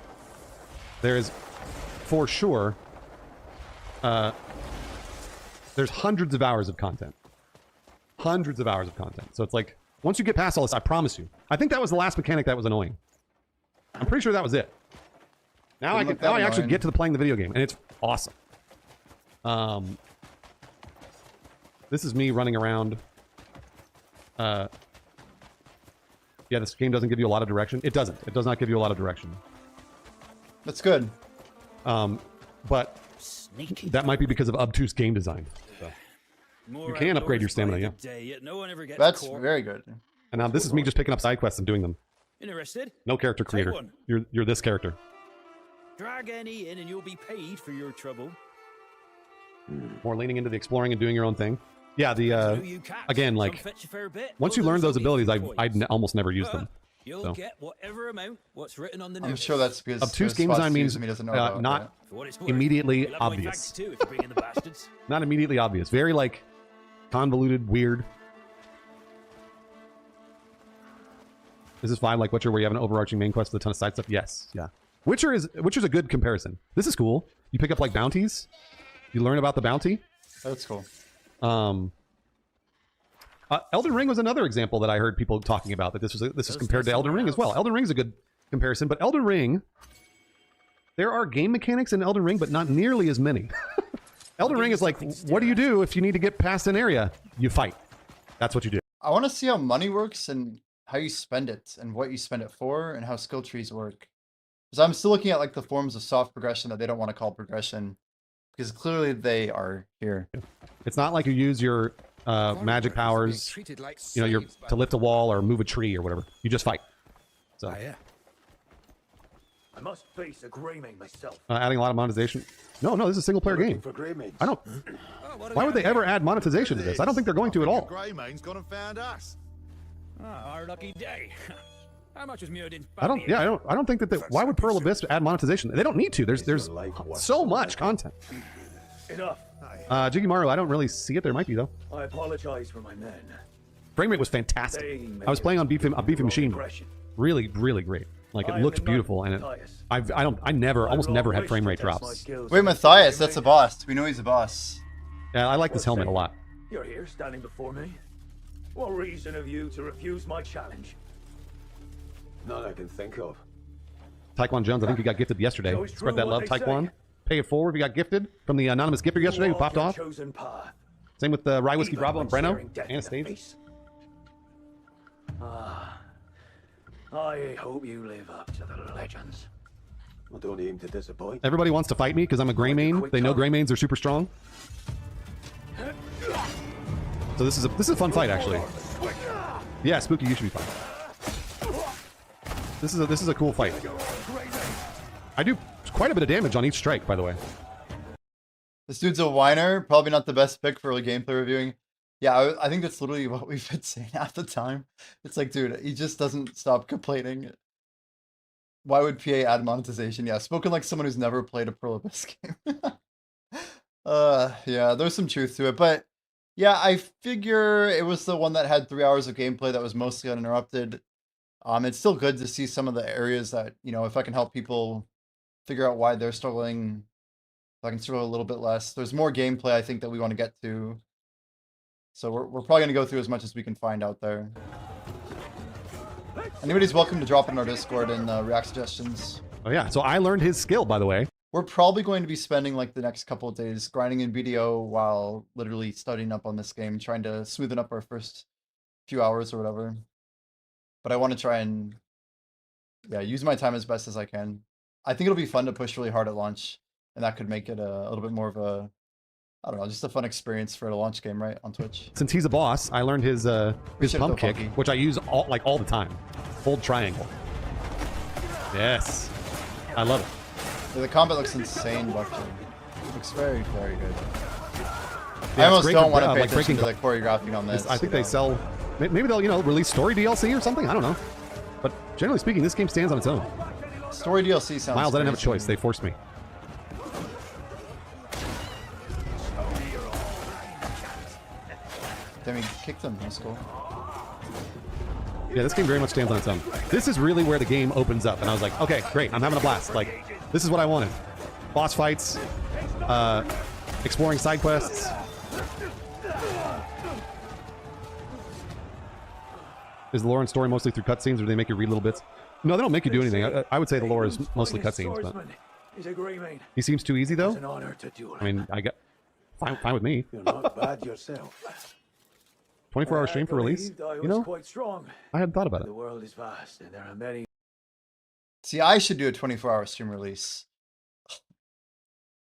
There is, for sure, there's hundreds of hours of content. Hundreds of hours of content. So it's like, Once you get past all this, I promise you. I think that was the last mechanic that was annoying. I'm pretty sure that was it. Now I actually get to the playing the video game, and it's awesome. This is me running around. Yeah, this game doesn't give you a lot of direction. It doesn't. It does not give you a lot of direction. That's good. But that might be because of obtuse game design. So. You can upgrade your stamina, yeah. That's very good. And now this is me just picking up side quests and doing them. Interested? No character creator. You're this character. Drag any in and you'll be paid for your trouble. More leaning into the exploring and doing your own thing. Yeah, the again, like once you learn those abilities, I'd almost never use them. You'll get whatever amount what's written on the I'm sure that's because obtuse game design means not immediately obvious. Not immediately obvious. Very like convoluted, weird. Is this 5 like Witcher where you have an overarching main quest with a ton of side stuff? Yes. Yeah. Witcher's a good comparison. This is cool. You pick up like bounties. You learn about the bounty. That's cool. Elden Ring was another example that I heard people talking about, that this is compared to Elden Ring as well. Elden Ring is a good comparison, but Elden Ring, there are game mechanics in Elden Ring, but not nearly as many. Elden Ring is like, what do you do if you need to get past an area? You fight. That's what you do. I want to see how money works and how you spend it and what you spend it for and how skill trees work. Because I'm still looking at like the forms of soft progression that they don't want to call progression, because clearly they are here. It's not like you use your magic powers, you know, to lift a wall or move a tree or whatever. You just fight. So, I must face a Greymane myself. Adding a lot of monetization. No, this is a single player game. I don't. Why would they ever add monetization to this? I don't think they're going to at all. Greymane's gone and found us. Our lucky day. How much was Muradin's I don't think that. Why would Pearl Abyss add monetization? They don't need to. There's so much content. Enough. Jiggy Maru, I don't really see it. There might be though. I apologize for my men. Frame rate was fantastic. I was playing on a beefy machine. Really, really great. Like it looked beautiful, and I almost never had frame rate drops. Wait, Matthias, that's a boss. We know he's a boss. Yeah, I like this helmet a lot. You're here standing before me. What reason have you to refuse my challenge? None I can think of. Taekwon Jones, I think you got gifted yesterday. Spread that love, Taekwon. Pay it forward. We got gifted from the anonymous gifter yesterday who popped off. Same with Rye Whiskey Bravo and Breno. Anastasia. I hope you live up to the legends. I don't aim to disappoint. Everybody wants to fight me because I'm a Greymane. They know Greymanes are super strong. So this is a fun fight actually. Yeah, Spooky, you should be fine. This is a cool fight. I do quite a bit of damage on each strike, by the way. This dude's a whiner. Probably not the best pick for early gameplay reviewing. Yeah, I think that's literally what we've been saying half the time. It's like, dude, he just doesn't stop complaining. Why would PA add monetization? Yeah, spoken like someone who's never played a Pearl Abyss game. Yeah, there's some truth to it. But yeah, I figure it was the one that had 3 hours of gameplay that was mostly uninterrupted. It's still good to see some of the areas that, you know, if I can help people figure out why they're struggling, if I can struggle a little bit less. There's more gameplay I think that we want to get to. So we're probably going to go through as much as we can find out there. Anybody's welcome to drop in our Discord and react suggestions. Oh yeah, so I learned his skill, by the way. We're probably going to be spending like the next couple of days grinding in BDO while literally studying up on this game, trying to smoothen up our first few hours or whatever. But I want to try and use my time as best as I can. I think it'll be fun to push really hard at launch, and that could make it a little bit more of a, I don't know, just a fun experience for a launch game, right, on Twitch. Since he's a boss, I learned his pump kick, which I use all the time. Hold triangle. Yes, I love it. Yeah, the combat looks insane, Bucky. It looks very, very good. Yeah, I almost don't want to pay like attention to the choreographing on this. I think they sell. Maybe they'll release story DLC or something. I don't know. But generally speaking, this game stands on its own. Story DLC sounds. Miles, I didn't have a choice. They forced me. Then we kicked them. That's cool. Yeah, this game very much stands on its own. This is really where the game opens up, and I was like, okay, great, I'm having a blast. Like, this is what I wanted. Boss fights, exploring side quests. Is the lore and story mostly through cutscenes, or do they make you read little bits? No, they don't make you do anything. I would say the lore is mostly cutscenes, but He's a Greymane. he seems too easy, though. It's an honor to duel. I mean, I got fine with me. You're not bad yourself. 24-hour stream for release? I You know, quite strong. I hadn't thought about it. The world is vast, and there are many. See, I should do a 24-hour stream release.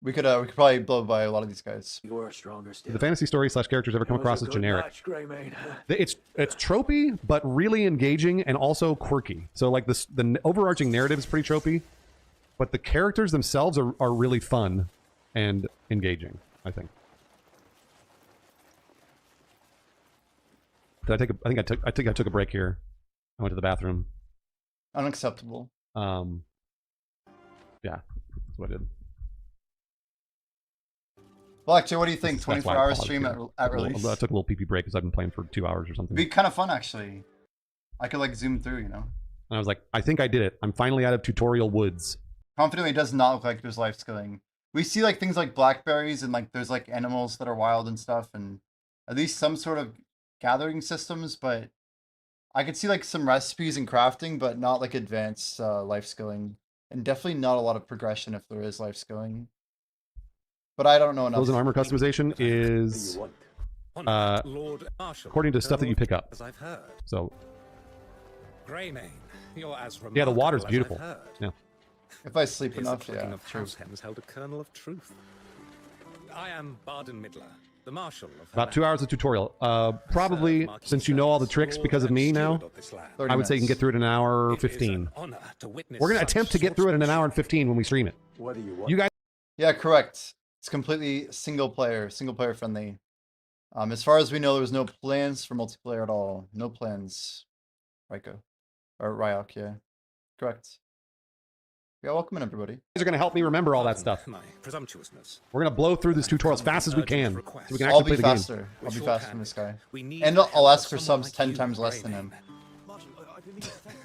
We could probably blow by a lot of these guys. You are stronger still. Did the fantasy story / characters ever come across as generic? Match, Greymane. It's tropey, but really engaging and also quirky. So like the overarching narrative is pretty tropey, but the characters themselves are really fun and engaging, I think. Did I take I think I took a break here. I went to the bathroom. Unacceptable. Yeah, that's what I did. Blackjack, what do you think? That's why I 24-hour paused stream here. at release? I took a little pee break because I've been playing for 2 hours or something. It'd be kind of fun, actually. I could like zoom through, you know. And I was like, I think I did it. I'm finally out of tutorial woods. Confidently, it does not look like there's life skilling. We see like things like blackberries and like there's like animals that are wild and stuff, and at least some sort of gathering systems. But I could see like some recipes and crafting, but not like advanced life skilling, and definitely not a lot of progression if there is life skilling. But I don't know enough. Clothes and armor customization is according to stuff that you pick up. As I've heard. So Greymane, you're as yeah, the water's remarkable beautiful. as I've heard. Yeah. If I sleep Is the enough, clicking yeah. of True. house hens held a kernel of truth. I am Barden Midler, the marshal of About 2 hours of tutorial. Probably, since you know all the tricks because of me now, I would say you can get through it in an hour 15. We're going to attempt to get through it in an hour and 15 when we stream it. What do you want? You guys. Yeah, correct. It's completely single player friendly. As far as we know, there was no plans for multiplayer at all. No plans. Ryko. Or Ryok, yeah. Correct. Yeah, welcome in, everybody. You guys are going to help me remember all that stuff. My presumptuousness. We're going to blow through this tutorial as fast as we can, so we can I'll actually be play the faster. game. I'll be faster than this guy. We need And the help I'll ask of for someone subs like 10 you, times less than Greymane.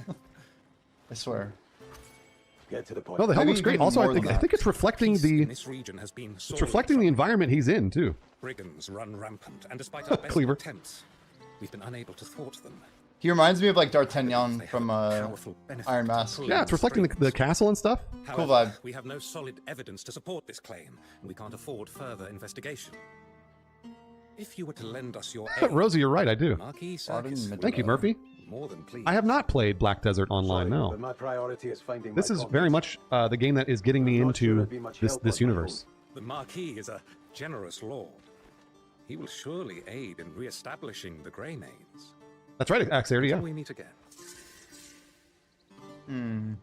him. I swear. Get to the point. No, the helm Maybe looks great. even Also, more I than think that. it's reflecting Peace the in this region has been it's sorely reflecting the troubled. environment he's in too. Brigands run rampant, and despite our best Cleaver. attempts, we've been unable to thwart them. He reminds me of like D'Artagnan They from have powerful benefit Iron to Mask. pull Yeah, it's reflecting the castle and stuff. Cool However, vibe. we have no solid evidence to support this claim, and we can't afford further investigation. If you were to lend us your aid, Rosie, you're right. I do. Marquis Pardon Circus me. would Thank you, be Murphy. more than pleased. I have not played Black Desert Online. Sorry, No, but my priority is finding this my is compass. very much the game that is getting me I'm not sure into it'd be much this help this on my universe. The Marquis is a generous lord. He will surely aid in re-establishing the Greymanes. That's right, Axarity. Yeah. Until we meet again. You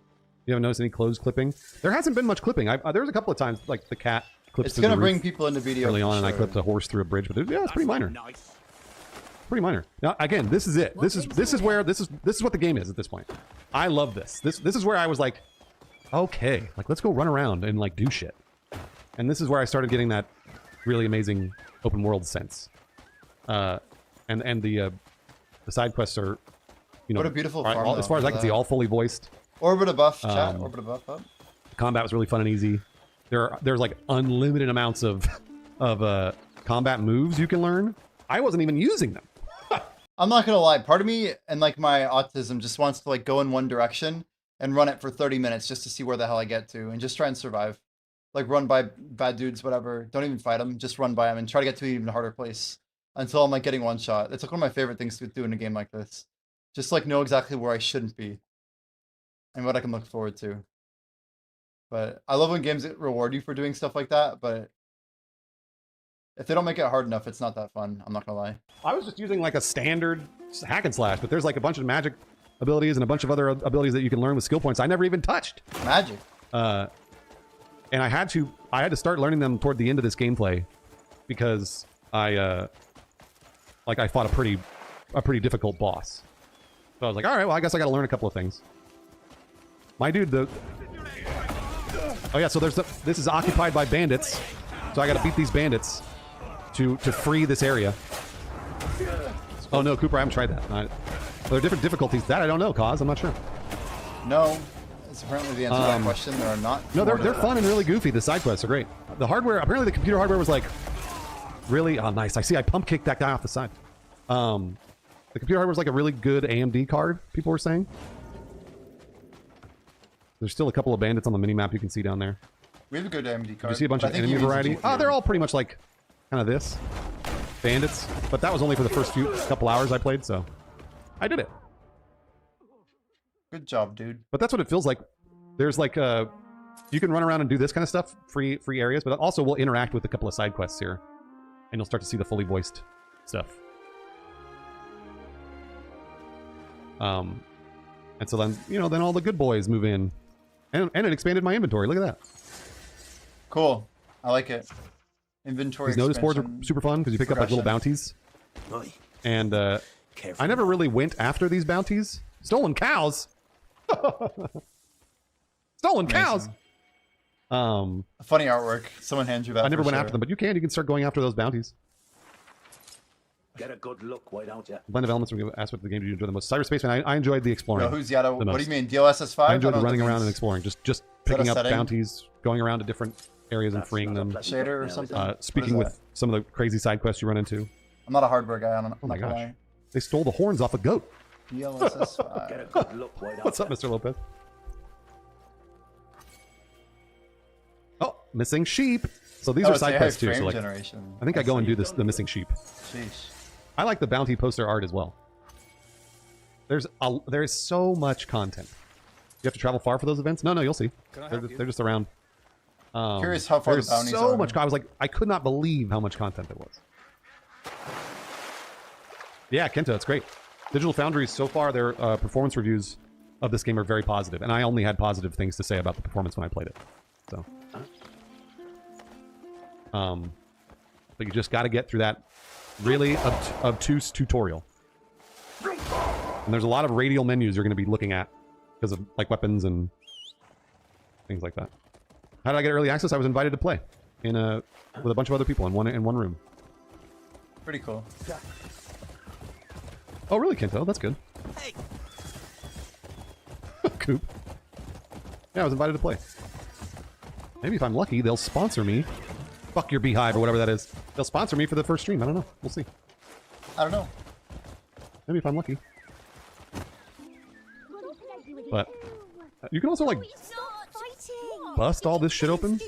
haven't noticed any clothes clipping? There hasn't been much clipping. There was a couple of times like the cat clips. It's through gonna the bring roof people into video early for on, and I sure. clipped a horse through a bridge. But yeah, it's pretty minor. Nice. Pretty minor. Now again, this is it. This is where this is what the game is at this point. I love this. This is where I was like, okay, like let's go run around and like do shit. And this is where I started getting that really amazing open world sense. And the side quests are, you know, What a beautiful all- farm, all- as though, far as I for can see, that. all fully voiced. Orbit a buff, chat. Orbit a buff up. Combat was really fun and easy. There's like unlimited amounts of combat moves you can learn. I wasn't even using them. I'm not gonna lie. Part of me and like my autism just wants to like go in one direction and run it for 30 minutes just to see where the hell I get to and just try and survive. Like run by bad dudes, whatever. Don't even fight them. Just run by them and try to get to an even harder place until I'm like getting one shot. It's like one of my favorite things to do in a game like this. Just like know exactly where I shouldn't be and what I can look forward to. But I love when games reward you for doing stuff like that. But if they don't make it hard enough, it's not that fun. I'm not gonna lie. I was just using like a standard hack and slash, but there's like a bunch of magic abilities and a bunch of other abilities that you can learn with skill points I never even touched. Magic. And I had to start learning them toward the end of this gameplay because I fought a pretty difficult boss. So I was like, all right, well, I guess I got to learn a couple of things. My dude, oh yeah, so this is occupied by bandits, so I got to beat these bandits to free this area. Oh no, Cooper, I haven't tried that. There are different difficulties. That I don't know, Cause I'm not sure. No. It's apparently the answer to that question. There are not. No, they're fun and really goofy. The side quests are great. The hardware, apparently the computer hardware was like really nice. I see I pump kicked that guy off the side. The computer hardware is like a really good AMD card, people were saying. There's still a couple of bandits on the minimap you can see down there. We have a good AMD card. Did you see a bunch but of I think enemy he means variety? GPU. Oh, they're all pretty much like kind of this. Bandits. But that was only for the first couple hours I played, so I did it. Good job, dude. But that's what it feels like. There's like you can run around and do this kind of stuff, free areas, but also we'll interact with a couple of side quests here. And you'll start to see the fully voiced stuff. And so then, you know, then all the good boys move in. And it expanded my inventory. Look at that. Cool. I like it. Inventory These notice boards are expansion, super fun because you pick up like little bounties. And I never really went after these bounties. Stolen cows? Stolen cows! A funny artwork. Someone hands you that. I never for went sure. after them, but you can start going after those bounties. Get a good look, why don't you? Blend of elements. We asked what the game did you enjoy the most. Cyberspace, man. I enjoyed the exploring. Yo, who's Yada? the What do most. you mean? DLSS 5? I enjoyed don't know running what that around and means. exploring. Just that picking a up setting? bounties, going around to different areas and freeing them. Shader or something? Speaking What is with some of the crazy side quests you run into. I'm not a hardware guy. I'm Oh my not gonna gosh. lie. They stole the horns off a goat. DLSS 5. Get a good look, why don't What's up, you? Mr. Lopez? Oh, missing sheep. So these Oh, are it's side AI quests too. frame So like, generation. I think I go and do the missing sheep. Sheesh. I like the bounty poster art as well. There's so much content. You have to travel far for those events? No, you'll see. They're just around. Curious how far the there's bounties so are. much. I was like, I could not believe how much content there was. Yeah, Kenta, it's great. Digital Foundry, so far, their performance reviews of this game are very positive, and I only had positive things to say about the performance when I played it. So, but you just got to get through that really obtuse tutorial. And there's a lot of radial menus you're going to be looking at because of like weapons and things like that. How did I get early access? I was invited to play with a bunch of other people in one room. Pretty cool. Oh, really, Kento? That's good. Hey, Coop. Yeah, I was invited to play. Maybe if I'm lucky, they'll sponsor me. Fuck your beehive or whatever that is. They'll sponsor me for the first stream. I don't know. We'll see. I don't know. Maybe if I'm lucky. But you can also like bust all this shit open.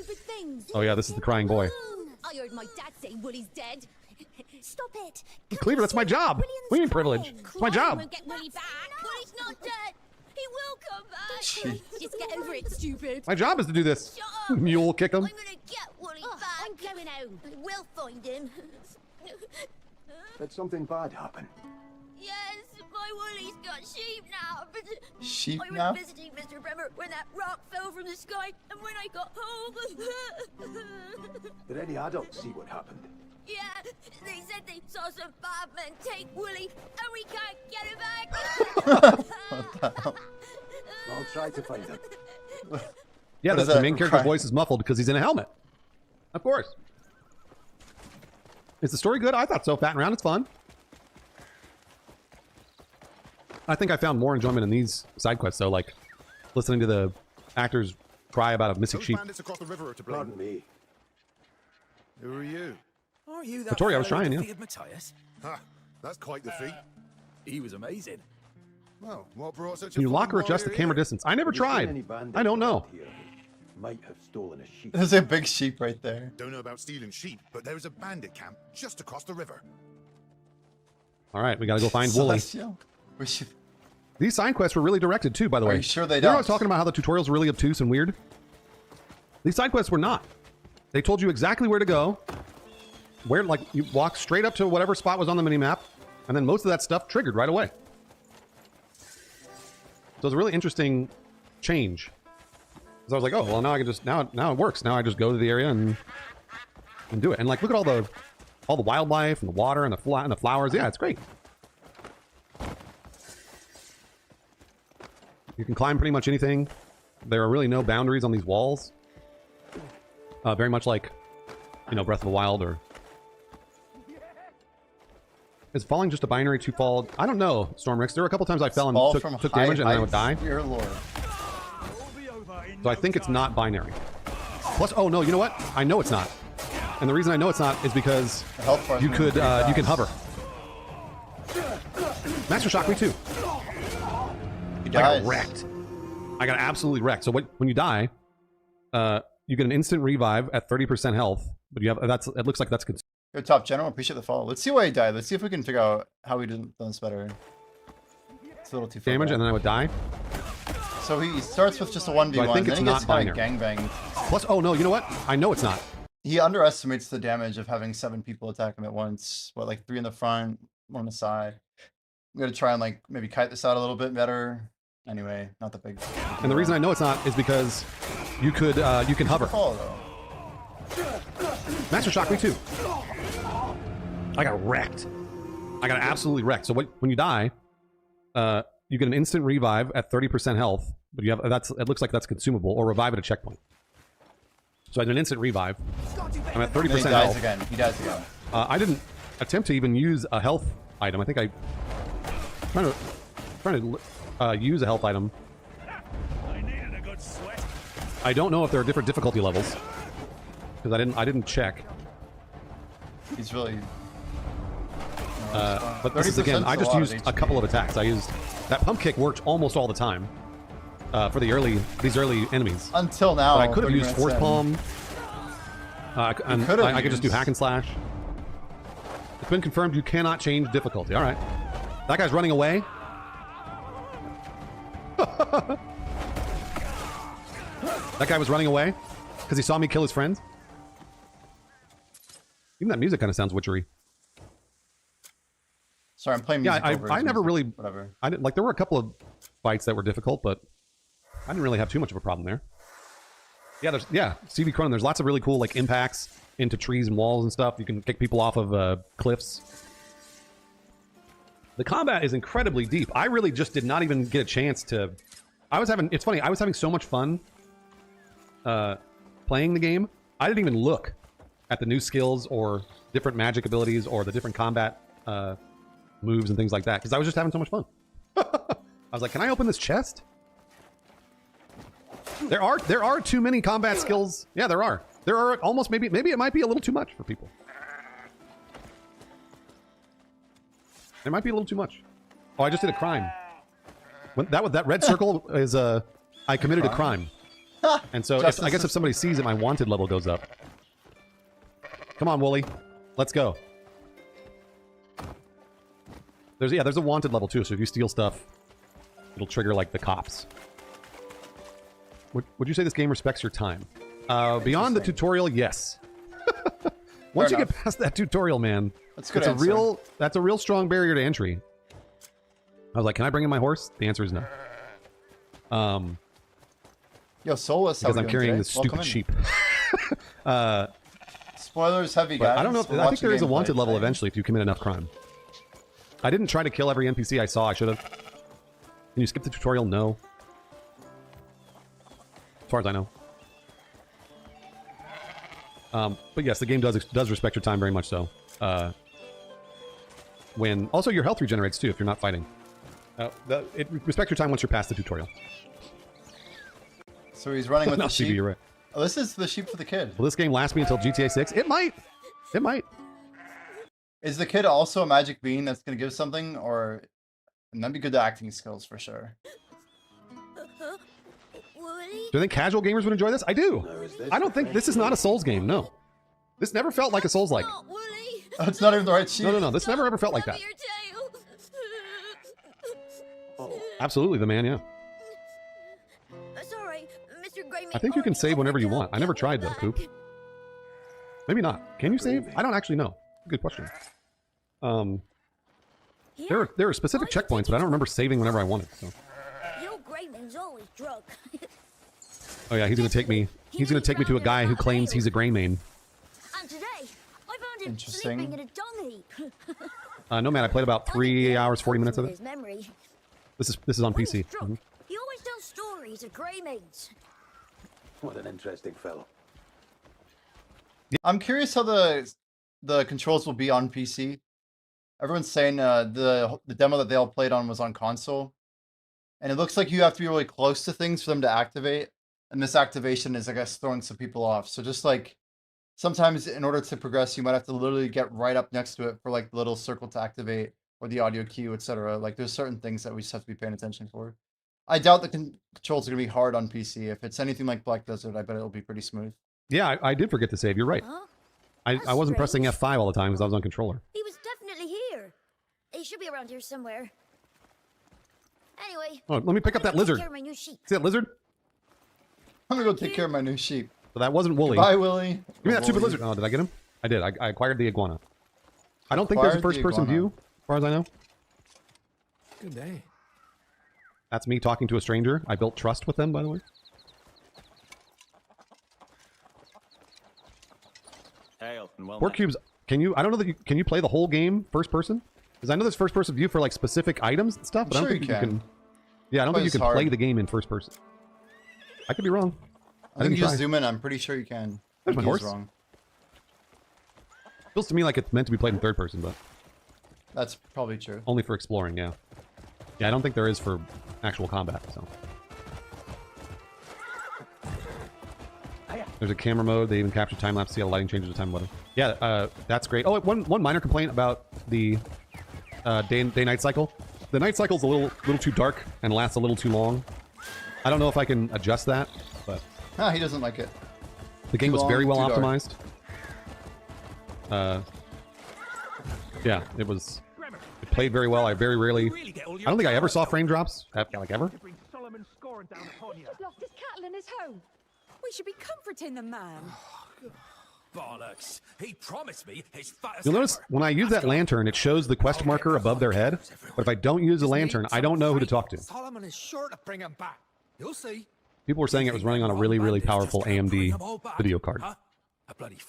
Oh yeah, this is the crying boy. I heard my dad say Wooly's dead. Stop it. Cleaver, that's my job. We need privilege. It's my job. Won't get Wooly back. Wooly's not dead. He will come back. Jeez. Just get over it, stupid. My job is to do this. Shut up. Mule kick him. I'm gonna get Wooly back. I'm going home. We'll find him. Did something bad happen? Yes, my Wooly's got sheep now. But Sheep I was now? visiting Mr. Bremer when that rock fell from the sky, and when I got home. Did any adults see what happened? Yeah, they said they saw some bad men take Wooly, and we can't get him back. I'll try to find him. Yeah, What is the that? main character's voice is muffled because he's in a helmet. Of course. Is the story good? I thought so. Fat and round, it's fun. I think I found more enjoyment in these side quests, though, like listening to the actors cry about a missing sheep. Bandits across the river are to blame. Pardon me. Who are you? Are you that Vittoria, I was fellow who trying, yeah. defeated Matthias? Ha! That's quite the feat. He was amazing. Well, what brought such Can you a lock or fine adjust the warrior camera here? distance? I never Have you seen tried. any bandits I don't know. around here who might have stolen a sheep. There's a big sheep right there. Don't know about stealing sheep, but there is a bandit camp just across the river. All right, we got to go find Wooly. Celestial? We should... These side quests were really directed, too, by the Are way. you sure they You know I don't? was talking about how the tutorials were really obtuse and weird? These side quests were not. They told you exactly where to go. Where, like, you walk straight up to whatever spot was on the minimap, and then most of that stuff triggered right away. So it was a really interesting change. Because I was like, oh, well, now I can just, now it works. Now I just go to the area and do it. And, like, look at all the wildlife and the water and the flowers. Yeah, it's great. You can climb pretty much anything. There are really no boundaries on these walls. Very much like, you know, Breath of the Wild or... Is falling just a binary to fall? I don't know, Stormrix. There were a couple times I fell Fall and from took high damage and then I would die. heights. Dear Lord. So I think it's not binary. Plus, oh no, you know what? I know it's not. And the reason I know it's not is because The health bar's you moving could pretty you can fast. hover. Master Shock me too. He I got dies. wrecked. I got absolutely wrecked. So when you die, you get an instant revive at 30% health, but you have it looks like that's good. Yo, Top General, appreciate the follow. Let's see why he died. Let's see if we can figure out how we did this better. It's a little too far Damage, back. and then I would die. So he starts with just a 1v1, So I think then it's he gets not kind of binary. gangbanged. Plus, oh no, you know what? I know it's not. He underestimates the damage of having 7 people attack him at once. What, like 3 in the front, 1 on the side. I'm gonna try and like maybe kite this out a little bit better. Anyway, not the big. And the reason I know it's not is because you can hover. Follow, though. Master Shock me too. I got wrecked. I got absolutely wrecked. So when you die, you get an instant revive at 30% health, but you have it looks like that's consumable, or revive at a checkpoint. So I did an instant revive. I'm at 30% Then he dies health. again. He dies again. I didn't attempt to even use a health item. I think I trying to use a health item. I don't know if there are different difficulty levels because I didn't check. He's really. But this is again, I just used a couple of attacks. I used that pump kick worked almost all the time for these early enemies. Until now, but I could have 30 used minutes Force in. Palm. And I could just do Hack and Slash. It's been confirmed you cannot change difficulty. All right, that guy's running away. That guy was running away because he saw me kill his friend. Even that music kind of sounds witchery. Sorry, I'm playing Yeah, music. I never really. Whatever. I didn't like. There were a couple of fights that were difficult, but I didn't really have too much of a problem there. Yeah, CV Cronin. There's lots of really cool like impacts into trees and walls and stuff. You can kick people off of cliffs. The combat is incredibly deep. I really just did not even get a chance to. It's funny. I was having so much fun playing the game. I didn't even look at the new skills or different magic abilities or the different combat moves and things like that because I was just having so much fun. I was like, can I open this chest? There are too many combat skills. Yeah, there are. There are almost maybe it might be a little too much for people. It might be a little too much. Oh, I just did a crime. That red circle is I committed a crime. And so I guess if somebody sees it, my wanted level goes up. Come on, Wooly. Let's go. There's a wanted level too, so if you steal stuff, it'll trigger like the cops. Would you say this game respects your time? Beyond the tutorial, yes. Once you get past that tutorial, man, that's good. That's a real strong barrier to entry. I was like, can I bring in my horse? The answer is no. Yo, Solus, because I'm carrying this stupid sheep. Spoilers heavy, guys. I don't know. I think there is a wanted level eventually if you commit enough crime. I didn't try to kill every NPC I saw. I should have. Can you skip the tutorial? No. As far as I know. But yes, the game does respect your time very much so. When also your health regenerates too if you're not fighting. It respects your time once you're past the tutorial. So he's running with No, the sheep. CB, you're right. Oh, this is the sheep for the kid. Will this game last me until GTA 6? It might. It might. Is the kid also a magic bean that's going to give something, or and that'd be good to acting skills for sure. Woody? Do you think casual gamers would enjoy this? I do. I don't think this is not a Souls game. No. This never felt like a Souls-like. Oh, Woody. Oh, it's not even the right sheep. No. This never ever felt like that. Your tail. Absolutely, the man. Yeah. Sorry, Mr. Greymane. I think you can save whenever you want. I never tried though, Coop. Maybe not. Can you save? I don't actually know. Good question. There are specific checkpoints, but I don't remember saving whenever I wanted. So. Your Greymane's always drunk. Oh yeah, he's gonna take me. He's gonna take me to a guy who claims he's a Greymane. And today, I found him Interesting. sleeping in a dung heap. No man, I played about 3 hours, 40 minutes of it. His memory. This is on When PC. he's drunk, he always tells stories of Greymanes. What an interesting fellow. I'm curious how the controls will be on PC. Everyone's saying the demo that they all played on was on console, and it looks like you have to be really close to things for them to activate. And this activation is, I guess, throwing some people off. So just like sometimes in order to progress, you might have to literally get right up next to it for like the little circle to activate, or the audio cue, etc. Like there's certain things that we just have to be paying attention for. I doubt the controls are gonna be hard on PC. If it's anything like Black Desert, I bet it'll be pretty smooth. Yeah, I did forget to save. You're right. Huh? I wasn't pressing F5 all the time because I was on controller. He was definitely here. He should be around here somewhere. Anyway. Oh, let me pick up that lizard. Take care of my new sheep. See that lizard? I'm gonna go take care of my new sheep. So that wasn't Wooly. Bye, Willy. Give me that stupid Wooly. lizard. Oh, did I get him? I did. I acquired the iguana. I don't think there's a Acquired the first-person iguana. view, as far as I know. Good day. That's me talking to a stranger. I built trust with them, by the way. Hail and well Four met. cubes. Can you? I don't know that you can you play the whole game first person? Because I know there's first person view for like specific items and stuff, but I don't Sure think you you can. can. Yeah, I don't But think you it's can play hard. the game in first person. I could be wrong. I think didn't you just try. zoom in. I'm pretty sure you can. There's my He is horse. wrong. Feels to me like it's meant to be played in third person, but That's probably true. only for exploring. Yeah. Yeah, I don't think there is for actual combat. So there's a camera mode. They even capture time lapse. See how the lighting changes to time weather. Yeah, that's great. Oh, one minor complaint about the day-night cycle. The night cycle's a little too dark and lasts a little too long. I don't know if I can adjust that, but Ah, he doesn't like it. the game Too was long, very well too dark. optimized. Yeah, it was. It played very well. I very rarely. I don't think I ever saw frame drops. Like ever. He's lost his cattle and his home. We should be comforting the man. Bollocks. He promised me his fat as You'll notice when I use that lantern, it shows the quest marker above their head. But if I don't use the lantern, I don't know who to talk to. Solomon is sure to bring him back. You'll see. People were saying it was running on a really, really powerful AMD video card.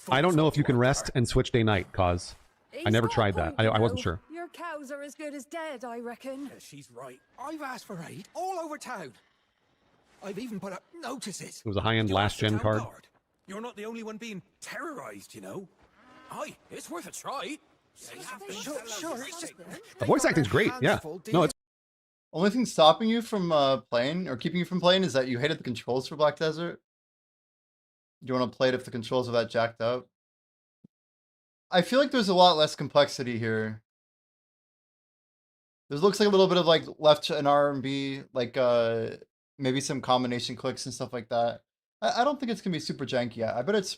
I don't know if you can rest and switch day-night, cause I never tried that. I wasn't sure. Your cows are as good as dead, I reckon. She's right. I've asked for aid all over town. I've even put up notices. It was a high-end You asked the last-gen town card. guard. You're not the only one being terrorized, you know. Aye, it's worth a try. Sure. The voice acting's great. Yeah. No, it's Only thing stopping you from playing or keeping you from playing is that you hated the controls for Black Desert. Do you want to play it if the controls are that jacked up? I feel like there's a lot less complexity here. There looks like a little bit of like left and R&B, like maybe some combination clicks and stuff like that. I don't think it's gonna be super janky. I bet it's.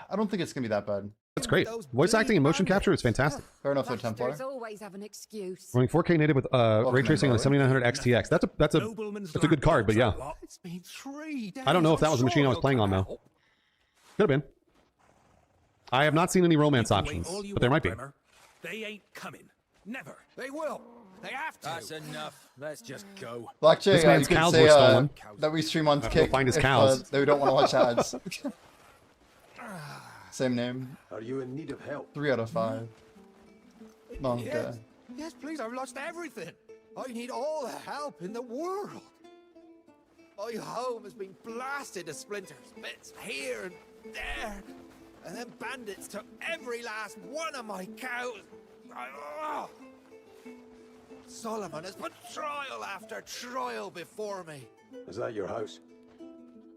I don't think it's gonna be that bad. It's great. Voice acting and motion capture is fantastic. Fair enough, though, Templar. Bastards always have an excuse. Running 4K native with ray tracing on the 7900 XTX. That's a good card, but yeah. It's been 3 days. I don't know if that was the machine I was Sure playing on it'll though. Could have been. I have not seen any romance wait options, all you but there want, might be. Bremer. They ain't coming. Never. They will. They have to. That's enough. Let's just go. Black J, This you man's can cows say were stolen. that we stream on Go Kick find his if cows. they don't want to watch ads. Same name. Are you in need of help? 3 out of 5. No, Yes. Yes, please. I've lost everything. I need all the help in the world. My home has been blasted to splinters, bits here and there, and then bandits took every last one of my cows. Oh. Solomon has put trial after trial before me. Is that your house?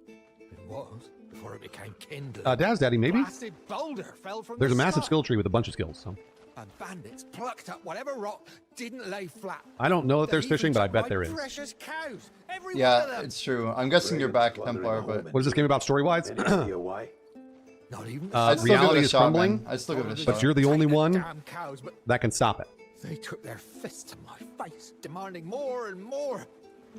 It was before it became kindled. Daz Daddy, maybe? Blasted boulder fell from There's a the massive sky, skill tree with a bunch of skills. So and bandits plucked up whatever rock didn't lay flat. I don't know that there's They even fishing, but I took bet my there is. Precious cows, every one of Yeah, them. it's true. I'm guessing you're back, Templar, but What is this game about story-wise? Any idea why? Not even. I'd still give it Reality a is shot, crumbling, man. I'd still give it a shot. but you're the only one Damn cows, but that can stop it. they took their fists to my face, demanding more and more.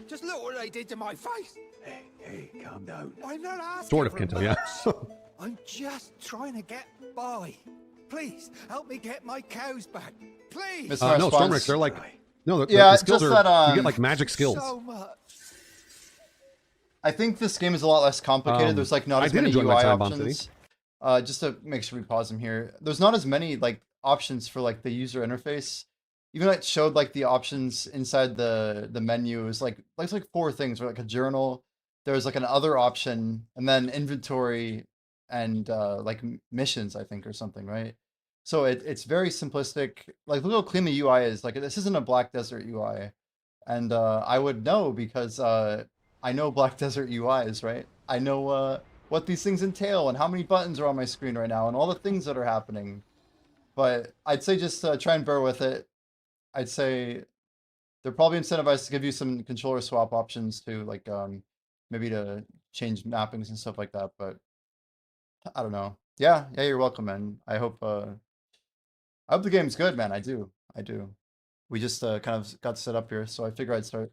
Just look what they did to my face. Hey, calm down. I'm not asking Sort of, for Kinto, yeah. much. I'm just trying to get by. Please help me get my cows back. Please. Missed my No, response. Stormricks, they're like, no, Yeah, the skills just are, that, you get like magic skills. So much. I think this game is a lot less complicated. There's like not I as did many enjoy UI my time, Bomb options. City. Just to make sure we pause them here. There's not as many like options for like the user interface. Even though it showed like the options inside the menu, it was like 4 things, or like a journal. There's like an other option, and then inventory, and like missions, I think, or something, right? So it's very simplistic. Like look how clean the UI is. Like this isn't a Black Desert UI, and I would know because I know Black Desert UIs, right? I know what these things entail and how many buttons are on my screen right now and all the things that are happening. But I'd say just try and bear with it. I'd say they're probably incentivized to give you some controller swap options too, like maybe to change mappings and stuff like that. But I don't know. Yeah, you're welcome, man. I hope the game's good, man. I do. We just kind of got set up here, so I figure I'd start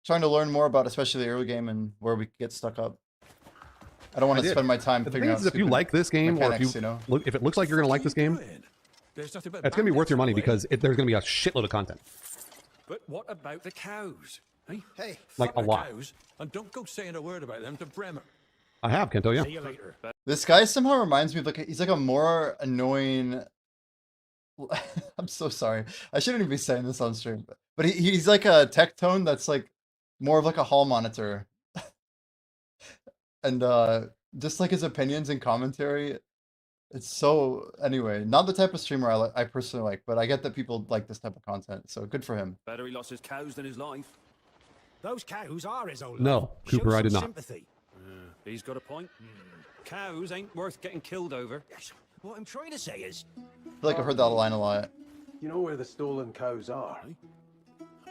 trying to learn more about, especially the early game and where we get stuck up. I don't want to spend my time The figuring thing out. is, if you like this game, or if you know, if it looks like you're gonna like this game, There's nothing but it's gonna be worth your money bandits because there's gonna be a shitload of content. But what about the cows? Hey, Like fuck a the lot. Cows, and don't go saying a word about them to Bremer. I have, Kento, yeah. See you later. this guy somehow reminds me of he's like a more annoying. I'm so sorry. I shouldn't even be saying this on stream, but he's like a tech tone that's like more of like a hall monitor, and just like his opinions and commentary. It's so anyway, not the type of streamer I personally like, but I get that people like this type of content, so good for him. Better he lost his cows than his life. Those cows are his own. No, Cooper, I did not. Sympathy. He's got a point. Cows ain't worth getting killed over. Yes. What I'm trying to say is, I feel like I've heard that line a lot. You know where the stolen cows are?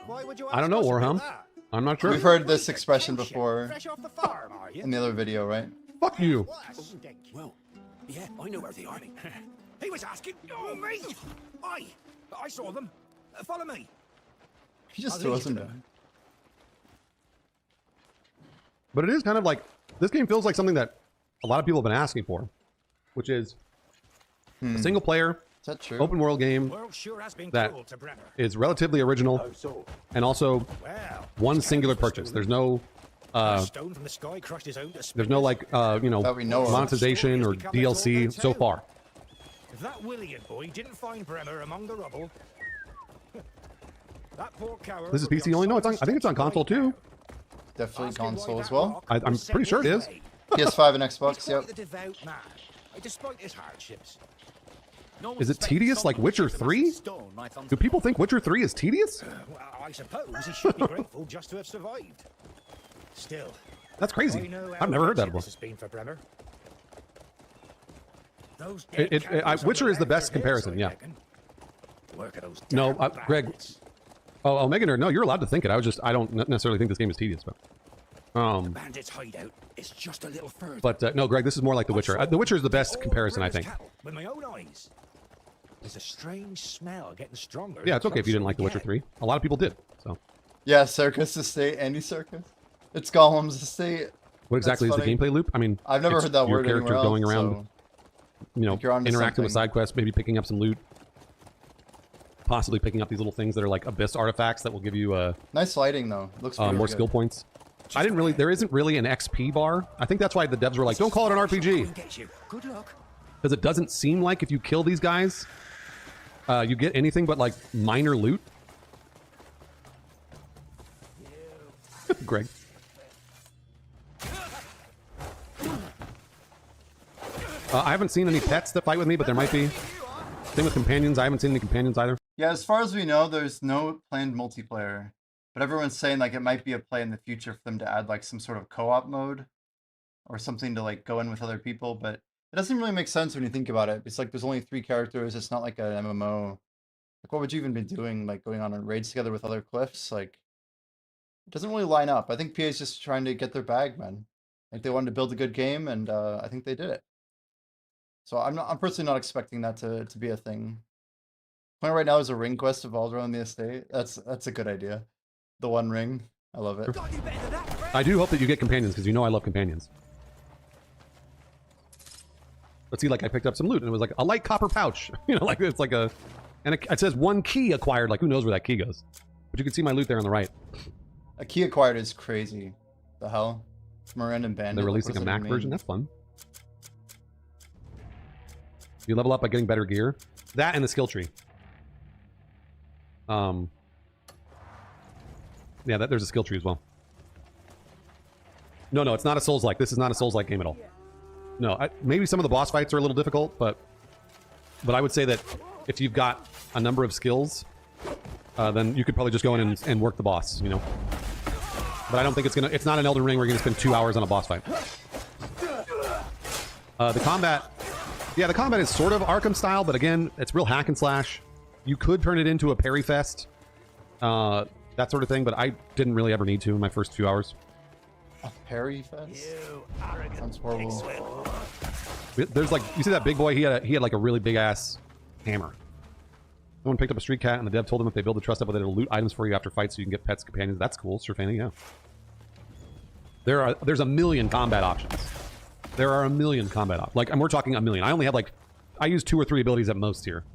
why would you? I don't know, ask us about Warhelm. that? I'm not sure. We've heard this expression before Fresh off the farm, are you? in the other video, right? Fuck you. Well, yeah, I know where they are. He was asking. Oh, me! I saw them. Follow me. He just I'll throws lead him you to down. But it is kind of like, this game feels like something that a lot of people have been asking for, which is a single player, Is that true? open world game World sure has been that cruel to Bremer. is relatively original and also Well, one singular purchase. There's no, a stone from the sky crushed his own to there's no like, you know, That we know of. monetization or DLC so far. If that William boy didn't find Bremer among the rubble, that poor coward. This is would be PC only? No, it's on, I think it's on console too. Definitely console as well. I'm pretty sure it is. PS5 and Xbox. He's Yep. quite the devout man, despite his hardships. Is it tedious like Witcher 3? Do people think Witcher 3 is tedious? Well, I suppose he should be grateful just to have survived. Still, That's I crazy. know I've how never heard that wretched before. this has been for Bremer. Those dead cows on Witcher is the land best are his, comparison, I yeah. reckon. Work of those No, damn Greg. bandits. Oh, Omega Nerd, no, you're allowed to think it. I don't necessarily think this game is tedious, but Bandits' hideout is just a little further. but no, Greg, this is more like The Witcher. The Witcher is the best comparison, I think. With my own eyes. There's a strange smell getting stronger. Yeah, it's okay if you didn't like The Witcher 3. A lot of people did. So, Yeah, Circus Estate, Andy Circus. It's Gollum's Estate. what exactly is That's the funny. gameplay loop? I mean, I've never it's heard that your word character anywhere going else, around, you know, like you're onto interacting with something. side quests, maybe picking up some loot, possibly picking up these little things that are like abyss artifacts that will give you Nice lighting though. Looks really more good. skill points. I didn't really. There isn't really an XP bar. I think that's why the devs were like, "Don't call it an RPG," Good luck. because it doesn't seem like if you kill these guys, you get anything but like minor loot. Greg. I haven't seen any pets that fight with me, but there might be. Same with companions. I haven't seen any companions either. Yeah, as far as we know, there's no planned multiplayer. But everyone's saying like it might be a play in the future for them to add like some sort of co-op mode or something to like go in with other people. But it doesn't really make sense when you think about it. It's like there's only 3 characters. It's not like an MMO. Like what would you even be doing? Like going on raids together with other cliffs? Like it doesn't really line up. I think PA is just trying to get their bag, man. Like they wanted to build a good game, and I think they did it. So I'm personally not expecting that to be a thing. Point right now is a ring quest evolved around the estate. That's a good idea. The one ring. I love it. I do hope that you get companions because you know I love companions. Let's see, like I picked up some loot and it was like a light copper pouch. You know, like it's like a, and it says 1 key acquired. Like who knows where that key goes? But you can see my loot there on the right. A key acquired is crazy. The hell? From a random bandit. They're like, releasing what a does that Mac even version. mean? That's fun. You level up by getting better gear. That and the skill tree. Yeah, there's a skill tree as well. No, it's not a Souls-like. This is not a Souls-like game at all. No, maybe some of the boss fights are a little difficult, but I would say that if you've got a number of skills, then you could probably just go in and work the boss, you know. But I don't think it's not an Elden Ring where you're gonna spend 2 hours on a boss fight. The combat is sort of Arkham style, but again, it's real hack and slash. You could turn it into a parry fest that sort of thing, but I didn't really ever need to in my first few hours. A parry fence? Sounds horrible. There's like, you see that big boy? He had like a really big ass hammer. Someone picked up a street cat, and the dev told them if they build the trust up, they'll loot items for you after fights, so you can get pets, companions. That's cool, Sir Fanny, yeah. There's a million combat options. There are a million combat options. Like, and we're talking a million. I only have like, I use 2 or 3 abilities at most here,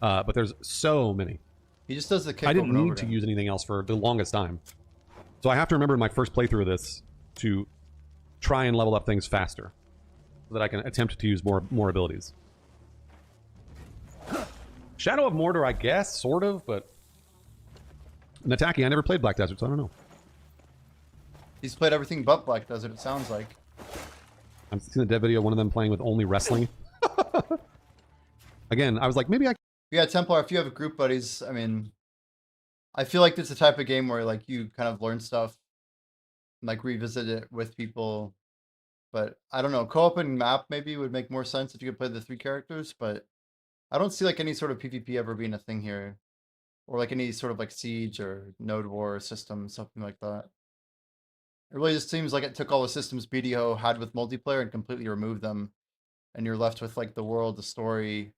but there's so many. He just does the kick. I didn't need to use anything else for the longest time, so I have to remember in my first playthrough of this to try and level up things faster, so that I can attempt to use more abilities. Shadow of Mordor, I guess, sort of, but Nataki, I never played Black Desert, so I don't know. He's played everything but Black Desert, it sounds like. I'm seeing the dev video of one of them playing with only wrestling. Again, I was like, maybe I... Yeah, Templar, if you have group buddies, I mean, I feel like it's the type of game where like you kind of learn stuff, and, like revisit it with people. But I don't know, co-op and map maybe would make more sense if you could play the 3 characters, but I don't see like any sort of PvP ever being a thing here. Or like any sort of like siege or node war system, something like that. It really just seems like it took all the systems BDO had with multiplayer and completely removed them. And you're left with like the world, the story,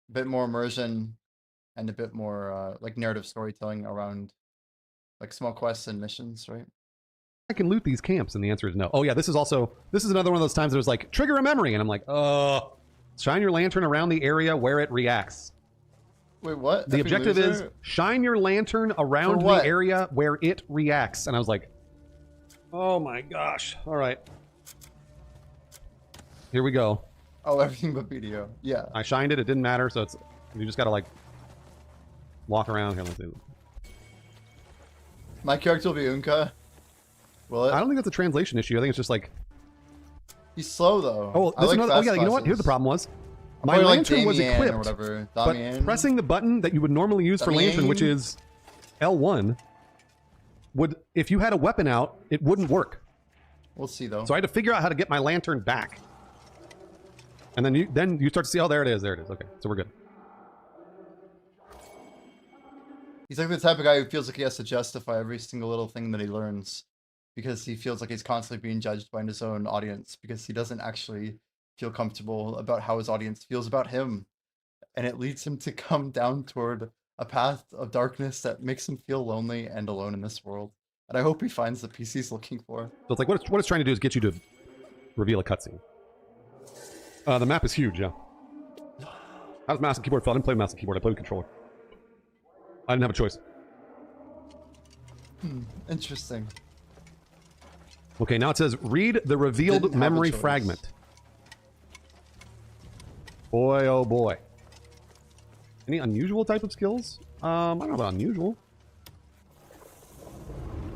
a bit more immersion, and a bit more like narrative storytelling around like small quests and missions, right? I can loot these camps, and the answer is no. Oh yeah, this is another one of those times that was like, trigger a memory, and I'm like, shine your lantern around the area where it reacts. Wait, what? The objective is shine your lantern around the area where it reacts. And I was like, oh my gosh. All right. Here we go. Oh, everything but BDO. Yeah. I shined it. It didn't matter. So it's, you just got to like walk around. Here, let's see. My character will be Unka. Will it? I don't think that's a translation issue. I think it's just like... He's slow though. Oh, this is another, yeah, you know what? Here's the problem was. My lantern was equipped, but pressing the button that you would normally use for lantern, which is L1, would, if you had a weapon out, it wouldn't work. We'll see though. So I had to figure out how to get my lantern back. And then you start to see, oh, there it is, Okay, so we're good. He's like the type of guy who feels like he has to justify every single little thing that he learns because he feels like he's constantly being judged by his own audience because he doesn't actually feel comfortable about how his audience feels about him. And it leads him to come down toward a path of darkness that makes him feel lonely and alone in this world. And I hope he finds the peace he's looking for. So it's like, what it's trying to do is get you to reveal a cutscene. The map is huge, yeah. How's mouse and keyboard felt? I didn't play mouse and keyboard, I played with controller. I didn't have a choice. Interesting. Okay, now it says, read the revealed memory fragment. Boy, oh boy. Any unusual type of skills? I don't know about unusual.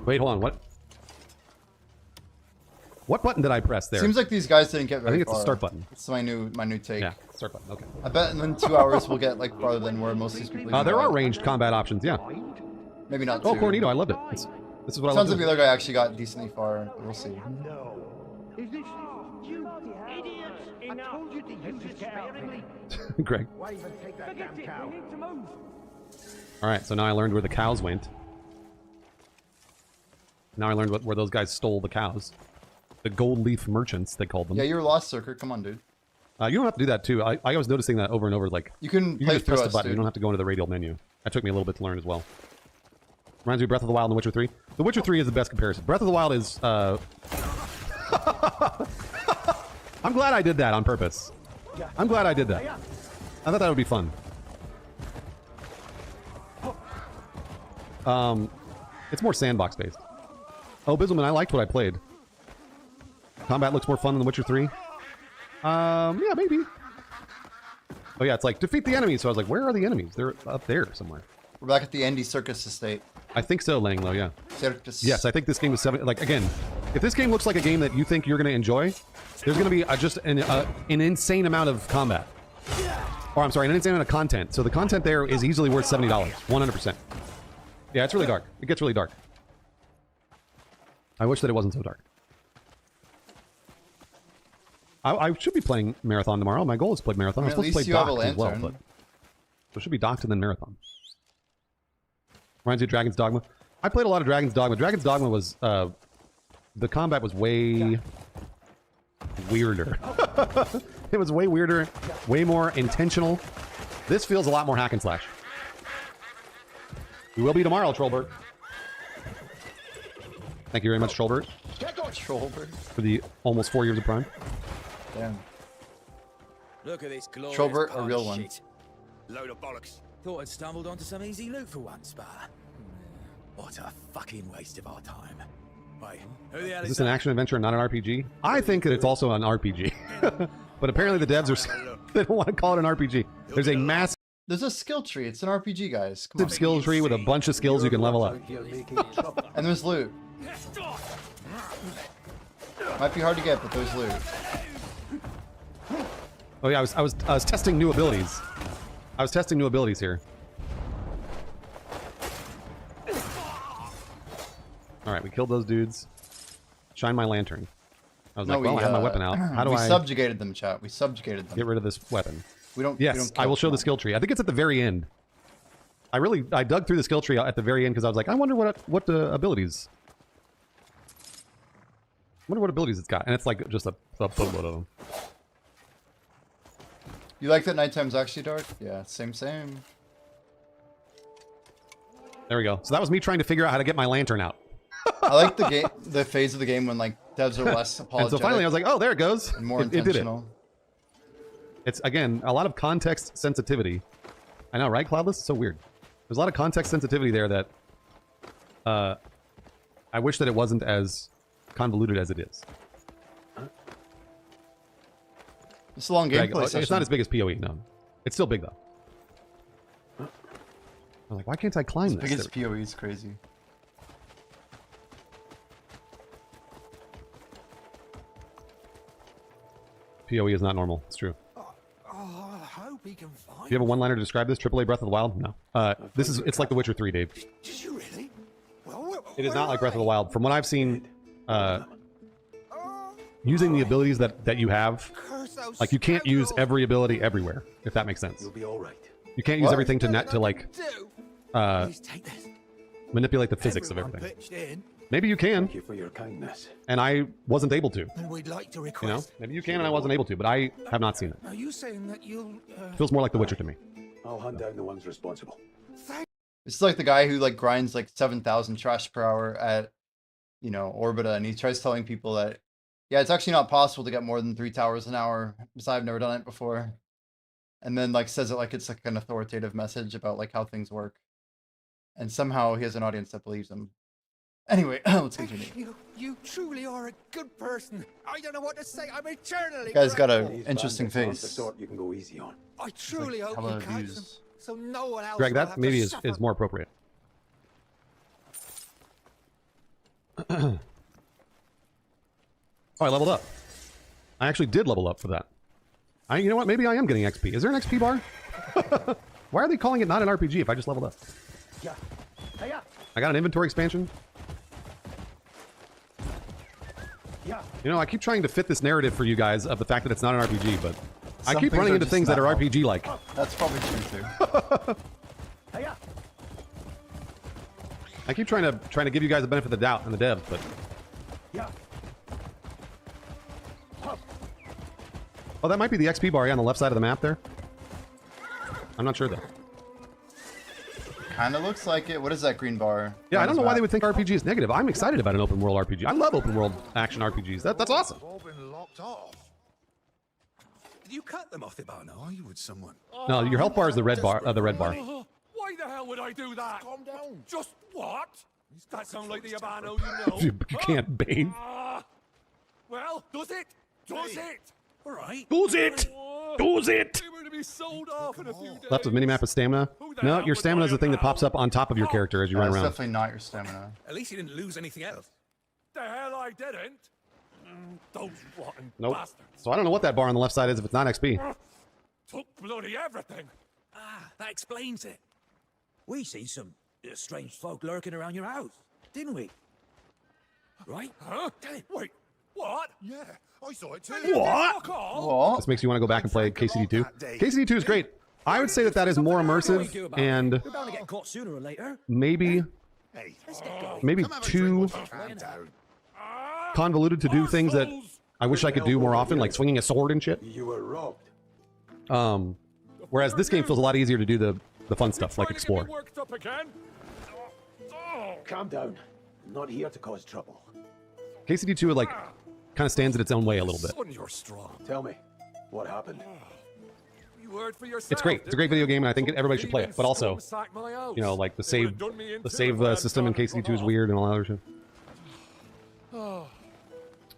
Wait, hold on, what? What button did I press there? Seems like these guys didn't get very far. I think it's the start button. It's my new take. Yeah, start button, okay. I bet in 2 hours we'll get like farther than where most of these people there are ranged combat options, yeah. Maybe not Oh, two. Cornito, I loved it. This is what Sounds I like the other guy actually got decently far. We'll see. No. Is this you idiots? I told you to use it sparingly. Greg. Why even take that damn cow? We need to move. Alright, so now I learned where the cows went. Now I learned where those guys stole the cows. The gold leaf merchants, they called them. Yeah, you're lost, Circuit. Come on, dude. You don't have to do that, too. I was noticing that over and over, like... You can just press the button. You don't have to go into the radial menu. That took me a little bit to learn as well. Reminds me of Breath of the Wild and The Witcher 3. The Witcher 3 is the best comparison. Breath of the Wild is, I'm glad I did that on purpose. I'm glad I did that. I thought that would be fun. It's more sandbox-based. Oh, Bizzleman, I liked what I played. Combat looks more fun than The Witcher 3. Yeah, maybe. Oh yeah, it's like, defeat the enemies. So I was like, where are the enemies? They're up there somewhere. We're back at the Andy Circus estate. I think so, Langlo, yeah. Circus. Yes, I think this game was 7... Like, again, if this game looks like a game that you think you're going to enjoy, there's going to be just an insane amount of combat. Or, I'm sorry, an insane amount of content. So the content there is easily worth $70. 100%. Yeah, it's really dark. It gets really dark. I wish that it wasn't so dark. I should be playing Marathon tomorrow. My goal is to play Marathon. I'm supposed to play Docked as well, but... So it should be Docked and then Marathon. Reminds you of Dragon's Dogma. I played a lot of Dragon's Dogma. Dragon's Dogma was the combat was way weirder. It was way weirder, way more intentional. This feels a lot more hack and slash. We will be tomorrow, Trollbert. Thank you very much, Trollbert. Trollbert. For the almost 4 years of Prime. Damn. Look at this glorious Trollbert, a pile real of one. shit. Load of bollocks. Thought I'd stumbled onto some easy loot for once, but what a fucking waste of our time. Wait, who the hell Is this an action adventure and not an RPG? I think that it's also an RPG. But apparently the devs are they don't want to call it an RPG. There's a massive There's a skill tree. It's an RPG, guys. Come on. skill tree with a bunch of skills you can level up. And there's loot. Might be hard to get, but there's loot. Oh yeah, I was testing new abilities. I was testing new abilities here. All right, we killed those dudes. Shine my lantern. I was like, well, I have my weapon out. How do we I subjugated them, chat? We subjugated them. get rid of this weapon? We don't. Yes, we don't I will kill show the them. skill tree. I think it's at the very end. I dug through the skill tree at the very end because I was like, I wonder what the abilities. I wonder what abilities it's got, and it's like just a boatload of them. You like that nighttime's actually dark? Yeah, same. There we go. So that was me trying to figure out how to get my lantern out. I like the phase of the game when like devs are less apologetic. And so finally I was like, oh, there it goes. And more it did it. intentional. It's, again, a lot of context sensitivity. I know, right, Cloudless? It's so weird. There's a lot of context sensitivity there that I wish that it wasn't as convoluted as it is. It's a long gameplay session. It's not as big as PoE, no. It's still big, though. I'm like, why can't I climb this? Biggest PoE is crazy. PoE is not normal. It's true. Oh, I hope he can find. Do you have a one-liner to describe this? AAA Breath of the Wild? No. It's like The Witcher 3, Dave. Did you really? It is not like Breath of the Wild. From what I've seen, using the abilities that you have, like you can't use every ability everywhere, if that makes sense. You'll be all right. You can't use everything to like manipulate the physics of everything. Maybe you can. Thank you for your kindness. And I wasn't able to. And we'd like to You know, request. maybe you can and I wasn't able to, but I have not seen it. Are you saying that you'll? Feels more like The Witcher to me. I'll hunt down the ones responsible. It's like the guy who like grinds like 7,000 trash per hour at, you know, Orbita, and he tries telling people that, yeah, it's actually not possible to get more than 3 towers an hour, because I've never done it before. And then like says it like it's like an authoritative message about like how things work. And somehow he has an audience that believes him. Anyway, let's continue. You truly are a good person. I don't know what to say. I'm eternally. Guy's got a These interesting bandits aren't face. the sort you can go easy on. I truly hope hella he catches them, views. so no one else. Greg, will that have maybe to is suffer. more appropriate. Oh, I leveled up. I actually did level up for that. You know what? Maybe I am getting XP. Is there an XP bar? Why are they calling it not an RPG if I just leveled up? Yeah. Hey, yeah. I got an inventory expansion. Yeah. You know, I keep trying to fit this narrative for you guys of the fact that it's not an RPG, but I Some keep things running are into just things that are not. RPG-like. That's probably true too. Hey, yeah. I keep trying to give you guys the benefit of the doubt and the devs, but Yeah. oh, that might be the XP bar on the left side of the map there. I'm not sure though. Kind of looks like it. What is that green bar? Yeah, I on don't his know why map? they would think RPG is negative. I'm excited about an open world RPG. I love open world action RPGs. That's awesome. All been locked off. Did you cut them off the bar? Are you with someone? No, your health bar is the red bar. The red bar. Why the hell would I do that? Calm down. Just what? That sounds like the Habano you know. You can't bathe. Well, does it? Does it? All right. Does it? Does it? We were to be sold off in a few days. Left with minimap of stamina. No, your stamina is the thing that pops up on top of your character as you run That's around. definitely not your stamina. At least you didn't lose anything else. The hell I didn't. Those rotten Nope. bastards So I don't know what that bar on the left side is if it's not XP. took bloody everything. Ah, that explains it. We seen some strange folk lurking around your house, didn't we? Right? Huh? Wait, what? Yeah, I saw it too. Fuck off. What? This makes you want to go back and play KCD2. KCD2 is great. I would say that that is more immersive and You're bound to get caught sooner or later. maybe too convoluted to do things that I wish I could do more often, like swinging a sword and shit. You were robbed. Whereas this game feels a lot easier to do the fun stuff, like explore. Calm down. I'm not here to cause trouble. KCD2 like kind of stands in its own way a little bit. Son, you're strong. Tell me, what happened? You heard for yourself. It's great. It's a great video game, and I think everybody should play it. But also, you know, like the save system in KCD2 is weird and all that other shit.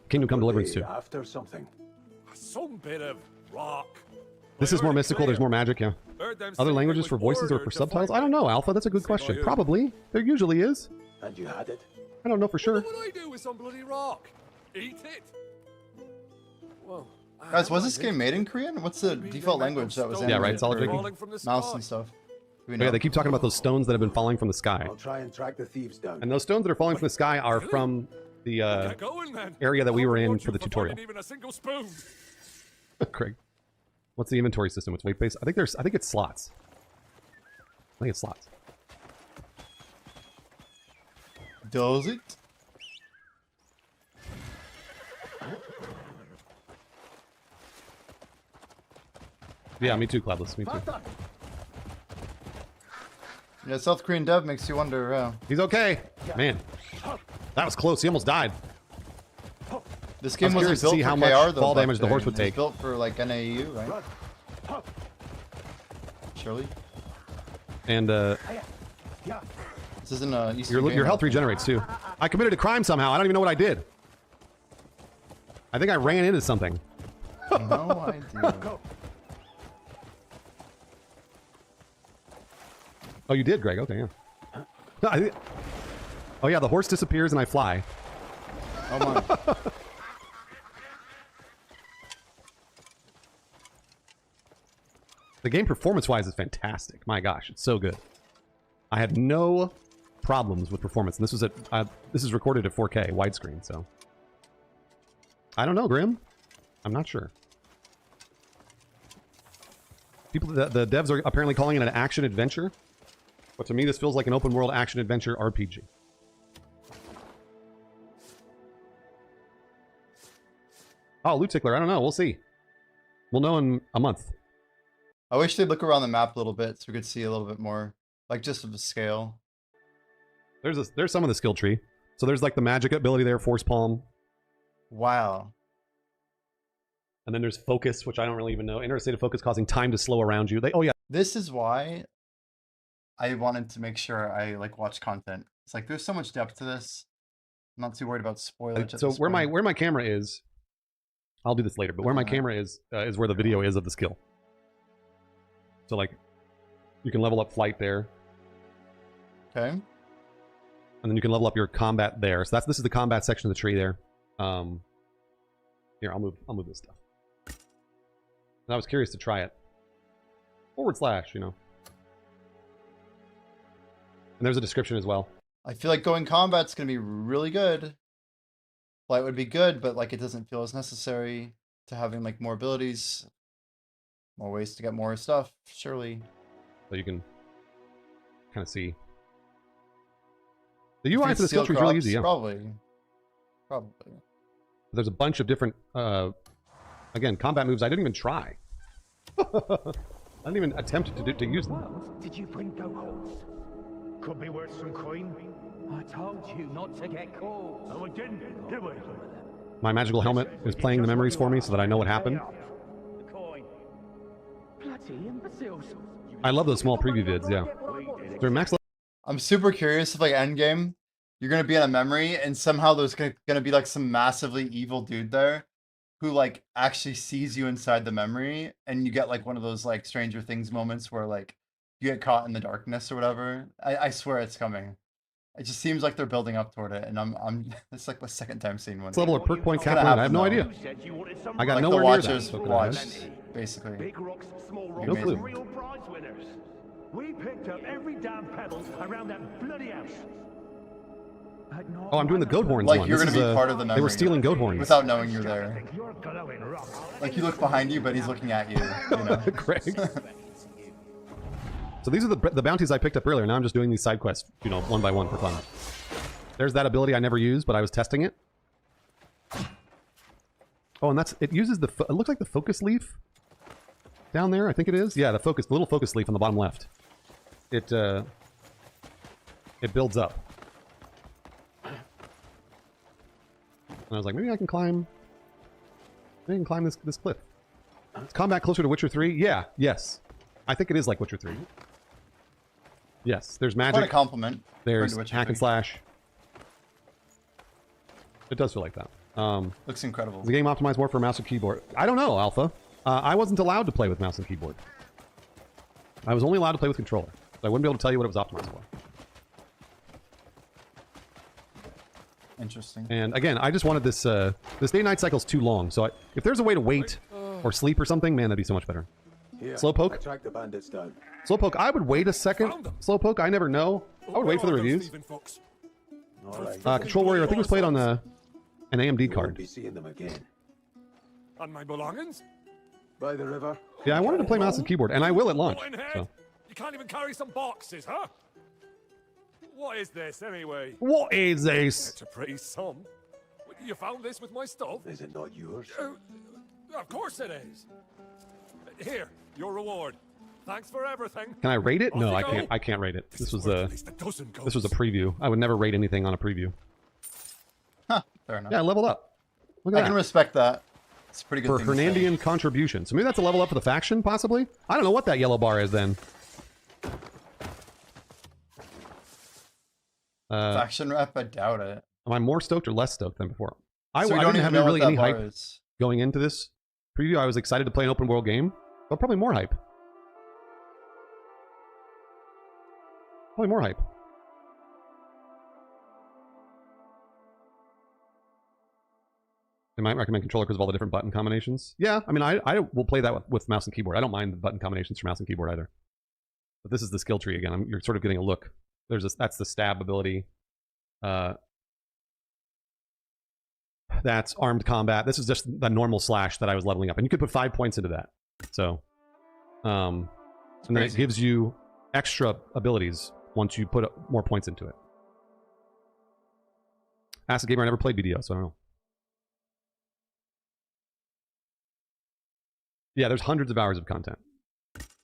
Kingdom Come Deliverance 2. After something. Some bit of rock. This is more mystical. There's more magic, yeah. Other languages for voices or for subtitles? I don't know, Alpha. That's a good question. Probably. There usually is. And you had it? I don't know for sure. What would I do with some bloody rock? Eat it? Whoa. Guys, was this game made in Korean? What's the default language that was in? Yeah, right. Solid drinking. Mouse and stuff. Oh, yeah, they keep talking about those stones that have been falling from the sky. I'll try and track the thieves down. And those stones that are falling from the sky are from the area that we were in for the tutorial. Even a single spoon. Craig, what's the inventory system? It's weight based. I think it's slots. I think it's slots. Does it? Yeah, me too, Cloudless. Me too. Yeah, South Korean dev makes you wonder. He's okay. Man, that was close. He almost died. This game wasn't curious to built see for how KR, much though, fall back damage the then. horse would It was take. built for like NAU, right? Surely. And this isn't a Eastern your game, health I think. regenerates too. I committed a crime somehow. I don't even know what I did. I think I ran into something. No idea. Oh, you did, Greg. Okay, yeah. Oh yeah, the horse disappears and I fly. Oh my. The game performance-wise is fantastic. My gosh, it's so good. I had no problems with performance, and this was this is recorded at 4K widescreen, so I don't know, Grim. I'm not sure. People, the devs are apparently calling it an action adventure, but to me, this feels like an open-world action adventure RPG. Oh, Loot Tickler. I don't know. We'll see. We'll know in a month. I wish they'd look around the map a little bit so we could see a little bit more, like just of the scale. There's some of the skill tree. So there's like the magic ability there, Force Palm. Wow. And then there's Focus, which I don't really even know. Enter a state of focus causing time to slow around you. Oh yeah. This is why I wanted to make sure I like watch content. It's like there's so much depth to this. I'm not too worried about spoilage. So where my camera is, I'll do this later. But where my camera is where the video is of the skill. So like, you can level up flight there. Okay. And then you can level up your combat there. So this is the combat section of the tree there. Here, I'll move this stuff. And I was curious to try it. / you know. And there's a description as well. I feel like going combat's gonna be really good. Flight would be good, but like it doesn't feel as necessary to having like more abilities, more ways to get more stuff. Surely. So you can kind of see. The UI for the skill tree is really easy, yeah. Probably. There's a bunch of different, again, combat moves I didn't even try. I didn't even attempt to use them. Did you bring goat horns? Could be worth some coin. I told you not to get caught. No, I didn't, did we? My magical helmet is playing the memories for me so that I know what happened. The coin. Bloody imbeciles. I love those small preview vids, yeah. They're max level. I'm super curious if like endgame, you're gonna be in a memory and somehow there's gonna be like some massively evil dude there who like actually sees you inside the memory and you get like one of those like Stranger Things moments where like you get caught in the darkness or whatever. I swear it's coming. It just seems like they're building up toward it, and I'm it's like the second time seeing one. What's level of perk point cap? I have no idea. I got like nowhere the near Watchers that. watch, basically. Big rocks, small rocks, No clue. real prize winners. We picked up every damn pebble around that bloody house. Oh, I'm doing the goat horns Like one. you're This gonna is, be part of the memory. They were stealing goat horns. without knowing you're there. Like you look behind you, but he's looking at you. You know. Craig. So these are the bounties I picked up earlier. Now I'm just doing these side quests, you know, one by one for fun. There's that ability I never used, but I was testing it. Oh, and it uses it looks like the focus leaf down there. I think it is. Yeah, the little focus leaf on the bottom left. It builds up. And I was like, maybe I can climb this cliff. Is combat closer to Witcher 3? Yeah, yes. I think it is like Witcher 3. Yes, there's magic. What a compliment. There's hack and slash. It does feel like that. Looks incredible. Is the game optimized more for mouse and keyboard? I don't know, Alpha. I wasn't allowed to play with mouse and keyboard. I was only allowed to play with controller. So I wouldn't be able to tell you what it was optimized for. Interesting. And again, I just wanted this day-night cycle's too long. So if there's a way to wait or sleep or something, man, that'd be so much better. Here, Slowpoke? track the bandits down. Slowpoke, I would wait a second. Slowpoke, I never know. I would wait for the reviews. Control Warrior, I think it was played on an AMD card. Be seeing them again. And my belongings? By the river. Yeah, I wanted to play mouse and keyboard, and I will at launch. So. You can't even carry some boxes, huh? What is this, anyway? What is this? It's a pretty sum. You found this with my stuff? Is it not yours? Of course it is. Here, your reward. Thanks for everything. Can I rate it? No, I can't. I can't rate it. This was a preview. I would never rate anything on a preview. Huh. Fair enough. Yeah, I leveled up. Look at I can respect that. It's a pretty good for thing to say. Hernandian contribution. So maybe that's a level up for the faction, possibly. I don't know what that yellow bar is then. Faction rep, I doubt it. Am I more stoked or less stoked than before? I So you didn't don't have even know really what any that hype bar is. going into this preview. I was excited to play an open world game, but probably more hype. Probably more hype. I might recommend controller because of all the different button combinations. Yeah, I mean, I will play that with mouse and keyboard. I don't mind the button combinations for mouse and keyboard either. But this is the skill tree again. You're sort of getting a look. That's the stab ability. That's armed combat. This is just the normal slash that I was leveling up, and you could put 5 points into that. So, and then it gives you extra abilities once you put more points into it. As a gamer, I never played BDO, so I don't know. Yeah, there's hundreds of hours of content.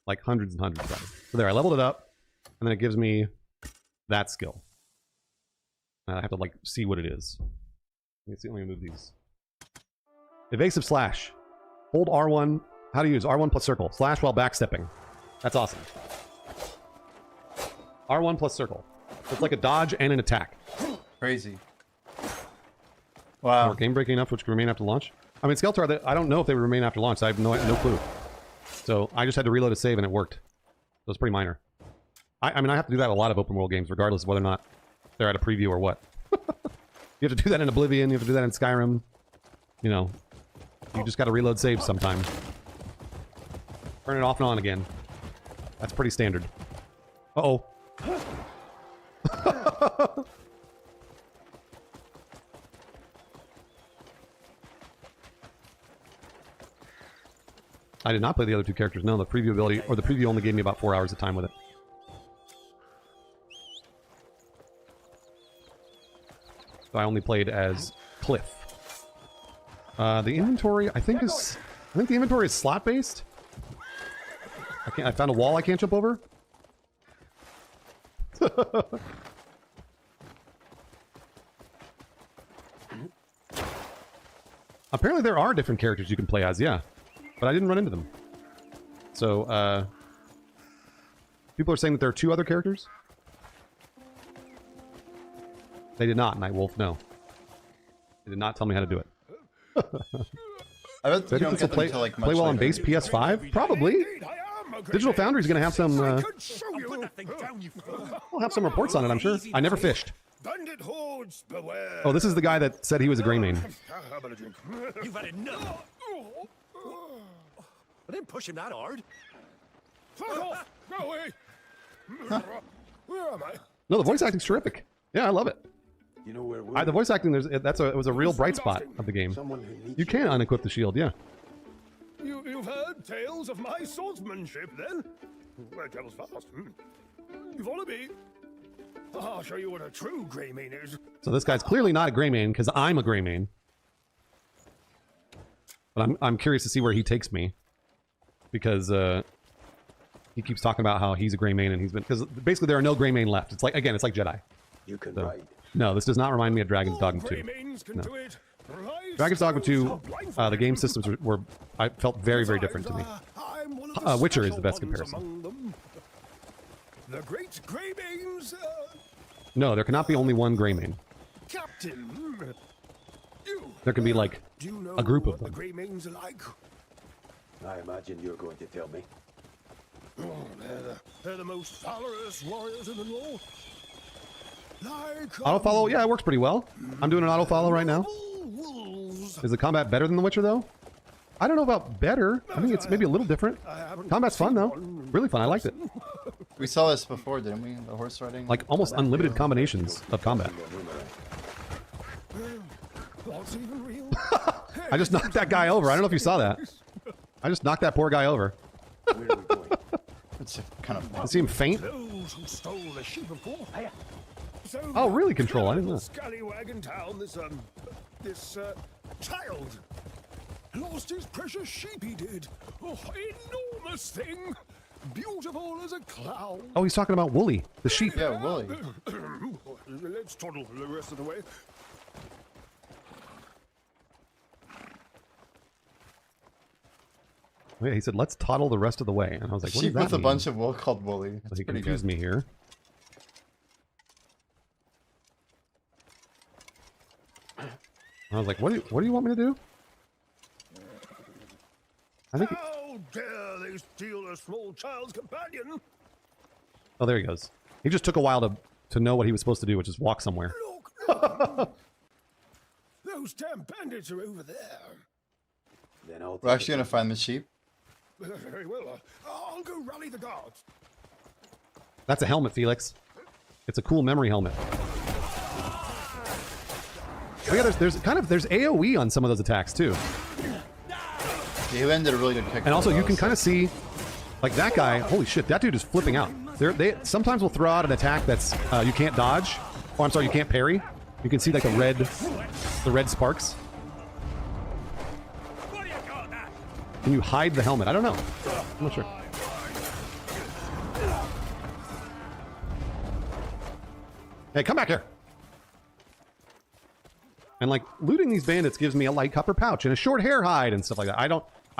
Like hundreds and hundreds of hours. So there, I leveled it up, and then it gives me that skill. I have to like see what it is. Let me move these. Evasive slash. Hold R1. How to use R1 plus circle. Slash while backstepping. That's awesome. R1 plus circle. So it's like a dodge and an attack. Crazy. Wow. Or game breaking enough which can remain after launch. I mean, Skeletor, I don't know if they would remain after launch. So I have no clue. So I just had to reload a save and it worked. So it's pretty minor. I mean, I have to do that in a lot of open world games, regardless of whether or not they're at a preview or what. You have to do that in Oblivion. You have to do that in Skyrim. You know, you just got to reload saves sometime. Turn it off and on again. That's pretty standard. Uh-oh. I did not play the other two characters. No, the preview ability, or the preview only gave me about 4 hours of time with it. So I only played as Cliff. The inventory, I think the inventory is slot based. I found a wall I can't jump over. Apparently there are different characters you can play as, yeah. But I didn't run into them. So, people are saying that there are 2 other characters? They did not, Nightwolf, no. They did not tell me how to do it. I bet you don't get them play, until, like, play much well on later. base PS5? Probably. Digital Foundry's going to have some... we'll have some reports on it, I'm sure. I never fished. Bandit hordes, beware. Oh, this is the guy that said he was a Greymane. You've had enough. I didn't push him that hard. Fuck off! Go away! Where am I? No, the voice acting's terrific. Yeah, I love it. You know where The voice acting, it was a real bright spot of the game. You can unequip the shield, yeah. You've heard tales of my swordsmanship, then? That travels fast. You follow me? I'll show you what a true Greymane is. So this guy's clearly not a Greymane because I'm a Greymane. But I'm curious to see where he takes me. Because he keeps talking about how he's a Greymane and he's been... Because basically there are no Greymane left. It's like, again, it's like Jedi. You can So, ride. no, this does not remind me of Dragon's Dogma 2. No. Dragon's Dogma 2, the game systems were I felt very, very different to me. Witcher is the best comparison. The great Greymanes, No, there cannot be only one Greymane. Captain. There can be like Do you know a group of what them. the Greymanes are like? I imagine you're going to tell me. Oh, they're the most valorous warriors in the North. Like Auto follow, yeah, it works pretty well. I'm doing an auto follow right now. Is the combat better than The Witcher though? I don't know about better. I think it's maybe a little different. Combat's fun though. Really fun. I liked it. We saw this before, didn't we? The horse riding. Like almost unlimited combinations of combat. I just knocked that guy over. I don't know if you saw that. I just knocked that poor guy over. It's kind of. I see him faint. Those who stole the sheep of Gorfire. So Oh, really? Control? I didn't know. Scallywag in town, this child lost his precious sheep. He did. Oh, enormous thing, beautiful as a cloud. Oh, he's talking about Wooly, the sheep. Yeah, Wooly. Let's toddle the rest of the way. Yeah, he said, "Let's toddle the rest of the way," and I was like, "What Sheep does that with a mean?" bunch of wool called Wooly. So That's he pretty confused good. me here. I was like, "What do you want me to do?" I think. How dare they steal a small child's companion? Oh, there he goes. He just took a while to know what he was supposed to do, which is walk somewhere. Those damn bandits are over there. Then I'll We're actually gonna find the sheep. Very well. I'll go rally the guards. That's a helmet, Felix. It's a cool memory helmet. Oh yeah, there's AOE on some of those attacks too. Galen did a really good kick. And also, you can kind of see, like that guy. Holy shit, that dude is flipping out. They sometimes will throw out an attack that's you can't dodge. Oh, I'm sorry, you can't parry. You can see like the red sparks. Can you hide the helmet? I don't know. I'm not sure. Hey, come back here. And like looting these bandits gives me a light copper pouch and a short hair hide and stuff like that. I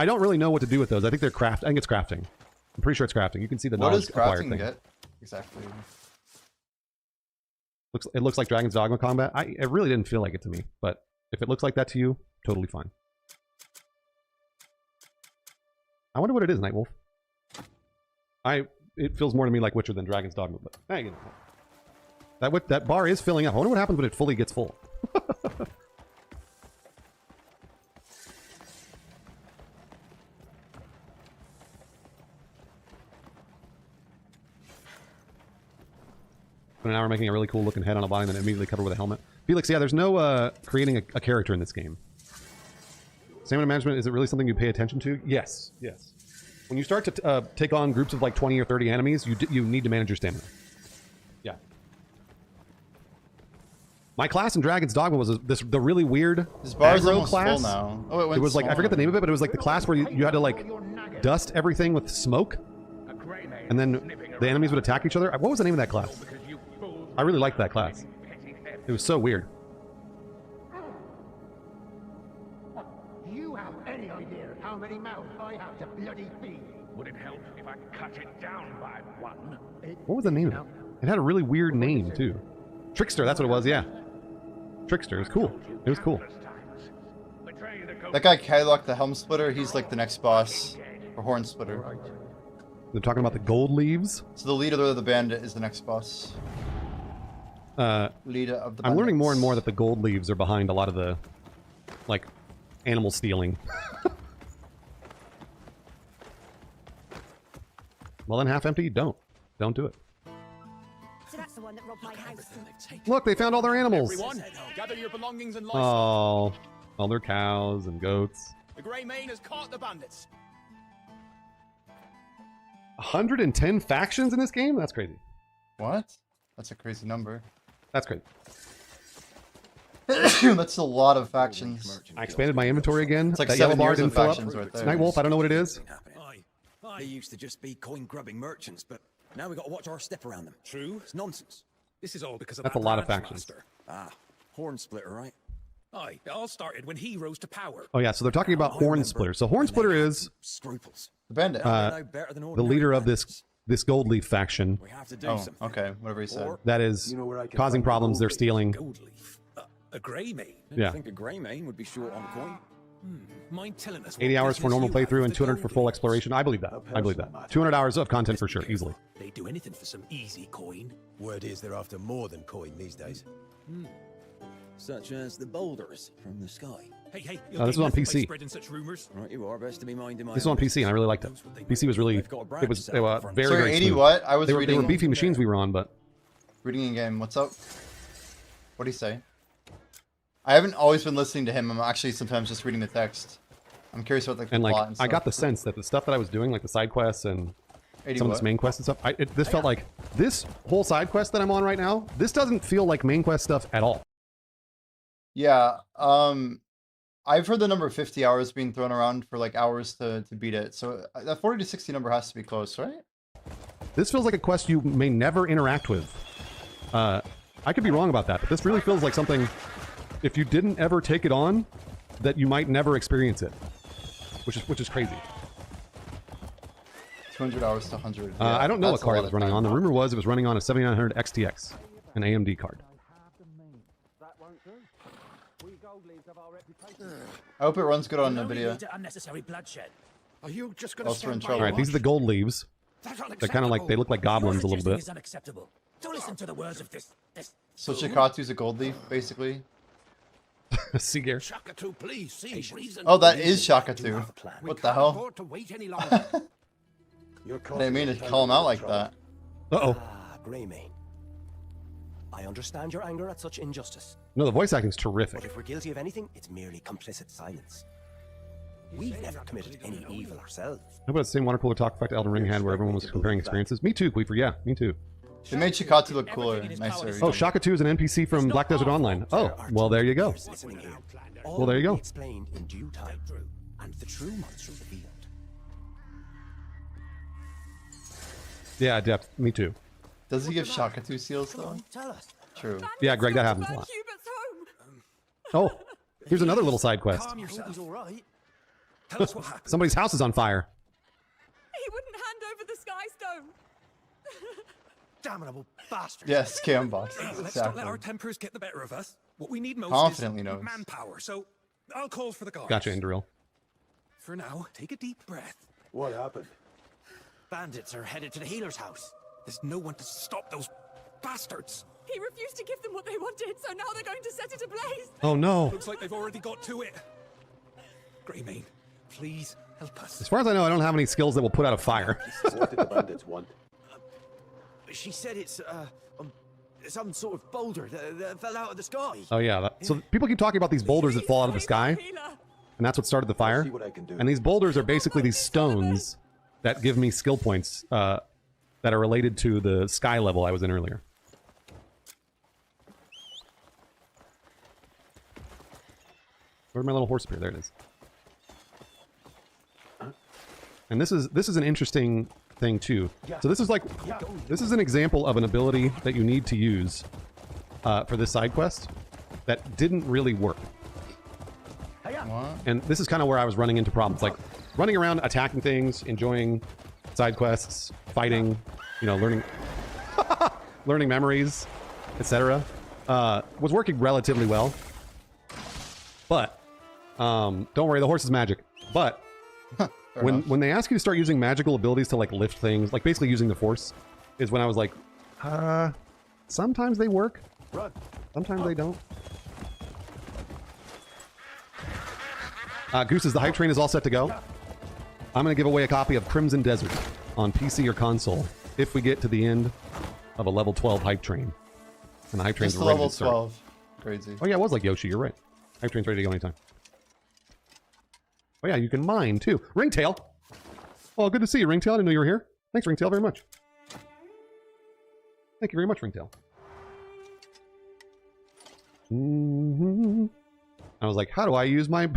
don't really know what to do with those. I think they're I think it's crafting. I'm pretty sure it's crafting. You can see the What knowledge does acquired crafting thing. get exactly? It looks like Dragon's Dogma combat. It really didn't feel like it to me, but if it looks like that to you, totally fine. I wonder what it is, Nightwolf. It feels more to me like Witcher than Dragon's Dogma, but hey, you know. That bar is filling up. I wonder what happens when it fully gets full. Spent an hour making a really cool looking head on a body and then immediately covered with a helmet. Felix, yeah, there's no creating a character in this game. Stamina management, is it really something you pay attention to? Yes, yes. When you start to take on groups of like 20 or 30 enemies, you need to manage your stamina. Yeah. My class in Dragon's Dogma was the really weird This bar's aggro almost class. full now. Oh, it went was like, I forget the name of it, but it was like the class where you had to like dust everything with smoke. And then the enemies would attack each other. What was the name of that class? I really liked that class. It was so weird. You have any idea how many mouths I have to bloody feed? Would it help if I cut it down by one? What was the name of it? It had a really weird name too. Trickster, that's what it was, yeah. Trickster, it was cool. It was cool. That guy Kylock, the Helm Splitter, he's like the next boss, or Horn Splitter. They're talking about the gold leaves. So the leader of the bandit is the next boss. Leader of the I'm learning bandits. more and more that the gold leaves are behind a lot of the, like, animal stealing. Well, then half empty, don't do it. So that's the one that robbed my house. Look, they found all their animals. Everyone, gather your belongings and Oh, all their cows and goats. The Greymane has caught the bandits. 110 factions in this game? That's crazy. What? That's a crazy number. That's crazy. That's a lot of factions. I expanded my inventory again. It's like that yellow 7 bar years didn't of fill up. factions right there. Nightwolf, I don't know what it is. They used to just be coin-grubbing merchants, but now we got to watch our step around them. True. It's nonsense. This is all because of That's that a lot of branch factions. master. Ah, Horn Splitter, right? Aye, it all started when he rose to power. Oh yeah, so they're talking about Horn Splitter. So Horn Splitter is Scruples. The bandit. the leader of this Gold Leaf faction. We have to do Oh, something. okay. Whatever he said. That is You know where I can causing find problems. They're stealing. Gold leaf. A grey mane. Yeah. I think a grey mane would be short on the coin. Mind telling us? 80 what hours for business normal you have playthrough with and the 200 for gold full leaf? exploration. I believe that. I believe that. 200 hours of content for sure, easily. They do anything for some easy coin. Word is they're after more than coin these days. Such as the boulders from the sky. Hey, this is on PC. Spreading such rumors. Right, you are best to be minding my This is on PC, and I really liked it. PC was really, They've got a brand it was set up very, Sorry, very 80 smooth. what? I was They were reading beefy machines we were on, but reading a game. What's up? What do you say? I haven't always been listening to him. I'm actually sometimes just reading the text. I'm curious about the and plot like and I got stuff. the sense that the stuff that I was doing, like the side quests and 80 some of what? this main quest and stuff, this felt like this whole side quest that I'm on right now. This doesn't feel like main quest stuff at all. Yeah. I've heard the number 50 hours being thrown around for like hours to beat it. So that 40 to 60 number has to be close, right? This feels like a quest you may never interact with. I could be wrong about that, but this really feels like something, if you didn't ever take it on, that you might never experience it, which is crazy. 200 hours to 100. I don't know what that's a card lot it was of running time. on. The rumor was it was running on a 7900 XTX, an AMD card. I hope it runs good on NVIDIA. Unnecessary bloodshed. Are you just going Else we're in trouble. All right, these are the gold leaves. They're kind of like, they look like goblins a little bit. Is unacceptable. Don't listen to the words of this. So Shikatu's a gold leaf, basically. Sea gear. Shakatu, please, see reason. Oh, that is Shakatu. What the hell? Afford to wait any longer. You're I didn't mean to call him out like that. Uh-oh. Ah, Greymane. I understand your anger at such injustice. No, the voice acting's terrific. But if we're guilty of anything, it's merely complicit silence. We've never committed any evil ourselves. How about the same water cooler talk effect Elden Ring had where everyone was comparing experiences? Me too, Queeper. Yeah, me too. They made Shikatu look cooler, nicer. Oh, Shaka 2 is an NPC from Black Desert Online. Oh, well, there you go. Well, there you go. Explained in due time, and the true monster revealed. Yeah, depth. Me too. Does he give Shakatu seals though? Tell us. True. Yeah, Greg, that happens a lot. Oh, here's another little side quest. Calm yourself. All right. Tell us what happened. Somebody's house is on fire. He wouldn't hand over the Sky Stone. Damnable bastard. Yes, scam box. Let's not let Exactly. our tempers get the better of us. What we need most Confidently is knows. manpower. So I'll call for the guards. Gotcha, Indril. For now, take a deep breath. What happened? Bandits are headed to the healer's house. There's no one to stop those bastards. He refused to give them what they wanted, so now they're going to set it ablaze. Oh no. Looks like they've already got to it. Greymane, please help us. As far as I know, I don't have any skills that will put out a fire. What did the bandits want? She said it's some sort of boulder that fell out of the sky. Oh yeah. So people keep talking about these boulders that fall out of the sky, and that's what started the fire. See what I can do. And these boulders are basically these stones that give me skill points that are related to the sky level I was in earlier. Where'd my little horse appear? There it is. And this is an interesting thing too. So this is like, this is an example of an ability that you need to use for this side quest that didn't really work. What? And this is kind of where I was running into problems, like running around, attacking things, enjoying side quests, fighting, you know, learning, learning memories, etc. Was working relatively well. But don't worry, the horse is magic. But when they ask you to start using magical abilities to like lift things, like basically using the force, is when I was like, sometimes they work, sometimes they don't. Gooses, the hype train is all set to go. I'm going to give away a copy of Crimson Desert on PC or console if we get to the end of a level 12 hype train. And the hype train's Just ready level to start. 12. Crazy. Oh yeah, it was like Yoshi, you're right. Hype train's ready to go anytime. Oh yeah, you can mine too. Ringtail! Oh, good to see you, Ringtail. I didn't know you were here. Thanks, Ringtail, very much. Thank you very much, Ringtail. I was like, how do I use my...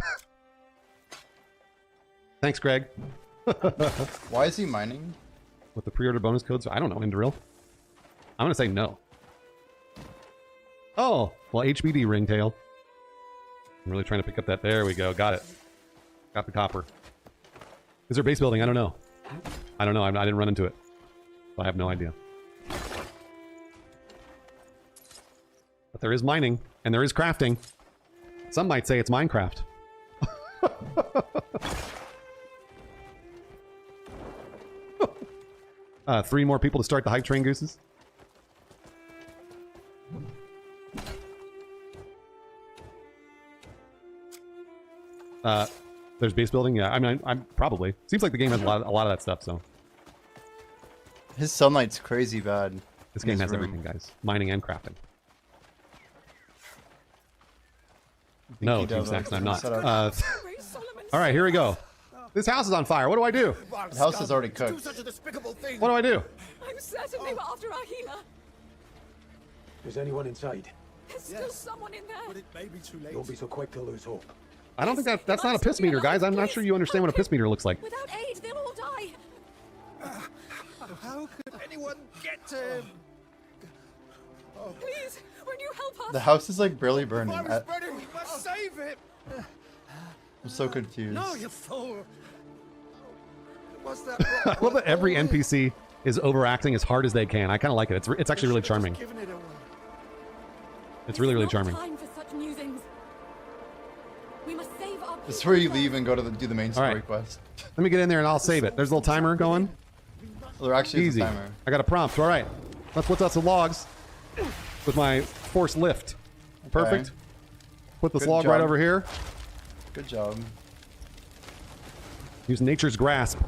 Thanks, Greg. Why is he mining? With the pre-order bonus codes? I don't know, Indril. I'm going to say no. Oh, well, HBD, Ringtail. I'm really trying to pick up that. There we go. Got it. Got the copper. Is there base building? I don't know. I don't know. I didn't run into it. So I have no idea. But there is mining, and there is crafting. Some might say it's Minecraft. 3 more people to start the hype train, Gooses. There's base building. Yeah, I mean, I'm probably. Seems like the game has a lot of that stuff. So his sunlight's crazy bad. This game has everything, guys. Mining and crafting. No, Team Snacks, I'm not. All right, here we go. This house is on fire. What do I do? The house is already cooked. What do I do? I'm certain they were after our healer. Is anyone inside? There's still someone in there. But it may be too late. Don't be so quick to lose hope. I don't think that's not a piss meter, guys. I'm not sure you understand what a piss meter looks like. Without aid, they'll all die. How could anyone get to him? Please, when you help us. The house is like barely burning. We must save him. I'm so confused. No, you fool. What's that? I love that every NPC is overacting as hard as they can. I kind of like it. It's actually really charming. It's really, really charming. Time for such musings. We must save our This is where you leave and go to do the main story quest. Let me get in there and I'll save it. There's a little timer going. Well, there actually is Easy. a timer. I got a prompt. All right. Let's put out some logs with my force lift. Perfect. Put this Good log job. right over here. Good job. Use nature's grasp.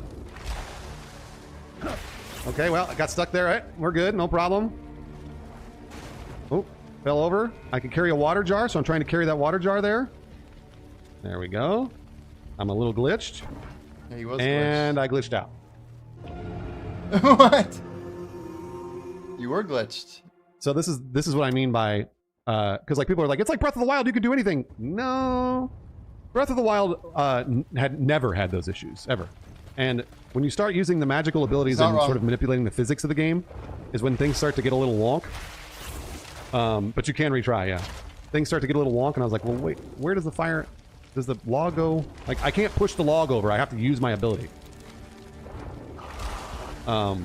Okay, well, I got stuck there, right? We're good, no problem. Oh, fell over. I can carry a water jar, so I'm trying to carry that water jar there. There we go. I'm a little glitched. Yeah, he was and I glitched out. What? You were glitched. So this is what I mean by because like people are like, it's like Breath of the Wild, you could do anything. No. Breath of the Wild had never had those issues, ever. And when you start using the magical abilities and sort of manipulating the physics of the game, is when things start to get a little wonk. But you can retry, yeah. Things start to get a little wonk, and I was like, well, wait, where does the fire... Does the log go... Like, I can't push the log over. I have to use my ability. Yeah,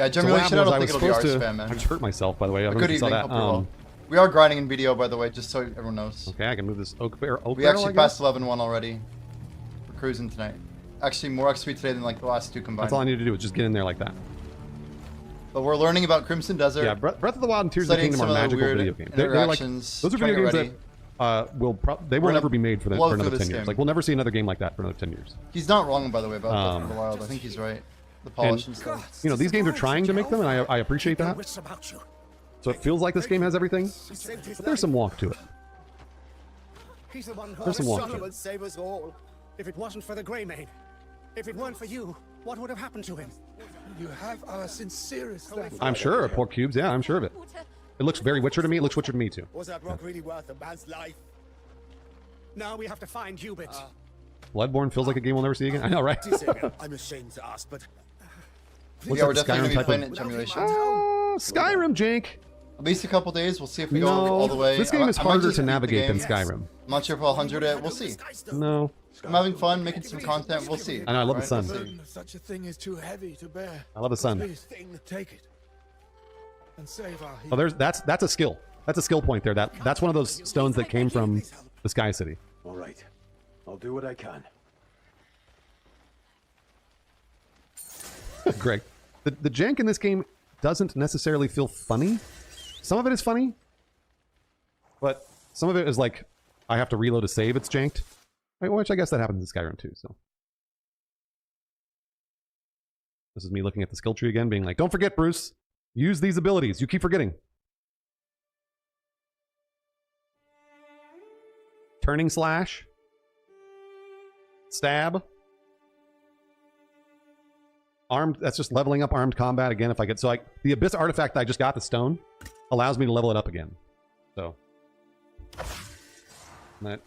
generally, I don't think it'll be our spam, man. I just hurt myself, by the way. I don't know Good if you saw evening. that. Hope you're well. We are grinding in BDO, by the way, just so everyone knows. Okay, I can move this oak barrel. We actually passed 11-1 already. We're cruising tonight. Actually, more XP today than like the last 2 combined. That's all I need to do is just get in there like that. But we're learning about Crimson Desert. Yeah, Breath of the Wild and Tears of the Kingdom are magical video games. They're like, those are video games that they will never be made for another 10 years. Like, we'll never see another game like that for another 10 years. He's not wrong, by the way, about Breath of the Wild. I think he's right. The polish and stuff. You know, these games are trying to make them, and I appreciate that. So it feels like this game has everything, but there's some walk to it. He's the one who There's some walk to it. would save us all. If it wasn't for the Greymane, if it weren't for you, what would have happened to him? You have our sincerest thanks. I'm sure, Pork Cubes, yeah, I'm sure of it. It looks very Witcher to me. It looks Witcher to me, too. Was that rock really worth a man's life? Now we have to find Hubert. Bloodborne feels like a game we'll never see again. I know, right? I'm ashamed to ask, but... What's Yeah, we're that definitely Skyrim going to be type playing of... it in Simulation. Skyrim, Jank. At least a couple days. We'll see if we go No, all the way. this game is I might harder just to beat the navigate than game. Skyrim. I'm not sure if I'll 100 it. We'll see. No. I'm having fun making some content. We'll see. I know, I love the sun. We'll see. Such a thing is too heavy to bear. I love the sun. Please, take it and save our Oh, that's a skill. That's a skill point there. That's one of those stones that came from the Sky City. All right. I'll do what I can. Greg, the jank in this game doesn't necessarily feel funny. Some of it is funny, but some of it is like I have to reload a save. It's janked, which I guess that happens in Skyrim too. So this is me looking at the skill tree again, being like, "Don't forget, Bruce. Use these abilities. You keep forgetting." Turning slash, stab. Armed, that's just leveling up armed combat again if I get... So like the Abyss artifact that I just got, the stone, allows me to level it up again. So... That,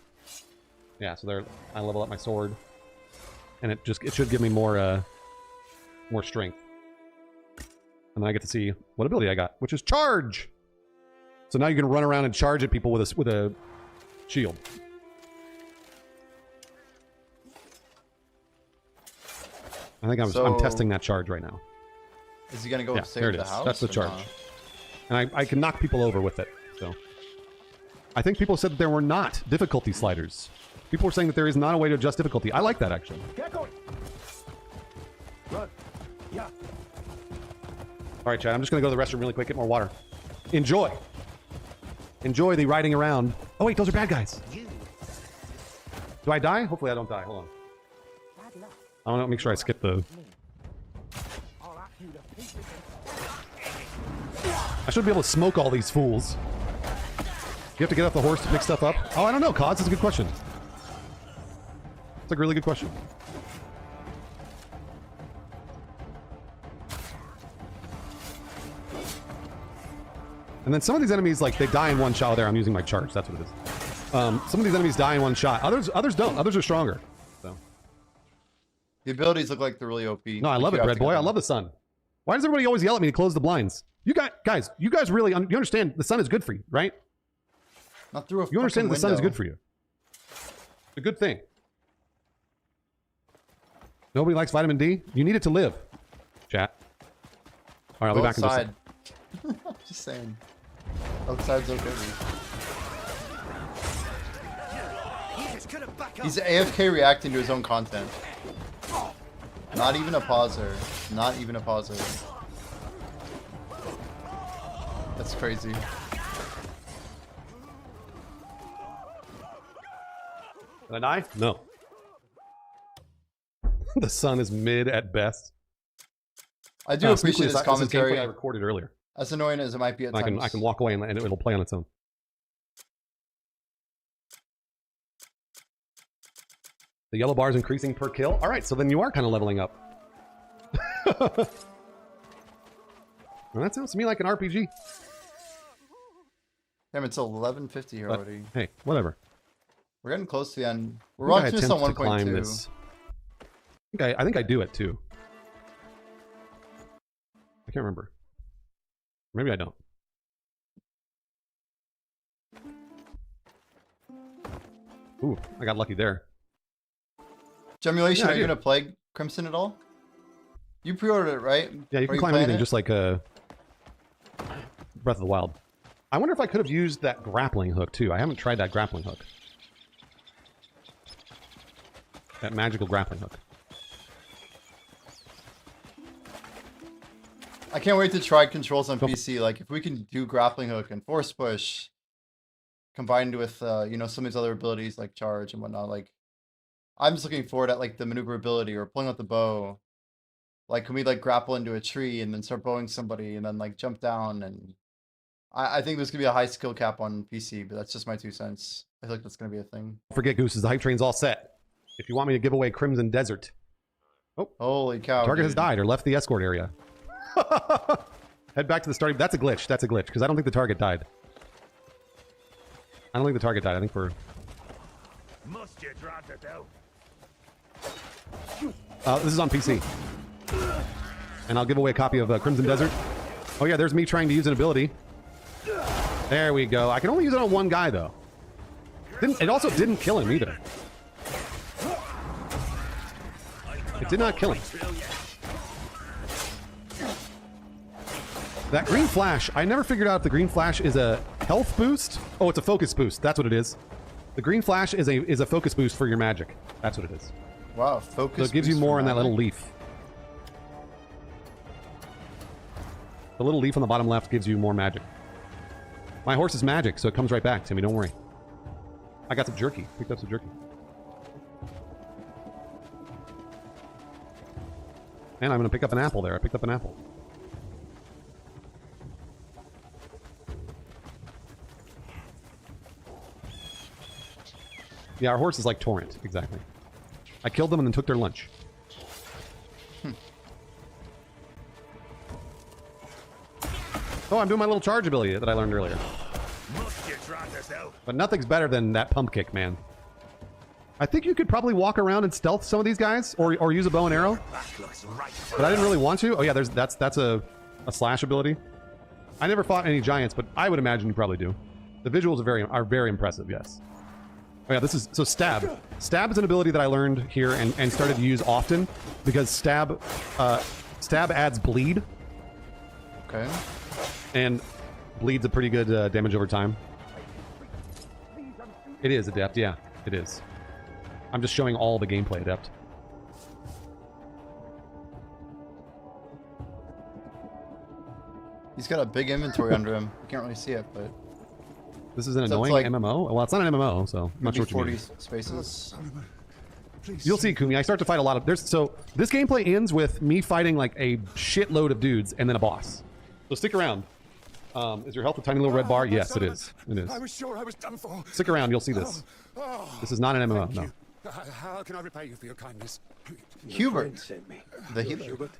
yeah, so there I level up my sword. And it should give me more strength. And then I get to see what ability I got, which is charge! So now you can run around and charge at people with a shield. I think I'm testing that charge right now. Is he gonna go Yeah, save there it the is. house? That's the or charge. not? And I can knock people over with it. So I think people said that there were not difficulty sliders. People were saying that there is not a way to adjust difficulty. I like that, actually. Get going. Run. Yeah. All right, Chad, I'm just going to go to the restroom really quick, get more water. Enjoy. Enjoy the riding around. Oh, wait, those are bad guys. Do I die? Hopefully I don't die. Hold on. I want to make sure I skip the... I should be able to smoke all these fools. You have to get off the horse to pick stuff up? Oh, I don't know, Cos. That's a good question. It's a really good question. And then some of these enemies, like, they die in one shot. Oh, there, I'm using my charge. That's what it is. Some of these enemies die in one shot. Others don't. Others are stronger. So The abilities look like they're really OP. no, I love it, Bread Boy. I love the sun. Why does everybody always yell at me to close the blinds? You guys really you understand the sun is good for you, right? Not through a You understand that the sun is window. good for you. It's a good thing. Nobody likes vitamin D? You need it to live. Chat. All right, I'll be Go back in just a outside. Just saying. Outside's okay. He's AFK reacting to his own content. Not even a pauser. Not even a pauser. That's crazy. Did I die? No. The sun is mid at best. I do appreciate his this is commentary. gameplay I recorded earlier. As annoying as it might be at I times. can walk away and it'll play on its own. The yellow bar is increasing per kill. All right, so then you are kind of leveling up. Well, that sounds to me like an RPG. Damn, it's 11:50 here But, already. hey, whatever. We're getting close to the end. We're I watching think this I on attempt to climb 1.2. this. I think I do it too. I can't remember. Maybe I don't. Ooh, I got lucky there. Gemulation, Yeah, I are you do. gonna play Crimson at all? You pre-ordered it, right? Yeah, you Are can climb playing anything, it? just like Breath of the Wild. I wonder if I could have used that grappling hook too. I haven't tried that grappling hook. That magical grappling hook. I can't wait to try controls on PC. Like, if we can do grappling hook and force push, combined with you know, some of these other abilities like charge and whatnot. Like, I'm just looking forward at like the maneuverability or pulling out the bow. Like, can we like grapple into a tree and then start bowing somebody and then like jump down? And I think there's gonna be a high skill cap on PC, but that's just my 2 cents. I feel like that's gonna be a thing. Don't forget, Gooses, the hype train's all set. If you want me to give away Crimson Desert. Oh, holy cow! Target has dude. died or left the escort area. Head back to the starting. That's a glitch. That's a glitch because I don't think the target died. I don't think the target died. I think we're. Must you drag it out? This is on PC. And I'll give away a copy of Crimson Desert. Oh yeah, there's me trying to use an ability. There we go. I can only use it on one guy though. It also didn't kill him either. It did not kill him. That green flash, I never figured out if the green flash is a health boost. Oh, it's a focus boost. That's what it is. The green flash is a focus boost for your magic. That's what it is. Wow, focus. So it gives you boost for more in that little magic. leaf. The little leaf on the bottom left gives you more magic. My horse is magic, so it comes right back to me. Don't worry. I got some jerky. Picked up some jerky. And I'm going to pick up an apple there. I picked up an apple. Yeah, our horse is like Torrent. Exactly. I killed them and then took their lunch. Oh, I'm doing my little charge ability that I learned earlier. Must you drown yourself? But nothing's better than that pump kick, man. I think you could probably walk around and stealth some of these guys, or use a bow and arrow. But I didn't really want to. Oh yeah, that's a slash ability. I never fought any giants, but I would imagine you probably do. The visuals are very impressive. Yes. Oh yeah, this is so stab. Stab is an ability that I learned here and started to use often because stab adds bleed. Okay. And bleed's a pretty good damage over time. It is adept, yeah, it is. I'm just showing all the gameplay adept. He's got a big inventory under him. You can't really see it, but This is an So it's annoying like- MMO? Well, it's not an MMO, so I'm not sure what you 40 mean. spaces. You'll see, Kumi. I start to fight a lot of... So this gameplay ends with me fighting like a shitload of dudes and then a boss. So stick around. Is your health a tiny little red bar? Yes, it is. It is. I was sure I was done for. Stick around. You'll see this. This is not an MMO. No. How can I repay you for your kindness? Hubert. Sent me. The Hubert.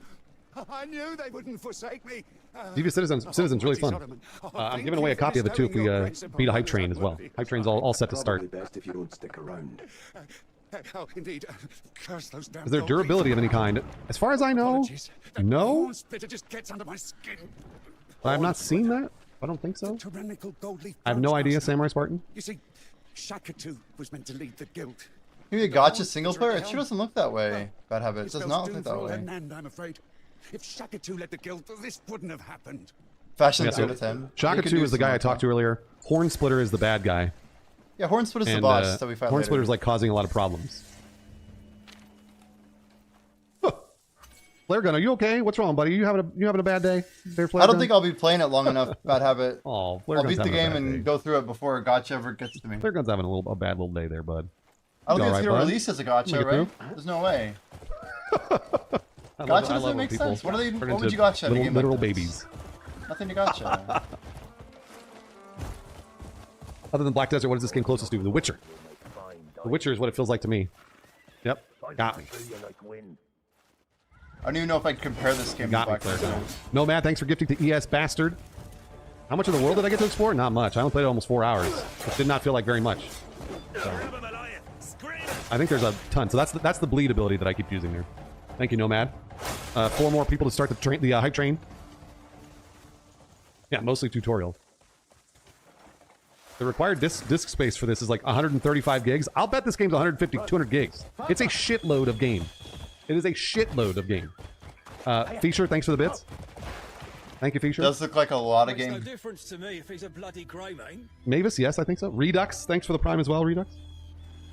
I knew they wouldn't forsake me. Devious Citizen's really fun. I'm giving away a copy of it too if we beat a hype train as well. Hype train's all set to start. Probably best if you don't stick around. Oh, indeed. Curse those damn Is there gold durability leaf. of any kind? As far as I know, Apologies. That no. horn splitter just gets under my skin. I've not seen that. I don't think so. Tyrannical gold leaf I have no branch idea, master. Samurai Spartan. You see, Shakatu was meant to lead the guild. Maybe a gotcha single player? It sure doesn't look that way. Bad Habit. It does spells not doom look for that all way. Hernand, I'm afraid. If Shakatu led the guild, this wouldn't have happened. Fashion's Yeah, so good with him. Shaka 2 is the guy I talked to earlier. Horn Splitter is the bad guy. Yeah, Horn Splitter's the And, boss that we fight Horn later. Splitter's like causing a lot of problems. Flare Gun, are you okay? What's wrong, buddy? You having a bad day? There, Flare I don't Gun? think I'll be playing it long enough. Bad Habit. Oh, Flare I'll Gun's beat the having a game bad and day. go through it before a gotcha ever gets to me. Flare Gun's having a bad little day there, bud. I don't You think all it's right, gonna bud? release as a gotcha, Make it right? through? There's no way. I Gotcha love doesn't when make people sense. What are they? turn What into would you gotcha in a little, game literal like this? babies. Nothing to gotcha. Other than Black Desert, what is this game closest to? The Witcher. The Witcher is what it feels like to me. Yep. Got me. I don't even know if I can compare this game to Got me, Black Flare Desert. Gun. Nomad, thanks for gifting to ES Bastard. How much of the world did I get to explore? Not much. I only played it almost 4 hours. It did not feel like very much. So, I think there's a ton. So that's the bleed ability that I keep using there. Thank you, Nomad. 4 more people to start the hype train. Yeah, mostly tutorial. The required disk space for this is like 135 gigs. I'll bet this game's 150, 200 gigs. It's a shitload of game. It is a shitload of game. Fisher, thanks for the bits. Thank you, Fisher. Does look like a lot of Makes no game. difference to me if he's a bloody grey mane. Mavis, yes, I think so. Redux, thanks for the prime as well, Redux.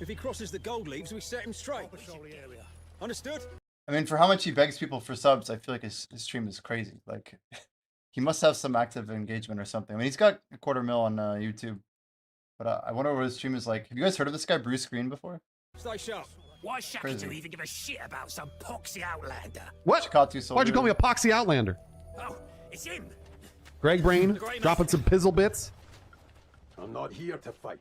If he crosses the gold leaves, we set him straight. Understood? I mean, for how much he begs people for subs, I feel like his stream is crazy. Like, he must have some active engagement or something. I mean, he's got 250,000 on YouTube, but I wonder what his stream is like. Have you guys heard of this guy, Bruce Green, before? Stay sharp. Why Crazy. Shakatu even give a shit about some poxy outlander? What? Chikatu Why'd you call me a poxy outlander? Oh, it's him. Greg Brain, dropping some pizzle bits. I'm not here to fight.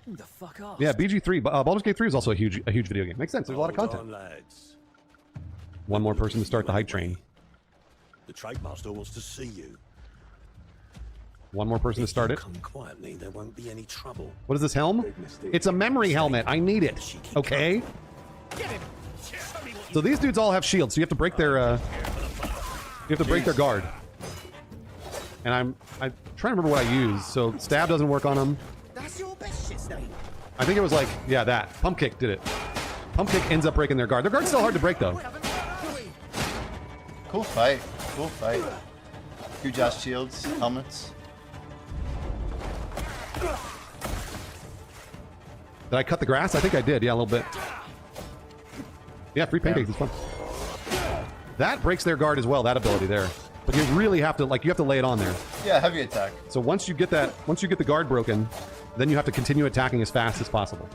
Who the fuck off? Yeah, BG3. Baldur's Gate 3 is also a huge video game. Makes sense. There's a lot of Hold content. on, lads. One more person to start the hype train. The trade master wants to see you. One more person to start it. Come quietly, there won't be any trouble. What is this helm? It's a memory helmet. I need it. Okay. So these dudes all have shields, so you have to break their guard. And I'm trying to remember what I use. So stab doesn't work on them. That's your best shit's name. I think it was like, yeah, that. Pump kick did it. Pump kick ends up breaking their guard. Their guard's still hard to break though. Cool fight. Cool fight. Huge ass shields, helmets. Did I cut the grass? I think I did. Yeah, a little bit. Yeah, free pancakes is fun. That breaks their guard as well, that ability there. But you really have to, like, you have to lay it on there. Yeah, heavy attack. So once you get the guard broken, then you have to continue attacking as fast as possible.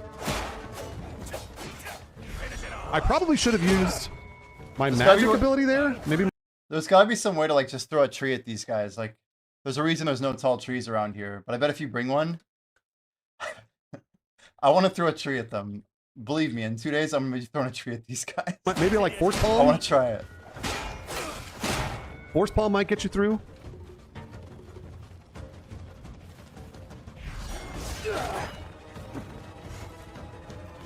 I probably should have used my magic ability there. Maybe. There's gotta be some way to like just throw a tree at these guys. Like, there's a reason there's no tall trees around here. But I bet if you bring one, I want to throw a tree at them. Believe me, in 2 days I'm gonna be throwing a tree at these guys. Maybe like force palm. I want to try it. Force palm might get you through.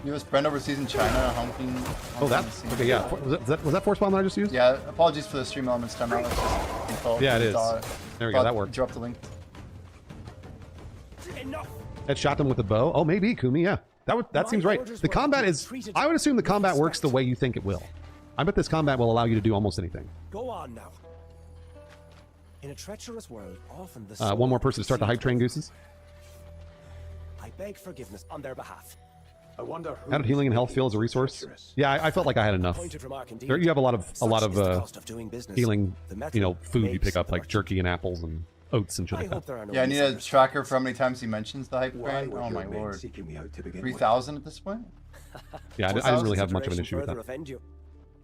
You have a friend overseas in China, honking. Oh, that. Okay, yeah. Was that force bomb that I just used? Yeah. Apologies for the stream elements timeout. It's just default. Yeah, it is. There we go. That worked. Drop the link. That shot them with a bow. Oh, maybe Kumi. Yeah, that seems right. The combat is. I would assume the combat works the way you think it will. I bet this combat will allow you to do almost anything. Go on now. In a treacherous world, often the one more person to start the hype train, Gooses. I beg forgiveness on their behalf. I wonder How did healing and health feel as a resource? Yeah, I felt like I had enough. There, you have a lot of healing, food you pick up like jerky and apples and oats and shit like that. Yeah, I need a tracker for how many times he mentions the hype train. Oh my lord, 3,000 at this point. Yeah, I didn't really have much of an issue with that.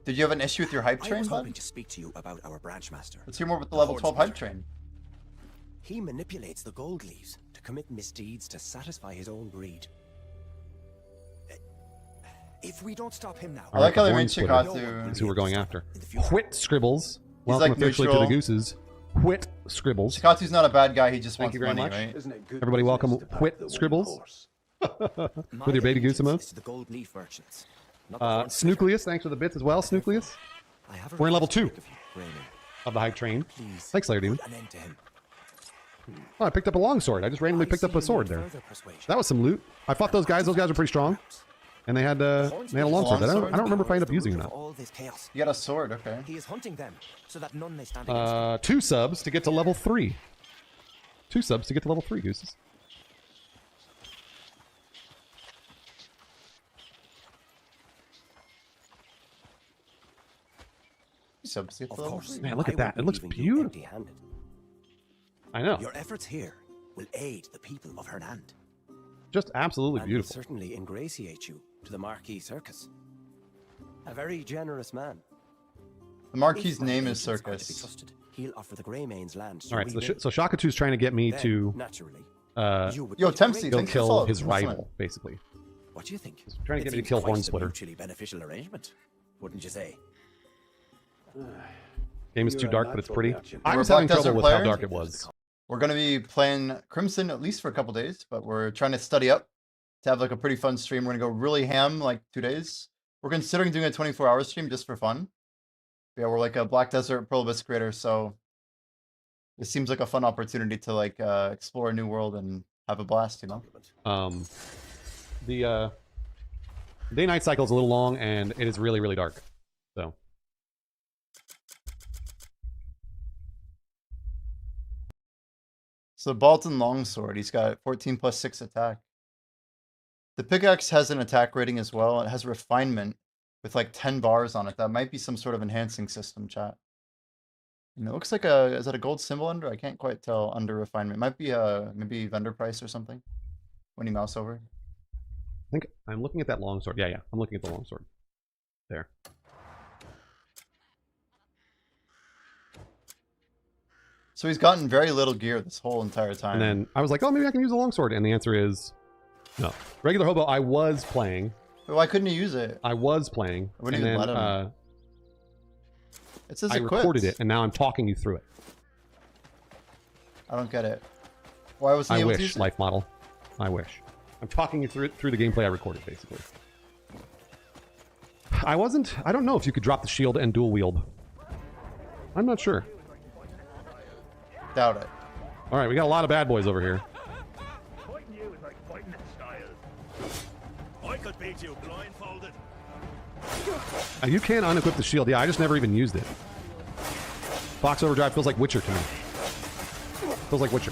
Did you have an issue with your hype train, bud? hoping to speak to you about our branch master. Let's hear more about the level 12 hype train. He manipulates the gold leaves to commit misdeeds to satisfy his own greed. If we don't stop him now, I like how they made Shikatsu. Is who we're going after. Whit Scribbles. He's Welcome like officially neutral. to the Gooses. Whit Scribbles. Shikatsu's not a bad guy. He just Thank wants you very money, much. right? Everybody, welcome Whit Scribbles. With your baby goose emotes. the gold leaf merchants. Snooklius, thanks for the bits as well, Snooklius. We're in level 2 of the hype train. Thanks, Slayer Demon. Oh, I picked up a longsword. I just randomly picked up a sword there. That was some loot. I fought those guys. Those guys are pretty strong. And they had a longsword. I don't remember if I ended up using it or not. You got a sword, okay. He is hunting them so that none may stand against him. 2 subs to get to level 3. 2 subs to get to level 3, Gooses. Man, look at that. It looks beautiful. I know. Your efforts here will aid the people of Hernand. Just absolutely And beautiful. will certainly ingratiate you to the Marquis Circus. A very generous man. The Marquis's name is Circus. He'll offer the Greymane's land. All right, so Shakatu's trying to get me to Yo, Tempsy, go thanks for kill following. his Listen. rival, basically. What do you think? He's trying to It get me to seems kill quite a Hornsplitter. mutually beneficial arrangement, wouldn't you say? Game is too dark, but it's pretty. I We're was a having Black trouble Desert with how player. dark it was. We're gonna be playing Crimson at least for a couple days, but we're trying to study up to have like a pretty fun stream. We're gonna go really ham like 2 days. We're considering doing a 24-hour stream just for fun. Yeah, we're like a Black Desert Prohibus creator, so it seems like a fun opportunity to like explore a new world and have a blast, you know? The day-night cycle is a little long, and it is really, really dark. So. So Baltan Longsword, he's got 14 plus 6 attack. The pickaxe has an attack rating as well. It has refinement with like 10 bars on it. That might be some sort of enhancing system, chat. And it looks like is that a gold symbol under? I can't quite tell under refinement. It might be maybe vendor price or something when you mouse over. I think I'm looking at that longsword. Yeah, I'm looking at the longsword. There. So he's gotten very little gear this whole entire time. And then I was like, oh, maybe I can use a longsword. And the answer is no. Regular Hobo, I was playing. But why couldn't you use it? I was playing. I wouldn't even let him. It says I recorded it, and now I'm talking you through it. I don't get it. Why wasn't he I able to wish, use it? life model. I wish. I'm talking you through the gameplay I recorded, basically. I don't know if you could drop the shield and dual wield. I'm not sure. Doubt it. All right, we got a lot of bad boys over here. Fighting you is like fighting in style. I could beat you blindfolded. You can unequip the shield. Yeah, I just never even used it. Fox Overdrive feels like Witcher to me. Feels like Witcher.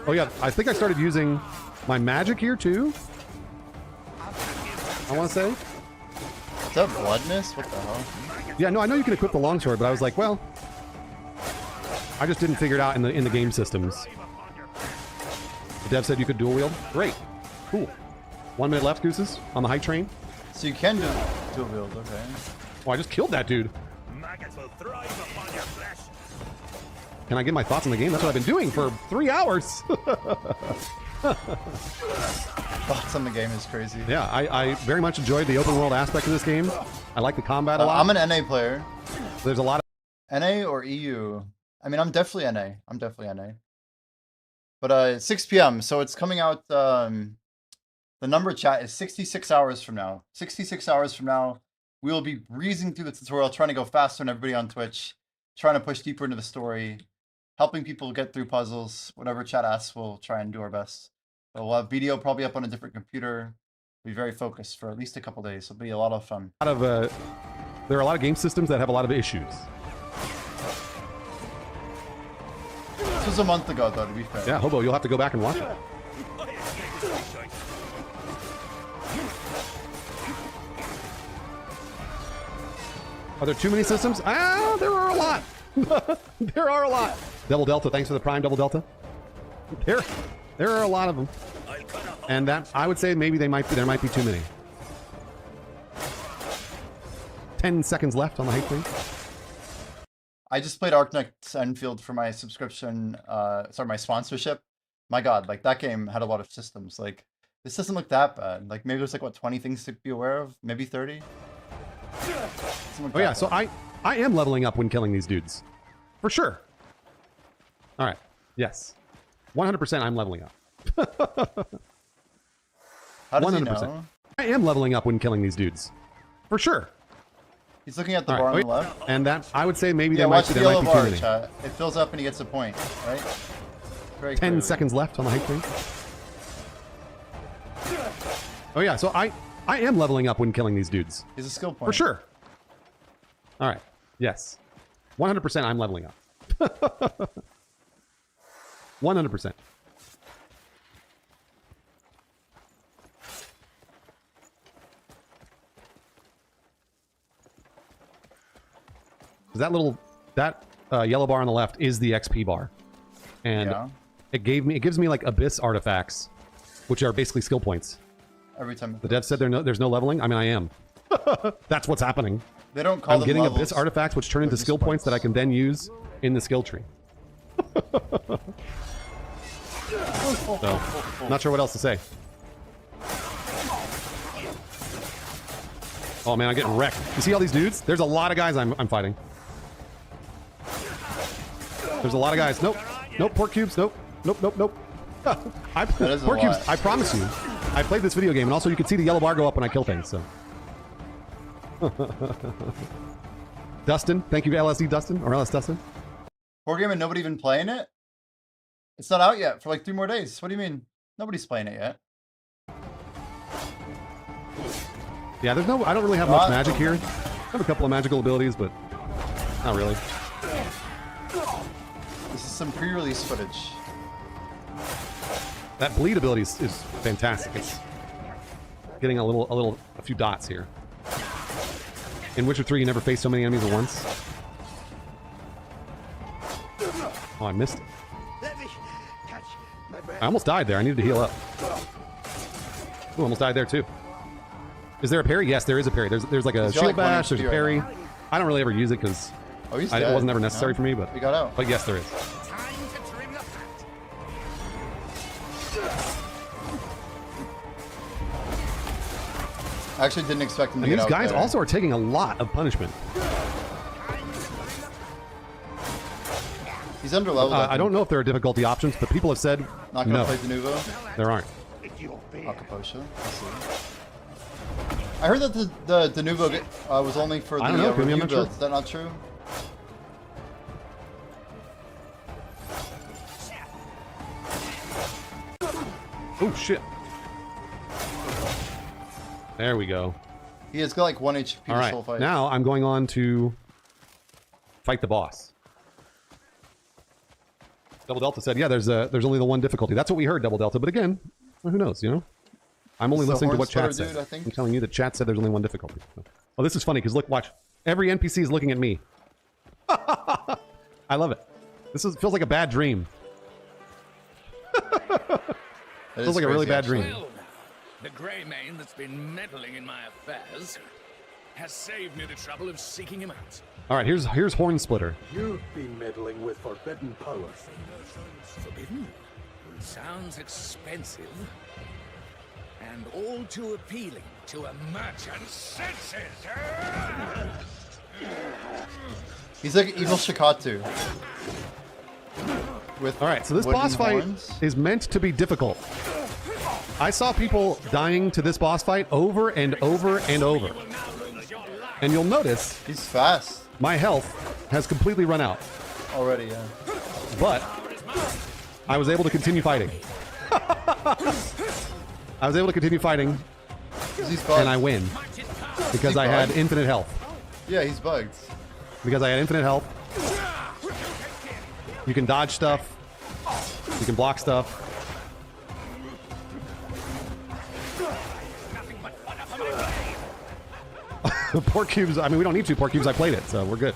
Oh yeah, I think I started using my magic here too. I want to say. Is that bloodness? What the hell? Yeah, no, I know you can equip the longsword, but I was like, well, I just didn't figure it out in the game systems. The dev said you could dual wield. Great, cool. 1 minute left, Gooses, on the hype train. So you can do dual wield, okay. Oh, I just killed that dude. Maggots will thrive upon your flesh. Can I get my thoughts on the game? That's what I've been doing for 3 hours. Thoughts on the game is crazy. Yeah, I very much enjoyed the open world aspect of this game. I like the combat a lot. I'm an NA player. There's a lot of NA or EU. I mean, I'm definitely NA. I'm definitely NA. But 6 p.m. So it's coming out. The number chat is 66 hours from now. 66 hours from now, we will be breezing through the tutorial, trying to go faster than everybody on Twitch, trying to push deeper into the story, helping people get through puzzles. Whatever chat asks, we'll try and do our best. But we'll have video probably up on a different computer. Be very focused for at least a couple days. It'll be a lot of fun. There are a lot of game systems that have a lot of issues. This was a month ago, though, to be fair. Yeah, Hobo, you'll have to go back and watch it. Are there too many systems? Ah, there are a lot. There are a lot. Double Delta, thanks for the Prime, Double Delta. There are a lot of them. And that, I would say maybe there might be too many. 10 seconds left on the hype thing. I just played Arknights Enfield for my subscription, my sponsorship. My God, like that game had a lot of systems. Like this doesn't look that bad. Like maybe there's like what 20 things to be aware of, maybe 30. Oh yeah, so I am leveling up when killing these dudes, for sure. All right, yes, 100% I'm leveling up. How does he know? I am leveling up when killing these dudes, for sure. He's looking at the bar on the left. And that, I would say maybe there watch might the be yellow too bar, many. chat. It fills up and he gets a point, right? Very 10 clearly. seconds left on the hype thing. Oh yeah, so I am leveling up when killing these dudes. He's a skill point. For sure. All right, yes. 100% I'm leveling up. 100%. That yellow bar on the left is the XP bar, and it gives me like abyss artifacts, which are basically skill points. Every time The dev said there's no leveling. I mean, I am. That's what's happening. They don't call I'm them getting levels. abyss artifacts, which turn into skill points that I can then use in the skill tree. So, not sure what else to say. Oh man, I'm getting wrecked. You see all these dudes? There's a lot of guys I'm fighting. There's a lot of guys. Nope. Nope. Pork cubes. Nope. Nope. Nope. Nope. Pork cubes. I promise you. I played this video game, and also you can see the yellow bar go up when I kill things. So. Dustin, thank you to LSD Dustin or LS Dustin. Poor game and nobody even playing it. It's not out yet for like 3 more days. What do you mean? Nobody's playing it yet. Yeah, there's no. I don't really have much magic here. I have a couple of magical abilities, but not really. This is some pre-release footage. That bleed ability is fantastic. It's getting a few dots here. In Witcher 3, you never face so many enemies at once. Oh, I missed it. I almost died there. I needed to heal up. Ooh, almost died there too. Is there a parry? Yes, there is a parry. There's like a shield bash. There's a parry. I don't really ever use it because it wasn't ever necessary for me. But he got out. But yes, there is. I actually didn't expect him to And get these out guys there. also are taking a lot of punishment. He's under leveled. I don't know if there are difficulty options, but people have said Not gonna no. play Denuvo? There aren't. Akaposha. I heard that the Denuvo was only for the I don't know, review I'm not build. sure. Is that not true? Oh shit! There we go. He has got like 1 HP All this right, whole fight. now I'm going on to fight the boss. Double Delta said, "Yeah, there's only the one difficulty." That's what we heard, Double Delta. But again, who knows? You know, I'm only It's the listening to what Horn chat Splitter said. dude, I think. I'm telling you that chat said there's only one difficulty. Oh, this is funny because look, watch. Every NPC is looking at me. I love it. Feels like a bad dream. Feels like a really bad dream. Well, the grey mane that's been meddling in my affairs has saved me the trouble of seeking him out. All right, here's Horn Splitter. You've been meddling with forbidden power. Forbidden? Sounds expensive. And all too appealing to a merchant's senses. He's like evil Shikatu. With all right, so this wooden boss fight horns? is meant to be difficult. I saw people dying to this boss fight over and over and over. And you'll notice he's fast. My health has completely run out already, yeah. But I was able to continue fighting. I was able to continue fighting, and I win because I had infinite health. Yeah, he's bugged. Because I had infinite health. You can dodge stuff. You can block stuff. Pork cubes. I mean, we don't need 2 pork cubes. I played it, so we're good.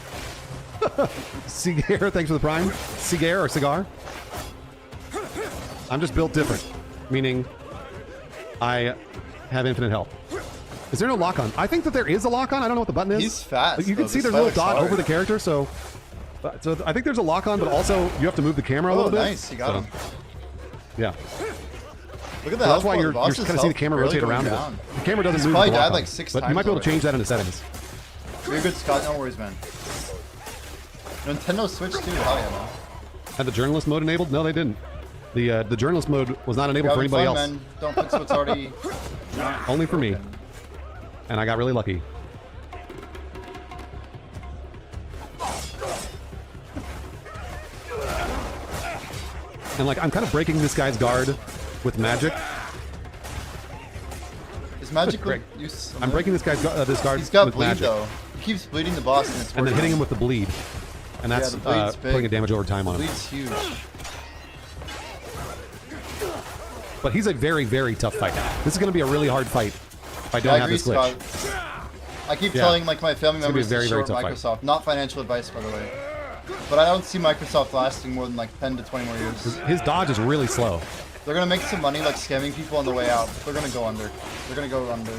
Cigar, thanks for the prime. Cigar or cigar? I'm just built different, meaning I have infinite health. Is there no lock-on? I think that there is a lock-on. I don't know what the button is. He's fast. But you can see there's a little dot over the character, so I think there's a lock-on, but also you have to move the camera a little bit. Nice, you got him. Yeah. Look at that. So that's why you're kind of seeing the camera rotate around a bit. The camera doesn't move. Probably with the died lock-on, like 6 but times. you might be able to change that in the settings. You're good, Scott. No worries, man. Nintendo Switch too. Hell yeah, man. Had the journalist mode enabled? No, they didn't. The journalist mode was not enabled for anybody else. Man. Don't fix what's already. Only for me. And I got really lucky. And like, I'm kind of breaking this guy's guard with magic. Is magic Great. use? I'm breaking this guy's this guard He's got with bleed magic. though. He keeps bleeding the boss, and it's And then hitting him with the bleed. And that's the bleed's big. putting a damage over time on him. Bleed's huge. But he's a very, very tough fight. This is going to be a really hard fight if I don't have this glitch. Scott. I keep telling like my family members to short Microsoft. Not financial advice, by the way. But I don't see Microsoft lasting more than like 10 to 20 more years. His dodge is really slow. They're gonna make some money like scamming people on the way out. They're gonna go under. They're gonna go under.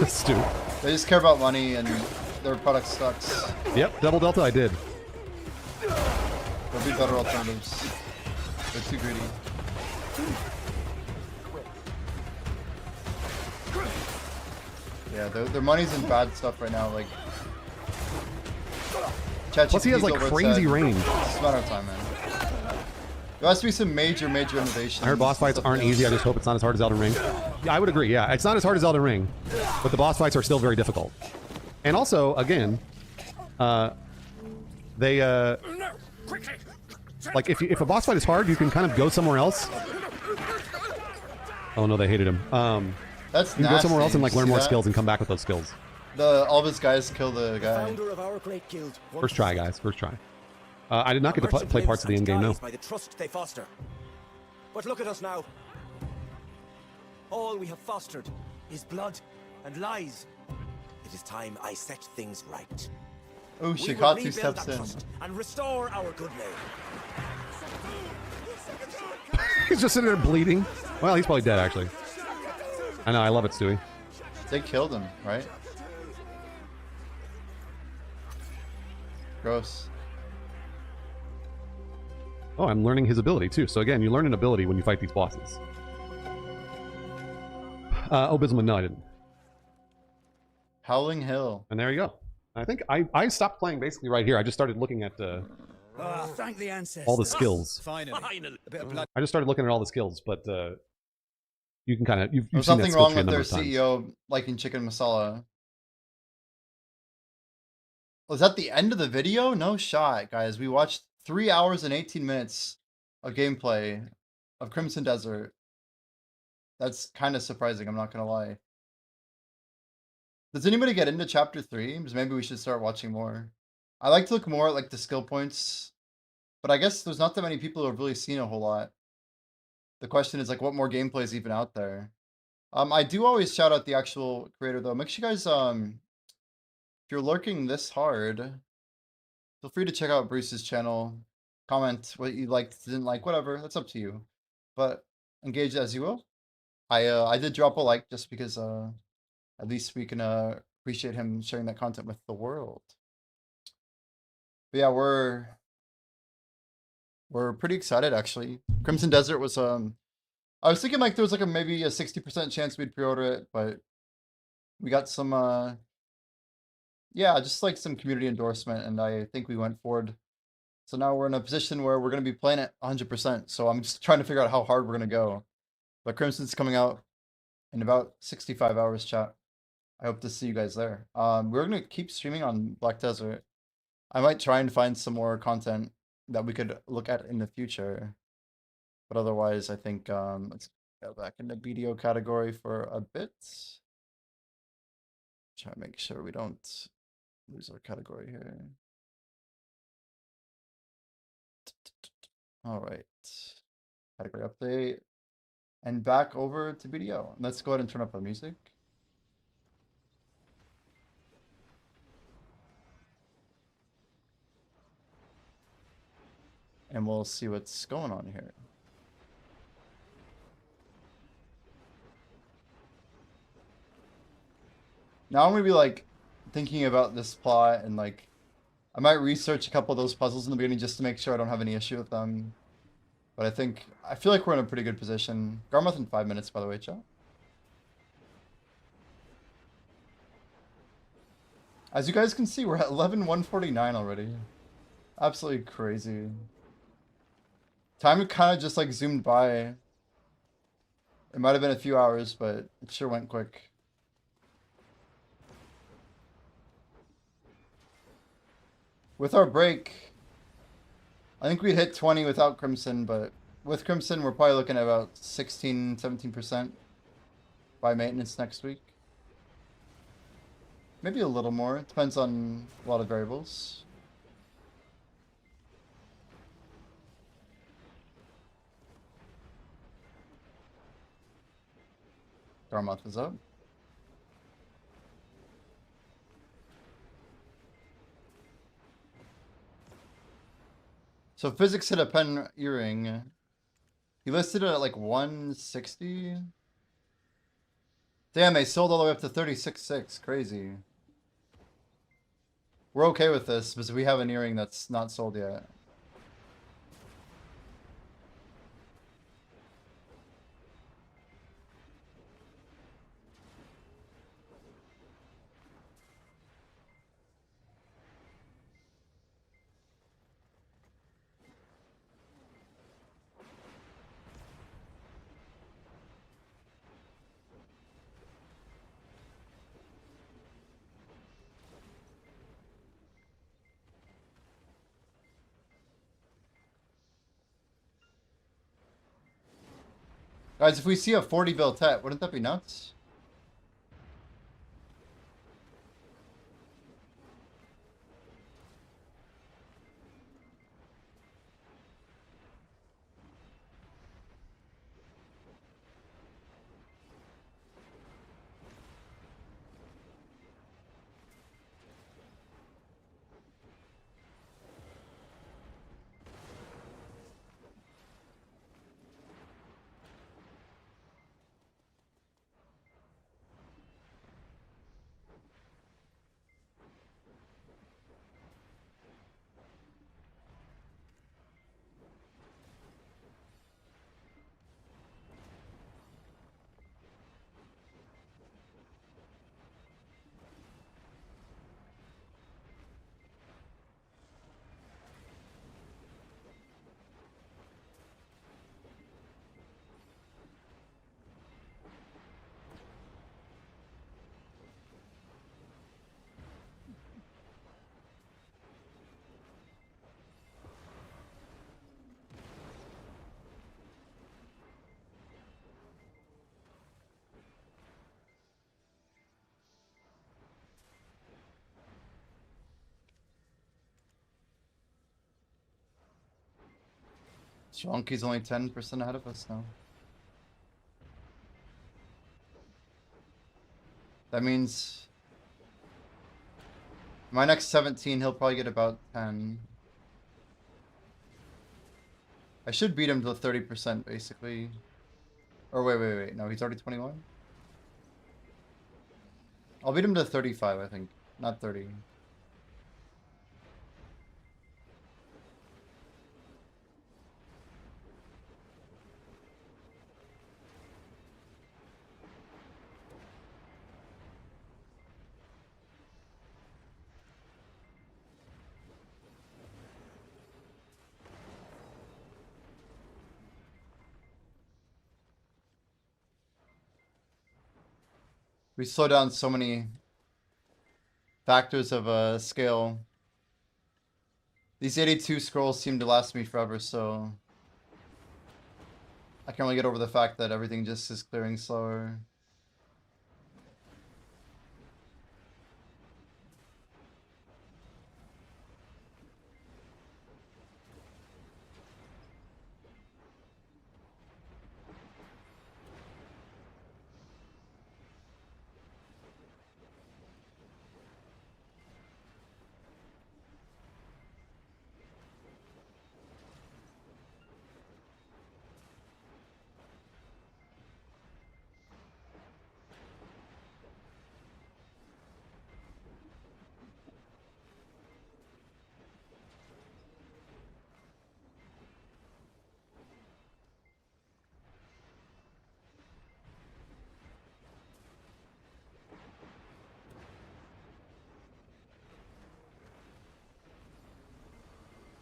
Stu. They just care about money and their product sucks. Yep, double delta I did. There'll be better alternatives. They're too greedy. Yeah, their money's in bad stuff right now. Like, Plus he has like crazy range. It's a matter of time, man. There has to be some major innovations. I heard boss fights aren't easy. I just hope it's not as hard as Elden Ring. Yeah, I would agree. Yeah, it's not as hard as Elden Ring, but the boss fights are still very difficult. And also, again, they like if a boss fight is hard, you can kind of go somewhere else. Oh no, they hated him. That's you can go somewhere else and like learn more skills and come back with those skills. All of his guys kill the guy. First try, guys. First try. I did not get to play parts of the end game. No. By the trust they foster. But look at us now. All we have fostered is blood and lies. It is time I set things right. Oh, We will Shikatsu rebuild steps that in. trust and restore our good name. He's just sitting there bleeding. Well, he's probably dead actually. I know. I love it, Stewie. They killed him, right? Gross. Oh, I'm learning his ability too. So again, you learn an ability when you fight these bosses. Oh, Bismarck, no, I didn't. Howling Hill. And there you go. I think I stopped playing basically right here. I just started looking at Thank the ancestors. all the skills. Finally. A bit of blood. I just started looking at all the skills, but you can kind of you've There's seen that nothing skill wrong tree a with number their of times. CEO liking chicken masala. Was that the end of the video? No shot, guys. We watched 3 hours and 18 minutes of gameplay of Crimson Desert. That's kind of surprising, I'm not gonna lie. Does anybody get into chapter 3? Because maybe we should start watching more. I like to look more at like the skill points, but I guess there's not that many people who have really seen a whole lot. The question is like, what more gameplay is even out there? I do always shout out the actual creator though. Make sure you guys, if you're lurking this hard, feel free to check out Bruce's channel. Comment what you liked, didn't like, whatever. That's up to you. But engage as you will. I did drop a like just because at least we can appreciate him sharing that content with the world. But yeah, we're pretty excited actually. Crimson Desert was I was thinking like there was like maybe a 60% chance we'd pre-order it, but we got some yeah, just like some community endorsement, and I think we went forward. So now we're in a position where we're going to be playing it 100%. So I'm just trying to figure out how hard we're going to go. But Crimson's coming out in about 65 hours, chat. I hope to see you guys there. We're going to keep streaming on Black Desert. I might try and find some more content that we could look at in the future. But otherwise, I think let's go back in the BDO category for a bit. Try to make sure we don't lose our category here. All right. Category update. And back over to BDO. Let's go ahead and turn up the music. And we'll see what's going on here. Now I'm gonna be like thinking about this plot and like I might research a couple of those puzzles in the beginning just to make sure I don't have any issue with them. But I feel like we're in a pretty good position. Garmoth in 5 minutes, by the way, chat. As you guys can see, we're at 11:149 already. Absolutely crazy. Time kind of just like zoomed by. It might have been a few hours, but it sure went quick. With our break, I think we'd hit 20 without Crimson, but with Crimson, we're probably looking at about 16, 17% by maintenance next week. Maybe a little more. It depends on a lot of variables. Garmoth is up. So physics hit a pen earring. He listed it at like 160. Damn, they sold all the way up to 36.6. Crazy. We're okay with this because we have an earring that's not sold yet. Guys, if we see a 40 bill tet, wouldn't that be nuts? Shonky's only 10% ahead of us now. That means my next 17, he'll probably get about 10. I should beat him to 30% basically. Or wait. No, he's already 21. I'll beat him to 35, I think. Not 30. We slow down so many factors of scale. These 82 scrolls seem to last me forever, so I can only get over the fact that everything just is clearing slower.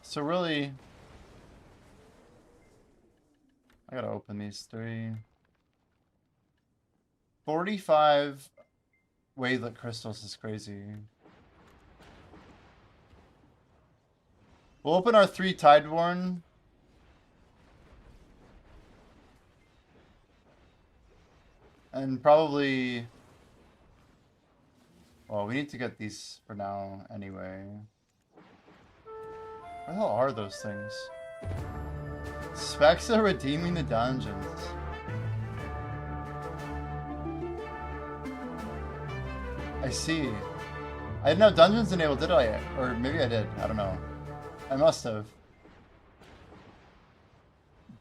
So really, I gotta open these three. 45 wavelet crystals is crazy. We'll open our 3 Tideworn. And probably... Well, we need to get these for now anyway. Where the hell are those things? Specs are redeeming the dungeons. I see. I didn't have dungeons enabled, did I? Or maybe I did. I don't know. I must have.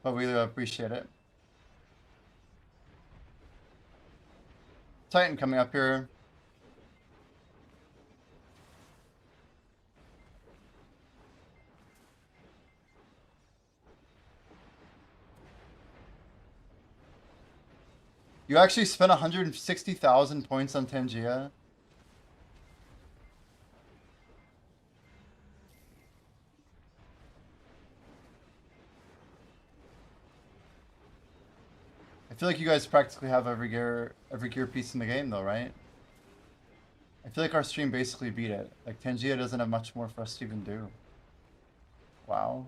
But we appreciate it. Titan coming up here. You actually spent 160,000 points on Tangia? I feel like you guys practically have every gear piece in the game though, right? I feel like our stream basically beat it. Like Tangia doesn't have much more for us to even do. Wow.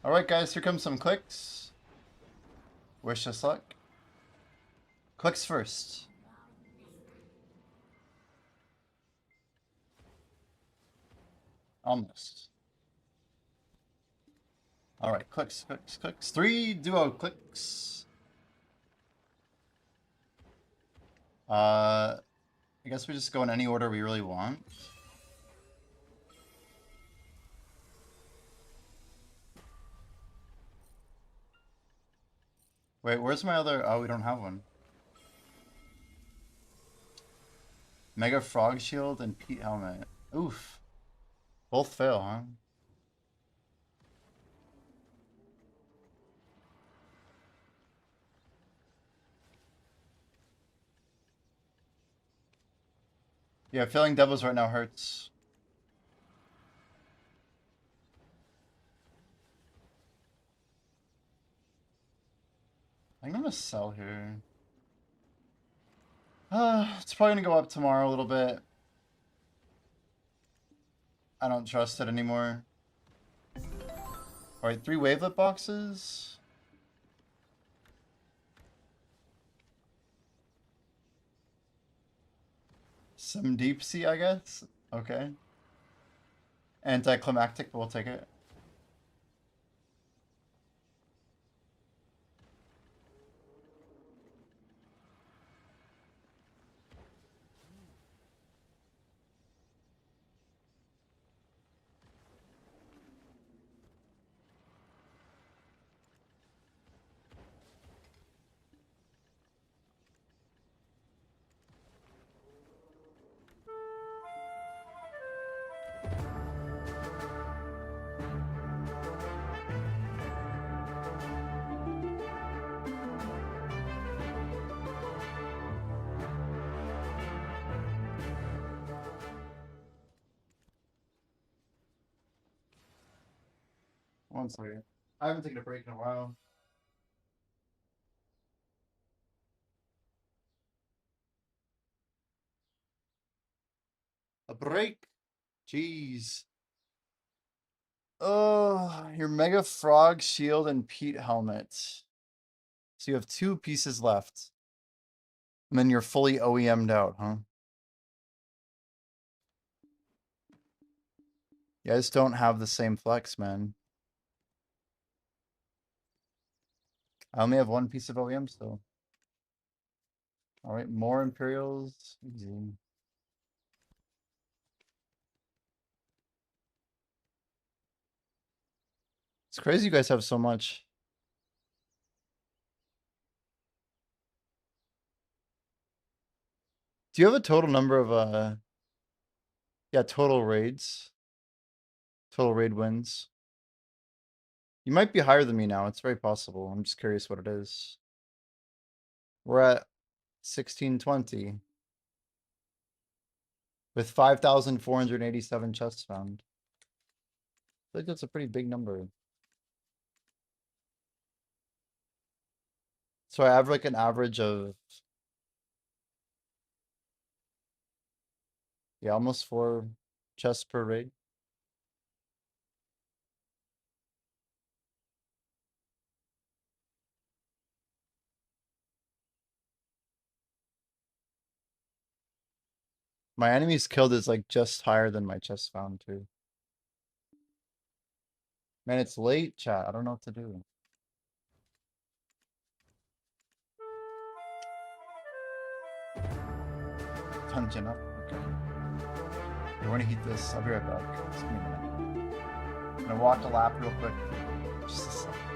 Alright guys, here comes some clicks. Wish us luck. Clicks first. Almost. Alright, clicks, clicks, clicks. 3 duo clicks. I guess we just go in any order we really want. Wait, where's my other... Oh, we don't have one. Mega Frog Shield and Pete Helmet. Oof. Both fail, huh? Yeah, failing doubles right now hurts. I'm gonna sell here. It's probably gonna go up tomorrow a little bit. I don't trust it anymore. Alright, 3 wavelet boxes. Some deep sea, I guess. Okay. Anticlimactic, but we'll take it. One second. I haven't taken a break in a while. A break. Jeez. Oh, your Mega Frog Shield and Pete helmet. So you have 2 pieces left. And then you're fully OEM'd out, huh? You guys don't have the same flex, man. I only have 1 piece of OEM still. Alright, more Imperials. Easy. It's crazy you guys have so much. Do you have a total number of yeah, total raids? Total raid wins. You might be higher than me now. It's very possible. I'm just curious what it is. We're at 1620 with 5,487 chests found. I think that's a pretty big number. So I have like an average of, yeah, almost 4 chests per raid. My enemies killed is like just higher than my chests found too. Man, it's late, chat. I don't know what to do. Dungeon up. Okay. I want to heat this. I'll be right back. Just give me a minute. I'm gonna walk a lap real quick. Just a second.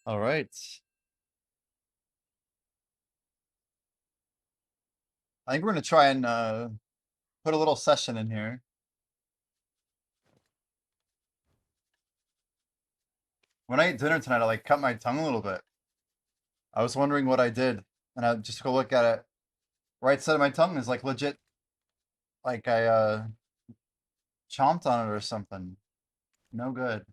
All right. I think we're gonna try and put a little session in here. When I ate dinner tonight, I like cut my tongue a little bit. I was wondering what I did, and I just go look at it. Right side of my tongue is like legit, like I chomped on it or something. No good.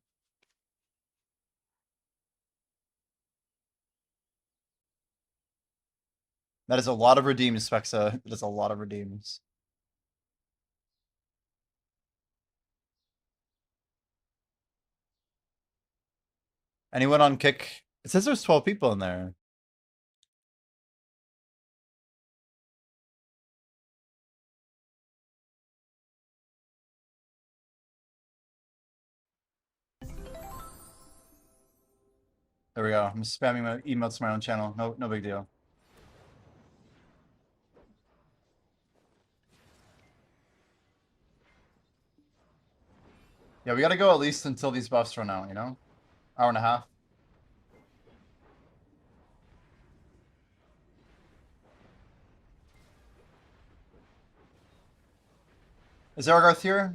That is a lot of redeems, Spexa. That is a lot of redeems. Anyone on Kick? It says there's 12 people in there. There we go. I'm spamming my emails to my own channel. No big deal. Yeah, we gotta go at least until these buffs run out, you know? Hour and a half. Is Argarth here?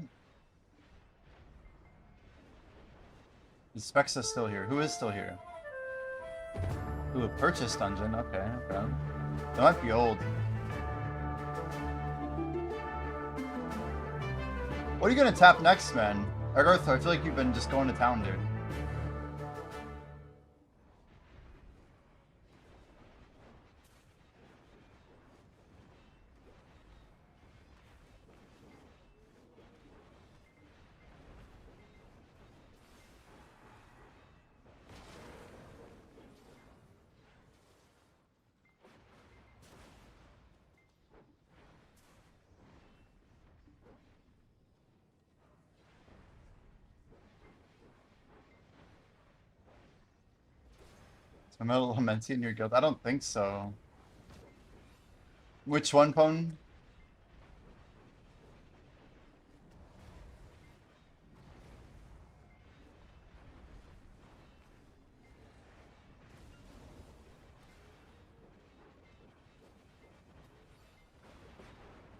Is Spexa still here? Who is still here? Ooh, a purchase dungeon. Okay. That might be old. What are you gonna tap next, man? Argarth, I feel like you've been just going to town, dude. Is my metal Lamenti in your guild? I don't think so. Which one, Pone?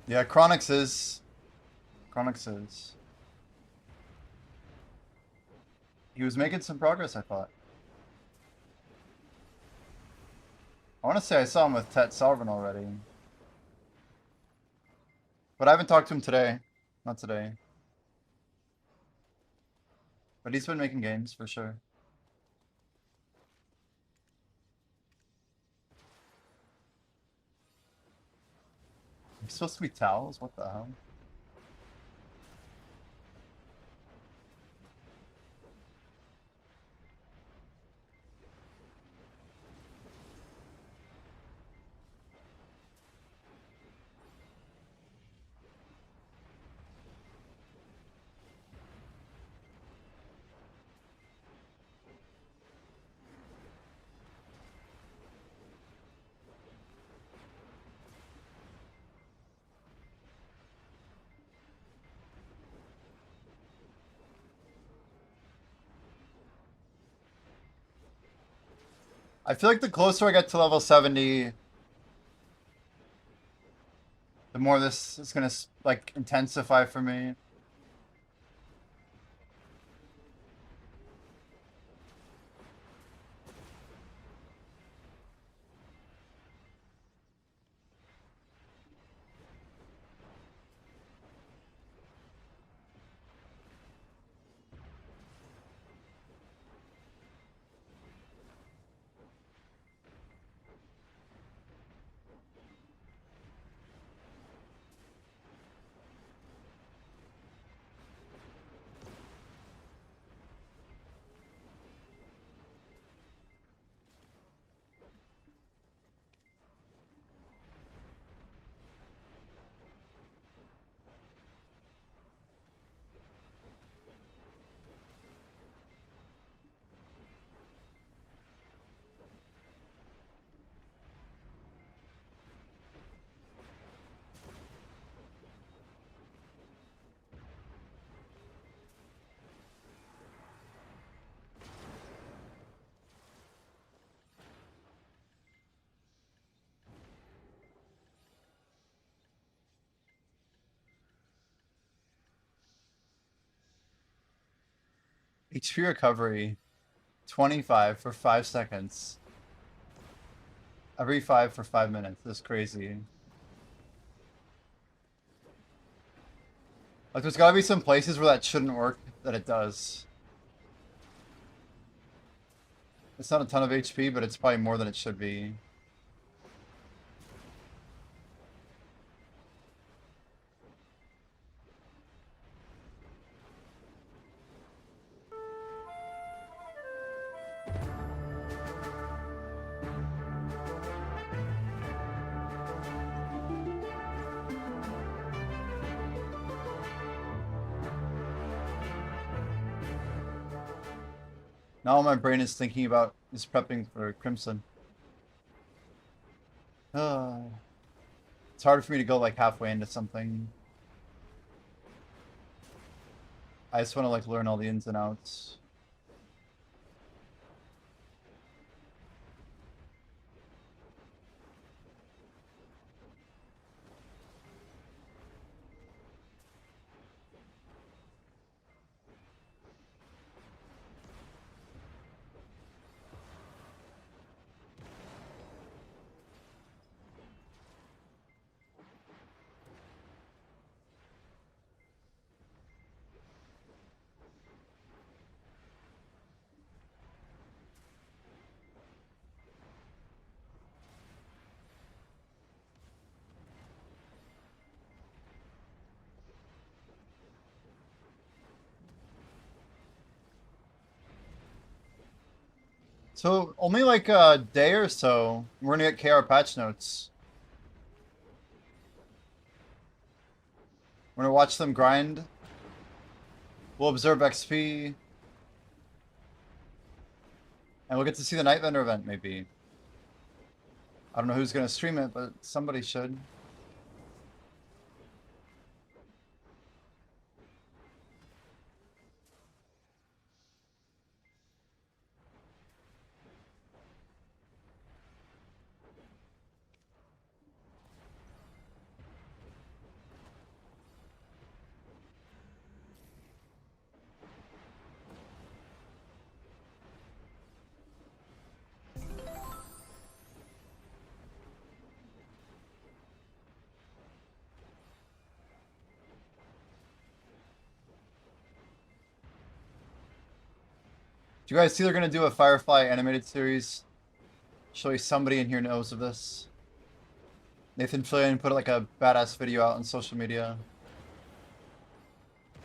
Yeah, Chronix is. He was making some progress, I thought. I want to say I saw him with Tet Salvin already. But I haven't talked to him today. Not today. But he's been making games, for sure. He's supposed to be towels? What the hell? I feel like the closer I get to level 70, the more this is gonna like intensify for me. HP recovery, 25 for 5 seconds. Every 5 for 5 minutes. This is crazy. Like, there's gotta be some places where that shouldn't work that it does. It's not a ton of HP, but it's probably more than it should be. Now all my brain is thinking about is prepping for Crimson. It's hard for me to go like halfway into something. I just want to like learn all the ins and outs. So only like a day or so, we're gonna get KR patch notes. We're gonna watch them grind. We'll observe XP. And we'll get to see the Night Vendor event, maybe. I don't know who's gonna stream it, but somebody should. Do you guys see they're gonna do a Firefly animated series? Surely somebody in here knows of this. Nathan Fillion put like a badass video out on social media.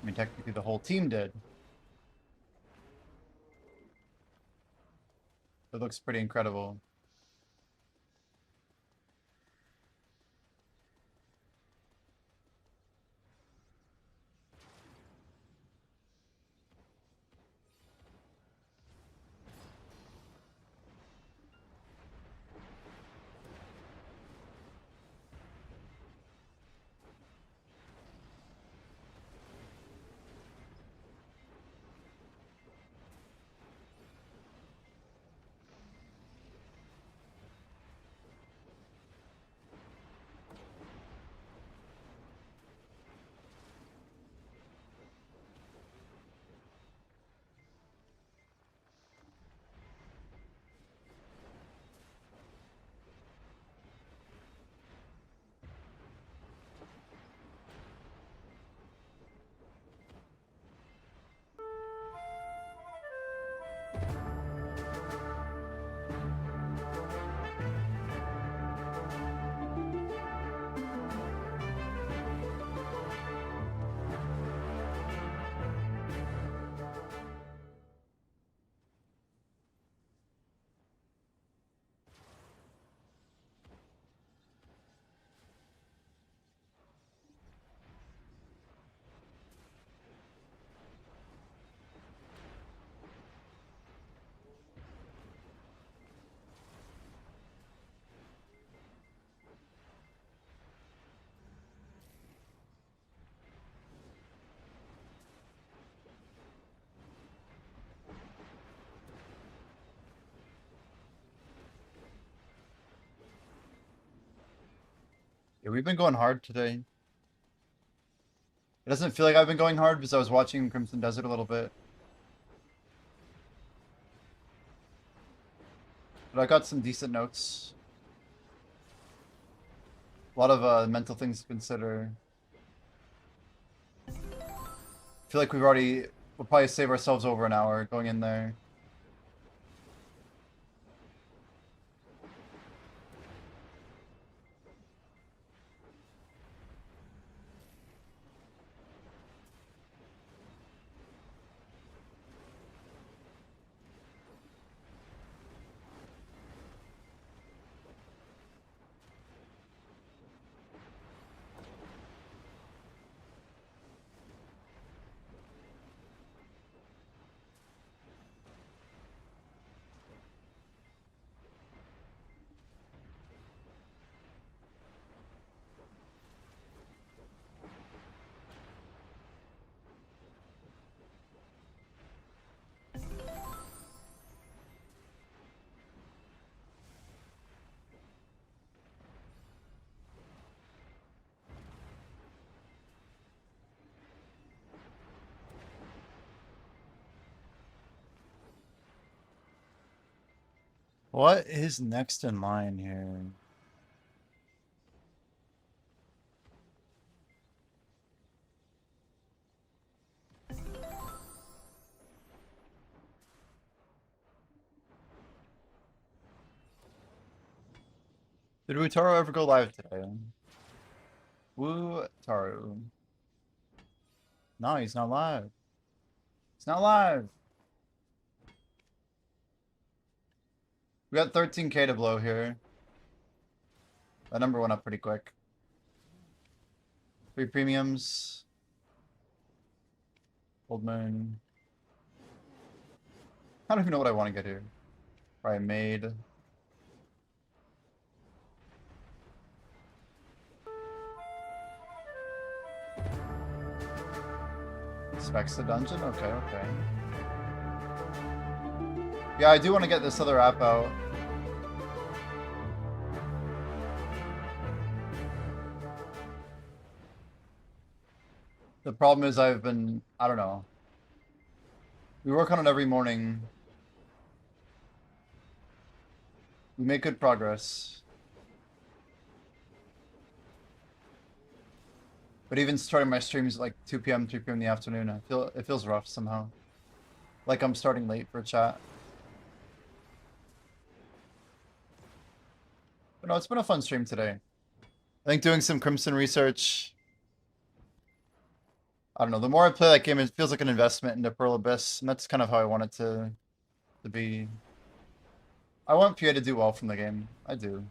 I mean, technically the whole team did. It looks pretty incredible. Yeah, we've been going hard today. It doesn't feel like I've been going hard because I was watching Crimson Desert a little bit. But I got some decent notes. A lot of mental things to consider. I feel like we'll probably save ourselves over an hour going in there. What is next in line here? Did Wutaru ever go live today? Wutaru. No, he's not live. He's not live. We got 13K to blow here. That number went up pretty quick. 3 premiums. Old Moon. I don't even know what I want to get here. Probably made. Specs the dungeon? Okay, okay. Yeah, I do want to get this other app out. The problem is I don't know. We work on it every morning. We make good progress. But even starting my streams at like 2 p.m., 3 p.m. in the afternoon, it feels rough somehow. Like I'm starting late for chat. But no, it's been a fun stream today. I think doing some Crimson research. I don't know. The more I play that game, it feels like an investment into Pearl Abyss, and that's kind of how I want it to be. I want PA to do well from the game. I do.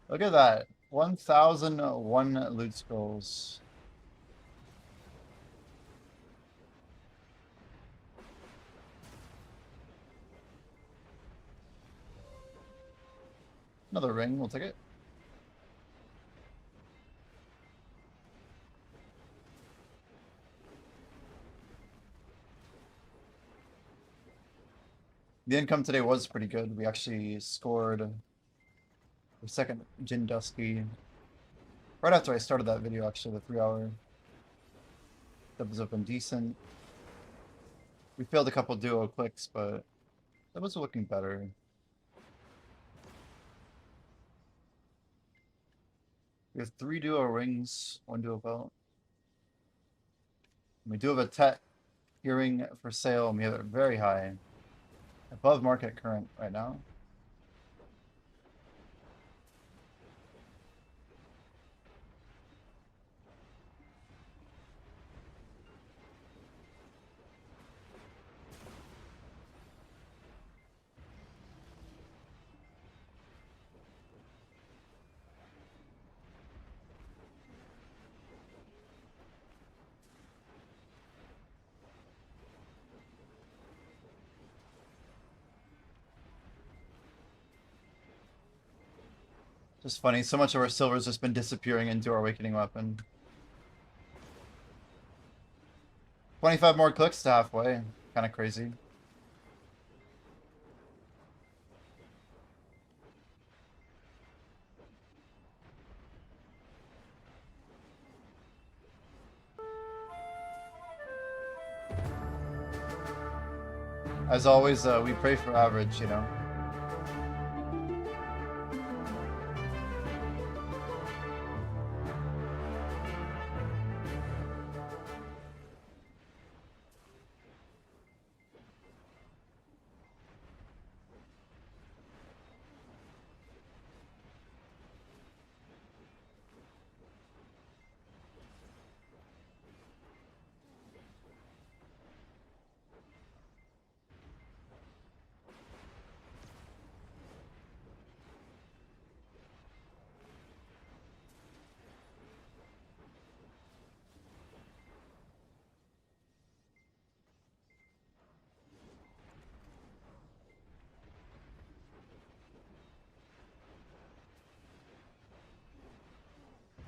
Look at that. 1,001 loot scrolls. Another ring, we'll take it. The income today was pretty good. We actually scored the second Jin Dusky right after I started that video, actually, the 3-hour. That was open decent. We failed a couple duo clicks, but that was looking better. We have 3 duo rings, 1 duo belt. We do have a Tet earring for sale, and we have it very high. Above market current right now. Just funny, so much of our silver's just been disappearing into our awakening weapon. 25 more clicks to halfway. Kind of crazy. As always, we pray for average, you know.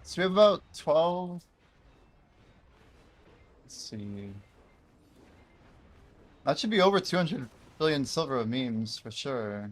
So we have about 12. Let's see. That should be over 200 billion silver of memes for sure.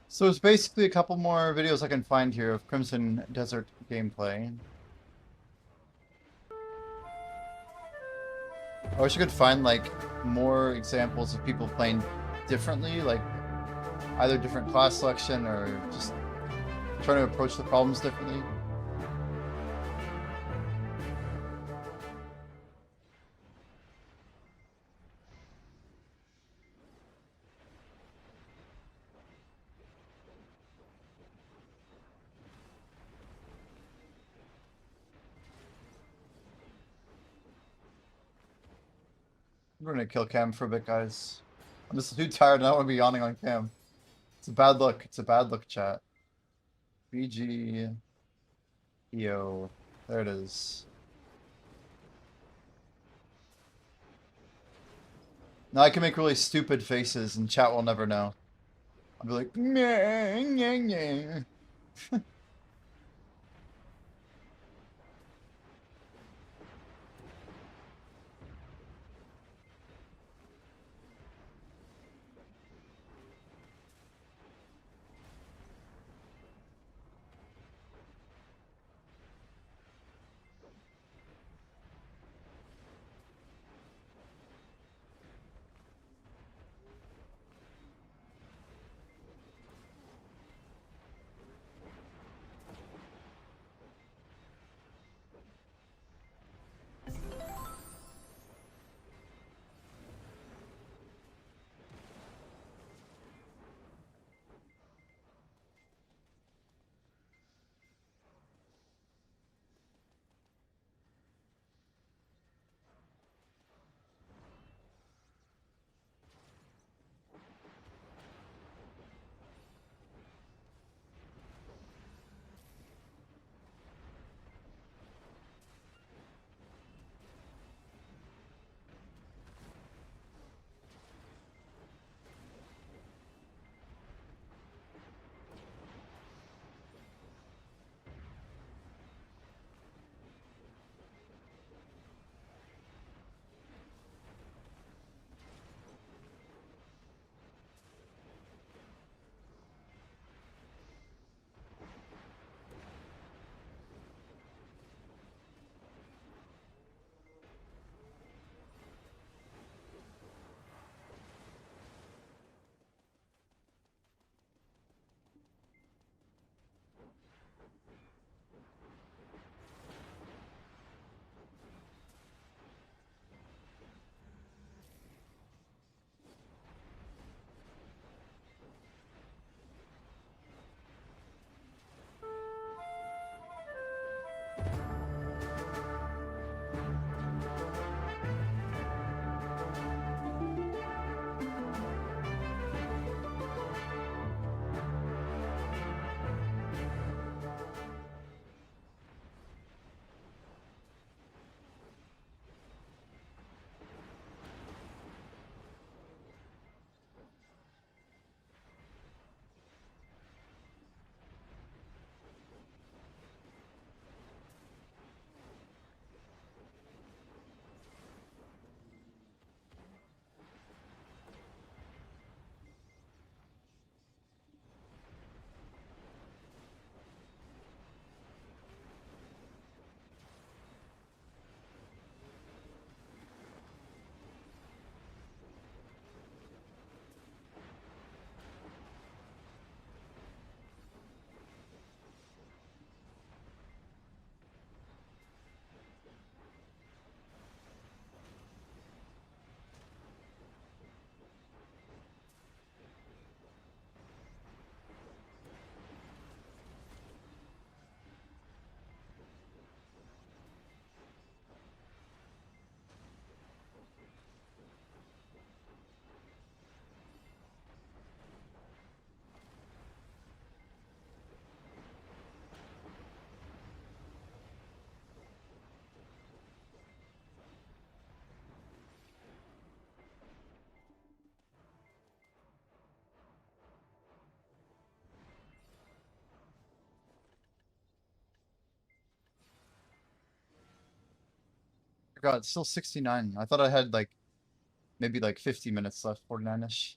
So it's basically a couple more videos I can find here of Crimson Desert gameplay. I wish I could find like more examples of people playing differently, like either different class selection or just trying to approach the problems differently. I'm gonna kill Cam for a bit, guys. I'm just too tired and I don't want to be yawning on Cam. It's a bad look. It's a bad look, chat. BG EO. There it is. Now I can make really stupid faces and chat will never know. I'll be like, meh, nyeh, nyeh. forgot. It's still 69. I thought I had like maybe like 50 minutes left, 49ish.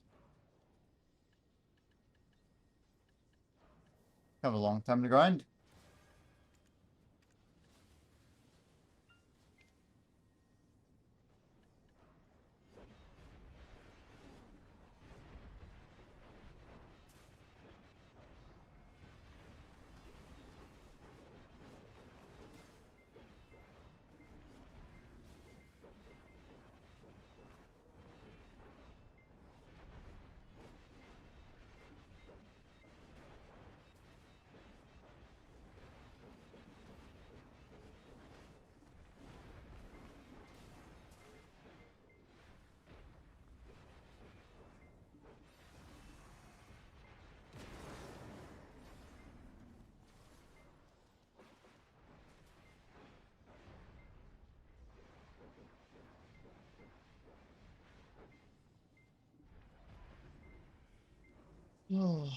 Have a long time to grind. Oh.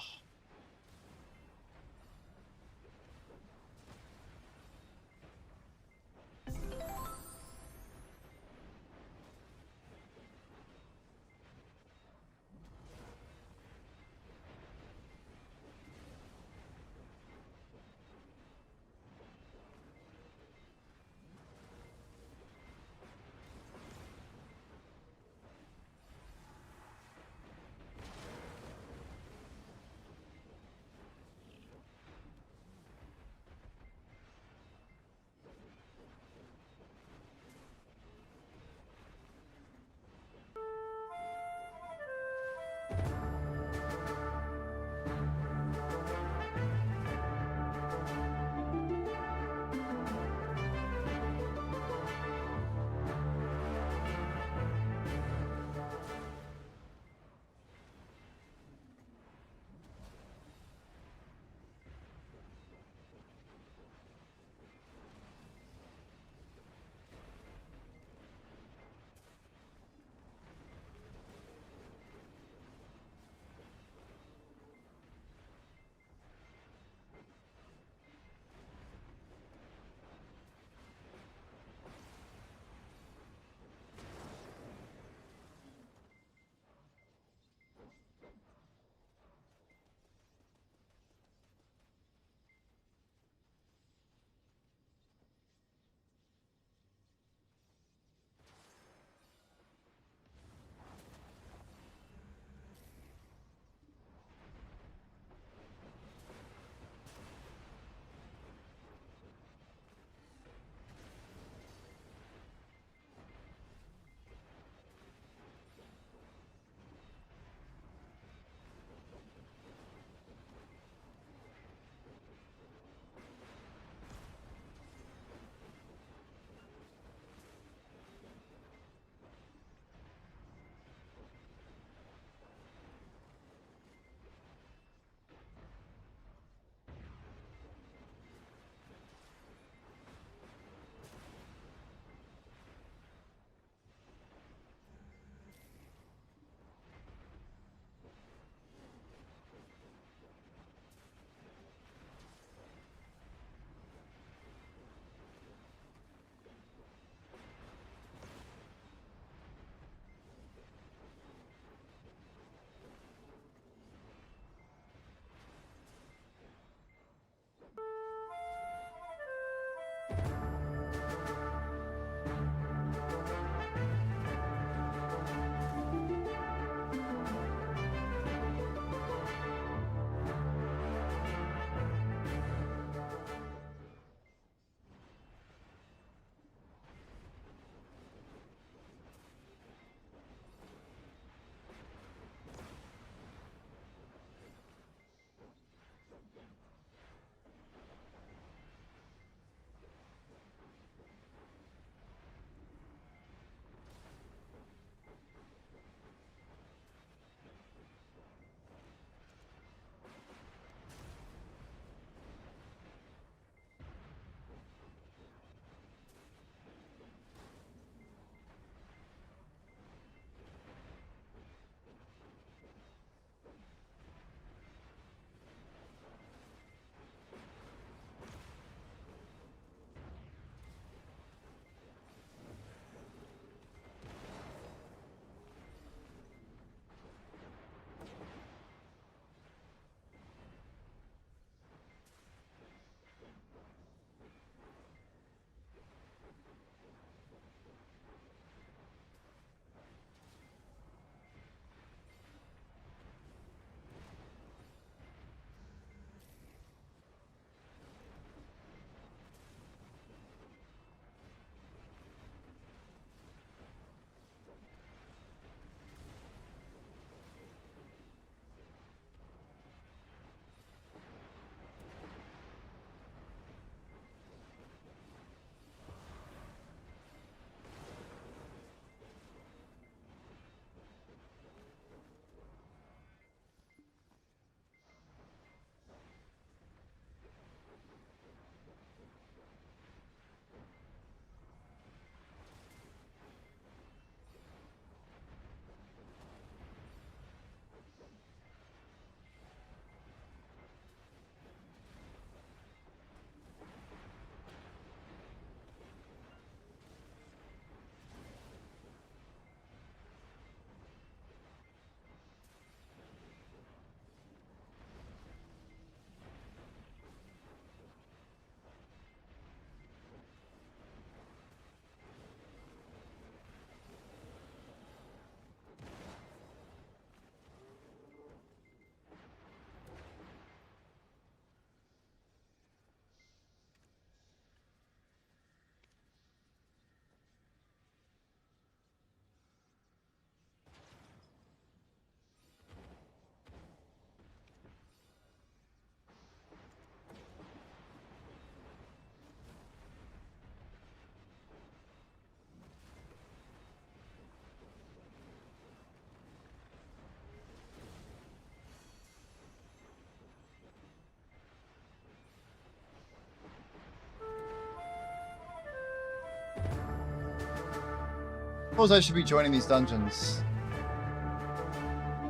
suppose I should be joining these dungeons.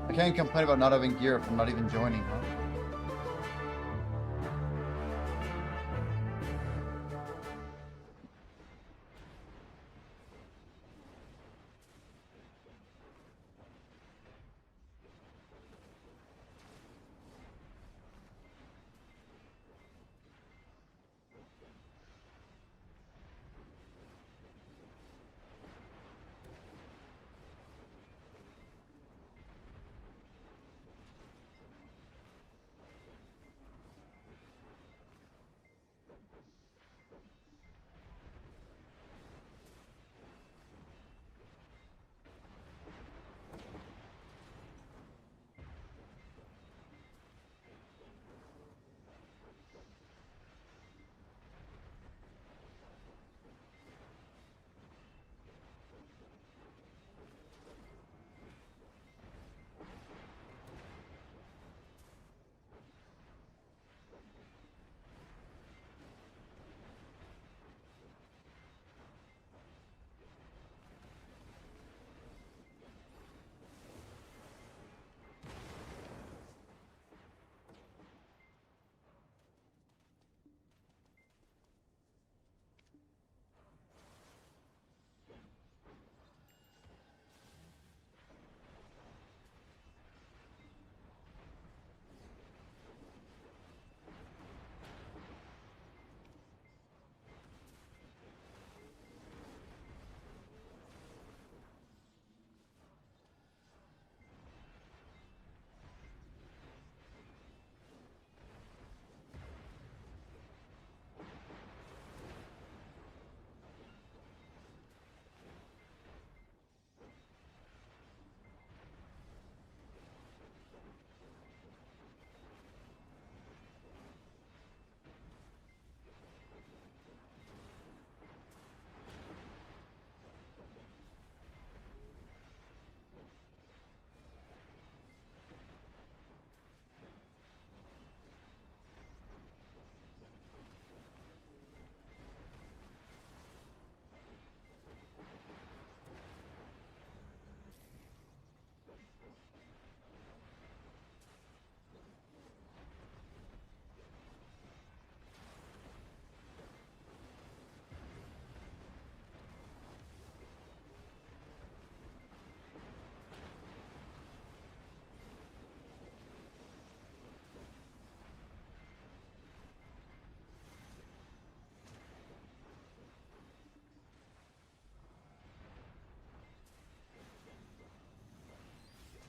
I can't complain about not having gear if I'm not even joining, huh?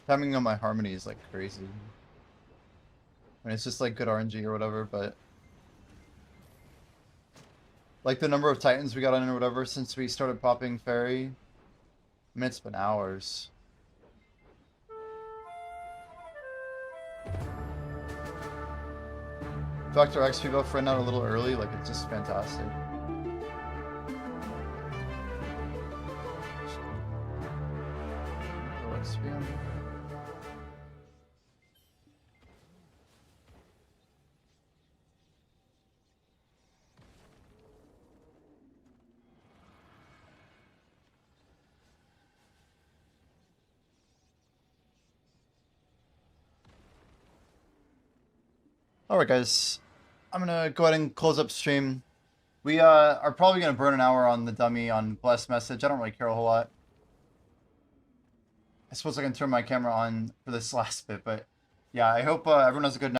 Timing on my harmony is like crazy. I mean, it's just like good RNG or whatever, but like the number of Titans we got on or whatever since we started popping Fairy, I mean, it's been hours. Dr. XP buff ran out a little early, like it's just fantastic. XP on. Alright guys, I'm gonna go ahead and close up stream. We are probably gonna burn an hour on the dummy on Blessed Message. I don't really care a whole lot. I suppose I can turn my camera on for this last bit, but yeah, I hope everyone has a good night.